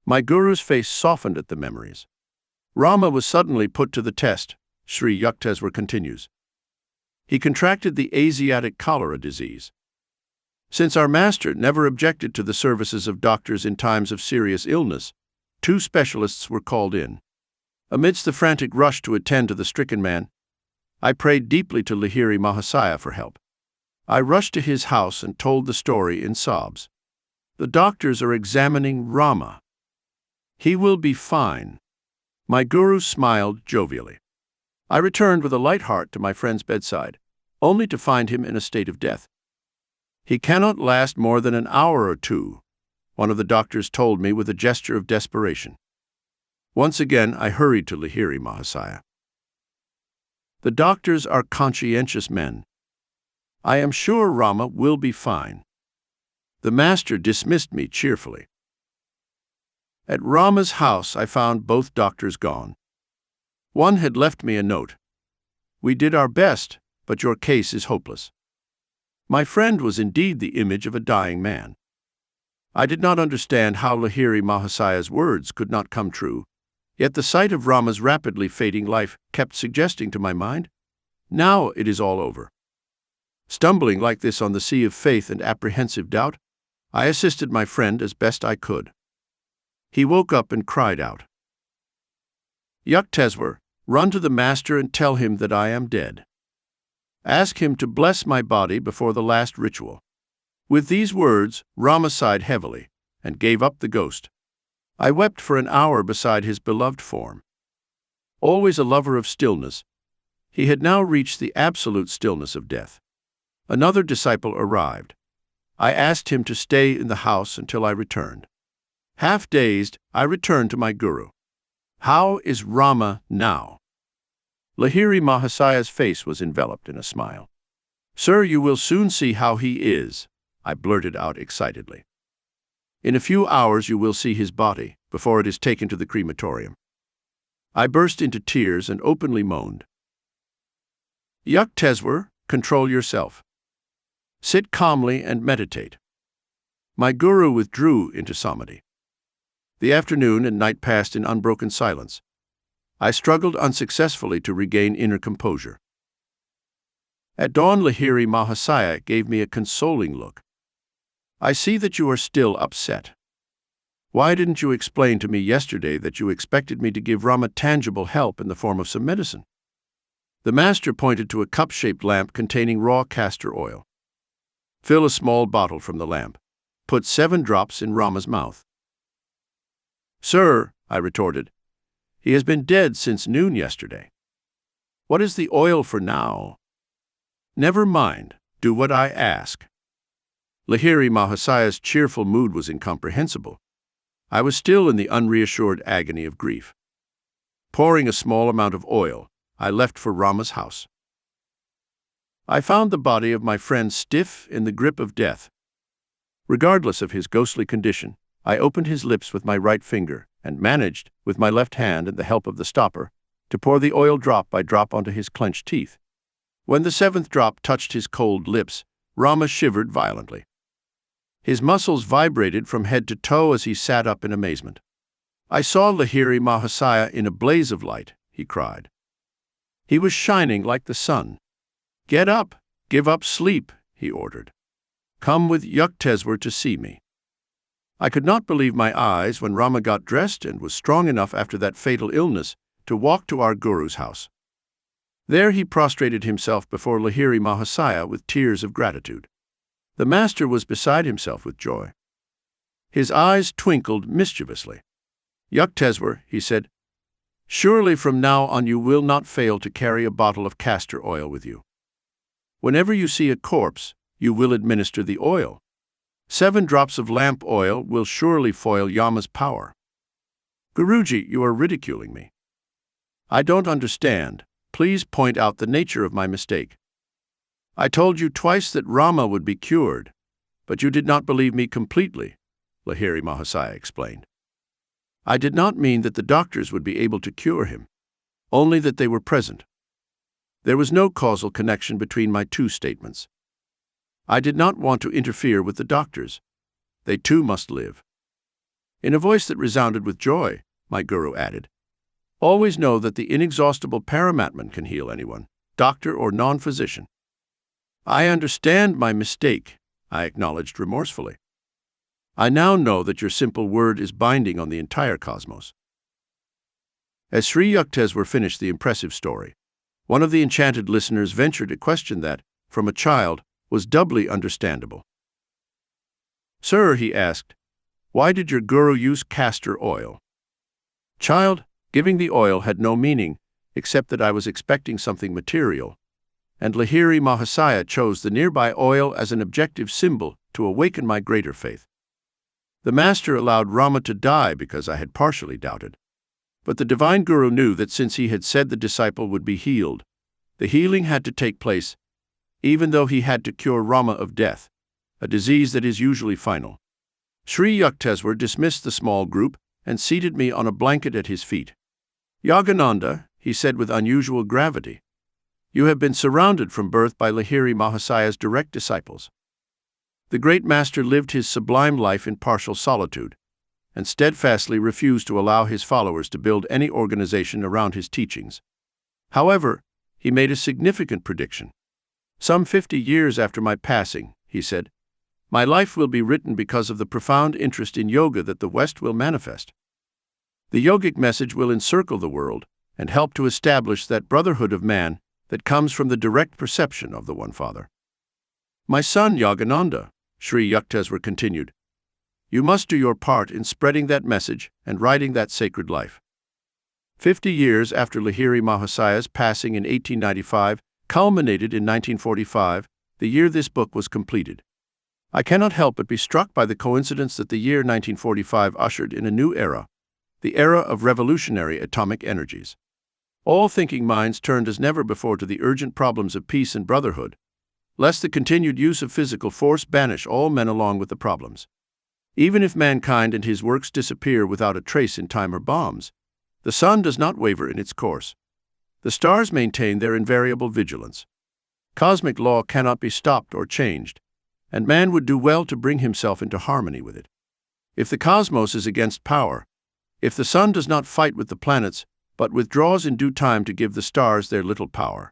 My guru's face softened at the memories. Rama was suddenly put to the test, Sri Yukteswar continues. He contracted the Asiatic cholera disease. Since our Master never objected to the services of doctors in times of serious illness, 2 specialists were called in. Amidst the frantic rush to attend to the stricken man, I prayed deeply to Lahiri Mahasaya for help. I rushed to his house and told the story in sobs. "The doctors are examining Rama. He will be fine." My guru smiled jovially. I returned with a light heart to my friend's bedside, only to find him in a state of death. "He cannot last more than an hour or two," one of the doctors told me with a gesture of desperation. Once again, I hurried to Lahiri Mahasaya. "The doctors are conscientious men. I am sure Rama will be fine." The Master dismissed me cheerfully. At Rama's house, I found both doctors gone. One had left me a note. "We did our best, but your case is hopeless." My friend was indeed the image of a dying man. I did not understand how Lahiri Mahasaya's words could not come true, yet the sight of Rama's rapidly fading life kept suggesting to my mind, now it is all over. Stumbling like this on the sea of faith and apprehensive doubt, I assisted my friend as best I could. He woke up and cried out, "Yukteswar, run to the Master and tell him that I am dead. Ask him to bless my body before the last ritual." With these words, Rama sighed heavily and gave up the ghost. I wept for an hour beside his beloved form. Always a lover of stillness, he had now reached the absolute stillness of death. Another disciple arrived. I asked him to stay in the house until I returned. Half dazed, I returned to my guru. "How is Rama now?" Lahiri Mahasaya's face was enveloped in a smile. "Sir, you will soon see how he is," I blurted out excitedly. "In a few hours you will see his body before it is taken to the crematorium." I burst into tears and openly moaned. "Yukteswar, control yourself. Sit calmly and meditate." My guru withdrew into samadhi. The afternoon and night passed in unbroken silence. I struggled unsuccessfully to regain inner composure. At dawn, Lahiri Mahasaya gave me a consoling look. I see that you are still upset. Why didn't you explain to me yesterday that you expected me to give Rama tangible help in the form of some medicine? The master pointed to a cup-shaped lamp containing raw castor oil. Fill a small bottle from the lamp. Put 7 drops in Rama's mouth. Sir, I retorted, he has been dead since noon yesterday. What is the oil for now? Never mind, do what I ask. Lahiri Mahasaya's cheerful mood was incomprehensible. I was still in the unreassured agony of grief. Pouring a small amount of oil, I left for Rama's house. I found the body of my friend stiff in the grip of death. Regardless of his ghostly condition, I opened his lips with my right finger and managed, with my left hand and the help of the stopper, to pour the oil drop by drop onto his clenched teeth. When the 7th drop touched his cold lips, Rama shivered violently. His muscles vibrated from head to toe as he sat up in amazement. I saw Lahiri Mahasaya in a blaze of light, he cried. He was shining like the sun. Get up, give up sleep, he ordered. Come with Yukteswar to see me. I could not believe my eyes when Rama got dressed and was strong enough after that fatal illness to walk to our guru's house. There he prostrated himself before Lahiri Mahasaya with tears of gratitude. The master was beside himself with joy. His eyes twinkled mischievously. Yukteswar, he said, surely from now on you will not fail to carry a bottle of castor oil with you. Whenever you see a corpse, you will administer the oil. 7 drops of lamp oil will surely foil Yama's power. Guruji, you are ridiculing me. I don't understand. Please point out the nature of my mistake. I told you twice that Rama would be cured, but you did not believe me completely, Lahiri Mahasaya explained. I did not mean that the doctors would be able to cure him, only that they were present. There was no causal connection between my 2 statements. I did not want to interfere with the doctors. They too must live. In a voice that resounded with joy, my guru added, always know that the inexhaustible Paramatman can heal anyone, doctor or non-physician. I understand my mistake, I acknowledged remorsefully. I now know that your simple word is binding on the entire cosmos. As Sri Yukteswar finished the impressive story, one of the enchanted listeners ventured a question that, from a child, was doubly understandable. Sir, he asked, why did your guru use castor oil? Child, giving the oil had no meaning, except that I was expecting something material, and Lahiri Mahasaya chose the nearby oil as an objective symbol to awaken my greater faith. The master allowed Rama to die because I had partially doubted. But the divine guru knew that since he had said the disciple would be healed, the healing had to take place, even though he had to cure Rama of death, a disease that is usually final. Sri Yukteswar dismissed the small group and seated me on a blanket at his feet. Yogananda, he said with unusual gravity, you have been surrounded from birth by Lahiri Mahasaya's direct disciples. The great master lived his sublime life in partial solitude, and steadfastly refused to allow his followers to build any organization around his teachings. However, he made a significant prediction. Some 50 years after my passing, he said, my life will be written because of the profound interest in yoga that the West will manifest. The yogic message will encircle the world and help to establish that brotherhood of man that comes from the direct perception of the One Father. My son Yogananda, Sri Yukteswar continued, you must do your part in spreading that message and writing that sacred life. 50 years after Lahiri Mahasaya's passing in 1895 culminated in 1945, the year this book was completed. I cannot help but be struck by the coincidence that the year 1945 ushered in a new era, the era of revolutionary atomic energies. All thinking minds turned as never before to the urgent problems of peace and brotherhood, lest the continued use of physical force banish all men along with the problems. Even if mankind and his works disappear without a trace in time or bombs, the sun does not waver in its course. The stars maintain their invariable vigilance. Cosmic law cannot be stopped or changed, and man would do well to bring himself into harmony with it. If the cosmos is against power, if the sun does not fight with the planets, but withdraws in due time to give the stars their little power,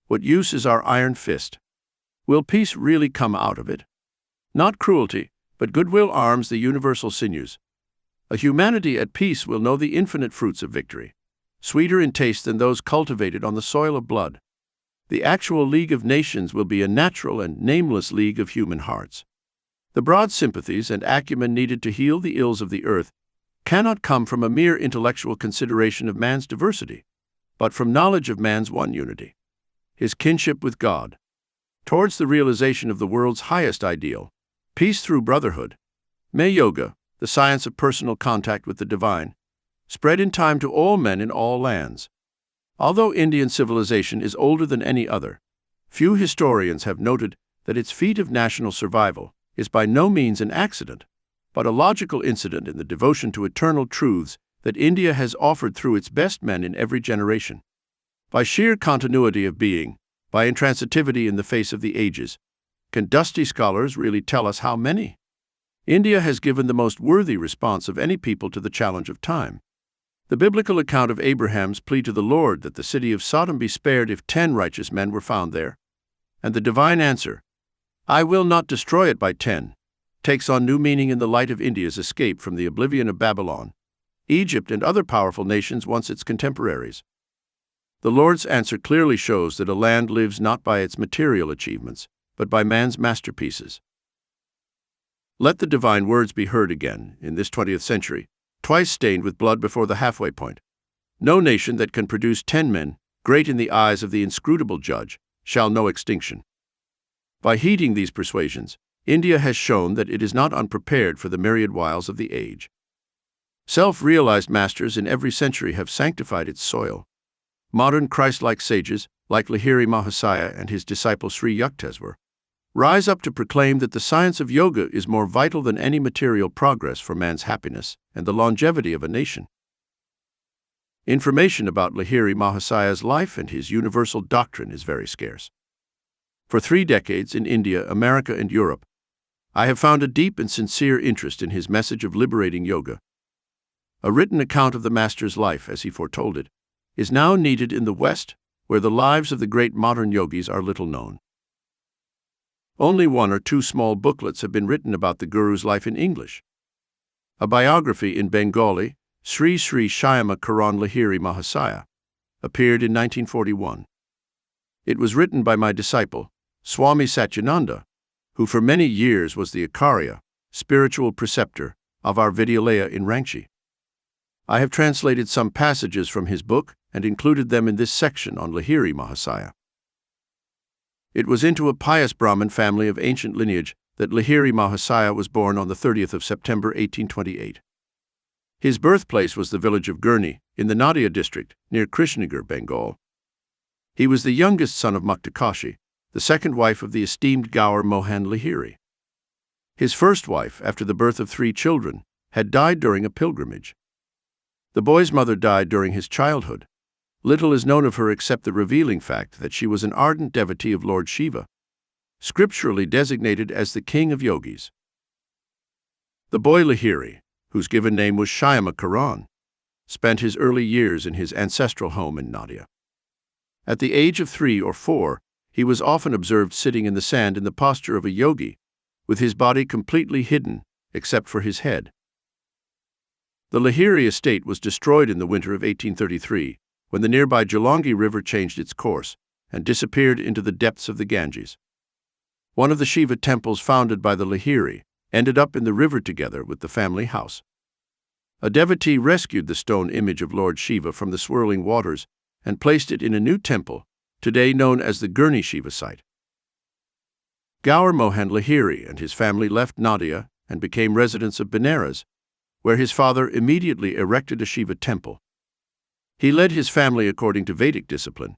what use is our iron fist? Will peace really come out of it? Not cruelty, but goodwill arms the universal sinews. A humanity at peace will know the infinite fruits of victory, sweeter in taste than those cultivated on the soil of blood. The actual League of Nations will be a natural and nameless league of human hearts. The broad sympathies and acumen needed to heal the ills of the earth cannot come from a mere intellectual consideration of man's diversity, but from knowledge of man's one unity, his kinship with God. Towards the realization of the world's highest ideal, peace through brotherhood, may yoga, the science of personal contact with the divine, spread in time to all men in all lands. Although Indian civilization is older than any other, few historians have noted that its feat of national survival is by no means an accident, but a logical incident in the devotion to eternal truths that India has offered through its best men in every generation. By sheer continuity of being, by intransitivity in the face of the ages, can dusty scholars really tell us how many? India has given the most worthy response of any people to the challenge of time. The biblical account of Abraham's plea to the Lord that the city of Sodom be spared if 10 righteous men were found there, and the divine answer, "I will not destroy it by 10, takes on new meaning in the light of India's escape from the oblivion of Babylon, Egypt, and other powerful nations once its contemporaries. The Lord's answer clearly shows that a land lives not by its material achievements, but by man's masterpieces. Let the divine words be heard again in this 20th century, twice stained with blood before the halfway point. No nation that can produce 10 men, great in the eyes of the inscrutable judge, shall know extinction. By heeding these persuasions, India has shown that it is not unprepared for the myriad wiles of the age. Self-realized masters in every century have sanctified its soil. Modern Christ-like sages, like Lahiri Mahasaya and his disciple Sri Yukteswar, rise up to proclaim that the science of yoga is more vital than any material progress for man's happiness and the longevity of a nation. Information about Lahiri Mahasaya's life and his universal doctrine is very scarce. For 3 decades in India, America, and Europe, I have found a deep and sincere interest in his message of liberating yoga. A written account of the Master's life, as he foretold it, is now needed in the West, where the lives of the great modern yogis are little known. Only 1 or 2 small booklets have been written about the Guru's life in English. A biography in Bengali, Sri Sri Shyama Karan Lahiri Mahasaya, appeared in 1941. It was written by my disciple, Swami Satyananda, who for many years was the Acharya, spiritual preceptor, of our Vidyalaya in Ranchi. I have translated some passages from his book and included them in this section on Lahiri Mahasaya. It was into a pious Brahmin family of ancient lineage that Lahiri Mahasaya was born on the 30th of September 1828. His birthplace was the village of Gurni, in the Nadia district, near Krishnagar, Bengal. He was the youngest son of Muktakashi, the second wife of the esteemed Gaur Mohan Lahiri. His first wife, after the birth of 3 children, had died during a pilgrimage. The boy's mother died during his childhood. Little is known of her except the revealing fact that she was an ardent devotee of Lord Shiva, scripturally designated as the king of yogis. The boy Lahiri, whose given name was Shyama Karan, spent his early years in his ancestral home in Nadia. At the age of 3 or 4, he was often observed sitting in the sand in the posture of a yogi, with his body completely hidden, except for his head. The Lahiri estate was destroyed in the winter of 1833, when the nearby Jalangi River changed its course and disappeared into the depths of the Ganges. One of the Shiva temples founded by the Lahiri ended up in the river together with the family house. A devotee rescued the stone image of Lord Shiva from the swirling waters and placed it in a new temple, today known as the Gurni Shiva site. Gaur Mohan Lahiri and his family left Nadia and became residents of Benares, where his father immediately erected a Shiva temple. He led his family according to Vedic discipline,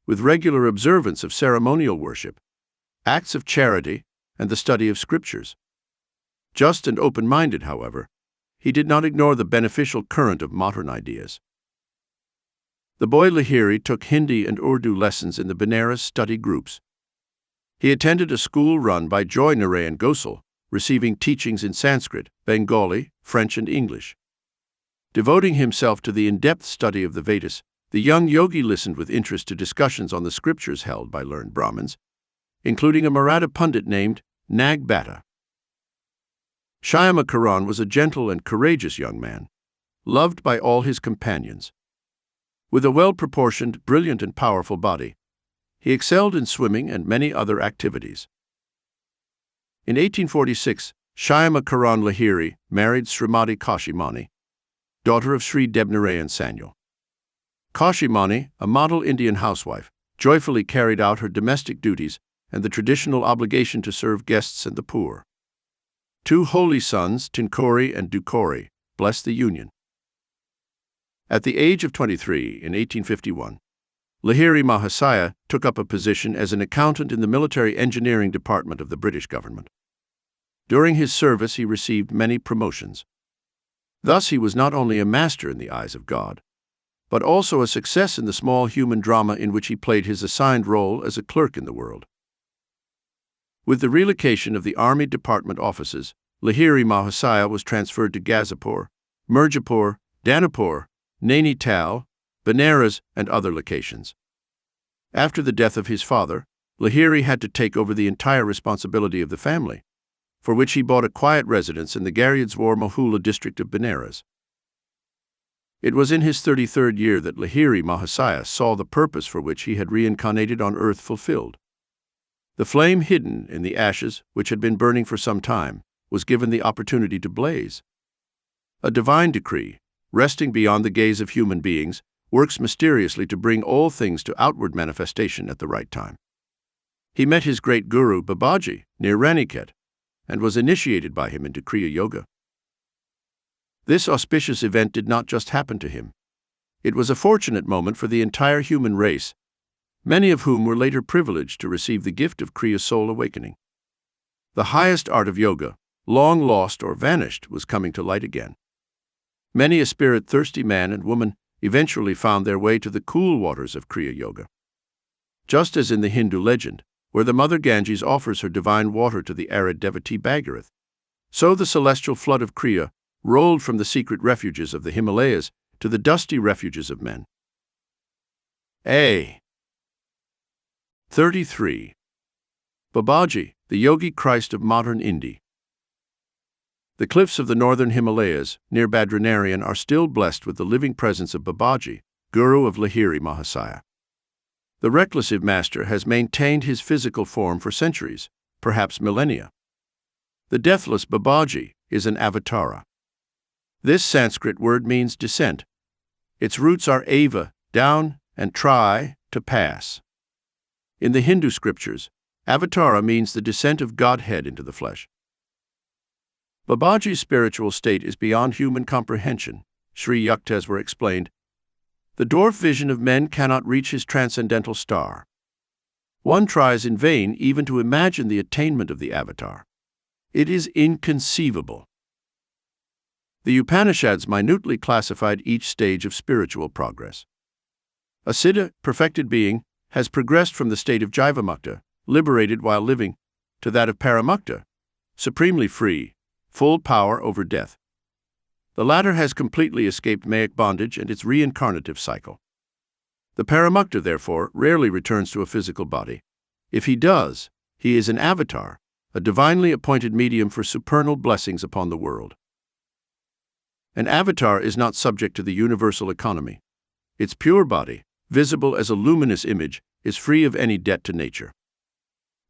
with regular observance of ceremonial worship, acts of charity, and the study of scriptures. Just and open-minded, however, he did not ignore the beneficial current of modern ideas. The boy Lahiri took Hindi and Urdu lessons in the Benares study groups. He attended a school run by Joy Narayan Gosal, receiving teachings in Sanskrit, Bengali, French, and English. Devoting himself to the in-depth study of the Vedas, the young yogi listened with interest to discussions on the scriptures held by learned Brahmins, including a Maratha pundit named Nag Bhatta. Shyama Karan was a gentle and courageous young man, loved by all his companions. With a well-proportioned, brilliant, and powerful body, he excelled in swimming and many other activities. In 1846, Shyama Karan Lahiri married Srimati Kashimani, daughter of Sri Debnarayan Sanyal. Kashimani, a model Indian housewife, joyfully carried out her domestic duties and the traditional obligation to serve guests and the poor. Two holy sons, Tinkori and Dukori, blessed the union. At the age of 23, in 1851, Lahiri Mahasaya took up a position as an accountant in the military engineering department of the British government. During his service, he received many promotions. Thus, he was not only a master in the eyes of God, but also a success in the small human drama in which he played his assigned role as a clerk in the world. With the relocation of the Army Department offices, Lahiri Mahasaya was transferred to Gazipur, Mirzapur, Danapur, Nainital, Banaras, and other locations. After the death of his father, Lahiri had to take over the entire responsibility of the family, for which he bought a quiet residence in the Gariyadzwar Mahula district of Banaras. It was in his 33rd year that Lahiri Mahasaya saw the purpose for which he had reincarnated on earth fulfilled. The flame hidden in the ashes, which had been burning for some time, was given the opportunity to blaze. A divine decree, resting beyond the gaze of human beings, works mysteriously to bring all things to outward manifestation at the right time. He met his great guru Babaji near Raniket and was initiated by him into Kriya Yoga. This auspicious event did not just happen to him. It was a fortunate moment for the entire human race, many of whom were later privileged to receive the gift of Kriya soul awakening. The highest art of yoga, long lost or vanished, was coming to light again. Many a spirit-thirsty man and woman eventually found their way to the cool waters of Kriya Yoga. Just as in the Hindu legend, where the Mother Ganges offers her divine water to the arid devotee Bhagirath, so the celestial flood of Kriya rolled from the secret refuges of the Himalayas to the dusty refuges of men. 33. Babaji, the Yogi Christ of modern India. The cliffs of the northern Himalayas, near Badrinarayan, are still blessed with the living presence of Babaji, Guru of Lahiri Mahasaya. The reclusive master has maintained his physical form for centuries, perhaps millennia. The deathless Babaji is an avatara. This Sanskrit word means descent. Its roots are ava, down, and try, to pass. In the Hindu scriptures, avatara means the descent of Godhead into the flesh. Babaji's spiritual state is beyond human comprehension, Sri Yukteswar explained. The dwarf vision of men cannot reach his transcendental star. One tries in vain even to imagine the attainment of the avatar. It is inconceivable. The Upanishads minutely classified each stage of spiritual progress. A siddha, perfected being, has progressed from the state of Jivamukta, liberated while living, to that of Paramukta, supremely free, full power over death. The latter has completely escaped Mayic bondage and its reincarnative cycle. The Paramukta, therefore, rarely returns to a physical body. If he does, he is an avatar, a divinely appointed medium for supernal blessings upon the world. An avatar is not subject to the universal economy. Its pure body, visible as a luminous image, is free of any debt to nature.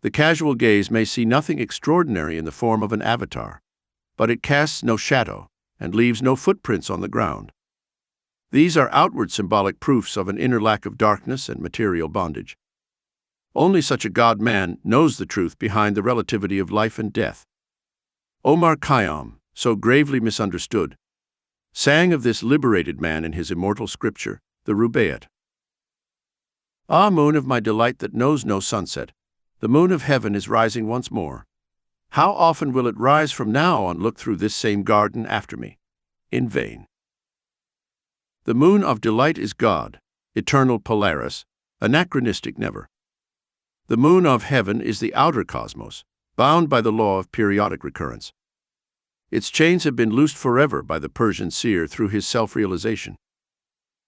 The casual gaze may see nothing extraordinary in the form of an avatar, but it casts no shadow and leaves no footprints on the ground. These are outward symbolic proofs of an inner lack of darkness and material bondage. Only such a God-man knows the truth behind the relativity of life and death. Omar Khayyam, so gravely misunderstood, sang of this liberated man in his immortal scripture, the Rubaiyat. Ah, moon of my delight that knows no sunset, the moon of heaven is rising once more. How often will it rise from now on? Look through this same garden after me. In vain. The moon of delight is God, eternal Polaris, anachronistic never. The moon of heaven is the outer cosmos, bound by the law of periodic recurrence. Its chains have been loosed forever by the Persian seer through his self-realization.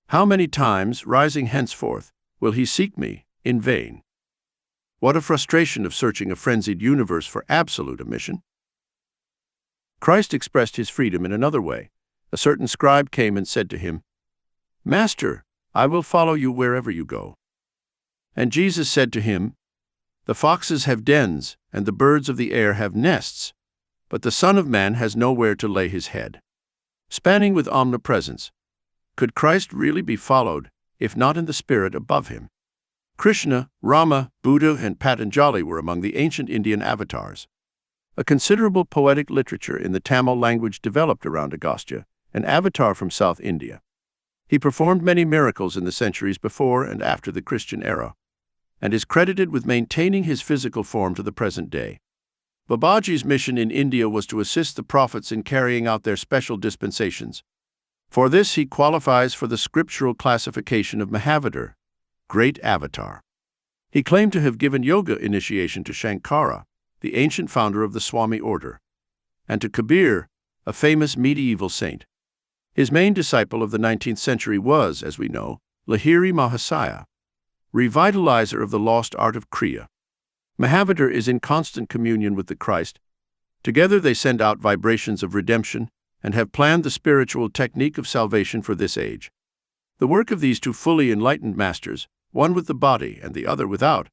How many times, rising henceforth, will he seek me, in vain? What a frustration of searching a frenzied universe for absolute omission! Christ expressed his freedom in another way. A certain scribe came and said to him, "Master, I will follow you wherever you go." And Jesus said to him, "The foxes have dens, and the birds of the air have nests, but the Son of Man has nowhere to lay his head." Spanning with omnipresence, could Christ really be followed, if not in the spirit above him? Krishna, Rama, Buddha, and Patanjali were among the ancient Indian avatars. A considerable poetic literature in the Tamil language developed around Agastya, an avatar from South India. He performed many miracles in the centuries before and after the Christian era, and is credited with maintaining his physical form to the present day. Babaji's mission in India was to assist the prophets in carrying out their special dispensations. For this, he qualifies for the scriptural classification of Mahavatar, great avatar. He claimed to have given yoga initiation to Shankara, the ancient founder of the Swami order, and to Kabir, a famous medieval saint. His main disciple of the 19th century was, as we know, Lahiri Mahasaya, revitalizer of the lost art of Kriya. Mahavatar is in constant communion with the Christ. Together they send out vibrations of redemption and have planned the spiritual technique of salvation for this age. The work of these two fully enlightened masters, one with the body and the other without,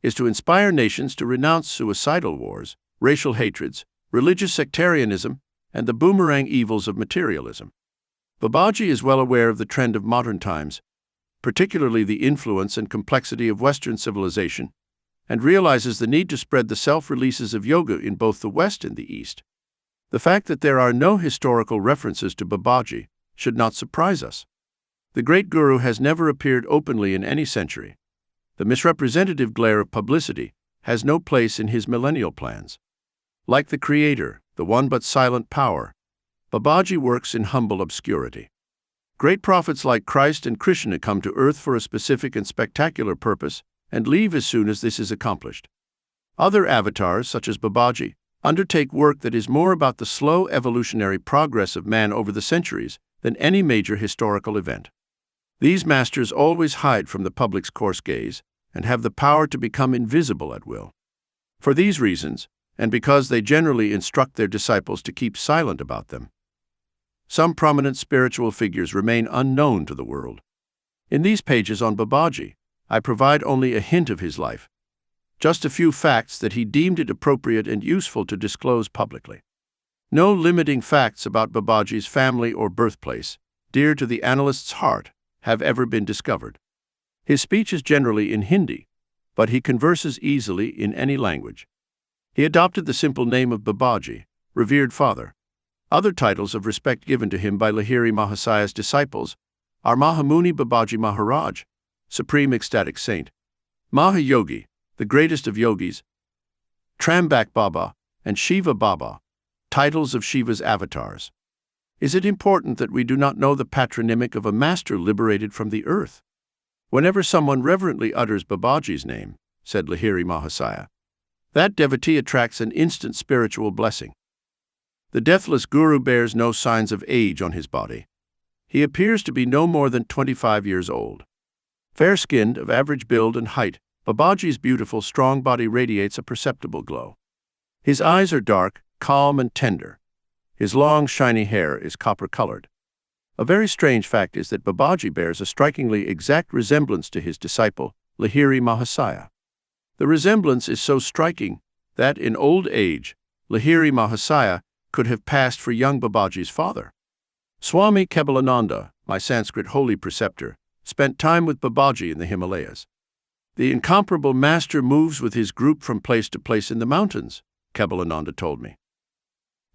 is to inspire nations to renounce suicidal wars, racial hatreds, religious sectarianism, and the boomerang evils of materialism. Babaji is well aware of the trend of modern times, particularly the influence and complexity of Western civilization, and realizes the need to spread the self-releases of yoga in both the West and the East. The fact that there are no historical references to Babaji should not surprise us. The great guru has never appeared openly in any century. The misrepresentative glare of publicity has no place in his millennial plans. Like the Creator, the one but silent power, Babaji works in humble obscurity. Great prophets like Christ and Krishna come to earth for a specific and spectacular purpose and leave as soon as this is accomplished. Other avatars, such as Babaji, undertake work that is more about the slow evolutionary progress of man over the centuries than any major historical event. These masters always hide from the public's coarse gaze and have the power to become invisible at will. For these reasons, and because they generally instruct their disciples to keep silent about them, some prominent spiritual figures remain unknown to the world. In these pages on Babaji, I provide only a hint of his life, just a few facts that he deemed it appropriate and useful to disclose publicly. No limiting facts about Babaji's family or birthplace, dear to the analyst's heart, have ever been discovered. His speech is generally in Hindi, but he converses easily in any language. He adopted the simple name of Babaji, revered father. Other titles of respect given to him by Lahiri Mahasaya's disciples are Mahamuni Babaji Maharaj, Supreme Ecstatic Saint, Mahayogi, the greatest of yogis, Trambak Baba, and Shiva Baba, titles of Shiva's avatars. Is it important that we do not know the patronymic of a master liberated from the earth? Whenever someone reverently utters Babaji's name, said Lahiri Mahasaya, that devotee attracts an instant spiritual blessing. The deathless guru bears no signs of age on his body. He appears to be no more than 25 years old. Fair-skinned, of average build and height, Babaji's beautiful, strong body radiates a perceptible glow. His eyes are dark, calm, and tender. His long, shiny hair is copper-colored. A very strange fact is that Babaji bears a strikingly exact resemblance to his disciple, Lahiri Mahasaya. The resemblance is so striking that, in old age, Lahiri Mahasaya could have passed for young Babaji's father. Swami Kebalananda, my Sanskrit holy preceptor, spent time with Babaji in the Himalayas. The incomparable master moves with his group from place to place in the mountains, Kebalananda told me.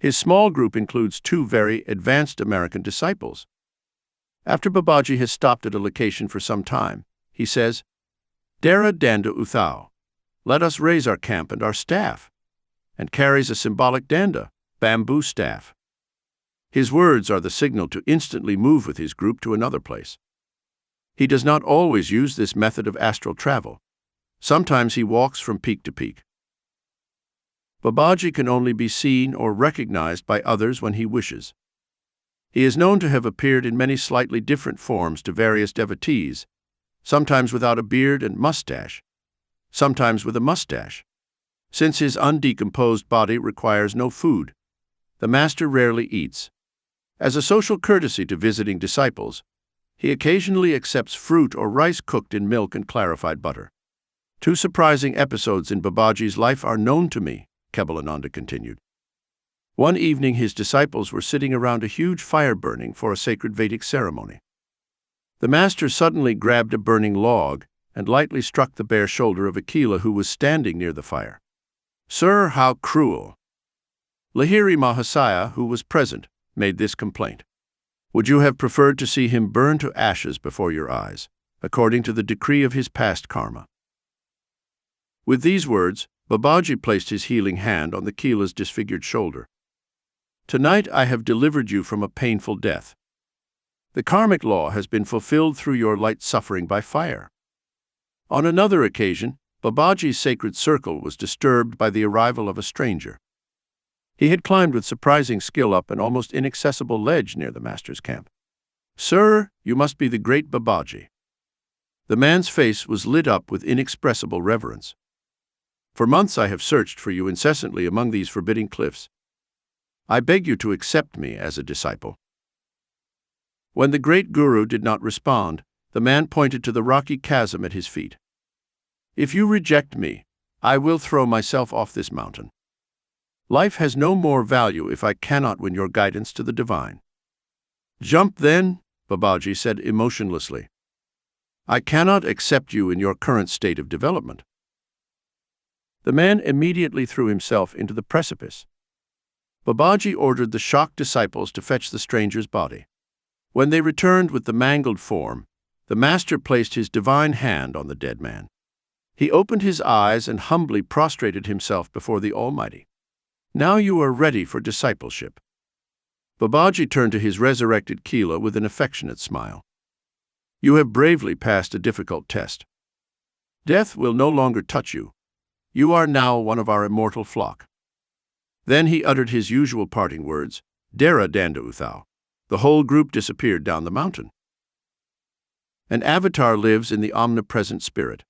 His small group includes 2 very advanced American disciples. After Babaji has stopped at a location for some time, he says, "Dara danda uthao, let us raise our camp and our staff," and carries a symbolic danda, bamboo staff. His words are the signal to instantly move with his group to another place. He does not always use this method of astral travel. Sometimes he walks from peak to peak. Babaji can only be seen or recognized by others when he wishes. He is known to have appeared in many slightly different forms to various devotees, sometimes without a beard and mustache, sometimes with a mustache. Since his undecomposed body requires no food, the master rarely eats. As a social courtesy to visiting disciples, he occasionally accepts fruit or rice cooked in milk and clarified butter. Two surprising episodes in Babaji's life are known to me, Kebalananda continued. One evening his disciples were sitting around a huge fire burning for a sacred Vedic ceremony. The master suddenly grabbed a burning log and lightly struck the bare shoulder of Akila who was standing near the fire. "Sir, how cruel!" Lahiri Mahasaya, who was present, made this complaint. "Would you have preferred to see him burn to ashes before your eyes, according to the decree of his past karma?" With these words, Babaji placed his healing hand on the Kila's disfigured shoulder. "Tonight I have delivered you from a painful death. The karmic law has been fulfilled through your light suffering by fire." On another occasion, Babaji's sacred circle was disturbed by the arrival of a stranger. He had climbed with surprising skill up an almost inaccessible ledge near the master's camp. "Sir, you must be the great Babaji." The man's face was lit up with inexpressible reverence. "For months I have searched for you incessantly among these forbidding cliffs. I beg you to accept me as a disciple." When the great guru did not respond, the man pointed to the rocky chasm at his feet. "If you reject me, I will throw myself off this mountain. Life has no more value if I cannot win your guidance to the divine." "Jump then," Babaji said emotionlessly. "I cannot accept you in your current state of development." The man immediately threw himself into the precipice. Babaji ordered the shocked disciples to fetch the stranger's body. When they returned with the mangled form, the master placed his divine hand on the dead man. He opened his eyes and humbly prostrated himself before the Almighty. "Now you are ready for discipleship." Babaji turned to his resurrected Kila with an affectionate smile. "You have bravely passed a difficult test. Death will no longer touch you. You are now one of our immortal flock." Then he uttered his usual parting words, "Dara Danda Uthau." The whole group disappeared down the mountain. An avatar lives in the omnipresent spirit.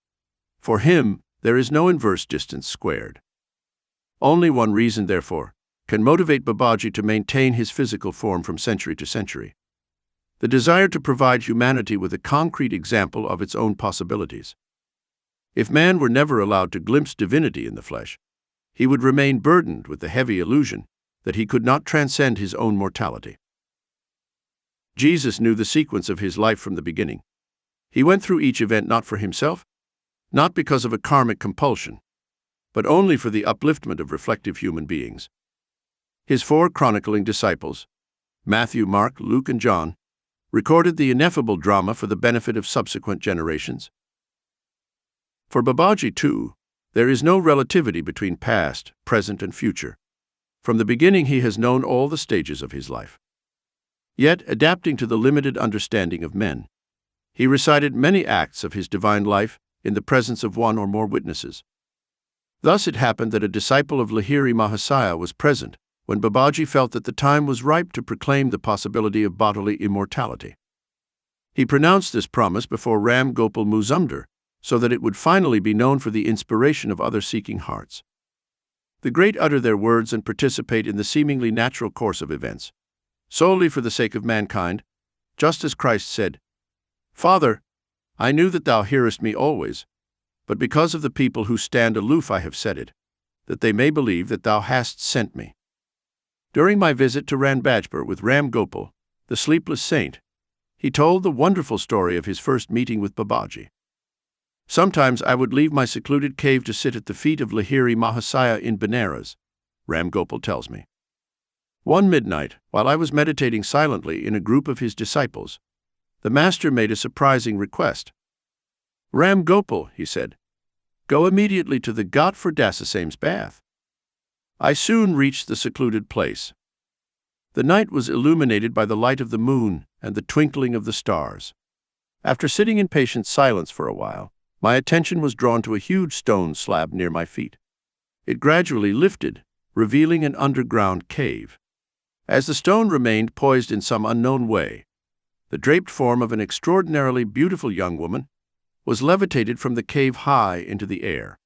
For him, there is no inverse distance squared. Only one reason, therefore, can motivate Babaji to maintain his physical form from century to century: the desire to provide humanity with a concrete example of its own possibilities. If man were never allowed to glimpse divinity in the flesh, he would remain burdened with the heavy illusion that he could not transcend his own mortality. Jesus knew the sequence of his life from the beginning. He went through each event not for himself, not because of a karmic compulsion, but only for the upliftment of reflective human beings. His four chronicling disciples, Matthew, Mark, Luke, and John, recorded the ineffable drama for the benefit of subsequent generations. For Babaji, too, there is no relativity between past, present, and future. From the beginning he has known all the stages of his life. Yet, adapting to the limited understanding of men, he recited many acts of his divine life in the presence of one or more witnesses. Thus it happened that a disciple of Lahiri Mahasaya was present when Babaji felt that the time was ripe to proclaim the possibility of bodily immortality. He pronounced this promise before Ram Gopal Muzumdar, so that it would finally be known for the inspiration of other seeking hearts. The great utter their words and participate in the seemingly natural course of events, solely for the sake of mankind, just as Christ said, "Father, I knew that thou hearest me always, but because of the people who stand aloof I have said it, that they may believe that thou hast sent me." During my visit to Ranbajpur with Ram Gopal, the sleepless saint, he told the wonderful story of his first meeting with Babaji. "Sometimes I would leave my secluded cave to sit at the feet of Lahiri Mahasaya in Benares," Ram Gopal tells me. "One midnight, while I was meditating silently in a group of his disciples, the master made a surprising request. 'Ram Gopal,' he said, 'go immediately to the Ghat for Dasasame's bath.' I soon reached the secluded place. The night was illuminated by the light of the moon and the twinkling of the stars. After sitting in patient silence for a while, my attention was drawn to a huge stone slab near my feet. It gradually lifted, revealing an underground cave. As the stone remained poised in some unknown way, the draped form of an extraordinarily beautiful young woman was levitated from the cave high into the air.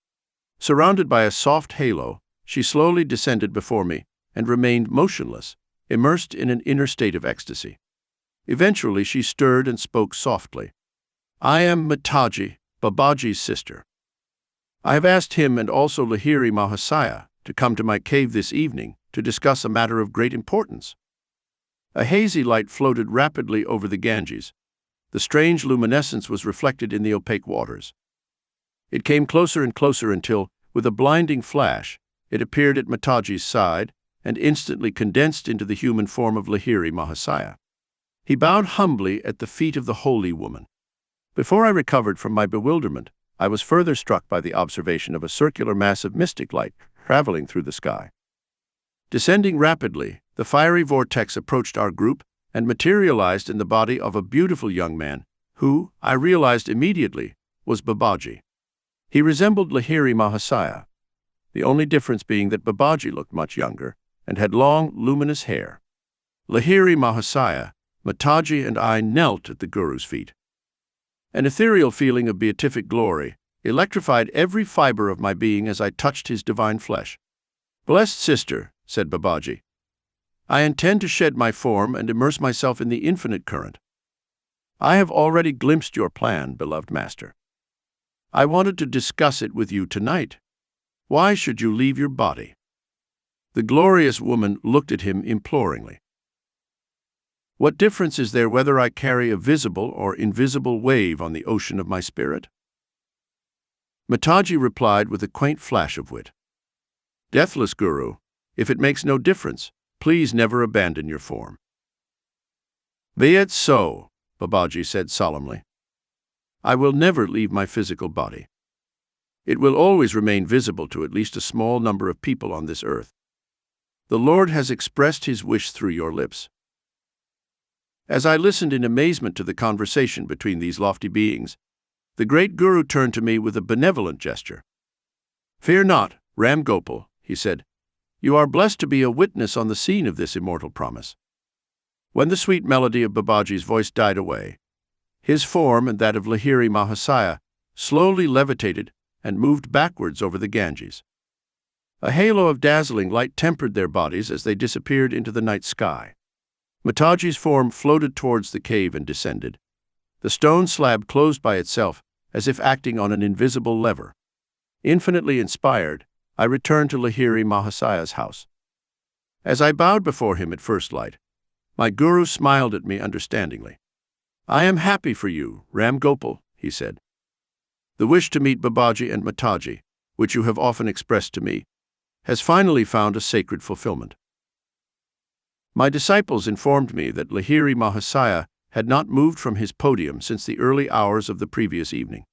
Surrounded by a soft halo, she slowly descended before me and remained motionless, immersed in an inner state of ecstasy. Eventually, she stirred and spoke softly. "I am Mataji, Babaji's sister. I have asked him and also Lahiri Mahasaya to come to my cave this evening to discuss a matter of great importance." A hazy light floated rapidly over the Ganges. The strange luminescence was reflected in the opaque waters. It came closer and closer until, with a blinding flash, it appeared at Mataji's side and instantly condensed into the human form of Lahiri Mahasaya. He bowed humbly at the feet of the holy woman. Before I recovered from my bewilderment, I was further struck by the observation of a circular mass of mystic light traveling through the sky. Descending rapidly, the fiery vortex approached our group and materialized in the body of a beautiful young man who, I realized immediately, was Babaji. He resembled Lahiri Mahasaya, the only difference being that Babaji looked much younger and had long, luminous hair. Lahiri Mahasaya, Mataji, and I knelt at the Guru's feet. An ethereal feeling of beatific glory electrified every fiber of my being as I touched his divine flesh. "Blessed sister," said Babaji, "I intend to shed my form and immerse myself in the infinite current. I have already glimpsed your plan, beloved master. I wanted to discuss it with you tonight. Why should you leave your body?" The glorious woman looked at him imploringly. "What difference is there whether I carry a visible or invisible wave on the ocean of my spirit?" Mataji replied with a quaint flash of wit. "Deathless Guru, if it makes no difference, please never abandon your form." "Be it so," Babaji said solemnly. "I will never leave my physical body. It will always remain visible to at least a small number of people on this earth. The Lord has expressed his wish through your lips." As I listened in amazement to the conversation between these lofty beings, the great Guru turned to me with a benevolent gesture. "Fear not, Ram Gopal," he said. "You are blessed to be a witness on the scene of this immortal promise." When the sweet melody of Babaji's voice died away, his form and that of Lahiri Mahasaya slowly levitated and moved backwards over the Ganges. A halo of dazzling light tempered their bodies as they disappeared into the night sky. Mataji's form floated towards the cave and descended. The stone slab closed by itself, as if acting on an invisible lever. Infinitely inspired, I returned to Lahiri Mahasaya's house. As I bowed before him at first light, my Guru smiled at me understandingly. "I am happy for you, Ram Gopal," he said. "The wish to meet Babaji and Mataji, which you have often expressed to me, has finally found a sacred fulfillment." My disciples informed me that Lahiri Mahasaya had not moved from his podium since the early hours of the previous evening.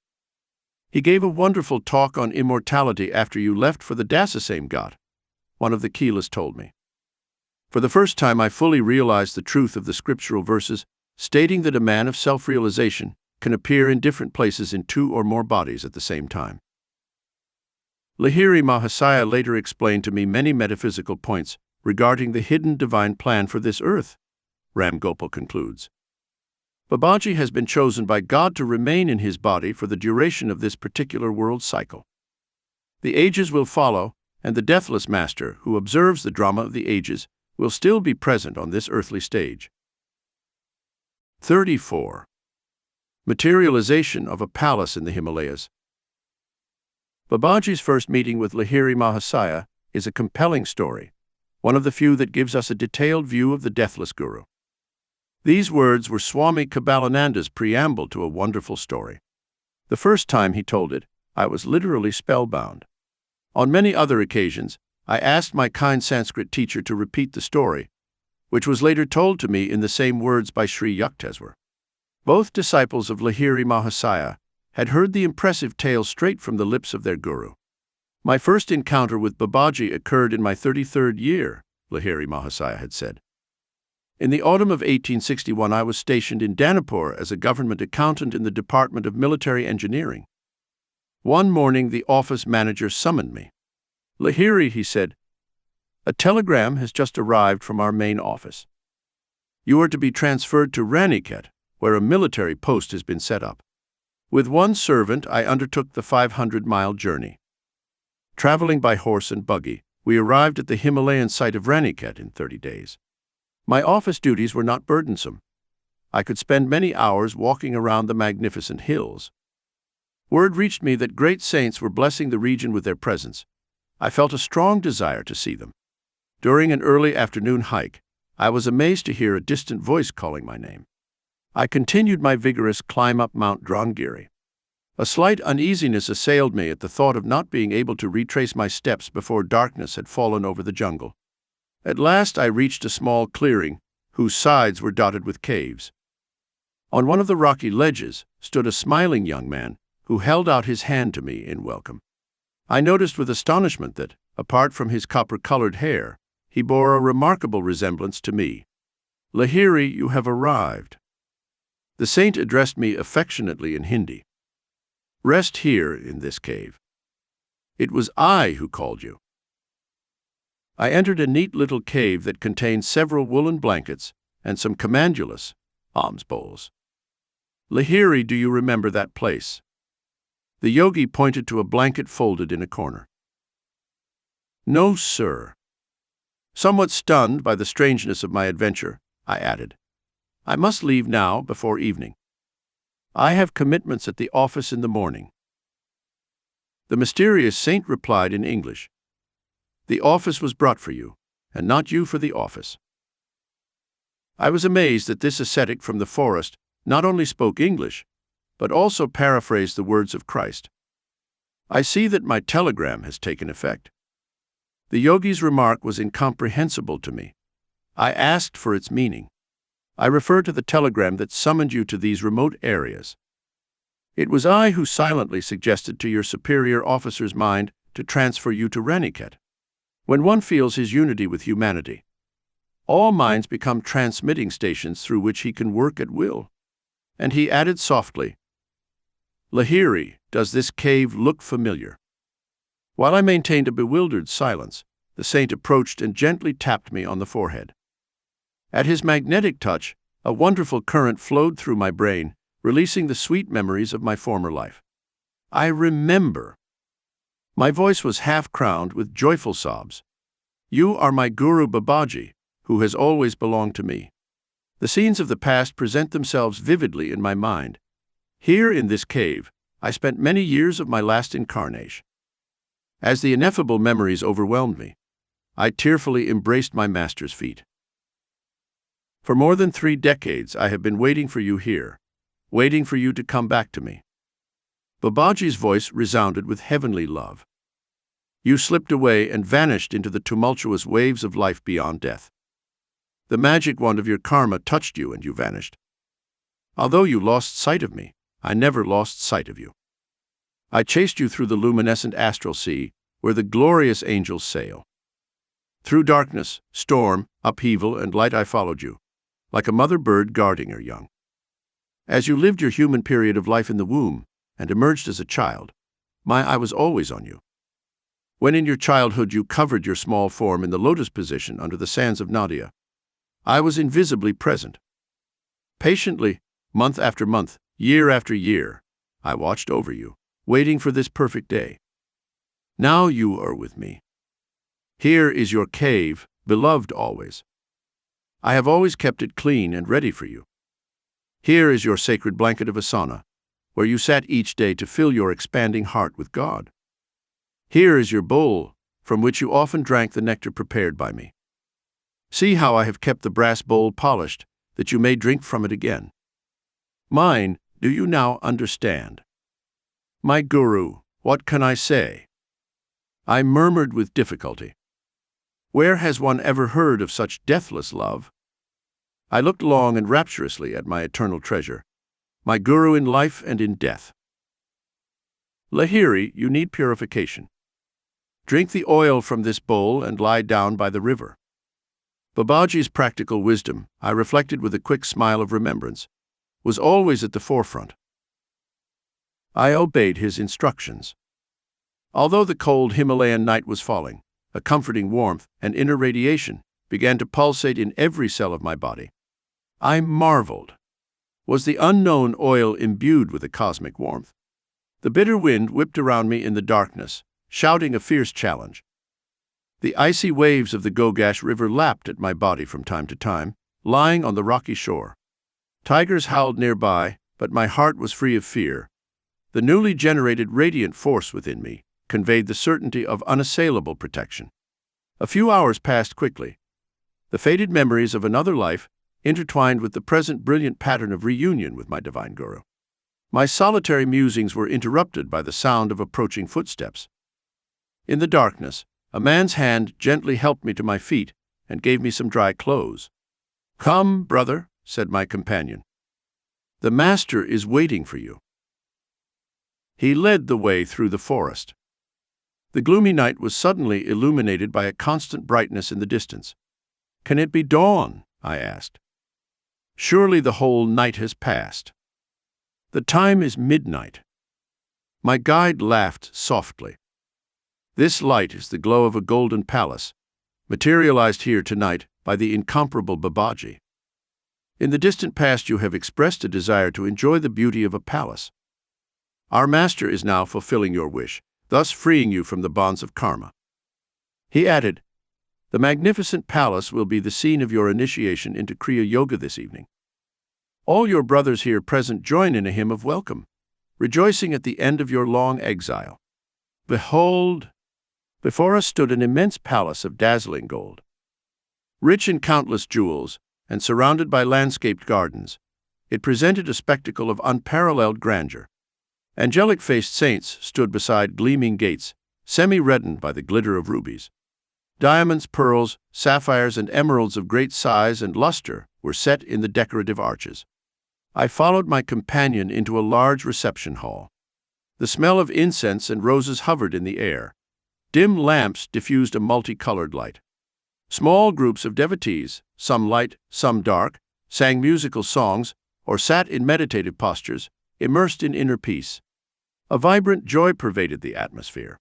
"He gave a wonderful talk on immortality after you left for the Dasasame Ghat," one of the Keelas told me. For the first time I fully realized the truth of the scriptural verses stating that a man of self-realization can appear in different places in two or more bodies at the same time. Lahiri Mahasaya later explained to me many metaphysical points regarding the hidden divine plan for this earth, Ram Gopal concludes. Babaji has been chosen by God to remain in his body for the duration of this particular world cycle. The ages will follow, and the deathless master who observes the drama of the ages will still be present on this earthly stage. 34. Materialization of a palace in the Himalayas. Babaji's first meeting with Lahiri Mahasaya is a compelling story, one of the few that gives us a detailed view of the deathless Guru. These words were Swami Kebalananda's preamble to a wonderful story. The first time he told it, I was literally spellbound. On many other occasions, I asked my kind Sanskrit teacher to repeat the story, which was later told to me in the same words by Sri Yukteswar. Both disciples of Lahiri Mahasaya had heard the impressive tale straight from the lips of their Guru. "My first encounter with Babaji occurred in my 33rd year," Lahiri Mahasaya had said. "In the autumn of 1861, I was stationed in Danapur as a government accountant in the Department of Military Engineering. One morning, the office manager summoned me. "Lahiri," he said, "a telegram has just arrived from our main office. You are to be transferred to Raniket, where a military post has been set up." With one servant, I undertook the 500-mile journey. Traveling by horse and buggy, we arrived at the Himalayan site of Raniket in 30 days. My office duties were not burdensome. I could spend many hours walking around the magnificent hills. Word reached me that great saints were blessing the region with their presence. I felt a strong desire to see them. During an early afternoon hike, I was amazed to hear a distant voice calling my name. I continued my vigorous climb up Mount Drangiri. A slight uneasiness assailed me at the thought of not being able to retrace my steps before darkness had fallen over the jungle. At last I reached a small clearing, whose sides were dotted with caves. On one of the rocky ledges stood a smiling young man who held out his hand to me in welcome. I noticed with astonishment that, apart from his copper-colored hair, he bore a remarkable resemblance to me. "Lahiri, you have arrived." The saint addressed me affectionately in Hindi. "Rest here in this cave. It was I who called you." I entered a neat little cave that contained several woolen blankets and some commandulus, alms bowls. "Lahiri, do you remember that place?" The yogi pointed to a blanket folded in a corner. "No, sir." Somewhat stunned by the strangeness of my adventure, I added, "I must leave now before evening. I have commitments at the office in the morning." The mysterious saint replied in English, "The office was brought for you, and not you for the office." I was amazed that this ascetic from the forest not only spoke English, but also paraphrased the words of Christ. I see that my telegram has taken effect. The yogi's remark was incomprehensible to me. I asked for its meaning. "I refer to the telegram that summoned you to these remote areas. It was I who silently suggested to your superior officer's mind to transfer you to Raniket. When one feels his unity with humanity, all minds become transmitting stations through which he can work at will." And he added softly, "Lahiri, does this cave look familiar?" While I maintained a bewildered silence, the saint approached and gently tapped me on the forehead. At his magnetic touch, a wonderful current flowed through my brain, releasing the sweet memories of my former life. I remember. My voice was half-crowned with joyful sobs. "You are my guru Babaji, who has always belonged to me." The scenes of the past present themselves vividly in my mind. Here in this cave, I spent many years of my last incarnation. As the ineffable memories overwhelmed me, I tearfully embraced my master's feet. "For more than 3 decades, I have been waiting for you here, waiting for you to come back to me." Babaji's voice resounded with heavenly love. "You slipped away and vanished into the tumultuous waves of life beyond death. The magic wand of your karma touched you and you vanished. Although you lost sight of me, I never lost sight of you. I chased you through the luminescent astral sea, where the glorious angels sail. Through darkness, storm, upheaval, and light I followed you, like a mother bird guarding her young. As you lived your human period of life in the womb and emerged as a child, my eye was always on you. When in your childhood you covered your small form in the lotus position under the sands of Nadia, I was invisibly present. Patiently, month after month, year after year, I watched over you, waiting for this perfect day. Now you are with me. Here is your cave, beloved always. I have always kept it clean and ready for you. Here is your sacred blanket of asana, where you sat each day to fill your expanding heart with God. Here is your bowl, from which you often drank the nectar prepared by me. See how I have kept the brass bowl polished, that you may drink from it again. Mine, do you now understand? My guru, what can I say?" I murmured with difficulty. Where has one ever heard of such deathless love? I looked long and rapturously at my eternal treasure, my guru in life and in death. "Lahiri, you need purification. Drink the oil from this bowl and lie down by the river." Babaji's practical wisdom, I reflected with a quick smile of remembrance, was always at the forefront. I obeyed his instructions. Although the cold Himalayan night was falling, a comforting warmth and inner radiation began to pulsate in every cell of my body. I marveled. Was the unknown oil imbued with a cosmic warmth? The bitter wind whipped around me in the darkness, shouting a fierce challenge. The icy waves of the Gogash River lapped at my body from time to time, lying on the rocky shore. Tigers howled nearby, but my heart was free of fear. The newly generated radiant force within me conveyed the certainty of unassailable protection. A few hours passed quickly. The faded memories of another life intertwined with the present brilliant pattern of reunion with my divine guru. My solitary musings were interrupted by the sound of approaching footsteps. In the darkness, a man's hand gently helped me to my feet and gave me some dry clothes. "Come, brother," said my companion. "The master is waiting for you." He led the way through the forest. The gloomy night was suddenly illuminated by a constant brightness in the distance. "Can it be dawn?" I asked. "Surely the whole night has passed." "The time is midnight." My guide laughed softly. "This light is the glow of a golden palace, materialized here tonight by the incomparable Babaji. In the distant past you have expressed a desire to enjoy the beauty of a palace. Our master is now fulfilling your wish, thus freeing you from the bonds of karma." He added, "The magnificent palace will be the scene of your initiation into Kriya Yoga this evening. All your brothers here present join in a hymn of welcome, rejoicing at the end of your long exile. Behold!" Before us stood an immense palace of dazzling gold. Rich in countless jewels and surrounded by landscaped gardens, it presented a spectacle of unparalleled grandeur. Angelic-faced saints stood beside gleaming gates, semi-reddened by the glitter of rubies. Diamonds, pearls, sapphires, and emeralds of great size and luster were set in the decorative arches. I followed my companion into a large reception hall. The smell of incense and roses hovered in the air. Dim lamps diffused a multicolored light. Small groups of devotees, some light, some dark, sang musical songs or sat in meditative postures, immersed in inner peace. A vibrant joy pervaded the atmosphere.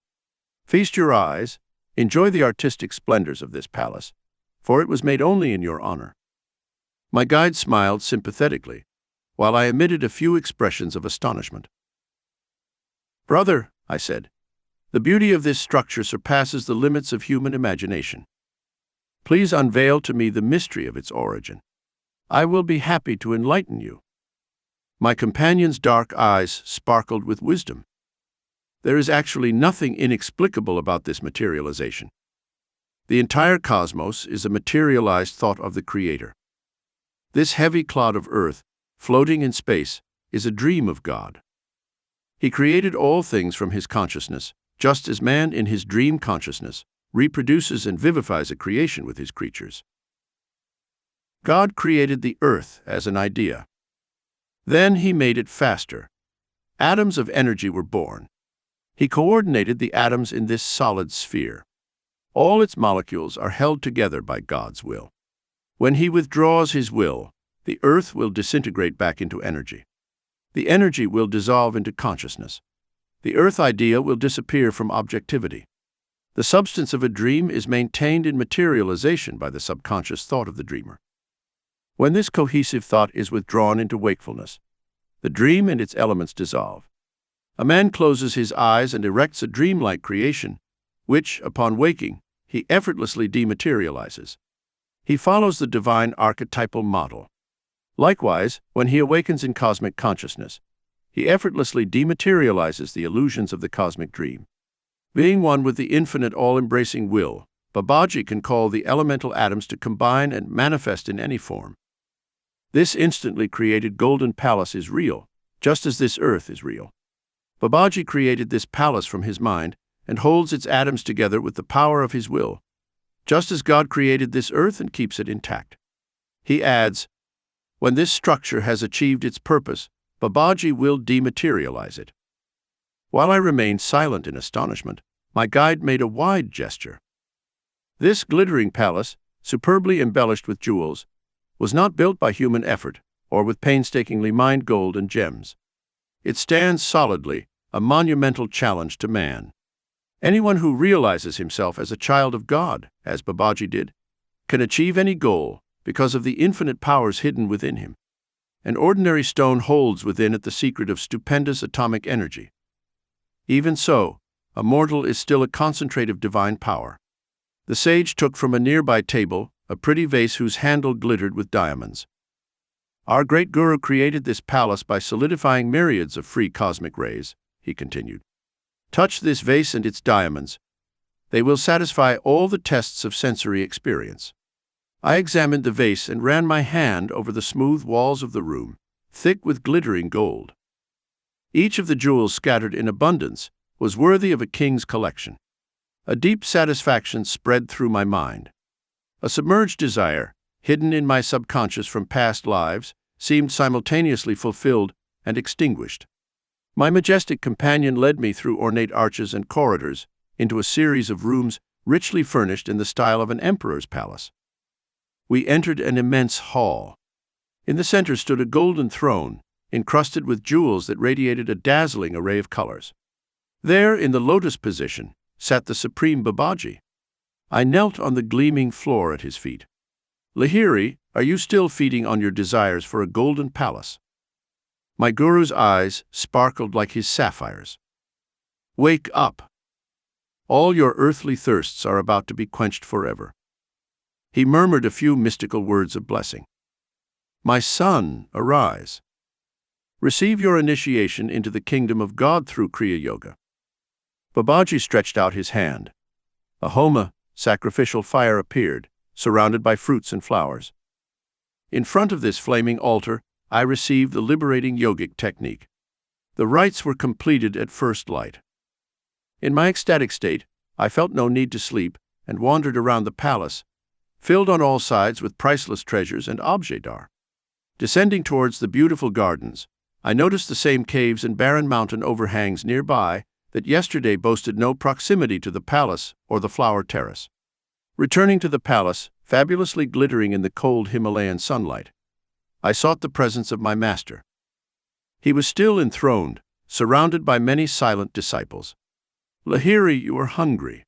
Feast your eyes, enjoy the artistic splendors of this palace, for it was made only in your honor. My guide smiled sympathetically, while I emitted a few expressions of astonishment. "Brother," I said, "the beauty of this structure surpasses the limits of human imagination. Please unveil to me the mystery of its origin. I will be happy to enlighten you." My companion's dark eyes sparkled with wisdom. "There is actually nothing inexplicable about this materialization. The entire cosmos is a materialized thought of the Creator. This heavy clod of earth, floating in space, is a dream of God. He created all things from his consciousness, just as man in his dream consciousness reproduces and vivifies a creation with his creatures. God created the earth as an idea. Then he made it faster. Atoms of energy were born. He coordinated the atoms in this solid sphere. All its molecules are held together by God's will. When he withdraws his will, the earth will disintegrate back into energy. The energy will dissolve into consciousness. The earth idea will disappear from objectivity. The substance of a dream is maintained in materialization by the subconscious thought of the dreamer. When this cohesive thought is withdrawn into wakefulness, the dream and its elements dissolve. A man closes his eyes and erects a dreamlike creation, which, upon waking, he effortlessly dematerializes. He follows the divine archetypal model. Likewise, when he awakens in cosmic consciousness, he effortlessly dematerializes the illusions of the cosmic dream. Being one with the infinite all-embracing will, Babaji can call the elemental atoms to combine and manifest in any form. This instantly created golden palace is real, just as this earth is real. Babaji created this palace from his mind and holds its atoms together with the power of his will, just as God created this earth and keeps it intact. He adds, when this structure has achieved its purpose, Babaji will dematerialize it. While I remained silent in astonishment, my guide made a wide gesture. This glittering palace, superbly embellished with jewels, was not built by human effort or with painstakingly mined gold and gems. It stands solidly, a monumental challenge to man. Anyone who realizes himself as a child of God, as Babaji did, can achieve any goal because of the infinite powers hidden within him. An ordinary stone holds within it the secret of stupendous atomic energy. Even so, a mortal is still a concentrate of divine power. The sage took from a nearby table a pretty vase whose handle glittered with diamonds. Our great Guru created this palace by solidifying myriads of free cosmic rays, he continued. Touch this vase and its diamonds. They will satisfy all the tests of sensory experience. I examined the vase and ran my hand over the smooth walls of the room, thick with glittering gold. Each of the jewels scattered in abundance was worthy of a king's collection. A deep satisfaction spread through my mind. A submerged desire, hidden in my subconscious from past lives, seemed simultaneously fulfilled and extinguished. My majestic companion led me through ornate arches and corridors into a series of rooms richly furnished in the style of an emperor's palace. We entered an immense hall. In the center stood a golden throne, encrusted with jewels that radiated a dazzling array of colors. There, in the lotus position, sat the supreme Babaji. I knelt on the gleaming floor at his feet. Lahiri, are you still feeding on your desires for a golden palace? My Guru's eyes sparkled like his sapphires. Wake up! All your earthly thirsts are about to be quenched forever. He murmured a few mystical words of blessing. My son, arise. Receive your initiation into the kingdom of God through Kriya Yoga. Babaji stretched out his hand. A homa, sacrificial fire appeared, surrounded by fruits and flowers. In front of this flaming altar, I received the liberating yogic technique. The rites were completed at first light. In my ecstatic state, I felt no need to sleep and wandered around the palace, filled on all sides with priceless treasures and objets d'art. Descending towards the beautiful gardens, I noticed the same caves and barren mountain overhangs nearby that yesterday boasted no proximity to the palace or the flower terrace. Returning to the palace, fabulously glittering in the cold Himalayan sunlight, I sought the presence of my master. He was still enthroned, surrounded by many silent disciples. Lahiri, you are hungry.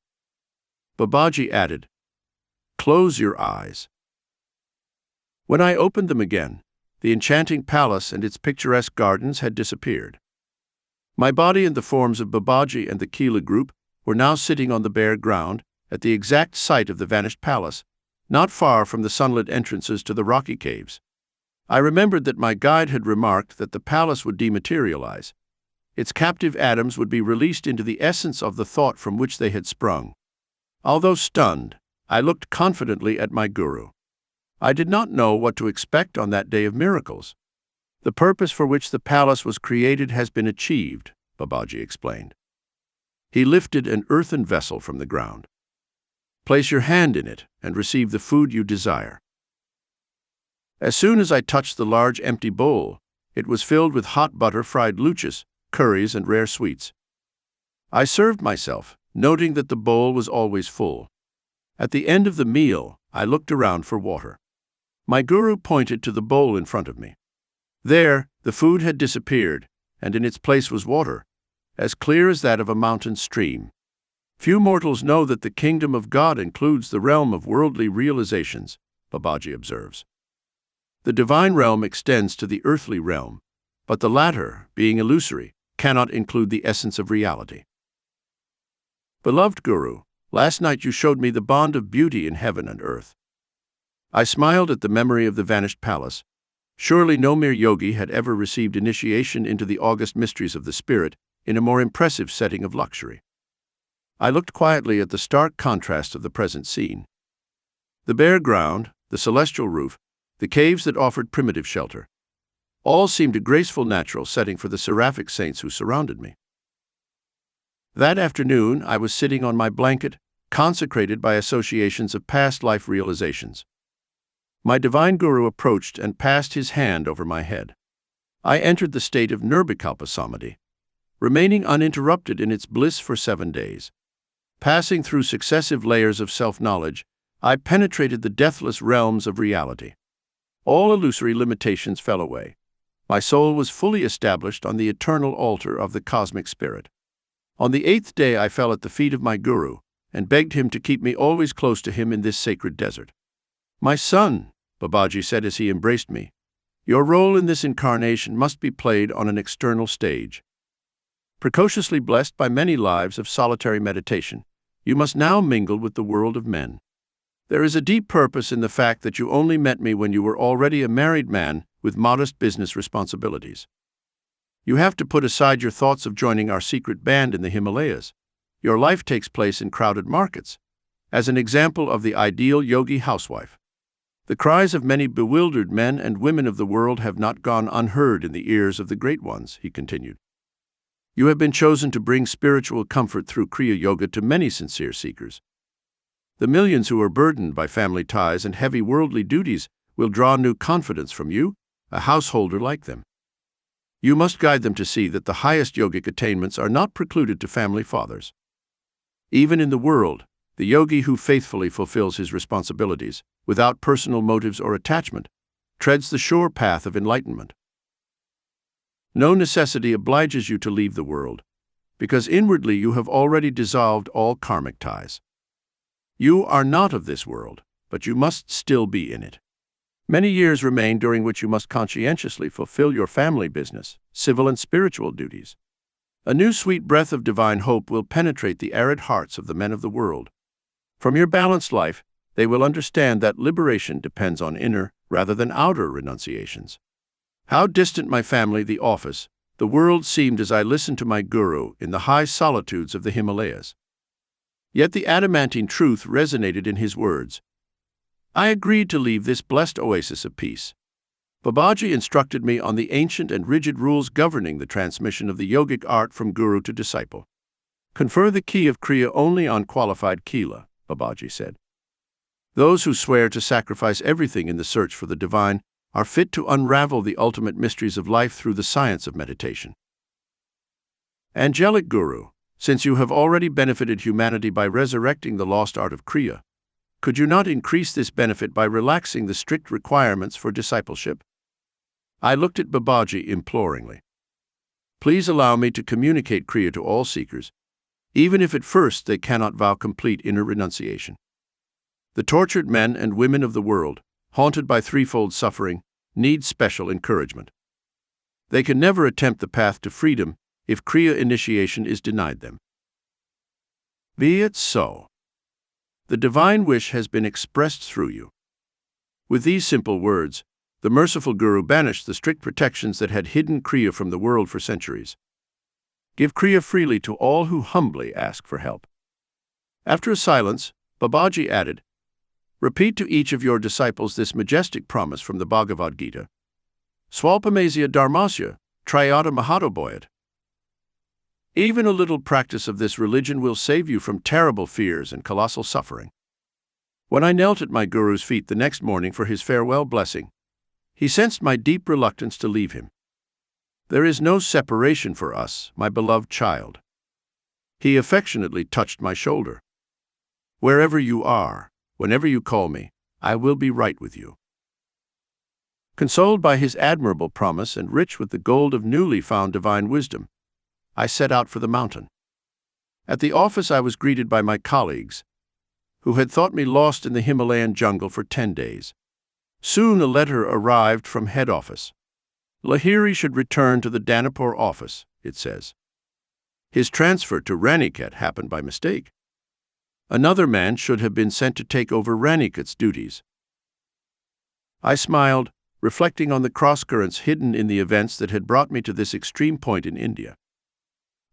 Babaji added, close your eyes. When I opened them again, the enchanting palace and its picturesque gardens had disappeared. My body and the forms of Babaji and the Kila group were now sitting on the bare ground at the exact site of the vanished palace, not far from the sunlit entrances to the rocky caves. I remembered that my guide had remarked that the palace would dematerialize. Its captive atoms would be released into the essence of the thought from which they had sprung. Although stunned, I looked confidently at my Guru. I did not know what to expect on that day of miracles. The purpose for which the palace was created has been achieved, Babaji explained. He lifted an earthen vessel from the ground. Place your hand in it and receive the food you desire. As soon as I touched the large empty bowl, it was filled with hot butter-fried luchis, curries, and rare sweets. I served myself, noting that the bowl was always full. At the end of the meal, I looked around for water. My Guru pointed to the bowl in front of me. There, the food had disappeared, and in its place was water, as clear as that of a mountain stream. Few mortals know that the kingdom of God includes the realm of worldly realizations, Babaji observes. The divine realm extends to the earthly realm, but the latter, being illusory, cannot include the essence of reality. Beloved Guru, last night you showed me the bond of beauty in heaven and earth. I smiled at the memory of the vanished palace. Surely no mere yogi had ever received initiation into the august mysteries of the spirit in a more impressive setting of luxury. I looked quietly at the stark contrast of the present scene. The bare ground, the celestial roof, the caves that offered primitive shelter, all seemed a graceful natural setting for the seraphic saints who surrounded me. That afternoon, I was sitting on my blanket, consecrated by associations of past life realizations. My divine Guru approached and passed his hand over my head. I entered the state of Nirvikalpa Samadhi, remaining uninterrupted in its bliss for 7 days. Passing through successive layers of self-knowledge, I penetrated the deathless realms of reality. All illusory limitations fell away. My soul was fully established on the eternal altar of the cosmic spirit. On the 8th day I fell at the feet of my guru and begged him to keep me always close to him in this sacred desert. "My son," Babaji said as he embraced me, "your role in this incarnation must be played on an external stage. Precociously blessed by many lives of solitary meditation, you must now mingle with the world of men. There is a deep purpose in the fact that you only met me when you were already a married man with modest business responsibilities. You have to put aside your thoughts of joining our secret band in the Himalayas. Your life takes place in crowded markets, as an example of the ideal yogi housewife. The cries of many bewildered men and women of the world have not gone unheard in the ears of the great ones," he continued. "You have been chosen to bring spiritual comfort through Kriya Yoga to many sincere seekers. The millions who are burdened by family ties and heavy worldly duties will draw new confidence from you, a householder like them. You must guide them to see that the highest yogic attainments are not precluded to family fathers. Even in the world, the yogi who faithfully fulfills his responsibilities, without personal motives or attachment, treads the sure path of enlightenment. No necessity obliges you to leave the world, because inwardly you have already dissolved all karmic ties. You are not of this world, but you must still be in it. Many years remain during which you must conscientiously fulfill your family business, civil and spiritual duties. A new sweet breath of divine hope will penetrate the arid hearts of the men of the world. From your balanced life, they will understand that liberation depends on inner rather than outer renunciations. How distant my family, the office, the world seemed as I listened to my guru in the high solitudes of the Himalayas. Yet the adamantine truth resonated in his words. I agreed to leave this blessed oasis of peace. Babaji instructed me on the ancient and rigid rules governing the transmission of the yogic art from guru to disciple. Confer the key of Kriya only on qualified Kila, Babaji said. Those who swear to sacrifice everything in the search for the divine are fit to unravel the ultimate mysteries of life through the science of meditation. Angelic Guru, since you have already benefited humanity by resurrecting the lost art of Kriya, could you not increase this benefit by relaxing the strict requirements for discipleship? I looked at Babaji imploringly. Please allow me to communicate Kriya to all seekers, even if at first they cannot vow complete inner renunciation. The tortured men and women of the world, haunted by threefold suffering, need special encouragement. They can never attempt the path to freedom if Kriya initiation is denied them. Be it so. The divine wish has been expressed through you. With these simple words, the merciful Guru banished the strict protections that had hidden Kriya from the world for centuries. Give Kriya freely to all who humbly ask for help. After a silence, Babaji added, Repeat to each of your disciples this majestic promise from the Bhagavad Gita. Swalpamasya dharmasya, triyata mahatoboyat. Even a little practice of this religion will save you from terrible fears and colossal suffering. When I knelt at my Guru's feet the next morning for his farewell blessing, he sensed my deep reluctance to leave him. There is no separation for us, my beloved child. He affectionately touched my shoulder. Wherever you are, whenever you call me, I will be right with you. Consoled by his admirable promise and rich with the gold of newly found divine wisdom, I set out for the mountain. At the office I was greeted by my colleagues, who had thought me lost in the Himalayan jungle for 10 days. Soon a letter arrived from head office. Lahiri should return to the Danapur office, it says. His transfer to Raniket happened by mistake. Another man should have been sent to take over Raniket's duties. I smiled, reflecting on the cross-currents hidden in the events that had brought me to this extreme point in India.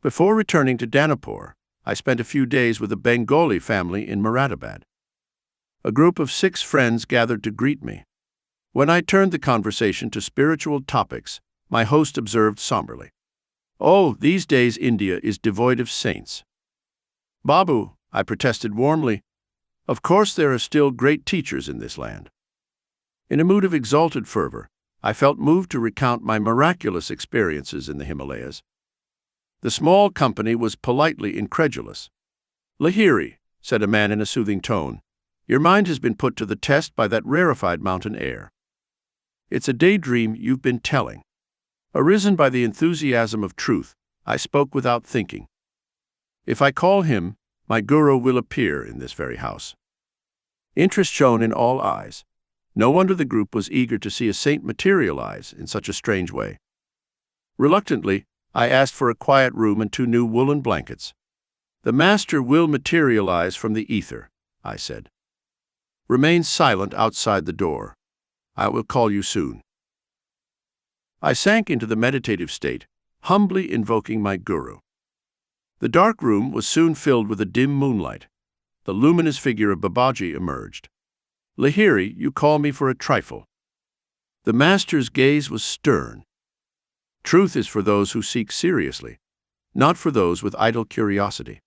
Before returning to Danapur, I spent a few days with a Bengali family in Moradabad. A group of 6 friends gathered to greet me. When I turned the conversation to spiritual topics, my host observed somberly, "Oh, these days India is devoid of saints." "Babu," I protested warmly, "of course there are still great teachers in this land." In a mood of exalted fervor, I felt moved to recount my miraculous experiences in the Himalayas. The small company was politely incredulous. "Lahiri," said a man in a soothing tone, "your mind has been put to the test by that rarefied mountain air. It's a daydream you've been telling." Arisen by the enthusiasm of truth, I spoke without thinking. If I call him, my guru will appear in this very house. Interest shone in all eyes. No wonder the group was eager to see a saint materialize in such a strange way. Reluctantly, I asked for a quiet room and 2 new woolen blankets. The master will materialize from the ether, I said. Remain silent outside the door. I will call you soon. I sank into the meditative state, humbly invoking my guru. The dark room was soon filled with a dim moonlight. The luminous figure of Babaji emerged. Lahiri, you call me for a trifle. The master's gaze was stern. Truth is for those who seek seriously, not for those with idle curiosity.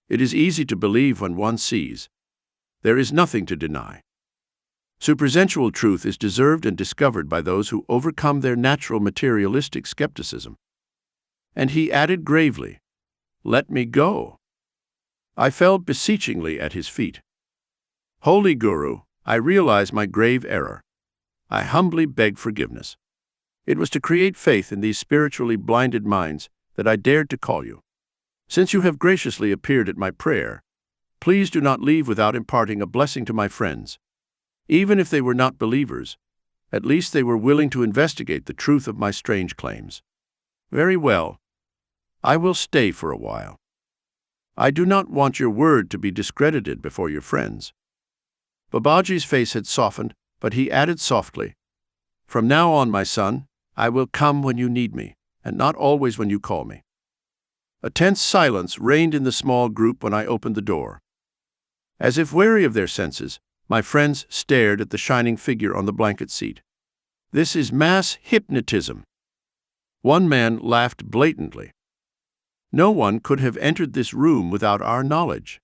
It is easy to believe when one sees. There is nothing to deny. Supersensual truth is deserved and discovered by those who overcome their natural materialistic skepticism. And he added gravely, "Let me go." I fell beseechingly at his feet. Holy Guru, I realize my grave error. I humbly beg forgiveness. It was to create faith in these spiritually blinded minds that I dared to call you. Since you have graciously appeared at my prayer, please do not leave without imparting a blessing to my friends. Even if they were not believers, at least they were willing to investigate the truth of my strange claims. Very well. I will stay for a while. I do not want your word to be discredited before your friends. Babaji's face had softened, but he added softly, "From now on, my son, I will come when you need me, and not always when you call me." A tense silence reigned in the small group when I opened the door. As if wary of their senses, my friends stared at the shining figure on the blanket seat. This is mass hypnotism. One man laughed blatantly. No one could have entered this room without our knowledge.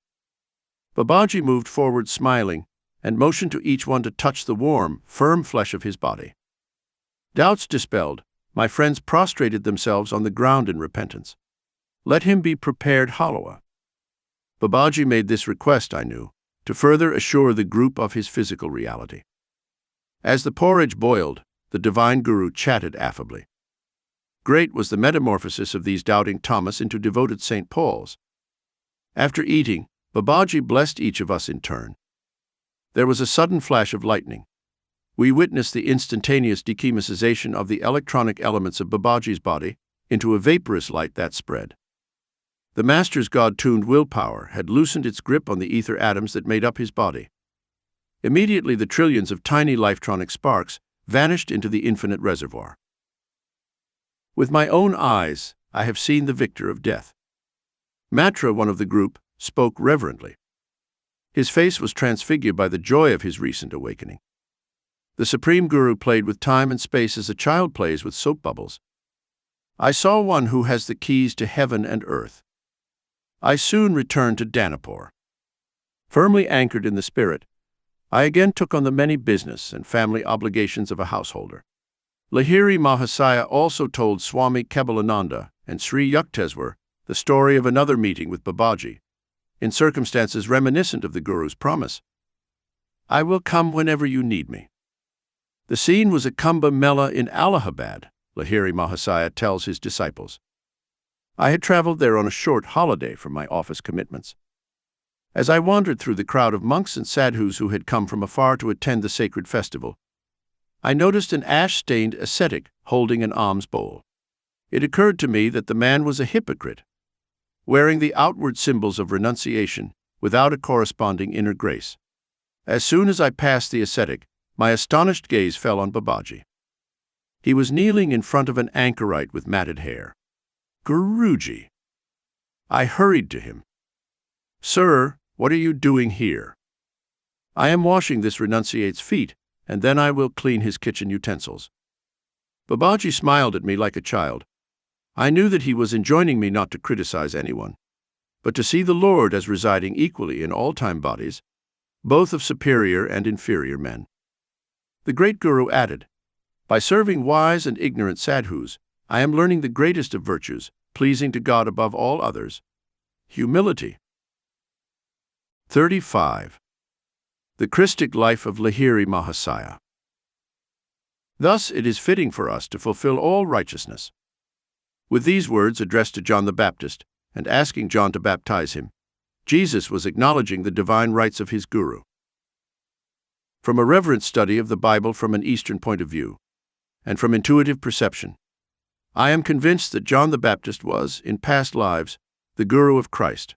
Babaji moved forward smiling and motioned to each one to touch the warm, firm flesh of his body. Doubts dispelled, my friends prostrated themselves on the ground in repentance. Let him be prepared halwa. Babaji made this request, I knew, to further assure the group of his physical reality. As the porridge boiled, the divine guru chatted affably. Great was the metamorphosis of these doubting Thomas into devoted St. Paul's. After eating, Babaji blessed each of us in turn. There was a sudden flash of lightning. We witnessed the instantaneous dechemisization of the electronic elements of Babaji's body into a vaporous light that spread. The Master's God-tuned willpower had loosened its grip on the ether atoms that made up his body. Immediately the trillions of tiny lifetronic sparks vanished into the infinite reservoir. With my own eyes, I have seen the victor of death. Matra, one of the group, spoke reverently. His face was transfigured by the joy of his recent awakening. The Supreme Guru played with time and space as a child plays with soap bubbles. I saw one who has the keys to heaven and earth. I soon returned to Danapur. Firmly anchored in the spirit, I again took on the many business and family obligations of a householder. Lahiri Mahasaya also told Swami Kebalananda and Sri Yukteswar the story of another meeting with Babaji, in circumstances reminiscent of the Guru's promise. I will come whenever you need me. The scene was a Kumbh Mela in Allahabad, Lahiri Mahasaya tells his disciples. I had traveled there on a short holiday from my office commitments. As I wandered through the crowd of monks and sadhus who had come from afar to attend the sacred festival, I noticed an ash-stained ascetic holding an alms bowl. It occurred to me that the man was a hypocrite, wearing the outward symbols of renunciation without a corresponding inner grace. As soon as I passed the ascetic, my astonished gaze fell on Babaji. He was kneeling in front of an anchorite with matted hair. Guruji. I hurried to him. Sir, what are you doing here? I am washing this renunciate's feet, and then I will clean his kitchen utensils. Babaji smiled at me like a child. I knew that he was enjoining me not to criticize anyone, but to see the Lord as residing equally in all time bodies, both of superior and inferior men. The great Guru added, by serving wise and ignorant sadhus, I am learning the greatest of virtues, pleasing to God above all others, humility. 35. The Christic Life of Lahiri Mahasaya. Thus it is fitting for us to fulfill all righteousness." With these words addressed to John the Baptist, and asking John to baptize him, Jesus was acknowledging the divine rights of his guru. From a reverent study of the Bible from an Eastern point of view, and from intuitive perception, I am convinced that John the Baptist was, in past lives, the guru of Christ.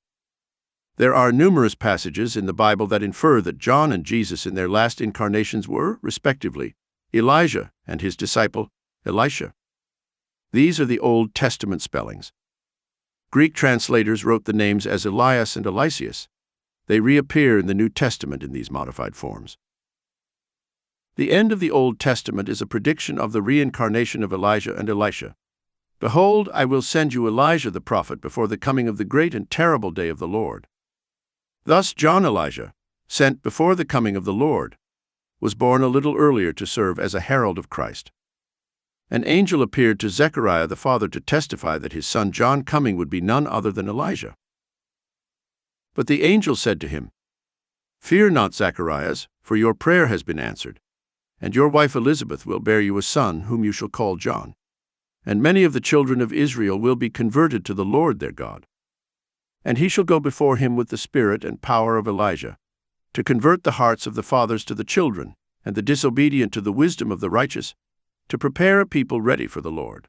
There are numerous passages in the Bible that infer that John and Jesus in their last incarnations were, respectively, Elijah and his disciple, Elisha. These are the Old Testament spellings. Greek translators wrote the names as Elias and Eliseus. They reappear in the New Testament in these modified forms. The end of the Old Testament is a prediction of the reincarnation of Elijah and Elisha. "Behold, I will send you Elijah the prophet before the coming of the great and terrible day of the Lord." Thus John Elijah, sent before the coming of the Lord, was born a little earlier to serve as a herald of Christ. An angel appeared to Zechariah the father to testify that his son John coming would be none other than Elijah. But the angel said to him, "Fear not, Zacharias, for your prayer has been answered, and your wife Elizabeth will bear you a son whom you shall call John. And many of the children of Israel will be converted to the Lord their God. And he shall go before him with the spirit and power of Elijah, to convert the hearts of the fathers to the children, and the disobedient to the wisdom of the righteous, to prepare a people ready for the Lord."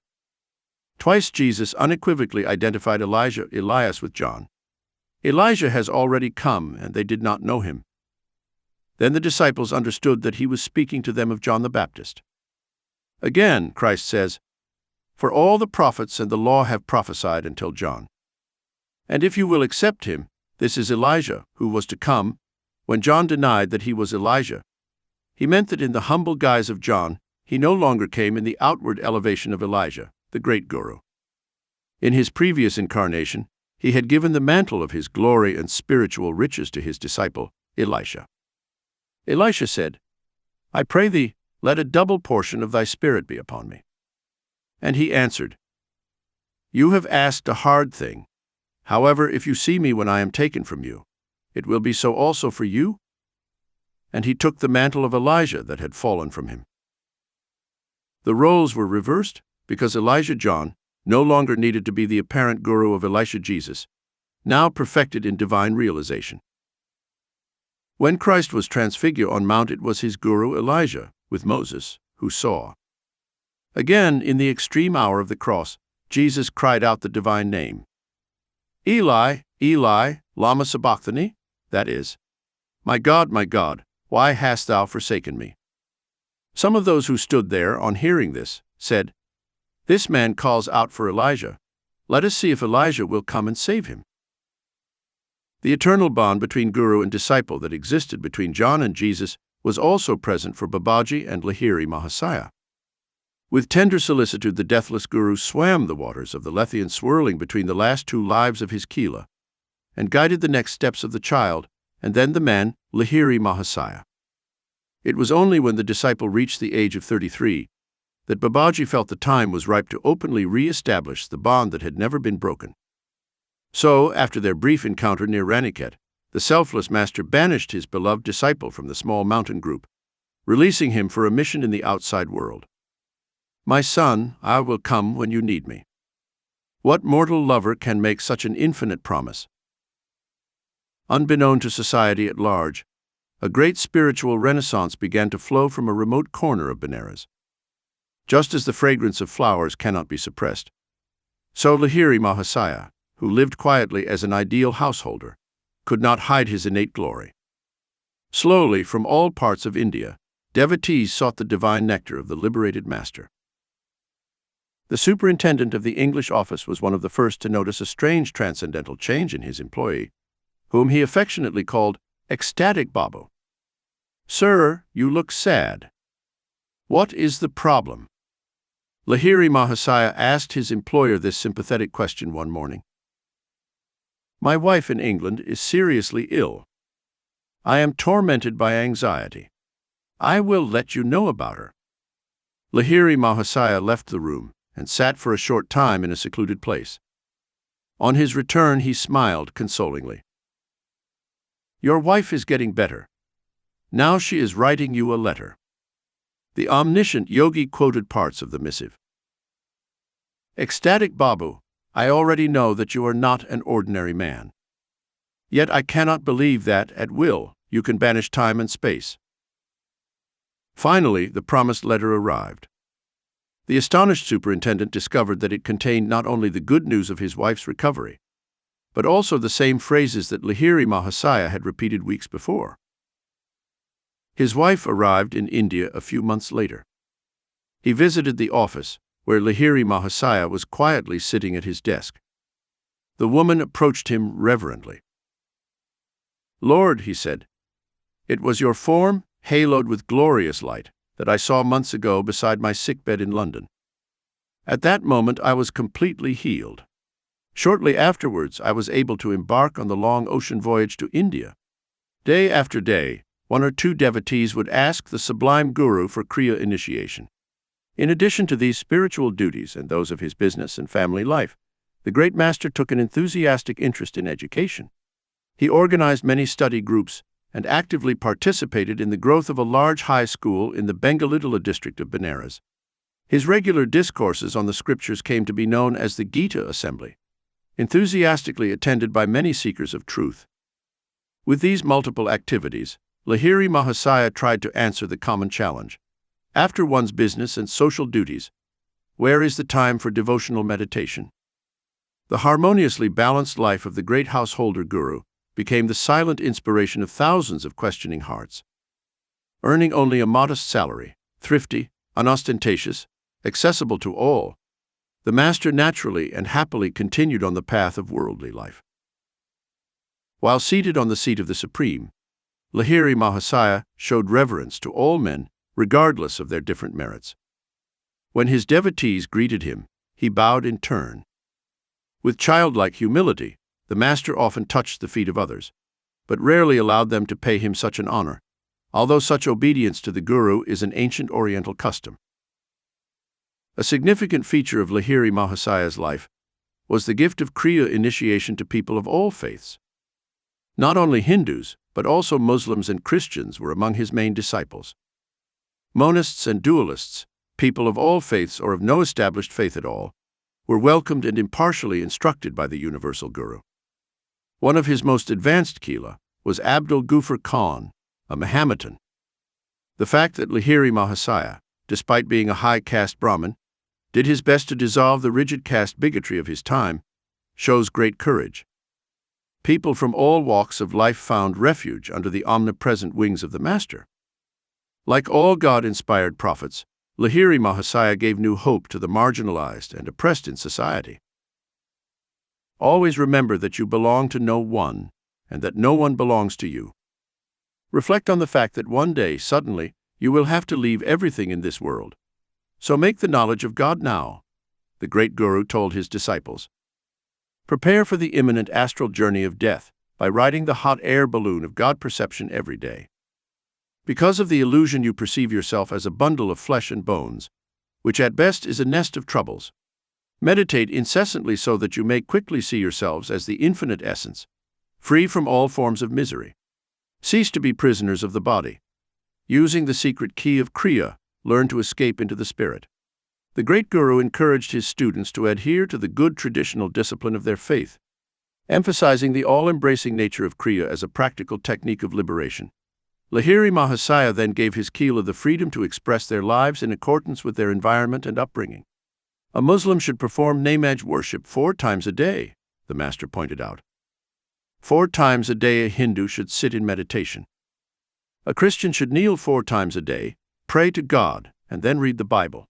Twice Jesus unequivocally identified Elias with John. Elijah has already come, and they did not know him. Then the disciples understood that he was speaking to them of John the Baptist. Again, Christ says, "For all the prophets and the law have prophesied until John. And if you will accept him, this is Elijah, who was to come." When John denied that he was Elijah, he meant that in the humble guise of John, he no longer came in the outward elevation of Elijah, the great guru. In his previous incarnation, he had given the mantle of his glory and spiritual riches to his disciple, Elisha. Elisha said, "I pray thee, let a double portion of thy spirit be upon me." And he answered, "You have asked a hard thing. However, if you see me when I am taken from you, it will be so also for you." And he took the mantle of Elijah that had fallen from him. The roles were reversed because Elijah John no longer needed to be the apparent guru of Elisha Jesus, now perfected in divine realization. When Christ was transfigured on Mount, it was his guru Elijah, with Moses, who saw. Again, in the extreme hour of the cross, Jesus cried out the divine name, "Eli, Eli, lama sabachthani?" That is, my God, why hast thou forsaken me?" Some of those who stood there, on hearing this, said, "This man calls out for Elijah. Let us see if Elijah will come and save him." The eternal bond between guru and disciple that existed between John and Jesus was also present for Babaji and Lahiri Mahasaya. With tender solicitude, the deathless guru swam the waters of the Lethean, swirling between the last two lives of his Kila, and guided the next steps of the child, and then the man, Lahiri Mahasaya. It was only when the disciple reached the age of 33 that Babaji felt the time was ripe to openly re-establish the bond that had never been broken. So, after their brief encounter near Raniket, the selfless master banished his beloved disciple from the small mountain group, releasing him for a mission in the outside world. "My son, I will come when you need me." What mortal lover can make such an infinite promise? Unbeknown to society at large, a great spiritual renaissance began to flow from a remote corner of Benares. Just as the fragrance of flowers cannot be suppressed, so Lahiri Mahasaya, who lived quietly as an ideal householder, could not hide his innate glory. Slowly, from all parts of India, devotees sought the divine nectar of the liberated master. The superintendent of the English office was one of the first to notice a strange transcendental change in his employee, whom he affectionately called Ecstatic Babu. "Sir, you look sad. What is the problem?" Lahiri Mahasaya asked his employer this sympathetic question one morning. "My wife in England is seriously ill. I am tormented by anxiety. I will let you know about her." Lahiri Mahasaya left the room and sat for a short time in a secluded place. On his return, he smiled consolingly. "Your wife is getting better. Now she is writing you a letter." The omniscient Yogi quoted parts of the missive. Ecstatic Babu, I already know that you are not an ordinary man. Yet I cannot believe that, at will, you can banish time and space. Finally, the promised letter arrived. The astonished superintendent discovered that it contained not only the good news of his wife's recovery, but also the same phrases that Lahiri Mahasaya had repeated weeks before. His wife arrived in India a few months later. He visited the office, where Lahiri Mahasaya was quietly sitting at his desk. The woman approached him reverently. "Lord," he said, "it was your form, haloed with glorious light, that I saw months ago beside my sickbed in London. At that moment I was completely healed. Shortly afterwards I was able to embark on the long ocean voyage to India. Day after day, one or two devotees would ask the sublime Guru for Kriya initiation. In addition to these spiritual duties and those of his business and family life, the great master took an enthusiastic interest in education. He organized many study groups and actively participated in the growth of a large high school in the Bengaluru district of Benares. His regular discourses on the scriptures came to be known as the Gita Assembly, enthusiastically attended by many seekers of truth. With these multiple activities, Lahiri Mahasaya tried to answer the common challenge. After one's business and social duties, where is the time for devotional meditation? The harmoniously balanced life of the great householder Guru became the silent inspiration of thousands of questioning hearts. Earning only a modest salary, thrifty, unostentatious, accessible to all, the master naturally and happily continued on the path of worldly life. While seated on the seat of the Supreme, Lahiri Mahasaya showed reverence to all men, regardless of their different merits. When his devotees greeted him, he bowed in turn. With childlike humility, the master often touched the feet of others, but rarely allowed them to pay him such an honor, although such obedience to the Guru is an ancient Oriental custom. A significant feature of Lahiri Mahasaya's life was the gift of Kriya initiation to people of all faiths. Not only Hindus, but also Muslims and Christians were among his main disciples. Monists and dualists, people of all faiths or of no established faith at all, were welcomed and impartially instructed by the universal Guru. One of his most advanced Kila was Abdul Ghaffar Khan, a Mohammedan. The fact that Lahiri Mahasaya, despite being a high-caste Brahmin, did his best to dissolve the rigid caste bigotry of his time shows great courage. People from all walks of life found refuge under the omnipresent wings of the Master. Like all God-inspired prophets, Lahiri Mahasaya gave new hope to the marginalized and oppressed in society. Always remember that you belong to no one, and that no one belongs to you. Reflect on the fact that one day, suddenly, you will have to leave everything in this world. So make the knowledge of God now, the great Guru told his disciples. Prepare for the imminent astral journey of death by riding the hot air balloon of God perception every day. Because of the illusion you perceive yourself as a bundle of flesh and bones, which at best is a nest of troubles. Meditate incessantly so that you may quickly see yourselves as the infinite essence, free from all forms of misery. Cease to be prisoners of the body. Using the secret key of Kriya, learn to escape into the spirit. The great Guru encouraged his students to adhere to the good traditional discipline of their faith, emphasizing the all-embracing nature of Kriya as a practical technique of liberation. Lahiri Mahasaya then gave his Kila the freedom to express their lives in accordance with their environment and upbringing. A Muslim should perform namaj worship 4 times a day, the master pointed out. 4 times a day a Hindu should sit in meditation. A Christian should kneel 4 times a day, pray to God, and then read the Bible.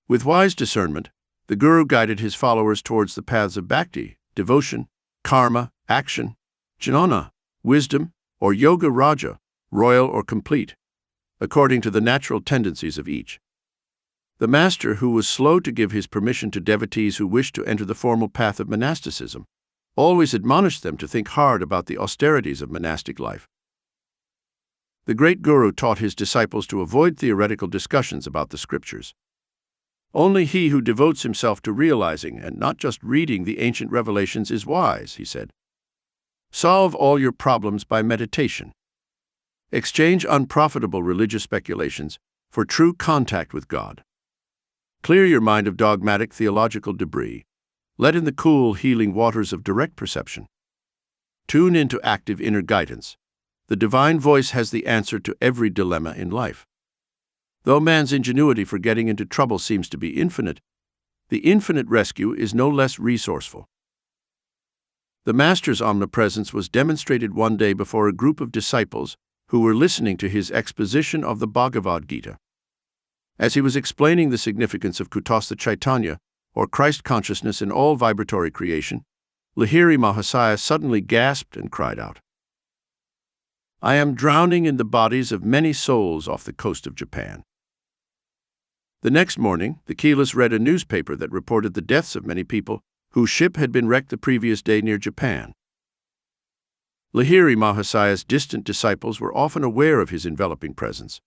With wise discernment, the Guru guided his followers towards the paths of bhakti, devotion, karma, action, jnana, wisdom, or yoga raja, royal or complete, according to the natural tendencies of each. The master, who was slow to give his permission to devotees who wished to enter the formal path of monasticism, always admonished them to think hard about the austerities of monastic life. The great Guru taught his disciples to avoid theoretical discussions about the scriptures. Only he who devotes himself to realizing and not just reading the ancient revelations is wise, he said. Solve all your problems by meditation. Exchange unprofitable religious speculations for true contact with God. Clear your mind of dogmatic theological debris. Let in the cool, healing waters of direct perception. Tune into active inner guidance. The divine voice has the answer to every dilemma in life. Though man's ingenuity for getting into trouble seems to be infinite, the infinite rescue is no less resourceful. The Master's omnipresence was demonstrated one day before a group of disciples who were listening to his exposition of the Bhagavad Gita. As he was explaining the significance of Kutastha Chaitanya, or Christ consciousness in all vibratory creation, Lahiri Mahasaya suddenly gasped and cried out, "I am drowning in the bodies of many souls off the coast of Japan." The next morning, the keyless read a newspaper that reported the deaths of many people whose ship had been wrecked the previous day near Japan. Lahiri Mahasaya's distant disciples were often aware of his enveloping presence.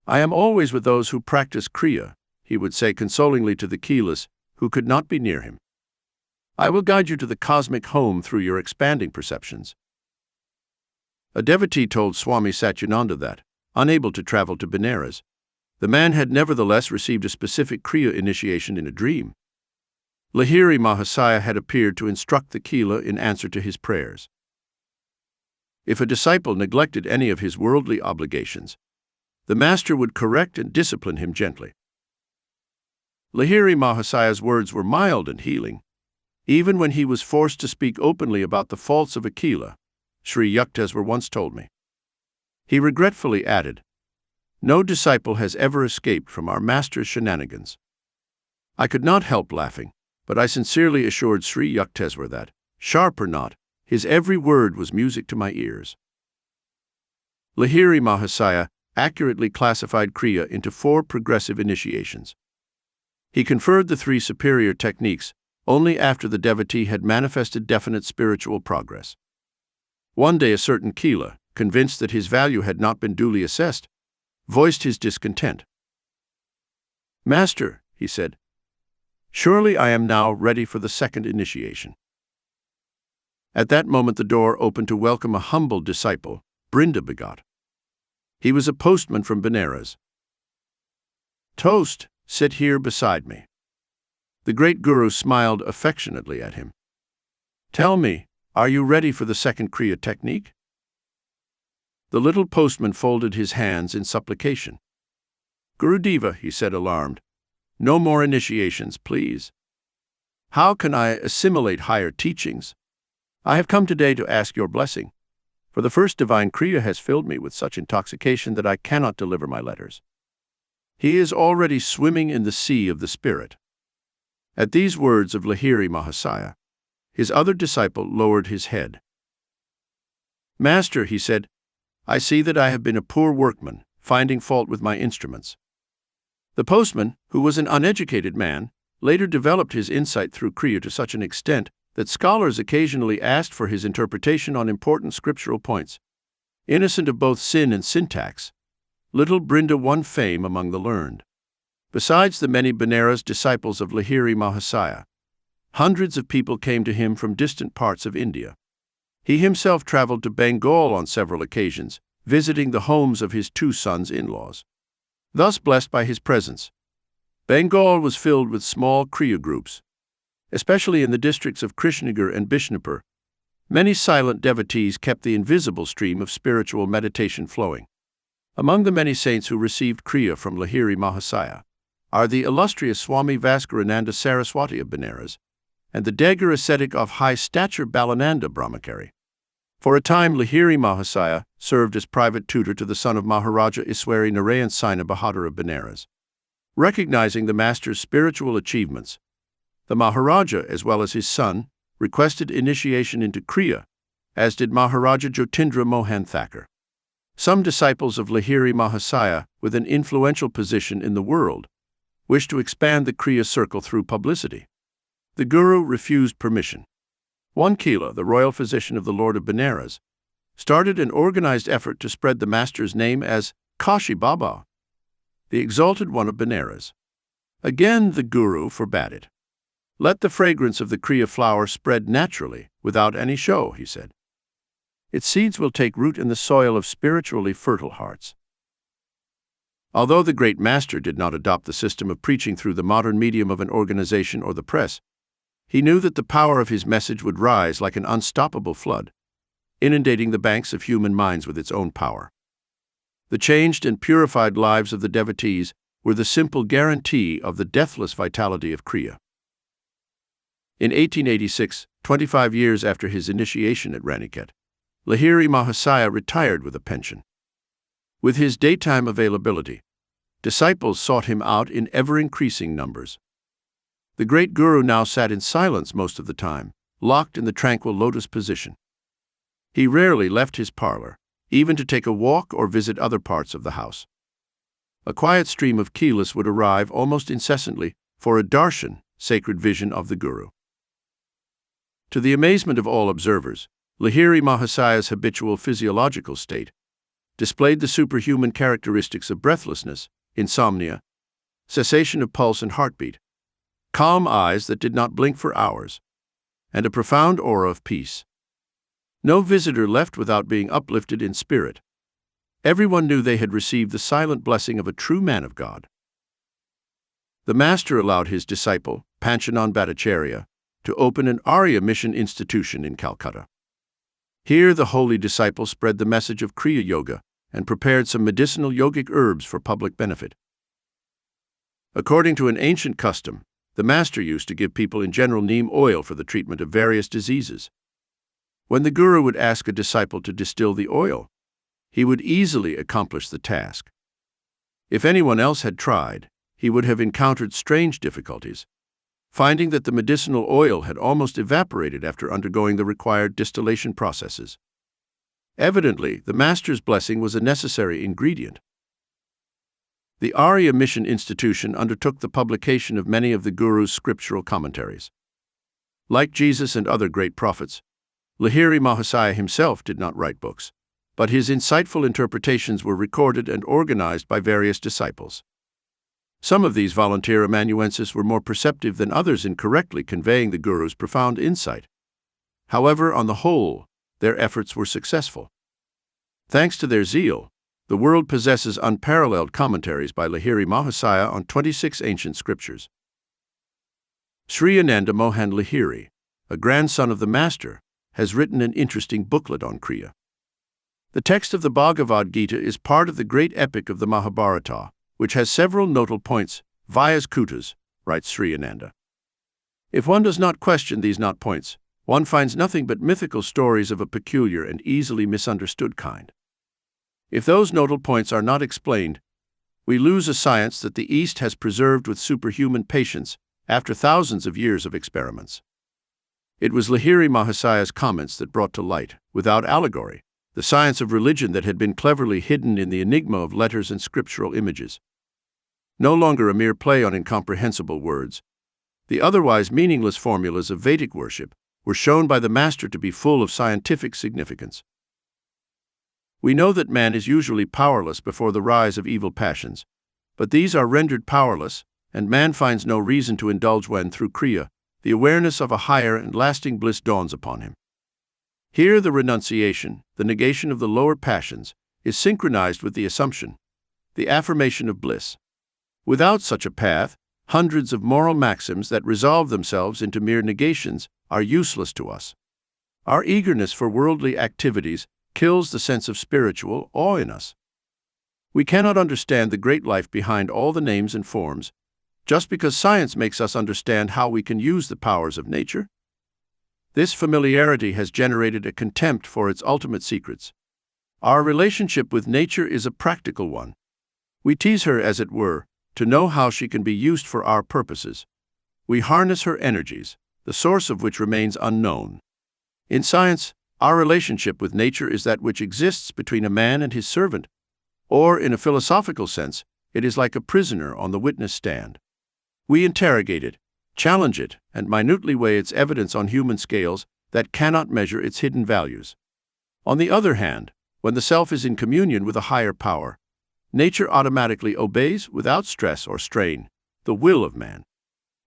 "I am always with those who practice Kriya," he would say consolingly to the keyless who could not be near him. "I will guide you to the cosmic home through your expanding perceptions." A devotee told Swami Satyananda that, unable to travel to Benares, the man had nevertheless received a specific Kriya initiation in a dream. Lahiri Mahasaya had appeared to instruct the Kila in answer to his prayers. If a disciple neglected any of his worldly obligations, the Master would correct and discipline him gently. Lahiri Mahasaya's words were mild and healing. Even when he was forced to speak openly about the faults of a Kila, Sri Yukteswar once told me. He regretfully added, "No disciple has ever escaped from our Master's shenanigans." I could not help laughing, but I sincerely assured Sri Yukteswar that, sharp or not, his every word was music to my ears. Lahiri Mahasaya accurately classified Kriya into 4 progressive initiations. He conferred the 3 superior techniques only after the devotee had manifested definite spiritual progress. One day a certain Kila, convinced that his value had not been duly assessed, voiced his discontent. "Master," he said, "surely I am now ready for the 2nd initiation." At that moment the door opened to welcome a humble disciple, Brinda Bhagat. He was a postman from Benares. "Toast, sit here beside me." The great Guru smiled affectionately at him. "Tell me, are you ready for the 2nd Kriya technique?" The little postman folded his hands in supplication. "Gurudeva," he said alarmed, "no more initiations, please. How can I assimilate higher teachings? I have come today to ask your blessing, for the first divine Kriya has filled me with such intoxication that I cannot deliver my letters." He is already swimming in the sea of the Spirit. At these words of Lahiri Mahasaya, his other disciple lowered his head. "Master," he said, "I see that I have been a poor workman, finding fault with my instruments." The postman, who was an uneducated man, later developed his insight through Kriya to such an extent that scholars occasionally asked for his interpretation on important scriptural points. Innocent of both sin and syntax, little Brinda won fame among the learned. Besides the many Benares disciples of Lahiri Mahasaya, hundreds of people came to him from distant parts of India. He himself traveled to Bengal on several occasions, visiting the homes of his 2 sons-in-laws. Thus blessed by his presence, Bengal was filled with small Kriya groups. Especially in the districts of Krishnagar and Bishnupur, many silent devotees kept the invisible stream of spiritual meditation flowing. Among the many saints who received Kriya from Lahiri Mahasaya are the illustrious Swami Vaskarananda Saraswati of Benares and the Degar ascetic of high stature Balananda Brahmachari. For a time, Lahiri Mahasaya served as private tutor to the son of Maharaja Iswari Narayan Saina Bahadur of Benares. Recognizing the Master's spiritual achievements, the Maharaja, as well as his son, requested initiation into Kriya, as did Maharaja Jyotindra Mohan Thakur. Some disciples of Lahiri Mahasaya, with an influential position in the world, wished to expand the Kriya circle through publicity. The Guru refused permission. One Kila, the royal physician of the Lord of Benares, started an organized effort to spread the Master's name as Kashi Baba, the exalted one of Benares. Again the Guru forbade it. "Let the fragrance of the Kriya flower spread naturally, without any show," he said. its seeds will take root in the soil of spiritually fertile hearts. Although the great master did not adopt the system of preaching through the modern medium of an organization or the press, he knew that the power of his message would rise like an unstoppable flood, inundating the banks of human minds with its own power. The changed and purified lives of the devotees were the simple guarantee of the deathless vitality of Kriya. In 1886, 25 years after his initiation at Raniket, Lahiri Mahasaya retired with a pension. With his daytime availability, disciples sought him out in ever-increasing numbers. The great guru now sat in silence most of the time, locked in the tranquil lotus position. He rarely left his parlor, even to take a walk or visit other parts of the house. A quiet stream of keelas would arrive almost incessantly for a darshan, sacred vision of the guru. To the amazement of all observers, Lahiri Mahasaya's habitual physiological state displayed the superhuman characteristics of breathlessness, insomnia, cessation of pulse and heartbeat, calm eyes that did not blink for hours, and a profound aura of peace. No visitor left without being uplifted in spirit. Everyone knew they had received the silent blessing of a true man of God. The master allowed his disciple, Panchanan Bhattacharya, to open an Arya mission institution in Calcutta. Here the holy disciple spread the message of Kriya Yoga and prepared some medicinal yogic herbs for public benefit. According to an ancient custom, the master used to give people in general neem oil for the treatment of various diseases. When the guru would ask a disciple to distill the oil, he would easily accomplish the task. If anyone else had tried, he would have encountered strange difficulties, finding that the medicinal oil had almost evaporated after undergoing the required distillation processes. Evidently, the master's blessing was a necessary ingredient. The Arya Mission Institution undertook the publication of many of the Guru's scriptural commentaries. Like Jesus and other great prophets, Lahiri Mahasaya himself did not write books, but his insightful interpretations were recorded and organized by various disciples. Some of these volunteer amanuenses were more perceptive than others in correctly conveying the Guru's profound insight. However, on the whole, their efforts were successful. Thanks to their zeal, the world possesses unparalleled commentaries by Lahiri Mahasaya on 26 ancient scriptures. Sri Ananda Mohan Lahiri, a grandson of the Master, has written an interesting booklet on Kriya. The text of the Bhagavad Gita is part of the great epic of the Mahabharata, which has several notable points, Vyas Kutas, writes Sri Ananda. If one does not question these not points, one finds nothing but mythical stories of a peculiar and easily misunderstood kind. If those notable points are not explained, we lose a science that the East has preserved with superhuman patience after thousands of years of experiments. It was Lahiri Mahasaya's comments that brought to light, without allegory, the science of religion that had been cleverly hidden in the enigma of letters and scriptural images. No longer a mere play on incomprehensible words, the otherwise meaningless formulas of Vedic worship were shown by the Master to be full of scientific significance. We know that man is usually powerless before the rise of evil passions, but these are rendered powerless, and man finds no reason to indulge when, through Kriya, the awareness of a higher and lasting bliss dawns upon him. Here the renunciation, the negation of the lower passions, is synchronized with the assumption, the affirmation of bliss. Without such a path, hundreds of moral maxims that resolve themselves into mere negations are useless to us. Our eagerness for worldly activities kills the sense of spiritual awe in us. We cannot understand the great life behind all the names and forms, just because science makes us understand how we can use the powers of nature. This familiarity has generated a contempt for its ultimate secrets. Our relationship with nature is a practical one. We tease her, as it were, to know how she can be used for our purposes. We harness her energies, the source of which remains unknown. In science, our relationship with nature is that which exists between a man and his servant, or, in a philosophical sense, it is like a prisoner on the witness stand. We interrogate it, challenge it, and minutely weigh its evidence on human scales that cannot measure its hidden values. On the other hand, when the self is in communion with a higher power, nature automatically obeys, without stress or strain, the will of man.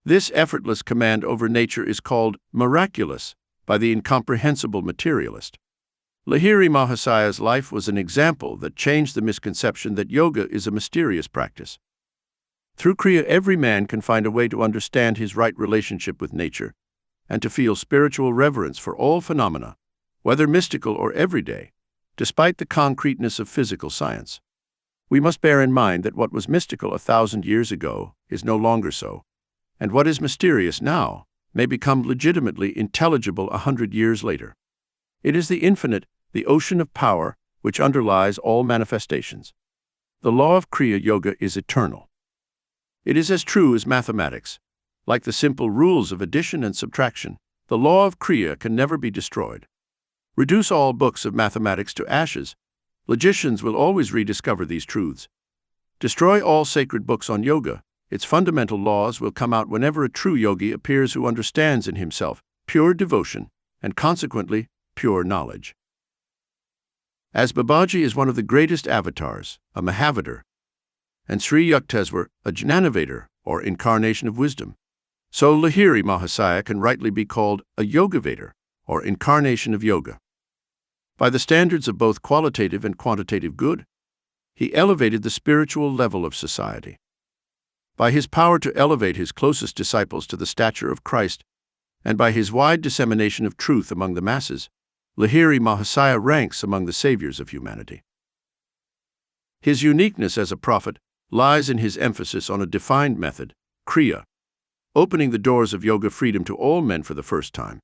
This effortless command over nature is called miraculous by the incomprehensible materialist. Lahiri Mahasaya's life was an example that changed the misconception that yoga is a mysterious practice. Through Kriya, every man can find a way to understand his right relationship with nature and to feel spiritual reverence for all phenomena, whether mystical or everyday, despite the concreteness of physical science. We must bear in mind that what was mystical 1,000 years ago is no longer so, and what is mysterious now may become legitimately intelligible 100 years later. It is the infinite, the ocean of power, which underlies all manifestations. The law of Kriya Yoga is eternal. It is as true as mathematics. Like the simple rules of addition and subtraction, the law of Kriya can never be destroyed. Reduce all books of mathematics to ashes. Logicians will always rediscover these truths. Destroy all sacred books on yoga. Its fundamental laws will come out whenever a true yogi appears who understands in himself pure devotion and consequently pure knowledge. As Babaji is one of the greatest avatars, a Mahavatar, and Sri Yukteswar, a Jnanavatar, or incarnation of wisdom, so Lahiri Mahasaya can rightly be called a Yogavatar, or incarnation of yoga. By the standards of both qualitative and quantitative good, he elevated the spiritual level of society. By his power to elevate his closest disciples to the stature of Christ, and by his wide dissemination of truth among the masses, Lahiri Mahasaya ranks among the saviors of humanity. His uniqueness as a prophet lies in his emphasis on a defined method, Kriya, opening the doors of yoga freedom to all men for the first time.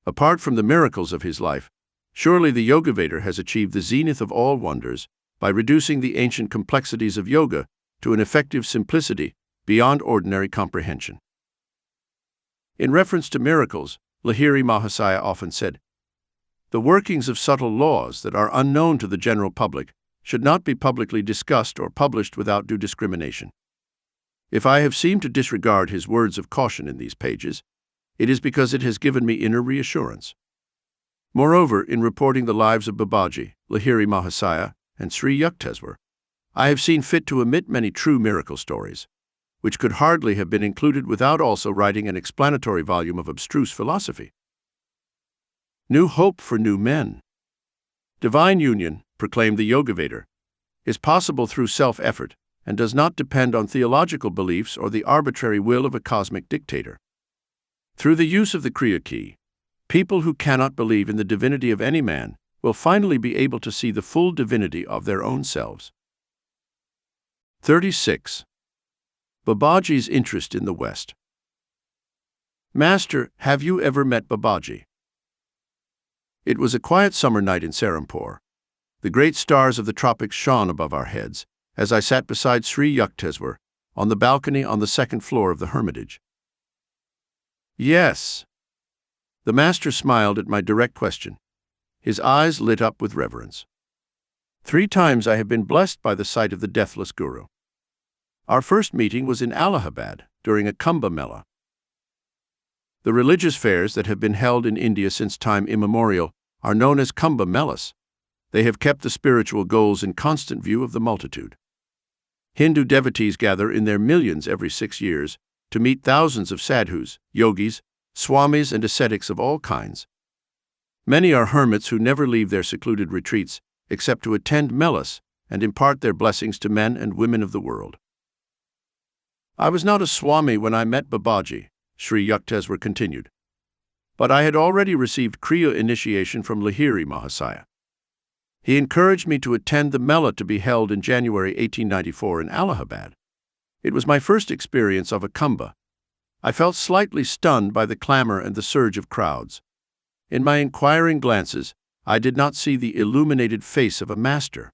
Apart from the miracles of his life, surely the Yogavatar has achieved the zenith of all wonders by reducing the ancient complexities of yoga to an effective simplicity beyond ordinary comprehension. In reference to miracles, Lahiri Mahasaya often said, "The workings of subtle laws that are unknown to the general public should not be publicly discussed or published without due discrimination." If I have seemed to disregard his words of caution in these pages, it is because it has given me inner reassurance. Moreover, in reporting the lives of Babaji, Lahiri Mahasaya, and Sri Yukteswar, I have seen fit to omit many true miracle stories, which could hardly have been included without also writing an explanatory volume of abstruse philosophy. New hope for new men. Divine union, proclaimed the Yogavatar, is possible through self-effort and does not depend on theological beliefs or the arbitrary will of a cosmic dictator. Through the use of the Kriya key, people who cannot believe in the divinity of any man will finally be able to see the full divinity of their own selves. 36. Babaji's interest in the West. Master, have you ever met Babaji? It was a quiet summer night in Serampore. The great stars of the tropics shone above our heads as I sat beside Sri Yukteswar on the balcony on the second floor of the hermitage. Yes. The master smiled at my direct question. His eyes lit up with reverence. 3 times I have been blessed by the sight of the deathless Guru. Our first meeting was in Allahabad during a Kumbh Mela. The religious fairs that have been held in India since time immemorial are known as Kumbh Melas. They have kept the spiritual goals in constant view of the multitude. Hindu devotees gather in their millions every 6 years to meet thousands of sadhus, yogis, swamis, and ascetics of all kinds. Many are hermits who never leave their secluded retreats except to attend melas and impart their blessings to men and women of the world. I was not a Swami when I met Babaji, Sri Yukteswar continued, but I had already received Kriya initiation from Lahiri Mahasaya. He encouraged me to attend the Mela to be held in January 1894 in Allahabad. It was my first experience of a Kumbh. I felt slightly stunned by the clamor and the surge of crowds. In my inquiring glances, I did not see the illuminated face of a master.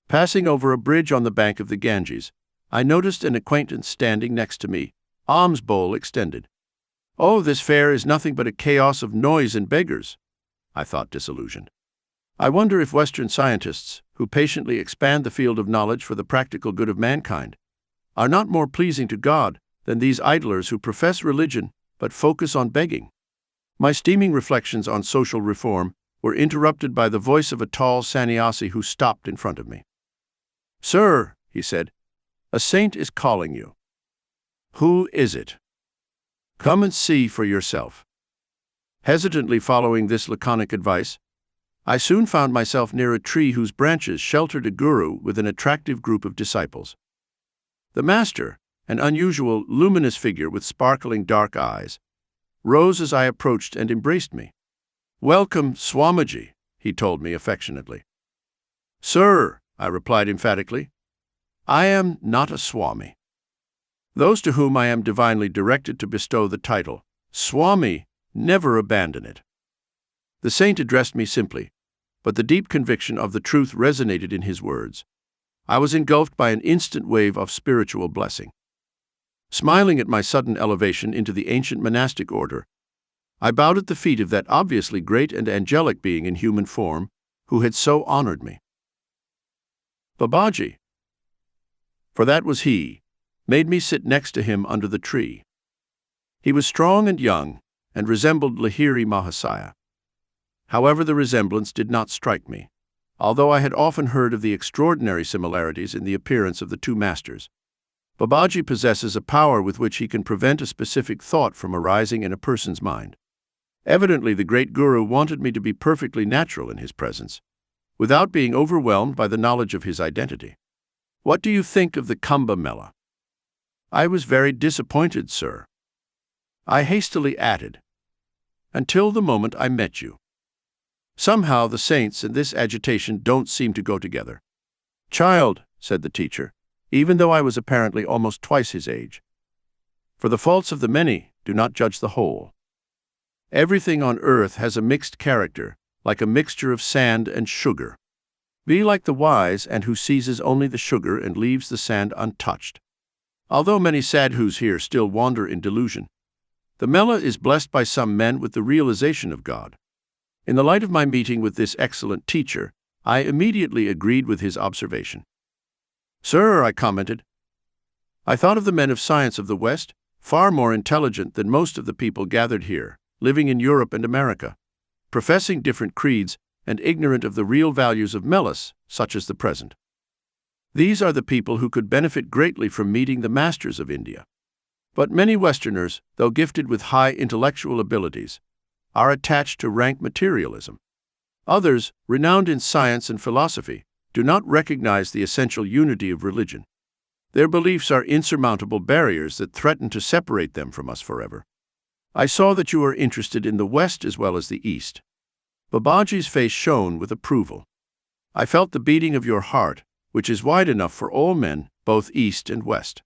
Passing over a bridge on the bank of the Ganges, I noticed an acquaintance standing next to me, alms bowl extended. "Oh, this fair is nothing but a chaos of noise and beggars," I thought, disillusioned. I wonder if Western scientists, who patiently expand the field of knowledge for the practical good of mankind, are not more pleasing to God than these idlers who profess religion but focus on begging. My steaming reflections on social reform were interrupted by the voice of a tall sannyasi who stopped in front of me. "Sir," he said, "a saint is calling you." "Who is it?" "Come and see for yourself." Hesitantly following this laconic advice, I soon found myself near a tree whose branches sheltered a guru with an attractive group of disciples. The master, an unusual, luminous figure with sparkling dark eyes, rose as I approached and embraced me. "Welcome, Swamiji," he told me affectionately. "Sir," I replied emphatically, "I am not a Swami. Those to whom I am divinely directed to bestow the title, Swami, never abandon it." The saint addressed me simply, but the deep conviction of the truth resonated in his words. I was engulfed by an instant wave of spiritual blessing. Smiling at my sudden elevation into the ancient monastic order, I bowed at the feet of that obviously great and angelic being in human form who had so honored me. Babaji, for that was he, made me sit next to him under the tree. He was strong and young, and resembled Lahiri Mahasaya. However, the resemblance did not strike me, although I had often heard of the extraordinary similarities in the appearance of the two masters. Babaji possesses a power with which he can prevent a specific thought from arising in a person's mind. Evidently, the great guru wanted me to be perfectly natural in his presence, without being overwhelmed by the knowledge of his identity. "What do you think of the Kumbh Mela?" "I was very disappointed, sir." I hastily added, "until the moment I met you." Somehow the saints and this agitation don't seem to go together. "Child," said the teacher, even though I was apparently almost twice his age, "for the faults of the many, do not judge the whole. Everything on earth has a mixed character, like a mixture of sand and sugar. Be like the wise and who seizes only the sugar and leaves the sand untouched." Although many sadhus here still wander in delusion, the Mela is blessed by some men with the realization of God. In the light of my meeting with this excellent teacher, I immediately agreed with his observation. "Sir," I commented, "I thought of the men of science of the West, far more intelligent than most of the people gathered here, living in Europe and America, professing different creeds and ignorant of the real values of Melas, such as the present. These are the people who could benefit greatly from meeting the masters of India. But many Westerners, though gifted with high intellectual abilities, are attached to rank materialism. Others, renowned in science and philosophy, do not recognize the essential unity of religion. Their beliefs are insurmountable barriers that threaten to separate them from us forever. I saw that you are interested in the West as well as the East." Babaji's face shone with approval. "I felt the beating of your heart, which is wide enough for all men, both East and West.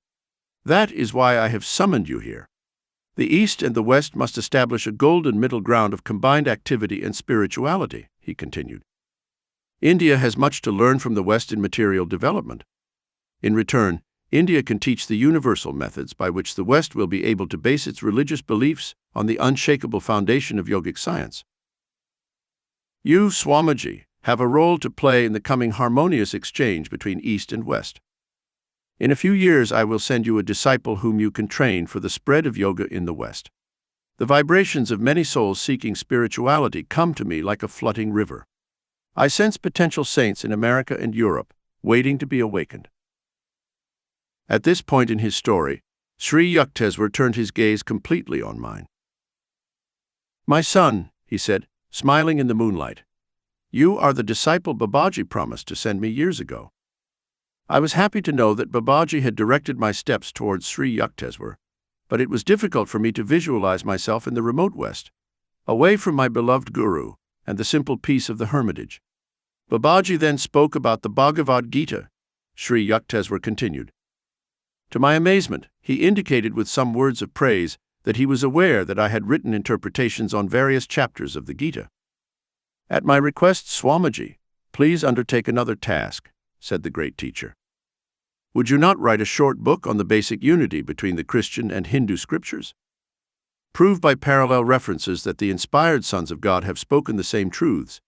That is why I have summoned you here. The East and the West must establish a golden middle ground of combined activity and spirituality," he continued. "India has much to learn from the West in material development. In return, India can teach the universal methods by which the West will be able to base its religious beliefs on the unshakable foundation of yogic science. You, Swamiji, have a role to play in the coming harmonious exchange between East and West. In a few years I will send you a disciple whom you can train for the spread of yoga in the West. The vibrations of many souls seeking spirituality come to me like a flooding river. I sense potential saints in America and Europe, waiting to be awakened." At this point in his story, Sri Yukteswar turned his gaze completely on mine. "My son," he said, smiling in the moonlight, "you are the disciple Babaji promised to send me years ago." I was happy to know that Babaji had directed my steps towards Sri Yukteswar, but it was difficult for me to visualize myself in the remote West, away from my beloved Guru and the simple peace of the hermitage. Babaji then spoke about the Bhagavad Gita, Sri Yukteswar continued. To my amazement, he indicated with some words of praise that he was aware that I had written interpretations on various chapters of the Gita. "At my request, Swamiji, please undertake another task," said the great teacher. "Would you not write a short book on the basic unity between the Christian and Hindu scriptures? Prove by parallel references that the inspired sons of God have spoken the same truths,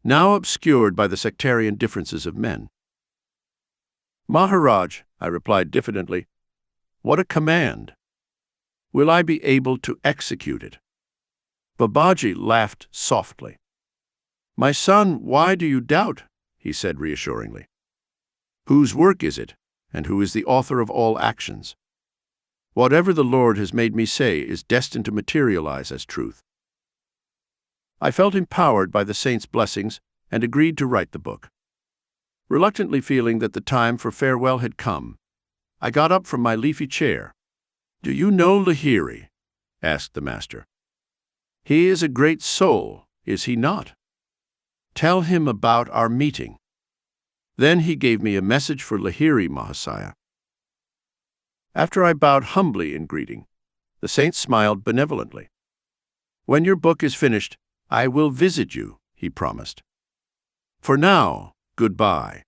now obscured by the sectarian differences of men." "Maharaj," I replied diffidently, "what a command! Will I be able to execute it?" Babaji laughed softly. "My son, why do you doubt?" he said reassuringly. "Whose work is it, and who is the author of all actions? Whatever the Lord has made me say is destined to materialize as truth." I felt empowered by the saint's blessings and agreed to write the book. Reluctantly feeling that the time for farewell had come, I got up from my leafy chair. "Do you know Lahiri?" asked the master. "He is a great soul, is he not? Tell him about our meeting." Then he gave me a message for Lahiri, Mahasaya. After I bowed humbly in greeting, the saint smiled benevolently. "When your book is finished, I will visit you," he promised. "For now, goodbye."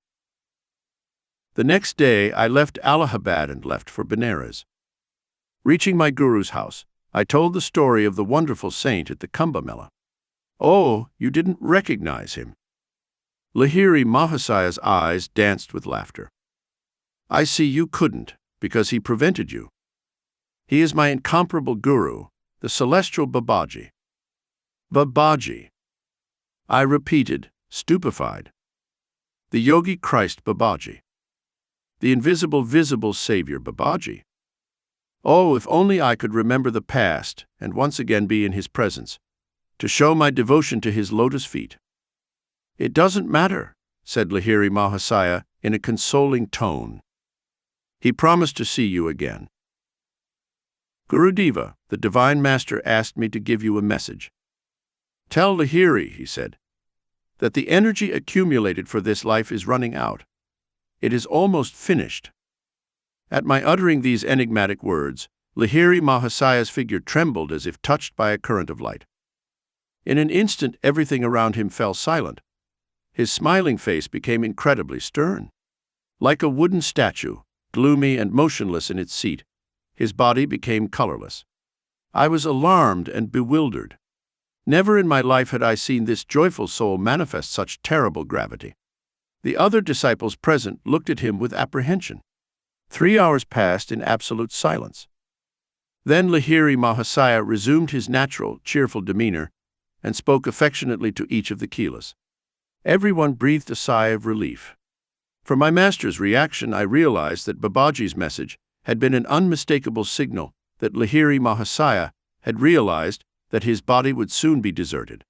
The next day, I left Allahabad and left for Benares. Reaching my guru's house, I told the story of the wonderful saint at the Kumbh Mela. "Oh, you didn't recognize him?" Lahiri Mahasaya's eyes danced with laughter. "I see you couldn't, because he prevented you. He is my incomparable guru, the celestial Babaji." "Babaji," I repeated, stupefied. "The Yogi Christ Babaji. The invisible, visible Savior Babaji. Oh, if only I could remember the past and once again be in his presence, to show my devotion to his lotus feet." "It doesn't matter," said Lahiri Mahasaya in a consoling tone. "He promised to see you again." "Gurudeva, the Divine Master asked me to give you a message. Tell Lahiri," he said, "that the energy accumulated for this life is running out. It is almost finished." At my uttering these enigmatic words, Lahiri Mahasaya's figure trembled as if touched by a current of light. In an instant, everything around him fell silent. His smiling face became incredibly stern. Like a wooden statue, gloomy and motionless in its seat, his body became colorless. I was alarmed and bewildered. Never in my life had I seen this joyful soul manifest such terrible gravity. The other disciples present looked at him with apprehension. 3 hours passed in absolute silence. Then Lahiri Mahasaya resumed his natural, cheerful demeanor and spoke affectionately to each of the Keelas. Everyone breathed a sigh of relief. From my master's reaction, I realized that Babaji's message had been an unmistakable signal that Lahiri Mahasaya had realized that his body would soon be deserted.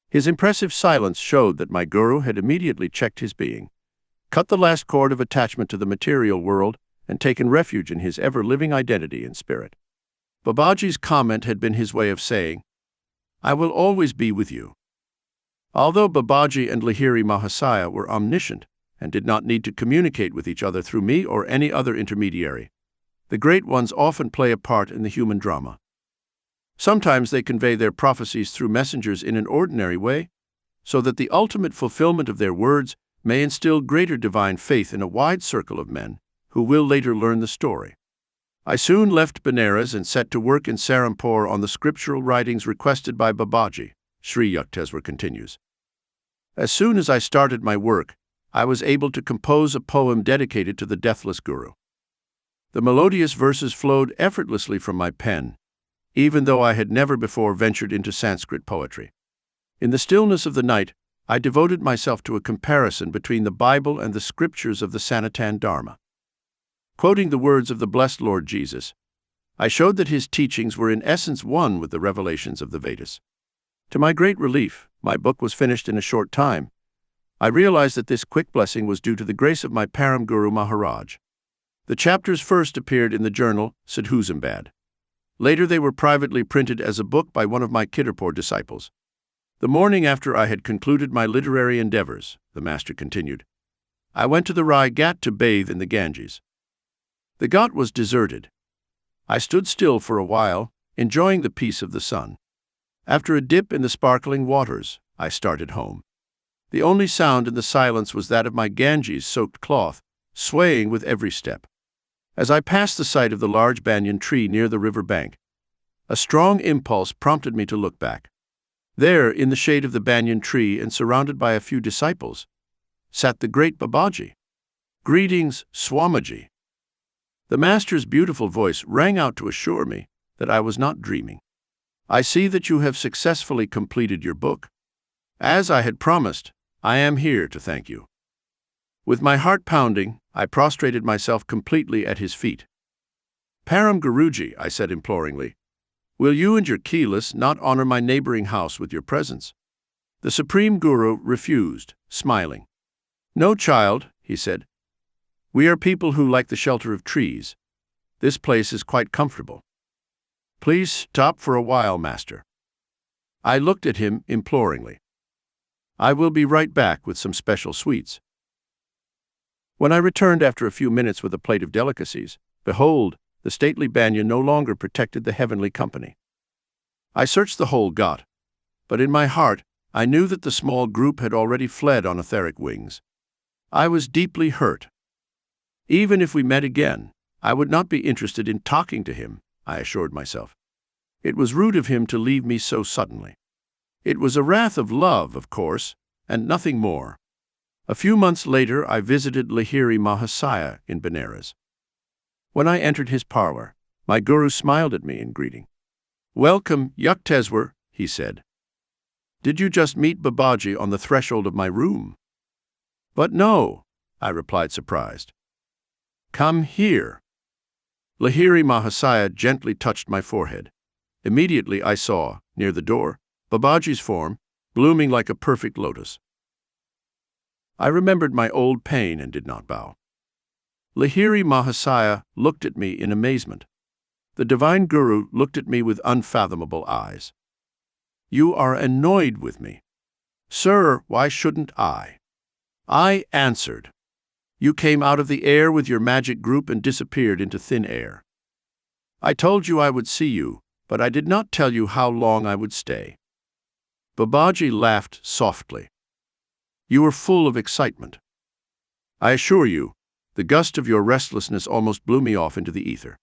His impressive silence showed that my guru had immediately checked his being, cut the last cord of attachment to the material world, and taken refuge in his ever-living identity and spirit. Babaji's comment had been his way of saying, "I will always be with you." Although Babaji and Lahiri Mahasaya were omniscient and did not need to communicate with each other through me or any other intermediary, the great ones often play a part in the human drama. Sometimes they convey their prophecies through messengers in an ordinary way, so that the ultimate fulfillment of their words may instill greater divine faith in a wide circle of men who will later learn the story. I soon left Benares and set to work in Serampore on the scriptural writings requested by Babaji. Sri Yukteswar continues. As soon as I started my work, I was able to compose a poem dedicated to the deathless Guru. The melodious verses flowed effortlessly from my pen, even though I had never before ventured into Sanskrit poetry. In the stillness of the night, I devoted myself to a comparison between the Bible and the scriptures of the Sanatana Dharma. Quoting the words of the blessed Lord Jesus, I showed that his teachings were in essence one with the revelations of the Vedas. To my great relief, my book was finished in a short time. I realized that this quick blessing was due to the grace of my Param Guru Maharaj. The chapters first appeared in the journal Sadhusambad. Later they were privately printed as a book by one of my Kiddapur disciples. The morning after I had concluded my literary endeavors, the master continued, I went to the Rai Ghat to bathe in the Ganges. The Ghat was deserted. I stood still for a while, enjoying the peace of the sun. After a dip in the sparkling waters, I started home. The only sound in the silence was that of my Ganges-soaked cloth, swaying with every step. As I passed the site of the large banyan tree near the river bank, a strong impulse prompted me to look back. There, in the shade of the banyan tree and surrounded by a few disciples, sat the great Babaji. "Greetings, Swamiji." The master's beautiful voice rang out to assure me that I was not dreaming. "I see that you have successfully completed your book. As I had promised, I am here to thank you." With my heart pounding, I prostrated myself completely at his feet. "Param Guruji," I said imploringly, Will you and your keyless not honor my neighboring house with your presence?" The Supreme Guru refused, smiling. "No, child," he said. "We are people who like the shelter of trees. This place is quite comfortable. Please stop for a while, Master." I looked at him imploringly. "I will be right back with some special sweets." When I returned after a few minutes with a plate of delicacies, behold, the stately banyan no longer protected the heavenly company. I searched the whole ghat, but in my heart I knew that the small group had already fled on etheric wings. I was deeply hurt. Even if we met again, I would not be interested in talking to him, I assured myself. It was rude of him to leave me so suddenly. It was a wrath of love, of course, and nothing more. A few months later, I visited Lahiri Mahasaya in Benares. When I entered his parlor, my guru smiled at me in greeting. "Welcome, Yukteswar," he said. "Did you just meet Babaji on the threshold of my room?" "But no," I replied, surprised. "Come here." Lahiri Mahasaya gently touched my forehead. Immediately I saw, near the door, Babaji's form, blooming like a perfect lotus. I remembered my old pain and did not bow. Lahiri Mahasaya looked at me in amazement. The divine guru looked at me with unfathomable eyes. "You are annoyed with me." "Sir, why shouldn't I?" I answered. "You came out of the air with your magic group and disappeared into thin air. I told you I would see you, but I did not tell you how long I would stay." Babaji laughed softly. "You were full of excitement. I assure you, the gust of your restlessness almost blew me off into the ether."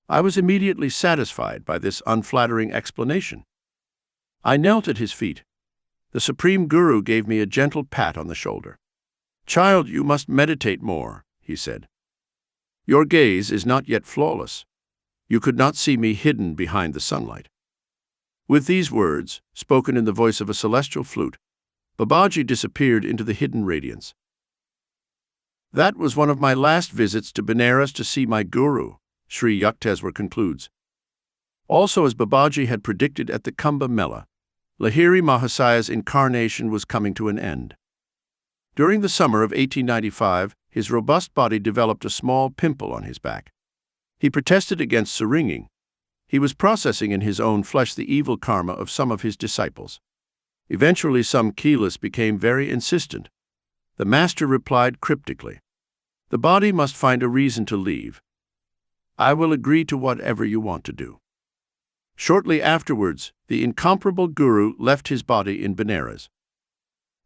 I was immediately satisfied by this unflattering explanation. I knelt at his feet. The Supreme Guru gave me a gentle pat on the shoulder. "Child, you must meditate more," he said. "Your gaze is not yet flawless. You could not see me hidden behind the sunlight." With these words, spoken in the voice of a celestial flute, Babaji disappeared into the hidden radiance. That was one of my last visits to Benares to see my guru, Sri Yukteswar concludes. Also, as Babaji had predicted at the Kumbh Mela, Lahiri Mahasaya's incarnation was coming to an end. During the summer of 1895, his robust body developed a small pimple on his back. He protested against syringing. He was processing in his own flesh the evil karma of some of his disciples. Eventually, some keyless became very insistent. The master replied cryptically, "The body must find a reason to leave. I will agree to whatever you want to do." Shortly afterwards, the incomparable guru left his body in Benares.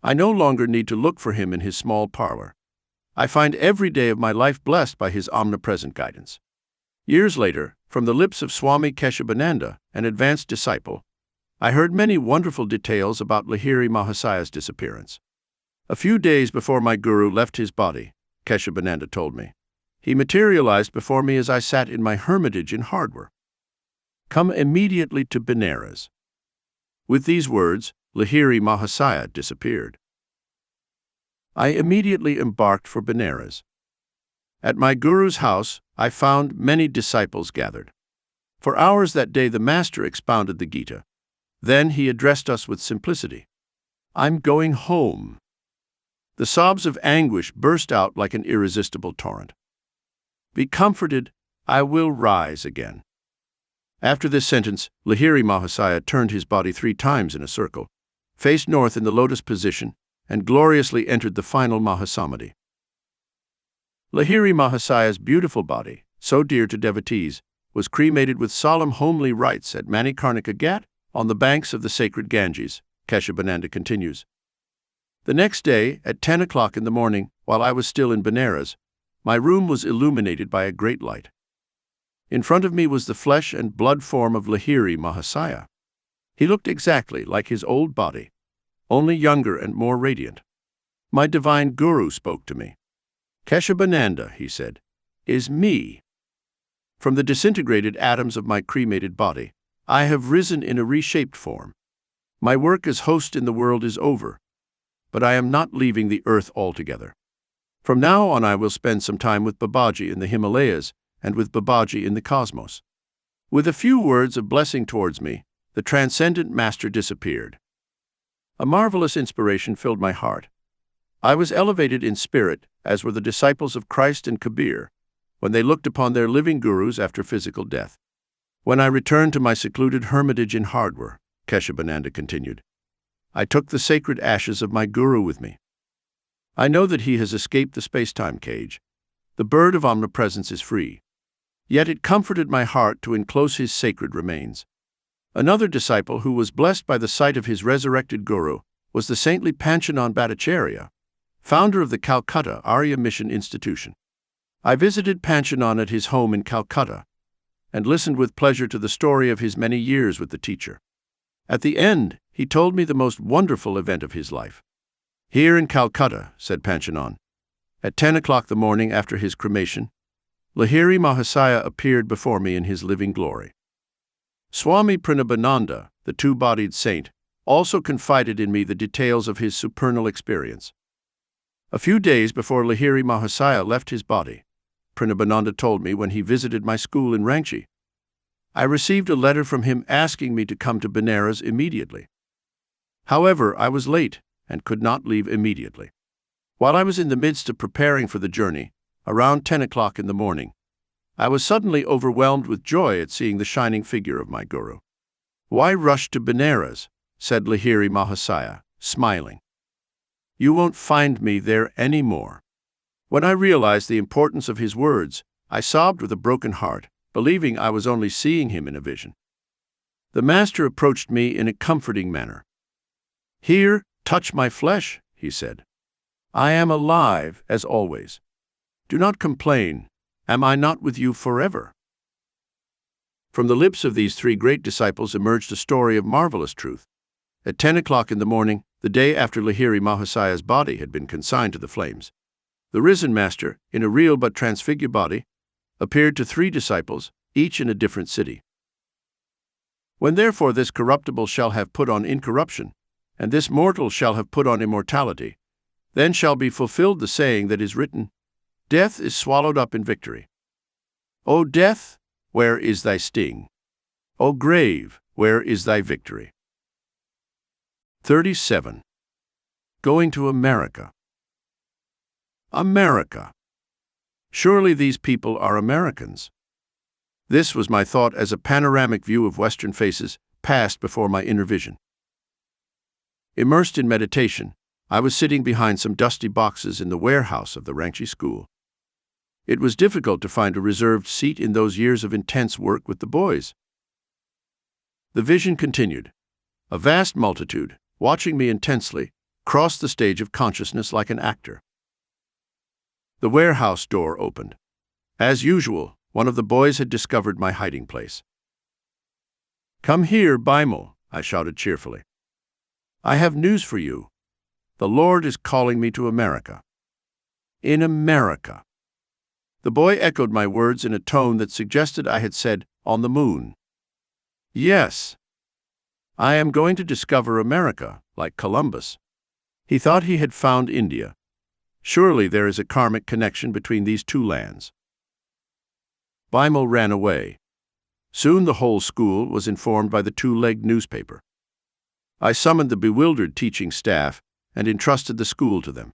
I no longer need to look for him in his small parlor. I find every day of my life blessed by his omnipresent guidance. Years later, from the lips of Swami Kebalananda, an advanced disciple, I heard many wonderful details about Lahiri Mahasaya's disappearance. A few days before my guru left his body, Kebalananda told me, he materialized before me as I sat in my hermitage in Hardwar. "Come immediately to Benares." With these words, Lahiri Mahasaya disappeared. I immediately embarked for Benares. At my guru's house, I found many disciples gathered. For hours that day the master expounded the Gita. Then he addressed us with simplicity. "I'm going home." The sobs of anguish burst out like an irresistible torrent. "Be comforted, I will rise again." After this sentence, Lahiri Mahasaya turned his body 3 times in a circle, faced north in the lotus position, and gloriously entered the final Mahasamadhi. Lahiri Mahasaya's beautiful body, so dear to devotees, was cremated with solemn homely rites at Manikarnika Ghat on the banks of the sacred Ganges, Kebalananda continues. The next day, at 10 o'clock in the morning, while I was still in Benares, my room was illuminated by a great light. In front of me was the flesh and blood form of Lahiri Mahasaya. He looked exactly like his old body, only younger and more radiant. My divine guru spoke to me. "Kebalananda," he said, "is me. From the disintegrated atoms of my cremated body, I have risen in a reshaped form. My work as host in the world is over, but I am not leaving the earth altogether. From now on I will spend some time with Babaji in the Himalayas and with Babaji in the cosmos. With a few words of blessing towards me, the transcendent master disappeared. A marvelous inspiration filled my heart. I was elevated in spirit, as were the disciples of Christ and Kabir, when they looked upon their living gurus after physical death. When I returned to my secluded hermitage in Hardwar, Keshabananda continued, I took the sacred ashes of my guru with me. I know that he has escaped the space-time cage. The bird of omnipresence is free. Yet it comforted my heart to enclose his sacred remains. Another disciple who was blessed by the sight of his resurrected guru was the saintly Panchanan Bhattacharya, founder of the Calcutta Arya Mission Institution. I visited Panchanan at his home in Calcutta and listened with pleasure to the story of his many years with the teacher. At the end, he told me the most wonderful event of his life. Here in Calcutta, said Panchanan, at 10 o'clock the morning after his cremation, Lahiri Mahasaya appeared before me in his living glory. Swami Pranabananda, the two-bodied saint, also confided in me the details of his supernal experience. A few days before Lahiri Mahasaya left his body, Pranabananda told me when he visited my school in Ranchi, I received a letter from him asking me to come to Benares immediately. However, I was late and could not leave immediately. While I was in the midst of preparing for the journey, around 10 o'clock in the morning, I was suddenly overwhelmed with joy at seeing the shining figure of my guru. Why rush to Benares? Said Lahiri Mahasaya, smiling. You won't find me there any more. When I realized the importance of his words, I sobbed with a broken heart, believing I was only seeing him in a vision. The master approached me in a comforting manner. Here, touch my flesh, he said. I am alive, as always. Do not complain. Am I not with you forever? From the lips of these three great disciples emerged a story of marvelous truth. At 10 o'clock in the morning, the day after Lahiri Mahasaya's body had been consigned to the flames, the risen master, in a real but transfigured body, appeared to three disciples, each in a different city. When therefore this corruptible shall have put on incorruption, and this mortal shall have put on immortality, then shall be fulfilled the saying that is written, Death is swallowed up in victory. O death, where is thy sting? O grave, where is thy victory? 37. Going to America. America. Surely these people are Americans. This was my thought as a panoramic view of Western faces passed before my inner vision. Immersed in meditation, I was sitting behind some dusty boxes in the warehouse of the Ranchi school. It was difficult to find a reserved seat in those years of intense work with the boys. The vision continued. A vast multitude, watching me intensely, crossed the stage of consciousness like an actor. The warehouse door opened. As usual, one of the boys had discovered my hiding place. Come here, Bimal, I shouted cheerfully. I have news for you. The Lord is calling me to America. In America. The boy echoed my words in a tone that suggested I had said, on the moon. Yes. I am going to discover America, like Columbus. He thought he had found India. Surely there is a karmic connection between these two lands. Bimal ran away. Soon the whole school was informed by the two-legged newspaper. I summoned the bewildered teaching staff and entrusted the school to them.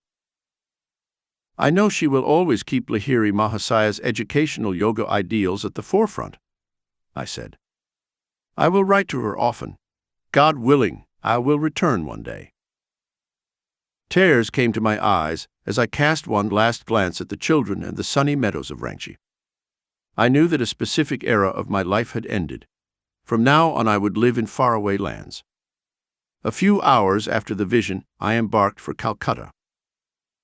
I know she will always keep Lahiri Mahasaya's educational yoga ideals at the forefront, I said. I will write to her often. God willing, I will return one day. Tears came to my eyes as I cast one last glance at the children and the sunny meadows of Ranchi. I knew that a specific era of my life had ended. From now on I would live in faraway lands. A few hours after the vision, I embarked for Calcutta.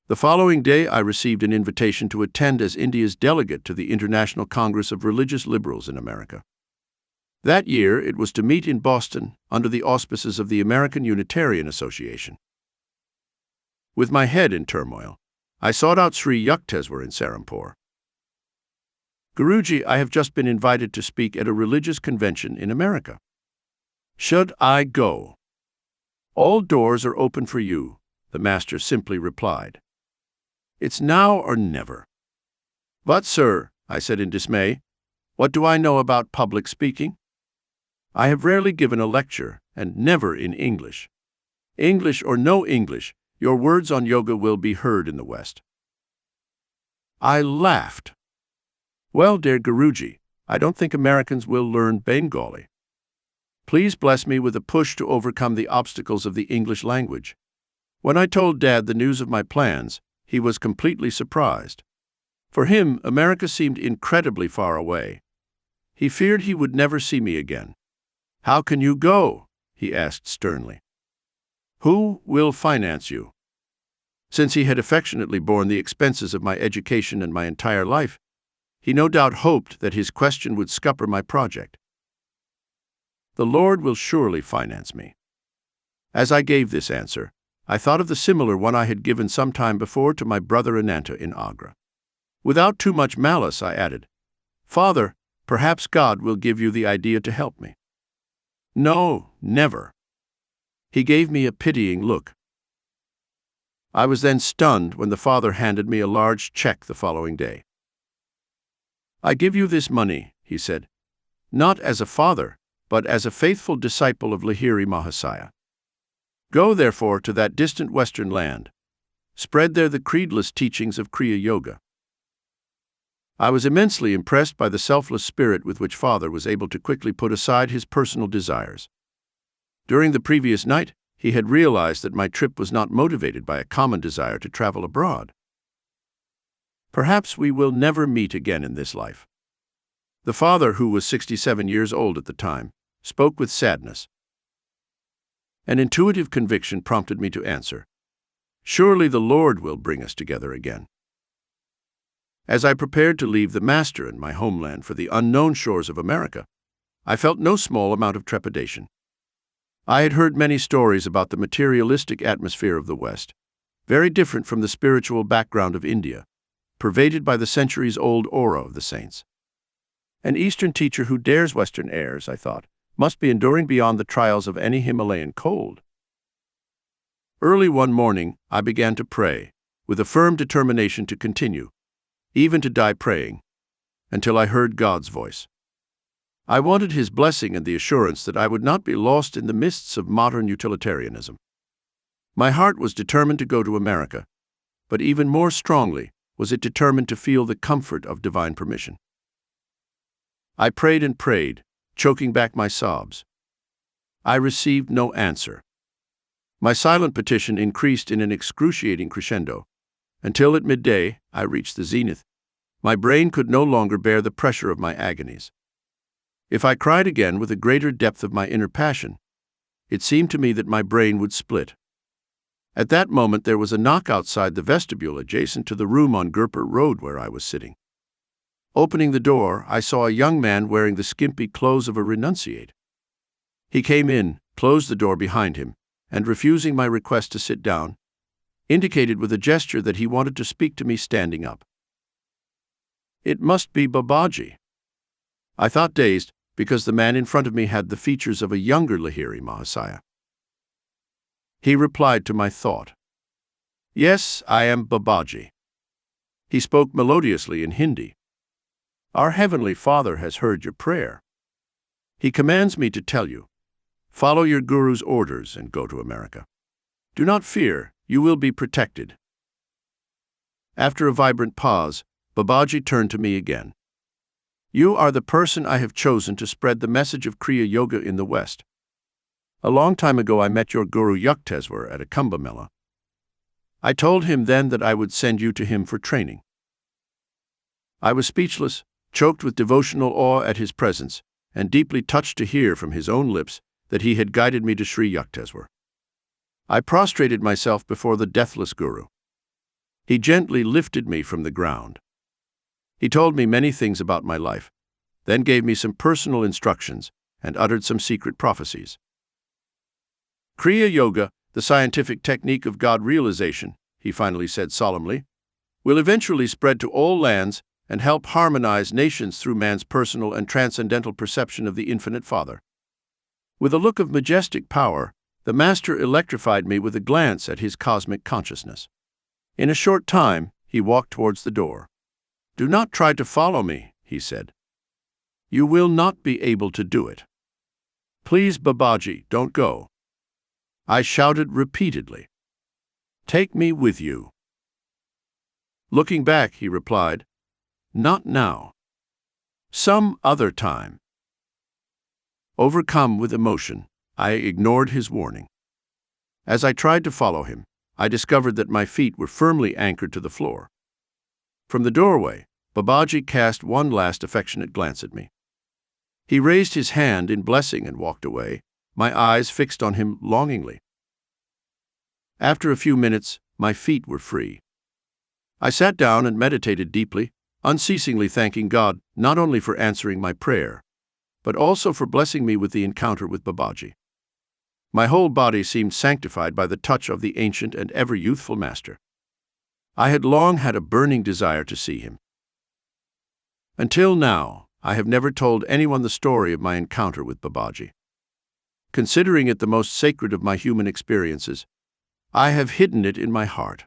The following day I received an invitation to attend as India's delegate to the International Congress of Religious Liberals in America. That year it was to meet in Boston under the auspices of the American Unitarian Association. With my head in turmoil, I sought out Sri Yukteswar in Serampore. Guruji, I have just been invited to speak at a religious convention in America. Should I go? All doors are open for you, the master simply replied. It's now or never. But, sir, I said in dismay, What do I know about public speaking? I have rarely given a lecture, and never in English. English or no English, your words on yoga will be heard in the West. I laughed. Well, dear Guruji, I don't think Americans will learn Bengali. Please bless me with a push to overcome the obstacles of the English language. When I told Dad the news of my plans, he was completely surprised. For him, America seemed incredibly far away. He feared he would never see me again. How can you go? He asked sternly. Who will finance you? Since he had affectionately borne the expenses of my education and my entire life, he no doubt hoped that his question would scupper my project. The Lord will surely finance me. As I gave this answer, I thought of the similar one I had given some time before to my brother Ananta in Agra. Without too much malice, I added, Father, perhaps God will give you the idea to help me. No, never. He gave me a pitying look. I was then stunned when the Father handed me a large check the following day. I give you this money, he said, not as a father, but as a faithful disciple of Lahiri Mahasaya. Go, therefore, to that distant western land. Spread there the creedless teachings of Kriya Yoga. I was immensely impressed by the selfless spirit with which Father was able to quickly put aside his personal desires. During the previous night, he had realized that my trip was not motivated by a common desire to travel abroad. Perhaps we will never meet again in this life. The Father, who was 67 years old at the time, spoke with sadness. An intuitive conviction prompted me to answer, Surely the Lord will bring us together again. As I prepared to leave the Master and my homeland for the unknown shores of America, I felt no small amount of trepidation. I had heard many stories about the materialistic atmosphere of the West, very different from the spiritual background of India, pervaded by the centuries-old aura of the saints. An Eastern teacher who dares Western airs, I thought, must be enduring beyond the trials of any Himalayan cold. Early one morning, I began to pray, with a firm determination to continue, even to die praying, until I heard God's voice. I wanted His blessing and the assurance that I would not be lost in the mists of modern utilitarianism. My heart was determined to go to America, but even more strongly was it determined to feel the comfort of divine permission. I prayed and prayed, choking back my sobs. I received no answer. My silent petition increased in an excruciating crescendo, until at midday I reached the zenith. My brain could no longer bear the pressure of my agonies. If I cried again with a greater depth of my inner passion, it seemed to me that my brain would split. At that moment there was a knock outside the vestibule adjacent to the room on Gurpur Road where I was sitting. Opening the door, I saw a young man wearing the skimpy clothes of a renunciate. He came in, closed the door behind him, and refusing my request to sit down, indicated with a gesture that he wanted to speak to me standing up. It must be Babaji. I thought, dazed, because the man in front of me had the features of a younger Lahiri Mahasaya. He replied to my thought. Yes, I am Babaji. He spoke melodiously in Hindi. Our Heavenly Father has heard your prayer. He commands me to tell you, follow your Guru's orders and go to America. Do not fear, you will be protected. After a vibrant pause, Babaji turned to me again. You are the person I have chosen to spread the message of Crea Yoga in the West. A long time ago I met your Guru Yukteswar at a Kumbh Mela. I told him then that I would send you to him for training. I was speechless, choked with devotional awe at his presence, and deeply touched to hear from his own lips that he had guided me to Sri Yukteswar. I prostrated myself before the deathless Guru. He gently lifted me from the ground. He told me many things about my life, then gave me some personal instructions and uttered some secret prophecies. Crea Yoga, the scientific technique of God realization, he finally said solemnly, will eventually spread to all lands and help harmonize nations through man's personal and transcendental perception of the Infinite Father. With a look of majestic power, the Master electrified me with a glance at his cosmic consciousness. In a short time, he walked towards the door. Do not try to follow me, he said. You will not be able to do it. Please, Babaji, don't go. I shouted repeatedly. Take me with you. Looking back, he replied, Not now. Some other time. Overcome with emotion, I ignored his warning. As I tried to follow him, I discovered that my feet were firmly anchored to the floor. From the doorway, Babaji cast one last affectionate glance at me. He raised his hand in blessing and walked away, my eyes fixed on him longingly. After a few minutes, my feet were free. I sat down and meditated deeply, unceasingly thanking God not only for answering my prayer, but also for blessing me with the encounter with Babaji. My whole body seemed sanctified by the touch of the ancient and ever-youthful Master. I had long had a burning desire to see him. Until now, I have never told anyone the story of my encounter with Babaji. Considering it the most sacred of my human experiences, I have hidden it in my heart.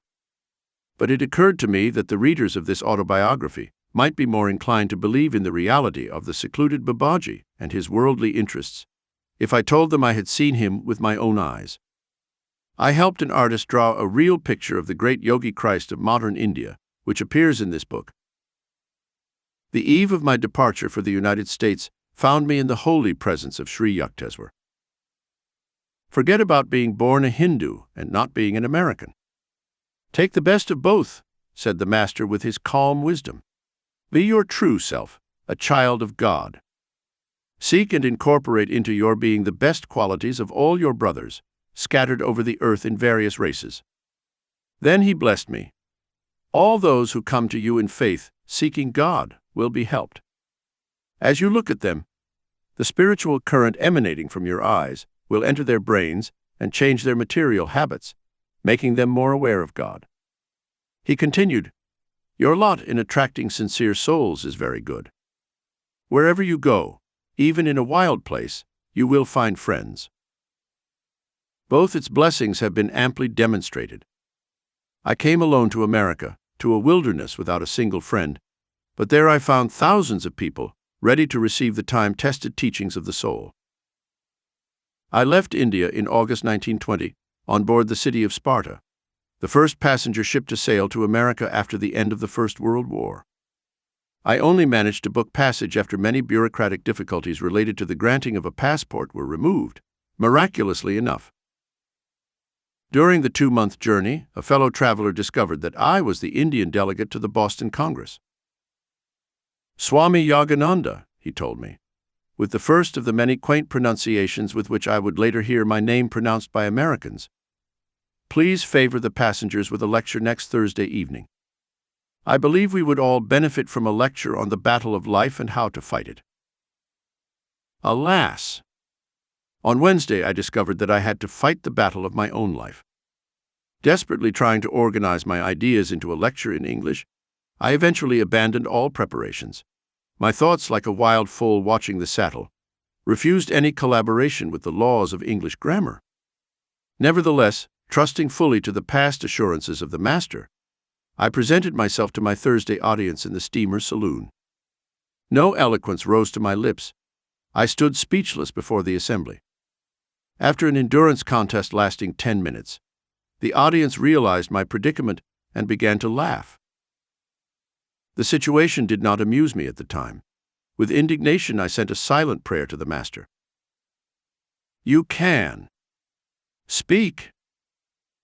But it occurred to me that the readers of this autobiography might be more inclined to believe in the reality of the secluded Babaji and his worldly interests if I told them I had seen him with my own eyes. I helped an artist draw a real picture of the great Yogi Christ of modern India, which appears in this book. The eve of my departure for the United States found me in the holy presence of Sri Yukteswar. Forget about being born a Hindu and not being an American. Take the best of both, said the Master with his calm wisdom. Be your true self, a child of God. Seek and incorporate into your being the best qualities of all your brothers, scattered over the earth in various races. Then he blessed me. All those who come to you in faith, seeking God, will be helped. As you look at them, the spiritual current emanating from your eyes will enter their brains and change their material habits, making them more aware of God. He continued, Your lot in attracting sincere souls is very good. Wherever you go, even in a wild place, you will find friends. Both its blessings have been amply demonstrated. I came alone to America, to a wilderness without a single friend, but there I found thousands of people ready to receive the time-tested teachings of the soul. I left India in August 1920 on board the city of Sparta, the first passenger ship to sail to America after the end of the First World War. I only managed to book passage after many bureaucratic difficulties related to the granting of a passport were removed, miraculously enough. During the 2-month journey, a fellow traveler discovered that I was the Indian delegate to the Boston Congress. Swami Yogananda, he told me, with the first of the many quaint pronunciations with which I would later hear my name pronounced by Americans. Please favor the passengers with a lecture next Thursday evening. I believe we would all benefit from a lecture on the battle of life and how to fight it. Alas! On Wednesday I discovered that I had to fight the battle of my own life. Desperately trying to organize my ideas into a lecture in English, I eventually abandoned all preparations. My thoughts, like a wild foal watching the saddle, refused any collaboration with the laws of English grammar. Nevertheless, trusting fully to the past assurances of the Master, I presented myself to my Thursday audience in the steamer saloon. No eloquence rose to my lips. I stood speechless before the assembly. After an endurance contest lasting 10 minutes, the audience realized my predicament and began to laugh. The situation did not amuse me at the time. With indignation, I sent a silent prayer to the Master. You can. Speak.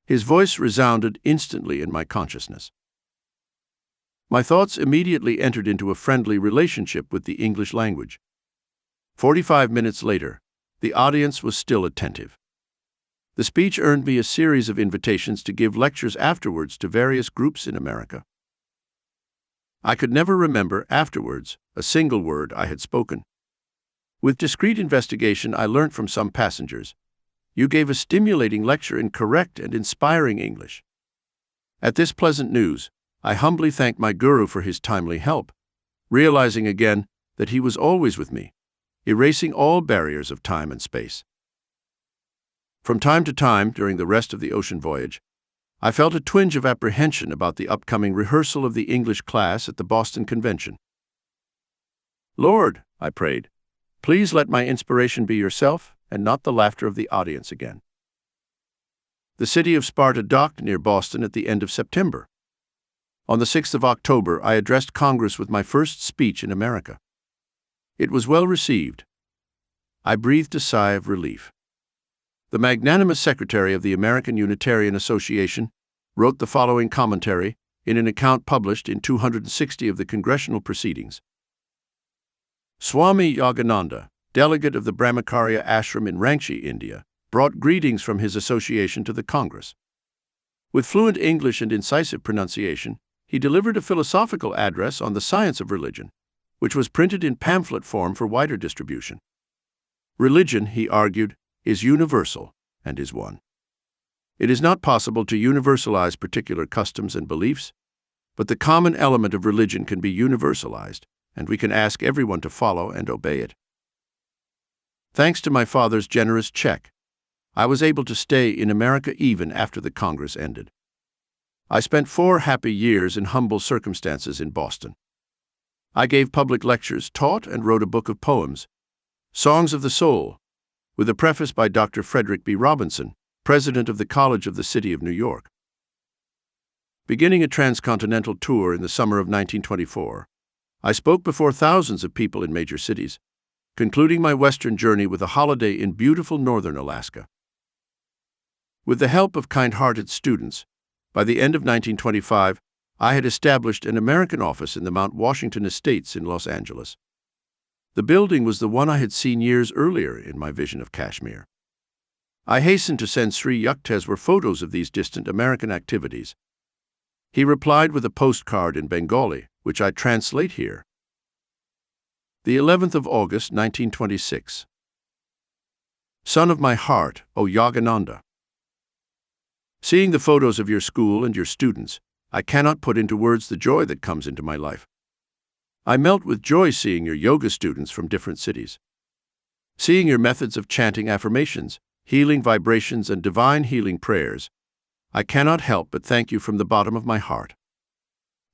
His voice resounded instantly in my consciousness. My thoughts immediately entered into a friendly relationship with the English language. 45 minutes later, the audience was still attentive. The speech earned me a series of invitations to give lectures afterwards to various groups in America. I could never remember afterwards a single word I had spoken. With discreet investigation, I learnt from some passengers, you gave a stimulating lecture in correct and inspiring English. At this pleasant news, I humbly thanked my Guru for his timely help, realizing again that he was always with me, erasing all barriers of time and space. From time to time during the rest of the ocean voyage, I felt a twinge of apprehension about the upcoming rehearsal of the English class at the Boston Convention. Lord, I prayed. Please let my inspiration be yourself and not the laughter of the audience again. The city of Sparta docked near Boston at the end of September. On the 6th of October, I addressed Congress with my first speech in America. It was well received. I breathed a sigh of relief. The magnanimous secretary of the American Unitarian Association wrote the following commentary in an account published in 260 of the congressional proceedings. Swami Yogananda, delegate of the Brahmacharya ashram in Ranchi, India, brought greetings from his association to the Congress. With fluent English and incisive pronunciation, he delivered a philosophical address on the science of religion, which was printed in pamphlet form for wider distribution. Religion, he argued, is universal and is one. It is not possible to universalize particular customs and beliefs, but the common element of religion can be universalized, and we can ask everyone to follow and obey it. Thanks to my father's generous check, I was able to stay in America even after the Congress ended. I spent 4 happy years in humble circumstances in Boston. I gave public lectures, taught, and wrote a book of poems, Songs of the Soul, with a preface by Dr. Frederick B. Robinson, president of the College of the City of New York. Beginning a transcontinental tour in the summer of 1924, I spoke before thousands of people in major cities, concluding my western journey with a holiday in beautiful northern Alaska. With the help of kind-hearted students, by the end of 1925, I had established an American office in the Mount Washington Estates in Los Angeles. The building was the one I had seen years earlier in my Vision of Kashmir. I hastened to send Sri Yukteswar photos of these distant American activities. He replied with a postcard in Bengali, which I translate here. The 11th of August, 1926. Son of my heart, O Yogananda. Seeing the photos of your school and your students, I cannot put into words the joy that comes into my life. I melt with joy seeing your yoga students from different cities. Seeing your methods of chanting affirmations, healing vibrations, and divine healing prayers, I cannot help but thank you from the bottom of my heart.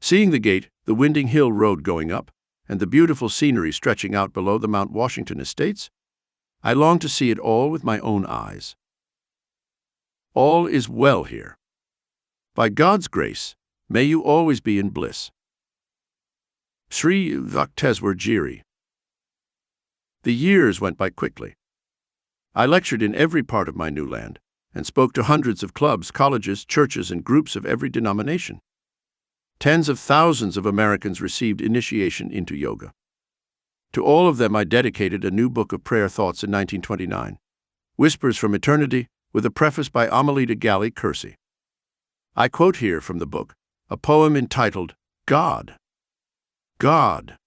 Seeing the gate, the winding hill road going up, and the beautiful scenery stretching out below the Mount Washington Estates, I long to see it all with my own eyes. All is well here. By God's grace, may you always be in bliss. Sri Yukteswar Giri. The years went by quickly. I lectured in every part of my new land and spoke to hundreds of clubs, colleges, churches, and groups of every denomination. Tens of thousands of Americans received initiation into yoga. To all of them I dedicated a new book of prayer thoughts in 1929, Whispers from Eternity, with a preface by Amelita Galli Kersey. I quote here from the book a poem entitled, God. God.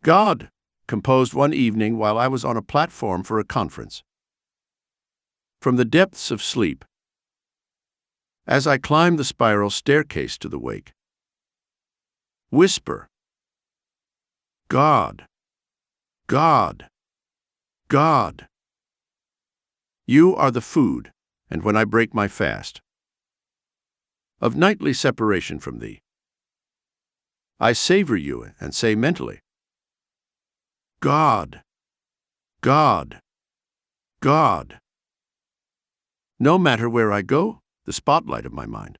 God, composed one evening while I was on a platform for a conference. From the depths of sleep, as I climbed the spiral staircase to the wake, whisper, God, God, God. You are the food, and when I break my fast of nightly separation from thee, I savor you and say mentally, God, God, God. No matter where I go, the spotlight of my mind,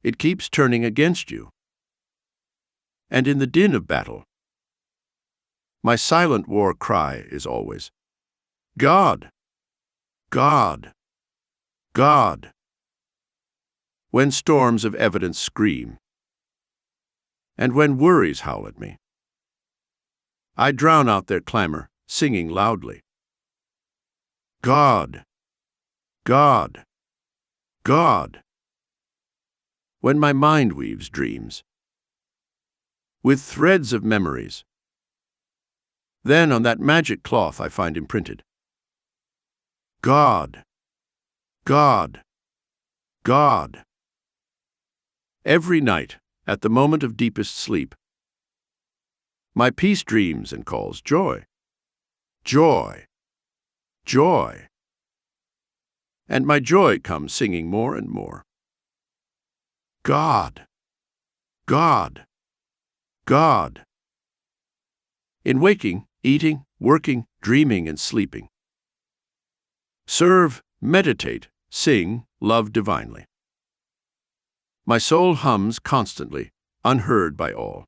it keeps turning against you. And in the din of battle, my silent war cry is always, God, God, God. When storms of evidence scream, and when worries howl at me, I drown out their clamor, singing loudly, God, God, God. When my mind weaves dreams with threads of memories, then on that magic cloth I find imprinted, God, God, God. Every night, at the moment of deepest sleep, my peace dreams and calls joy, joy, joy. And my joy comes singing more and more, God, God, God. in waking, eating, working, dreaming, and sleeping. Serve, meditate, sing, love divinely. My soul hums constantly, unheard by all.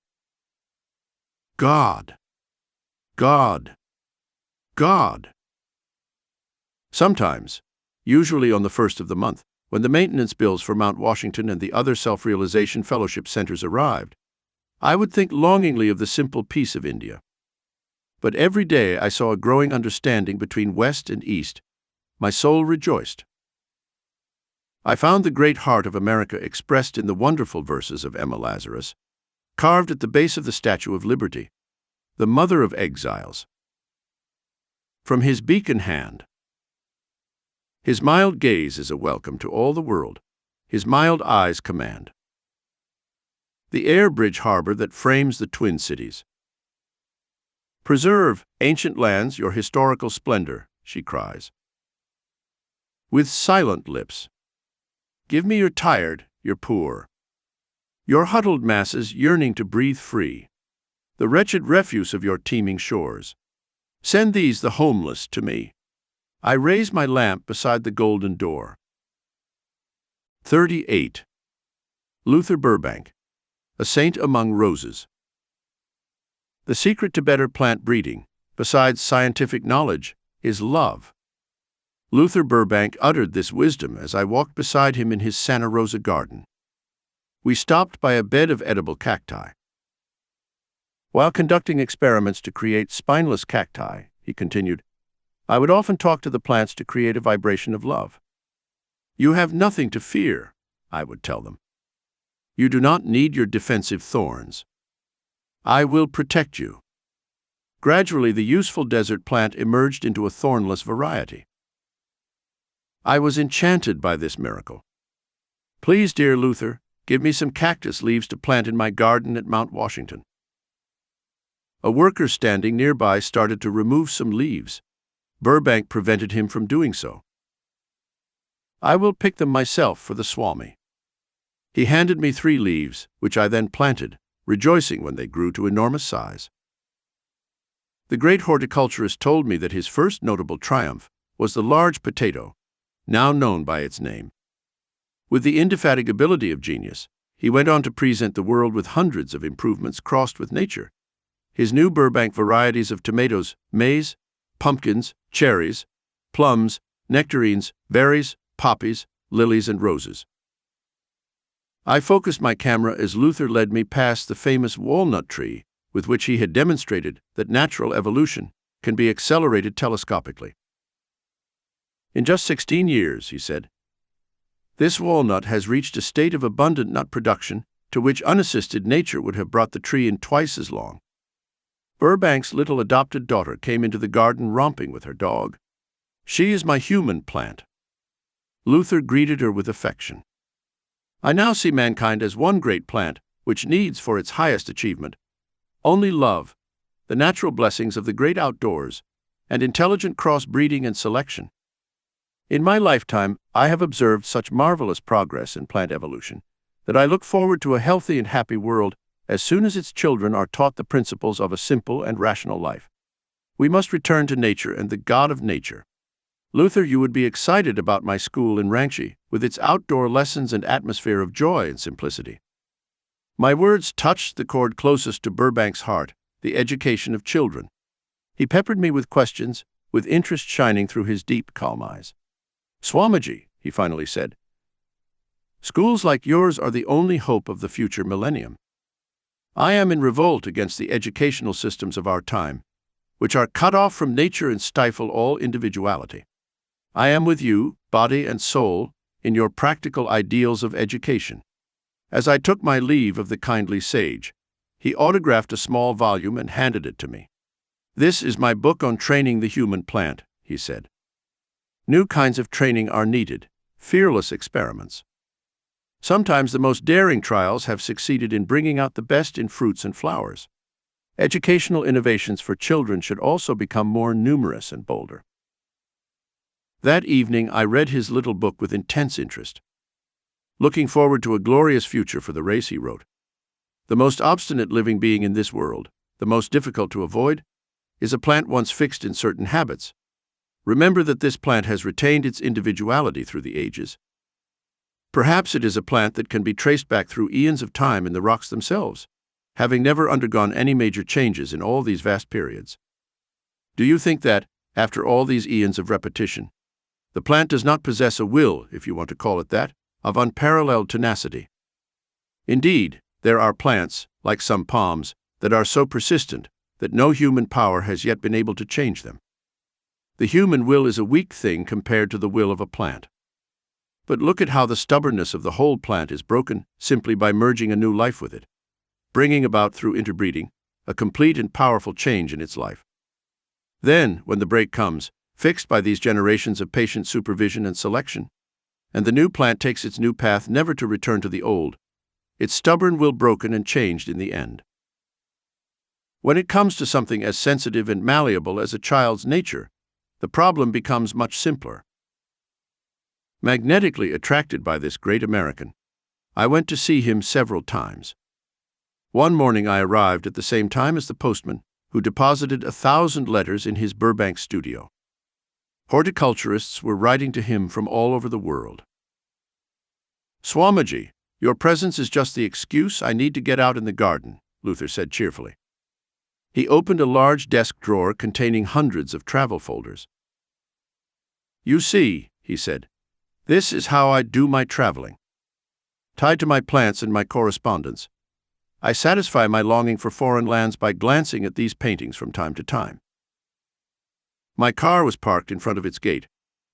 God, God, God. Sometimes, usually on the 1st of the month, when the maintenance bills for Mount Washington and the other self-realization fellowship centers arrived, I would think longingly of the simple peace of India. But every day I saw a growing understanding between West and East. My soul rejoiced. I found the great heart of America expressed in the wonderful verses of Emma Lazarus, carved at the base of the Statue of Liberty, the mother of exiles. From his beacon hand, his mild gaze is a welcome to all the world, his mild eyes command. The air bridge harbor that frames the twin cities. Preserve, ancient lands, your historical splendor, she cries. With silent lips, give me your tired, your poor, your huddled masses yearning to breathe free, the wretched refuse of your teeming shores. Send these, the homeless, to me. I raise my lamp beside the golden door. 38. Luther Burbank, a saint among roses. The secret to better plant breeding, besides scientific knowledge, is love. Luther Burbank uttered this wisdom as I walked beside him in his Santa Rosa garden. We stopped by a bed of edible cacti. While conducting experiments to create spineless cacti, he continued, I would often talk to the plants to create a vibration of love. You have nothing to fear, I would tell them. You do not need your defensive thorns. I will protect you. Gradually, the useful desert plant emerged into a thornless variety. I was enchanted by this miracle. Please, dear Luther, give me some cactus leaves to plant in my garden at Mount Washington. A worker standing nearby started to remove some leaves. Burbank prevented him from doing so. I will pick them myself for the Swami. He handed me 3 leaves, which I then planted, rejoicing when they grew to enormous size. The great horticulturist told me that his first notable triumph was the large potato, now known by its name. With the indefatigability of genius, he went on to present the world with hundreds of improvements crossed with nature. His new Burbank varieties of tomatoes, maize, pumpkins, cherries, plums, nectarines, berries, poppies, lilies, and roses. I focused my camera as Luther led me past the famous walnut tree, with which he had demonstrated that natural evolution can be accelerated telescopically. In just 16 years, he said, this walnut has reached a state of abundant nut production to which unassisted nature would have brought the tree in twice as long. Burbank's little adopted daughter came into the garden romping with her dog. She is my human plant. Luther greeted her with affection. I now see mankind as one great plant, which needs for its highest achievement only love, the natural blessings of the great outdoors, and intelligent cross-breeding and selection. In my lifetime, I have observed such marvelous progress in plant evolution that I look forward to a healthy and happy world as soon as its children are taught the principles of a simple and rational life. We must return to nature and the God of nature. Luther, you would be excited about my school in Ranchi, with its outdoor lessons and atmosphere of joy and simplicity. My words touched the chord closest to Burbank's heart, the education of children. He peppered me with questions, with interest shining through his deep, calm eyes. Swamiji, he finally said, schools like yours are the only hope of the future millennium. I am in revolt against the educational systems of our time, which are cut off from nature and stifle all individuality. I am with you, body and soul, in your practical ideals of education. As I took my leave of the kindly sage, he autographed a small volume and handed it to me. This is my book on training the human plant, he said. New kinds of training are needed, fearless experiments. Sometimes the most daring trials have succeeded in bringing out the best in fruits and flowers. Educational innovations for children should also become more numerous and bolder. That evening, I read his little book with intense interest. Looking forward to a glorious future for the race, he wrote. The most obstinate living being in this world, the most difficult to avoid, is a plant once fixed in certain habits. Remember that this plant has retained its individuality through the ages. Perhaps it is a plant that can be traced back through eons of time in the rocks themselves, having never undergone any major changes in all these vast periods. Do you think that, after all these eons of repetition, the plant does not possess a will, if you want to call it that, of unparalleled tenacity? Indeed, there are plants, like some palms, that are so persistent that no human power has yet been able to change them. The human will is a weak thing compared to the will of a plant. But look at how the stubbornness of the whole plant is broken simply by merging a new life with it, bringing about through interbreeding a complete and powerful change in its life. Then, when the break comes, fixed by these generations of patient supervision and selection, and the new plant takes its new path never to return to the old, its stubborn will broken and changed in the end. When it comes to something as sensitive and malleable as a child's nature, the problem becomes much simpler. Magnetically attracted by this great American, I went to see him several times. One morning I arrived at the same time as the postman, who deposited 1,000 letters in his Burbank studio. Horticulturists were writing to him from all over the world. "Swamiji, your presence is just the excuse I need to get out in the garden," Luther said cheerfully. He opened a large desk drawer containing hundreds of travel folders. "You see," he said, "this is how I do my traveling. Tied to my plants and my correspondence, I satisfy my longing for foreign lands by glancing at these paintings from time to time." My car was parked in front of its gate.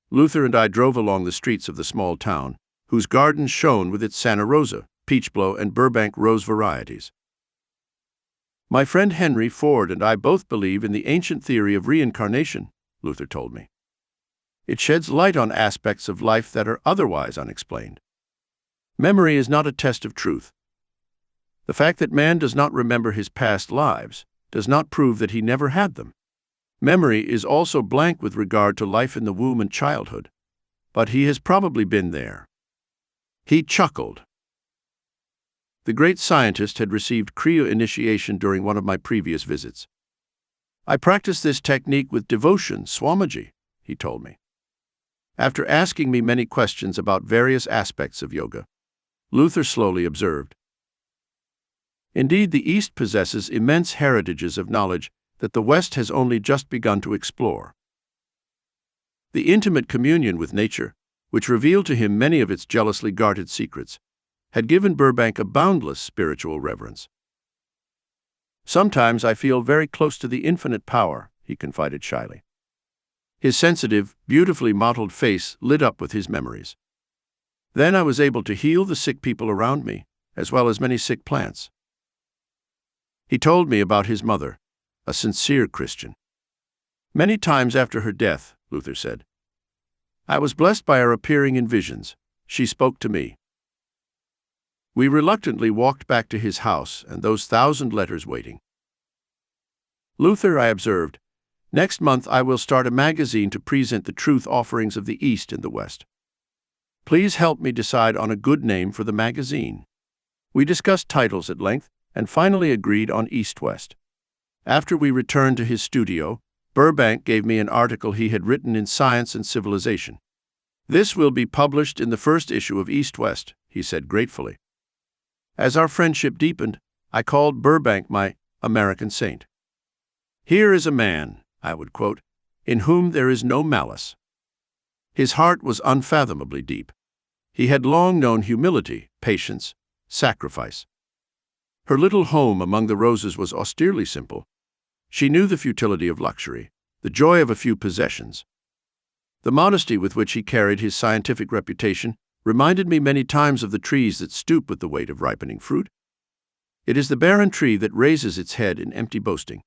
Luther and I drove along the streets of the small town, whose gardens shone with its Santa Rosa, Peachblow, and Burbank rose varieties. "My friend Henry Ford and I both believe in the ancient theory of reincarnation," Luther told me. "It sheds light on aspects of life that are otherwise unexplained. Memory is not a test of truth. The fact that man does not remember his past lives does not prove that he never had them. Memory is also blank with regard to life in the womb and childhood, but he has probably been there." He chuckled. The great scientist had received Kriya initiation during one of my previous visits. "I practice this technique with devotion, Swamiji," he told me. After asking me many questions about various aspects of yoga, Luther slowly observed, "Indeed, the East possesses immense heritages of knowledge that the West has only just begun to explore." The intimate communion with nature, which revealed to him many of its jealously guarded secrets, had given Burbank a boundless spiritual reverence. "Sometimes I feel very close to the infinite power," he confided shyly. His sensitive, beautifully mottled face lit up with his memories. "Then I was able to heal the sick people around me, as well as many sick plants." He told me about his mother, a sincere Christian. "Many times after her death," Luther said, "I was blessed by her appearing in visions. She spoke to me." We reluctantly walked back to his house and those 1,000 letters waiting. "Luther," I observed, "next month I will start a magazine to present the truth offerings of the East and the West. Please help me decide on a good name for the magazine." We discussed titles at length and finally agreed on East-West. After we returned to his studio, Burbank gave me an article he had written in Science and Civilization. "This will be published in the first issue of East-West," he said gratefully. As our friendship deepened, I called Burbank my American saint. "Here is a man," I would quote, "in whom there is no malice." His heart was unfathomably deep. He had long known humility, patience, sacrifice. Her little home among the roses was austerely simple. She knew the futility of luxury, the joy of a few possessions. The modesty with which he carried his scientific reputation reminded me many times of the trees that stoop with the weight of ripening fruit. It is the barren tree that raises its head in empty boasting.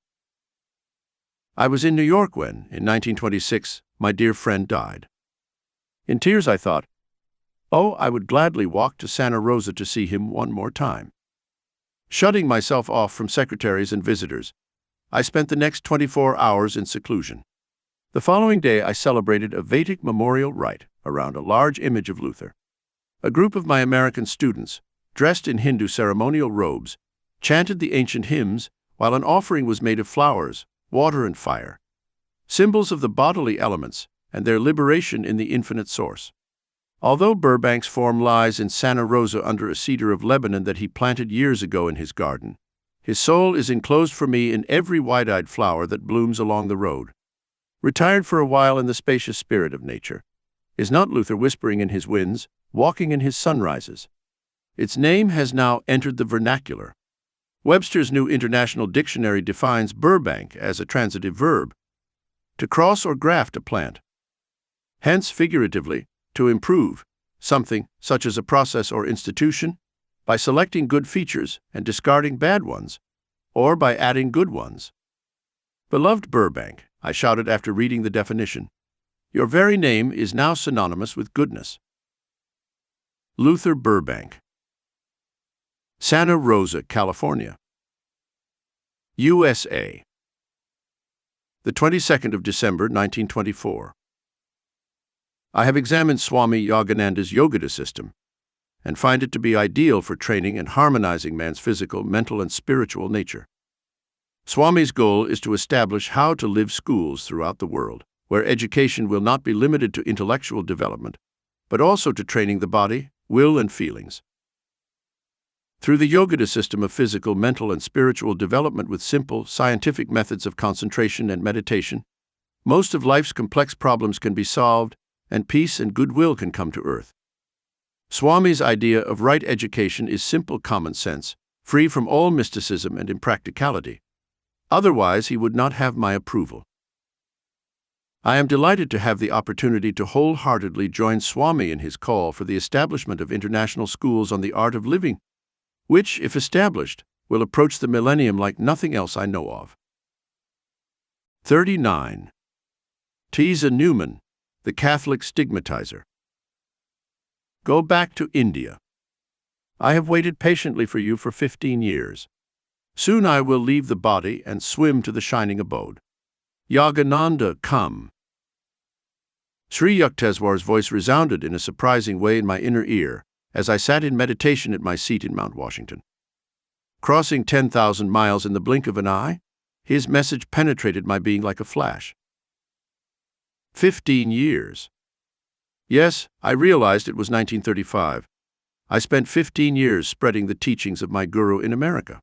I was in New York when, in 1926, my dear friend died. In tears I thought, oh, I would gladly walk to Santa Rosa to see him one more time. Shutting myself off from secretaries and visitors, I spent the next 24 hours in seclusion. The following day I celebrated a Vedic memorial rite around a large image of Luther. A group of my American students, dressed in Hindu ceremonial robes, chanted the ancient hymns while an offering was made of flowers, water, and fire, symbols of the bodily elements and their liberation in the infinite source. Although Burbank's form lies in Santa Rosa under a cedar of Lebanon that he planted years ago in his garden, his soul is enclosed for me in every wide-eyed flower that blooms along the road. Retired for a while in the spacious spirit of nature, is not Luther whispering in his winds, walking in his sunrises? Its name has now entered the vernacular. Webster's New International Dictionary defines Burbank as a transitive verb, to cross or graft a plant. Hence, figuratively, to improve something, such as a process or institution, by selecting good features and discarding bad ones, or by adding good ones. Beloved Burbank, I shouted after reading the definition, your very name is now synonymous with goodness. Luther Burbank. Santa Rosa, California, USA. The 22nd of December, 1924. I have examined Swami Yogananda's yoga system and find it to be ideal for training and harmonizing man's physical, mental, and spiritual nature. Swami's goal is to establish how to live schools throughout the world, where education will not be limited to intellectual development, but also to training the body, will, and feelings. Through the yoga system of physical, mental, and spiritual development with simple, scientific methods of concentration and meditation, most of life's complex problems can be solved, and peace and goodwill can come to earth. Swami's idea of right education is simple common sense, free from all mysticism and impracticality. Otherwise, he would not have my approval. I am delighted to have the opportunity to wholeheartedly join Swami in his call for the establishment of international schools on the art of living, which, if established, will approach the millennium like nothing else I know of. 39. Teza Newman, the Catholic Stigmatizer. Go back to India. I have waited patiently for you for 15 years. Soon I will leave the body and swim to the shining abode. Yogananda, come. Sri Yukteswar's voice resounded in a surprising way in my inner ear as I sat in meditation at my seat in Mount Washington. Crossing 10,000 miles in the blink of an eye, his message penetrated my being like a flash. 15 years. Yes, I realized it was 1935. I spent 15 years spreading the teachings of my guru in America.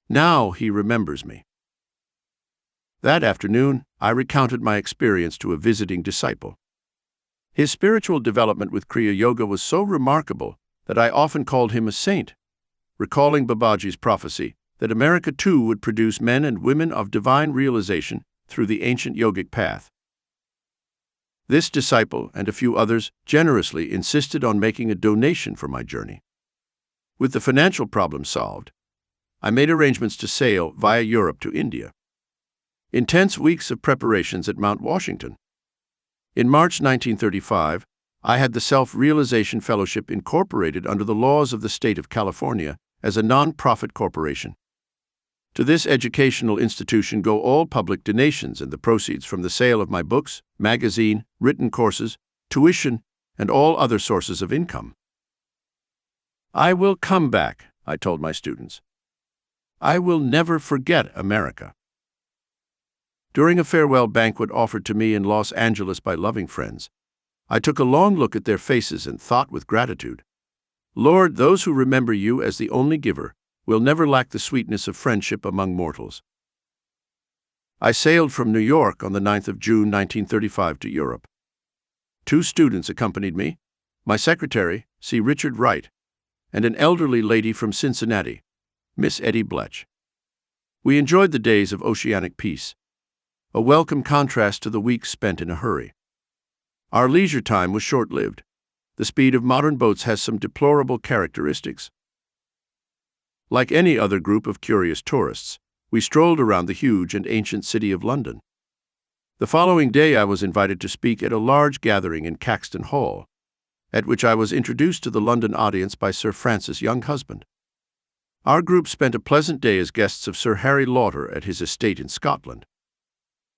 Now he remembers me. That afternoon, I recounted my experience to a visiting disciple. His spiritual development with Kriya Yoga was so remarkable that I often called him a saint, recalling Babaji's prophecy that America too would produce men and women of divine realization through the ancient yogic path. This disciple and a few others generously insisted on making a donation for my journey. With the financial problem solved, I made arrangements to sail via Europe to India. Intense weeks of preparations at Mount Washington. In March 1935, I had the Self-Realization Fellowship incorporated under the laws of the state of California as a non-profit corporation. To this educational institution go all public donations and the proceeds from the sale of my books, magazine, written courses, tuition, and all other sources of income. I will come back, I told my students. I will never forget America. During a farewell banquet offered to me in Los Angeles by loving friends, I took a long look at their faces and thought with gratitude, Lord, those who remember you as the only giver will never lack the sweetness of friendship among mortals. I sailed from New York on the 9th of June 1935 to Europe. 2 students accompanied me, my secretary, C. Richard Wright, and an elderly lady from Cincinnati, Miss Etty Bletch. We enjoyed the days of oceanic peace, a welcome contrast to the weeks spent in a hurry. Our leisure time was short-lived. The speed of modern boats has some deplorable characteristics. Like any other group of curious tourists, we strolled around the huge and ancient city of London. The following day I was invited to speak at a large gathering in Caxton Hall, at which I was introduced to the London audience by Sir Francis Younghusband. Our group spent a pleasant day as guests of Sir Harry Lauder at his estate in Scotland.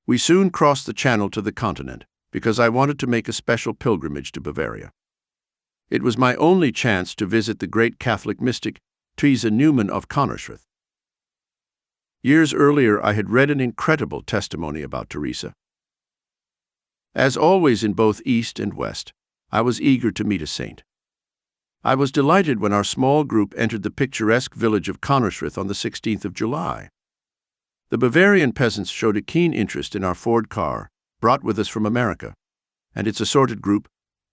We soon crossed the Channel to the continent, because I wanted to make a special pilgrimage to Bavaria. It was my only chance to visit the great Catholic mystic, Teza Newman of Connersrith. Years earlier, I had read an incredible testimony about Teresa. As always in both East and West, I was eager to meet a saint. I was delighted when our small group entered the picturesque village of Konnersreuth on the 16th of July. The Bavarian peasants showed a keen interest in our Ford car, brought with us from America, and its assorted group,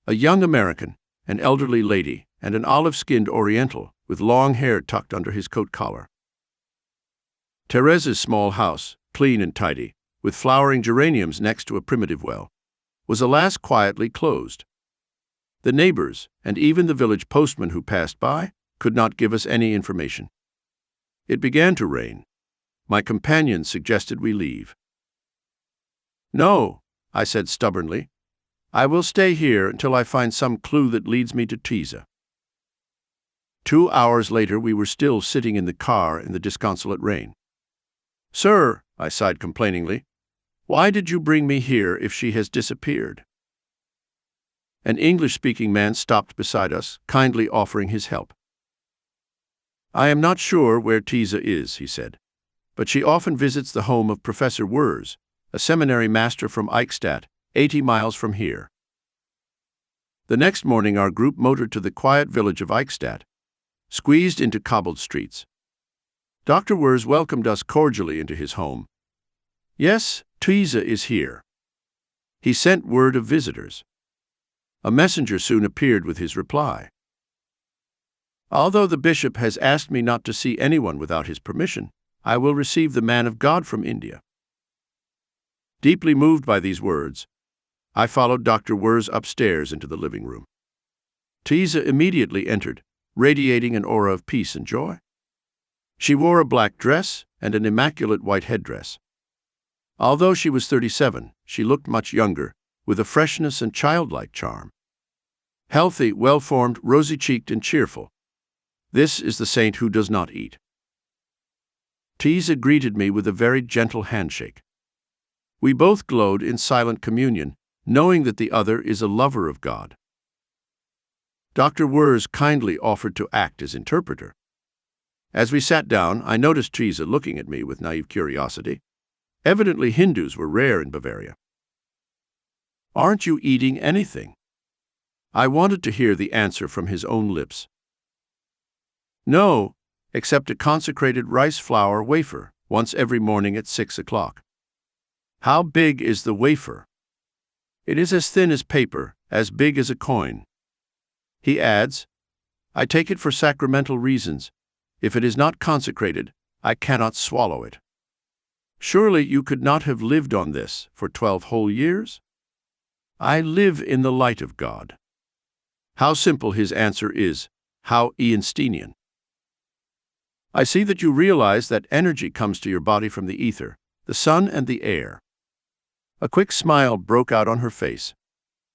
a young American, an elderly lady, and an olive-skinned Oriental with long hair tucked under his coat collar. Teresa's small house, clean and tidy, with flowering geraniums next to a primitive well, was alas quietly closed. The neighbors, and even the village postman who passed by, could not give us any information. It began to rain. My companions suggested we leave. "No," I said stubbornly. "I will stay here until I find some clue that leads me to Teresa." 2 hours later, we were still sitting in the car in the disconsolate rain. "Sir," I sighed complainingly, "why did you bring me here if she has disappeared?" An English-speaking man stopped beside us, kindly offering his help. "I am not sure where Teresa is," he said, "but she often visits the home of Professor Wurz, a seminary master from Eichstätt, 80 miles from here." The next morning our group motored to the quiet village of Eichstätt, squeezed into cobbled streets. Dr. Wurz welcomed us cordially into his home. "Yes, Teresa is here." He sent word of visitors. A messenger soon appeared with his reply. "Although the bishop has asked me not to see anyone without his permission, I will receive the man of God from India." Deeply moved by these words, I followed Dr. Wurz upstairs into the living room. Teresa immediately entered, radiating an aura of peace and joy. She wore a black dress and an immaculate white headdress. Although she was 37, she looked much younger, with a freshness and childlike charm. Healthy, well-formed, rosy-cheeked, and cheerful. This is the saint who does not eat. Teresa greeted me with a very gentle handshake. We both glowed in silent communion, knowing that the other is a lover of God. Dr. Wurz kindly offered to act as interpreter. As we sat down, I noticed Teresa looking at me with naive curiosity. Evidently Hindus were rare in Bavaria. "Aren't you eating anything?" I wanted to hear the answer from his own lips. "No, except a consecrated rice flour wafer, once every morning at 6 o'clock. "How big is the wafer?" "It is as thin as paper, as big as a coin." He adds, "I take it for sacramental reasons. If it is not consecrated, I cannot swallow it." "Surely you could not have lived on this for 12 whole years?" "I live in the light of God." How simple his answer is, how Einsteinian. I see that you realize that energy comes to your body from the ether, the sun and the air. A quick smile broke out on her face.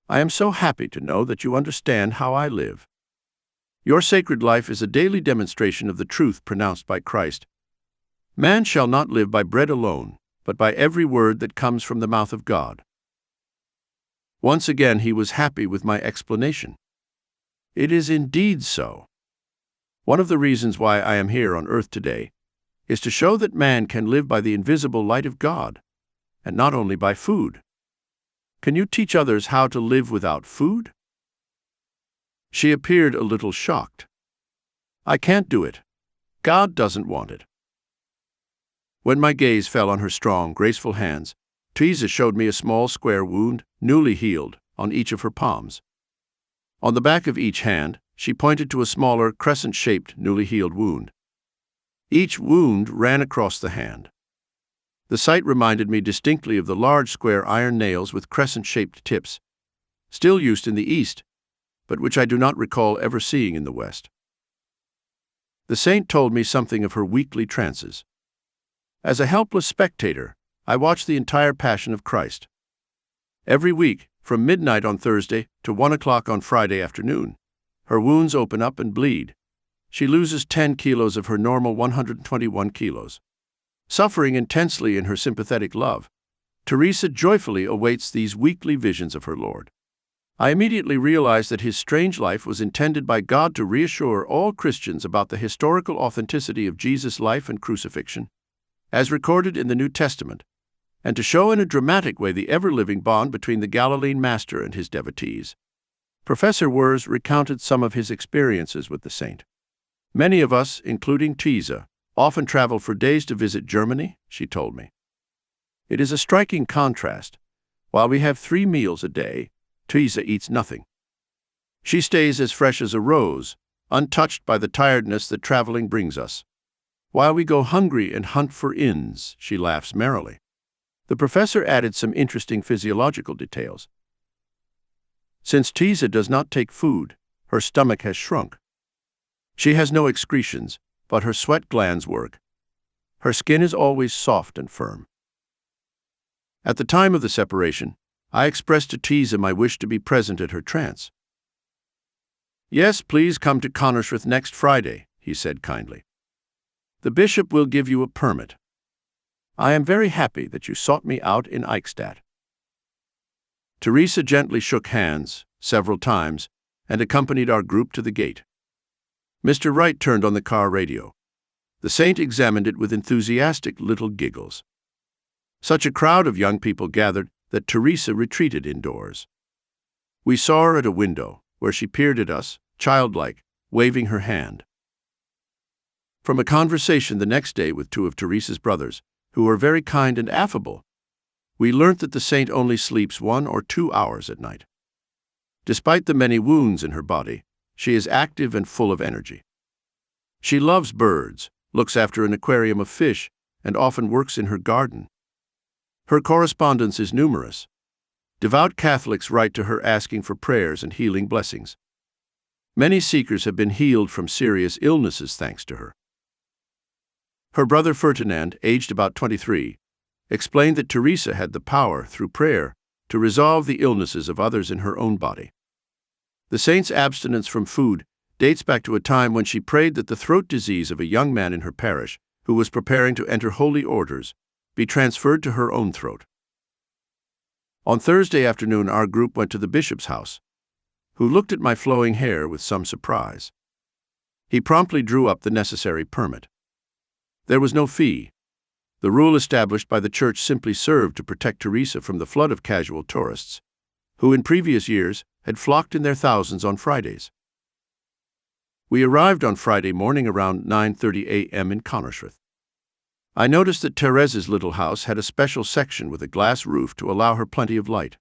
"I am so happy to know that you understand how I live. Your sacred life is a daily demonstration of the truth pronounced by Christ. Man shall not live by bread alone, but by every word that comes from the mouth of God." Once again he was happy with my explanation. It is indeed so. One of the reasons why I am here on earth today is to show that man can live by the invisible light of God, and not only by food. Can you teach others how to live without food? She appeared a little shocked. "I can't do it. God doesn't want it." When my gaze fell on her strong, graceful hands, Teresa showed me a small square wound, newly healed, on each of her palms. On the back of each hand, she pointed to a smaller, crescent-shaped, newly healed wound. Each wound ran across the hand. The sight reminded me distinctly of the large square iron nails with crescent-shaped tips, still used in the East, but which I do not recall ever seeing in the West. The saint told me something of her weekly trances. As a helpless spectator, I watched the entire Passion of Christ. Every week, from midnight on Thursday to 1 o'clock on Friday afternoon, her wounds open up and bleed. She loses 10 kilos of her normal 121 kilos. Suffering intensely in her sympathetic love, Teresa joyfully awaits these weekly visions of her Lord. I immediately realized that his strange life was intended by God to reassure all Christians about the historical authenticity of Jesus' life and crucifixion, as recorded in the New Testament, and to show in a dramatic way the ever-living bond between the Galilean master and his devotees. Professor Wurz recounted some of his experiences with the saint. Many of us, including Teresa, often travel for days to visit Germany, she told me. It is a striking contrast. While we have 3 meals a day, Teresa eats nothing. She stays as fresh as a rose, untouched by the tiredness that traveling brings us. While we go hungry and hunt for inns, she laughs merrily. The professor added some interesting physiological details. Since Teresa does not take food, her stomach has shrunk. She has no excretions, but her sweat glands work. Her skin is always soft and firm. At the time of the separation, I expressed to Teresa my wish to be present at her trance. "Yes, please come to Connersreuth next Friday," he said kindly. "The bishop will give you a permit. I am very happy that you sought me out in Eichstätt." Teresa gently shook hands several times and accompanied our group to the gate. Mr. Wright turned on the car radio. The saint examined it with enthusiastic little giggles. Such a crowd of young people gathered that Teresa retreated indoors. We saw her at a window, where she peered at us, childlike, waving her hand. From a conversation the next day with 2 of Teresa's brothers, who were very kind and affable, we learnt that the saint only sleeps 1 or 2 hours at night. Despite the many wounds in her body, she is active and full of energy. She loves birds, looks after an aquarium of fish, and often works in her garden. Her correspondence is numerous. Devout Catholics write to her asking for prayers and healing blessings. Many seekers have been healed from serious illnesses thanks to her. Her brother Ferdinand, aged about 23, explained that Teresa had the power, through prayer, to resolve the illnesses of others in her own body. The saint's abstinence from food dates back to a time when she prayed that the throat disease of a young man in her parish, who was preparing to enter holy orders, be transferred to her own throat. On Thursday afternoon, our group went to the bishop's house, who looked at my flowing hair with some surprise. He promptly drew up the necessary permit. There was no fee. The rule established by the church simply served to protect Teresa from the flood of casual tourists, who in previous years had flocked in their thousands on Fridays. We arrived on Friday morning around 9:30 a.m. in Connersreuth. I noticed that Teresa's little house had a special section with a glass roof to allow her plenty of light.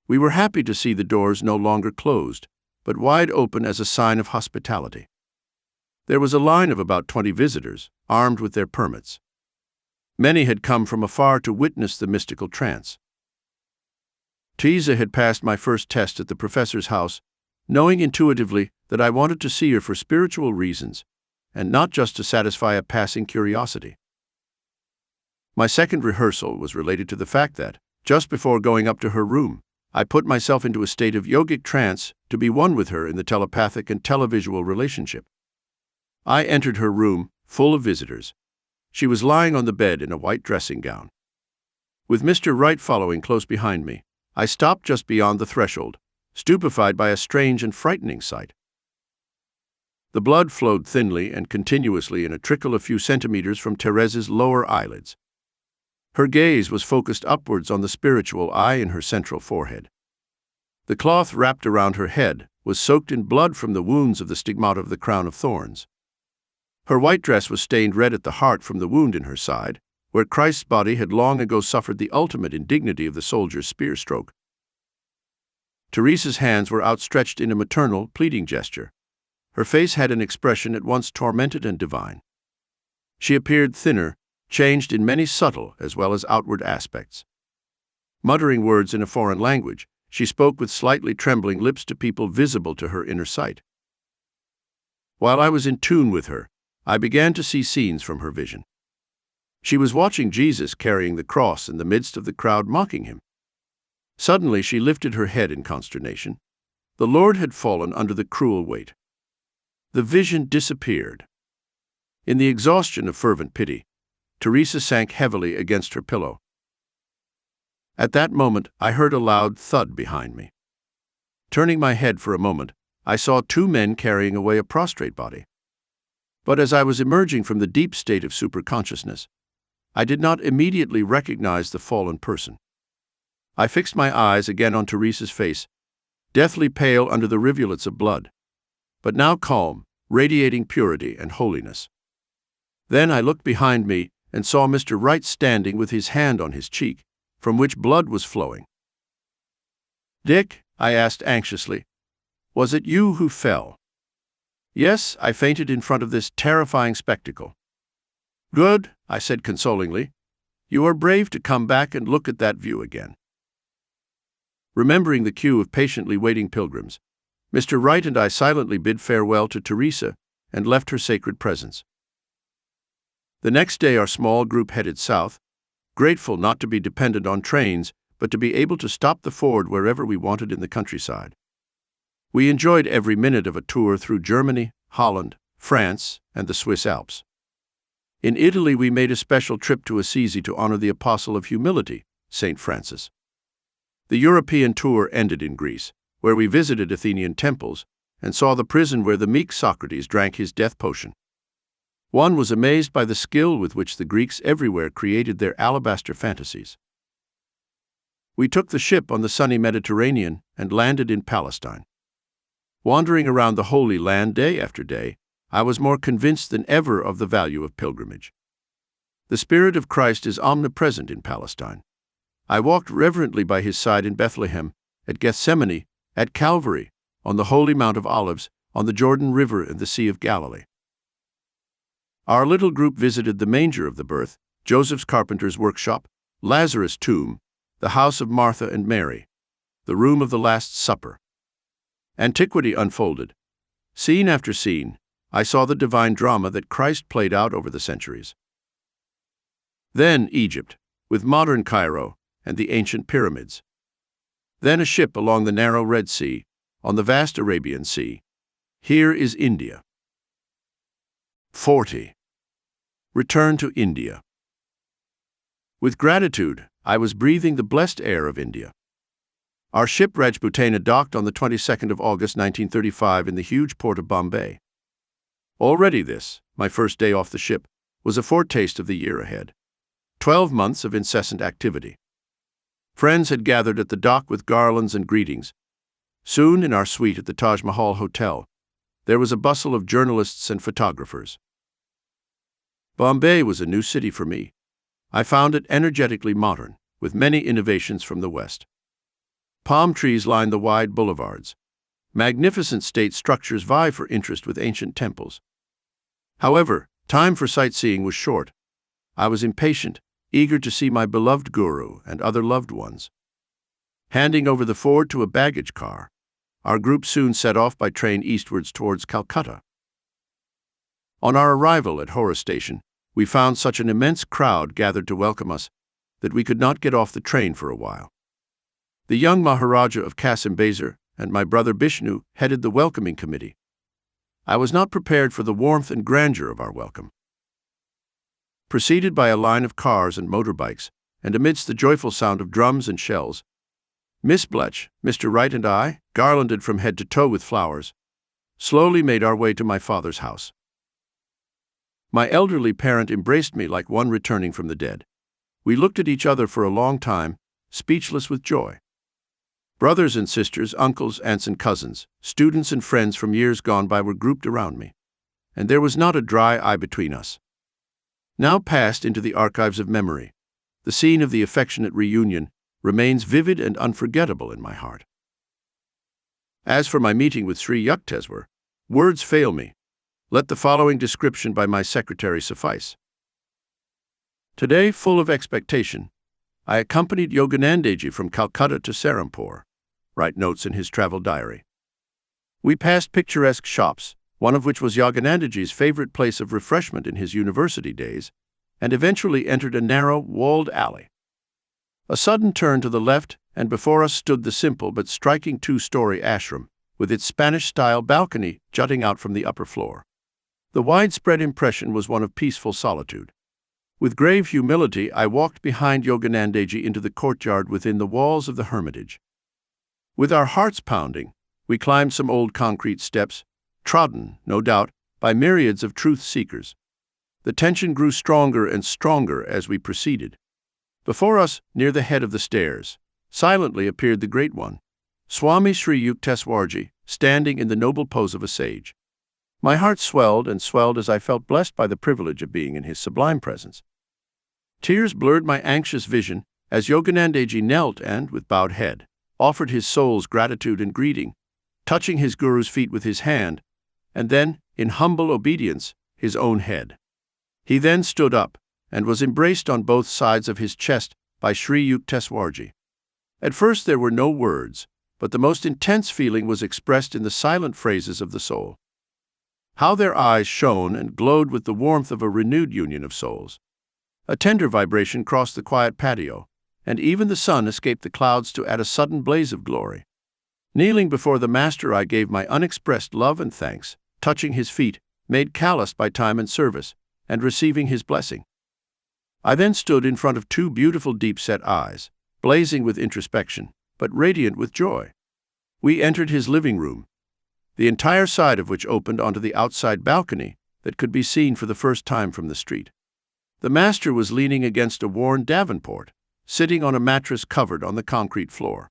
We were happy to see the doors no longer closed, but wide open as a sign of hospitality. There was a line of about 20 visitors, armed with their permits. Many had come from afar to witness the mystical trance. Teresa had passed my first test at the professor's house, knowing intuitively that I wanted to see her for spiritual reasons, and not just to satisfy a passing curiosity. My second rehearsal was related to the fact that, just before going up to her room, I put myself into a state of yogic trance to be one with her in the telepathic and televisual relationship. I entered her room, full of visitors. She was lying on the bed in a white dressing gown. With Mr. Wright following close behind me, I stopped just beyond the threshold, stupefied by a strange and frightening sight. The blood flowed thinly and continuously in a trickle a few centimeters from Teresa's lower eyelids. Her gaze was focused upwards on the spiritual eye in her central forehead. The cloth wrapped around her head was soaked in blood from the wounds of the stigmata of the crown of thorns. Her white dress was stained red at the heart from the wound in her side, where Christ's body had long ago suffered the ultimate indignity of the soldier's spear stroke. Teresa's hands were outstretched in a maternal, pleading gesture. Her face had an expression at once tormented and divine. She appeared thinner, changed in many subtle as well as outward aspects. Muttering words in a foreign language, she spoke with slightly trembling lips to people visible to her inner sight. While I was in tune with her, I began to see scenes from her vision. She was watching Jesus carrying the cross in the midst of the crowd mocking him. Suddenly she lifted her head in consternation. The Lord had fallen under the cruel weight. The vision disappeared. In the exhaustion of fervent pity, Teresa sank heavily against her pillow. At that moment, I heard a loud thud behind me. Turning my head for a moment, I saw 2 men carrying away a prostrate body. But as I was emerging from the deep state of superconsciousness, I did not immediately recognize the fallen person. I fixed my eyes again on Teresa's face, deathly pale under the rivulets of blood, but now calm, radiating purity and holiness. Then I looked behind me and saw Mr. Wright standing with his hand on his cheek, from which blood was flowing. "Dick," I asked anxiously, "was it you who fell?" "Yes, I fainted in front of this terrifying spectacle." "Good," I said consolingly. "You are brave to come back and look at that view again." Remembering the queue of patiently waiting pilgrims, Mr. Wright and I silently bid farewell to Teresa and left her sacred presence. The next day our small group headed south, grateful not to be dependent on trains, but to be able to stop the Ford wherever we wanted in the countryside. We enjoyed every minute of a tour through Germany, Holland, France, and the Swiss Alps. In Italy we made a special trip to Assisi to honor the Apostle of Humility, St. Francis. The European tour ended in Greece, where we visited Athenian temples and saw the prison where the meek Socrates drank his death potion. One was amazed by the skill with which the Greeks everywhere created their alabaster fantasies. We took the ship on the sunny Mediterranean and landed in Palestine. Wandering around the Holy Land day after day, I was more convinced than ever of the value of pilgrimage. The Spirit of Christ is omnipresent in Palestine. I walked reverently by his side in Bethlehem, at Gethsemane, at Calvary, on the Holy Mount of Olives, on the Jordan River and the Sea of Galilee. Our little group visited the manger of the birth, Joseph's carpenter's workshop, Lazarus' tomb, the house of Martha and Mary, the room of the Last Supper. Antiquity unfolded. Scene after scene, I saw the divine drama that Christ played out over the centuries. Then Egypt, with modern Cairo and the ancient pyramids. Then a ship along the narrow Red Sea, on the vast Arabian Sea. Here is India. 40. Return to India. With gratitude, I was breathing the blessed air of India. Our ship Rajputana docked on the 22nd of August 1935 in the huge port of Bombay. Already this, my first day off the ship, was a foretaste of the year ahead. 12 months of incessant activity. Friends had gathered at the dock with garlands and greetings. Soon, in our suite at the Taj Mahal Hotel, there was a bustle of journalists and photographers. Bombay was a new city for me. I found it energetically modern, with many innovations from the West. Palm trees line the wide boulevards. Magnificent state structures vie for interest with ancient temples. However, time for sightseeing was short. I was impatient, eager to see my beloved guru and other loved ones. Handing over the Ford to a baggage car, our group soon set off by train eastwards towards Calcutta. On our arrival at Howrah Station, we found such an immense crowd gathered to welcome us that we could not get off the train for a while. The young Maharaja of Kasim Bazar and my brother Bishnu headed the welcoming committee. I was not prepared for the warmth and grandeur of our welcome. Preceded by a line of cars and motorbikes, and amidst the joyful sound of drums and shells, Miss Bletch, Mr. Wright and I, garlanded from head to toe with flowers, slowly made our way to my father's house. My elderly parent embraced me like one returning from the dead. We looked at each other for a long time, speechless with joy. Brothers and sisters, uncles, aunts and cousins, students and friends from years gone by were grouped around me, and there was not a dry eye between us. Now passed into the archives of memory, the scene of the affectionate reunion remains vivid and unforgettable in my heart. As for my meeting with Sri Yukteswar, words fail me. Let the following description by my secretary suffice. Today, full of expectation, I accompanied Yoganandaji from Calcutta to Serampore, Wright notes in his travel diary. We passed picturesque shops, one of which was Yoganandaji's favorite place of refreshment in his university days, and eventually entered a narrow, walled alley. A sudden turn to the left, and before us stood the simple but striking two-story ashram, with its Spanish-style balcony jutting out from the upper floor. The widespread impression was one of peaceful solitude. With grave humility, I walked behind Yoganandaji into the courtyard within the walls of the hermitage. With our hearts pounding, we climbed some old concrete steps, trodden, no doubt, by myriads of truth-seekers. The tension grew stronger and stronger as we proceeded. Before us, near the head of the stairs, silently appeared the Great One, Swami Sri Yukteswar, standing in the noble pose of a sage. My heart swelled and swelled as I felt blessed by the privilege of being in his sublime presence. Tears blurred my anxious vision as Yoganandaji knelt and, with bowed head, offered his soul's gratitude and greeting, touching his guru's feet with his hand, and then, in humble obedience, his own head. He then stood up and was embraced on both sides of his chest by Sri Yukteswar. At first there were no words, but the most intense feeling was expressed in the silent phrases of the soul. How their eyes shone and glowed with the warmth of a renewed union of souls. A tender vibration crossed the quiet patio, and even the sun escaped the clouds to add a sudden blaze of glory. Kneeling before the Master, I gave my unexpressed love and thanks, touching his feet, made calloused by time and service, and receiving his blessing. I then stood in front of two beautiful deep-set eyes, blazing with introspection, but radiant with joy. We entered his living room, the entire side of which opened onto the outside balcony that could be seen for the first time from the street. The Master was leaning against a worn davenport, sitting on a mattress covered on the concrete floor.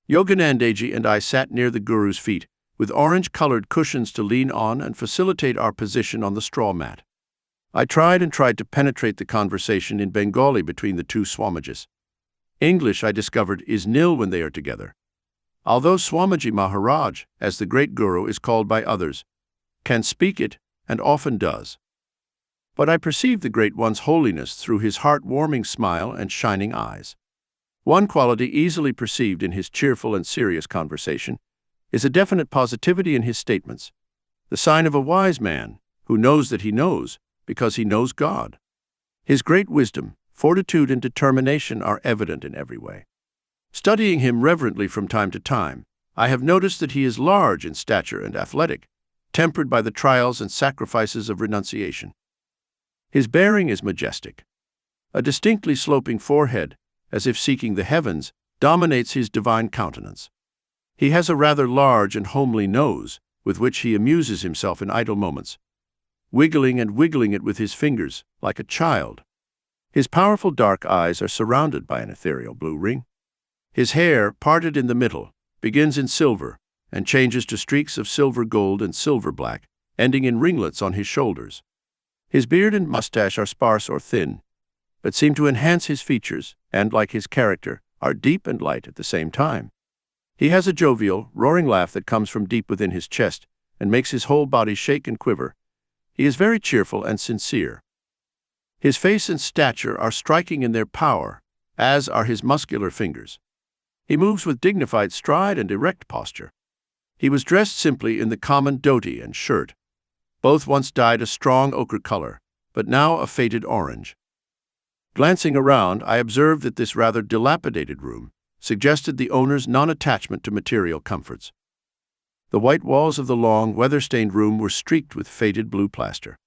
Yoganandaji and I sat near the Guru's feet, with orange-colored cushions to lean on and facilitate our position on the straw mat. I tried to penetrate the conversation in Bengali between the two Swamijis. English, I discovered, is nil when they are together. Although Swamiji Maharaj, as the great Guru is called by others, can speak it, and often does. But I perceived the Great One's holiness through his heart-warming smile and shining eyes. One quality easily perceived in his cheerful and serious conversation is a definite positivity in his statements, the sign of a wise man who knows that he knows because he knows God. His great wisdom, fortitude, and determination are evident in every way. Studying him reverently from time to time, I have noticed that he is large in stature and athletic, tempered by the trials and sacrifices of renunciation. His bearing is majestic. A distinctly sloping forehead, as if seeking the heavens, dominates his divine countenance. He has a rather large and homely nose, with which he amuses himself in idle moments, wiggling and wiggling it with his fingers, like a child. His powerful dark eyes are surrounded by an ethereal blue ring. His hair, parted in the middle, begins in silver and changes to streaks of silver gold and silver black, ending in ringlets on his shoulders. His beard and mustache are sparse or thin, but seem to enhance his features and, like his character, are deep and light at the same time. He has a jovial, roaring laugh that comes from deep within his chest and makes his whole body shake and quiver. He is very cheerful and sincere. His face and stature are striking in their power, as are his muscular fingers. He moves with dignified stride and erect posture. He was dressed simply in the common dhoti and shirt, both once dyed a strong ochre color, but now a faded orange. Glancing around, I observed that this rather dilapidated room suggested the owner's non-attachment to material comforts. The white walls of the long, weather-stained room were streaked with faded blue plaster.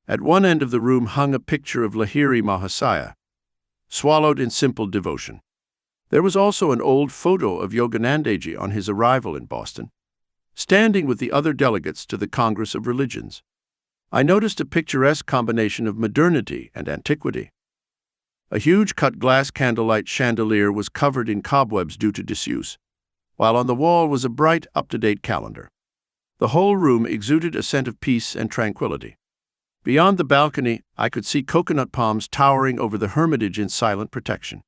At one end of the room hung a picture of Lahiri Mahasaya, swallowed in simple devotion. There was also an old photo of Yoganandaji on his arrival in Boston, standing with the other delegates to the Congress of Religions. I noticed a picturesque combination of modernity and antiquity. A huge cut-glass candlelight chandelier was covered in cobwebs due to disuse, while on the wall was a bright, up-to-date calendar. The whole room exuded a scent of peace and tranquility. Beyond the balcony, I could see coconut palms towering over the hermitage in silent protection.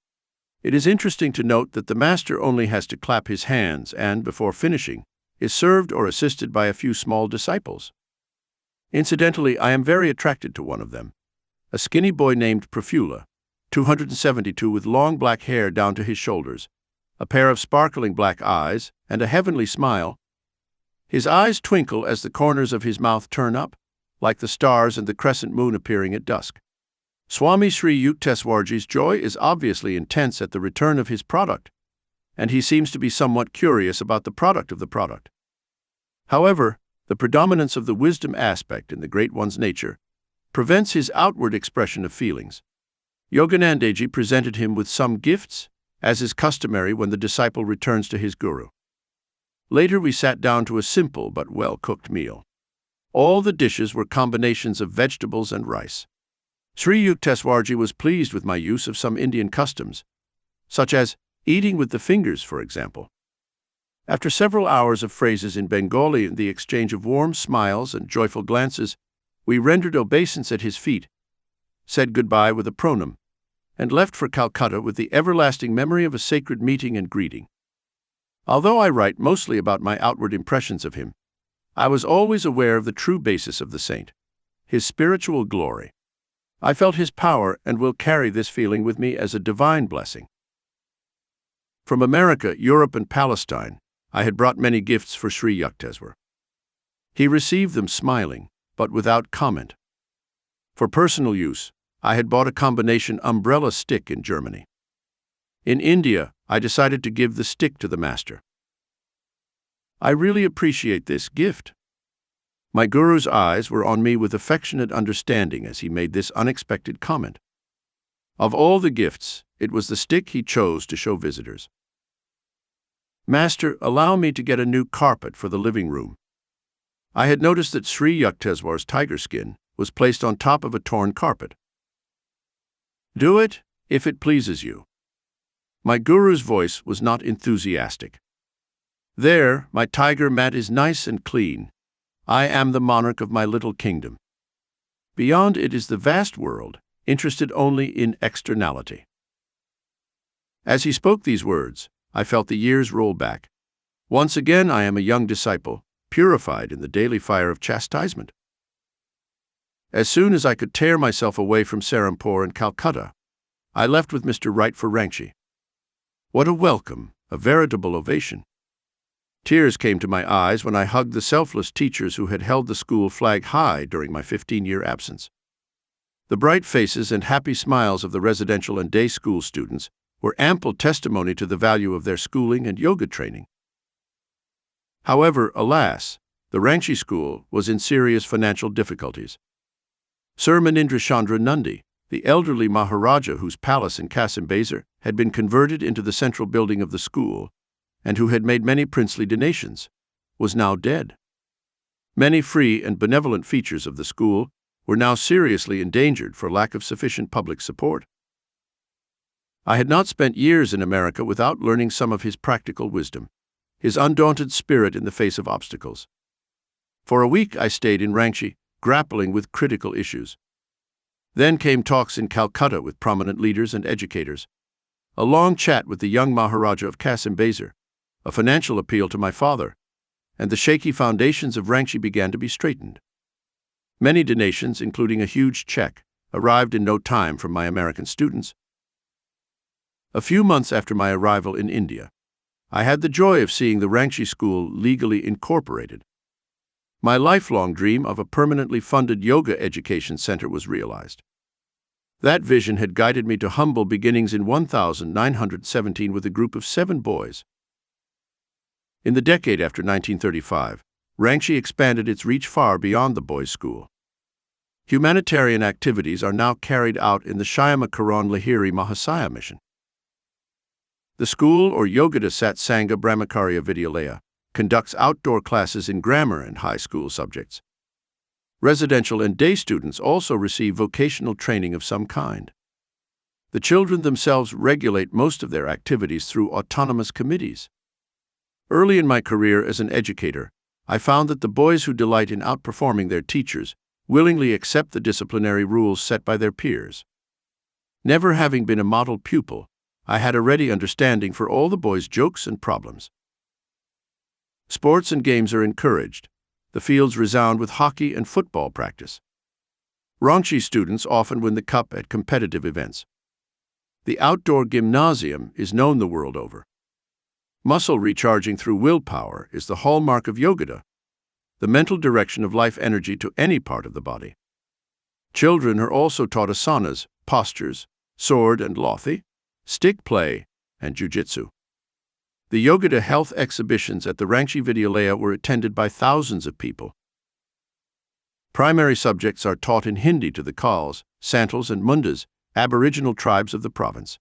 It is interesting to note that the Master only has to clap his hands and, before finishing, is served or assisted by a few small disciples. Incidentally, I am very attracted to one of them, a skinny boy named Prafula, 272, with long black hair down to his shoulders, a pair of sparkling black eyes, and a heavenly smile. His eyes twinkle as the corners of his mouth turn up, like the stars and the crescent moon appearing at dusk. Swami Sri Yukteswar's joy is obviously intense at the return of his product, and he seems to be somewhat curious about the product of the product. However, the predominance of the wisdom aspect in the Great One's nature prevents his outward expression of feelings. Yoganandaji presented him with some gifts, as is customary when the disciple returns to his guru. Later we sat down to a simple but well-cooked meal. All the dishes were combinations of vegetables and rice. Sri Yukteswarji was pleased with my use of some Indian customs, such as eating with the fingers, for example. After several hours of phrases in Bengali and the exchange of warm smiles and joyful glances, we rendered obeisance at his feet, said goodbye with a pranam, and left for Calcutta with the everlasting memory of a sacred meeting and greeting. Although I write mostly about my outward impressions of him, I was always aware of the true basis of the saint, his spiritual glory. I felt his power and will carry this feeling with me as a divine blessing. From America, Europe, and Palestine, I had brought many gifts for Sri Yukteswar. He received them smiling, but without comment. For personal use, I had bought a combination umbrella stick in Germany. In India, I decided to give the stick to the master. I really appreciate this gift. My guru's eyes were on me with affectionate understanding as he made this unexpected comment. Of all the gifts, it was the stick he chose to show visitors. Master, allow me to get a new carpet for the living room. I had noticed that Sri Yukteswar's tiger skin was placed on top of a torn carpet. Do it, if it pleases you. My guru's voice was not enthusiastic. There, my tiger mat is nice and clean. I am the monarch of my little kingdom. Beyond it is the vast world, interested only in externality. As he spoke these words, I felt the years roll back. Once again I am a young disciple, purified in the daily fire of chastisement. As soon as I could tear myself away from Serampore and Calcutta, I left with Mr. Wright for Ranchi. What a welcome, a veritable ovation. Tears came to my eyes when I hugged the selfless teachers who had held the school flag high during my 15-year absence. The bright faces and happy smiles of the residential and day school students were ample testimony to the value of their schooling and yoga training. However, alas, the Ranchi school was in serious financial difficulties. Sir Manindra Chandra Nandi, the elderly Maharaja whose palace in Kasim-Bazar had been converted into the central building of the school, and who had made many princely donations, was now dead. Many free and benevolent features of the school were now seriously endangered for lack of sufficient public support. I had not spent years in America without learning some of his practical wisdom, his undaunted spirit in the face of obstacles. For a week I stayed in Ranchi, grappling with critical issues. Then came talks in Calcutta with prominent leaders and educators, a long chat with the young Maharaja of Kasim-Bazar, a financial appeal to my father, and the shaky foundations of Ranchi began to be straightened. Many donations, including a huge check, arrived in no time from my American students. A few months after my arrival in India, I had the joy of seeing the Ranchi school legally incorporated. My lifelong dream of a permanently funded yoga education center was realized. That vision had guided me to humble beginnings in 1917 with a group of 7 boys. In the decade after 1935, Ranchi expanded its reach far beyond the boys' school. Humanitarian activities are now carried out in the Shyama Karan Lahiri Mahasaya mission. The school, or Yogada Sat Sangha Brahmacharya Vidyalaya, conducts outdoor classes in grammar and high school subjects. Residential and day students also receive vocational training of some kind. The children themselves regulate most of their activities through autonomous committees. Early in my career as an educator, I found that the boys who delight in outperforming their teachers willingly accept the disciplinary rules set by their peers. Never having been a model pupil, I had a ready understanding for all the boys' jokes and problems. Sports and games are encouraged. The fields resound with hockey and football practice. Ranchi students often win the cup at competitive events. The outdoor gymnasium is known the world over. Muscle recharging through willpower is the hallmark of Yogada, the mental direction of life energy to any part of the body. Children are also taught asanas, postures, sword and lothi, stick play, and jujitsu. The Yogada health exhibitions at the Ranchi Vidyalaya were attended by thousands of people. Primary subjects are taught in Hindi to the Kals, Santals, and Mundas, aboriginal tribes of the province.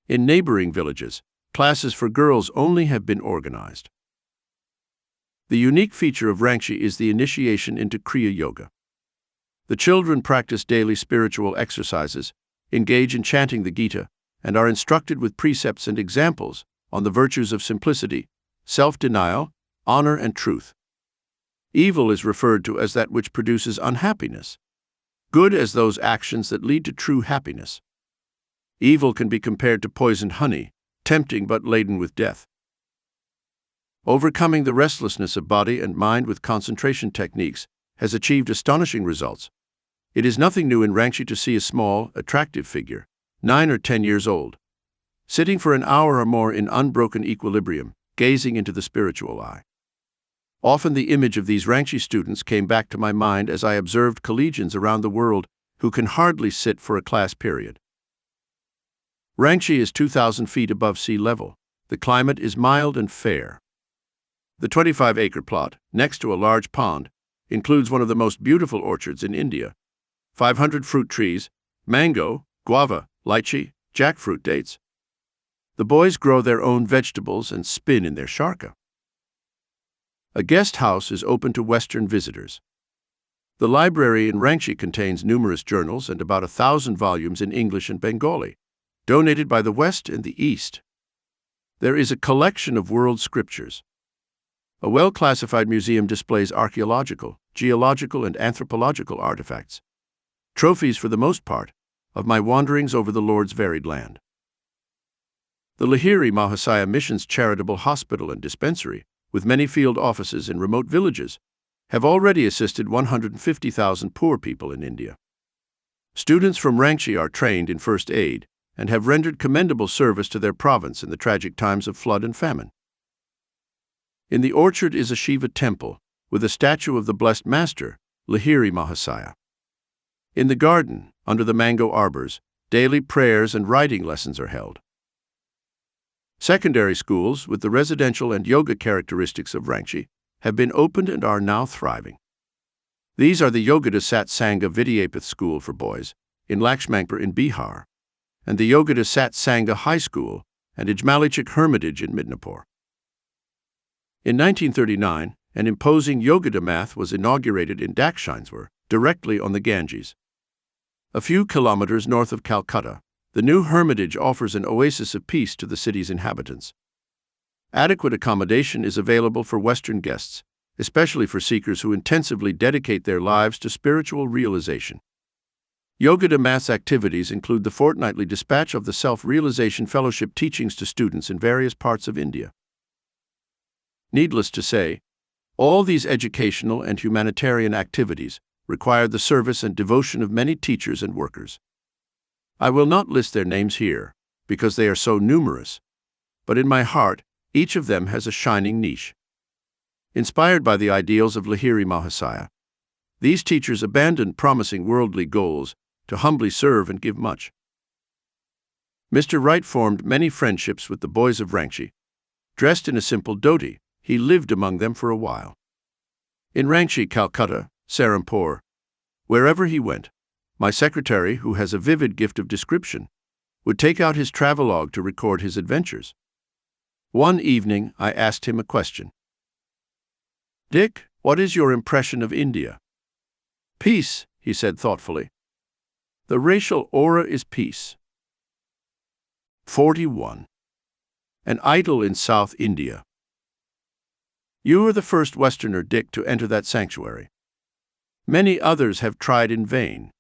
In neighboring villages, classes for girls only have been organized. The unique feature of Ranchi is the initiation into Kriya Yoga. The children practice daily spiritual exercises, engage in chanting the Gita, and are instructed with precepts and examples on the virtues of simplicity, self-denial, honor, and truth. Evil is referred to as that which produces unhappiness, good as those actions that lead to true happiness. Evil can be compared to poisoned honey, tempting but laden with death. Overcoming the restlessness of body and mind with concentration techniques has achieved astonishing results. It is nothing new in Rangchi to see a small, attractive figure, 9 or 10 years old, sitting for an hour or more in unbroken equilibrium, gazing into the spiritual eye. Often the image of these Rangchi students came back to my mind as I observed collegians around the world who can hardly sit for a class period. Rangchi is 2,000 feet above sea level. The climate is mild and fair. The 25-acre plot, next to a large pond, includes one of the most beautiful orchards in India. 500 fruit trees, mango, guava, lychee, jackfruit dates. The boys grow their own vegetables and spin in their sharka. A guest house is open to Western visitors. The library in Rangchi contains numerous journals and about 1,000 volumes in English and Bengali, donated by the West and the East. There is a collection of world scriptures. A well-classified museum displays archaeological, geological, and anthropological artifacts, trophies for the most part, of my wanderings over the Lord's varied land. The Lahiri Mahasaya Mission's charitable hospital and dispensary, with many field offices in remote villages, have already assisted 150,000 poor people in India. Students from Rangchi are trained in first aid and have rendered commendable service to their province in the tragic times of flood and famine. In the orchard is a Shiva temple, with a statue of the blessed master, Lahiri Mahasaya. In the garden, under the mango arbors, daily prayers and writing lessons are held. Secondary schools, with the residential and yoga characteristics of Rangchi, have been opened and are now thriving. These are the Yogananda Sat Sangha Vidyapith School for Boys in Lakshmangpur in Bihar, and the Yogananda Sat Sangha High School and Ijmalichik Hermitage in Midnapur. In 1939, an imposing Yogananda math was inaugurated in Dakshineswar, directly on the Ganges. A few kilometers north of Calcutta, the new hermitage offers an oasis of peace to the city's inhabitants. Adequate accommodation is available for Western guests, especially for seekers who intensively dedicate their lives to spiritual realization. Yogananda Math's activities include the fortnightly dispatch of the Self-Realization Fellowship teachings to students in various parts of India. Needless to say, all these educational and humanitarian activities require the service and devotion of many teachers and workers. I will not list their names here, because they are so numerous, but in my heart, each of them has a shining niche. Inspired by the ideals of Lahiri Mahasaya, these teachers abandoned promising worldly goals to humbly serve and give much. Mr. Wright formed many friendships with the boys of Rangchi. Dressed in a simple dhoti, he lived among them for a while. In Rangchi, Calcutta, Serampore, wherever he went, my secretary, who has a vivid gift of description, would take out his travelogue to record his adventures. One evening, I asked him a question. "Dick, what is your impression of India?" "Peace," he said thoughtfully. "The racial aura is peace." 41. An idol in South India. You are the first Westerner, Dick, to enter that sanctuary. Many others have tried in vain.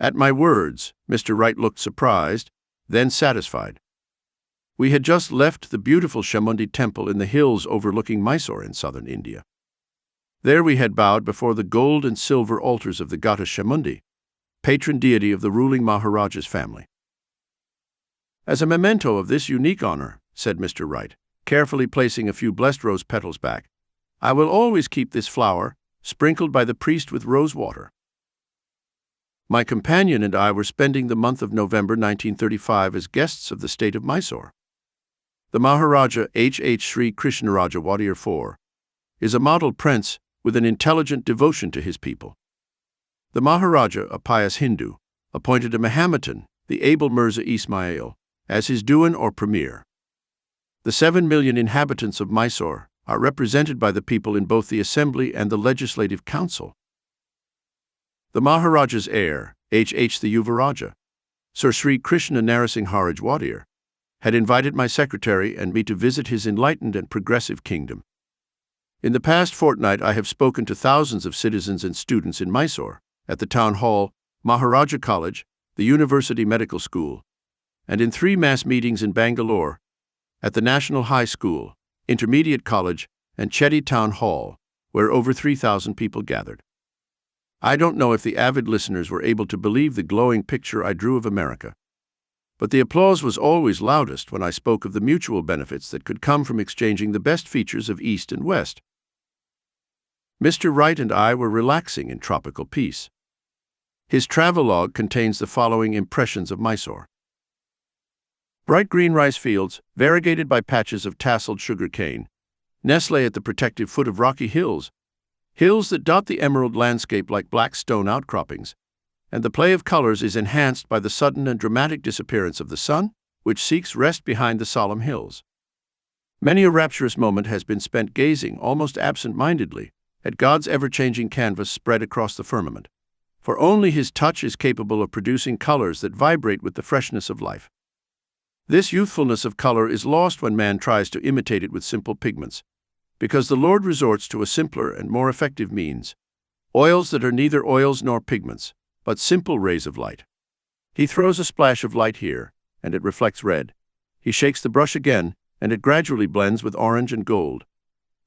At my words, Mr. Wright looked surprised, then satisfied. We had just left the beautiful Chamundi temple in the hills overlooking Mysore in southern India. There we had bowed before the gold and silver altars of the goddess Chamundi, patron deity of the ruling Maharaja's family. As a memento of this unique honor, said Mr. Wright, carefully placing a few blessed rose petals back, I will always keep this flower, sprinkled by the priest with rose water. My companion and I were spending the month of November 1935 as guests of the state of Mysore. The Maharaja H. Sri Krishnaraja Wadiyar IV is a model prince with an intelligent devotion to his people. The Maharaja, a pious Hindu, appointed a Mahometan, the able Mirza Ismail, as his Dewan or premier. The 7 million inhabitants of Mysore are represented by the people in both the assembly and the legislative council. The Maharaja's heir, H.H. the Yuvaraja, Sir Sri Krishna Narasimharaj Wadir, had invited my secretary and me to visit his enlightened and progressive kingdom. In the past fortnight I have spoken to thousands of citizens and students in Mysore, at the Town Hall, Maharaja College, the University Medical School, and in 3 mass meetings in Bangalore, at the National High School, Intermediate College, and Chetty Town Hall, where over 3,000 people gathered. I don't know if the avid listeners were able to believe the glowing picture I drew of America, but the applause was always loudest when I spoke of the mutual benefits that could come from exchanging the best features of East and West. Mr. Wright and I were relaxing in tropical peace. His travelogue contains the following impressions of Mysore. Bright green rice fields, variegated by patches of tasseled sugar cane, nest at the protective foot of rocky hills, hills that dot the emerald landscape like black stone outcroppings, and the play of colors is enhanced by the sudden and dramatic disappearance of the sun, which seeks rest behind the solemn hills. Many a rapturous moment has been spent gazing almost absent-mindedly at God's ever-changing canvas spread across the firmament, for only His touch is capable of producing colors that vibrate with the freshness of life. This youthfulness of color is lost when man tries to imitate it with simple pigments, because the Lord resorts to a simpler and more effective means, oils that are neither oils nor pigments, but simple rays of light. He throws a splash of light here, and it reflects red. He shakes the brush again, and it gradually blends with orange and gold.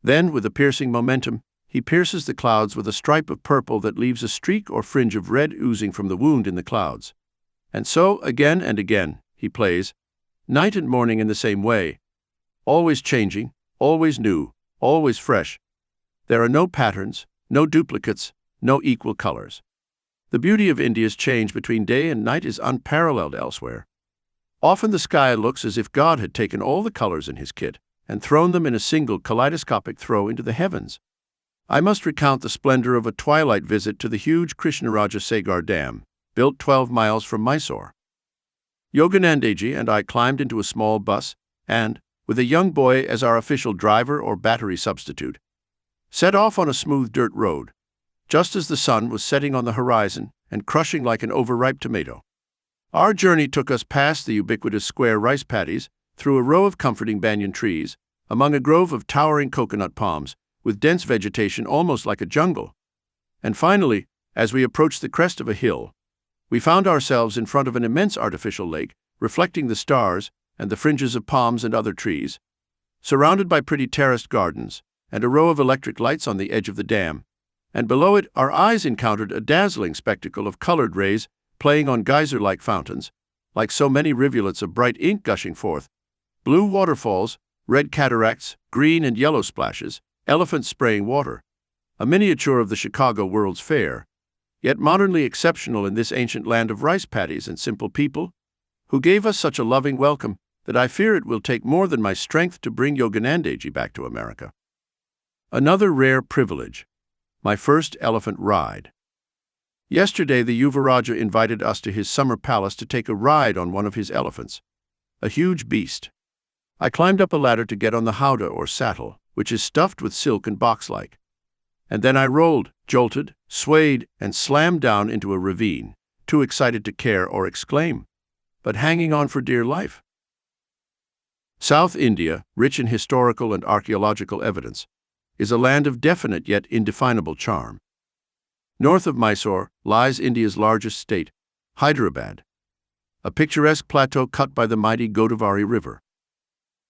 Then, with a piercing momentum, he pierces the clouds with a stripe of purple that leaves a streak or fringe of red oozing from the wound in the clouds. And so, again and again, he plays, night and morning in the same way, always changing, always new, always fresh. There are no patterns, no duplicates, no equal colors. The beauty of India's change between day and night is unparalleled elsewhere. Often the sky looks as if God had taken all the colors in His kit and thrown them in a single kaleidoscopic throw into the heavens. I must recount the splendor of a twilight visit to the huge Krishnaraja Sagar Dam, built 12 miles from Mysore. Yoganandaji and I climbed into a small bus and, with a young boy as our official driver or battery substitute, set off on a smooth dirt road, just as the sun was setting on the horizon and crushing like an overripe tomato. Our journey took us past the ubiquitous square rice paddies, through a row of comforting banyan trees, among a grove of towering coconut palms, with dense vegetation almost like a jungle. And finally, as we approached the crest of a hill, we found ourselves in front of an immense artificial lake, reflecting the stars and the fringes of palms and other trees, surrounded by pretty terraced gardens and a row of electric lights on the edge of the dam, and below it our eyes encountered a dazzling spectacle of colored rays playing on geyser-like fountains, like so many rivulets of bright ink gushing forth, blue waterfalls, red cataracts, green and yellow splashes, elephants spraying water, a miniature of the Chicago World's Fair, yet modernly exceptional in this ancient land of rice paddies and simple people, who gave us such a loving welcome that I fear it will take more than my strength to bring Yoganandaji back to America. Another rare privilege, my first elephant ride. Yesterday the Yuvaraja invited us to his summer palace to take a ride on one of his elephants, a huge beast. I climbed up a ladder to get on the howdah or saddle, which is stuffed with silk and box-like, and then I rolled, jolted, swayed, and slammed down into a ravine, too excited to care or exclaim, but hanging on for dear life. South India, rich in historical and archaeological evidence, is a land of definite yet indefinable charm. North of Mysore lies India's largest state, Hyderabad, a picturesque plateau cut by the mighty Godavari River.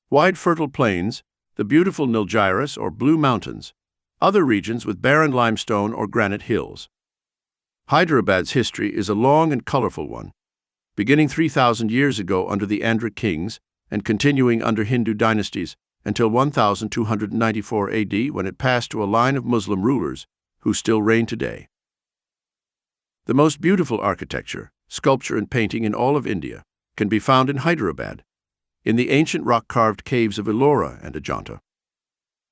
Wide fertile plains, the beautiful Nilgiris or Blue Mountains, other regions with barren limestone or granite hills. Hyderabad's history is a long and colorful one, beginning 3,000 years ago under the Andhra kings and continuing under Hindu dynasties until 1294 AD when it passed to a line of Muslim rulers who still reign today. The most beautiful architecture, sculpture and painting in all of India can be found in Hyderabad, in the ancient rock-carved caves of Ellora and Ajanta.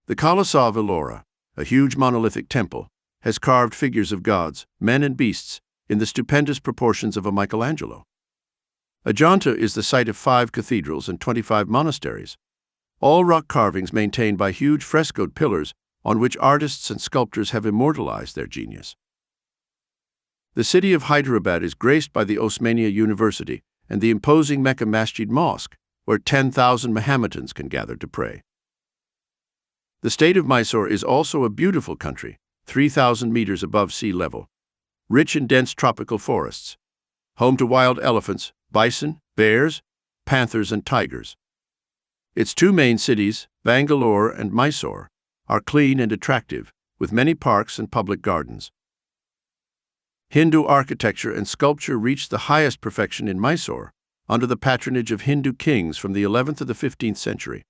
The Kalasa of Ellora, a huge monolithic temple, has carved figures of gods, men and beasts, in the stupendous proportions of a Michelangelo. Ajanta is the site of 5 cathedrals and 25 monasteries, all rock carvings maintained by huge frescoed pillars on which artists and sculptors have immortalized their genius. The city of Hyderabad is graced by the Osmania University and the imposing Mecca Masjid Mosque, where 10,000 Mohammedans can gather to pray. The state of Mysore is also a beautiful country, 3,000 meters above sea level, rich in dense tropical forests, home to wild elephants, bison, bears, panthers, and tigers. Its two main cities, Bangalore and Mysore, are clean and attractive, with many parks and public gardens. Hindu architecture and sculpture reached the highest perfection in Mysore, under the patronage of Hindu kings from the 11th to the 15th century.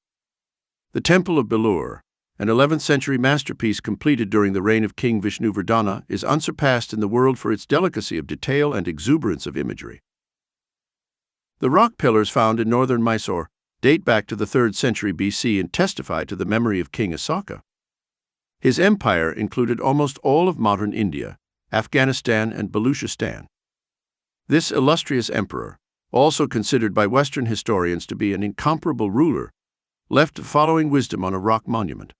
The Temple of Belur, an 11th century masterpiece completed during the reign of King Vishnuvardhana, is unsurpassed in the world for its delicacy of detail and exuberance of imagery. The rock pillars found in northern Mysore date back to the 3rd century BC and testify to the memory of King Ashoka. His empire included almost all of modern India, Afghanistan, and Baluchistan. This illustrious emperor, also considered by Western historians to be an incomparable ruler, left the following wisdom on a rock monument.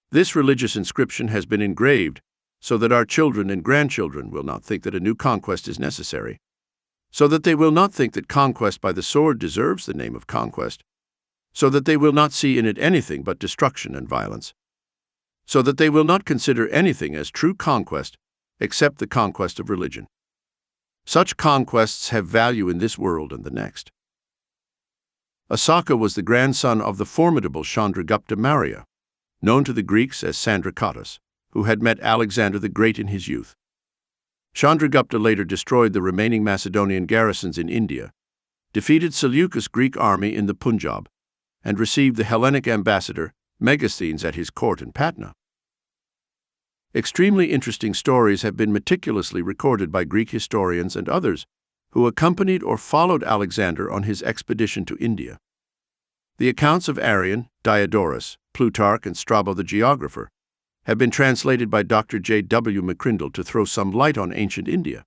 This religious inscription has been engraved so that our children and grandchildren will not think that a new conquest is necessary, so that they will not think that conquest by the sword deserves the name of conquest, so that they will not see in it anything but destruction and violence, so that they will not consider anything as true conquest except the conquest of religion. Such conquests have value in this world and the next. Ashoka was the grandson of the formidable Chandragupta Maurya, known to the Greeks as Sandrakatas, who had met Alexander the Great in his youth. Chandragupta later destroyed the remaining Macedonian garrisons in India, defeated Seleucus' Greek army in the Punjab, and received the Hellenic ambassador Megasthenes at his court in Patna. Extremely interesting stories have been meticulously recorded by Greek historians and others who accompanied or followed Alexander on his expedition to India. The accounts of Arrian, Diodorus, Plutarch, and Strabo the geographer have been translated by Dr. J. W. McCrindle to throw some light on ancient India.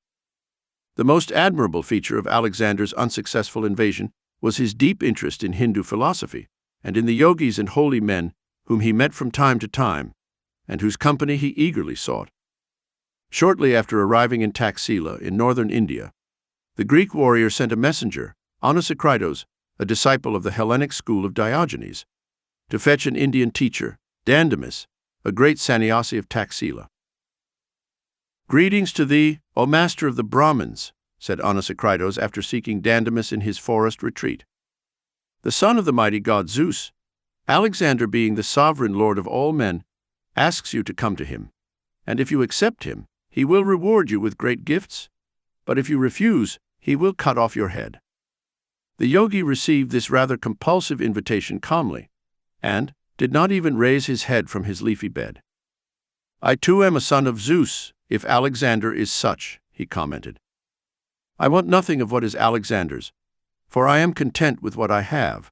The most admirable feature of Alexander's unsuccessful invasion was his deep interest in Hindu philosophy and in the yogis and holy men whom he met from time to time, and whose company he eagerly sought. Shortly after arriving in Taxila in northern India, the Greek warrior sent a messenger, Onesicritos, a disciple of the Hellenic school of Diogenes, to fetch an Indian teacher, Dandamis, a great sannyasi of Taxila. "Greetings to thee, O master of the Brahmins," said Onesicritos after seeking Dandamis in his forest retreat. "The son of the mighty god Zeus, Alexander being the sovereign lord of all men, asks you to come to him, and if you accept him, he will reward you with great gifts, but if you refuse, he will cut off your head." The yogi received this rather compulsive invitation calmly, and did not even raise his head from his leafy bed. "I too am a son of Zeus, if Alexander is such," he commented. "I want nothing of what is Alexander's, for I am content with what I have,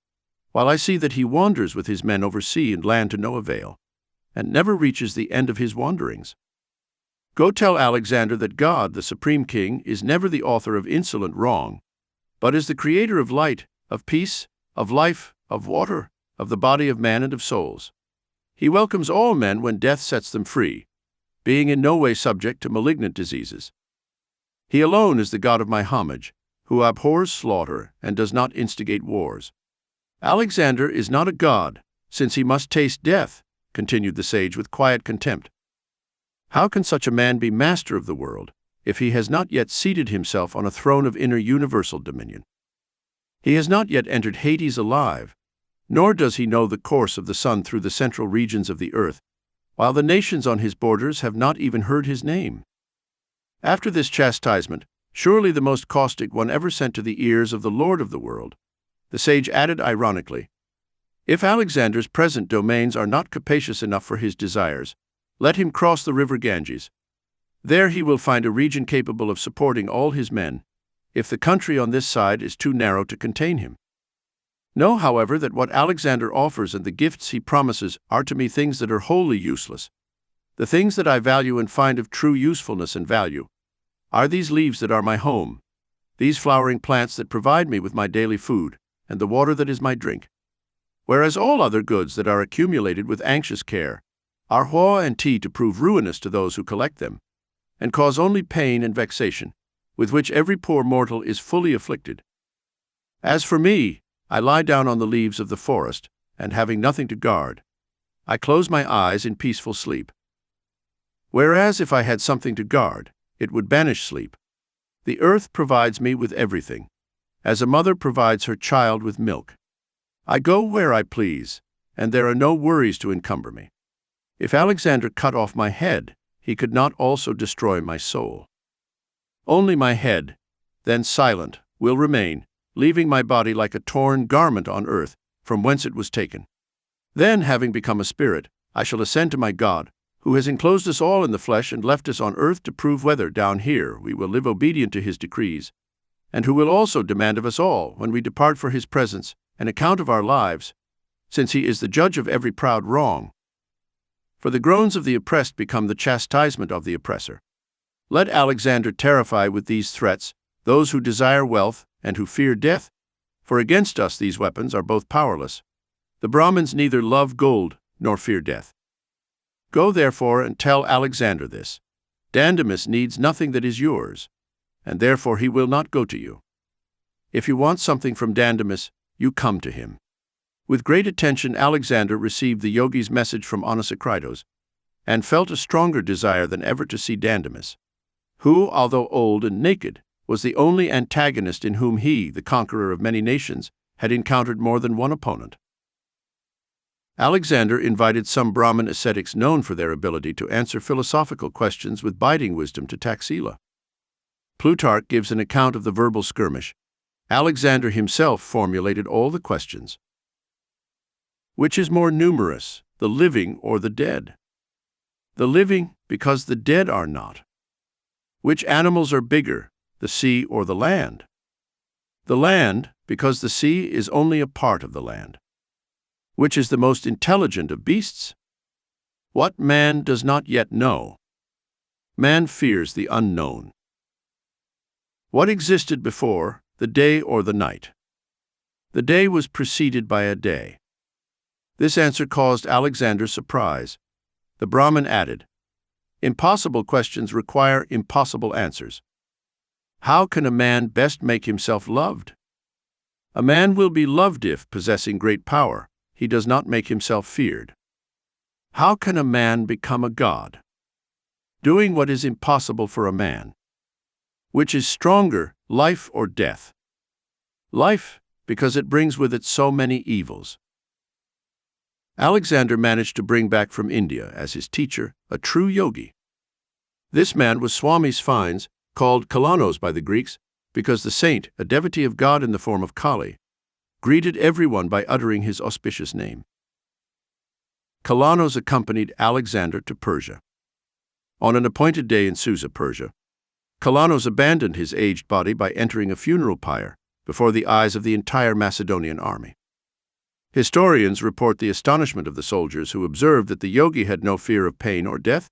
while I see that he wanders with his men over sea and land to no avail, and never reaches the end of his wanderings. Go tell Alexander that God, the Supreme King, is never the author of insolent wrong, but is the creator of light, of peace, of life, of water, of the body of man and of souls. He welcomes all men when death sets them free, being in no way subject to malignant diseases. He alone is the God of my homage, who abhors slaughter and does not instigate wars. Alexander is not a god, since he must taste death," continued the sage with quiet contempt. "How can such a man be master of the world, if he has not yet seated himself on a throne of inner universal dominion? He has not yet entered Hades alive, nor does he know the course of the sun through the central regions of the earth, while the nations on his borders have not even heard his name." After this chastisement, surely the most caustic one ever sent to the ears of the Lord of the world, the sage added ironically, "If Alexander's present domains are not capacious enough for his desires, let him cross the river Ganges. There he will find a region capable of supporting all his men, if the country on this side is too narrow to contain him. Know, however, that what Alexander offers and the gifts he promises are to me things that are wholly useless. The things that I value and find of true usefulness and value are these leaves that are my home, these flowering plants that provide me with my daily food, and the water that is my drink. Whereas all other goods that are accumulated with anxious care are hoa and tea to prove ruinous to those who collect them, and cause only pain and vexation, with which every poor mortal is fully afflicted. As for me, I lie down on the leaves of the forest, and having nothing to guard, I close my eyes in peaceful sleep. Whereas if I had something to guard, it would banish sleep. The earth provides me with everything, as a mother provides her child with milk. I go where I please, and there are no worries to encumber me. If Alexander cut off my head, he could not also destroy my soul. Only my head, then silent, will remain, leaving my body like a torn garment on earth, from whence it was taken. Then, having become a spirit, I shall ascend to my God, who has enclosed us all in the flesh and left us on earth to prove whether, down here, we will live obedient to his decrees, and who will also demand of us all, when we depart for his presence, an account of our lives, since he is the judge of every proud wrong. For the groans of the oppressed become the chastisement of the oppressor. Let Alexander terrify with these threats those who desire wealth and who fear death, for against us these weapons are both powerless. The Brahmins neither love gold nor fear death. Go therefore and tell Alexander this. Dandamis needs nothing that is yours, and therefore he will not go to you. If you want something from Dandamis, you come to him. With great attention Alexander received the yogi's message from Anasakritos, and felt a stronger desire than ever to see Dandamis, who, although old and naked, was the only antagonist in whom he, the conqueror of many nations, had encountered more than one opponent. Alexander invited some Brahmin ascetics known for their ability to answer philosophical questions with biting wisdom to Taxila. Plutarch gives an account of the verbal skirmish. Alexander himself formulated all the questions. Which is more numerous, the living or the dead? The living, because the dead are not. Which animals are bigger, the sea or the land? The land, because the sea is only a part of the land. Which is the most intelligent of beasts? What man does not yet know? Man fears the unknown. What existed before, the day or the night? The day was preceded by a day. This answer caused Alexander's surprise. The Brahmin added, Impossible questions require impossible answers. How can a man best make himself loved? A man will be loved if, possessing great power, he does not make himself feared. How can a man become a god? Doing what is impossible for a man. Which is stronger, life or death? Life, because it brings with it so many evils. Alexander managed to bring back from India, as his teacher, a true yogi. This man was Swami Sphinx, called Kalanos by the Greeks, because the saint, a devotee of God in the form of Kali, greeted everyone by uttering his auspicious name. Kalanos accompanied Alexander to Persia. On an appointed day in Susa, Persia, Kalanos abandoned his aged body by entering a funeral pyre before the eyes of the entire Macedonian army. Historians report the astonishment of the soldiers who observed that the yogi had no fear of pain or death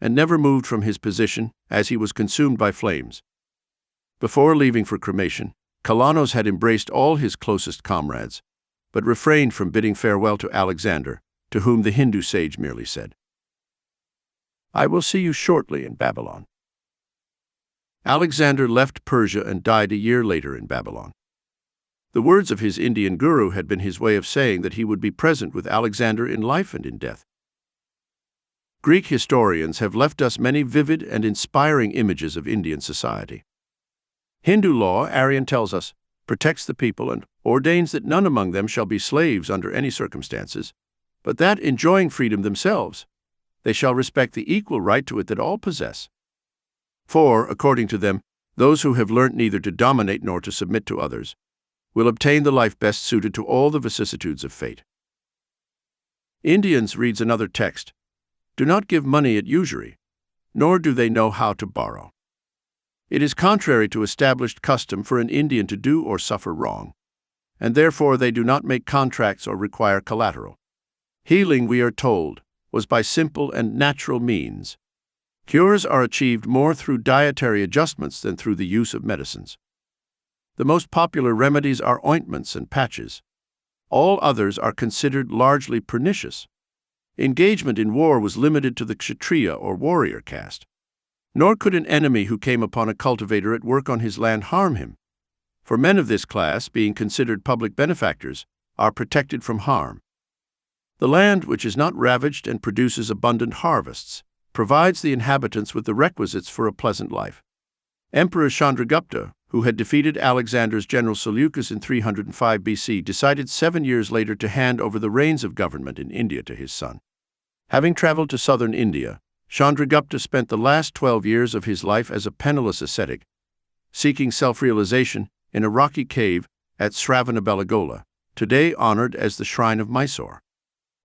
and never moved from his position as he was consumed by flames. Before leaving for cremation, Kalanos had embraced all his closest comrades, but refrained from bidding farewell to Alexander, to whom the Hindu sage merely said, I will see you shortly in Babylon. Alexander left Persia and died a year later in Babylon. The words of his Indian guru had been his way of saying that he would be present with Alexander in life and in death. Greek historians have left us many vivid and inspiring images of Indian society. Hindu law, Aryan tells us, protects the people and ordains that none among them shall be slaves under any circumstances, but that, enjoying freedom themselves, they shall respect the equal right to it that all possess. For, according to them, those who have learnt neither to dominate nor to submit to others will obtain the life best suited to all the vicissitudes of fate. Indians, reads another text, do not give money at usury, nor do they know how to borrow. It is contrary to established custom for an Indian to do or suffer wrong, and therefore they do not make contracts or require collateral. Healing, we are told, was by simple and natural means. Cures are achieved more through dietary adjustments than through the use of medicines. The most popular remedies are ointments and patches. All others are considered largely pernicious. Engagement in war was limited to the Kshatriya or warrior caste. Nor could an enemy who came upon a cultivator at work on his land harm him, for men of this class, being considered public benefactors, are protected from harm. The land, which is not ravaged and produces abundant harvests, provides the inhabitants with the requisites for a pleasant life. Emperor Chandragupta, who had defeated Alexander's general Seleucus in 305 BC, decided 7 years later to hand over the reins of government in India to his son. Having traveled to southern India, Chandragupta spent the last 12 years of his life as a penniless ascetic, seeking self-realization in a rocky cave at Sravanabelagola, today honored as the Shrine of Mysore.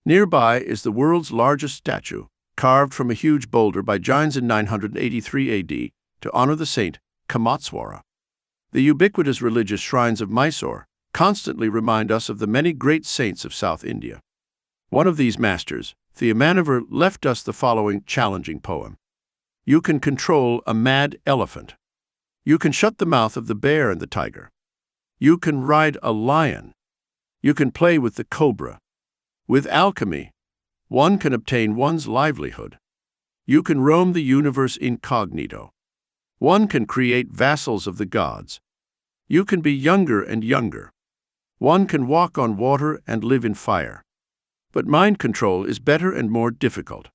Nearby is the world's largest statue, carved from a huge boulder by Jains in 983 AD to honor the saint Kamotswara. The ubiquitous religious shrines of Mysore constantly remind us of the many great saints of South India. One of these masters, Theomanavar, left us the following challenging poem. You can control a mad elephant. You can shut the mouth of the bear and the tiger. You can ride a lion. You can play with the cobra. With alchemy, one can obtain one's livelihood. You can roam the universe incognito. One can create vassals of the gods. You can be younger and younger. One can walk on water and live in fire. But mind control is better and more difficult.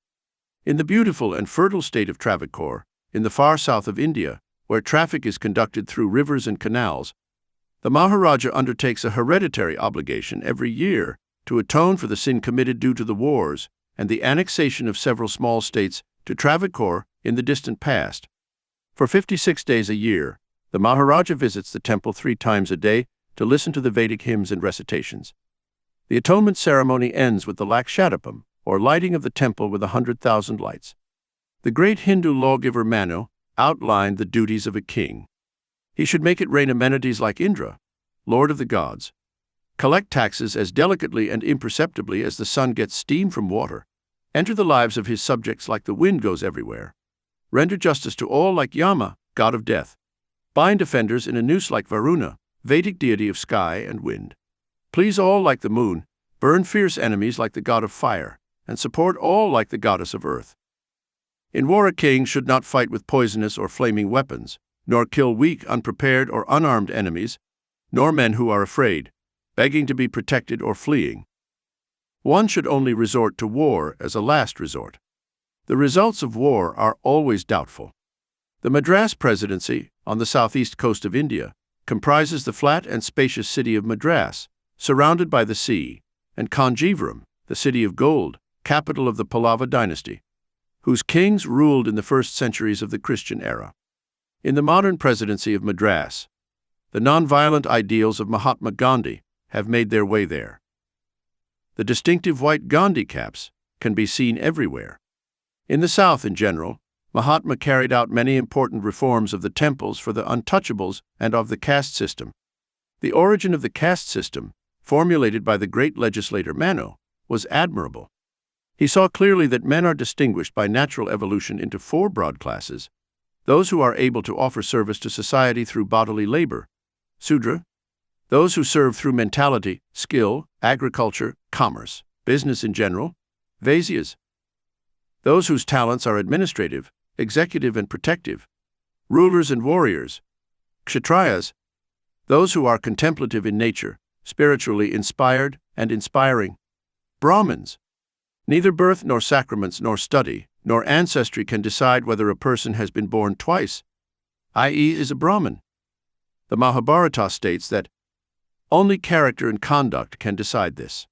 In the beautiful and fertile state of Travancore, in the far south of India, where traffic is conducted through rivers and canals, the Maharaja undertakes a hereditary obligation every year to atone for the sin committed due to the wars and the annexation of several small states to Travancore in the distant past. For 56 days a year, the Maharaja visits the temple 3 times a day to listen to the Vedic hymns and recitations. The atonement ceremony ends with the Lakshadipam, or lighting of the temple with 100,000 lights. The great Hindu lawgiver Manu outlined the duties of a king. He should make it rain amenities like Indra, lord of the gods, collect taxes as delicately and imperceptibly as the sun gets steam from water, enter the lives of his subjects like the wind goes everywhere, render justice to all like Yama, god of death, bind offenders in a noose like Varuna, Vedic deity of sky and wind, please all like the moon, burn fierce enemies like the god of fire, and support all like the goddess of earth. In war, a king should not fight with poisonous or flaming weapons, nor kill weak, unprepared, or unarmed enemies, nor men who are afraid, begging to be protected or fleeing. One should only resort to war as a last resort. The results of war are always doubtful. The Madras Presidency, on the southeast coast of India, comprises the flat and spacious city of Madras, surrounded by the sea, and Kanjivaram, the city of gold, capital of the Pallava dynasty, whose kings ruled in the first centuries of the Christian era. In the modern presidency of Madras, the nonviolent ideals of Mahatma Gandhi have made their way there. The distinctive white Gandhi caps can be seen everywhere. In the South in general, Mahatma carried out many important reforms of the temples for the untouchables and of the caste system. The origin of the caste system, formulated by the great legislator Manu, was admirable. He saw clearly that men are distinguished by natural evolution into 4 broad classes: those who are able to offer service to society through bodily labor, Sudra; those who serve through mentality, skill, agriculture, commerce, business in general, Vaisyas; those whose talents are administrative, executive, and protective, rulers and warriors, Kshatriyas; those who are contemplative in nature, spiritually inspired and inspiring, Brahmins. Neither birth nor sacraments nor study nor ancestry can decide whether a person has been born twice, i.e. is a Brahmin. The Mahabharata states that only character and conduct can decide this.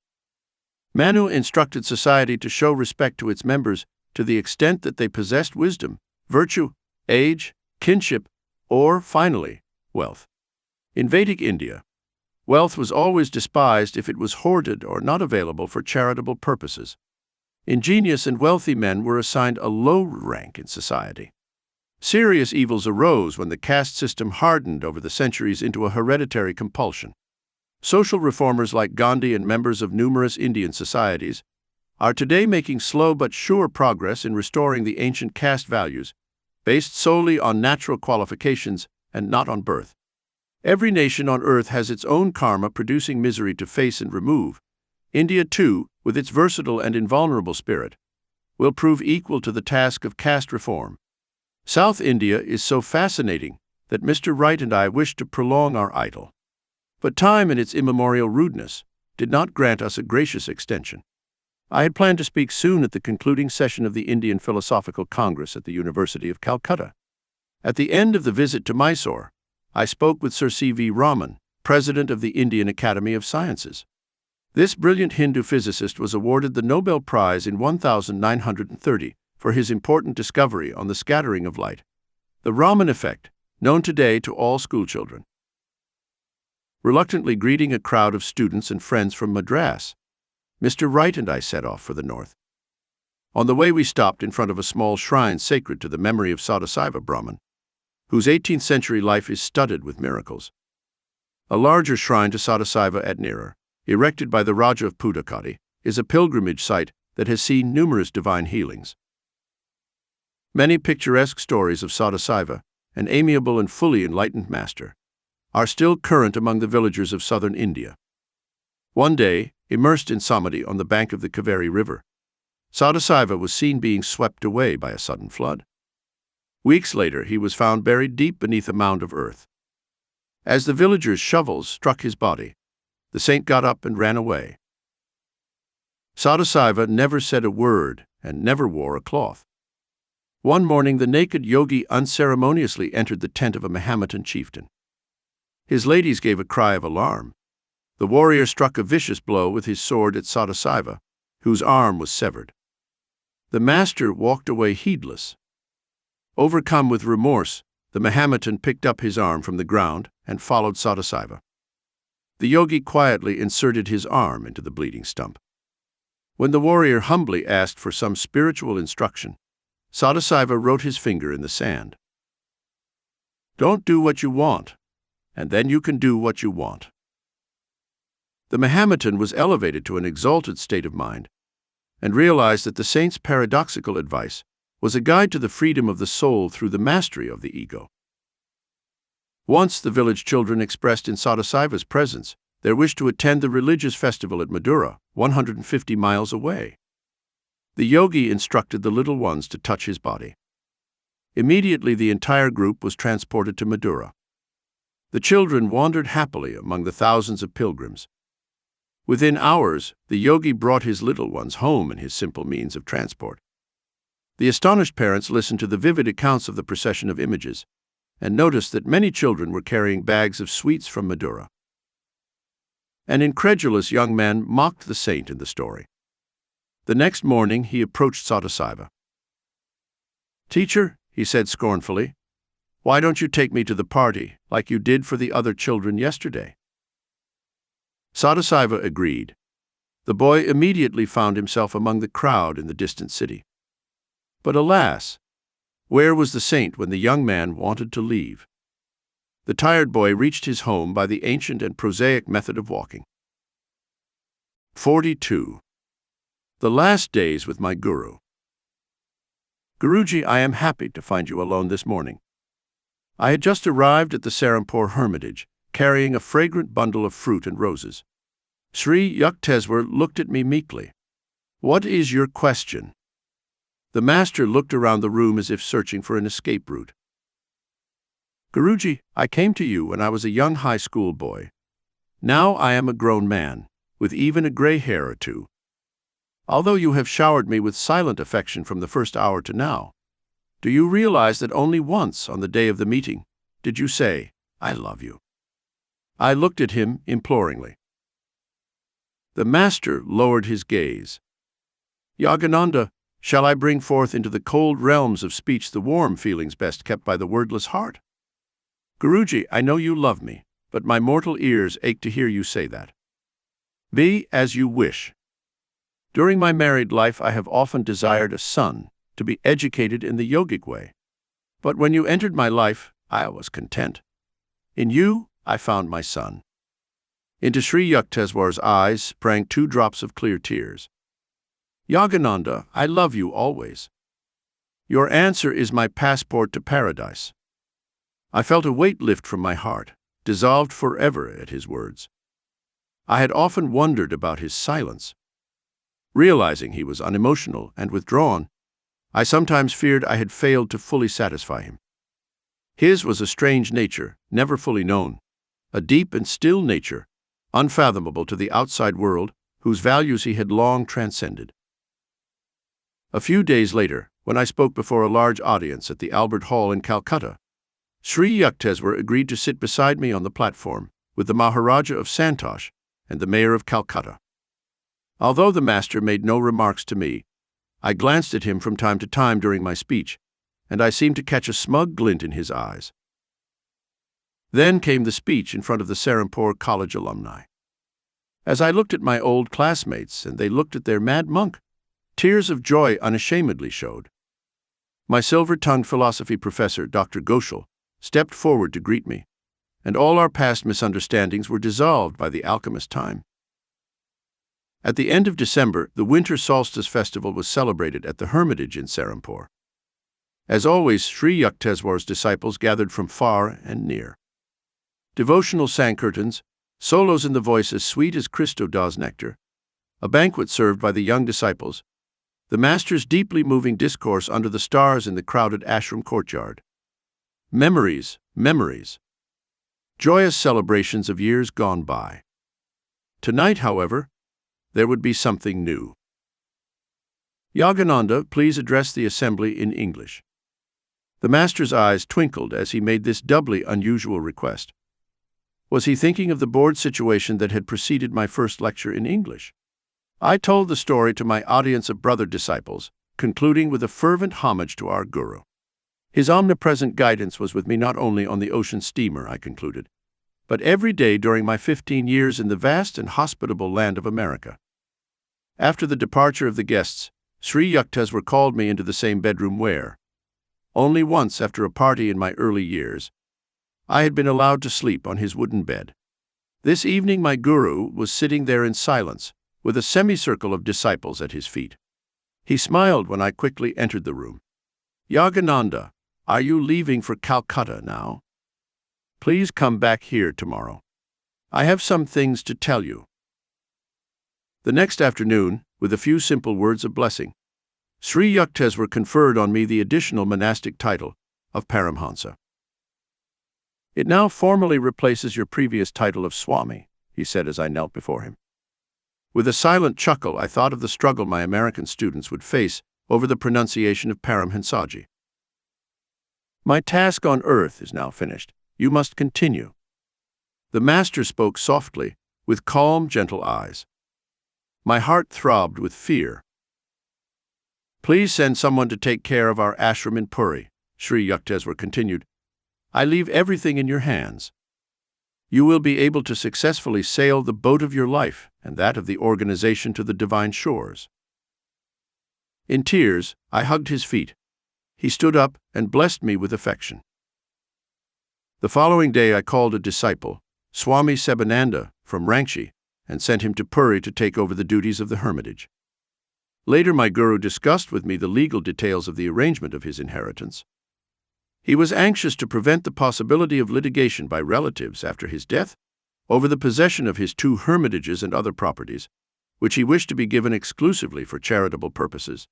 Manu instructed society to show respect to its members to the extent that they possessed wisdom, virtue, age, kinship, or, finally, wealth. In Vedic India, wealth was always despised if it was hoarded or not available for charitable purposes. Ingenious and wealthy men were assigned a low rank in society. Serious evils arose when the caste system hardened over the centuries into a hereditary compulsion. Social reformers like Gandhi and members of numerous Indian societies are today making slow but sure progress in restoring the ancient caste values, based solely on natural qualifications and not on birth. Every nation on earth has its own karma producing misery to face and remove. India, too, with its versatile and invulnerable spirit, will prove equal to the task of caste reform. South India is so fascinating that Mr. Wright and I wished to prolong our idyll. But time and its immemorial rudeness did not grant us a gracious extension. I had planned to speak soon at the concluding session of the Indian Philosophical Congress at the University of Calcutta. At the end of the visit to Mysore, I spoke with Sir C.V. Raman, president of the Indian Academy of Sciences. This brilliant Hindu physicist was awarded the Nobel Prize in 1930 for his important discovery on the scattering of light, the Raman effect, known today to all schoolchildren. Reluctantly greeting a crowd of students and friends from Madras, Mr. Wright and I set off for the north. On the way we stopped in front of a small shrine sacred to the memory of Sadashiva Brahman, whose 18th century life is studded with miracles. A larger shrine to Sadashiva at Neerar, erected by the Raja of Pudukkottai, is a pilgrimage site that has seen numerous divine healings. Many picturesque stories of Sadashiva, an amiable and fully enlightened master, are still current among the villagers of southern India. One day, immersed in samadhi on the bank of the Kaveri River, Sadashiva was seen being swept away by a sudden flood. Weeks later, he was found buried deep beneath a mound of earth. As the villagers' shovels struck his body, the saint got up and ran away. Sadashiva never said a word and never wore a cloth. One morning, the naked yogi unceremoniously entered the tent of a Mahometan chieftain. His ladies gave a cry of alarm. The warrior struck a vicious blow with his sword at Sadashiva, whose arm was severed. The master walked away heedless. Overcome with remorse, the Mahometan picked up his arm from the ground and followed Sadashiva. The yogi quietly inserted his arm into the bleeding stump. When the warrior humbly asked for some spiritual instruction, Sadashiva wrote his finger in the sand. "Don't do what you want, and then you can do what you want." The Mahometan was elevated to an exalted state of mind and realized that the saint's paradoxical advice was a guide to the freedom of the soul through the mastery of the ego. Once the village children expressed in Sadashiva's presence their wish to attend the religious festival at Madura, 150 miles away. The yogi instructed the little ones to touch his body. Immediately the entire group was transported to Madura. The children wandered happily among the thousands of pilgrims. Within hours, the yogi brought his little ones home in his simple means of transport. The astonished parents listened to the vivid accounts of the procession of images and noticed that many children were carrying bags of sweets from Madura. An incredulous young man mocked the saint in the story. The next morning, he approached Sadashiva. "Teacher," he said scornfully, "why don't you take me to the party like you did for the other children yesterday?" Sadashiva agreed. The boy immediately found himself among the crowd in the distant city. But alas, where was the saint when the young man wanted to leave? The tired boy reached his home by the ancient and prosaic method of walking. 42. The Last Days with My Guru. Guruji, I am happy to find you alone this morning. I had just arrived at the Serampore hermitage, carrying a fragrant bundle of fruit and roses. Sri Yukteswar looked at me meekly. "What is your question?" The master looked around the room as if searching for an escape route. "Guruji, I came to you when I was a young high school boy. Now I am a grown man, with even a gray hair or two. Although you have showered me with silent affection from the first hour to now, do you realize that only once on the day of the meeting did you say, 'I love you'?" I looked at him imploringly. The master lowered his gaze. "Yogananda, shall I bring forth into the cold realms of speech the warm feelings best kept by the wordless heart?" "Guruji, I know you love me, but my mortal ears ache to hear you say that." "Be as you wish. During my married life I have often desired a son to be educated in the yogic way. But when you entered my life, I was content. In you, I found my son." Into Sri Yukteswar's eyes sprang 2 drops of clear tears. "Yogananda, I love you always. Your answer is my passport to paradise." I felt a weight lift from my heart, dissolved forever at his words. I had often wondered about his silence. Realizing he was unemotional and withdrawn, I sometimes feared I had failed to fully satisfy him. His was a strange nature, never fully known, a deep and still nature, unfathomable to the outside world, whose values he had long transcended. A few days later, when I spoke before a large audience at the Albert Hall in Calcutta, Sri Yukteswar agreed to sit beside me on the platform, with the Maharaja of Santosh and the Mayor of Calcutta. Although the master made no remarks to me, I glanced at him from time to time during my speech, and I seemed to catch a smug glint in his eyes. Then came the speech in front of the Serampore College alumni. As I looked at my old classmates and they looked at their mad monk, tears of joy unashamedly showed. My silver-tongued philosophy professor, Dr. Ghoshal, stepped forward to greet me, and all our past misunderstandings were dissolved by the alchemist time. At the end of December, the winter solstice festival was celebrated at the Hermitage in Serampore. As always, Sri Yukteswar's disciples gathered from far and near. Devotional sankirtans, solos in the voice as sweet as Christo Das nectar, a banquet served by the young disciples, the master's deeply moving discourse under the stars in the crowded ashram courtyard. Memories, memories. Joyous celebrations of years gone by. Tonight, however, there would be something new. Yogananda, please address the assembly in English. The master's eyes twinkled as he made this doubly unusual request. Was he thinking of the bored situation that had preceded my first lecture in English? I told the story to my audience of brother disciples, concluding with a fervent homage to our Guru. His omnipresent guidance was with me not only on the ocean steamer, I concluded, but every day during my 15 years in the vast and hospitable land of America. After the departure of the guests, Sri Yukteswar called me into the same bedroom where, only once after a party in my early years, I had been allowed to sleep on his wooden bed. This evening my Guru was sitting there in silence, with a semicircle of disciples at his feet. He smiled when I quickly entered the room. Yogananda, are you leaving for Calcutta now? Please come back here tomorrow. I have some things to tell you. The next afternoon, with a few simple words of blessing, Sri Yukteswar conferred on me the additional monastic title of Paramhansa. It now formally replaces your previous title of Swami, he said as I knelt before him. With a silent chuckle, I thought of the struggle my American students would face over the pronunciation of Paramhansaji. My task on earth is now finished. You must continue. The master spoke softly, with calm, gentle eyes. My heart throbbed with fear. Please send someone to take care of our ashram in Puri, Sri Yukteswar continued. I leave everything in your hands. You will be able to successfully sail the boat of your life and that of the organization to the divine shores. In tears, I hugged his feet. He stood up and blessed me with affection. The following day I called a disciple, Swami Kebalananda, from Ranchi, and sent him to Puri to take over the duties of the hermitage. Later my Guru discussed with me the legal details of the arrangement of his inheritance. He was anxious to prevent the possibility of litigation by relatives after his death over the possession of his 2 hermitages and other properties, which he wished to be given exclusively for charitable purposes.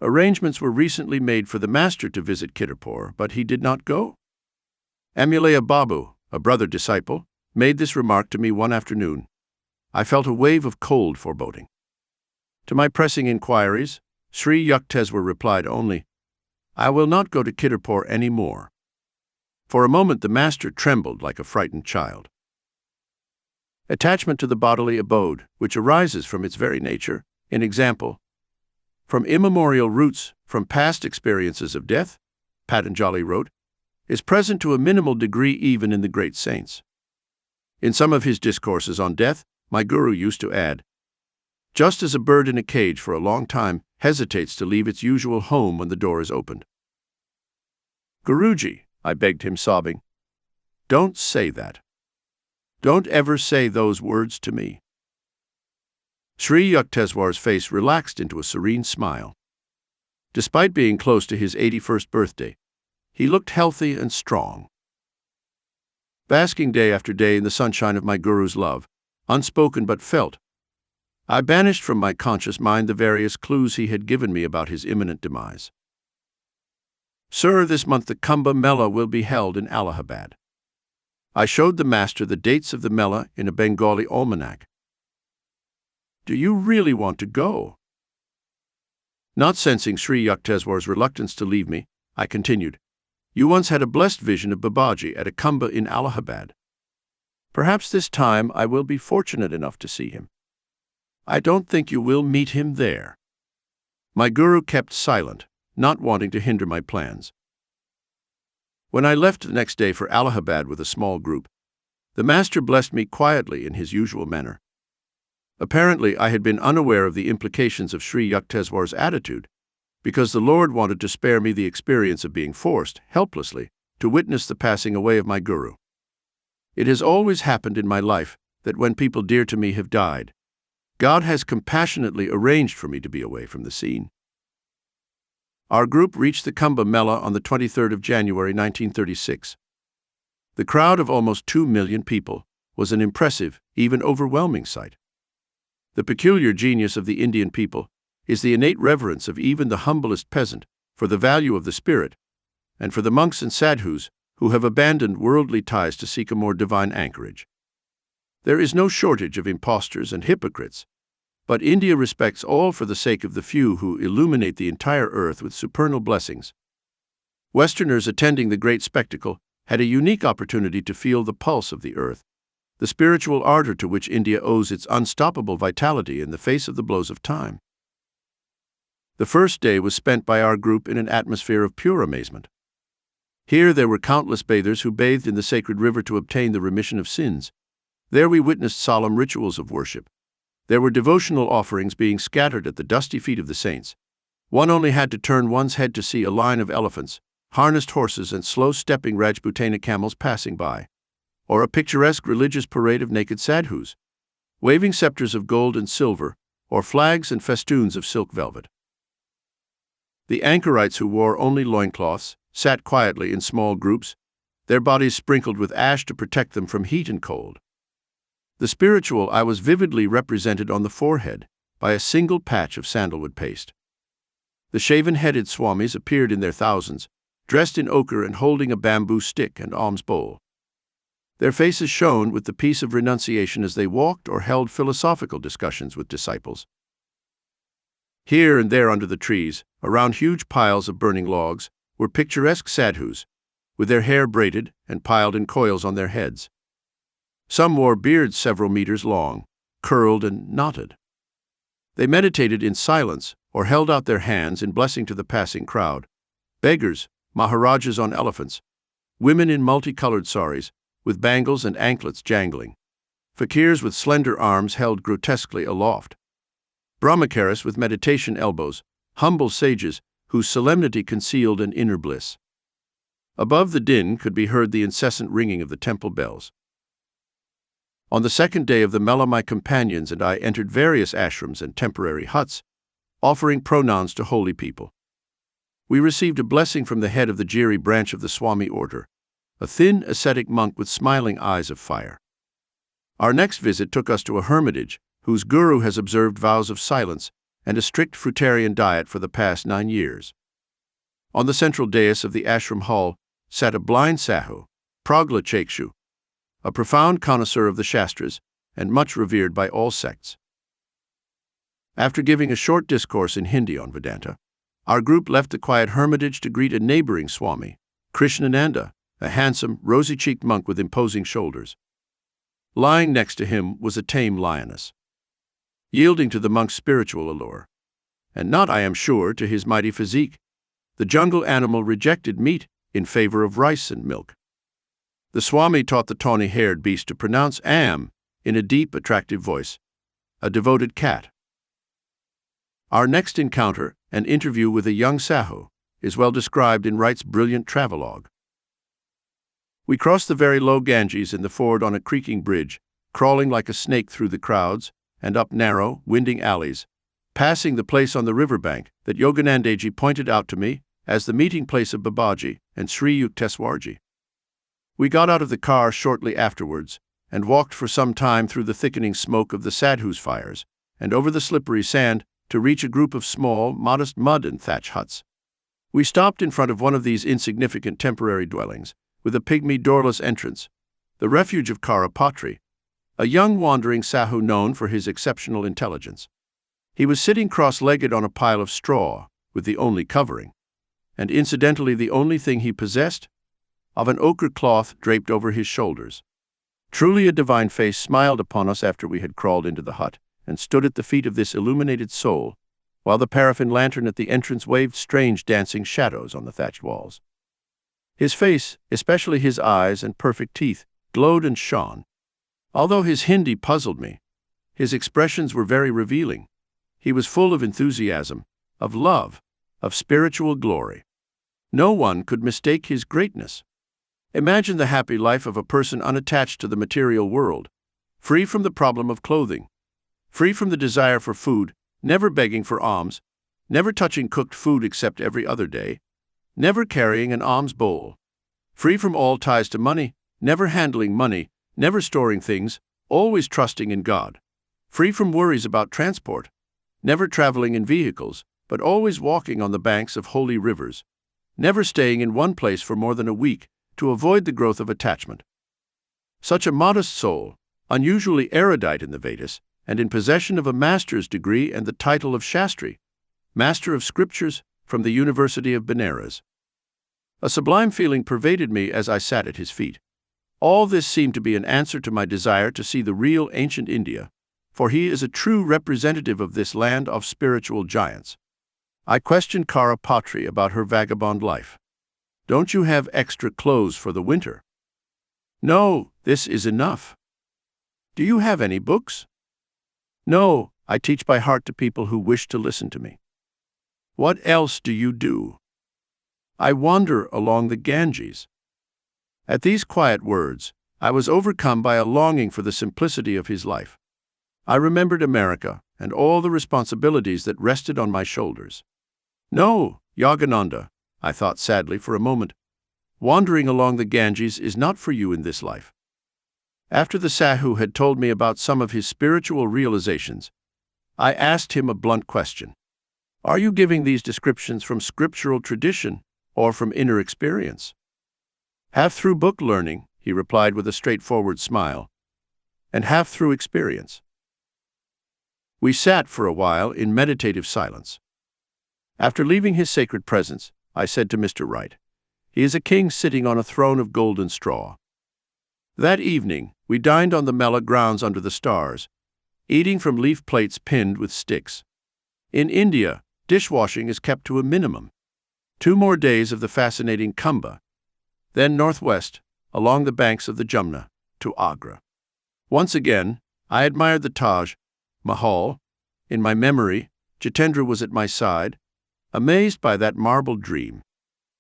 Arrangements were recently made for the master to visit Kirtipur, but he did not go. Amulaya Babu, a brother disciple, made this remark to me one afternoon. I felt a wave of cold foreboding. To my pressing inquiries, Sri Yukteswar replied only, I will not go to Kirtipur any more. For a moment the master trembled like a frightened child. Attachment to the bodily abode, which arises from its very nature, in example, from immemorial roots, from past experiences of death, Patanjali wrote, is present to a minimal degree even in the great saints. In some of his discourses on death, my Guru used to add, just as a bird in a cage for a long time hesitates to leave its usual home when the door is opened. Guruji, I begged him sobbing, don't say that. Don't ever say those words to me. Sri Yukteswar's face relaxed into a serene smile. Despite being close to his 81st birthday, he looked healthy and strong. Basking day after day in the sunshine of my Guru's love, unspoken but felt, I banished from my conscious mind the various clues he had given me about his imminent demise. "Sir, this month the Kumbh Mela will be held in Allahabad." I showed the master the dates of the Mela in a Bengali almanac. "Do you really want to go?" Not sensing Sri Yukteswar's reluctance to leave me, I continued, "You once had a blessed vision of Babaji at a Kumbh in Allahabad. Perhaps this time I will be fortunate enough to see him." "I don't think you will meet him there." My guru kept silent, not wanting to hinder my plans. When I left the next day for Allahabad with a small group, the master blessed me quietly in his usual manner. Apparently, I had been unaware of the implications of Sri Yukteswar's attitude, because the Lord wanted to spare me the experience of being forced, helplessly, to witness the passing away of my guru. It has always happened in my life that when people dear to me have died, God has compassionately arranged for me to be away from the scene. Our group reached the Kumbh Mela on the 23rd of January 1936. The crowd of almost 2 million people was an impressive, even overwhelming sight. The peculiar genius of the Indian people is the innate reverence of even the humblest peasant for the value of the spirit, and for the monks and sadhus who have abandoned worldly ties to seek a more divine anchorage. There is no shortage of impostors and hypocrites, but India respects all for the sake of the few who illuminate the entire earth with supernal blessings. Westerners attending the great spectacle had a unique opportunity to feel the pulse of the earth, the spiritual ardor to which India owes its unstoppable vitality in the face of the blows of time. The first day was spent by our group in an atmosphere of pure amazement. Here there were countless bathers who bathed in the sacred river to obtain the remission of sins. There we witnessed solemn rituals of worship. There were devotional offerings being scattered at the dusty feet of the saints. One only had to turn one's head to see a line of elephants, harnessed horses, and slow-stepping Rajputana camels passing by, or a picturesque religious parade of naked sadhus, waving scepters of gold and silver, or flags and festoons of silk velvet. The anchorites who wore only loincloths sat quietly in small groups, their bodies sprinkled with ash to protect them from heat and cold. The spiritual I was vividly represented on the forehead by a single patch of sandalwood paste. The shaven-headed swamis appeared in their thousands, dressed in ochre and holding a bamboo stick and alms bowl. Their faces shone with the peace of renunciation as they walked or held philosophical discussions with disciples. Here and there under the trees, around huge piles of burning logs, were picturesque sadhus, with their hair braided and piled in coils on their heads. Some wore beards several meters long, curled and knotted. They meditated in silence or held out their hands in blessing to the passing crowd. Beggars, maharajas on elephants, women in multicolored saris, with bangles and anklets jangling. Fakirs with slender arms held grotesquely aloft. Brahmacharis with meditation elbows, humble sages whose solemnity concealed an inner bliss. Above the din could be heard the incessant ringing of the temple bells. On the second day of the Mela, my companions and I entered various ashrams and temporary huts, offering pranams to holy people. We received a blessing from the head of the Giri branch of the Swami order, a thin, ascetic monk with smiling eyes of fire. Our next visit took us to a hermitage whose guru has observed vows of silence and a strict fruitarian diet for the past 9 years. On the central dais of the ashram hall sat a blind sahu, Pragla Chakshu, a profound connoisseur of the Shastras and much revered by all sects. After giving a short discourse in Hindi on Vedanta, our group left the quiet hermitage to greet a neighboring Swami, Krishnananda, a handsome, rosy-cheeked monk with imposing shoulders. Lying next to him was a tame lioness. Yielding to the monk's spiritual allure, and not, I am sure, to his mighty physique, the jungle animal rejected meat in favor of rice and milk. The Swami taught the tawny-haired beast to pronounce "am" in a deep, attractive voice, a devoted cat. Our next encounter, an interview with a young sahu, is well described in Wright's brilliant travelogue. We crossed the very low Ganges in the ford on a creaking bridge, crawling like a snake through the crowds and up narrow, winding alleys, passing the place on the riverbank that Yoganandaji pointed out to me as the meeting place of Babaji and Sri Yukteswarji. We got out of the car shortly afterwards and walked for some time through the thickening smoke of the sadhus' fires and over the slippery sand to reach a group of small, modest mud and thatch huts. We stopped in front of one of these insignificant temporary dwellings, with a pygmy doorless entrance, the refuge of Karapatri, a young wandering Sahu known for his exceptional intelligence. He was sitting cross-legged on a pile of straw, with the only covering, and incidentally the only thing he possessed, of an ochre cloth draped over his shoulders. Truly a divine face smiled upon us after we had crawled into the hut and stood at the feet of this illuminated soul, while the paraffin lantern at the entrance waved strange dancing shadows on the thatched walls. His face, especially his eyes and perfect teeth, glowed and shone. Although his Hindi puzzled me, his expressions were very revealing. He was full of enthusiasm, of love, of spiritual glory. No one could mistake his greatness. Imagine the happy life of a person unattached to the material world, free from the problem of clothing, free from the desire for food, never begging for alms, never touching cooked food except every other day, never carrying an alms bowl, free from all ties to money, never handling money, never storing things, always trusting in God, free from worries about transport, never traveling in vehicles, but always walking on the banks of holy rivers, never staying in one place for more than a week to avoid the growth of attachment. Such a modest soul, unusually erudite in the Vedas, and in possession of a master's degree and the title of Shastri, Master of Scriptures, from the University of Benares. A sublime feeling pervaded me as I sat at his feet. All this seemed to be an answer to my desire to see the real ancient India, for he is a true representative of this land of spiritual giants. I questioned Karapatri about her vagabond life. Don't you have extra clothes for the winter? No, this is enough. Do you have any books? No, I teach by heart to people who wish to listen to me. What else do you do? I wander along the Ganges. At these quiet words, I was overcome by a longing for the simplicity of his life. I remembered America and all the responsibilities that rested on my shoulders. No, Yogananda, I thought sadly for a moment, wandering along the Ganges is not for you in this life. After the Sahu had told me about some of his spiritual realizations, I asked him a blunt question. Are you giving these descriptions from scriptural tradition or from inner experience? Half through book learning, he replied with a straightforward smile, and half through experience. We sat for a while in meditative silence. After leaving his sacred presence, I said to Mr. Wright, he is a king sitting on a throne of golden straw. That evening, we dined on the Mela grounds under the stars, eating from leaf plates pinned with sticks. In India, dishwashing is kept to a minimum. 2 more days of the fascinating Kumbh, then northwest, along the banks of the Jumna, to Agra. Once again, I admired the Taj Mahal. In my memory, Jitendra was at my side, amazed by that marble dream.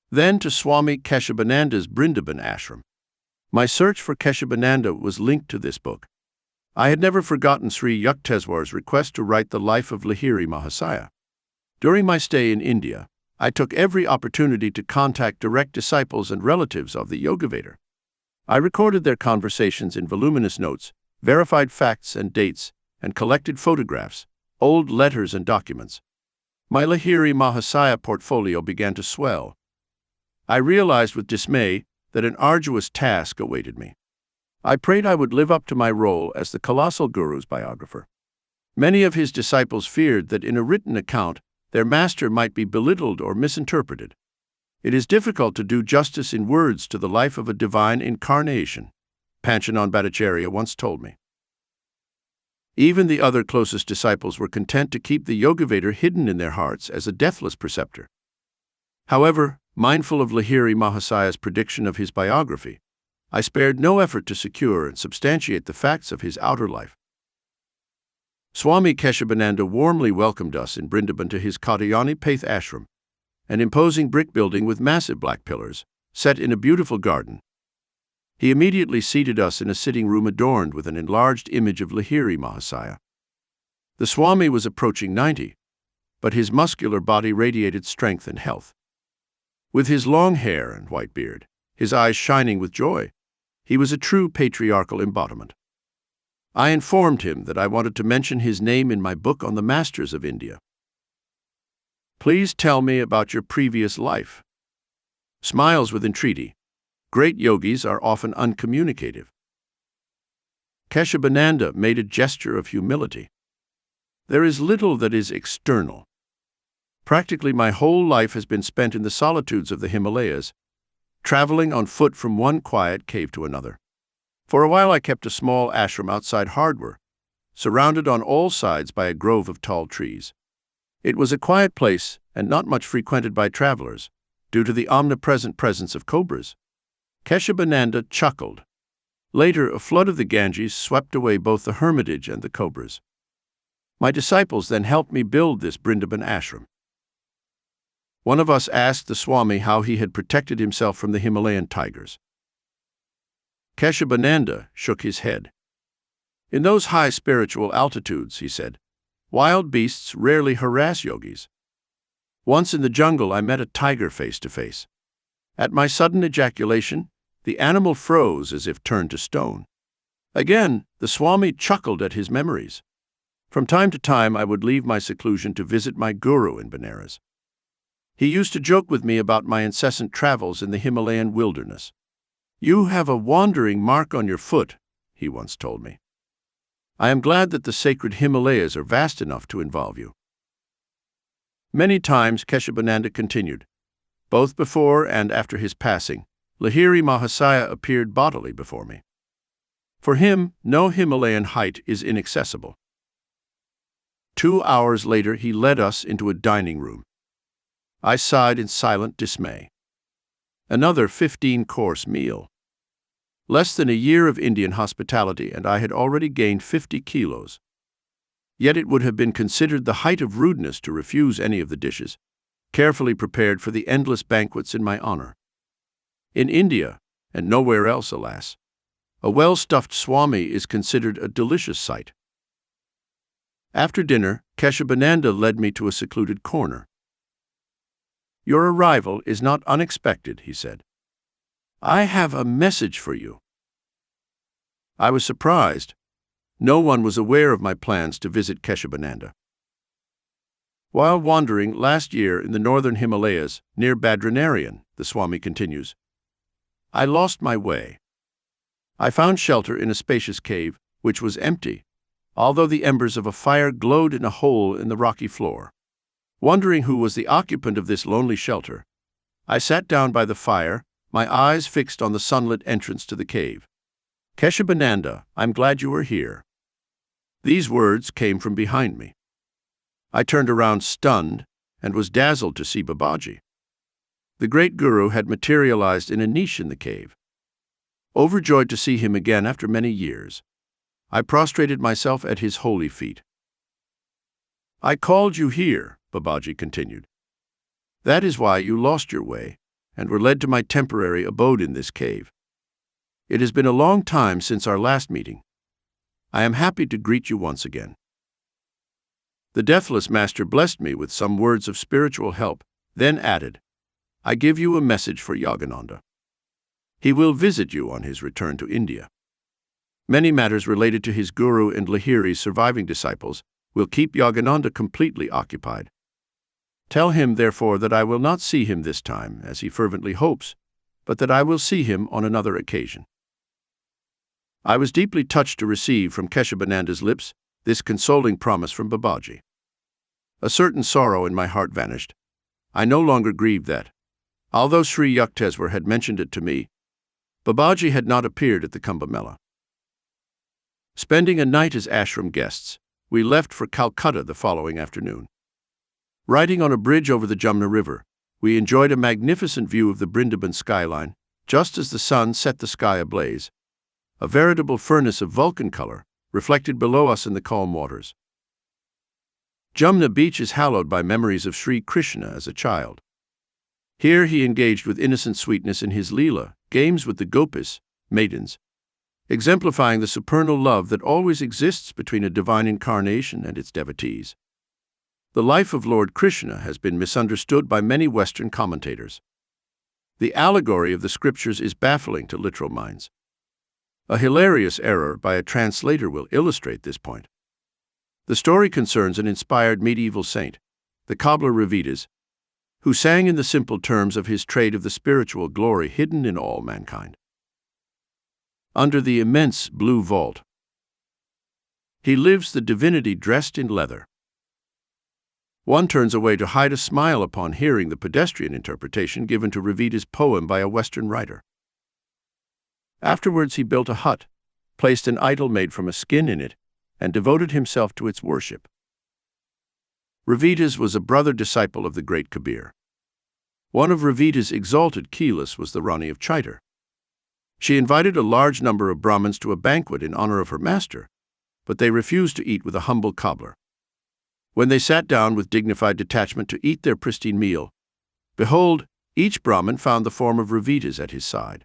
Then to Swami Kebalananda's Brindaban ashram. My search for Kebalananda was linked to this book. I had never forgotten Sri Yukteswar's request to write the life of Lahiri Mahasaya. During my stay in India, I took every opportunity to contact direct disciples and relatives of the Yogaveda. I recorded their conversations in voluminous notes, verified facts and dates, and collected photographs, old letters and documents. My Lahiri Mahasaya portfolio began to swell. I realized with dismay that an arduous task awaited me. I prayed I would live up to my role as the colossal guru's biographer. Many of his disciples feared that in a written account, their master might be belittled or misinterpreted. It is difficult to do justice in words to the life of a divine incarnation, Panchanan Bhattacharya once told me. Even the other closest disciples were content to keep the Yogaveda hidden in their hearts as a deathless preceptor. However, mindful of Lahiri Mahasaya's prediction of his biography, I spared no effort to secure and substantiate the facts of his outer life. Swami Kebalananda warmly welcomed us in Brindaban to his Katyayani Paith ashram, an imposing brick building with massive black pillars, set in a beautiful garden. He immediately seated us in a sitting room adorned with an enlarged image of Lahiri Mahasaya. The Swami was approaching 90, but his muscular body radiated strength and health. With his long hair and white beard, his eyes shining with joy, he was a true patriarchal embodiment. I informed him that I wanted to mention his name in my book on the masters of India. Please tell me about your previous life. Smiles with entreaty. Great yogis are often uncommunicative. Kebalananda made a gesture of humility. There is little that is external. Practically my whole life has been spent in the solitudes of the Himalayas, traveling on foot from one quiet cave to another. For a while I kept a small ashram outside Hardwar, surrounded on all sides by a grove of tall trees. It was a quiet place and not much frequented by travelers, due to the omnipresent presence of cobras. Kebalananda chuckled. Later, a flood of the Ganges swept away both the hermitage and the cobras. My disciples then helped me build this Vrindavan ashram. One of us asked the Swami how he had protected himself from the Himalayan tigers. Kebalananda shook his head. In those high spiritual altitudes, he said, wild beasts rarely harass yogis. Once in the jungle I met a tiger face to face. At my sudden ejaculation, the animal froze as if turned to stone. Again, the Swami chuckled at his memories. From time to time I would leave my seclusion to visit my guru in Benares. He used to joke with me about my incessant travels in the Himalayan wilderness. You have a wandering mark on your foot, he once told me. I am glad that the sacred Himalayas are vast enough to involve you. Many times, Kebalananda continued, both before and after his passing, Lahiri Mahasaya appeared bodily before me. For him, no Himalayan height is inaccessible. 2 hours later, he led us into a dining room. I sighed in silent dismay. Another 15-course meal. Less than a year of Indian hospitality, and I had already gained 50 kilos. Yet it would have been considered the height of rudeness to refuse any of the dishes, carefully prepared for the endless banquets in my honor. In India, and nowhere else, alas, a well-stuffed Swami is considered a delicious sight. After dinner, Kebalananda led me to a secluded corner. Your arrival is not unexpected, he said. I have a message for you. I was surprised. No one was aware of my plans to visit Kebalananda. While wandering last year in the northern Himalayas, near Badranarayan, the Swami continues, I lost my way. I found shelter in a spacious cave, which was empty, although the embers of a fire glowed in a hole in the rocky floor. Wondering who was the occupant of this lonely shelter, I sat down by the fire, my eyes fixed on the sunlit entrance to the cave. Kebalananda, I'm glad you are here. These words came from behind me. I turned around stunned and was dazzled to see Babaji. The great guru had materialized in a niche in the cave. Overjoyed to see him again after many years, I prostrated myself at his holy feet. I called you here, Babaji continued. That is why you lost your way and were led to my temporary abode in this cave. It has been a long time since our last meeting. I am happy to greet you once again. The deathless master blessed me with some words of spiritual help, then added, I give you a message for Yogananda. He will visit you on his return to India. Many matters related to his guru and Lahiri's surviving disciples will keep Yogananda completely occupied. Tell him, therefore, that I will not see him this time, as he fervently hopes, but that I will see him on another occasion. I was deeply touched to receive from Kebalananda's lips this consoling promise from Babaji. A certain sorrow in my heart vanished. I no longer grieved that, although Sri Yukteswar had mentioned it to me, Babaji had not appeared at the Kumbh Mela. Spending a night as ashram guests, we left for Calcutta the following afternoon. Riding on a bridge over the Jumna River, we enjoyed a magnificent view of the Vrindavan skyline, just as the sun set the sky ablaze, a veritable furnace of Vulcan color, reflected below us in the calm waters. Jumna Beach is hallowed by memories of Sri Krishna as a child. Here he engaged with innocent sweetness in his Leela, games with the gopis, maidens, exemplifying the supernal love that always exists between a divine incarnation and its devotees. The life of Lord Krishna has been misunderstood by many Western commentators. The allegory of the scriptures is baffling to literal minds. A hilarious error by a translator will illustrate this point. The story concerns an inspired medieval saint, the cobbler Revidas, who sang in the simple terms of his trade of the spiritual glory hidden in all mankind. Under the immense blue vault, he lives the divinity dressed in leather. One turns away to hide a smile upon hearing the pedestrian interpretation given to Revidas' poem by a Western writer. Afterwards he built a hut, placed an idol made from a skin in it, and devoted himself to its worship. Revidas was a brother disciple of the great Kabir. One of Revidas' exalted Keelas was the Rani of Chitar. She invited a large number of Brahmins to a banquet in honor of her master, but they refused to eat with a humble cobbler. When they sat down with dignified detachment to eat their pristine meal, behold, each Brahmin found the form of Revidas at his side.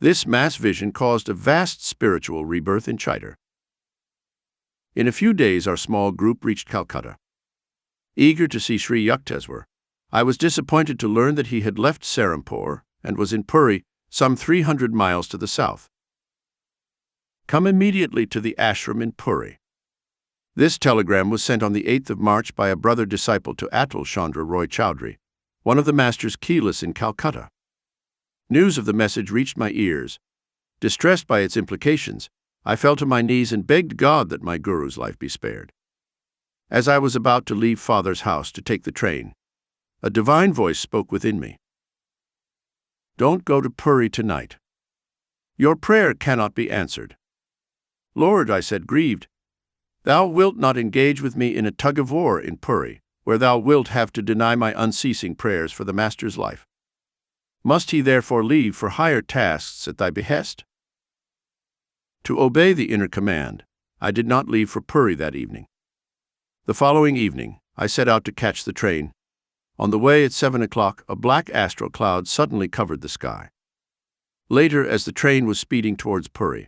This mass vision caused a vast spiritual rebirth in Chitar. In a few days our small group reached Calcutta. Eager to see Sri Yukteswar, I was disappointed to learn that he had left Serampore and was in Puri, some 300 miles to the south. Come immediately to the ashram in Puri. This telegram was sent on the 8th of March by a brother disciple to Atul Chandra Roy Chowdhury, one of the master's Keelas in Calcutta. News of the message reached my ears. Distressed by its implications, I fell to my knees and begged God that my guru's life be spared. As I was about to leave Father's house to take the train, a divine voice spoke within me. Don't go to Puri tonight. Your prayer cannot be answered. Lord, I said, grieved, thou wilt not engage with me in a tug-of-war in Puri, where thou wilt have to deny my unceasing prayers for the Master's life. Must he therefore leave for higher tasks at thy behest? To obey the inner command, I did not leave for Puri that evening. The following evening, I set out to catch the train. On the way at 7 o'clock, a black astral cloud suddenly covered the sky. Later, as the train was speeding towards Puri,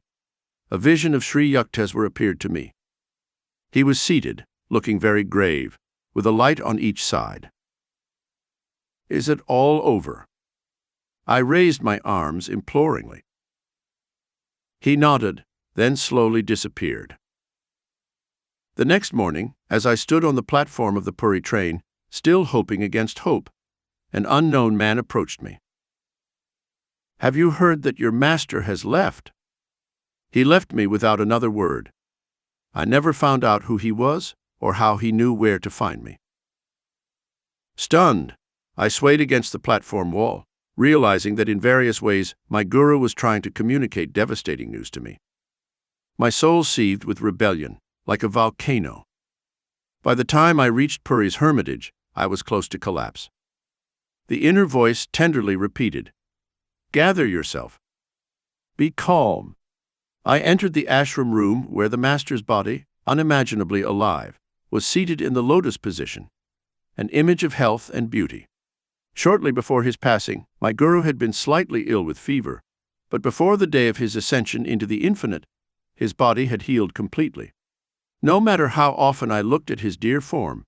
a vision of Sri Yukteswar appeared to me. He was seated, looking very grave, with a light on each side. Is it all over? I raised my arms imploringly. He nodded, then slowly disappeared. The next morning, as I stood on the platform of the Puri train, still hoping against hope, an unknown man approached me. Have you heard that your master has left? He left me without another word. I never found out who he was or how he knew where to find me. Stunned, I swayed against the platform wall, realizing that in various ways my guru was trying to communicate devastating news to me. My soul seethed with rebellion, like a volcano. By the time I reached Puri's hermitage, I was close to collapse. The inner voice tenderly repeated, "Gather yourself. Be calm." I entered the ashram room where the master's body, unimaginably alive, was seated in the lotus position, an image of health and beauty. Shortly before his passing, my guru had been slightly ill with fever, but before the day of his ascension into the infinite, his body had healed completely. No matter how often I looked at his dear form,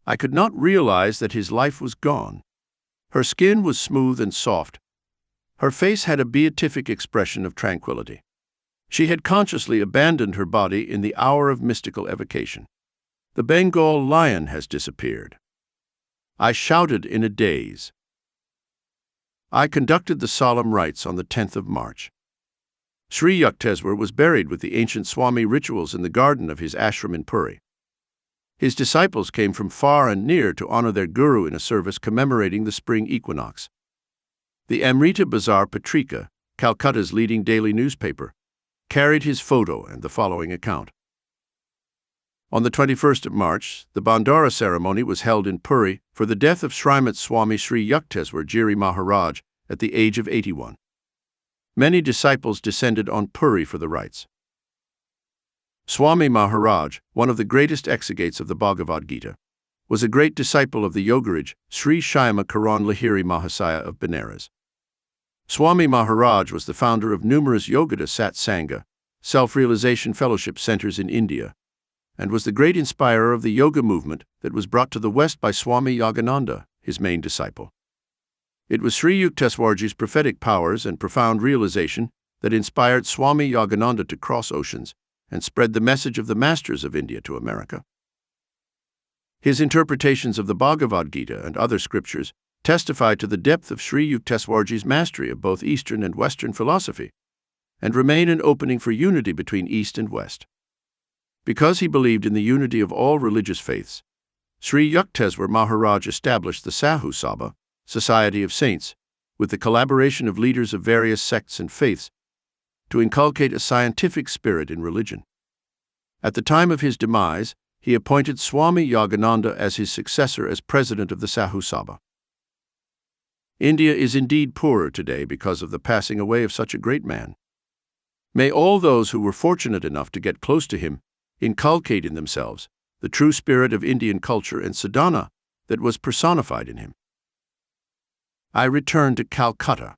I could not realize that his life was gone. Her skin was smooth and soft. Her face had a beatific expression of tranquility. She had consciously abandoned her body in the hour of mystical evocation. The Bengal lion has disappeared. I shouted in a daze. I conducted the solemn rites on the 10th of March. Sri Yukteswar was buried with the ancient Swami rituals in the garden of his ashram in Puri. His disciples came from far and near to honor their guru in a service commemorating the spring equinox. The Amrita Bazar Patrika, Calcutta's leading daily newspaper, carried his photo and the following account. On the 21st of March, the Bandara ceremony was held in Puri for the death of Srimat Swami Sri Yukteswar Giri Maharaj at the age of 81. Many disciples descended on Puri for the rites. Swami Maharaj, one of the greatest exegetes of the Bhagavad Gita, was a great disciple of the Yogaraj Sri Shyama Karan Lahiri Mahasaya of Benares. Swami Maharaj was the founder of numerous Yogada Sat Sangha, self-realization fellowship centers in India, and was the great inspirer of the yoga movement that was brought to the West by Swami Yogananda, his main disciple. It was Sri Yukteswarji's prophetic powers and profound realization that inspired Swami Yogananda to cross oceans and spread the message of the masters of India to America. His interpretations of the Bhagavad Gita and other scriptures testify to the depth of Sri Yukteswarji's mastery of both Eastern and Western philosophy, and remain an opening for unity between East and West. Because he believed in the unity of all religious faiths, Sri Yukteswar Maharaj established the Sadhu Sabha, Society of Saints, with the collaboration of leaders of various sects and faiths, to inculcate a scientific spirit in religion. At the time of his demise, he appointed Swami Yogananda as his successor as president of the Sadhu Sabha. India is indeed poorer today because of the passing away of such a great man. May all those who were fortunate enough to get close to him inculcate in themselves the true spirit of Indian culture and sadhana that was personified in him. I returned to Calcutta.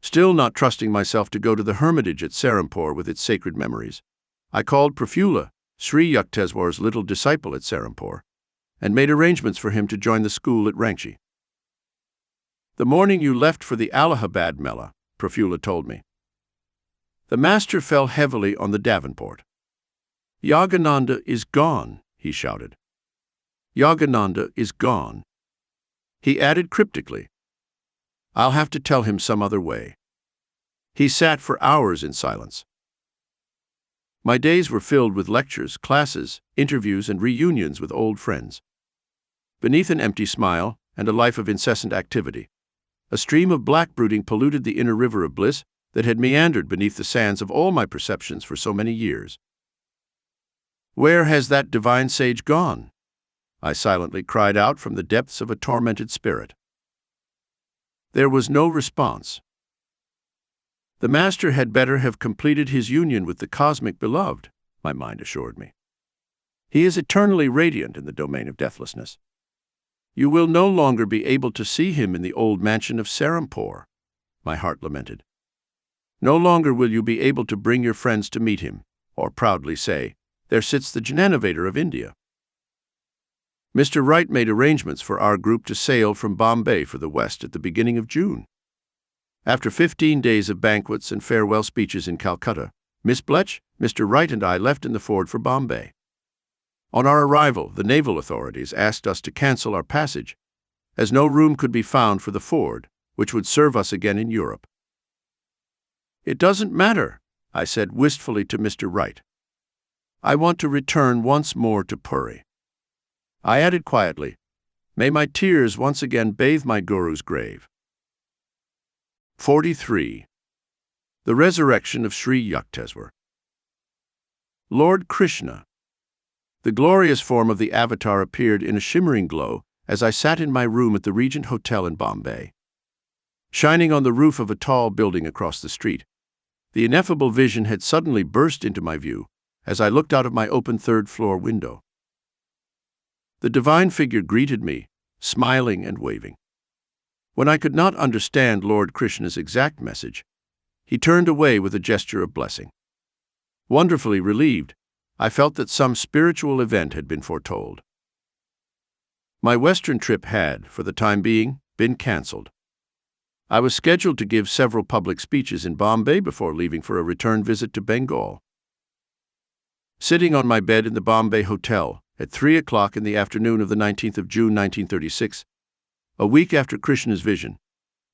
Still not trusting myself to go to the hermitage at Serampore with its sacred memories, I called Prafula, Sri Yukteswar's little disciple at Serampore, and made arrangements for him to join the school at Ranchi. "The morning you left for the Allahabad Mela," Prafula told me, "the master fell heavily on the Davenport. 'Yogananda is gone,' he shouted. 'Yogananda is gone.' He added cryptically, 'I'll have to tell him some other way.' He sat for hours in silence. My days were filled with lectures, classes, interviews, and reunions with old friends. Beneath an empty smile and a life of incessant activity, a stream of black brooding polluted the inner river of bliss that had meandered beneath the sands of all my perceptions for so many years. Where has that divine sage gone? I silently cried out from the depths of a tormented spirit. There was no response. The master had better have completed his union with the cosmic beloved, my mind assured me. He is eternally radiant in the domain of deathlessness. You will no longer be able to see him in the old mansion of Serampore, my heart lamented. No longer will you be able to bring your friends to meet him, or proudly say, "There sits the Jnanavatar of India." Mr. Wright made arrangements for our group to sail from Bombay for the West at the beginning of June. After 15 days of banquets and farewell speeches in Calcutta, Miss Bletch, Mr. Wright, and I left in the Ford for Bombay. On our arrival, the naval authorities asked us to cancel our passage, as no room could be found for the Ford, which would serve us again in Europe. "It doesn't matter," I said wistfully to Mr. Wright. "I want to return once more to Puri." I added quietly, "May my tears once again bathe my Guru's grave." 43. The Resurrection of Sri Yukteswar. Lord Krishna. The glorious form of the Avatar appeared in a shimmering glow as I sat in my room at the Regent Hotel in Bombay. Shining on the roof of a tall building across the street, the ineffable vision had suddenly burst into my view as I looked out of my open third-floor window. The divine figure greeted me, smiling and waving. When I could not understand Lord Krishna's exact message, he turned away with a gesture of blessing. Wonderfully relieved, I felt that some spiritual event had been foretold. My Western trip had, for the time being, been cancelled. I was scheduled to give several public speeches in Bombay before leaving for a return visit to Bengal. Sitting on my bed in the Bombay Hotel at 3 o'clock in the afternoon of the 19th of June 1936, a week after Krishna's vision,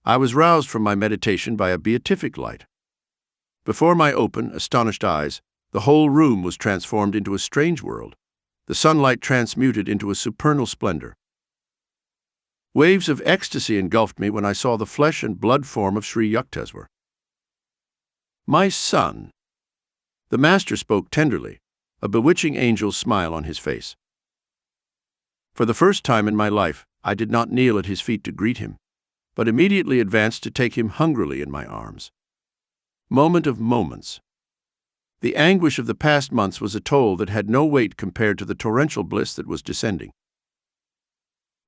I was roused from my meditation by a beatific light. Before my open, astonished eyes, the whole room was transformed into a strange world, the sunlight transmuted into a supernal splendor. Waves of ecstasy engulfed me when I saw the flesh and blood form of Sri Yukteswar. "My son." The master spoke tenderly, a bewitching angel's smile on his face. For the first time in my life, I did not kneel at his feet to greet him, but immediately advanced to take him hungrily in my arms. Moment of moments. The anguish of the past months was a toll that had no weight compared to the torrential bliss that was descending.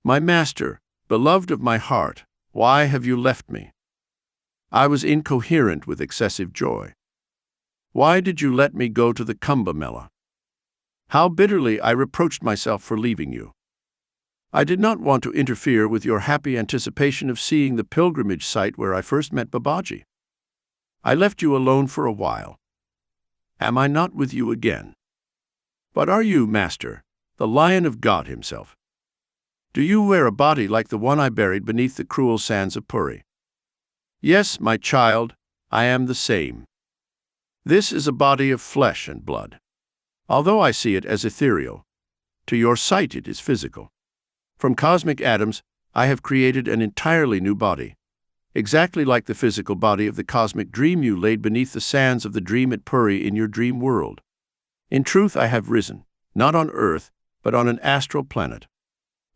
"My master, beloved of my heart, why have you left me?" I was incoherent with excessive joy. "Why did you let me go to the Kumbh Mela?" How bitterly I reproached myself for leaving you. I did not want to interfere with your happy anticipation of seeing the pilgrimage site where I first met Babaji. I left you alone for a while. Am I not with you again? But are you, Master, the Lion of God himself? Do you wear a body like the one I buried beneath the cruel sands of Puri? Yes, my child, I am the same. This is a body of flesh and blood. Although I see it as ethereal, to your sight it is physical. From cosmic atoms, I have created an entirely new body, exactly like the physical body of the cosmic dream you laid beneath the sands of the dream at Puri in your dream world. In truth, I have risen, not on earth, but on an astral planet.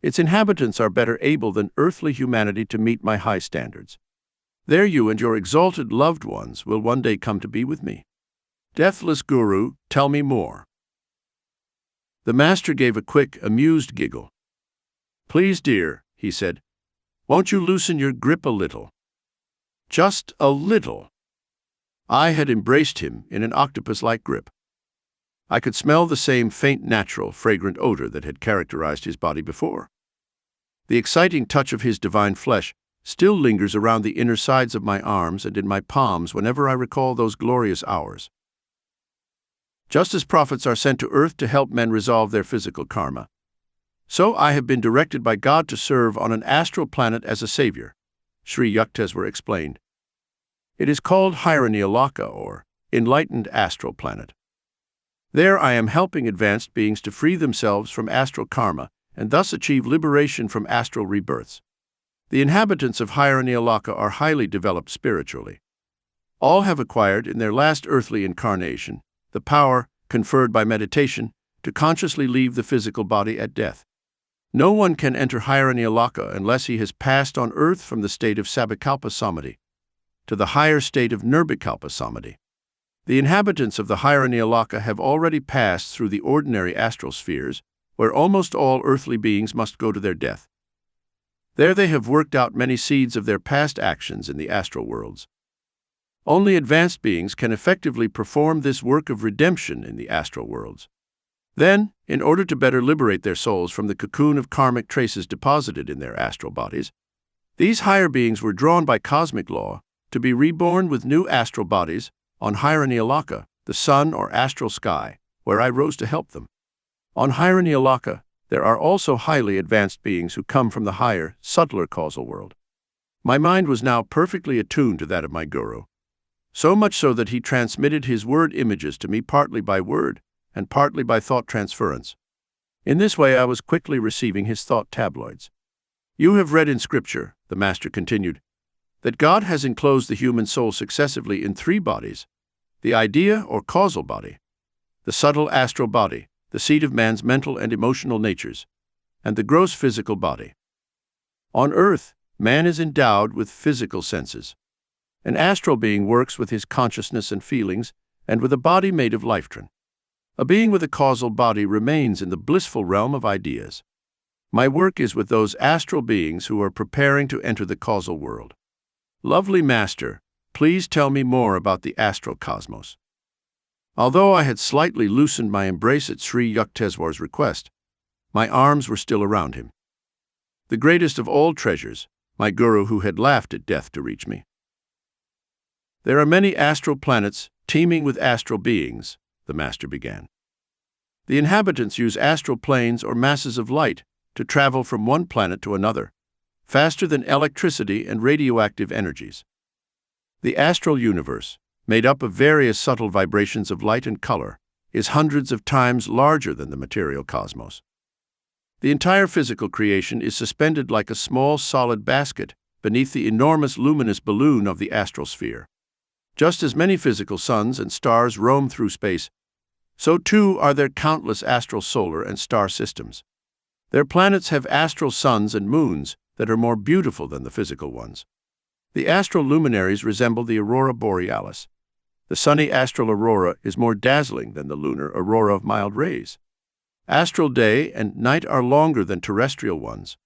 Its inhabitants are better able than earthly humanity to meet my high standards. There you and your exalted loved ones will one day come to be with me. Deathless Guru, tell me more. The Master gave a quick, amused giggle. Please, dear, he said, won't you loosen your grip a little? Just a little. I had embraced him in an octopus-like grip. I could smell the same faint, natural, fragrant odor that had characterized his body before. The exciting touch of his divine flesh still lingers around the inner sides of my arms and in my palms whenever I recall those glorious hours. Just as prophets are sent to earth to help men resolve their physical karma, so I have been directed by God to serve on an astral planet as a savior, Sri Yukteswar explained. It is called Hiranyalaka, or enlightened astral planet. There I am helping advanced beings to free themselves from astral karma and thus achieve liberation from astral rebirths. The inhabitants of Hiranyalaka are highly developed spiritually. All have acquired in their last earthly incarnation the power, conferred by meditation, to consciously leave the physical body at death. No one can enter Hiranyalaka unless he has passed on earth from the state of Sabakalpa Samadhi to the higher state of Nirvikalpa Samadhi. The inhabitants of the Hiranyalaka have already passed through the ordinary astral spheres, where almost all earthly beings must go to their death. There they have worked out many seeds of their past actions in the astral worlds. Only advanced beings can effectively perform this work of redemption in the astral worlds. Then, in order to better liberate their souls from the cocoon of karmic traces deposited in their astral bodies, these higher beings were drawn by cosmic law to be reborn with new astral bodies on Hiranyalaka, the sun or astral sky, where I rose to help them. On Hiranyalaka, there are also highly advanced beings who come from the higher, subtler causal world. My mind was now perfectly attuned to that of my Guru, so much so that he transmitted his word images to me partly by word and partly by thought transference. In this way I was quickly receiving his thought tabloids. You have read in Scripture, the Master continued, that God has enclosed the human soul successively in three bodies: the idea or causal body, the subtle astral body, the seat of man's mental and emotional natures, and the gross physical body. On earth, man is endowed with physical senses. An astral being works with his consciousness and feelings, and with a body made of lifetron. A being with a causal body remains in the blissful realm of ideas. My work is with those astral beings who are preparing to enter the causal world. Lovely Master, please tell me more about the astral cosmos. Although I had slightly loosened my embrace at Sri Yukteswar's request, my arms were still around him. The greatest of all treasures, my Guru who had laughed at death to reach me. There are many astral planets teeming with astral beings, the Master began. The inhabitants use astral planes or masses of light to travel from one planet to another, faster than electricity and radioactive energies. The astral universe, made up of various subtle vibrations of light and color, is hundreds of times larger than the material cosmos. The entire physical creation is suspended like a small solid basket beneath the enormous luminous balloon of the astral sphere. Just as many physical suns and stars roam through space, so too are there countless astral solar and star systems. Their planets have astral suns and moons that are more beautiful than the physical ones. The astral luminaries resemble the aurora borealis. The sunny astral aurora is more dazzling than the lunar aurora of mild rays. Astral day and night are longer than terrestrial ones.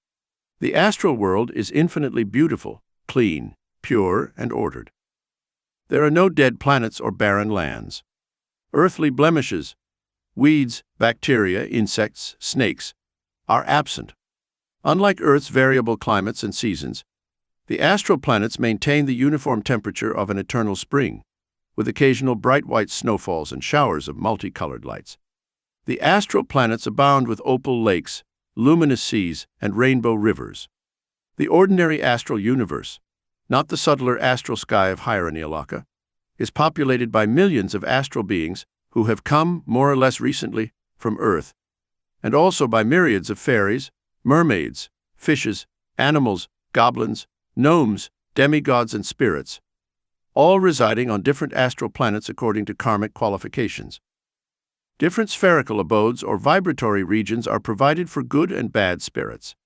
The astral world is infinitely beautiful, clean, pure, and ordered. There are no dead planets or barren lands. Earthly blemishes, weeds, bacteria, insects, snakes, are absent. Unlike Earth's variable climates and seasons, the astral planets maintain the uniform temperature of an eternal spring, with occasional bright white snowfalls and showers of multicolored lights. The astral planets abound with opal lakes, luminous seas, and rainbow rivers. The ordinary astral universe, not the subtler astral sky of Himalayas, is populated by millions of astral beings who have come, more or less recently, from Earth, and also by myriads of fairies, mermaids, fishes, animals, goblins, gnomes, demigods, and spirits, all residing on different astral planets according to karmic qualifications. Different spherical abodes or vibratory regions are provided for good and bad spirits.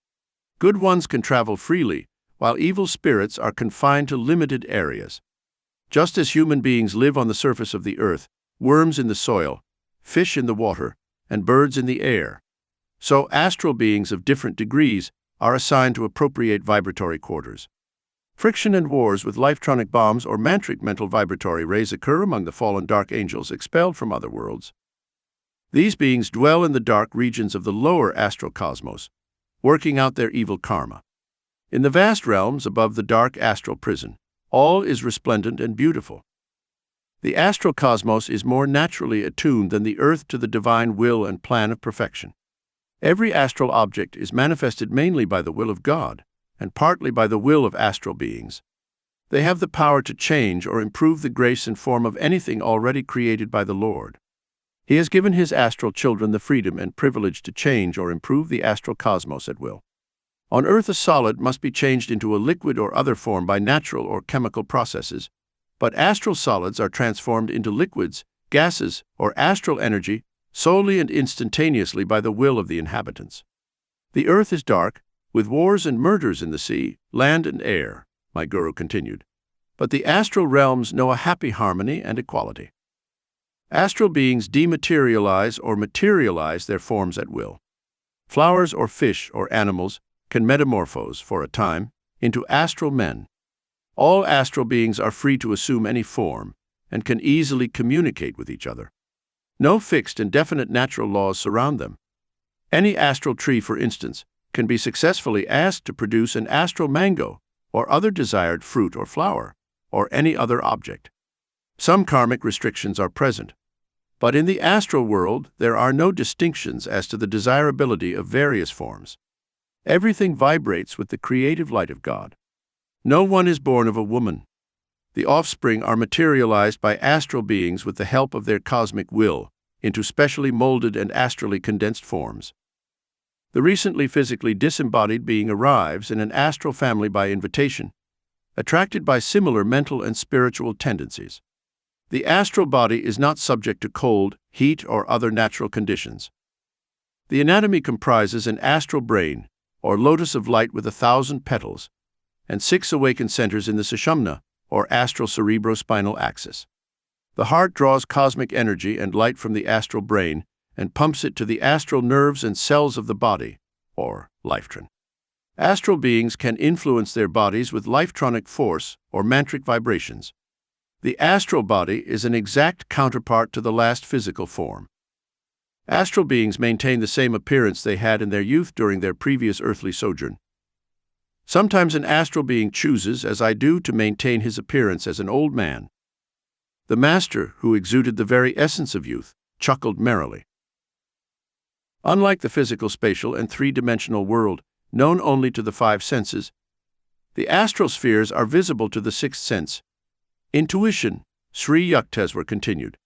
Good ones can travel freely, while evil spirits are confined to limited areas. Just as human beings live on the surface of the earth, worms in the soil, fish in the water, and birds in the air, so astral beings of different degrees are assigned to appropriate vibratory quarters. Friction and wars with lifetronic bombs or mantric mental vibratory rays occur among the fallen dark angels expelled from other worlds. These beings dwell in the dark regions of the lower astral cosmos, working out their evil karma. In the vast realms above the dark astral prison, all is resplendent and beautiful. The astral cosmos is more naturally attuned than the earth to the divine will and plan of perfection. Every astral object is manifested mainly by the will of God, and partly by the will of astral beings. They have the power to change or improve the grace and form of anything already created by the Lord. He has given his astral children the freedom and privilege to change or improve the astral cosmos at will. On earth, a solid must be changed into a liquid or other form by natural or chemical processes, but astral solids are transformed into liquids, gases, or astral energy solely and instantaneously by the will of the inhabitants. The earth is dark, with wars and murders in the sea, land, and air, my guru continued. But the astral realms know a happy harmony and equality. Astral beings dematerialize or materialize their forms at will. Flowers or fish or animals can metamorphose, for a time, into astral men. All astral beings are free to assume any form and can easily communicate with each other. No fixed and definite natural laws surround them. Any astral tree, for instance, can be successfully asked to produce an astral mango or other desired fruit or flower, or any other object. Some karmic restrictions are present, but in the astral world there are no distinctions as to the desirability of various forms. Everything vibrates with the creative light of God. No one is born of a woman. The offspring are materialized by astral beings with the help of their cosmic will into specially molded and astrally condensed forms. The recently physically disembodied being arrives in an astral family by invitation, attracted by similar mental and spiritual tendencies. The astral body is not subject to cold, heat, or other natural conditions. The anatomy comprises an astral brain, or lotus of light with 1,000 petals, and 6 awakened centers in the sushumna, or astral cerebrospinal axis. The heart draws cosmic energy and light from the astral brain and pumps it to the astral nerves and cells of the body, or lifetron. Astral beings can influence their bodies with lifetronic force or mantric vibrations. The astral body is an exact counterpart to the last physical form. Astral beings maintain the same appearance they had in their youth during their previous earthly sojourn. Sometimes an astral being chooses, as I do, to maintain his appearance as an old man. The master, who exuded the very essence of youth, chuckled merrily. Unlike the physical, spatial, and three-dimensional world, known only to the 5 senses, the astral spheres are visible to the 6th sense. Intuition, Sri Yukteswar continued.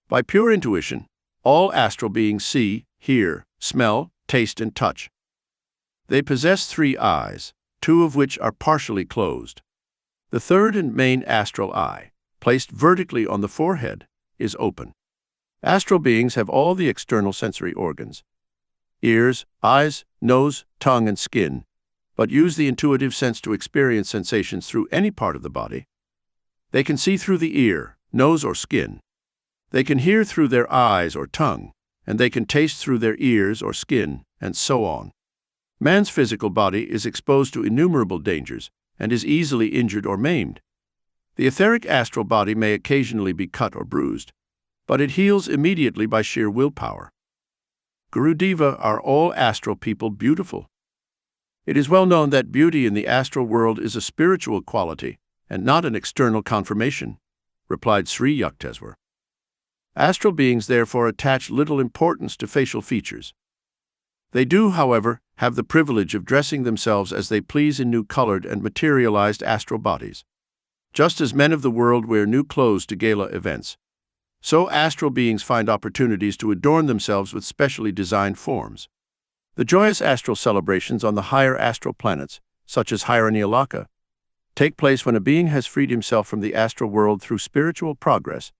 By pure intuition, all astral beings see, hear, smell, taste, and touch. They possess 3 eyes, 2 of which are partially closed. The third and main astral eye, placed vertically on the forehead, is open. Astral beings have all the external sensory organs, ears, eyes, nose, tongue, and skin, but use the intuitive sense to experience sensations through any part of the body. They can see through the ear, nose, or skin. They can hear through their eyes or tongue, and they can taste through their ears or skin, and so on. Man's physical body is exposed to innumerable dangers and is easily injured or maimed. The etheric astral body may occasionally be cut or bruised, but it heals immediately by sheer willpower. Gurudeva, are all astral people beautiful? It is well known that beauty in the astral world is a spiritual quality and not an external conformation. replied Sri Yukteswar. Astral beings therefore attach little importance to facial features. They do, however, have the privilege of dressing themselves as they please in new colored and materialized astral bodies. Just as men of the world wear new clothes to gala events, so astral beings find opportunities to adorn themselves with specially designed forms. The joyous astral celebrations on the higher astral planets, such as Hiraniyalaka, take place when a being has freed himself from the astral world through spiritual progress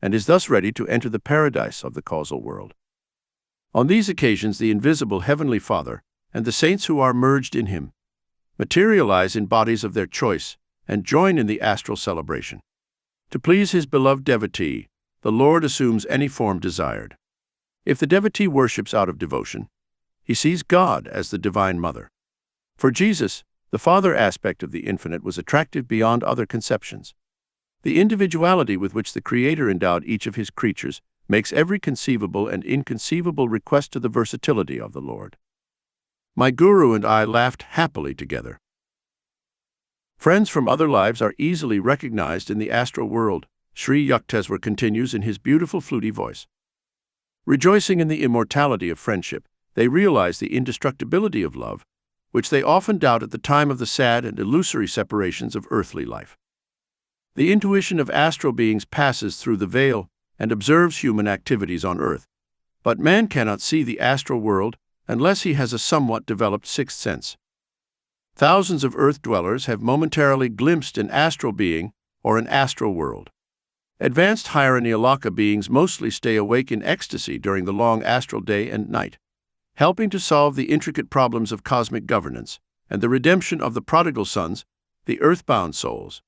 and is thus ready to enter the paradise of the causal world. On these occasions, the invisible Heavenly Father and the saints who are merged in Him materialize in bodies of their choice and join in the astral celebration. To please His beloved devotee, the Lord assumes any form desired. If the devotee worships out of devotion, he sees God as the Divine Mother. For Jesus, the Father aspect of the Infinite was attractive beyond other conceptions. The individuality with which the Creator endowed each of His creatures makes every conceivable and inconceivable request to the versatility of the Lord. My Guru and I laughed happily together. Friends from other lives are easily recognized in the astral world, Sri Yukteswar continues in his beautiful fluty voice. Rejoicing in the immortality of friendship, they realize the indestructibility of love, which they often doubt at the time of the sad and illusory separations of earthly life. The intuition of astral beings passes through the veil and observes human activities on earth, but man cannot see the astral world unless he has a somewhat developed sixth sense. Thousands of earth dwellers have momentarily glimpsed an astral being or an astral world. Advanced Hiraniyalaka beings mostly stay awake in ecstasy during the long astral day and night, helping to solve the intricate problems of cosmic governance and the redemption of the prodigal sons, the earthbound souls.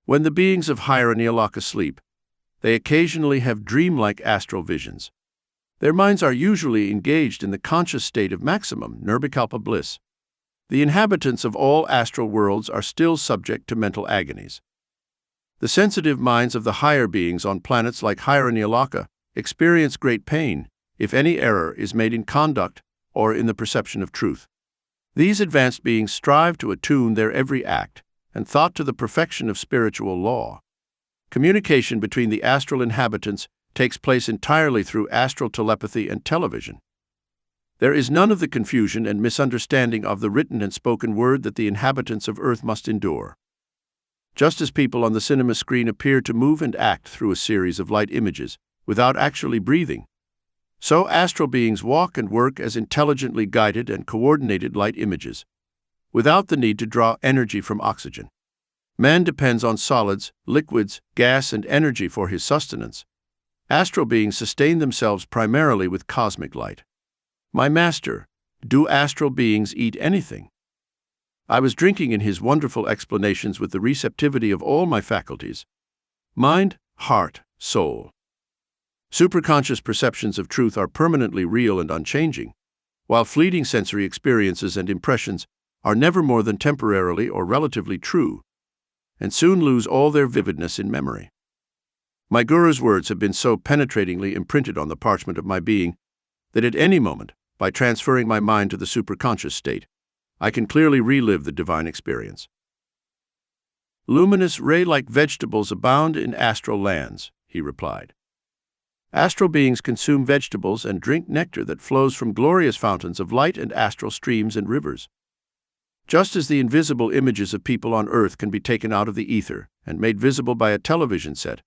When the beings of Hiraniyalaka sleep, they occasionally have dreamlike astral visions. Their minds are usually engaged in the conscious state of maximum nirvikalpa bliss. The inhabitants of all astral worlds are still subject to mental agonies. The sensitive minds of the higher beings on planets like Hiraniyalaka experience great pain if any error is made in conduct or in the perception of truth. These advanced beings strive to attune their every act and thought to the perfection of spiritual law. Communication between the astral inhabitants takes place entirely through astral telepathy and television. There is none of the confusion and misunderstanding of the written and spoken word that the inhabitants of Earth must endure. Just as people on the cinema screen appear to move and act through a series of light images without actually breathing, so astral beings walk and work as intelligently guided and coordinated light images, without the need to draw energy from oxygen. Man depends on solids, liquids, gas, and energy for his sustenance. Astral beings sustain themselves primarily with cosmic light. My master, do astral beings eat anything? I was drinking in his wonderful explanations with the receptivity of all my faculties: mind, heart, soul. Superconscious perceptions of truth are permanently real and unchanging, while fleeting sensory experiences and impressions are never more than temporarily or relatively true, and soon lose all their vividness in memory. My Guru's words have been so penetratingly imprinted on the parchment of my being that at any moment, by transferring my mind to the superconscious state, I can clearly relive the divine experience. Luminous ray-like vegetables abound in astral lands, he replied. Astral beings consume vegetables and drink nectar that flows from glorious fountains of light and astral streams and rivers. Just as the invisible images of people on earth can be taken out of the ether and made visible by a television set,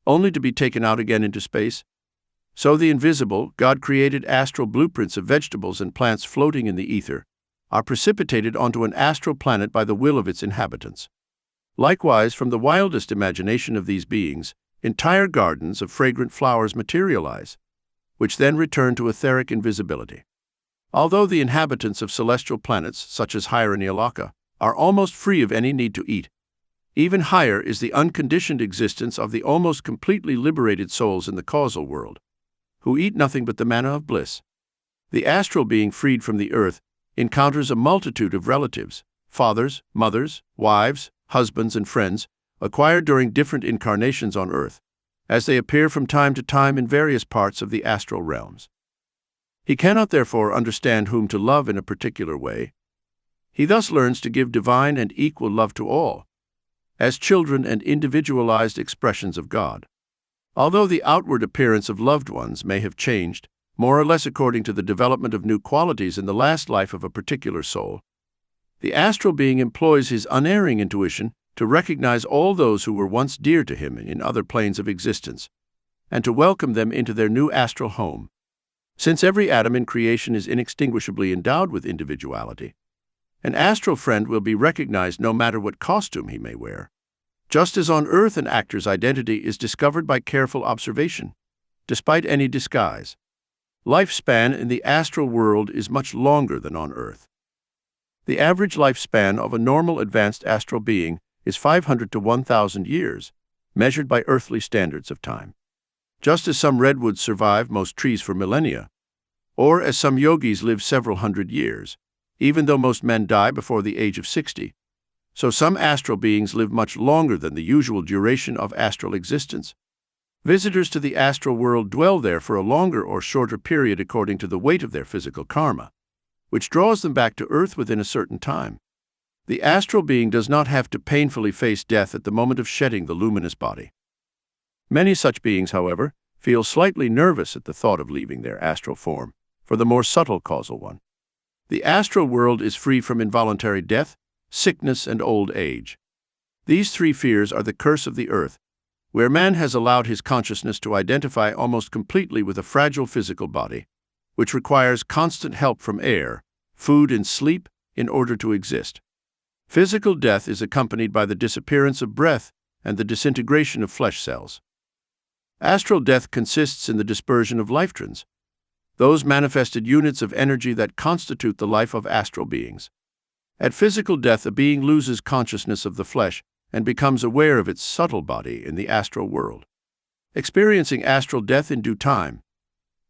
only to be taken out again into space, so the invisible, God-created astral blueprints of vegetables and plants floating in the ether are precipitated onto an astral planet by the will of its inhabitants. Likewise, from the wildest imagination of these beings, entire gardens of fragrant flowers materialize, which then return to etheric invisibility. Although the inhabitants of celestial planets, such as Hiraniyalaka, are almost free of any need to eat, even higher is the unconditioned existence of the almost completely liberated souls in the causal world, who eat nothing but the manna of bliss. The astral being freed from the earth encounters a multitude of relatives, fathers, mothers, wives, husbands, and friends, acquired during different incarnations on earth, as they appear from time to time in various parts of the astral realms. He cannot therefore understand whom to love in a particular way. He thus learns to give divine and equal love to all, as children and individualized expressions of God. Although the outward appearance of loved ones may have changed, more or less according to the development of new qualities in the last life of a particular soul, the astral being employs his unerring intuition to recognize all those who were once dear to him in other planes of existence, and to welcome them into their new astral home. Since every atom in creation is inextinguishably endowed with individuality, an astral friend will be recognized no matter what costume he may wear. Just as on Earth an actor's identity is discovered by careful observation, despite any disguise, lifespan in the astral world is much longer than on Earth. The average lifespan of a normal advanced astral being is 500 to 1,000 years, measured by earthly standards of time. Just as some redwoods survive most trees for millennia, or as some yogis live several hundred years, even though most men die before the age of 60, so some astral beings live much longer than the usual duration of astral existence. Visitors to the astral world dwell there for a longer or shorter period according to the weight of their physical karma, which draws them back to Earth within a certain time. The astral being does not have to painfully face death at the moment of shedding the luminous body. Many such beings, however, feel slightly nervous at the thought of leaving their astral form for the more subtle causal one. The astral world is free from involuntary death, sickness, and old age. These three fears are the curse of the earth, where man has allowed his consciousness to identify almost completely with a fragile physical body, which requires constant help from air, food, and sleep in order to exist. Physical death is accompanied by the disappearance of breath and the disintegration of flesh cells. Astral death consists in the dispersion of lifetrons, those manifested units of energy that constitute the life of astral beings. At physical death, a being loses consciousness of the flesh and becomes aware of its subtle body in the astral world. Experiencing astral death in due time,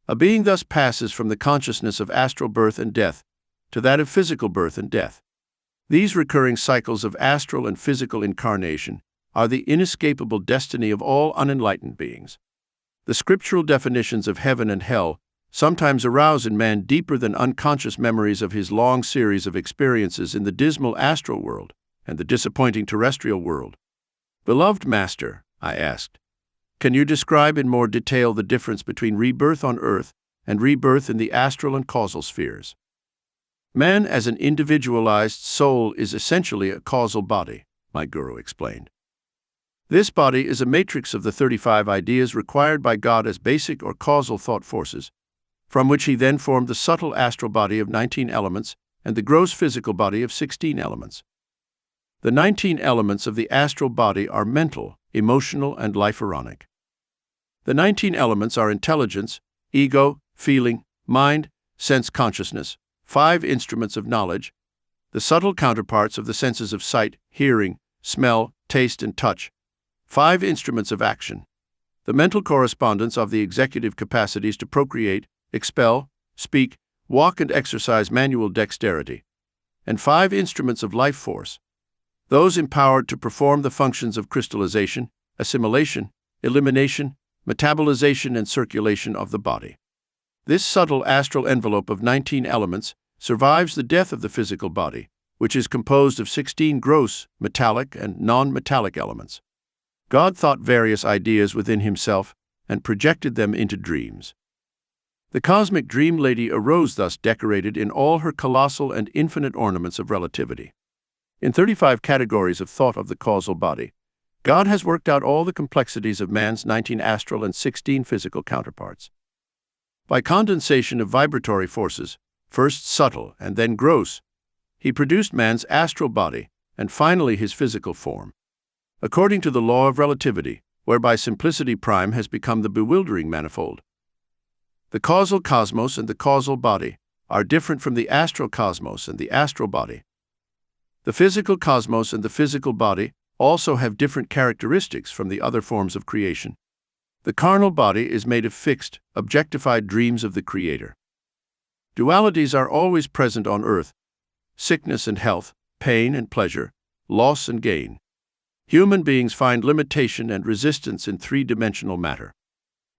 a being thus passes from the consciousness of astral birth and death to that of physical birth and death. These recurring cycles of astral and physical incarnation are the inescapable destiny of all unenlightened beings. The scriptural definitions of heaven and hell sometimes arouse in man deeper than unconscious memories of his long series of experiences in the dismal astral world and the disappointing terrestrial world. Beloved Master, I asked, can you describe in more detail the difference between rebirth on earth and rebirth in the astral and causal spheres? Man as an individualized soul is essentially a causal body, my guru explained. This body is a matrix of the 35 ideas required by God as basic or causal thought forces, from which he then formed the subtle astral body of 19 elements and the gross physical body of 16 elements. The 19 elements of the astral body are mental, emotional, and life-ironic. The 19 elements are intelligence, ego, feeling, mind, sense consciousness, 5 instruments of knowledge, the subtle counterparts of the senses of sight, hearing, smell, taste, and touch, 5 instruments of action, the mental correspondence of the executive capacities to procreate, expel, speak, walk, and exercise manual dexterity, and 5 instruments of life force, those empowered to perform the functions of crystallization, assimilation, elimination, metabolization, and circulation of the body. This subtle astral envelope of 19 elements survives the death of the physical body, which is composed of 16 gross, metallic, and non-metallic elements. God thought various ideas within himself and projected them into dreams. The cosmic dream lady arose thus decorated in all her colossal and infinite ornaments of relativity. In 35 categories of thought of the causal body, God has worked out all the complexities of man's 19 astral and 16 physical counterparts. By condensation of vibratory forces, first subtle and then gross, he produced man's astral body and finally his physical form. According to the law of relativity, whereby simplicity prime has become the bewildering manifold, the causal cosmos and the causal body are different from the astral cosmos and the astral body. The physical cosmos and the physical body also have different characteristics from the other forms of creation. The carnal body is made of fixed, objectified dreams of the Creator. Dualities are always present on earth: sickness and health, pain and pleasure, loss and gain. Human beings find limitation and resistance in three-dimensional matter.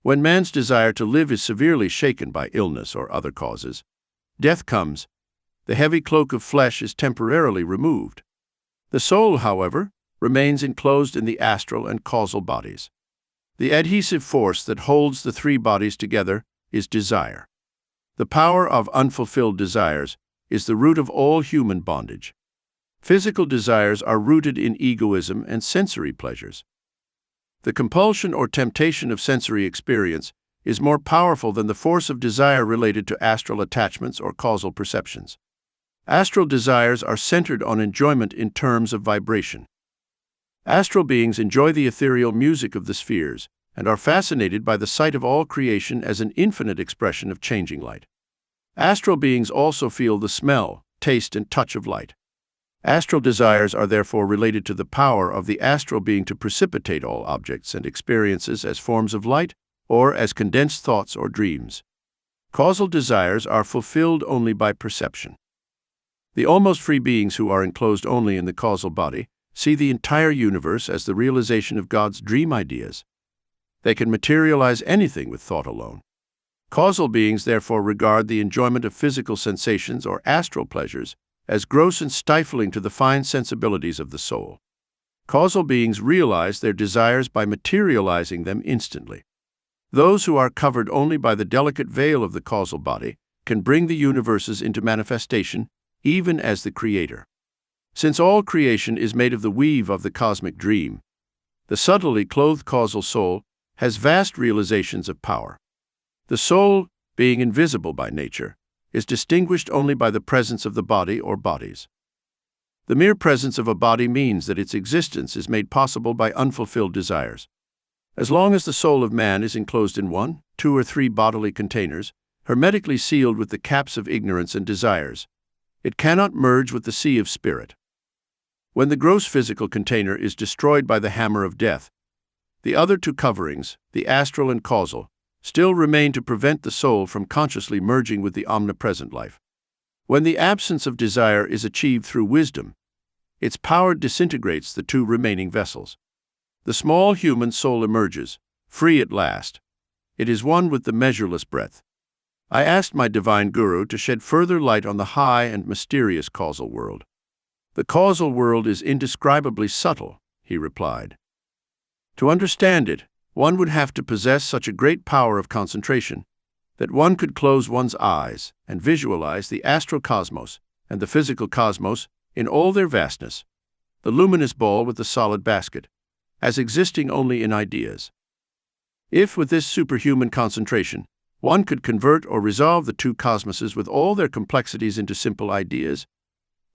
When man's desire to live is severely shaken by illness or other causes, death comes. The heavy cloak of flesh is temporarily removed. The soul, however, remains enclosed in the astral and causal bodies. The adhesive force that holds the three bodies together is desire. The power of unfulfilled desires is the root of all human bondage. Physical desires are rooted in egoism and sensory pleasures. The compulsion or temptation of sensory experience is more powerful than the force of desire related to astral attachments or causal perceptions. Astral desires are centered on enjoyment in terms of vibration. Astral beings enjoy the ethereal music of the spheres and are fascinated by the sight of all creation as an infinite expression of changing light. Astral beings also feel the smell, taste, and touch of light. Astral desires are therefore related to the power of the astral being to precipitate all objects and experiences as forms of light or as condensed thoughts or dreams. Causal desires are fulfilled only by perception. The almost free beings who are enclosed only in the causal body see the entire universe as the realization of God's dream ideas. They can materialize anything with thought alone. Causal beings therefore regard the enjoyment of physical sensations or astral pleasures as gross and stifling to the fine sensibilities of the soul. Causal beings realize their desires by materializing them instantly. Those who are covered only by the delicate veil of the causal body can bring the universes into manifestation, even as the Creator. Since all creation is made of the weave of the cosmic dream, the subtly clothed causal soul has vast realizations of power. The soul, being invisible by nature, is distinguished only by the presence of the body or bodies. The mere presence of a body means that its existence is made possible by unfulfilled desires. As long as the soul of man is enclosed in one, two, or three bodily containers, hermetically sealed with the caps of ignorance and desires, it cannot merge with the sea of spirit. When the gross physical container is destroyed by the hammer of death, the other two coverings, the astral and causal, still remain to prevent the soul from consciously merging with the omnipresent life. When the absence of desire is achieved through wisdom, its power disintegrates the two remaining vessels. The small human soul emerges, free at last. It is one with the measureless breadth. I asked my divine guru to shed further light on the high and mysterious causal world. The causal world is indescribably subtle, he replied. To understand it, one would have to possess such a great power of concentration that one could close one's eyes and visualize the astral cosmos and the physical cosmos in all their vastness, the luminous ball with the solid basket, as existing only in ideas. If, with this superhuman concentration, one could convert or resolve the two cosmoses with all their complexities into simple ideas,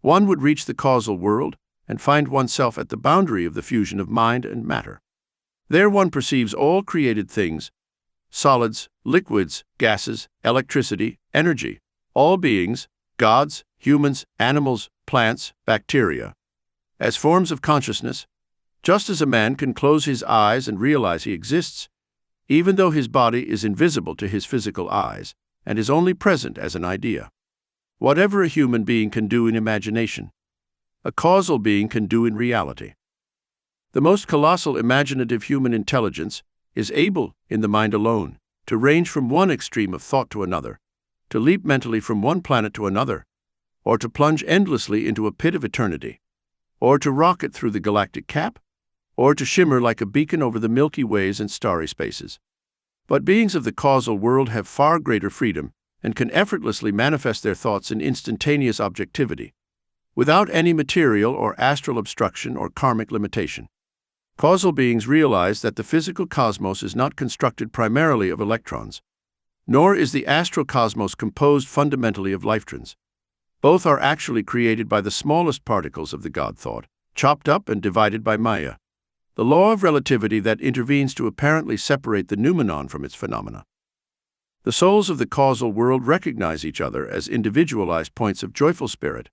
one would reach the causal world and find oneself at the boundary of the fusion of mind and matter. There one perceives all created things, solids, liquids, gases, electricity, energy, all beings, gods, humans, animals, plants, bacteria, as forms of consciousness, just as a man can close his eyes and realize he exists, even though his body is invisible to his physical eyes and is only present as an idea. Whatever a human being can do in imagination, a causal being can do in reality. The most colossal imaginative human intelligence is able, in the mind alone, to range from one extreme of thought to another, to leap mentally from one planet to another, or to plunge endlessly into a pit of eternity, or to rocket through the galactic cap, or to shimmer like a beacon over the Milky Ways and starry spaces. But beings of the causal world have far greater freedom and can effortlessly manifest their thoughts in instantaneous objectivity, without any material or astral obstruction or karmic limitation. Causal beings realize that the physical cosmos is not constructed primarily of electrons, nor is the astral cosmos composed fundamentally of lifetrons. Both are actually created by the smallest particles of the God thought, chopped up and divided by Maya, the law of relativity that intervenes to apparently separate the noumenon from its phenomena. The souls of the causal world recognize each other as individualized points of joyful spirit.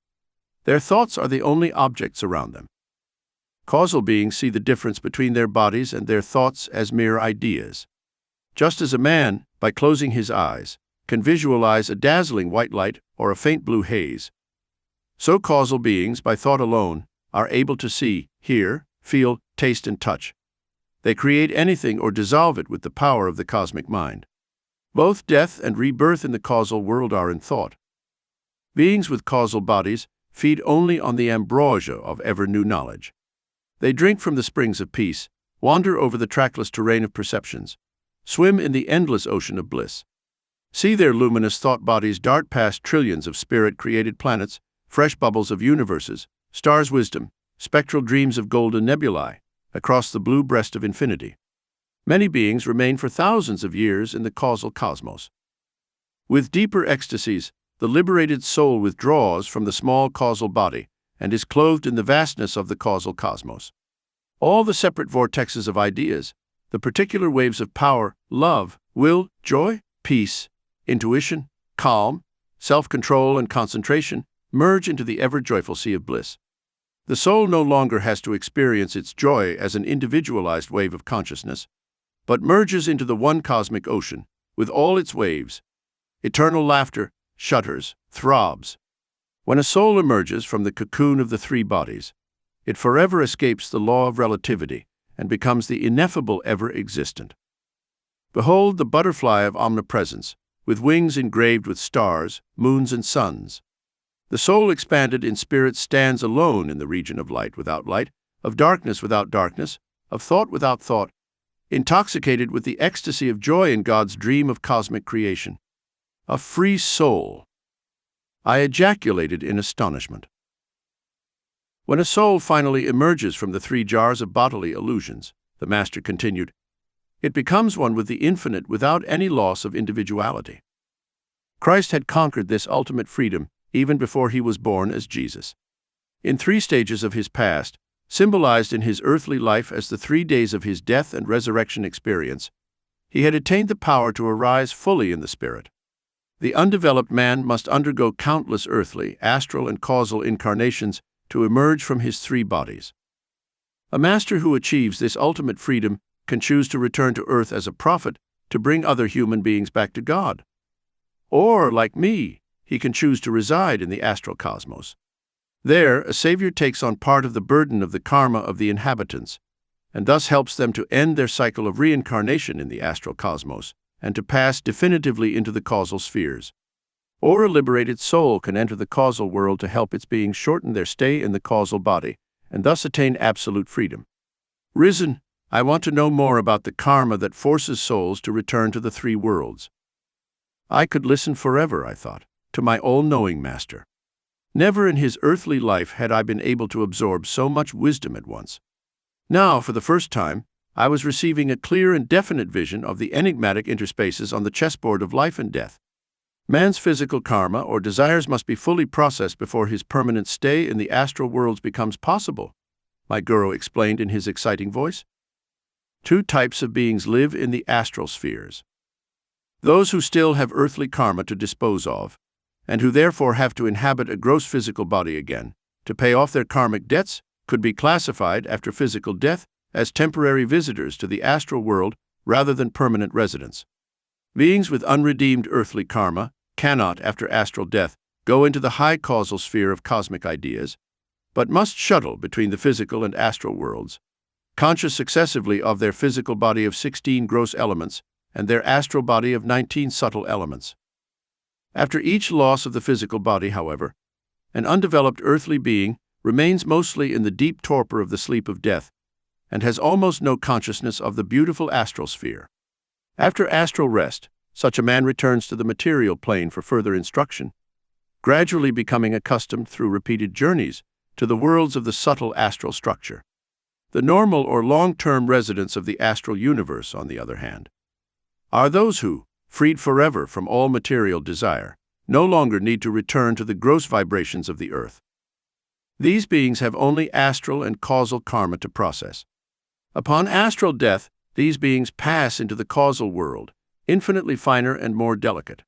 Their thoughts are the only objects around them. Causal beings see the difference between their bodies and their thoughts as mere ideas. Just as a man, by closing his eyes, can visualize a dazzling white light or a faint blue haze, so causal beings, by thought alone, are able to see, hear, feel, taste, and touch. They create anything or dissolve it with the power of the cosmic mind. Both death and rebirth in the causal world are in thought. Beings with causal bodies feed only on the ambrosia of ever-new knowledge. They drink from the springs of peace, wander over the trackless terrain of perceptions, swim in the endless ocean of bliss. See their luminous thought bodies dart past trillions of spirit-created planets, fresh bubbles of universes, stars' wisdom, spectral dreams of golden nebulae, across the blue breast of infinity. Many beings remain for thousands of years in the causal cosmos. With deeper ecstasies, the liberated soul withdraws from the small causal body and is clothed in the vastness of the causal cosmos. All the separate vortexes of ideas, the particular waves of power, love, will, joy, peace, intuition, calm, self-control, and concentration, merge into the ever-joyful sea of bliss. The soul no longer has to experience its joy as an individualized wave of consciousness, but merges into the one cosmic ocean, with all its waves. Eternal laughter shudders, throbs. When a soul emerges from the cocoon of the three bodies, it forever escapes the law of relativity and becomes the ineffable ever-existent. Behold the butterfly of omnipresence, with wings engraved with stars, moons, and suns. The soul expanded in spirit stands alone in the region of light without light, of darkness without darkness, of thought without thought, intoxicated with the ecstasy of joy in God's dream of cosmic creation. A free soul! I ejaculated in astonishment. When a soul finally emerges from the three jars of bodily illusions, the Master continued, it becomes one with the infinite without any loss of individuality. Christ had conquered this ultimate freedom even before he was born as Jesus. In 3 stages of his past, symbolized in his earthly life as the 3 days of his death and resurrection experience, he had attained the power to arise fully in the spirit. The undeveloped man must undergo countless earthly, astral, and causal incarnations to emerge from his 3 bodies. A master who achieves this ultimate freedom can choose to return to earth as a prophet to bring other human beings back to God. Or, like me, he can choose to reside in the astral cosmos. There, a savior takes on part of the burden of the karma of the inhabitants, and thus helps them to end their cycle of reincarnation in the astral cosmos and to pass definitively into the causal spheres. Or a liberated soul can enter the causal world to help its beings shorten their stay in the causal body and thus attain absolute freedom. Risen, I want to know more about the karma that forces souls to return to the 3 worlds. I could listen forever, I thought, to my all-knowing Master. Never in his earthly life had I been able to absorb so much wisdom at once. Now, for the first time, I was receiving a clear and definite vision of the enigmatic interspaces on the chessboard of life and death. Man's physical karma or desires must be fully processed before his permanent stay in the astral worlds becomes possible, my guru explained in his exciting voice. 2 types of beings live in the astral spheres. Those who still have earthly karma to dispose of, and who therefore have to inhabit a gross physical body again to pay off their karmic debts, could be classified after physical death as temporary visitors to the astral world rather than permanent residents. Beings with unredeemed earthly karma cannot, after astral death, go into the high causal sphere of cosmic ideas, but must shuttle between the physical and astral worlds, conscious successively of their physical body of 16 gross elements and their astral body of 19 subtle elements. After each loss of the physical body, however, an undeveloped earthly being remains mostly in the deep torpor of the sleep of death and has almost no consciousness of the beautiful astral sphere. After astral rest, such a man returns to the material plane for further instruction, gradually becoming accustomed through repeated journeys to the worlds of the subtle astral structure. The normal or long-term residents of the astral universe, on the other hand, are those who, freed forever from all material desire, no longer need to return to the gross vibrations of the earth. These beings have only astral and causal karma to process. Upon astral death, these beings pass into the causal world, infinitely finer and more delicate.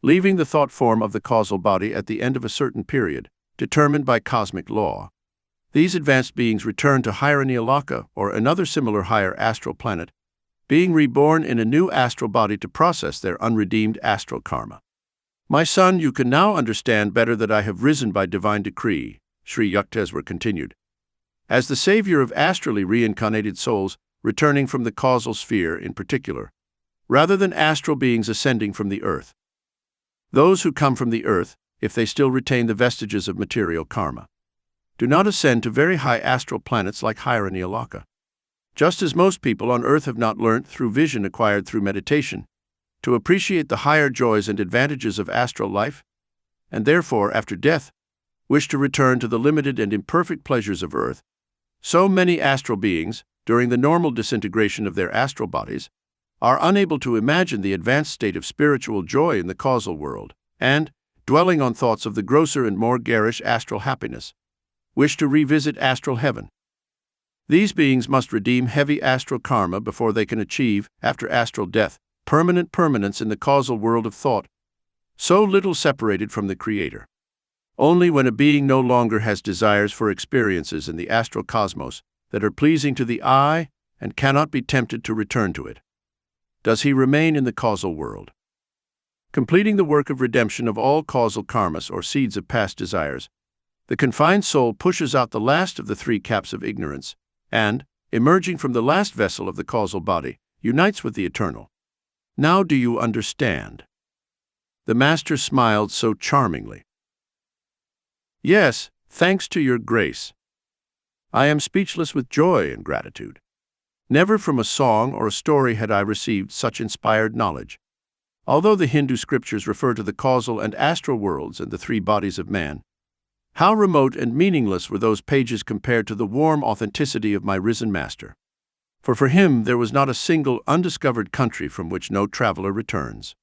Leaving the thought form of the causal body at the end of a certain period, determined by cosmic law, these advanced beings return to Himalayas or another similar higher astral planet, being reborn in a new astral body to process their unredeemed astral karma. My son, you can now understand better that I have risen by divine decree, Sri Yukteswar continued, as the savior of astrally reincarnated souls returning from the causal sphere in particular, rather than astral beings ascending from the earth. Those who come from the earth, if they still retain the vestiges of material karma, do not ascend to very high astral planets like Himalayas. Just as most people on earth have not learnt, through vision acquired through meditation, to appreciate the higher joys and advantages of astral life, and therefore, after death, wish to return to the limited and imperfect pleasures of earth, so many astral beings, during the normal disintegration of their astral bodies, are unable to imagine the advanced state of spiritual joy in the causal world, and, dwelling on thoughts of the grosser and more garish astral happiness, wish to revisit astral heaven. These beings must redeem heavy astral karma before they can achieve, after astral death, permanent permanence in the causal world of thought, so little separated from the Creator. Only when a being no longer has desires for experiences in the astral cosmos that are pleasing to the eye and cannot be tempted to return to it, does he remain in the causal world. Completing the work of redemption of all causal karmas or seeds of past desires, the confined soul pushes out the last of the three caps of ignorance, and, emerging from the last vessel of the causal body, unites with the eternal. Now do you understand? The Master smiled so charmingly. Yes, thanks to your grace. I am speechless with joy and gratitude. Never from a song or a story had I received such inspired knowledge. Although the Hindu scriptures refer to the causal and astral worlds and the three bodies of man, how remote and meaningless were those pages compared to the warm authenticity of my risen Master. For him there was not a single undiscovered country from which no traveler returns.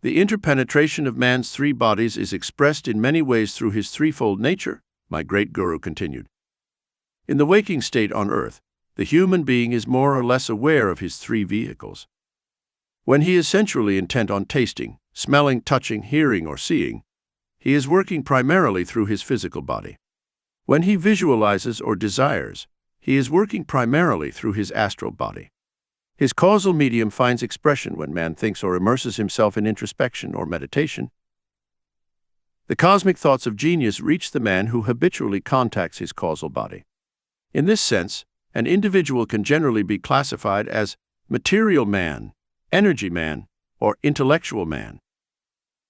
The interpenetration of man's three bodies is expressed in many ways through his threefold nature, my great Guru continued. In the waking state on earth, the human being is more or less aware of his three vehicles. When he is sensually intent on tasting, smelling, touching, hearing, or seeing, he is working primarily through his physical body. When he visualizes or desires, he is working primarily through his astral body. His causal medium finds expression when man thinks or immerses himself in introspection or meditation. The cosmic thoughts of genius reach the man who habitually contacts his causal body. In this sense, an individual can generally be classified as material man, energy man, or intellectual man.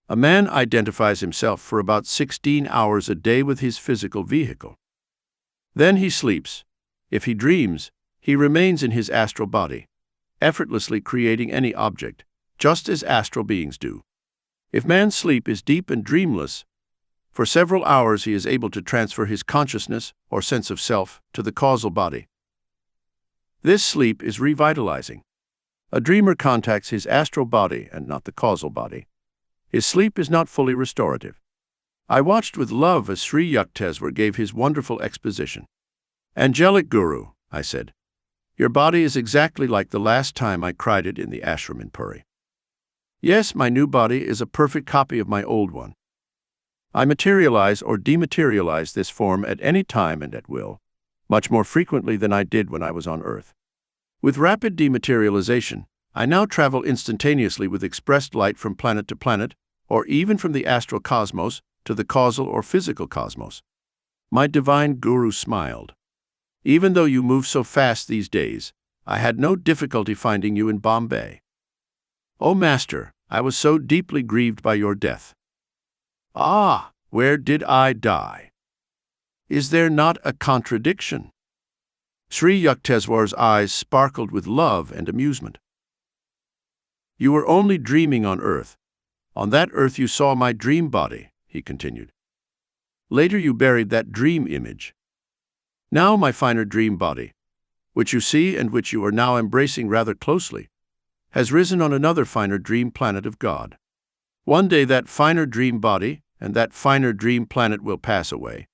A man identifies himself for about 16 hours a day with his physical vehicle. Then he sleeps. If he dreams, he remains in his astral body, effortlessly creating any object, just as astral beings do. If man's sleep is deep and dreamless, for several hours he is able to transfer his consciousness or sense of self to the causal body. This sleep is revitalizing. A dreamer contacts his astral body and not the causal body. His sleep is not fully restorative. I watched with love as Sri Yukteswar gave his wonderful exposition. Angelic Guru, I said, your body is exactly like the last time I cried it in the ashram in Puri. Yes, my new body is a perfect copy of my old one. I materialize or dematerialize this form at any time and at will, much more frequently than I did when I was on earth. With rapid dematerialization, I now travel instantaneously with expressed light from planet to planet, or even from the astral cosmos to the causal or physical cosmos. My divine Guru smiled. Even though you move so fast these days, I had no difficulty finding you in Bombay. O Master, I was so deeply grieved by your death. Ah, where did I die? Is there not a contradiction? Sri Yukteswar's eyes sparkled with love and amusement. You were only dreaming on earth. On that earth you saw my dream body, he continued. Later you buried that dream image. Now my finer dream body, which you see and which you are now embracing rather closely, has risen on another finer dream planet of God. One day that finer dream body and that finer dream planet will pass away.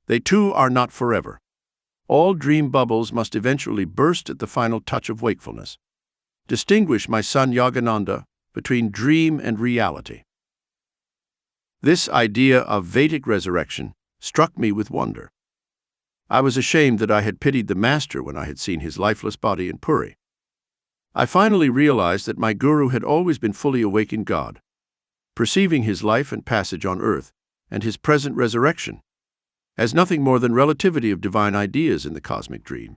They too are not forever. All dream bubbles must eventually burst at the final touch of wakefulness. Distinguish, my son Yogananda, between dream and reality. This idea of Vedic resurrection struck me with wonder. I was ashamed that I had pitied the Master when I had seen his lifeless body in Puri. I finally realized that my Guru had always been fully awake in God, perceiving his life and passage on earth, and his present resurrection, as nothing more than relativity of divine ideas in the cosmic dream.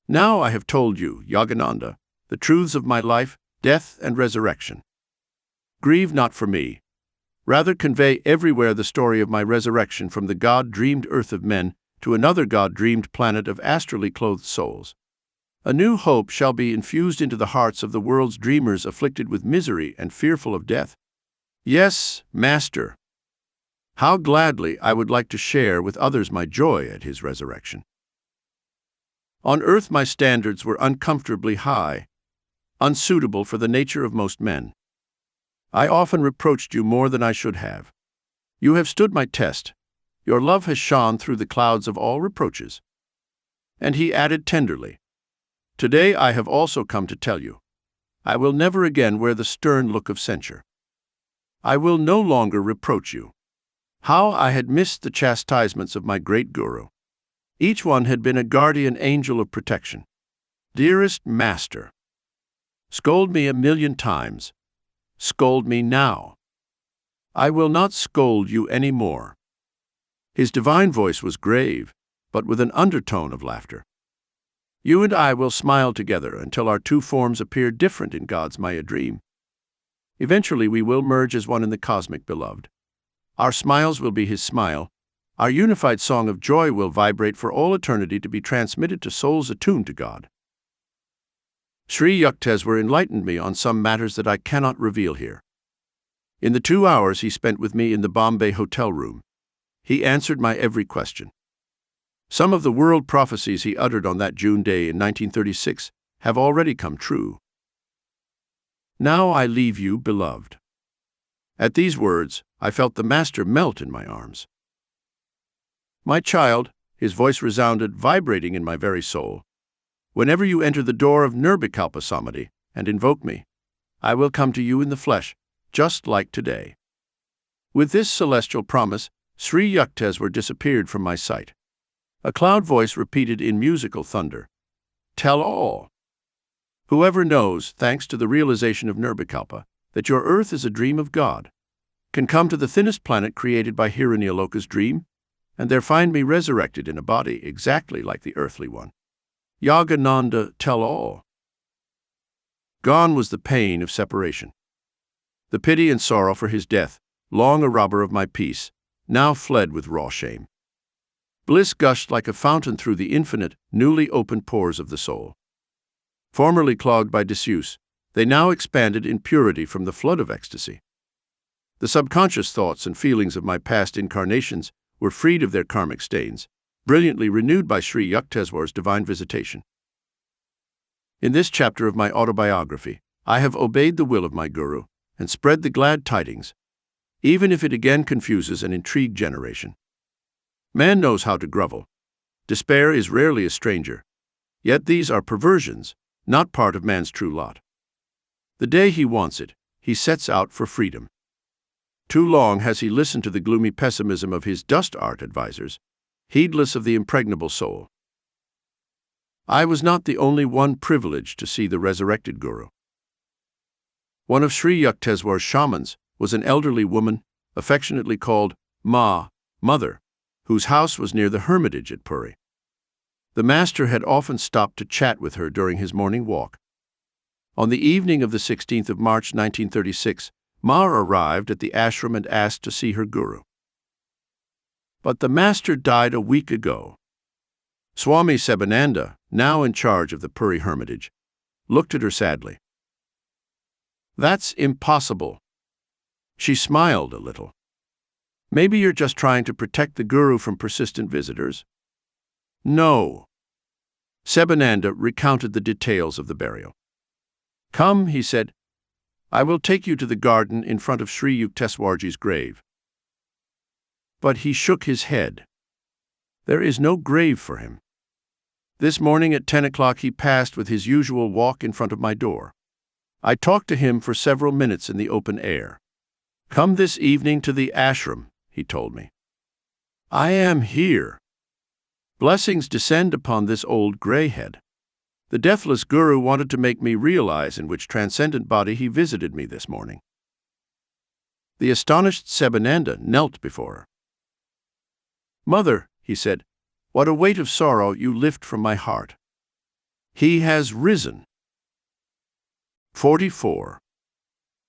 Now I have told you, Yogananda, the truths of my life, death, and resurrection. Grieve not for me, Rather convey everywhere the story of my resurrection from the God-dreamed earth of men to another God-dreamed planet of astrally clothed souls. A new hope shall be infused into the hearts of the world's dreamers afflicted with misery and fearful of death. Yes, Master. How gladly I would like to share with others my joy at his resurrection. On earth my standards were uncomfortably high, unsuitable for the nature of most men. I often reproached you more than I should have. You have stood my test. Your love has shone through the clouds of all reproaches. And he added tenderly, Today I have also come to tell you, I will never again wear the stern look of censure. I will no longer reproach you. How I had missed the chastisements of my great Guru. Each one had been a guardian angel of protection. Dearest Master, scold me 1,000,000 times. Scold me now. I will not scold you any more. His divine voice was grave, but with an undertone of laughter. You and I will smile together until our two forms appear different in God's Maya dream. Eventually we will merge as one in the cosmic beloved. Our smiles will be his smile. Our unified song of joy will vibrate for all eternity to be transmitted to souls attuned to God. Sri Yukteswar enlightened me on some matters that I cannot reveal here. In the 2 hours he spent with me in the Bombay hotel room, he answered my every question. Some of the world prophecies he uttered on that June day in 1936 have already come true. Now I leave you, beloved. At these words, I felt the Master melt in my arms. My child, his voice resounded, vibrating in my very soul. Whenever you enter the door of Nirvikalpa Samadhi and invoke me, I will come to you in the flesh, just like today. With this celestial promise, Sri Yukteswar disappeared from my sight. A cloud voice repeated in musical thunder, Tell all. Whoever knows, thanks to the realization of Nirvikalpa, that your earth is a dream of God, can come to the thinnest planet created by Hiranyaloka's dream, and there find me resurrected in a body exactly like the earthly one. Yogananda, tell all. Gone was the pain of separation. The pity and sorrow for his death, long a robber of my peace, now fled with raw shame. Bliss gushed like a fountain through the infinite, newly opened pores of the soul. Formerly clogged by disuse, they now expanded in purity from the flood of ecstasy. The subconscious thoughts and feelings of my past incarnations were freed of their karmic stains, brilliantly renewed by Sri Yukteswar's divine visitation. In this chapter of my autobiography, I have obeyed the will of my Guru and spread the glad tidings, even if it again confuses an intrigued generation. Man knows how to grovel. Despair is rarely a stranger. Yet these are perversions, not part of man's true lot. The day he wants it, he sets out for freedom. Too long has he listened to the gloomy pessimism of his dust art advisors, heedless of the impregnable soul. I was not the only one privileged to see the resurrected Guru. One of Sri Yukteswar's shamans was an elderly woman, affectionately called Ma, Mother, whose house was near the hermitage at Puri. The Master had often stopped to chat with her during his morning walk. On the evening of the 16th of March 1936, Ma arrived at the ashram and asked to see her Guru. But the Master died a week ago. Swami Kebalananda, now in charge of the Puri hermitage, looked at her sadly. That's impossible. She smiled a little. Maybe you're just trying to protect the Guru from persistent visitors? No. Kebalananda recounted the details of the burial. Come, he said, I will take you to the garden in front of Sri Yukteswarji's grave. But he shook his head. There is no grave for him. This morning at 10 o'clock he passed with his usual walk in front of my door. I talked to him for several minutes in the open air. Come this evening to the ashram, he told me. I am here. Blessings descend upon this old gray head. The deathless Guru wanted to make me realize in which transcendent body he visited me this morning. The astonished Kebalananda knelt before her. Mother, he said, what a weight of sorrow you lift from my heart. He has risen. 44.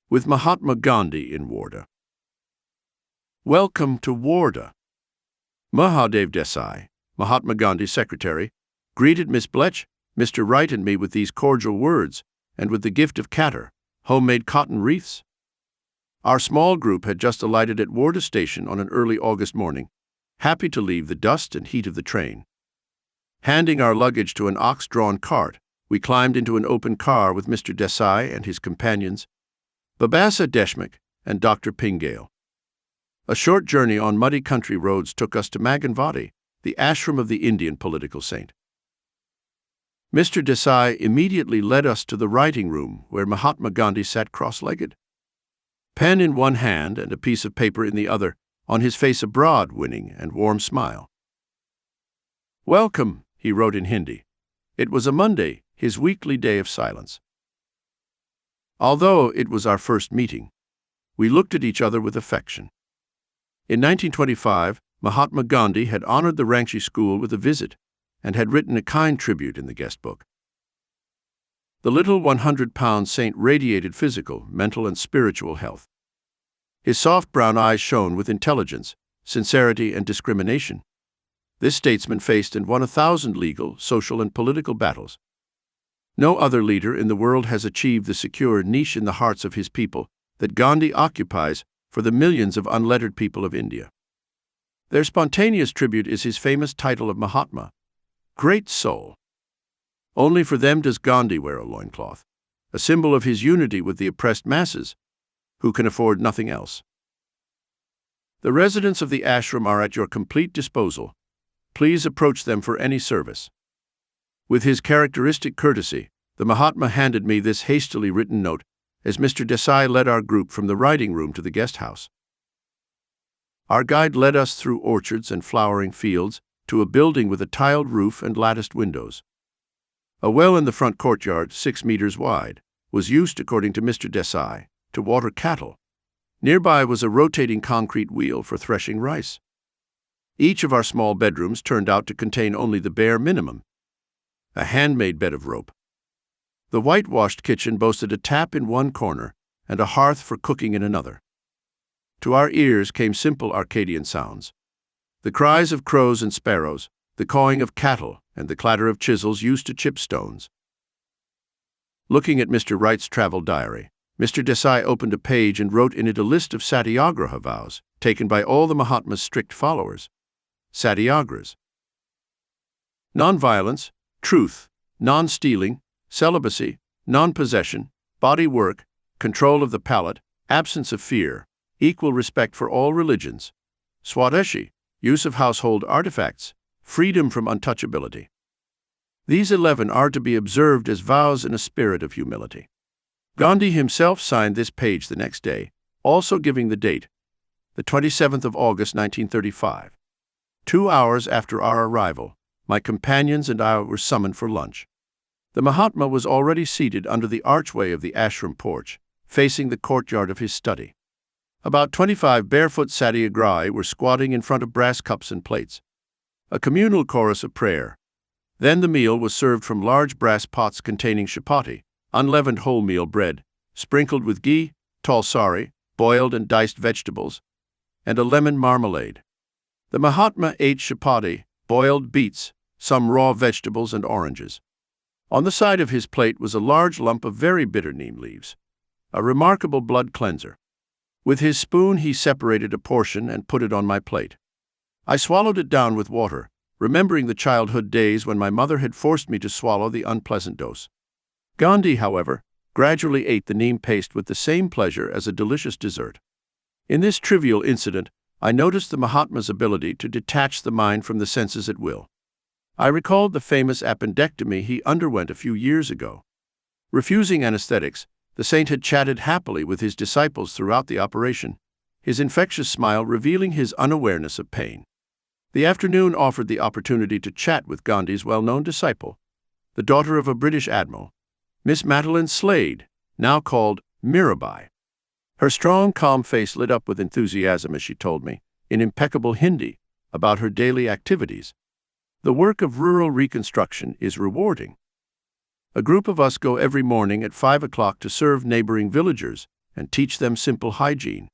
With Mahatma Gandhi in Wardha. Welcome to Warda. Mahadev Desai, Mahatma Gandhi's secretary, greeted Miss Blech, Mr. Wright and me with these cordial words, and with the gift of catter, homemade cotton wreaths. Our small group had just alighted at Warda Station on an early August morning, happy to leave the dust and heat of the train. Handing our luggage to an ox-drawn cart, we climbed into an open car with Mr. Desai and his companions, Babasa Deshmukh and Dr. Pingale. A short journey on muddy country roads took us to Maganvadi, the ashram of the Indian political saint. Mr. Desai immediately led us to the writing room where Mahatma Gandhi sat cross-legged. Pen in one hand and a piece of paper in the other, on his face a broad, winning, and warm smile. "Welcome," he wrote in Hindi. It was a Monday, his weekly day of silence. Although it was our first meeting, we looked at each other with affection. In 1925, Mahatma Gandhi had honored the Rangchi school with a visit and had written a kind tribute in the guest book. The little 100-pound saint radiated physical, mental, and spiritual health. His soft brown eyes shone with intelligence, sincerity, and discrimination. This statesman faced and won 1,000 legal, social, and political battles. No other leader in the world has achieved the secure niche in the hearts of his people that Gandhi occupies for the millions of unlettered people of India. Their spontaneous tribute is his famous title of Mahatma, Great Soul. Only for them does Gandhi wear a loincloth, a symbol of his unity with the oppressed masses, who can afford nothing else. The residents of the ashram are at your complete disposal. Please approach them for any service. With his characteristic courtesy, the Mahatma handed me this hastily written note as Mr. Desai led our group from the writing room to the guest house. Our guide led us through orchards and flowering fields to a building with a tiled roof and latticed windows. A well in the front courtyard, 6 meters wide, was used, according to Mr. Desai, to water cattle. Nearby was a rotating concrete wheel for threshing rice. Each of our small bedrooms turned out to contain only the bare minimum: a handmade bed of rope. The whitewashed kitchen boasted a tap in one corner and a hearth for cooking in another. To our ears came simple Arcadian sounds: the cries of crows and sparrows, the cawing of cattle, and the clatter of chisels used to chip stones. Looking at Mr. Wright's travel diary, Mr. Desai opened a page and wrote in it a list of satyagraha vows taken by all the Mahatma's strict followers. Satyagrahas: non-violence, truth, non-stealing, celibacy, non-possession, body work, control of the palate, absence of fear, equal respect for all religions, swadeshi, use of household artifacts, freedom from untouchability. These 11 are to be observed as vows in a spirit of humility. Gandhi himself signed this page the next day, also giving the date, the 27th of August 1935. 2 hours after our arrival, my companions and I were summoned for lunch. The Mahatma was already seated under the archway of the ashram porch, facing the courtyard of his study. About 25 barefoot satyagrahi were squatting in front of brass cups and plates. A communal chorus of prayer. Then the meal was served from large brass pots containing chapati, unleavened wholemeal bread, sprinkled with ghee, tulsari, boiled and diced vegetables, and a lemon marmalade. The Mahatma ate chapati, boiled beets, some raw vegetables, and oranges. On the side of his plate was a large lump of very bitter neem leaves, a remarkable blood cleanser. With his spoon he separated a portion and put it on my plate. I swallowed it down with water, remembering the childhood days when my mother had forced me to swallow the unpleasant dose. Gandhi, however, gradually ate the neem paste with the same pleasure as a delicious dessert. In this trivial incident, I noticed the Mahatma's ability to detach the mind from the senses at will. I recalled the famous appendectomy he underwent a few years ago. Refusing anesthetics, the saint had chatted happily with his disciples throughout the operation, his infectious smile revealing his unawareness of pain. The afternoon offered the opportunity to chat with Gandhi's well-known disciple, the daughter of a British admiral, Miss Madeline Slade, now called Mirabai. Her strong, calm face lit up with enthusiasm as she told me, in impeccable Hindi, about her daily activities. The work of rural reconstruction is rewarding. A group of us go every morning at 5 o'clock to serve neighboring villagers and teach them simple hygiene.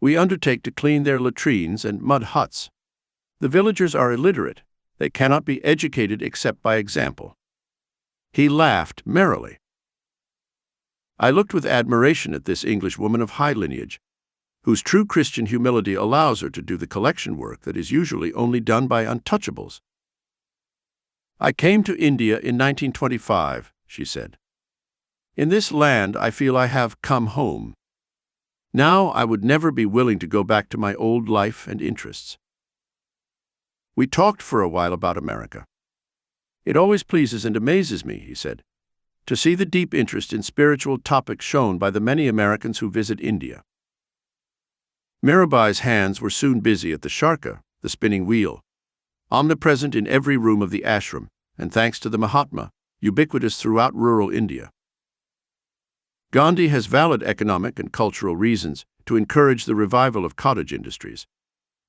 We undertake to clean their latrines and mud huts. The villagers are illiterate. They cannot be educated except by example." He laughed merrily. I looked with admiration at this English woman of high lineage, whose true Christian humility allows her to do the collection work that is usually only done by untouchables. "I came to India in 1925, she said. "In this land I feel I have come home. Now I would never be willing to go back to my old life and interests." We talked for a while about America. "It always pleases and amazes me," he said, "to see the deep interest in spiritual topics shown by the many Americans who visit India." Mirabai's hands were soon busy at the sharka, the spinning wheel, omnipresent in every room of the ashram, and thanks to the Mahatma, ubiquitous throughout rural India. Gandhi has valid economic and cultural reasons to encourage the revival of cottage industries,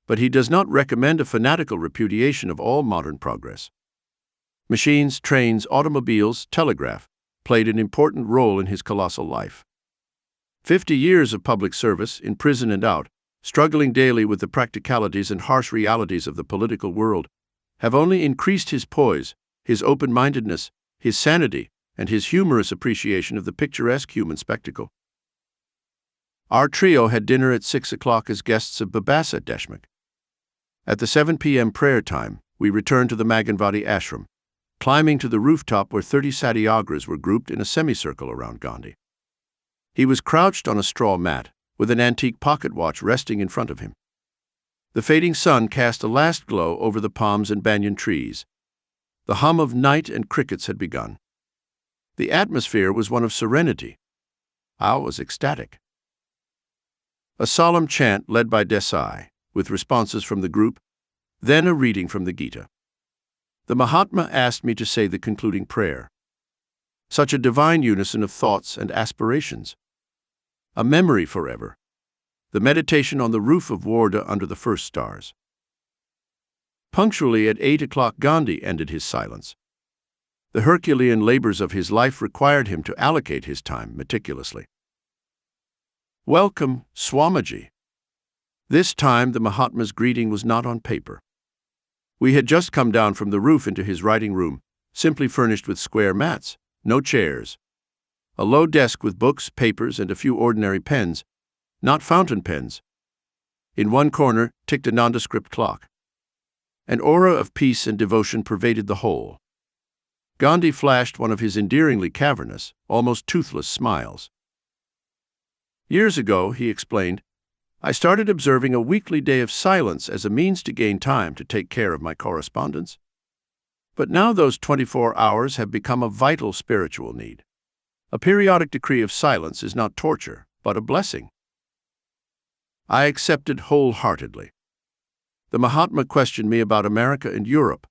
but he does not recommend a fanatical repudiation of all modern progress. Machines, trains, automobiles, telegraph played an important role in his colossal life. 50 years of public service, in prison and out, struggling daily with the practicalities and harsh realities of the political world, have only increased his poise, his open-mindedness, his sanity, and his humorous appreciation of the picturesque human spectacle. Our trio had dinner at 6 o'clock as guests of Babasa Deshmukh. At the 7 p.m. prayer time, we returned to the Maganvadi ashram, climbing to the rooftop where 30 satyagras were grouped in a semicircle around Gandhi. He was crouched on a straw mat, with an antique pocket watch resting in front of him. The fading sun cast a last glow over the palms and banyan trees. The hum of night and crickets had begun. The atmosphere was one of serenity. I was ecstatic. A solemn chant led by Desai, with responses from the group, then a reading from the Gita. The Mahatma asked me to say the concluding prayer. Such a divine unison of thoughts and aspirations. A memory forever. The meditation on the roof of Warda under the first stars. Punctually at 8 o'clock Gandhi ended his silence. The Herculean labors of his life required him to allocate his time meticulously. "Welcome, Swamiji." This time the Mahatma's greeting was not on paper. We had just come down from the roof into his writing room, simply furnished with square mats, no chairs. A low desk with books, papers, and a few ordinary pens, not fountain pens. In one corner ticked a nondescript clock. An aura of peace and devotion pervaded the whole. Gandhi flashed one of his endearingly cavernous, almost toothless smiles. "Years ago," he explained, "I started observing a weekly day of silence as a means to gain time to take care of my correspondence. But now those 24 hours have become a vital spiritual need. A periodic decree of silence is not torture, but a blessing." I accepted wholeheartedly. The Mahatma questioned me about America and Europe.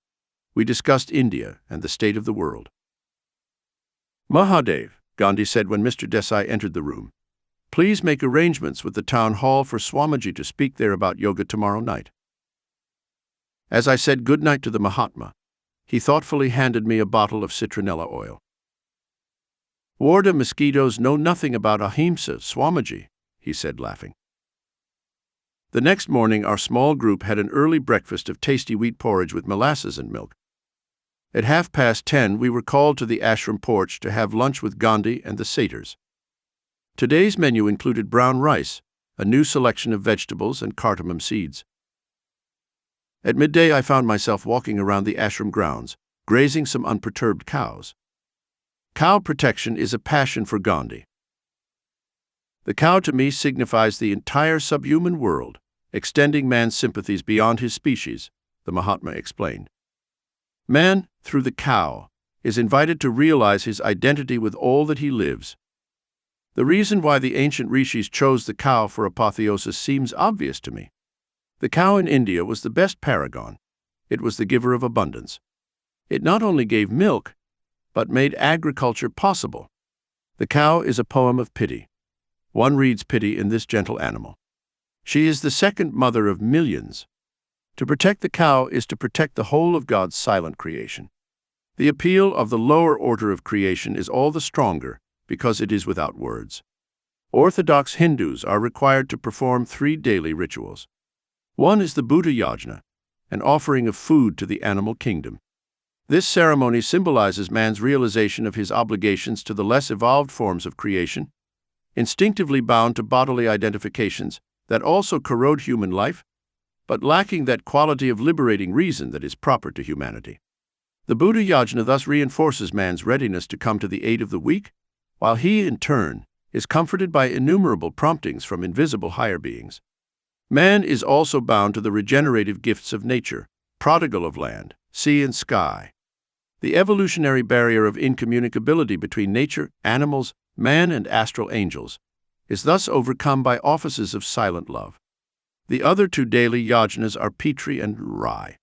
We discussed India and the state of the world. "Mahadev," Gandhi said when Mr. Desai entered the room, "please make arrangements with the town hall for Swamiji to speak there about yoga tomorrow night." As I said good night to the Mahatma, he thoughtfully handed me a bottle of citronella oil. "Warda mosquitoes know nothing about ahimsa, Swamiji," he said, laughing. The next morning our small group had an early breakfast of tasty wheat porridge with molasses and milk. At 10:30 we were called to the ashram porch to have lunch with Gandhi and the satyrs. Today's menu included brown rice, a new selection of vegetables, and cardamom seeds. At midday I found myself walking around the ashram grounds, grazing some unperturbed cows. Cow protection is a passion for Gandhi. The cow to me signifies the entire subhuman world, extending man's sympathies beyond his species, the Mahatma explained. Man, through the cow, is invited to realize his identity with all that he lives. The reason why the ancient rishis chose the cow for apotheosis seems obvious to me. The cow in India was the best paragon. It was the giver of abundance. It not only gave milk, but made agriculture possible. The cow is a poem of pity. One reads pity in this gentle animal. She is the second mother of millions. To protect the cow is to protect the whole of God's silent creation. The appeal of the lower order of creation is all the stronger because it is without words. Orthodox Hindus are required to perform 3 daily rituals. One is the Buddha Yajna, an offering of food to the animal kingdom. This ceremony symbolizes man's realization of his obligations to the less evolved forms of creation, instinctively bound to bodily identifications that also corrode human life, but lacking that quality of liberating reason that is proper to humanity. The Buddha Yajna thus reinforces man's readiness to come to the aid of the weak, while he, in turn, is comforted by innumerable promptings from invisible higher beings. Man is also bound to the regenerative gifts of nature, prodigal of land, sea, and sky. The evolutionary barrier of incommunicability between nature, animals, man, and astral angels is thus overcome by offices of silent love. The other 2 daily yajnas are Pitri and Rai.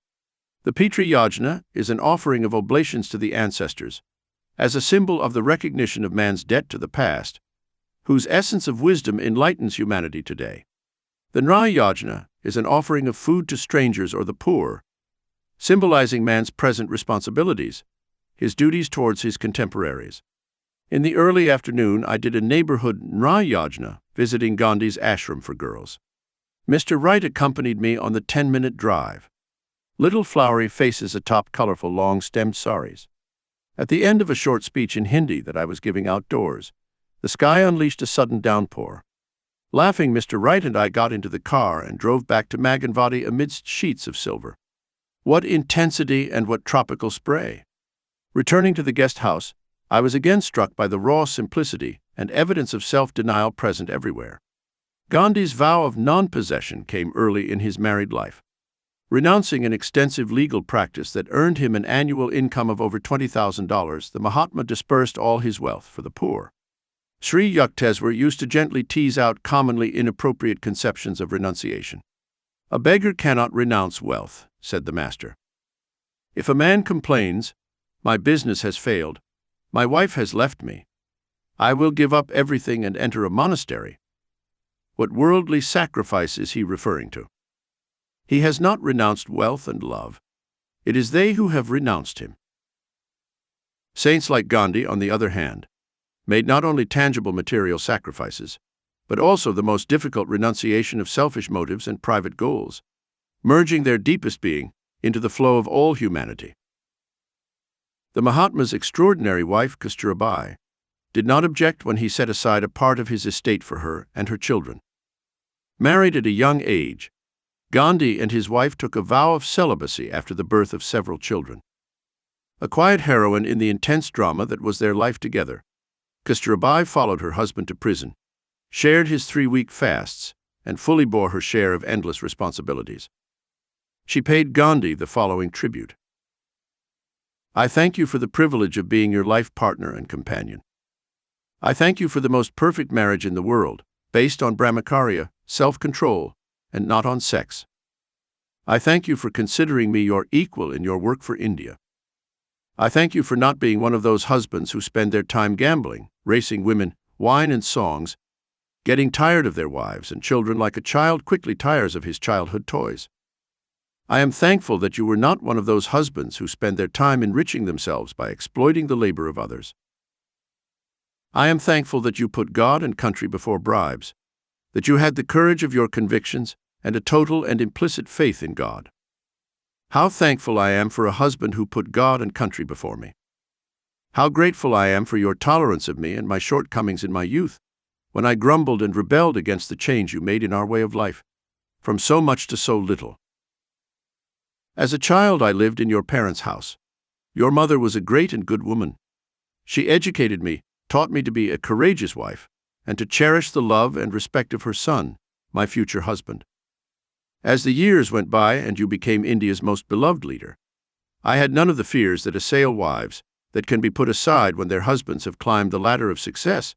The Pitri Yajna is an offering of oblations to the ancestors, as a symbol of the recognition of man's debt to the past, whose essence of wisdom enlightens humanity today. The Rai Yajna is an offering of food to strangers or the poor, symbolizing man's present responsibilities, his duties towards his contemporaries. In the early afternoon, I did a neighborhood Rai Yajna, visiting Gandhi's ashram for girls. Mr. Wright accompanied me on the 10-minute drive. Little flowery faces atop colorful long-stemmed saris. At the end of a short speech in Hindi that I was giving outdoors, the sky unleashed a sudden downpour. Laughing, Mr. Wright and I got into the car and drove back to Maganvadi amidst sheets of silver. What intensity and what tropical spray! Returning to the guest house, I was again struck by the raw simplicity and evidence of self-denial present everywhere. Gandhi's vow of non-possession came early in his married life. Renouncing an extensive legal practice that earned him an annual income of over $20,000, the Mahatma dispersed all his wealth for the poor. Sri Yukteswar used to gently tease out commonly inappropriate conceptions of renunciation. "A beggar cannot renounce wealth," said the master. "If a man complains, 'My business has failed, my wife has left me, I will give up everything and enter a monastery,' what worldly sacrifice is he referring to? He has not renounced wealth and love. It is they who have renounced him." Saints like Gandhi, on the other hand, made not only tangible material sacrifices, but also the most difficult renunciation of selfish motives and private goals, merging their deepest being into the flow of all humanity. The Mahatma's extraordinary wife, Kasturabai, did not object when he set aside a part of his estate for her and her children. Married at a young age, Gandhi and his wife took a vow of celibacy after the birth of several children. A quiet heroine in the intense drama that was their life together, Kasturabai followed her husband to prison, shared his 3-week fasts, and fully bore her share of endless responsibilities. She paid Gandhi the following tribute: "I thank you for the privilege of being your life partner and companion. I thank you for the most perfect marriage in the world, based on brahmacharya, self-control, and not on sex. I thank you for considering me your equal in your work for India. I thank you for not being one of those husbands who spend their time gambling, racing women, wine and songs, getting tired of their wives and children like a child quickly tires of his childhood toys. I am thankful that you were not one of those husbands who spend their time enriching themselves by exploiting the labor of others. I am thankful that you put God and country before bribes, that you had the courage of your convictions and a total and implicit faith in God. How thankful I am for a husband who put God and country before me. How grateful I am for your tolerance of me and my shortcomings in my youth, when I grumbled and rebelled against the change you made in our way of life, from so much to so little. As a child, I lived in your parents' house. Your mother was a great and good woman. She educated me, taught me to be a courageous wife, and to cherish the love and respect of her son, my future husband. As the years went by and you became India's most beloved leader, I had none of the fears that assail wives that can be put aside when their husbands have climbed the ladder of success,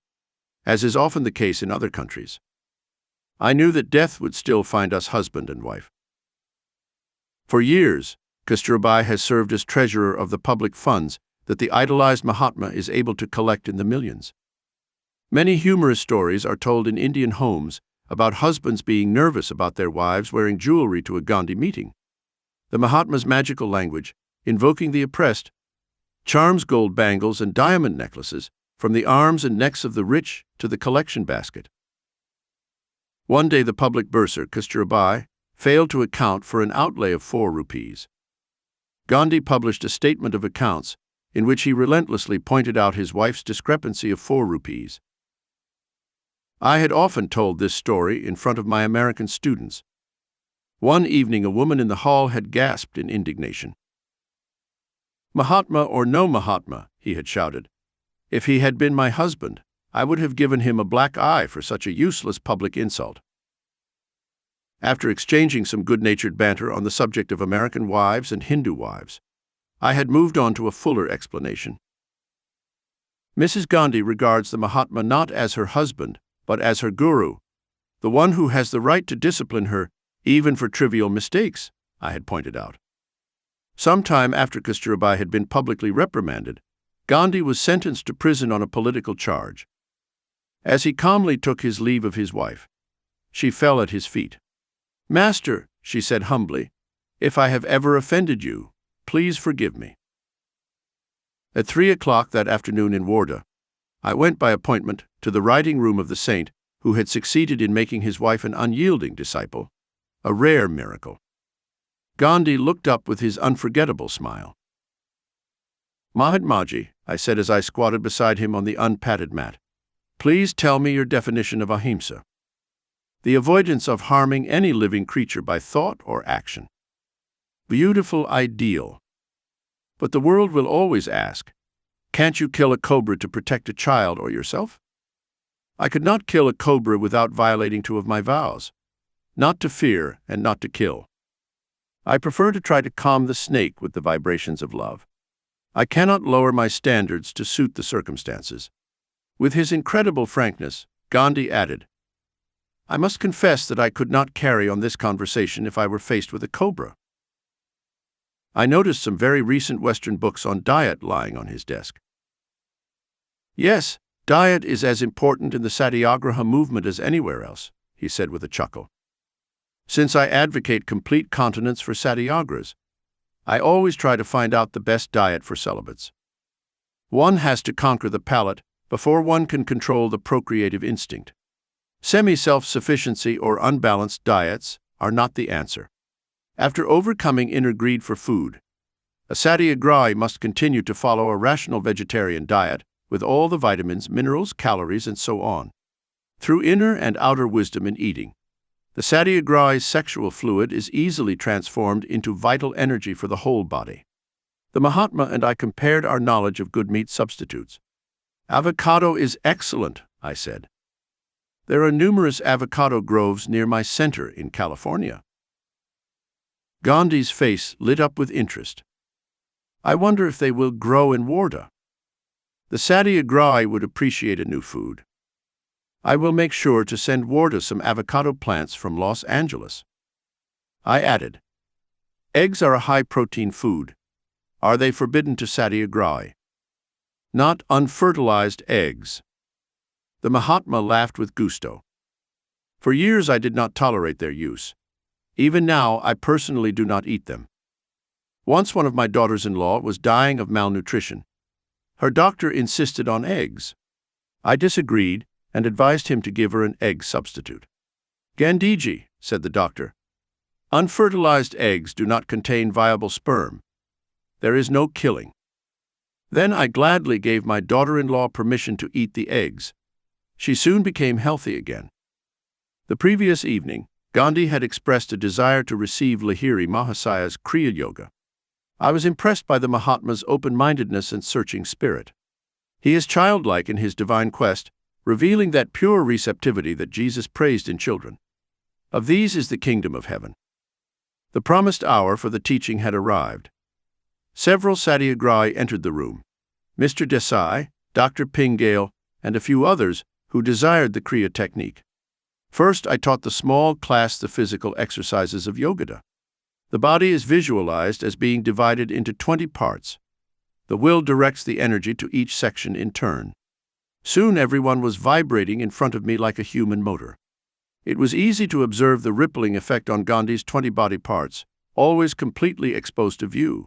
as is often the case in other countries. I knew that death would still find us husband and wife. For years, Kasturabai has served as treasurer of the public funds that the idolized Mahatma is able to collect in the millions. Many humorous stories are told in Indian homes about husbands being nervous about their wives wearing jewelry to a Gandhi meeting. The Mahatma's magical language, invoking the oppressed, charms gold bangles and diamond necklaces from the arms and necks of the rich to the collection basket. One day the public bursar, Kasturbai, failed to account for an outlay of 4 rupees. Gandhi published a statement of accounts in which he relentlessly pointed out his wife's discrepancy of 4 rupees. I had often told this story in front of my American students. One evening a woman in the hall had gasped in indignation. "Mahatma or no Mahatma," he had shouted, "if he had been my husband, I would have given him a black eye for such a useless public insult." After exchanging some good-natured banter on the subject of American wives and Hindu wives, I had moved on to a fuller explanation. Mrs. Gandhi regards the Mahatma not as her husband, but as her guru, the one who has the right to discipline her even for trivial mistakes, I had pointed out. Some time after Kasturbai had been publicly reprimanded, Gandhi was sentenced to prison on a political charge. As he calmly took his leave of his wife, she fell at his feet. "Master," she said humbly, "if I have ever offended you, please forgive me." At 3 o'clock that afternoon in Wardha, I went by appointment to the writing room of the saint who had succeeded in making his wife an unyielding disciple, a rare miracle. Gandhi looked up with his unforgettable smile. "Mahatmaji," I said as I squatted beside him on the unpadded mat, "please tell me your definition of ahimsa." The avoidance of harming any living creature by thought or action. Beautiful ideal. But the world will always ask, can't you kill a cobra to protect a child or yourself? I could not kill a cobra without violating 2 of my vows, not to fear and not to kill. I prefer to try to calm the snake with the vibrations of love. I cannot lower my standards to suit the circumstances. With his incredible frankness, Gandhi added, "I must confess that I could not carry on this conversation if I were faced with a cobra." I noticed some very recent Western books on diet lying on his desk. "Yes, diet is as important in the Satyagraha movement as anywhere else," he said with a chuckle. "Since I advocate complete continence for satyagrahas, I always try to find out the best diet for celibates. One has to conquer the palate before one can control the procreative instinct. Semi-self-sufficiency or unbalanced diets are not the answer. After overcoming inner greed for food, a satyagrahi must continue to follow a rational vegetarian diet with all the vitamins, minerals, calories, and so on. Through inner and outer wisdom in eating, the satyagrahi's sexual fluid is easily transformed into vital energy for the whole body." The Mahatma and I compared our knowledge of good meat substitutes. "Avocado is excellent," I said. "There are numerous avocado groves near my center in California." Gandhi's face lit up with interest. "I wonder if they will grow in Wardha. The satyagrahi would appreciate a new food. I will make sure to send Wardha some avocado plants from Los Angeles." I added, "Eggs are a high-protein food. Are they forbidden to satyagrahi?" "Not unfertilized eggs." The Mahatma laughed with gusto. "For years I did not tolerate their use. Even now I personally do not eat them. Once one of my daughters-in-law was dying of malnutrition. Her doctor insisted on eggs. I disagreed and advised him to give her an egg substitute. 'Gandhiji,' said the doctor, 'unfertilized eggs do not contain viable sperm. There is no killing.' Then I gladly gave my daughter-in-law permission to eat the eggs. She soon became healthy again." The previous evening, Gandhi had expressed a desire to receive Lahiri Mahasaya's Kriya Yoga. I was impressed by the Mahatma's open-mindedness and searching spirit. He is childlike in his divine quest, revealing that pure receptivity that Jesus praised in children. Of these is the kingdom of heaven. The promised hour for the teaching had arrived. Several satyagrahi entered the room. Mr. Desai, Dr. Pingale, and a few others who desired the Kriya technique. First, I taught the small class the physical exercises of Yoga. The body is visualized as being divided into 20 parts. The will directs the energy to each section in turn. Soon everyone was vibrating in front of me like a human motor. It was easy to observe the rippling effect on Gandhi's 20 body parts, always completely exposed to view.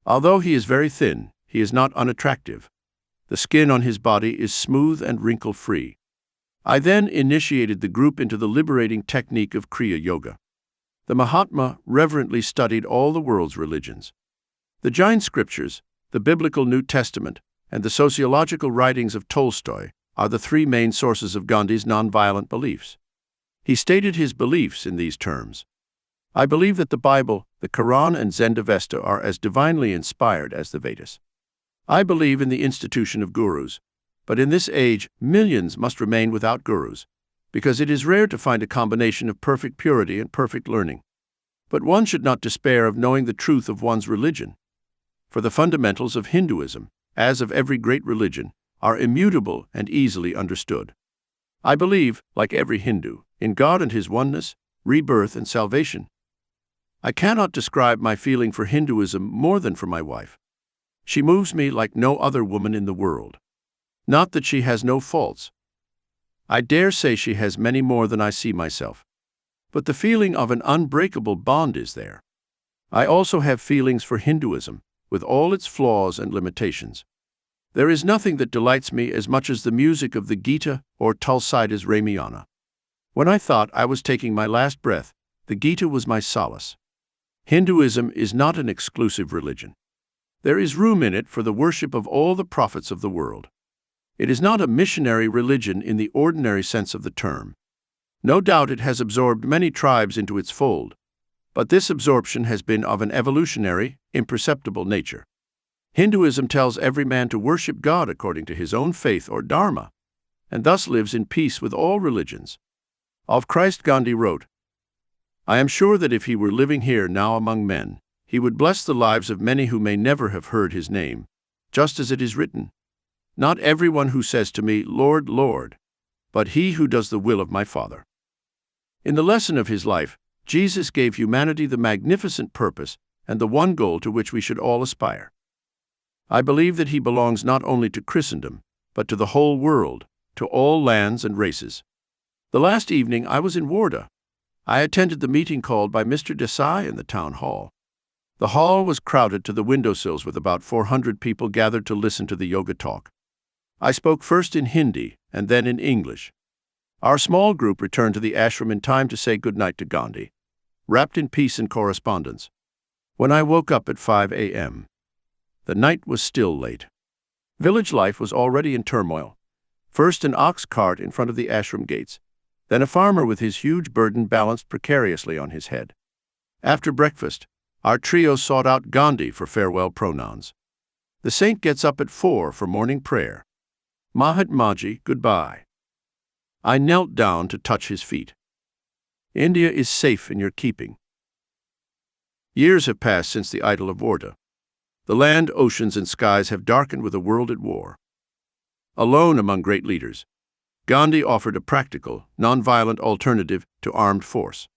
Although he is very thin, he is not unattractive. The skin on his body is smooth and wrinkle-free. I then initiated the group into the liberating technique of Kriya Yoga. The Mahatma reverently studied all the world's religions. The Jain scriptures, the biblical New Testament, and the sociological writings of Tolstoy are the three main sources of Gandhi's nonviolent beliefs. He stated his beliefs in these terms. I believe that the Bible, the Quran, and Zendavesta are as divinely inspired as the Vedas. I believe in the institution of gurus, but in this age, millions must remain without gurus, because it is rare to find a combination of perfect purity and perfect learning. But one should not despair of knowing the truth of one's religion, for the fundamentals of Hinduism, as of every great religion, are immutable and easily understood. I believe, like every Hindu, in God and His oneness, rebirth, and salvation. I cannot describe my feeling for Hinduism more than for my wife. She moves me like no other woman in the world. Not that she has no faults. I dare say she has many more than I see myself. But the feeling of an unbreakable bond is there. I also have feelings for Hinduism, with all its flaws and limitations. There is nothing that delights me as much as the music of the Gita or Tulsidas Ramayana. When I thought I was taking my last breath, the Gita was my solace. Hinduism is not an exclusive religion. There is room in it for the worship of all the prophets of the world. It is not a missionary religion in the ordinary sense of the term. No doubt it has absorbed many tribes into its fold, but this absorption has been of an evolutionary, imperceptible nature. Hinduism tells every man to worship God according to his own faith or dharma, and thus lives in peace with all religions. Of Christ, Gandhi wrote, "I am sure that if he were living here now among men, he would bless the lives of many who may never have heard his name, just as it is written, 'Not everyone who says to me, Lord, Lord, but he who does the will of my Father.'" In the lesson of his life, Jesus gave humanity the magnificent purpose and the one goal to which we should all aspire. I believe that he belongs not only to Christendom, but to the whole world, to all lands and races. The last evening I was in Wardha. I attended the meeting called by Mr. Desai in the town hall. The hall was crowded to the windowsills with about 400 people gathered to listen to the yoga talk. I spoke first in Hindi and then in English. Our small group returned to the ashram in time to say goodnight to Gandhi, wrapped in peace and correspondence. When I woke up at 5 a.m., the night was still late. Village life was already in turmoil. First an ox cart in front of the ashram gates, then a farmer with his huge burden balanced precariously on his head. After breakfast, our trio sought out Gandhi for farewell pronouns. The saint gets up at 4 for morning prayer. Mahatmaji, goodbye. I knelt down to touch his feet. India is safe in your keeping. Years have passed since the idol of Wardha. The land, oceans, and skies have darkened with a world at war. Alone among great leaders, Gandhi offered a practical, non-violent alternative to armed force.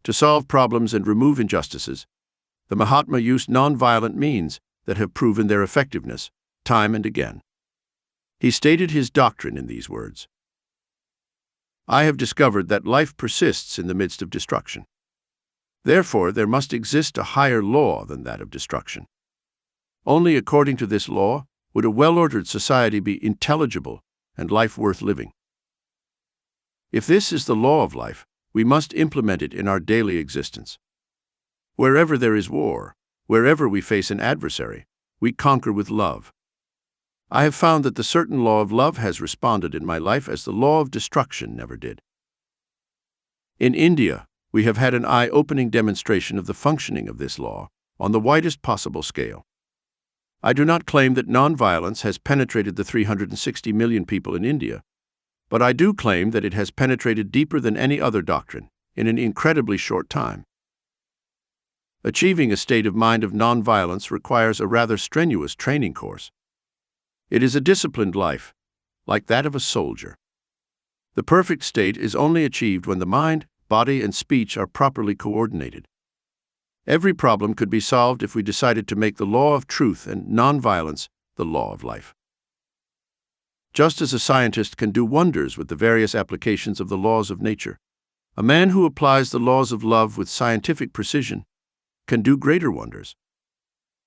To solve problems and remove injustices, the Mahatma used non-violent means that have proven their effectiveness time and again. He stated his doctrine in these words: "I have discovered that life persists in the midst of destruction. Therefore, there must exist a higher law than that of destruction. Only according to this law would a well-ordered society be intelligible and life worth living. If this is the law of life, we must implement it in our daily existence. Wherever there is war, wherever we face an adversary, we conquer with love. I have found that the certain law of love has responded in my life as the law of destruction never did. In India, we have had an eye-opening demonstration of the functioning of this law on the widest possible scale. I do not claim that nonviolence has penetrated the 360 million people in India, but I do claim that it has penetrated deeper than any other doctrine in an incredibly short time. Achieving a state of mind of nonviolence requires a rather strenuous training course. It is a disciplined life, like that of a soldier. The perfect state is only achieved when the mind, body, and speech are properly coordinated. Every problem could be solved if we decided to make the law of truth and nonviolence the law of life. Just as a scientist can do wonders with the various applications of the laws of nature, a man who applies the laws of love with scientific precision can do greater wonders.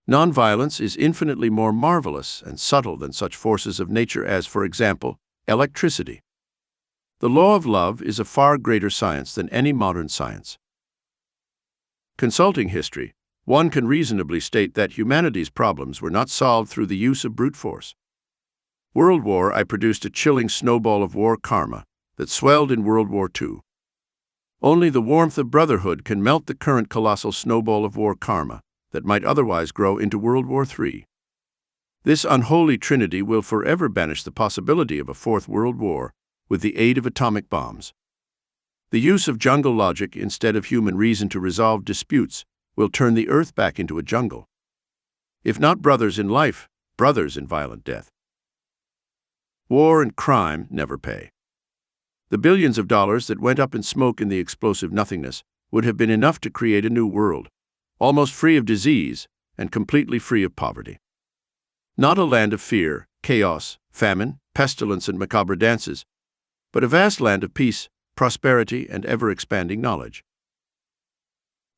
Nonviolence is infinitely more marvelous and subtle than such forces of nature as, for example, electricity. The law of love is a far greater science than any modern science. Consulting history, one can reasonably state that humanity's problems were not solved through the use of brute force. World War I produced a chilling snowball of war karma that swelled in World War II. Only the warmth of brotherhood can melt the current colossal snowball of war karma that might otherwise grow into World War III. This unholy trinity will forever banish the possibility of a fourth world war with the aid of atomic bombs. The use of jungle logic instead of human reason to resolve disputes will turn the earth back into a jungle. If not brothers in life, brothers in violent death. War and crime never pay. The billions of dollars that went up in smoke in the explosive nothingness would have been enough to create a new world, almost free of disease and completely free of poverty. Not a land of fear, chaos, famine, pestilence, and macabre dances, but a vast land of peace, prosperity, and ever-expanding knowledge.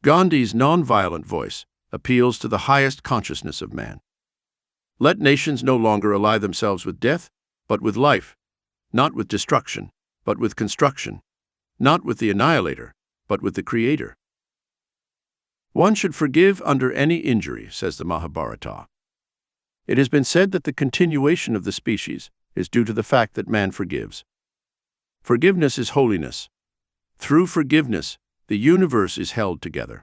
Gandhi's non-violent voice appeals to the highest consciousness of man. Let nations no longer ally themselves with death, but with life, not with destruction, but with construction, not with the annihilator, but with the creator. One should forgive under any injury, says the Mahabharata. It has been said that the continuation of the species is due to the fact that man forgives. Forgiveness is holiness. Through forgiveness, the universe is held together.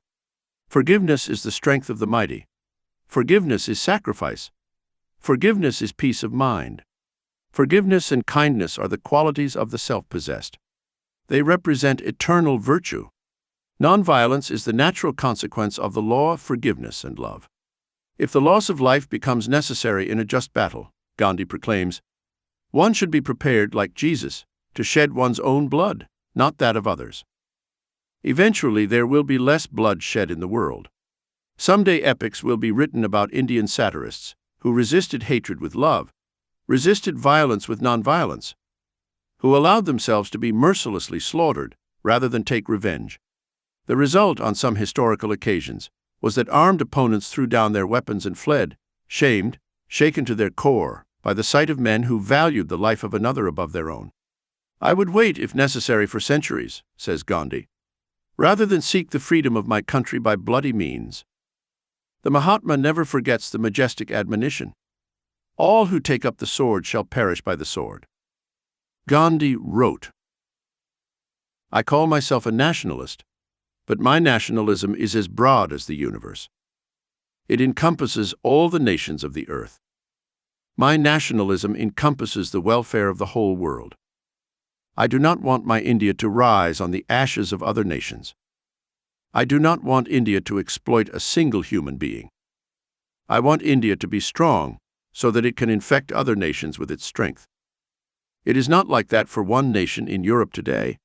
Forgiveness is the strength of the mighty. Forgiveness is sacrifice. Forgiveness is peace of mind. Forgiveness and kindness are the qualities of the self-possessed. They represent eternal virtue. Nonviolence is the natural consequence of the law of forgiveness and love. If the loss of life becomes necessary in a just battle, Gandhi proclaims, one should be prepared, like Jesus, to shed one's own blood, not that of others. Eventually, there will be less blood shed in the world. Someday epics will be written about Indian satirists who resisted hatred with love, resisted violence with nonviolence, who allowed themselves to be mercilessly slaughtered rather than take revenge. The result on some historical occasions was that armed opponents threw down their weapons and fled, shamed, shaken to their core by the sight of men who valued the life of another above their own. I would wait, if necessary, for centuries, says Gandhi, rather than seek the freedom of my country by bloody means. The Mahatma never forgets the majestic admonition, all who take up the sword shall perish by the sword. Gandhi wrote, I call myself a nationalist, but my nationalism is as broad as the universe. It encompasses all the nations of the earth. My nationalism encompasses the welfare of the whole world. I do not want my India to rise on the ashes of other nations. I do not want India to exploit a single human being. I want India to be strong so that it can infect other nations with its strength. It is not like that for one nation in Europe today.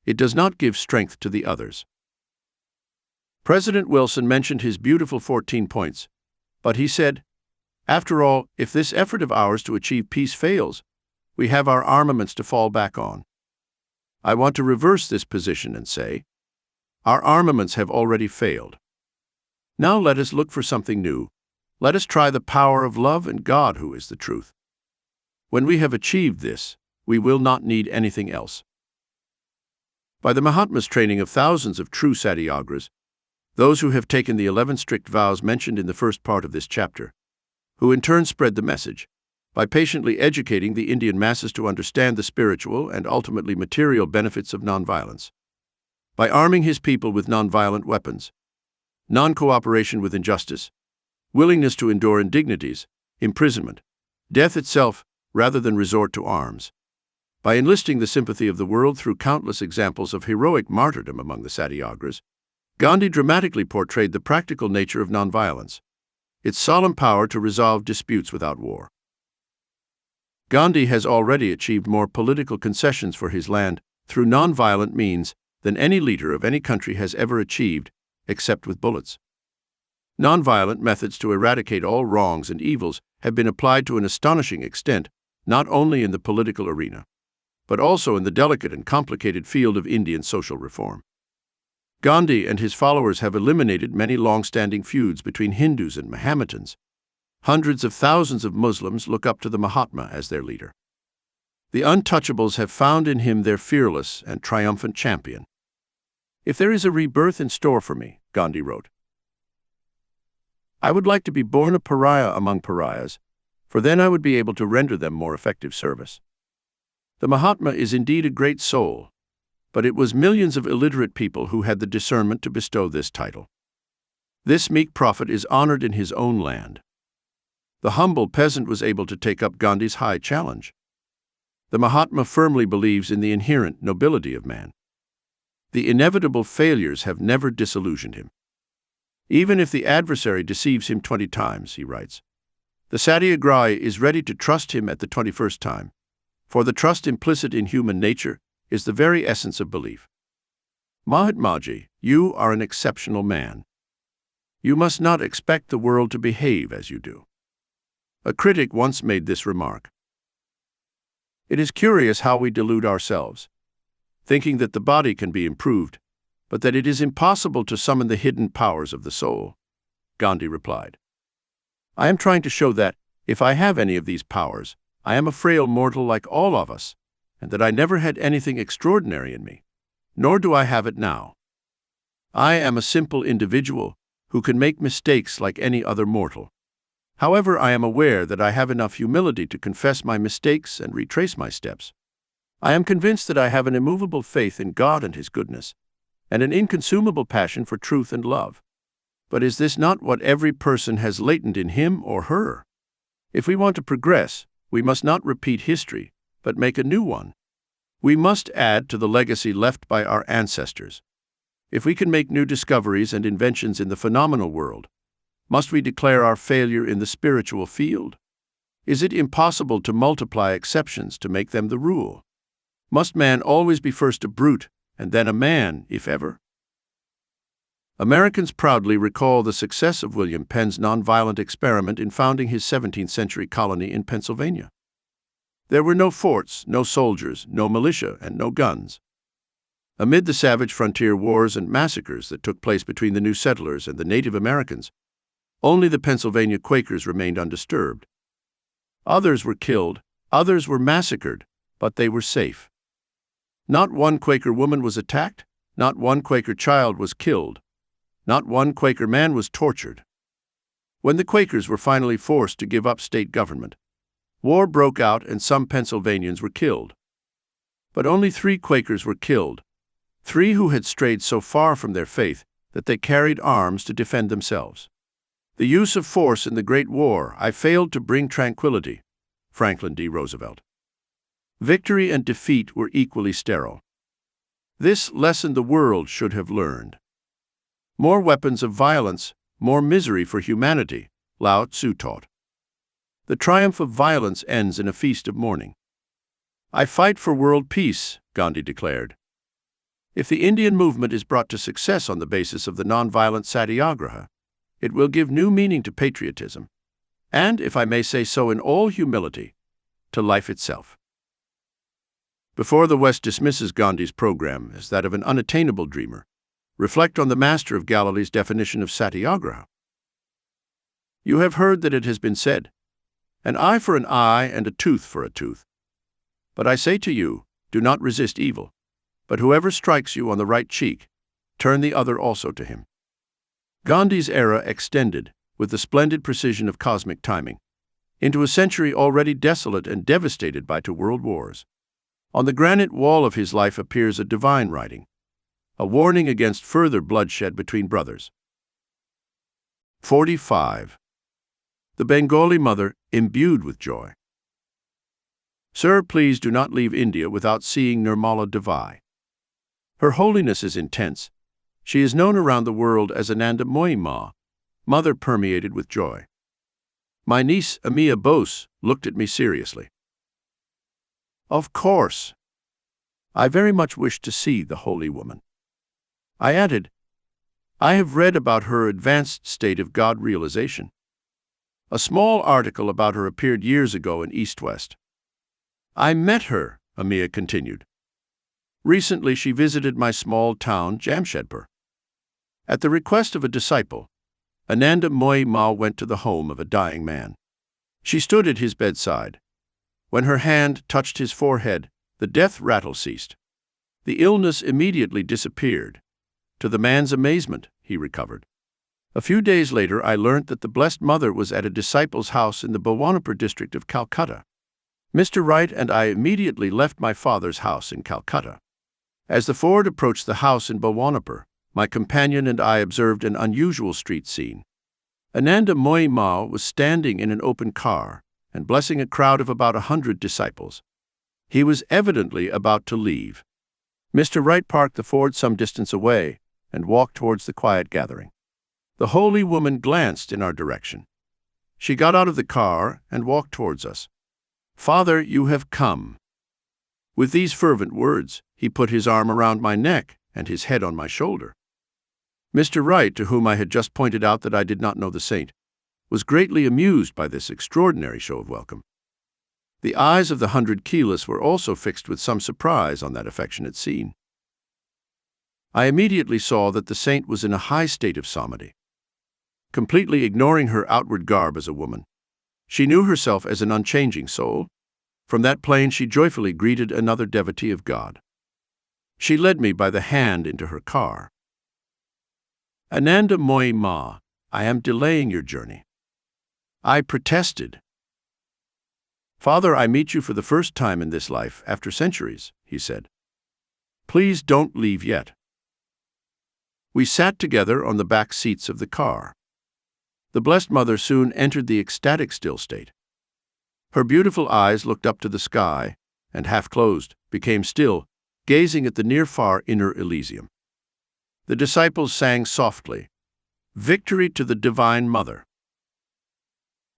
It does not give strength to the others. President Wilson mentioned his beautiful 14 points, but he said, after all, if this effort of ours to achieve peace fails, we have our armaments to fall back on. I want to reverse this position and say, our armaments have already failed. Now let us look for something new. Let us try the power of love and God, who is the truth. When we have achieved this, we will not need anything else. By the Mahatma's training of thousands of true satyagras, those who have taken the 11 strict vows mentioned in the first part of this chapter, who in turn spread the message, by patiently educating the Indian masses to understand the spiritual and ultimately material benefits of nonviolence, by arming his people with nonviolent weapons, non-cooperation with injustice, willingness to endure indignities, imprisonment, death itself, rather than resort to arms, by enlisting the sympathy of the world through countless examples of heroic martyrdom among the satyagras, Gandhi dramatically portrayed the practical nature of nonviolence, its solemn power to resolve disputes without war. Gandhi has already achieved more political concessions for his land through nonviolent means than any leader of any country has ever achieved, except with bullets. Nonviolent methods to eradicate all wrongs and evils have been applied to an astonishing extent, not only in the political arena, but also in the delicate and complicated field of Indian social reform. Gandhi and his followers have eliminated many long-standing feuds between Hindus and Mohammedans. Hundreds of thousands of Muslims look up to the Mahatma as their leader. The untouchables have found in him their fearless and triumphant champion. If there is a rebirth in store for me, Gandhi wrote, I would like to be born a pariah among pariahs, for then I would be able to render them more effective service. The Mahatma is indeed a great soul, but it was millions of illiterate people who had the discernment to bestow this title. This meek prophet is honored in his own land. The humble peasant was able to take up Gandhi's high challenge. The Mahatma firmly believes in the inherent nobility of man. The inevitable failures have never disillusioned him. Even if the adversary deceives him 20 times, he writes, the Satyagrahi is ready to trust him at the 21st time, for the trust implicit in human nature is the very essence of belief. Mahatmaji, you are an exceptional man. You must not expect the world to behave as you do. A critic once made this remark. It is curious how we delude ourselves, thinking that the body can be improved, but that it is impossible to summon the hidden powers of the soul. Gandhi replied, I am trying to show that, if I have any of these powers, I am a frail mortal like all of us, and that I never had anything extraordinary in me, nor do I have it now. I am a simple individual who can make mistakes like any other mortal. However, I am aware that I have enough humility to confess my mistakes and retrace my steps. I am convinced that I have an immovable faith in God and His goodness, and an inconsumable passion for truth and love. But is this not what every person has latent in him or her? If we want to progress, we must not repeat history, but make a new one. We must add to the legacy left by our ancestors. If we can make new discoveries and inventions in the phenomenal world, must we declare our failure in the spiritual field? Is it impossible to multiply exceptions to make them the rule? Must man always be first a brute and then a man, if ever? Americans proudly recall the success of William Penn's nonviolent experiment in founding his 17th-century colony in Pennsylvania. There were no forts, no soldiers, no militia, and no guns. Amid the savage frontier wars and massacres that took place between the new settlers and the Native Americans, only the Pennsylvania Quakers remained undisturbed. Others were killed, others were massacred, but they were safe. Not one Quaker woman was attacked, not one Quaker child was killed, not one Quaker man was tortured. When the Quakers were finally forced to give up state government, war broke out and some Pennsylvanians were killed. But only 3 Quakers were killed, 3 who had strayed so far from their faith that they carried arms to defend themselves. The use of force in the Great War I failed to bring tranquility. Franklin D. Roosevelt. Victory and defeat were equally sterile. This lesson the world should have learned. More weapons of violence, more misery for humanity, Lao Tzu taught. The triumph of violence ends in a feast of mourning. I fight for world peace, Gandhi declared. If the Indian movement is brought to success on the basis of the nonviolent Satyagraha, it will give new meaning to patriotism, and, if I may say so in all humility, to life itself. Before the West dismisses Gandhi's program as that of an unattainable dreamer, reflect on the Master of Galilee's definition of Satyagraha. You have heard that it has been said, an eye for an eye and a tooth for a tooth. But I say to you, do not resist evil, but whoever strikes you on the right cheek, turn the other also to him. Gandhi's era extended, with the splendid precision of cosmic timing, into a century already desolate and devastated by 2 world wars. On the granite wall of his life appears a divine writing, a warning against further bloodshed between brothers. 45. The Bengali mother, imbued with joy. Sir, please do not leave India without seeing Nirmala Devai. Her holiness is intense. She is known around the world as Ananda Moyi Ma, mother permeated with joy. My niece, Amia Bose, looked at me seriously. Of course. I very much wish to see the holy woman. I added, I have read about her advanced state of God realization. A small article about her appeared years ago in East West. I met her, Amia continued. Recently she visited my small town, Jamshedpur. At the request of a disciple, Ananda Moyi Ma went to the home of a dying man. She stood at his bedside, When her hand touched his forehead, the death rattle ceased. The illness immediately disappeared. To the man's amazement, he recovered. A few days later, I learnt that the Blessed Mother was at a disciple's house in the Bhawanipur district of Calcutta. Mr. Wright and I immediately left my father's house in Calcutta. As the Ford approached the house in Bhawanipur, my companion and I observed an unusual street scene. Ananda Moyi Ma was standing in an open car and blessing a crowd of about 100 disciples. He was evidently about to leave. Mr. Wright parked the Ford some distance away and walked towards the quiet gathering. The holy woman glanced in our direction. She got out of the car and walked towards us. "Father, you have come." With these fervent words, he put his arm around my neck and his head on my shoulder. Mr. Wright, to whom I had just pointed out that I did not know the saint, was greatly amused by this extraordinary show of welcome. The eyes of the 100 keyless were also fixed with some surprise on that affectionate scene. I immediately saw that the saint was in a high state of samadhi. Completely ignoring her outward garb as a woman, she knew herself as an unchanging soul. From that plane she joyfully greeted another devotee of God. She led me by the hand into her car. "Ananda Moyi Ma, I am delaying your journey." I protested. "Father, I meet you for the first time in this life after centuries," he said. "Please don't leave yet." We sat together on the back seats of the car. The Blessed Mother soon entered the ecstatic still state. Her beautiful eyes looked up to the sky and, half closed, became still, gazing at the near-far inner Elysium. The disciples sang softly, "Victory to the Divine Mother."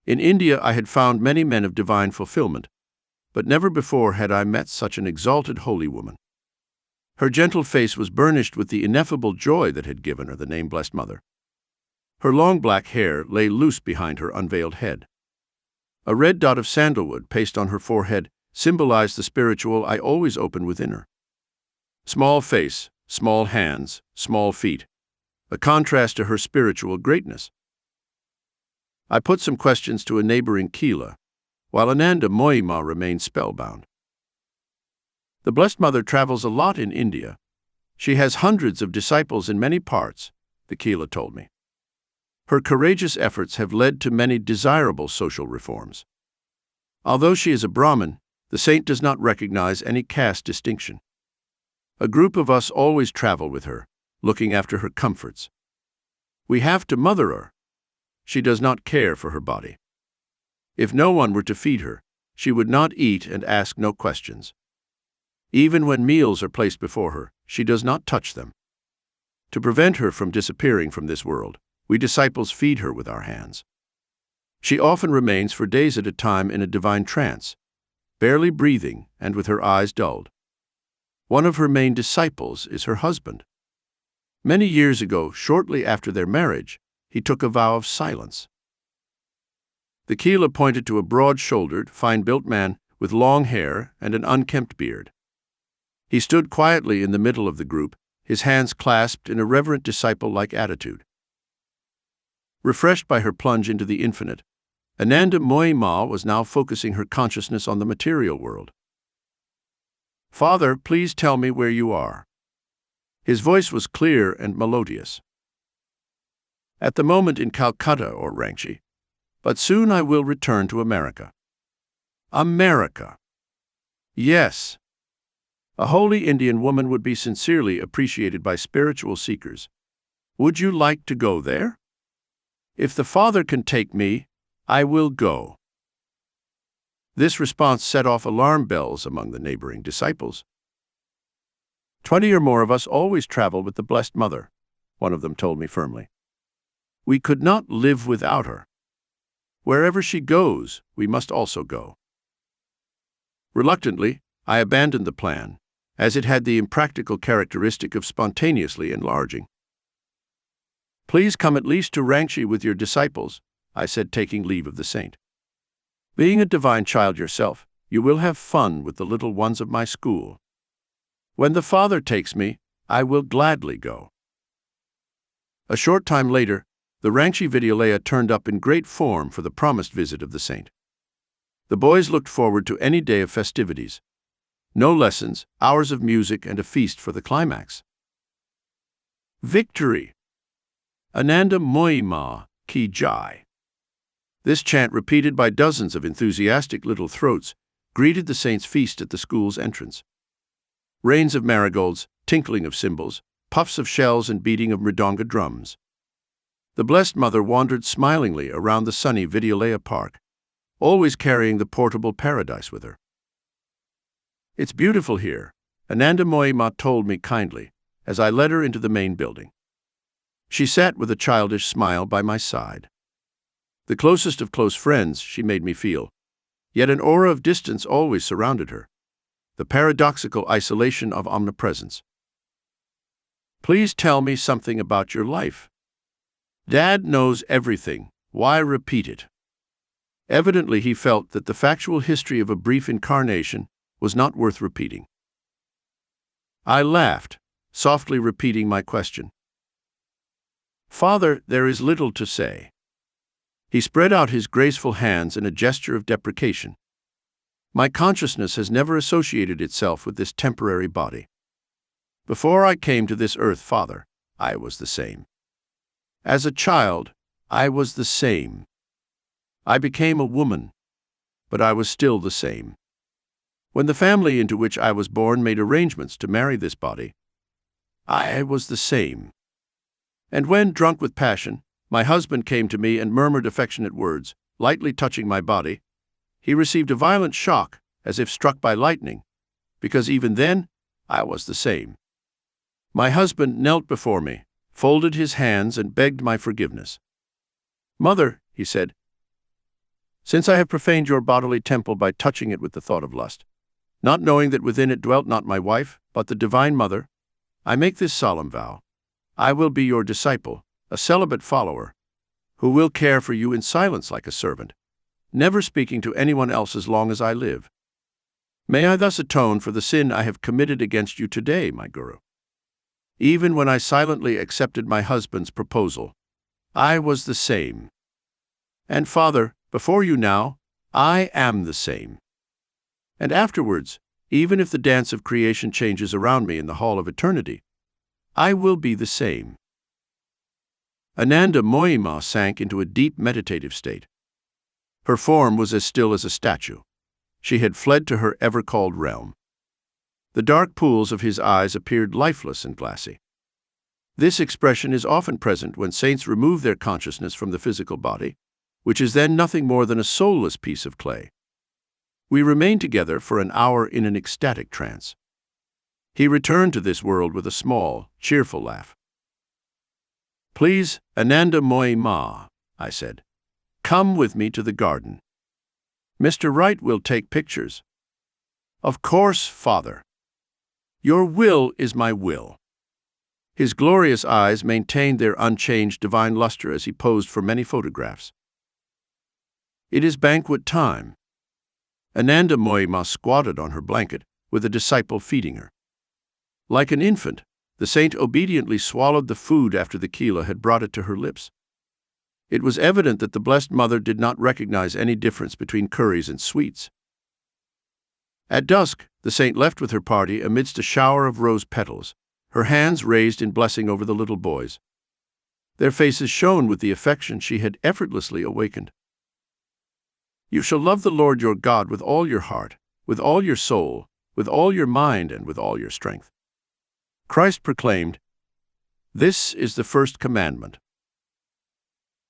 In India I had found many men of divine fulfillment, but never before had I met such an exalted holy woman. Her gentle face was burnished with the ineffable joy that had given her the name Blessed Mother. Her long black hair lay loose behind her unveiled head. A red dot of sandalwood pasted on her forehead symbolized the spiritual I always open within her. Small face, small hands, small feet, a contrast to her spiritual greatness. I put some questions to a neighboring Keela, while Ananda Moyi Ma remained spellbound. The Blessed Mother travels a lot in India. She has hundreds of disciples in many parts, the Keela told me. Her courageous efforts have led to many desirable social reforms. Although she is a Brahmin, the saint does not recognize any caste distinction. A group of us always travel with her, looking after her comforts. We have to mother her. She does not care for her body. If no one were to feed her, she would not eat and ask no questions. Even when meals are placed before her, she does not touch them. To prevent her from disappearing from this world, we disciples feed her with our hands. She often remains for days at a time in a divine trance, barely breathing and with her eyes dulled. One of her main disciples is her husband. Many years ago, shortly after their marriage, he took a vow of silence. The Keela pointed to a broad-shouldered, fine-built man with long hair and an unkempt beard. He stood quietly in the middle of the group, his hands clasped in a reverent disciple-like attitude. Refreshed by her plunge into the infinite, Ananda Moyi Ma was now focusing her consciousness on the material world. "Father, please tell me where you are." His voice was clear and melodious. "At the moment in Calcutta or Ranchi, but soon I will return to America." America. Yes. A holy Indian woman would be sincerely appreciated by spiritual seekers. Would you like to go there? If the Father can take me, I will go. This response set off alarm bells among the neighboring disciples. 20 or more of us always travel with the Blessed Mother, one of them told me firmly. We could not live without her. Wherever she goes, we must also go. Reluctantly, I abandoned the plan, as it had the impractical characteristic of spontaneously enlarging. "Please come at least to Ranchi with your disciples," I said, taking leave of the saint. "Being a divine child yourself, you will have fun with the little ones of my school. When the Father takes me, I will gladly go." A short time later, the Ranchi Vidyalaya turned up in great form for the promised visit of the saint. The boys looked forward to any day of festivities. No lessons, hours of music, and a feast for the climax. Victory! Ananda Moyi Ma, Ki Jai. This chant, repeated by dozens of enthusiastic little throats, greeted the saints' feast at the school's entrance. Rains of marigolds, tinkling of cymbals, puffs of shells, and beating of mridanga drums. The Blessed Mother wandered smilingly around the sunny Vidyalaya Park, always carrying the portable paradise with her. "It's beautiful here," Ananda Moyi Ma told me kindly, as I led her into the main building. She sat with a childish smile by my side. The closest of close friends, she made me feel, yet an aura of distance always surrounded her, the paradoxical isolation of omnipresence. "Please tell me something about your life. Dad knows everything, why repeat it?" Evidently, he felt that the factual history of a brief incarnation was not worth repeating. I laughed, softly repeating my question. "Father, there is little to say." He spread out his graceful hands in a gesture of deprecation. "My consciousness has never associated itself with this temporary body. Before I came to this earth, Father, I was the same. As a child, I was the same. I became a woman, but I was still the same. When the family into which I was born made arrangements to marry this body, I was the same. And when, drunk with passion, my husband came to me and murmured affectionate words, lightly touching my body, he received a violent shock, as if struck by lightning, because even then, I was the same. My husband knelt before me, folded his hands, and begged my forgiveness. 'Mother,' he said, 'since I have profaned your bodily temple by touching it with the thought of lust, not knowing that within it dwelt not my wife, but the Divine Mother, I make this solemn vow. I will be your disciple, a celibate follower, who will care for you in silence like a servant, never speaking to anyone else as long as I live. May I thus atone for the sin I have committed against you today, my Guru.' Even when I silently accepted my husband's proposal, I was the same. And Father, before you now, I am the same. And afterwards, even if the dance of creation changes around me in the hall of eternity, I will be the same." Ananda Moyi Ma sank into a deep meditative state. Her form was as still as a statue. She had fled to her ever-called realm. The dark pools of his eyes appeared lifeless and glassy. This expression is often present when saints remove their consciousness from the physical body, which is then nothing more than a soulless piece of clay. We remained together for an hour in an ecstatic trance. He returned to this world with a small, cheerful laugh. "Please, Ananda Moyi Ma," I said, "come with me to the garden. Mr. Wright will take pictures." "Of course, Father. Your will is my will." His glorious eyes maintained their unchanged divine luster as he posed for many photographs. "It is banquet time." Ananda Moyi Ma squatted on her blanket, with a disciple feeding her. Like an infant, the saint obediently swallowed the food after the Kila had brought it to her lips. It was evident that the Blessed Mother did not recognize any difference between curries and sweets. At dusk, the saint left with her party amidst a shower of rose petals, her hands raised in blessing over the little boys. Their faces shone with the affection she had effortlessly awakened. "You shall love the Lord your God with all your heart, with all your soul, with all your mind, and with all your strength." Christ proclaimed, "This is the first commandment."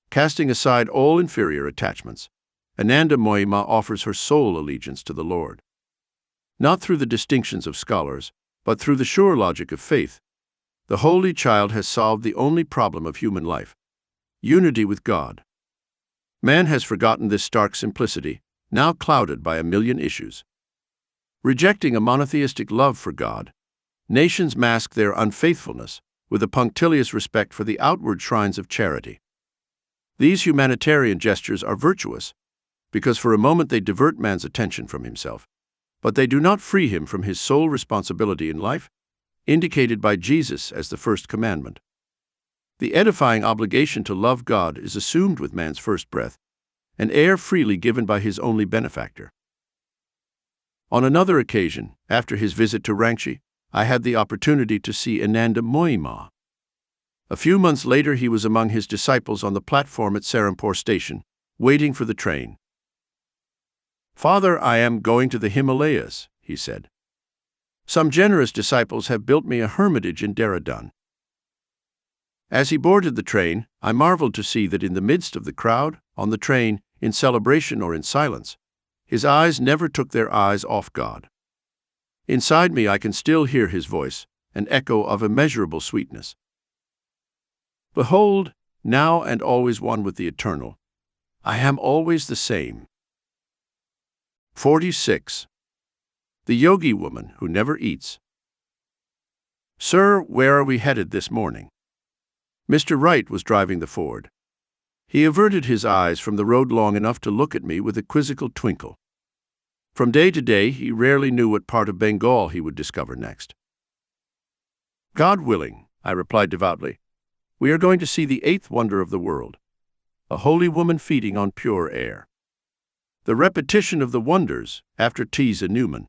Casting aside all inferior attachments, Ananda Moyi Ma offers her sole allegiance to the Lord. Not through the distinctions of scholars, but through the sure logic of faith, the Holy Child has solved the only problem of human life: unity with God. Man has forgotten this stark simplicity, now clouded by a million issues. Rejecting a monotheistic love for God, nations mask their unfaithfulness with a punctilious respect for the outward shrines of charity. These humanitarian gestures are virtuous, because for a moment they divert man's attention from himself, but they do not free him from his sole responsibility in life, indicated by Jesus as the first commandment. The edifying obligation to love God is assumed with man's first breath, an air freely given by his only benefactor. On another occasion, after his visit to Ranchi, I had the opportunity to see Ananda Moyi Ma. A few months later, he was among his disciples on the platform at Serampore station, waiting for the train. "Father, I am going to the Himalayas," he said. "Some generous disciples have built me a hermitage in Dehradun." As he boarded the train, I marveled to see that in the midst of the crowd, on the train, in celebration or in silence, his eyes never took their eyes off God. Inside me I can still hear his voice, an echo of immeasurable sweetness. "Behold, now and always one with the Eternal. I am always the same." 46. The Yogi Woman Who Never Eats. "Sir, where are we headed this morning?" Mr. Wright was driving the Ford. He averted his eyes from the road long enough to look at me with a quizzical twinkle. From day to day, he rarely knew what part of Bengal he would discover next. "God willing," I replied devoutly, "we are going to see the eighth wonder of the world, a holy woman feeding on pure air." The repetition of the wonders after T.S. Newman.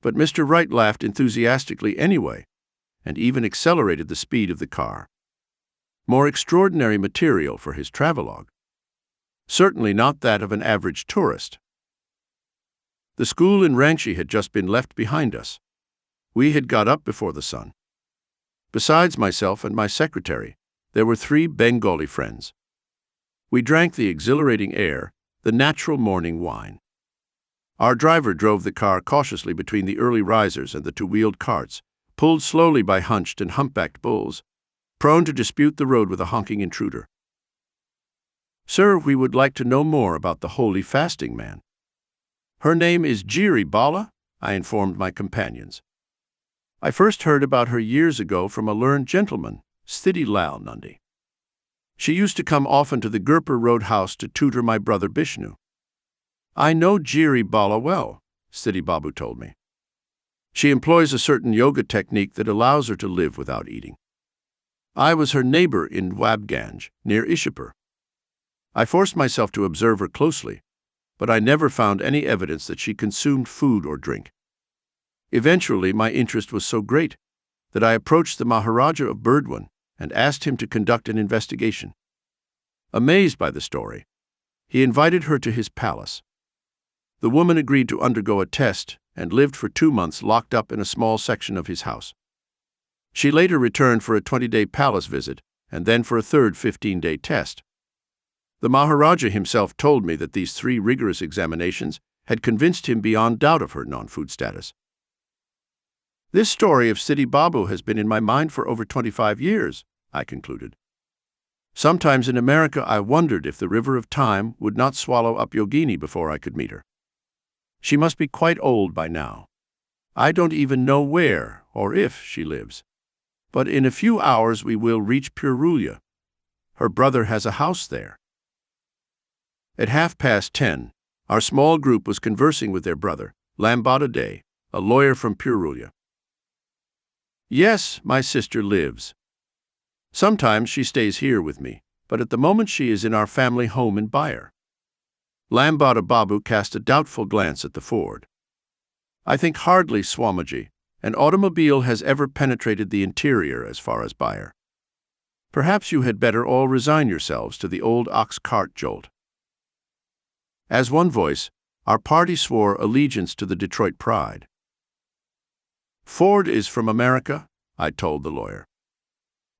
But Mr. Wright laughed enthusiastically anyway, and even accelerated the speed of the car. More extraordinary material for his travelogue. Certainly not that of an average tourist. The school in Ranchi had just been left behind us. We had got up before the sun. Besides myself and my secretary, there were 3 Bengali friends. We drank the exhilarating air, the natural morning wine. Our driver drove the car cautiously between the early risers and the 2-wheeled carts, pulled slowly by hunched and humpbacked bulls, prone to dispute the road with a honking intruder. "Sir, we would like to know more about the holy fasting man." "Her name is Jiri Bala," I informed my companions. "I first heard about her years ago from a learned gentleman, Sthiti Lal Nandi. She used to come often to the Gurpur Road house to tutor my brother Bishnu." "I know Jiri Bala well," Sthiti Babu told me. "She employs a certain yoga technique that allows her to live without eating. I was her neighbor in Wabganj, near Ishapur. I forced myself to observe her closely, but I never found any evidence that she consumed food or drink. Eventually, my interest was so great that I approached the Maharaja of Burdwan and asked him to conduct an investigation. Amazed by the story, he invited her to his palace. The woman agreed to undergo a test and lived for 2 months locked up in a small section of his house. She later returned for a 20-day palace visit and then for a third 15-day test. The Maharaja himself told me that these 3 rigorous examinations had convinced him beyond doubt of her non-food status. "This story of Sthiti Babu has been in my mind for over 25 years, I concluded. "Sometimes in America I wondered if the river of time would not swallow up Yogini before I could meet her. She must be quite old by now. I don't even know where or if she lives. But in a few hours we will reach Purulia. Her brother has a house there." At 10:30, our small group was conversing with their brother, Lambada Day, a lawyer from Purulia. "Yes, my sister lives. Sometimes she stays here with me, but at the moment she is in our family home in Bayer." Lambada Babu cast a doubtful glance at the Ford. "I think hardly, Swamiji, an automobile has ever penetrated the interior as far as Bayer. Perhaps you had better all resign yourselves to the old ox-cart jolt." As one voice, our party swore allegiance to the Detroit Pride. "Ford is from America," I told the lawyer.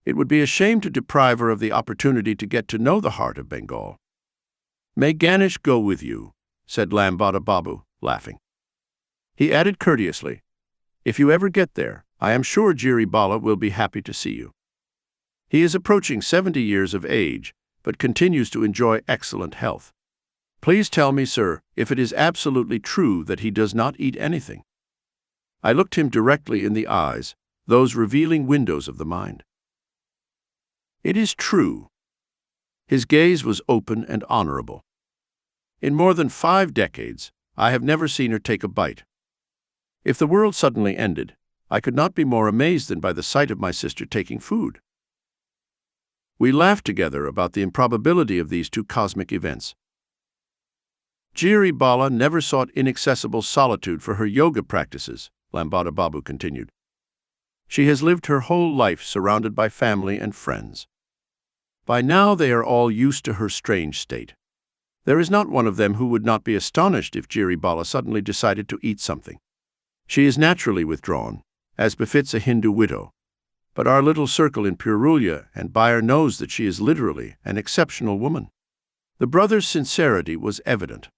"It would be a shame to deprive her of the opportunity to get to know the heart of Bengal." "May Ganesh go with you," said Lambada Babu, laughing. He added courteously, "If you ever get there, I am sure Jiri Bala will be happy to see you. He is approaching 70 years of age, but continues to enjoy excellent health. Please tell me, sir, if it is absolutely true that he does not eat anything." I looked him directly in the eyes, those revealing windows of the mind. It is true. His gaze was open and honorable. In more than 5 decades, I have never seen her take a bite. If the world suddenly ended, I could not be more amazed than by the sight of my sister taking food. We laughed together about the improbability of these 2 cosmic events. Jiri Bala never sought inaccessible solitude for her yoga practices, Lambada Babu continued. She has lived her whole life surrounded by family and friends. By now they are all used to her strange state. There is not one of them who would not be astonished if Jiri Bala suddenly decided to eat something. She is naturally withdrawn, as befits a Hindu widow, but our little circle in Purulia and Bayer knows that she is literally an exceptional woman. The brother's sincerity was evident.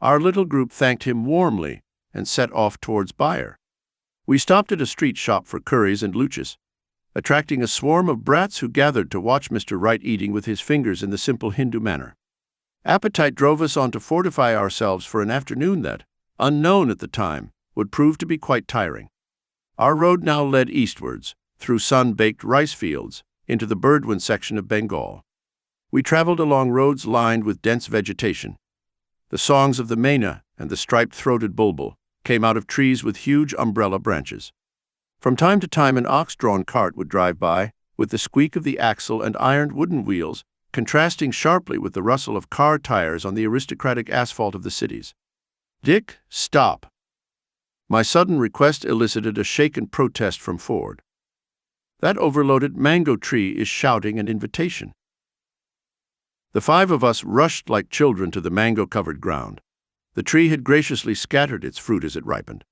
Our little group thanked him warmly and set off towards Bayer. We stopped at a street shop for curries and luchas, attracting a swarm of brats who gathered to watch Mr. Wright eating with his fingers in the simple Hindu manner. Appetite drove us on to fortify ourselves for an afternoon that, unknown at the time, would prove to be quite tiring. Our road now led eastwards, through sun-baked rice fields, into the Burdwan section of Bengal. We traveled along roads lined with dense vegetation. The songs of the maina and the striped-throated bulbul came out of trees with huge umbrella branches. From time to time an ox-drawn cart would drive by, with the squeak of the axle and ironed wooden wheels, contrasting sharply with the rustle of car tires on the aristocratic asphalt of the cities. "Dick, stop!" My sudden request elicited a shaken protest from Ford. "That overloaded mango tree is shouting an invitation." The five of us rushed like children to the mango-covered ground. The tree had graciously scattered its fruit as it ripened.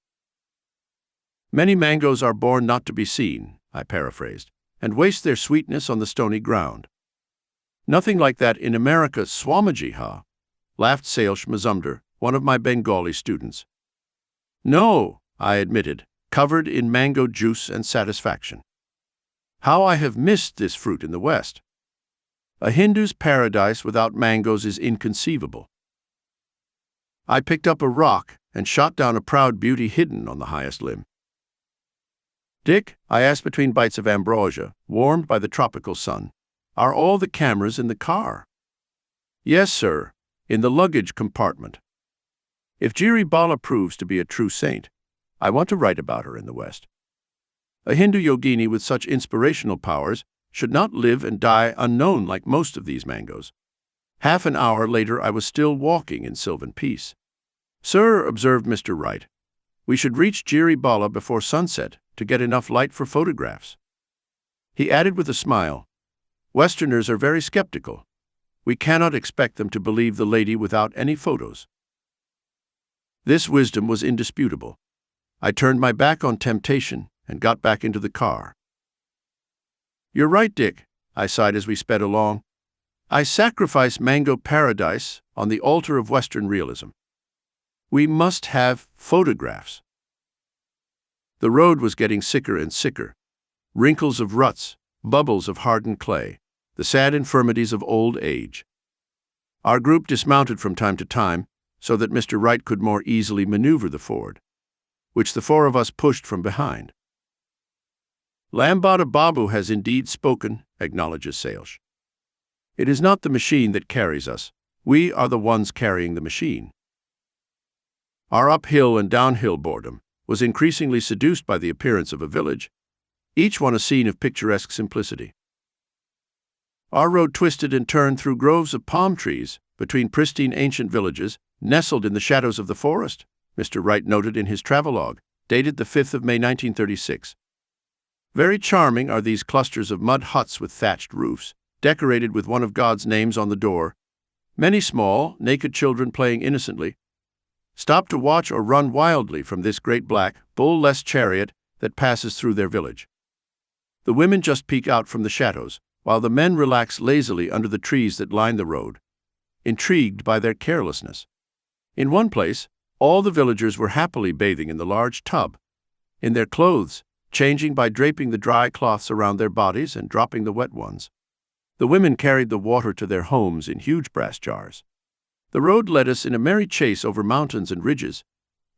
"Many mangoes are born not to be seen," I paraphrased, "and waste their sweetness on the stony ground." "Nothing like that in America, Swamiji, ha?" laughed Salesh Mazumdar, one of my Bengali students. "No," I admitted, covered in mango juice and satisfaction. "How I have missed this fruit in the West. A Hindu's paradise without mangoes is inconceivable." I picked up a rock and shot down a proud beauty hidden on the highest limb. "Dick," I asked between bites of ambrosia, warmed by the tropical sun, "are all the cameras in the car?" "Yes, sir, in the luggage compartment. If Jiri Bala proves to be a true saint, I want to write about her in the West. A Hindu yogini with such inspirational powers should not live and die unknown like most of these mangoes." Half an hour later I was still walking in sylvan peace. "Sir," observed Mr. Wright, "we should reach Jiri Bala before sunset to get enough light for photographs." He added with a smile, "Westerners are very skeptical. We cannot expect them to believe the lady without any photos." This wisdom was indisputable. I turned my back on temptation and got back into the car. "You're right, Dick," I sighed as we sped along. "I sacrifice mango paradise on the altar of Western realism. We must have photographs." The road was getting sicker and sicker. Wrinkles of ruts, bubbles of hardened clay, the sad infirmities of old age. Our group dismounted from time to time so that Mr. Wright could more easily maneuver the Ford, which the four of us pushed from behind. "Lambada Babu has indeed spoken," acknowledges Salesh. "It is not the machine that carries us. We are the ones carrying the machine." Our uphill and downhill boredom was increasingly seduced by the appearance of a village, each one a scene of picturesque simplicity. Our road twisted and turned through groves of palm trees, between pristine ancient villages, nestled in the shadows of the forest, Mr. Wright noted in his travelogue, dated the 5th of May 1936. Very charming are these clusters of mud huts with thatched roofs, decorated with one of God's names on the door, many small, naked children playing innocently. Stop to watch or run wildly from this great black, bull-less chariot that passes through their village. The women just peek out from the shadows, while the men relax lazily under the trees that line the road, intrigued by their carelessness. In one place, all the villagers were happily bathing in the large tub, in their clothes, changing by draping the dry cloths around their bodies and dropping the wet ones. The women carried the water to their homes in huge brass jars. The road led us in a merry chase over mountains and ridges.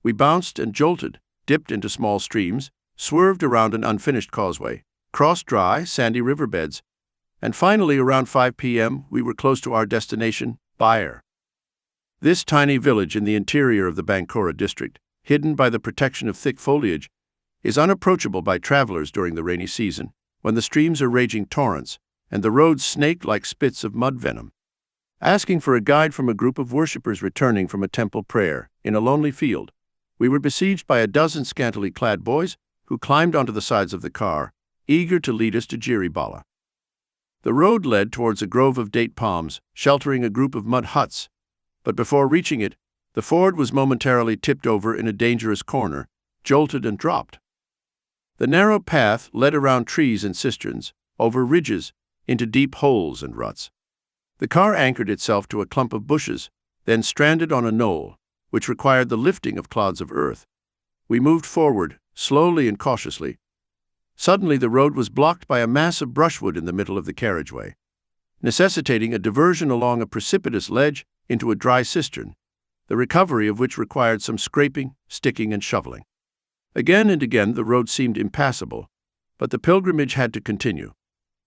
We bounced and jolted, dipped into small streams, swerved around an unfinished causeway, crossed dry, sandy riverbeds, and finally around 5 p.m. we were close to our destination, Bayer. This tiny village in the interior of the Bankura district, hidden by the protection of thick foliage, is unapproachable by travelers during the rainy season, when the streams are raging torrents and the roads snake like spits of mud venom. Asking for a guide from a group of worshippers returning from a temple prayer in a lonely field, we were besieged by a dozen scantily clad boys who climbed onto the sides of the car, eager to lead us to Jiribala. The road led towards a grove of date palms, sheltering a group of mud huts, but before reaching it, the Ford was momentarily tipped over in a dangerous corner, jolted and dropped. The narrow path led around trees and cisterns, over ridges, into deep holes and ruts. The car anchored itself to a clump of bushes, then stranded on a knoll, which required the lifting of clods of earth. We moved forward, slowly and cautiously. Suddenly the road was blocked by a mass of brushwood in the middle of the carriageway, necessitating a diversion along a precipitous ledge into a dry cistern, the recovery of which required some scraping, sticking, and shoveling. Again and again the road seemed impassable, but the pilgrimage had to continue.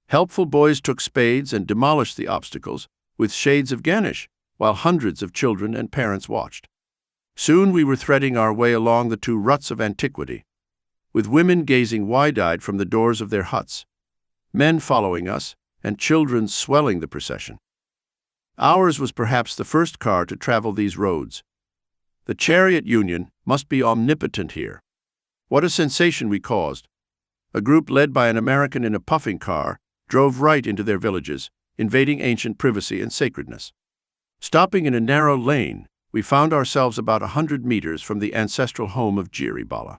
Helpful boys took spades and demolished the obstacles, with shades of Ganesh, while hundreds of children and parents watched. Soon we were threading our way along the two ruts of antiquity, with women gazing wide-eyed from the doors of their huts, men following us, and children swelling the procession. Ours was perhaps the first car to travel these roads. The chariot union must be omnipotent here. What a sensation we caused! A group led by an American in a puffing car drove right into their villages, invading ancient privacy and sacredness. Stopping in a narrow lane, we found ourselves about 100 meters from the ancestral home of Jiribala.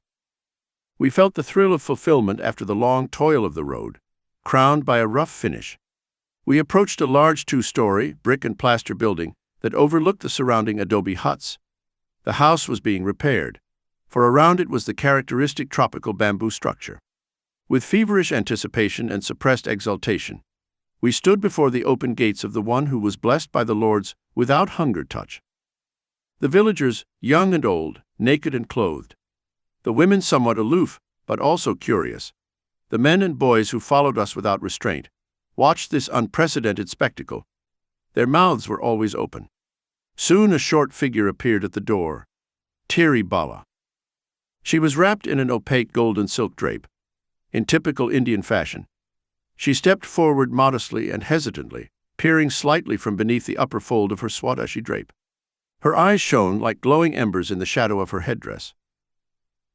We felt the thrill of fulfillment after the long toil of the road, crowned by a rough finish. We approached a large two-story, brick and plaster building that overlooked the surrounding adobe huts. The house was being repaired, for around it was the characteristic tropical bamboo structure. With feverish anticipation and suppressed exultation, we stood before the open gates of the one who was blessed by the Lord's without hunger touch. The villagers, young and old, naked and clothed. The women somewhat aloof, but also curious. The men and boys who followed us without restraint watched this unprecedented spectacle. Their mouths were always open. Soon a short figure appeared at the door. Jiribala. She was wrapped in an opaque golden silk drape. In typical Indian fashion, she stepped forward modestly and hesitantly, peering slightly from beneath the upper fold of her Swadeshi drape. Her eyes shone like glowing embers in the shadow of her headdress.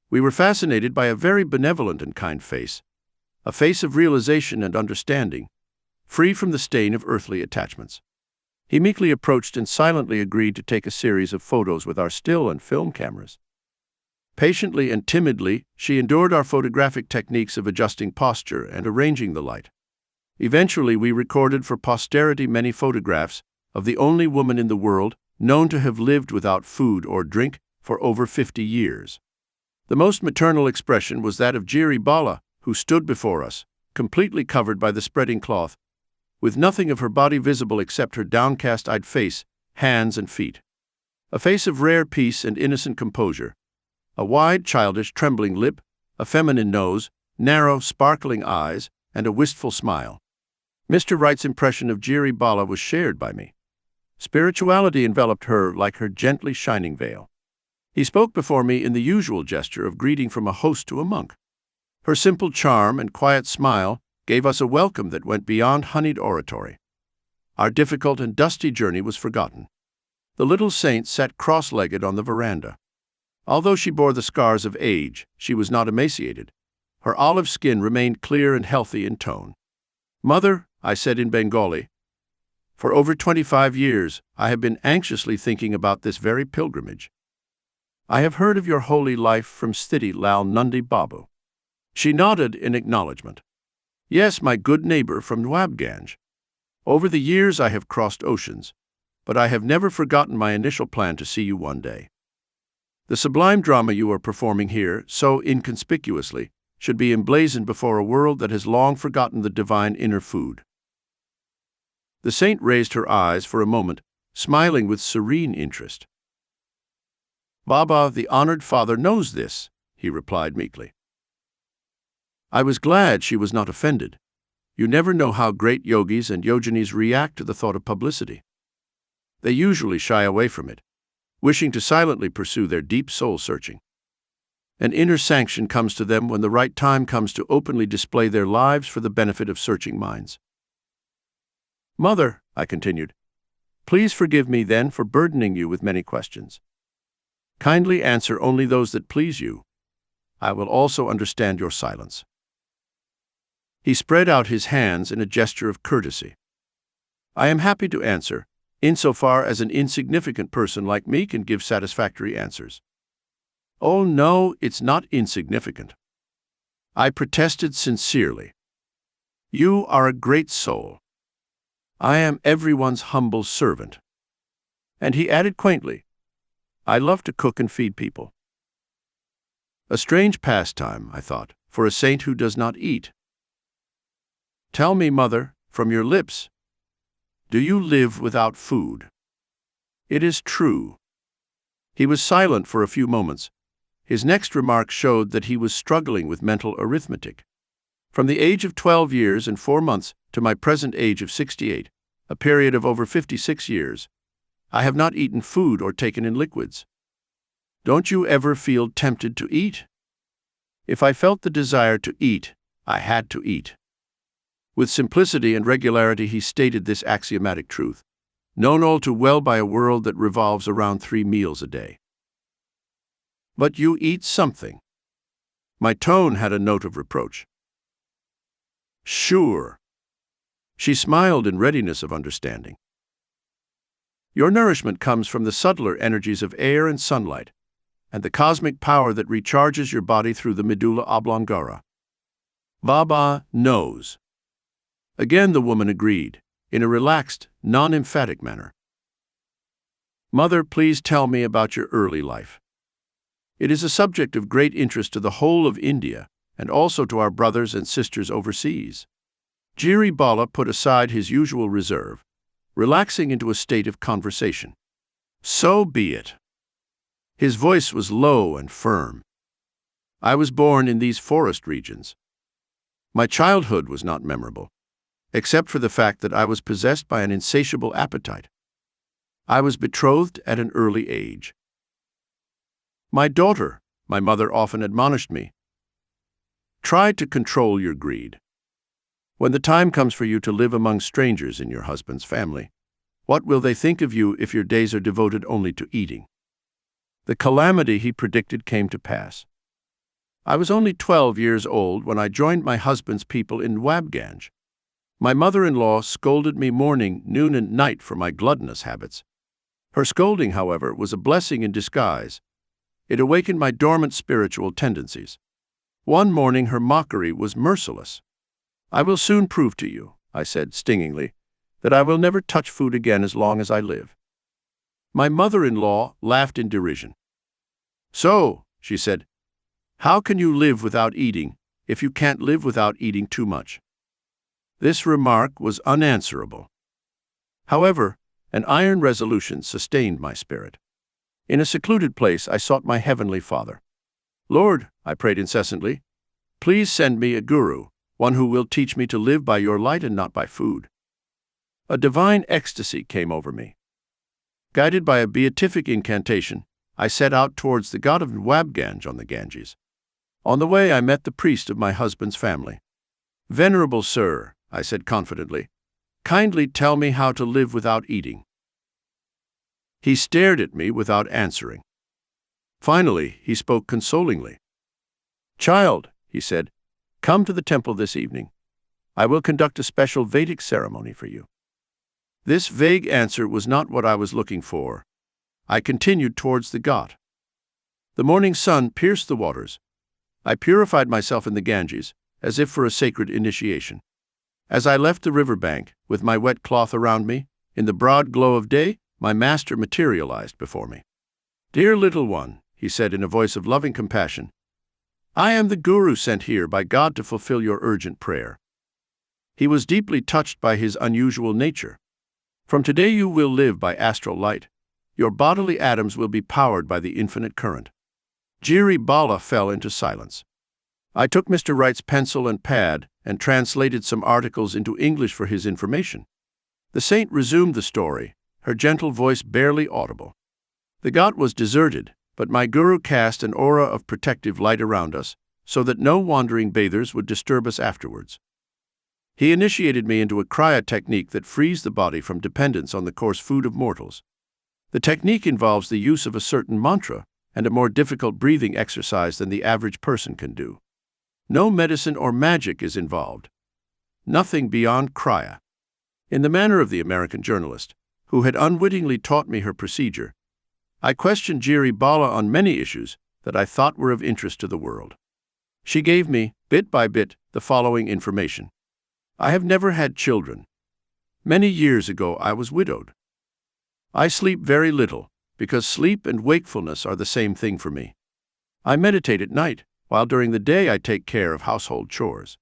We were fascinated by a very benevolent and kind face, a face of realization and understanding, free from the stain of earthly attachments. He meekly approached and silently agreed to take a series of photos with our still and film cameras. Patiently and timidly, she endured our photographic techniques of adjusting posture and arranging the light. Eventually, we recorded for posterity many photographs of the only woman in the world known to have lived without food or drink for over 50 years. The most maternal expression was that of Jiribala, who stood before us, completely covered by the spreading cloth, with nothing of her body visible except her downcast-eyed face, hands, and feet. A face of rare peace and innocent composure. A wide, childish, trembling lip, a feminine nose, narrow, sparkling eyes, and a wistful smile. Mr. Wright's impression of Jiribala was shared by me. Spirituality enveloped her like her gently shining veil. He spoke before me in the usual gesture of greeting from a host to a monk. Her simple charm and quiet smile gave us a welcome that went beyond honeyed oratory. Our difficult and dusty journey was forgotten. The little saint sat cross-legged on the veranda. Although she bore the scars of age, she was not emaciated. Her olive skin remained clear and healthy in tone. "Mother," I said in Bengali, "for over 25 years I have been anxiously thinking about this very pilgrimage. I have heard of your holy life from Sthiti Lal Nundi Babu." She nodded in acknowledgement. "Yes, my good neighbor from Nwabganj. Over the years I have crossed oceans, but I have never forgotten my initial plan to see you one day. The sublime drama you are performing here, so inconspicuously, should be emblazoned before a world that has long forgotten the divine inner food." The saint raised her eyes for a moment, smiling with serene interest. "Baba, the honored father, knows this," he replied meekly. I was glad she was not offended. You never know how great yogis and yoginis react to the thought of publicity. They usually shy away from it, wishing to silently pursue their deep soul-searching. An inner sanction comes to them when the right time comes to openly display their lives for the benefit of searching minds. "Mother," I continued, Please forgive me then for burdening you with many questions. Kindly answer only those that please you. I will also understand your silence." He spread out his hands in a gesture of courtesy. "I am happy to answer, insofar as an insignificant person like me can give satisfactory answers." "Oh no, it's not insignificant," I protested sincerely. "You are a great soul. I am everyone's humble servant." And he added quaintly, "I love to cook and feed people." A strange pastime, I thought, for a saint who does not eat. "Tell me, Mother, from your lips, do you live without food?" "It is true." He was silent for a few moments. His next remark showed that he was struggling with mental arithmetic. From the age of 12 years and 4 months to my present age of 68, a period of over 56 years, I have not eaten food or taken in liquids. Don't you ever feel tempted to eat? If I felt the desire to eat, I had to eat. With simplicity and regularity he stated this axiomatic truth, known all too well by a world that revolves around 3 meals a day. "But you eat something." My tone had a note of reproach. "Sure." She smiled in readiness of understanding. "Your nourishment comes from the subtler energies of air and sunlight, and the cosmic power that recharges your body through the medulla oblongata. Baba knows." Again the woman agreed, in a relaxed, non-emphatic manner. "Mother, please tell me about your early life. It is a subject of great interest to the whole of India, and also to our brothers and sisters overseas." Jiri Bala put aside his usual reserve, relaxing into a state of conversation. "So be it." His voice was low and firm. "I was born in these forest regions. My childhood was not memorable, except for the fact that I was possessed by an insatiable appetite. I was betrothed at an early age. My daughter, my mother often admonished me, try to control your greed. When the time comes for you to live among strangers in your husband's family, what will they think of you if your days are devoted only to eating?" The calamity he predicted came to pass. I was only 12 years old when I joined my husband's people in Wabganj. My mother-in-law scolded me morning, noon, and night for my gluttonous habits. Her scolding, however, was a blessing in disguise. It awakened my dormant spiritual tendencies. One morning her mockery was merciless. "I will soon prove to you," I said stingingly, "that I will never touch food again as long as I live." My mother-in-law laughed in derision. "So," she said, "how can you live without eating if you can't live without eating too much?" This remark was unanswerable. However, an iron resolution sustained my spirit. In a secluded place I sought my heavenly Father. "Lord," I prayed incessantly, "please send me a guru, one who will teach me to live by your light and not by food." A divine ecstasy came over me. Guided by a beatific incantation, I set out towards the god of Wabganj on the Ganges. On the way I met the priest of my husband's family. "Venerable sir," I said confidently, "kindly tell me how to live without eating." He stared at me without answering. Finally, he spoke consolingly. "Child," he said, "come to the temple this evening. I will conduct a special Vedic ceremony for you." This vague answer was not what I was looking for. I continued towards the ghat. The morning sun pierced the waters. I purified myself in the Ganges, as if for a sacred initiation. As I left the river bank, with my wet cloth around me, in the broad glow of day, my master materialized before me. "Dear little one," he said in a voice of loving compassion, "I am the guru sent here by God to fulfill your urgent prayer." He was deeply touched by his unusual nature. "From today you will live by astral light. Your bodily atoms will be powered by the infinite current." Jiri Bala fell into silence. I took Mr. Wright's pencil and pad and translated some articles into English for his information. The saint resumed the story, her gentle voice barely audible. "The ghat was deserted, but my guru cast an aura of protective light around us, so that no wandering bathers would disturb us afterwards. He initiated me into a Kriya technique that frees the body from dependence on the coarse food of mortals. The technique involves the use of a certain mantra and a more difficult breathing exercise than the average person can do. No medicine or magic is involved. Nothing beyond Kriya. In the manner of the American journalist, who had unwittingly taught me her procedure, I questioned Jiri Bala on many issues that I thought were of interest to the world. She gave me, bit by bit, the following information. I have never had children. Many years ago I was widowed. I sleep very little, because sleep and wakefulness are the same thing for me. I meditate at night, while during the day I take care of household chores.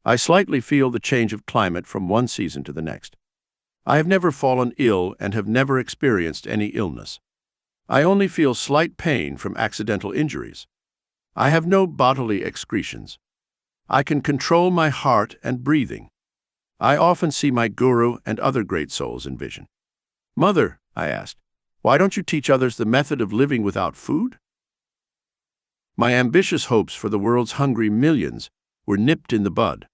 I slightly feel the change of climate from one season to the next. I have never fallen ill and have never experienced any illness. I only feel slight pain from accidental injuries. I have no bodily excretions. I can control my heart and breathing. I often see my guru and other great souls in vision. Mother, I asked, why don't you teach others the method of living without food? My ambitious hopes for the world's hungry millions were nipped in the bud.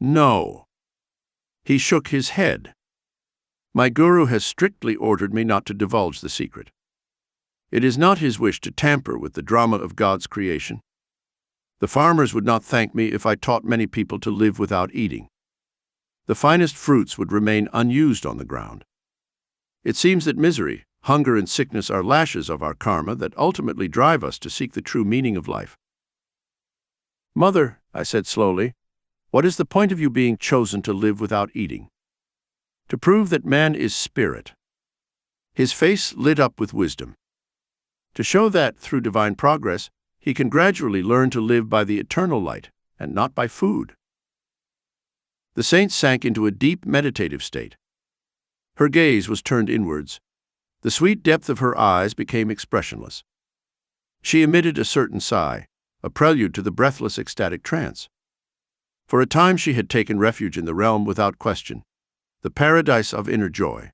No. He shook his head. My guru has strictly ordered me not to divulge the secret. It is not his wish to tamper with the drama of God's creation. The farmers would not thank me if I taught many people to live without eating. The finest fruits would remain unused on the ground. It seems that misery, hunger, and sickness are lashes of our karma that ultimately drive us to seek the true meaning of life. Mother, I said slowly, what is the point of you being chosen to live without eating? To prove that man is spirit. His face lit up with wisdom. To show that, through divine progress, he can gradually learn to live by the eternal light and not by food. The saint sank into a deep meditative state. Her gaze was turned inwards. The sweet depth of her eyes became expressionless. She emitted a certain sigh, a prelude to the breathless ecstatic trance. For a time she had taken refuge in the realm without question, the paradise of inner joy.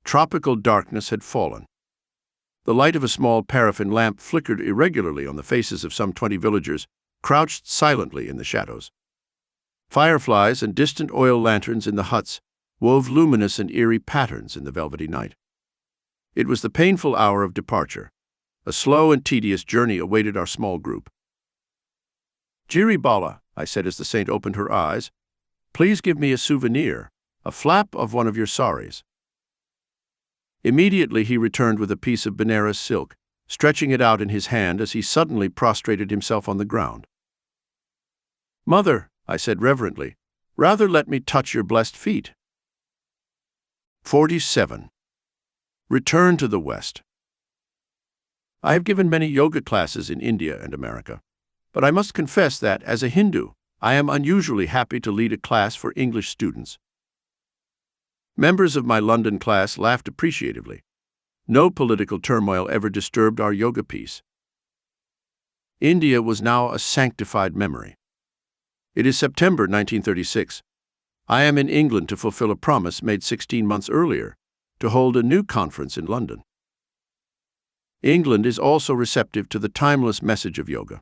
Tropical darkness had fallen. The light of a small paraffin lamp flickered irregularly on the faces of some 20 villagers, crouched silently in the shadows. Fireflies and distant oil lanterns in the huts wove luminous and eerie patterns in the velvety night. It was the painful hour of departure. A slow and tedious journey awaited our small group. Jiri Bala, I said as the saint opened her eyes, please give me a souvenir, a flap of one of your saris. Immediately he returned with a piece of Benares silk, stretching it out in his hand as he suddenly prostrated himself on the ground. Mother, I said reverently, rather let me touch your blessed feet. 47. Return to the West. I have given many yoga classes in India and America, but I must confess that, as a Hindu, I am unusually happy to lead a class for English students. Members of my London class laughed appreciatively. No political turmoil ever disturbed our yoga peace. India was now a sanctified memory. It is September 1936. I am in England to fulfill a promise made 16 months earlier, to hold a new conference in London. England is also receptive to the timeless message of yoga.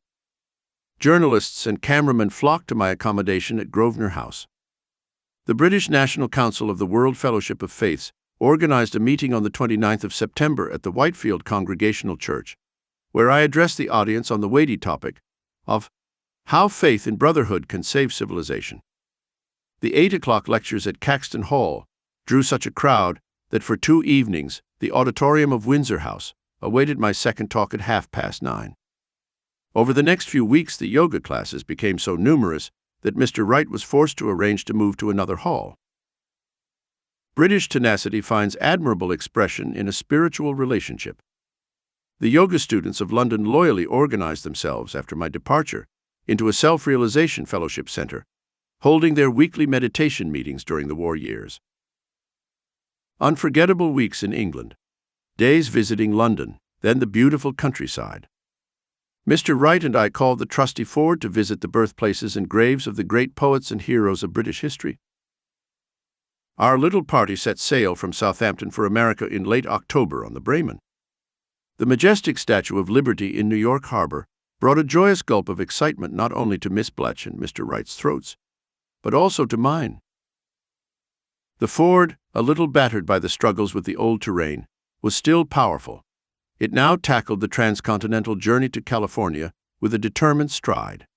Journalists and cameramen flocked to my accommodation at Grosvenor House. The British National Council of the World Fellowship of Faiths organized a meeting on the 29th of September at the Whitefield Congregational Church, where I addressed the audience on the weighty topic of how faith in brotherhood can save civilization. The 8 o'clock lectures at Caxton Hall drew such a crowd that for 2 evenings the auditorium of Windsor House awaited my second talk at 9:30. Over the next few weeks the yoga classes became so numerous that Mr. Wright was forced to arrange to move to another hall. British tenacity finds admirable expression in a spiritual relationship. The yoga students of London loyally organized themselves after my departure into a self-realization fellowship center, holding their weekly meditation meetings during the war years. Unforgettable weeks in England, days visiting London, then the beautiful countryside. Mr. Wright and I called the trusty Ford to visit the birthplaces and graves of the great poets and heroes of British history. Our little party set sail from Southampton for America in late October on the Bremen. The majestic Statue of Liberty in New York Harbor brought a joyous gulp of excitement not only to Miss Bletch and Mr. Wright's throats, but also to mine. The Ford, a little battered by the struggles with the old terrain, was still powerful. It now tackled the transcontinental journey to California with a determined stride.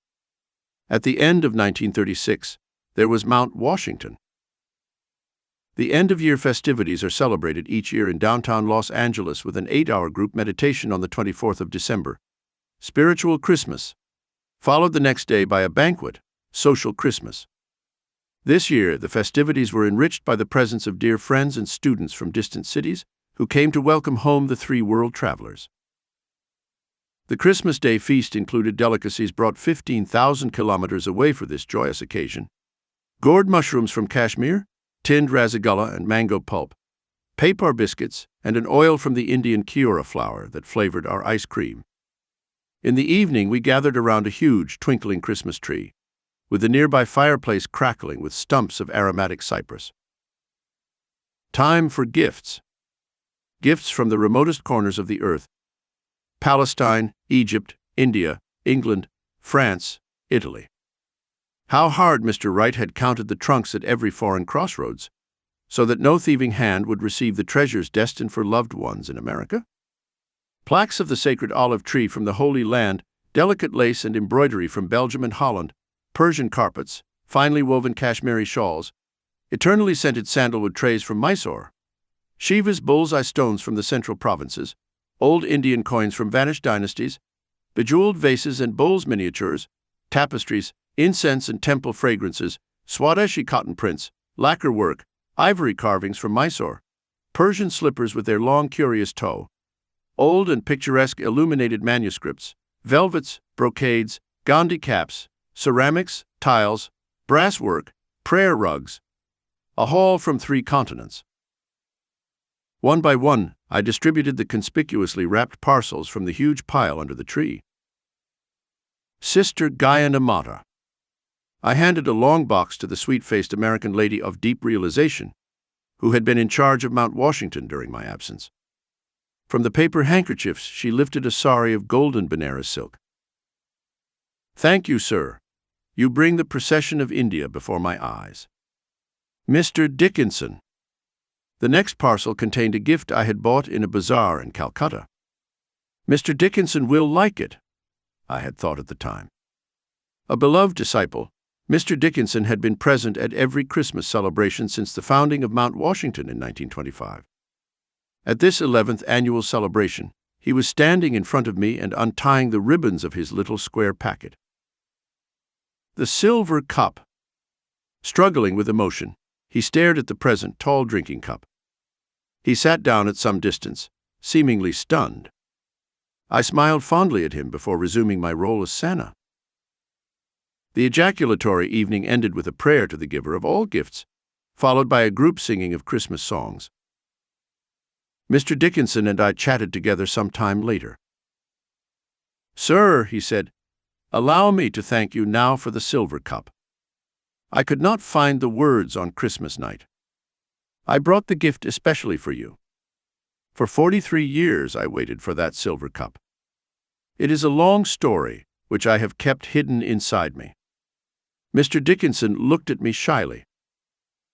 At the end of 1936, there was Mount Washington. The end-of-year festivities are celebrated each year in downtown Los Angeles with an 8-hour group meditation on the 24th of December, Spiritual Christmas, followed the next day by a banquet, Social Christmas. This year, the festivities were enriched by the presence of dear friends and students from distant cities who came to welcome home the 3 world travelers. The Christmas Day feast included delicacies brought 15,000 kilometers away for this joyous occasion: gourd mushrooms from Kashmir, tinned rasgulla and mango pulp, papar biscuits, and an oil from the Indian Kiora flower that flavored our ice cream. In the evening, we gathered around a huge, twinkling Christmas tree, with the nearby fireplace crackling with stumps of aromatic cypress. Time for gifts. Gifts from the remotest corners of the earth: Palestine, Egypt, India, England, France, Italy. How hard Mr. Wright had counted the trunks at every foreign crossroads, so that no thieving hand would receive the treasures destined for loved ones in America. Plaques of the sacred olive tree from the Holy Land, delicate lace and embroidery from Belgium and Holland, Persian carpets, finely woven Kashmiri shawls, eternally scented sandalwood trays from Mysore, Shiva's bullseye stones from the central provinces, old Indian coins from vanished dynasties, bejeweled vases and bowls miniatures, tapestries, incense and temple fragrances, Swadeshi cotton prints, lacquer work, ivory carvings from Mysore, Persian slippers with their long curious toe, old and picturesque illuminated manuscripts, velvets, brocades, Gandhi caps, ceramics, tiles, brass work, prayer rugs, a haul from 3 continents. One by one, I distributed the conspicuously wrapped parcels from the huge pile under the tree. Sister Gayana Mata. I handed a long box to the sweet-faced American lady of deep realization, who had been in charge of Mount Washington during my absence. From the paper handkerchiefs, she lifted a sari of golden Benares silk. Thank you, sir. You bring the procession of India before my eyes. Mr. Dickinson. The next parcel contained a gift I had bought in a bazaar in Calcutta. Mr. Dickinson will like it, I had thought at the time. A beloved disciple, Mr. Dickinson had been present at every Christmas celebration since the founding of Mount Washington in 1925. At this 11th annual celebration, he was standing in front of me and untying the ribbons of his little square packet. The silver cup. Struggling with emotion, he stared at the present tall drinking cup. He sat down at some distance, seemingly stunned. I smiled fondly at him before resuming my role as Santa. The ejaculatory evening ended with a prayer to the giver of all gifts, followed by a group singing of Christmas songs. Mr. Dickinson and I chatted together some time later. "Sir," he said, "allow me to thank you now for the silver cup. I could not find the words on Christmas night. I brought the gift especially for you. For 43 years I waited for that silver cup. It is a long story, which I have kept hidden inside me." Mr. Dickinson looked at me shyly.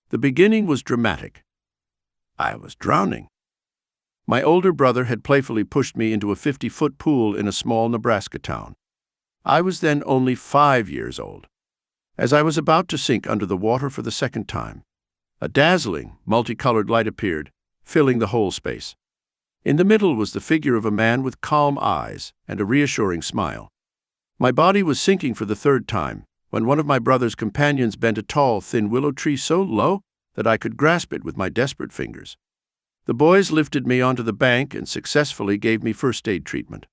The beginning was dramatic. I was drowning. My older brother had playfully pushed me into a 50-foot pool in a small Nebraska town. I was then only 5 years old. As I was about to sink under the water for the second time, a dazzling, multicolored light appeared, filling the whole space. In the middle was the figure of a man with calm eyes and a reassuring smile. My body was sinking for the 3rd time, when one of my brother's companions bent a tall, thin willow tree so low that I could grasp it with my desperate fingers. The boys lifted me onto the bank and successfully gave me first aid treatment.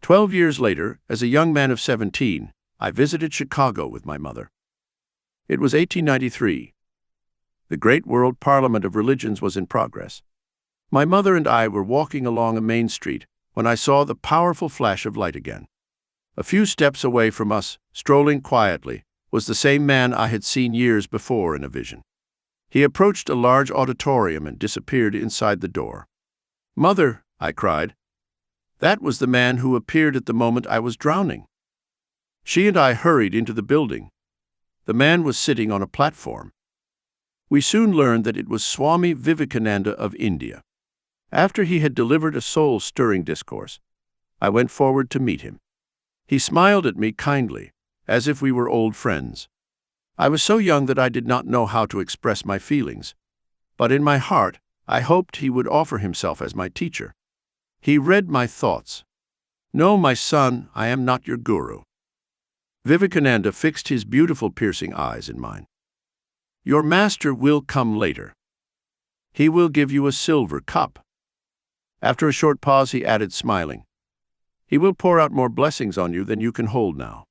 12 years later, as a young man of 17, I visited Chicago with my mother. It was 1893. The great world parliament of religions was in progress. My mother and I were walking along a main street when I saw the powerful flash of light again. A few steps away from us, strolling quietly, was the same man I had seen years before in a vision. He approached a large auditorium and disappeared inside the door. "Mother," I cried, That was the man who appeared at the moment I was drowning. She and I hurried into the building. The man was sitting on a platform. We soon learned that it was Swami Vivekananda of India. After he had delivered a soul-stirring discourse, I went forward to meet him. He smiled at me kindly, as if we were old friends. I was so young that I did not know how to express my feelings, but in my heart I hoped he would offer himself as my teacher. He read my thoughts. "No, my son, I am not your guru." Vivekananda fixed his beautiful piercing eyes in mine. "Your master will come later. He will give you a silver cup." After a short pause he added, smiling, "He will pour out more blessings on you than you can hold now."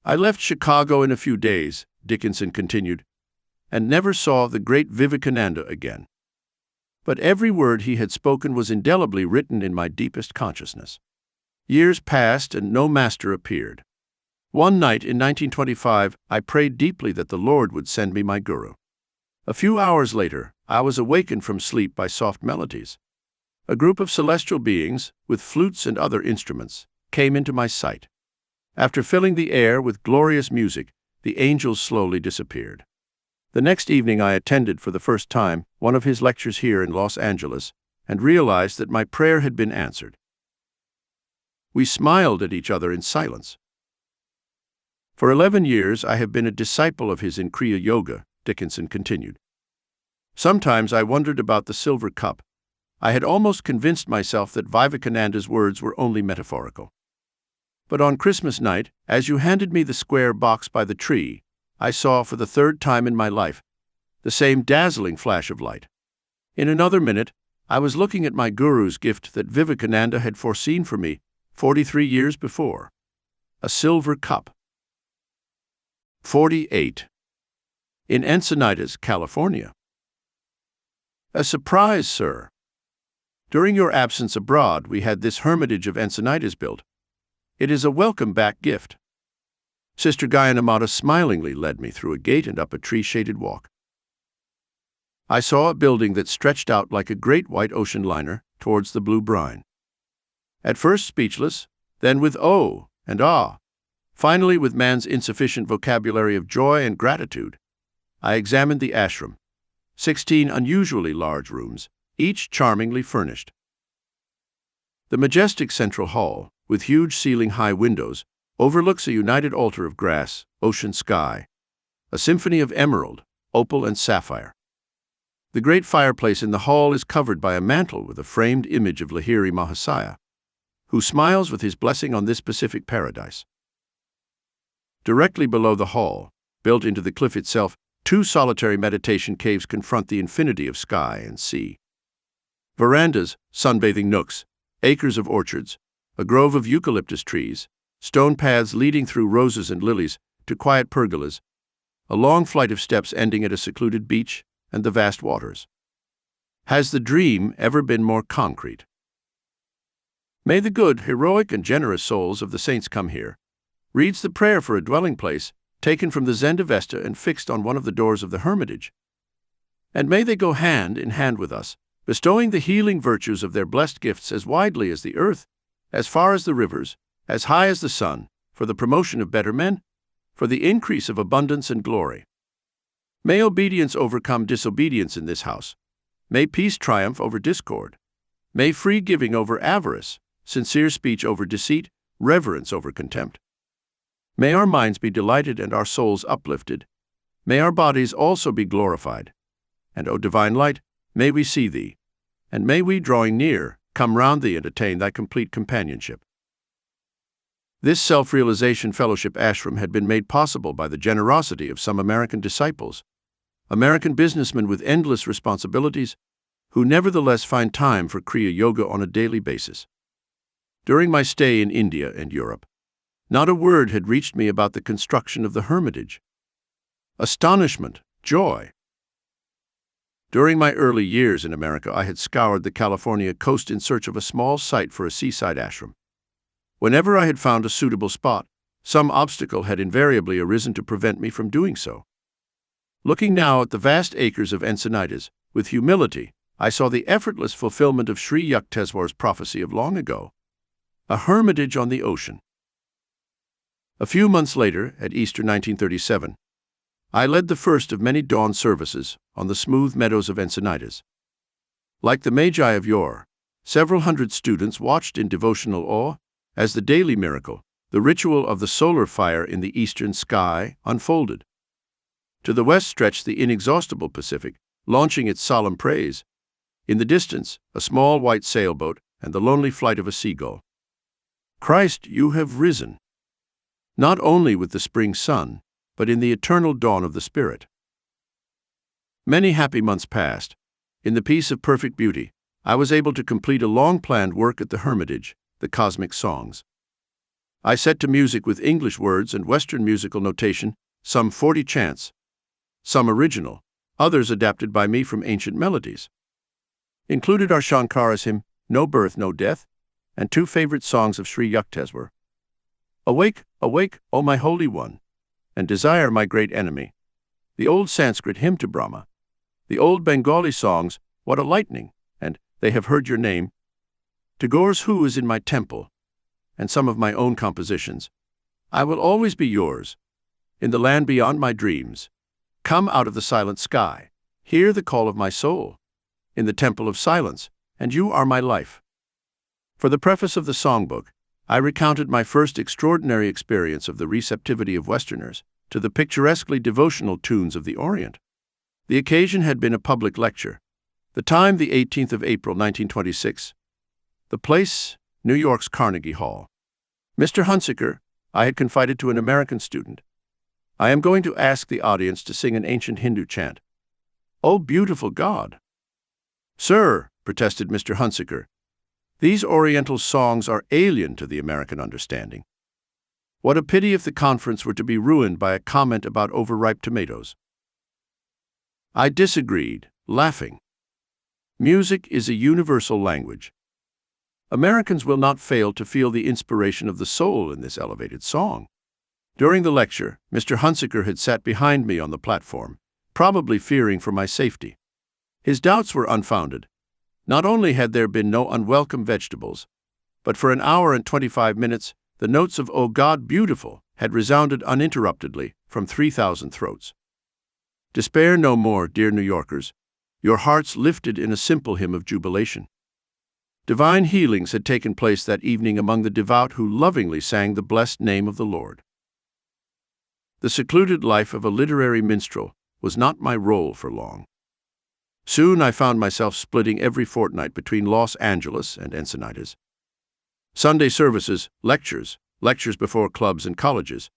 I left Chicago in a few days, Dickinson continued, and never saw the great Vivekananda again. But every word he had spoken was indelibly written in my deepest consciousness. Years passed and no master appeared. One night in 1925, I prayed deeply that the Lord would send me my guru. A few hours later, I was awakened from sleep by soft melodies. A group of celestial beings, with flutes and other instruments, came into my sight. After filling the air with glorious music, the angels slowly disappeared. The next evening I attended for the first time one of his lectures here in Los Angeles and realized that my prayer had been answered. We smiled at each other in silence. For 11 years I have been a disciple of his in Kriya Yoga, Dickinson continued. Sometimes I wondered about the silver cup. I had almost convinced myself that Vivekananda's words were only metaphorical. But on Christmas night, as you handed me the square box by the tree, I saw for the third time in my life the same dazzling flash of light. In another minute, I was looking at my guru's gift that Vivekananda had foreseen for me 43 years before. A silver cup. 48. In Encinitas, California. A surprise, sir. During your absence abroad, we had this hermitage of Encinitas built. It is a welcome-back gift. Sister Gayanamata smilingly led me through a gate and up a tree-shaded walk. I saw a building that stretched out like a great white ocean liner towards the blue brine. At first speechless, then with oh and ah, finally with man's insufficient vocabulary of joy and gratitude, I examined the ashram, 16 unusually large rooms, each charmingly furnished. The majestic central hall, with huge ceiling-high windows, overlooks a united altar of grass, ocean sky, a symphony of emerald, opal, and sapphire. The great fireplace in the hall is covered by a mantle with a framed image of Lahiri Mahasaya, who smiles with his blessing on this Pacific paradise. Directly below the hall, built into the cliff itself, 2 solitary meditation caves confront the infinity of sky and sea. Verandas, sunbathing nooks, acres of orchards, a grove of eucalyptus trees, stone paths leading through roses and lilies to quiet pergolas, a long flight of steps ending at a secluded beach and the vast waters. Has the dream ever been more concrete? May the good, heroic, and generous souls of the saints come here, reads the prayer for a dwelling place taken from the Zendavesta and fixed on one of the doors of the hermitage. And may they go hand in hand with us, bestowing the healing virtues of their blessed gifts as widely as the earth, as far as the rivers, as high as the sun, for the promotion of better men, for the increase of abundance and glory. May obedience overcome disobedience in this house. May peace triumph over discord. May free giving over avarice, sincere speech over deceit, reverence over contempt. May our minds be delighted and our souls uplifted. May our bodies also be glorified. And, O divine light, may we see thee, and may we, drawing near, come round thee and attain thy complete companionship. This self-realization fellowship ashram had been made possible by the generosity of some American disciples, American businessmen with endless responsibilities, who nevertheless find time for Kriya Yoga on a daily basis. During my stay in India and Europe, not a word had reached me about the construction of the hermitage. Astonishment, joy. During my early years in America, I had scoured the California coast in search of a small site for a seaside ashram. Whenever I had found a suitable spot, some obstacle had invariably arisen to prevent me from doing so. Looking now at the vast acres of Encinitas, with humility, I saw the effortless fulfillment of Sri Yukteswar's prophecy of long ago, A hermitage on the ocean. A few months later, at Easter 1937, I led the first of many dawn services on the smooth meadows of Encinitas. Like the Magi of yore, several hundred students watched in devotional awe as the daily miracle, the ritual of the solar fire in the eastern sky, unfolded. To the west stretched the inexhaustible Pacific, launching its solemn praise. In the distance, a small white sailboat and the lonely flight of a seagull. Christ, you have risen. Not only with the spring sun, but in the eternal dawn of the Spirit. Many happy months passed. In the peace of perfect beauty, I was able to complete a long-planned work at the Hermitage, the Cosmic Songs. I set to music with English words and Western musical notation, some 40 chants, some original, others adapted by me from ancient melodies. Included are Shankara's hymn, No Birth, No Death, and 2 favorite songs of Sri Yukteswar. Awake, awake, O my Holy One, and desire my great enemy. The old Sanskrit hymn to Brahma. The old Bengali songs, What a Lightning, and They Have Heard Your Name. Tagore's Who is in My Temple, and some of my own compositions. I will always be yours. In the land beyond my dreams. Come out of the silent sky. Hear the call of my soul. In the temple of silence, and you are my life. For the preface of the songbook, I recounted my first extraordinary experience of the receptivity of Westerners to the picturesquely devotional tunes of the Orient. The occasion had been a public lecture. The time, the 18th of April, 1926. The place, New York's Carnegie Hall. Mr. Hunsaker, I had confided to an American student, I am going to ask the audience to sing an ancient Hindu chant. Oh, beautiful God! Sir, protested Mr. Hunsaker, these Oriental songs are alien to the American understanding. What a pity if the conference were to be ruined by a comment about overripe tomatoes. I disagreed, laughing. Music is a universal language. Americans will not fail to feel the inspiration of the soul in this elevated song. During the lecture, Mr. Hunsaker had sat behind me on the platform, probably fearing for my safety. His doubts were unfounded. Not only had there been no unwelcome vegetables, but for an hour and 25 minutes, the notes of "O God Beautiful" had resounded uninterruptedly from 3,000 throats. Despair no more, dear New Yorkers. Your hearts lifted in a simple hymn of jubilation. Divine healings had taken place that evening among the devout who lovingly sang the blessed name of the Lord. The secluded life of a literary minstrel was not my role for long. Soon I found myself splitting every fortnight between Los Angeles and Encinitas. Sunday services, lectures before clubs and colleges,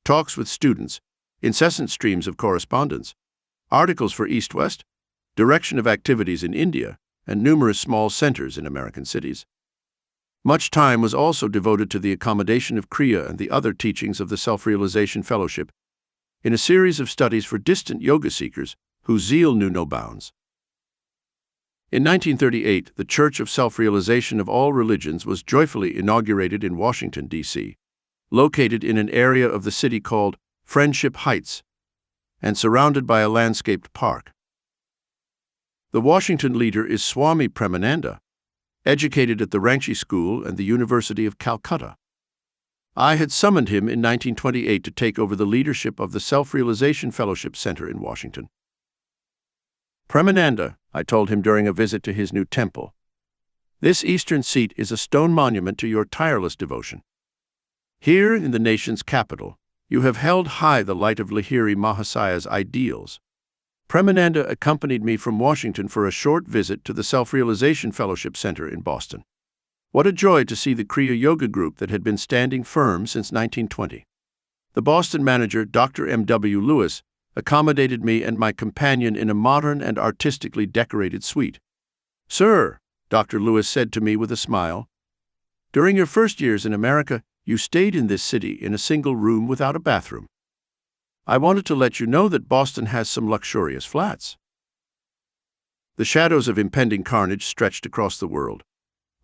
talks with students, incessant streams of correspondence, articles for East-West, direction of activities in India, and numerous small centers in American cities. Much time was also devoted to the accommodation of Kriya and the other teachings of the Self-Realization Fellowship, in a series of studies for distant yoga seekers whose zeal knew no bounds. In 1938, the Church of Self-Realization of All Religions was joyfully inaugurated in Washington, D.C., located in an area of the city called Friendship Heights, and surrounded by a landscaped park. The Washington leader is Swami Pranabananda, educated at the Ranchi School and the University of Calcutta. I had summoned him in 1928 to take over the leadership of the Self-Realization Fellowship Center in Washington. Pranabananda, I told him during a visit to his new temple, this eastern seat is a stone monument to your tireless devotion. Here in the nation's capital, you have held high the light of Lahiri Mahasaya's ideals. Pranabananda accompanied me from Washington for a short visit to the Self-Realization Fellowship Center in Boston. What a joy to see the Crea Yoga group that had been standing firm since 1920. The Boston manager, Dr. M.W. Lewis, accommodated me and my companion in a modern and artistically decorated suite. Sir, Dr. Lewis said to me with a smile, during your first years in America, you stayed in this city in a single room without a bathroom. I wanted to let you know that Boston has some luxurious flats. The shadows of impending carnage stretched across the world.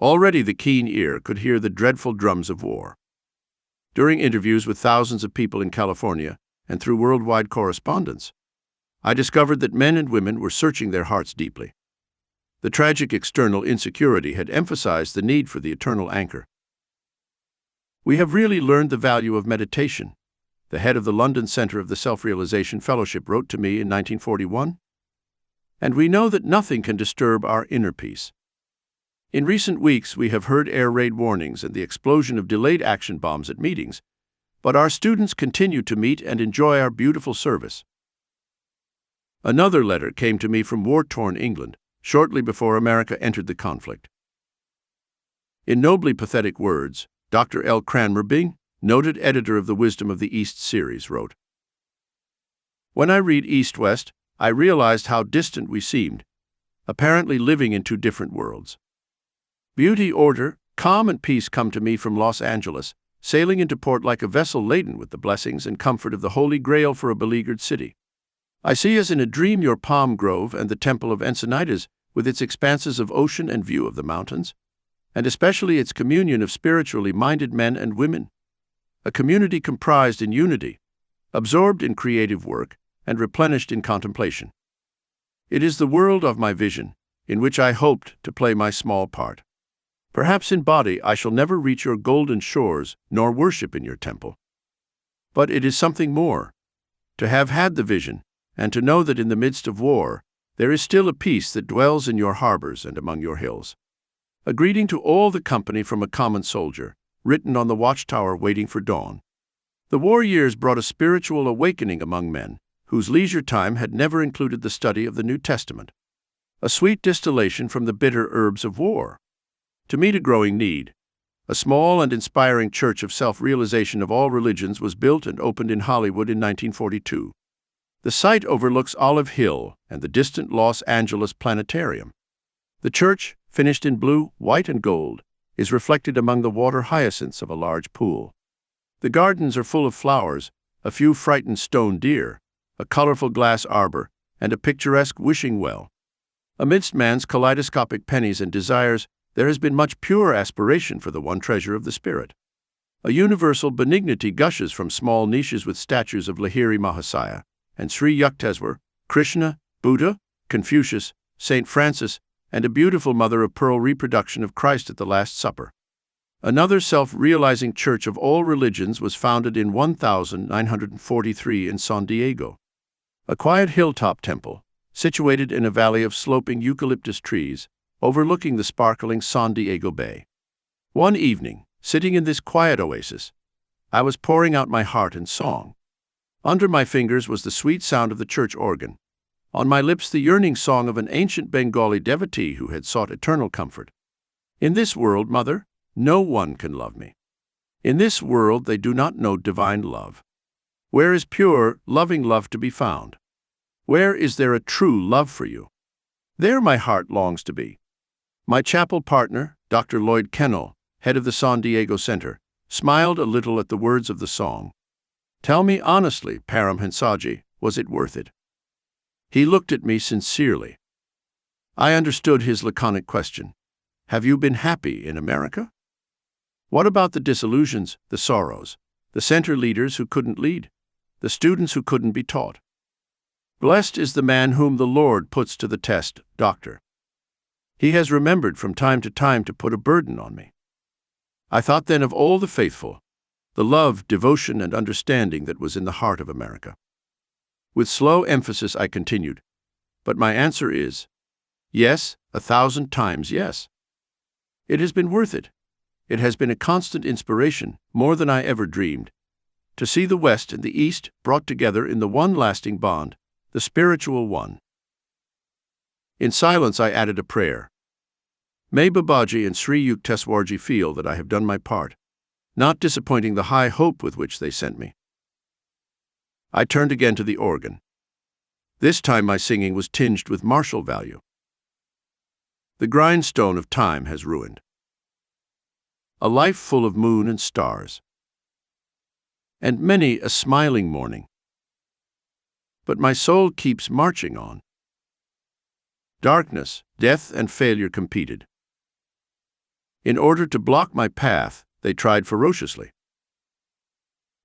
Already the keen ear could hear the dreadful drums of war. During interviews with thousands of people in California, and through worldwide correspondence, I discovered that men and women were searching their hearts deeply. The tragic external insecurity had emphasized the need for the eternal anchor. We have really learned the value of meditation, the head of the London Centre of the Self-Realization Fellowship wrote to me in 1941. And we know that nothing can disturb our inner peace. In recent weeks, we have heard air raid warnings and the explosion of delayed action bombs at meetings, but our students continue to meet and enjoy our beautiful service. Another letter came to me from war-torn England, shortly before America entered the conflict. In nobly pathetic words, Dr. L. Cranmer Bing, noted editor of the Wisdom of the East series, wrote, "When I read East-West, I realized how distant we seemed, apparently living in two different worlds. Beauty, order, calm, and peace come to me from Los Angeles, sailing into port like a vessel laden with the blessings and comfort of the Holy Grail for a beleaguered city. I see as in a dream your palm grove and the temple of Encinitas with its expanses of ocean and view of the mountains, and especially its communion of spiritually minded men and women, a community comprised in unity, absorbed in creative work, and replenished in contemplation. It is the world of my vision, in which I hoped to play my small part. Perhaps in body I shall never reach your golden shores, nor worship in your temple. But it is something more, to have had the vision, and to know that in the midst of war, there is still a peace that dwells in your harbors and among your hills. A greeting to all the company from a common soldier, written on the watchtower waiting for dawn. The war years brought a spiritual awakening among men, whose leisure time had never included the study of the New Testament. A sweet distillation from the bitter herbs of war. To meet a growing need, a small and inspiring church of self-realization of all religions was built and opened in Hollywood in 1942. The site overlooks Olive Hill and the distant Los Angeles Planetarium. The church, finished in blue, white, and gold, is reflected among the water hyacinths of a large pool. The gardens are full of flowers, a few frightened stone deer, a colorful glass arbor, and a picturesque wishing well. Amidst man's kaleidoscopic pennies and desires, there has been much pure aspiration for the one treasure of the spirit. A universal benignity gushes from small niches with statues of Lahiri Mahasaya and Sri Yukteswar, Krishna, Buddha, Confucius, Saint Francis, and a beautiful mother-of-pearl reproduction of Christ at the Last Supper. Another self-realizing church of all religions was founded in 1943 in San Diego. A quiet hilltop temple, situated in a valley of sloping eucalyptus trees, overlooking the sparkling San Diego Bay. One evening, sitting in this quiet oasis, I was pouring out my heart in song. Under my fingers was the sweet sound of the church organ. On my lips the yearning song of an ancient Bengali devotee who had sought eternal comfort. In this world, mother, no one can love me. In this world they do not know divine love. Where is pure, loving love to be found? Where is there a true love for you? There my heart longs to be. My chapel partner, Dr. Lloyd Kennel, head of the San Diego Center, smiled a little at the words of the song. Tell me honestly, Paramhansaji, was it worth it? He looked at me sincerely. I understood his laconic question. Have you been happy in America? What about the disillusions, the sorrows, the center leaders who couldn't lead, the students who couldn't be taught? Blessed is the man whom the Lord puts to the test, Doctor. He has remembered from time to put a burden on me. I thought then of all the faithful, the love, devotion, and understanding that was in the heart of America. With slow emphasis I continued, but my answer is, yes, 1,000 times yes. It has been worth it. It has been a constant inspiration, more than I ever dreamed, to see the West and the East brought together in the one lasting bond, the spiritual one. In silence I added a prayer. May Babaji and Sri Yukteswarji feel that I have done my part, not disappointing the high hope with which they sent me. I turned again to the organ. This time my singing was tinged with martial value. The grindstone of time has ruined. A life full of moon and stars. And many a smiling morning. But my soul keeps marching on. Darkness, death, and failure competed. In order to block my path, they tried ferociously.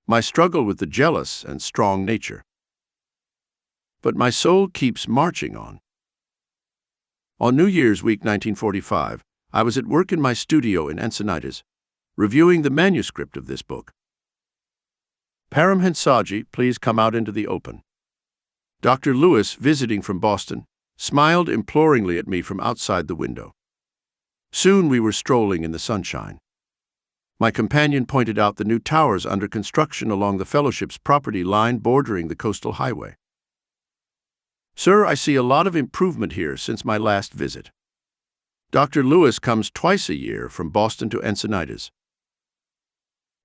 My struggle with the jealous and strong nature. But my soul keeps marching on. On New Year's week 1945, I was at work in my studio in Encinitas, reviewing the manuscript of this book. Paramhansaji, please come out into the open. Dr. Lewis, visiting from Boston, smiled imploringly at me from outside the window. Soon we were strolling in the sunshine. My companion pointed out the new towers under construction along the Fellowship's property line bordering the coastal highway. Sir, I see a lot of improvement here since my last visit. Dr. Lewis comes twice a year from Boston to Encinitas.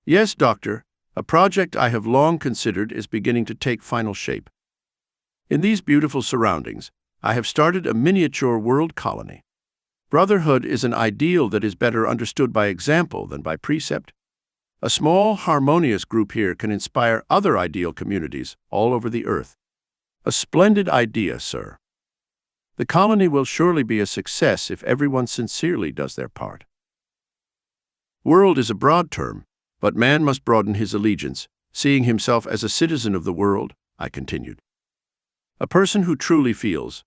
Yes, Doctor, a project I have long considered is beginning to take final shape. In these beautiful surroundings, I have started a miniature world colony. Brotherhood is an ideal that is better understood by example than by precept. A small, harmonious group here can inspire other ideal communities all over the earth. A splendid idea, sir. The colony will surely be a success if everyone sincerely does their part. World is a broad term, but man must broaden his allegiance, seeing himself as a citizen of the world, I continued. A person who truly feels,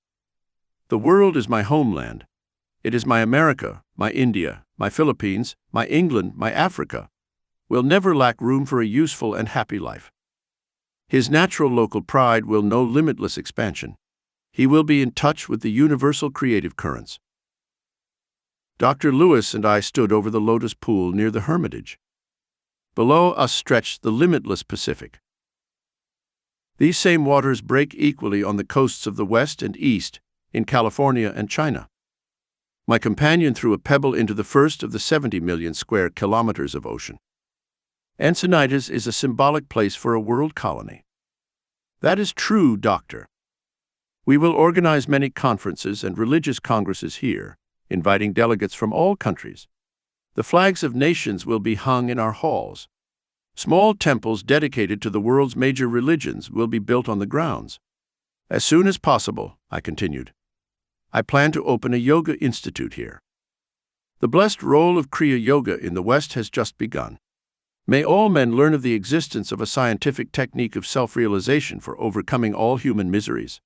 the world is my homeland. It is my America, my India, my Philippines, my England, my Africa, will never lack room for a useful and happy life. His natural local pride will know limitless expansion. He will be in touch with the universal creative currents. Dr. Lewis and I stood over the lotus pool near the Hermitage. Below us stretched the limitless Pacific. These same waters break equally on the coasts of the West and East, in California and China. My companion threw a pebble into the first of the 70 million square kilometers of ocean. Encinitas is a symbolic place for a world colony. That is true, Doctor. We will organize many conferences and religious congresses here, inviting delegates from all countries. The flags of nations will be hung in our halls. Small temples dedicated to the world's major religions will be built on the grounds. As soon as possible, I continued, I plan to open a yoga institute here. The blessed role of Kriya Yoga in the West has just begun. May all men learn of the existence of a scientific technique of self-realization for overcoming all human miseries.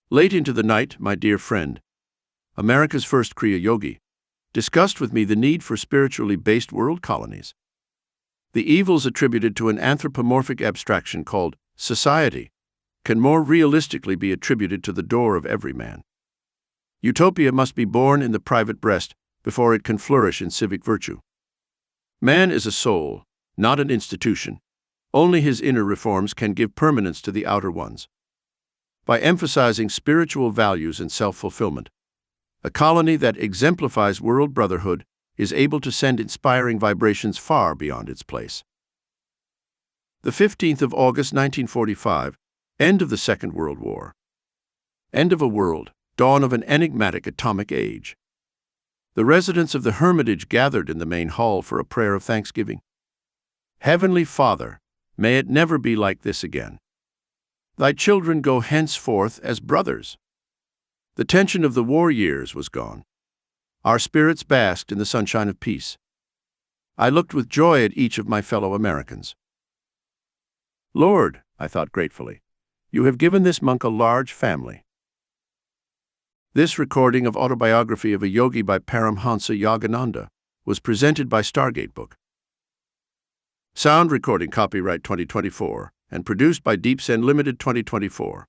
Late into the night, my dear friend, America's first Kriya Yogi, discussed with me the need for spiritually based world colonies. The evils attributed to an anthropomorphic abstraction called society can more realistically be attributed to the door of every man. Utopia must be born in the private breast before it can flourish in civic virtue. Man is a soul, not an institution. Only his inner reforms can give permanence to the outer ones. By emphasizing spiritual values and self-fulfillment, a colony that exemplifies world brotherhood is able to send inspiring vibrations far beyond its place. The 15th of August 1945, end of the Second World War. End of a world, dawn of an enigmatic atomic age. The residents of the Hermitage gathered in the main hall for a prayer of thanksgiving. Heavenly Father, may it never be like this again. Thy children go henceforth as brothers. The tension of the war years was gone. Our spirits basked in the sunshine of peace. I looked with joy at each of my fellow Americans. Lord, I thought gratefully, you have given this monk a large family. This recording of Autobiography of a Yogi by Paramhansa Yogananda was presented by Stargate Book. Sound recording copyright 2024 and produced by Deep Send Limited 2024.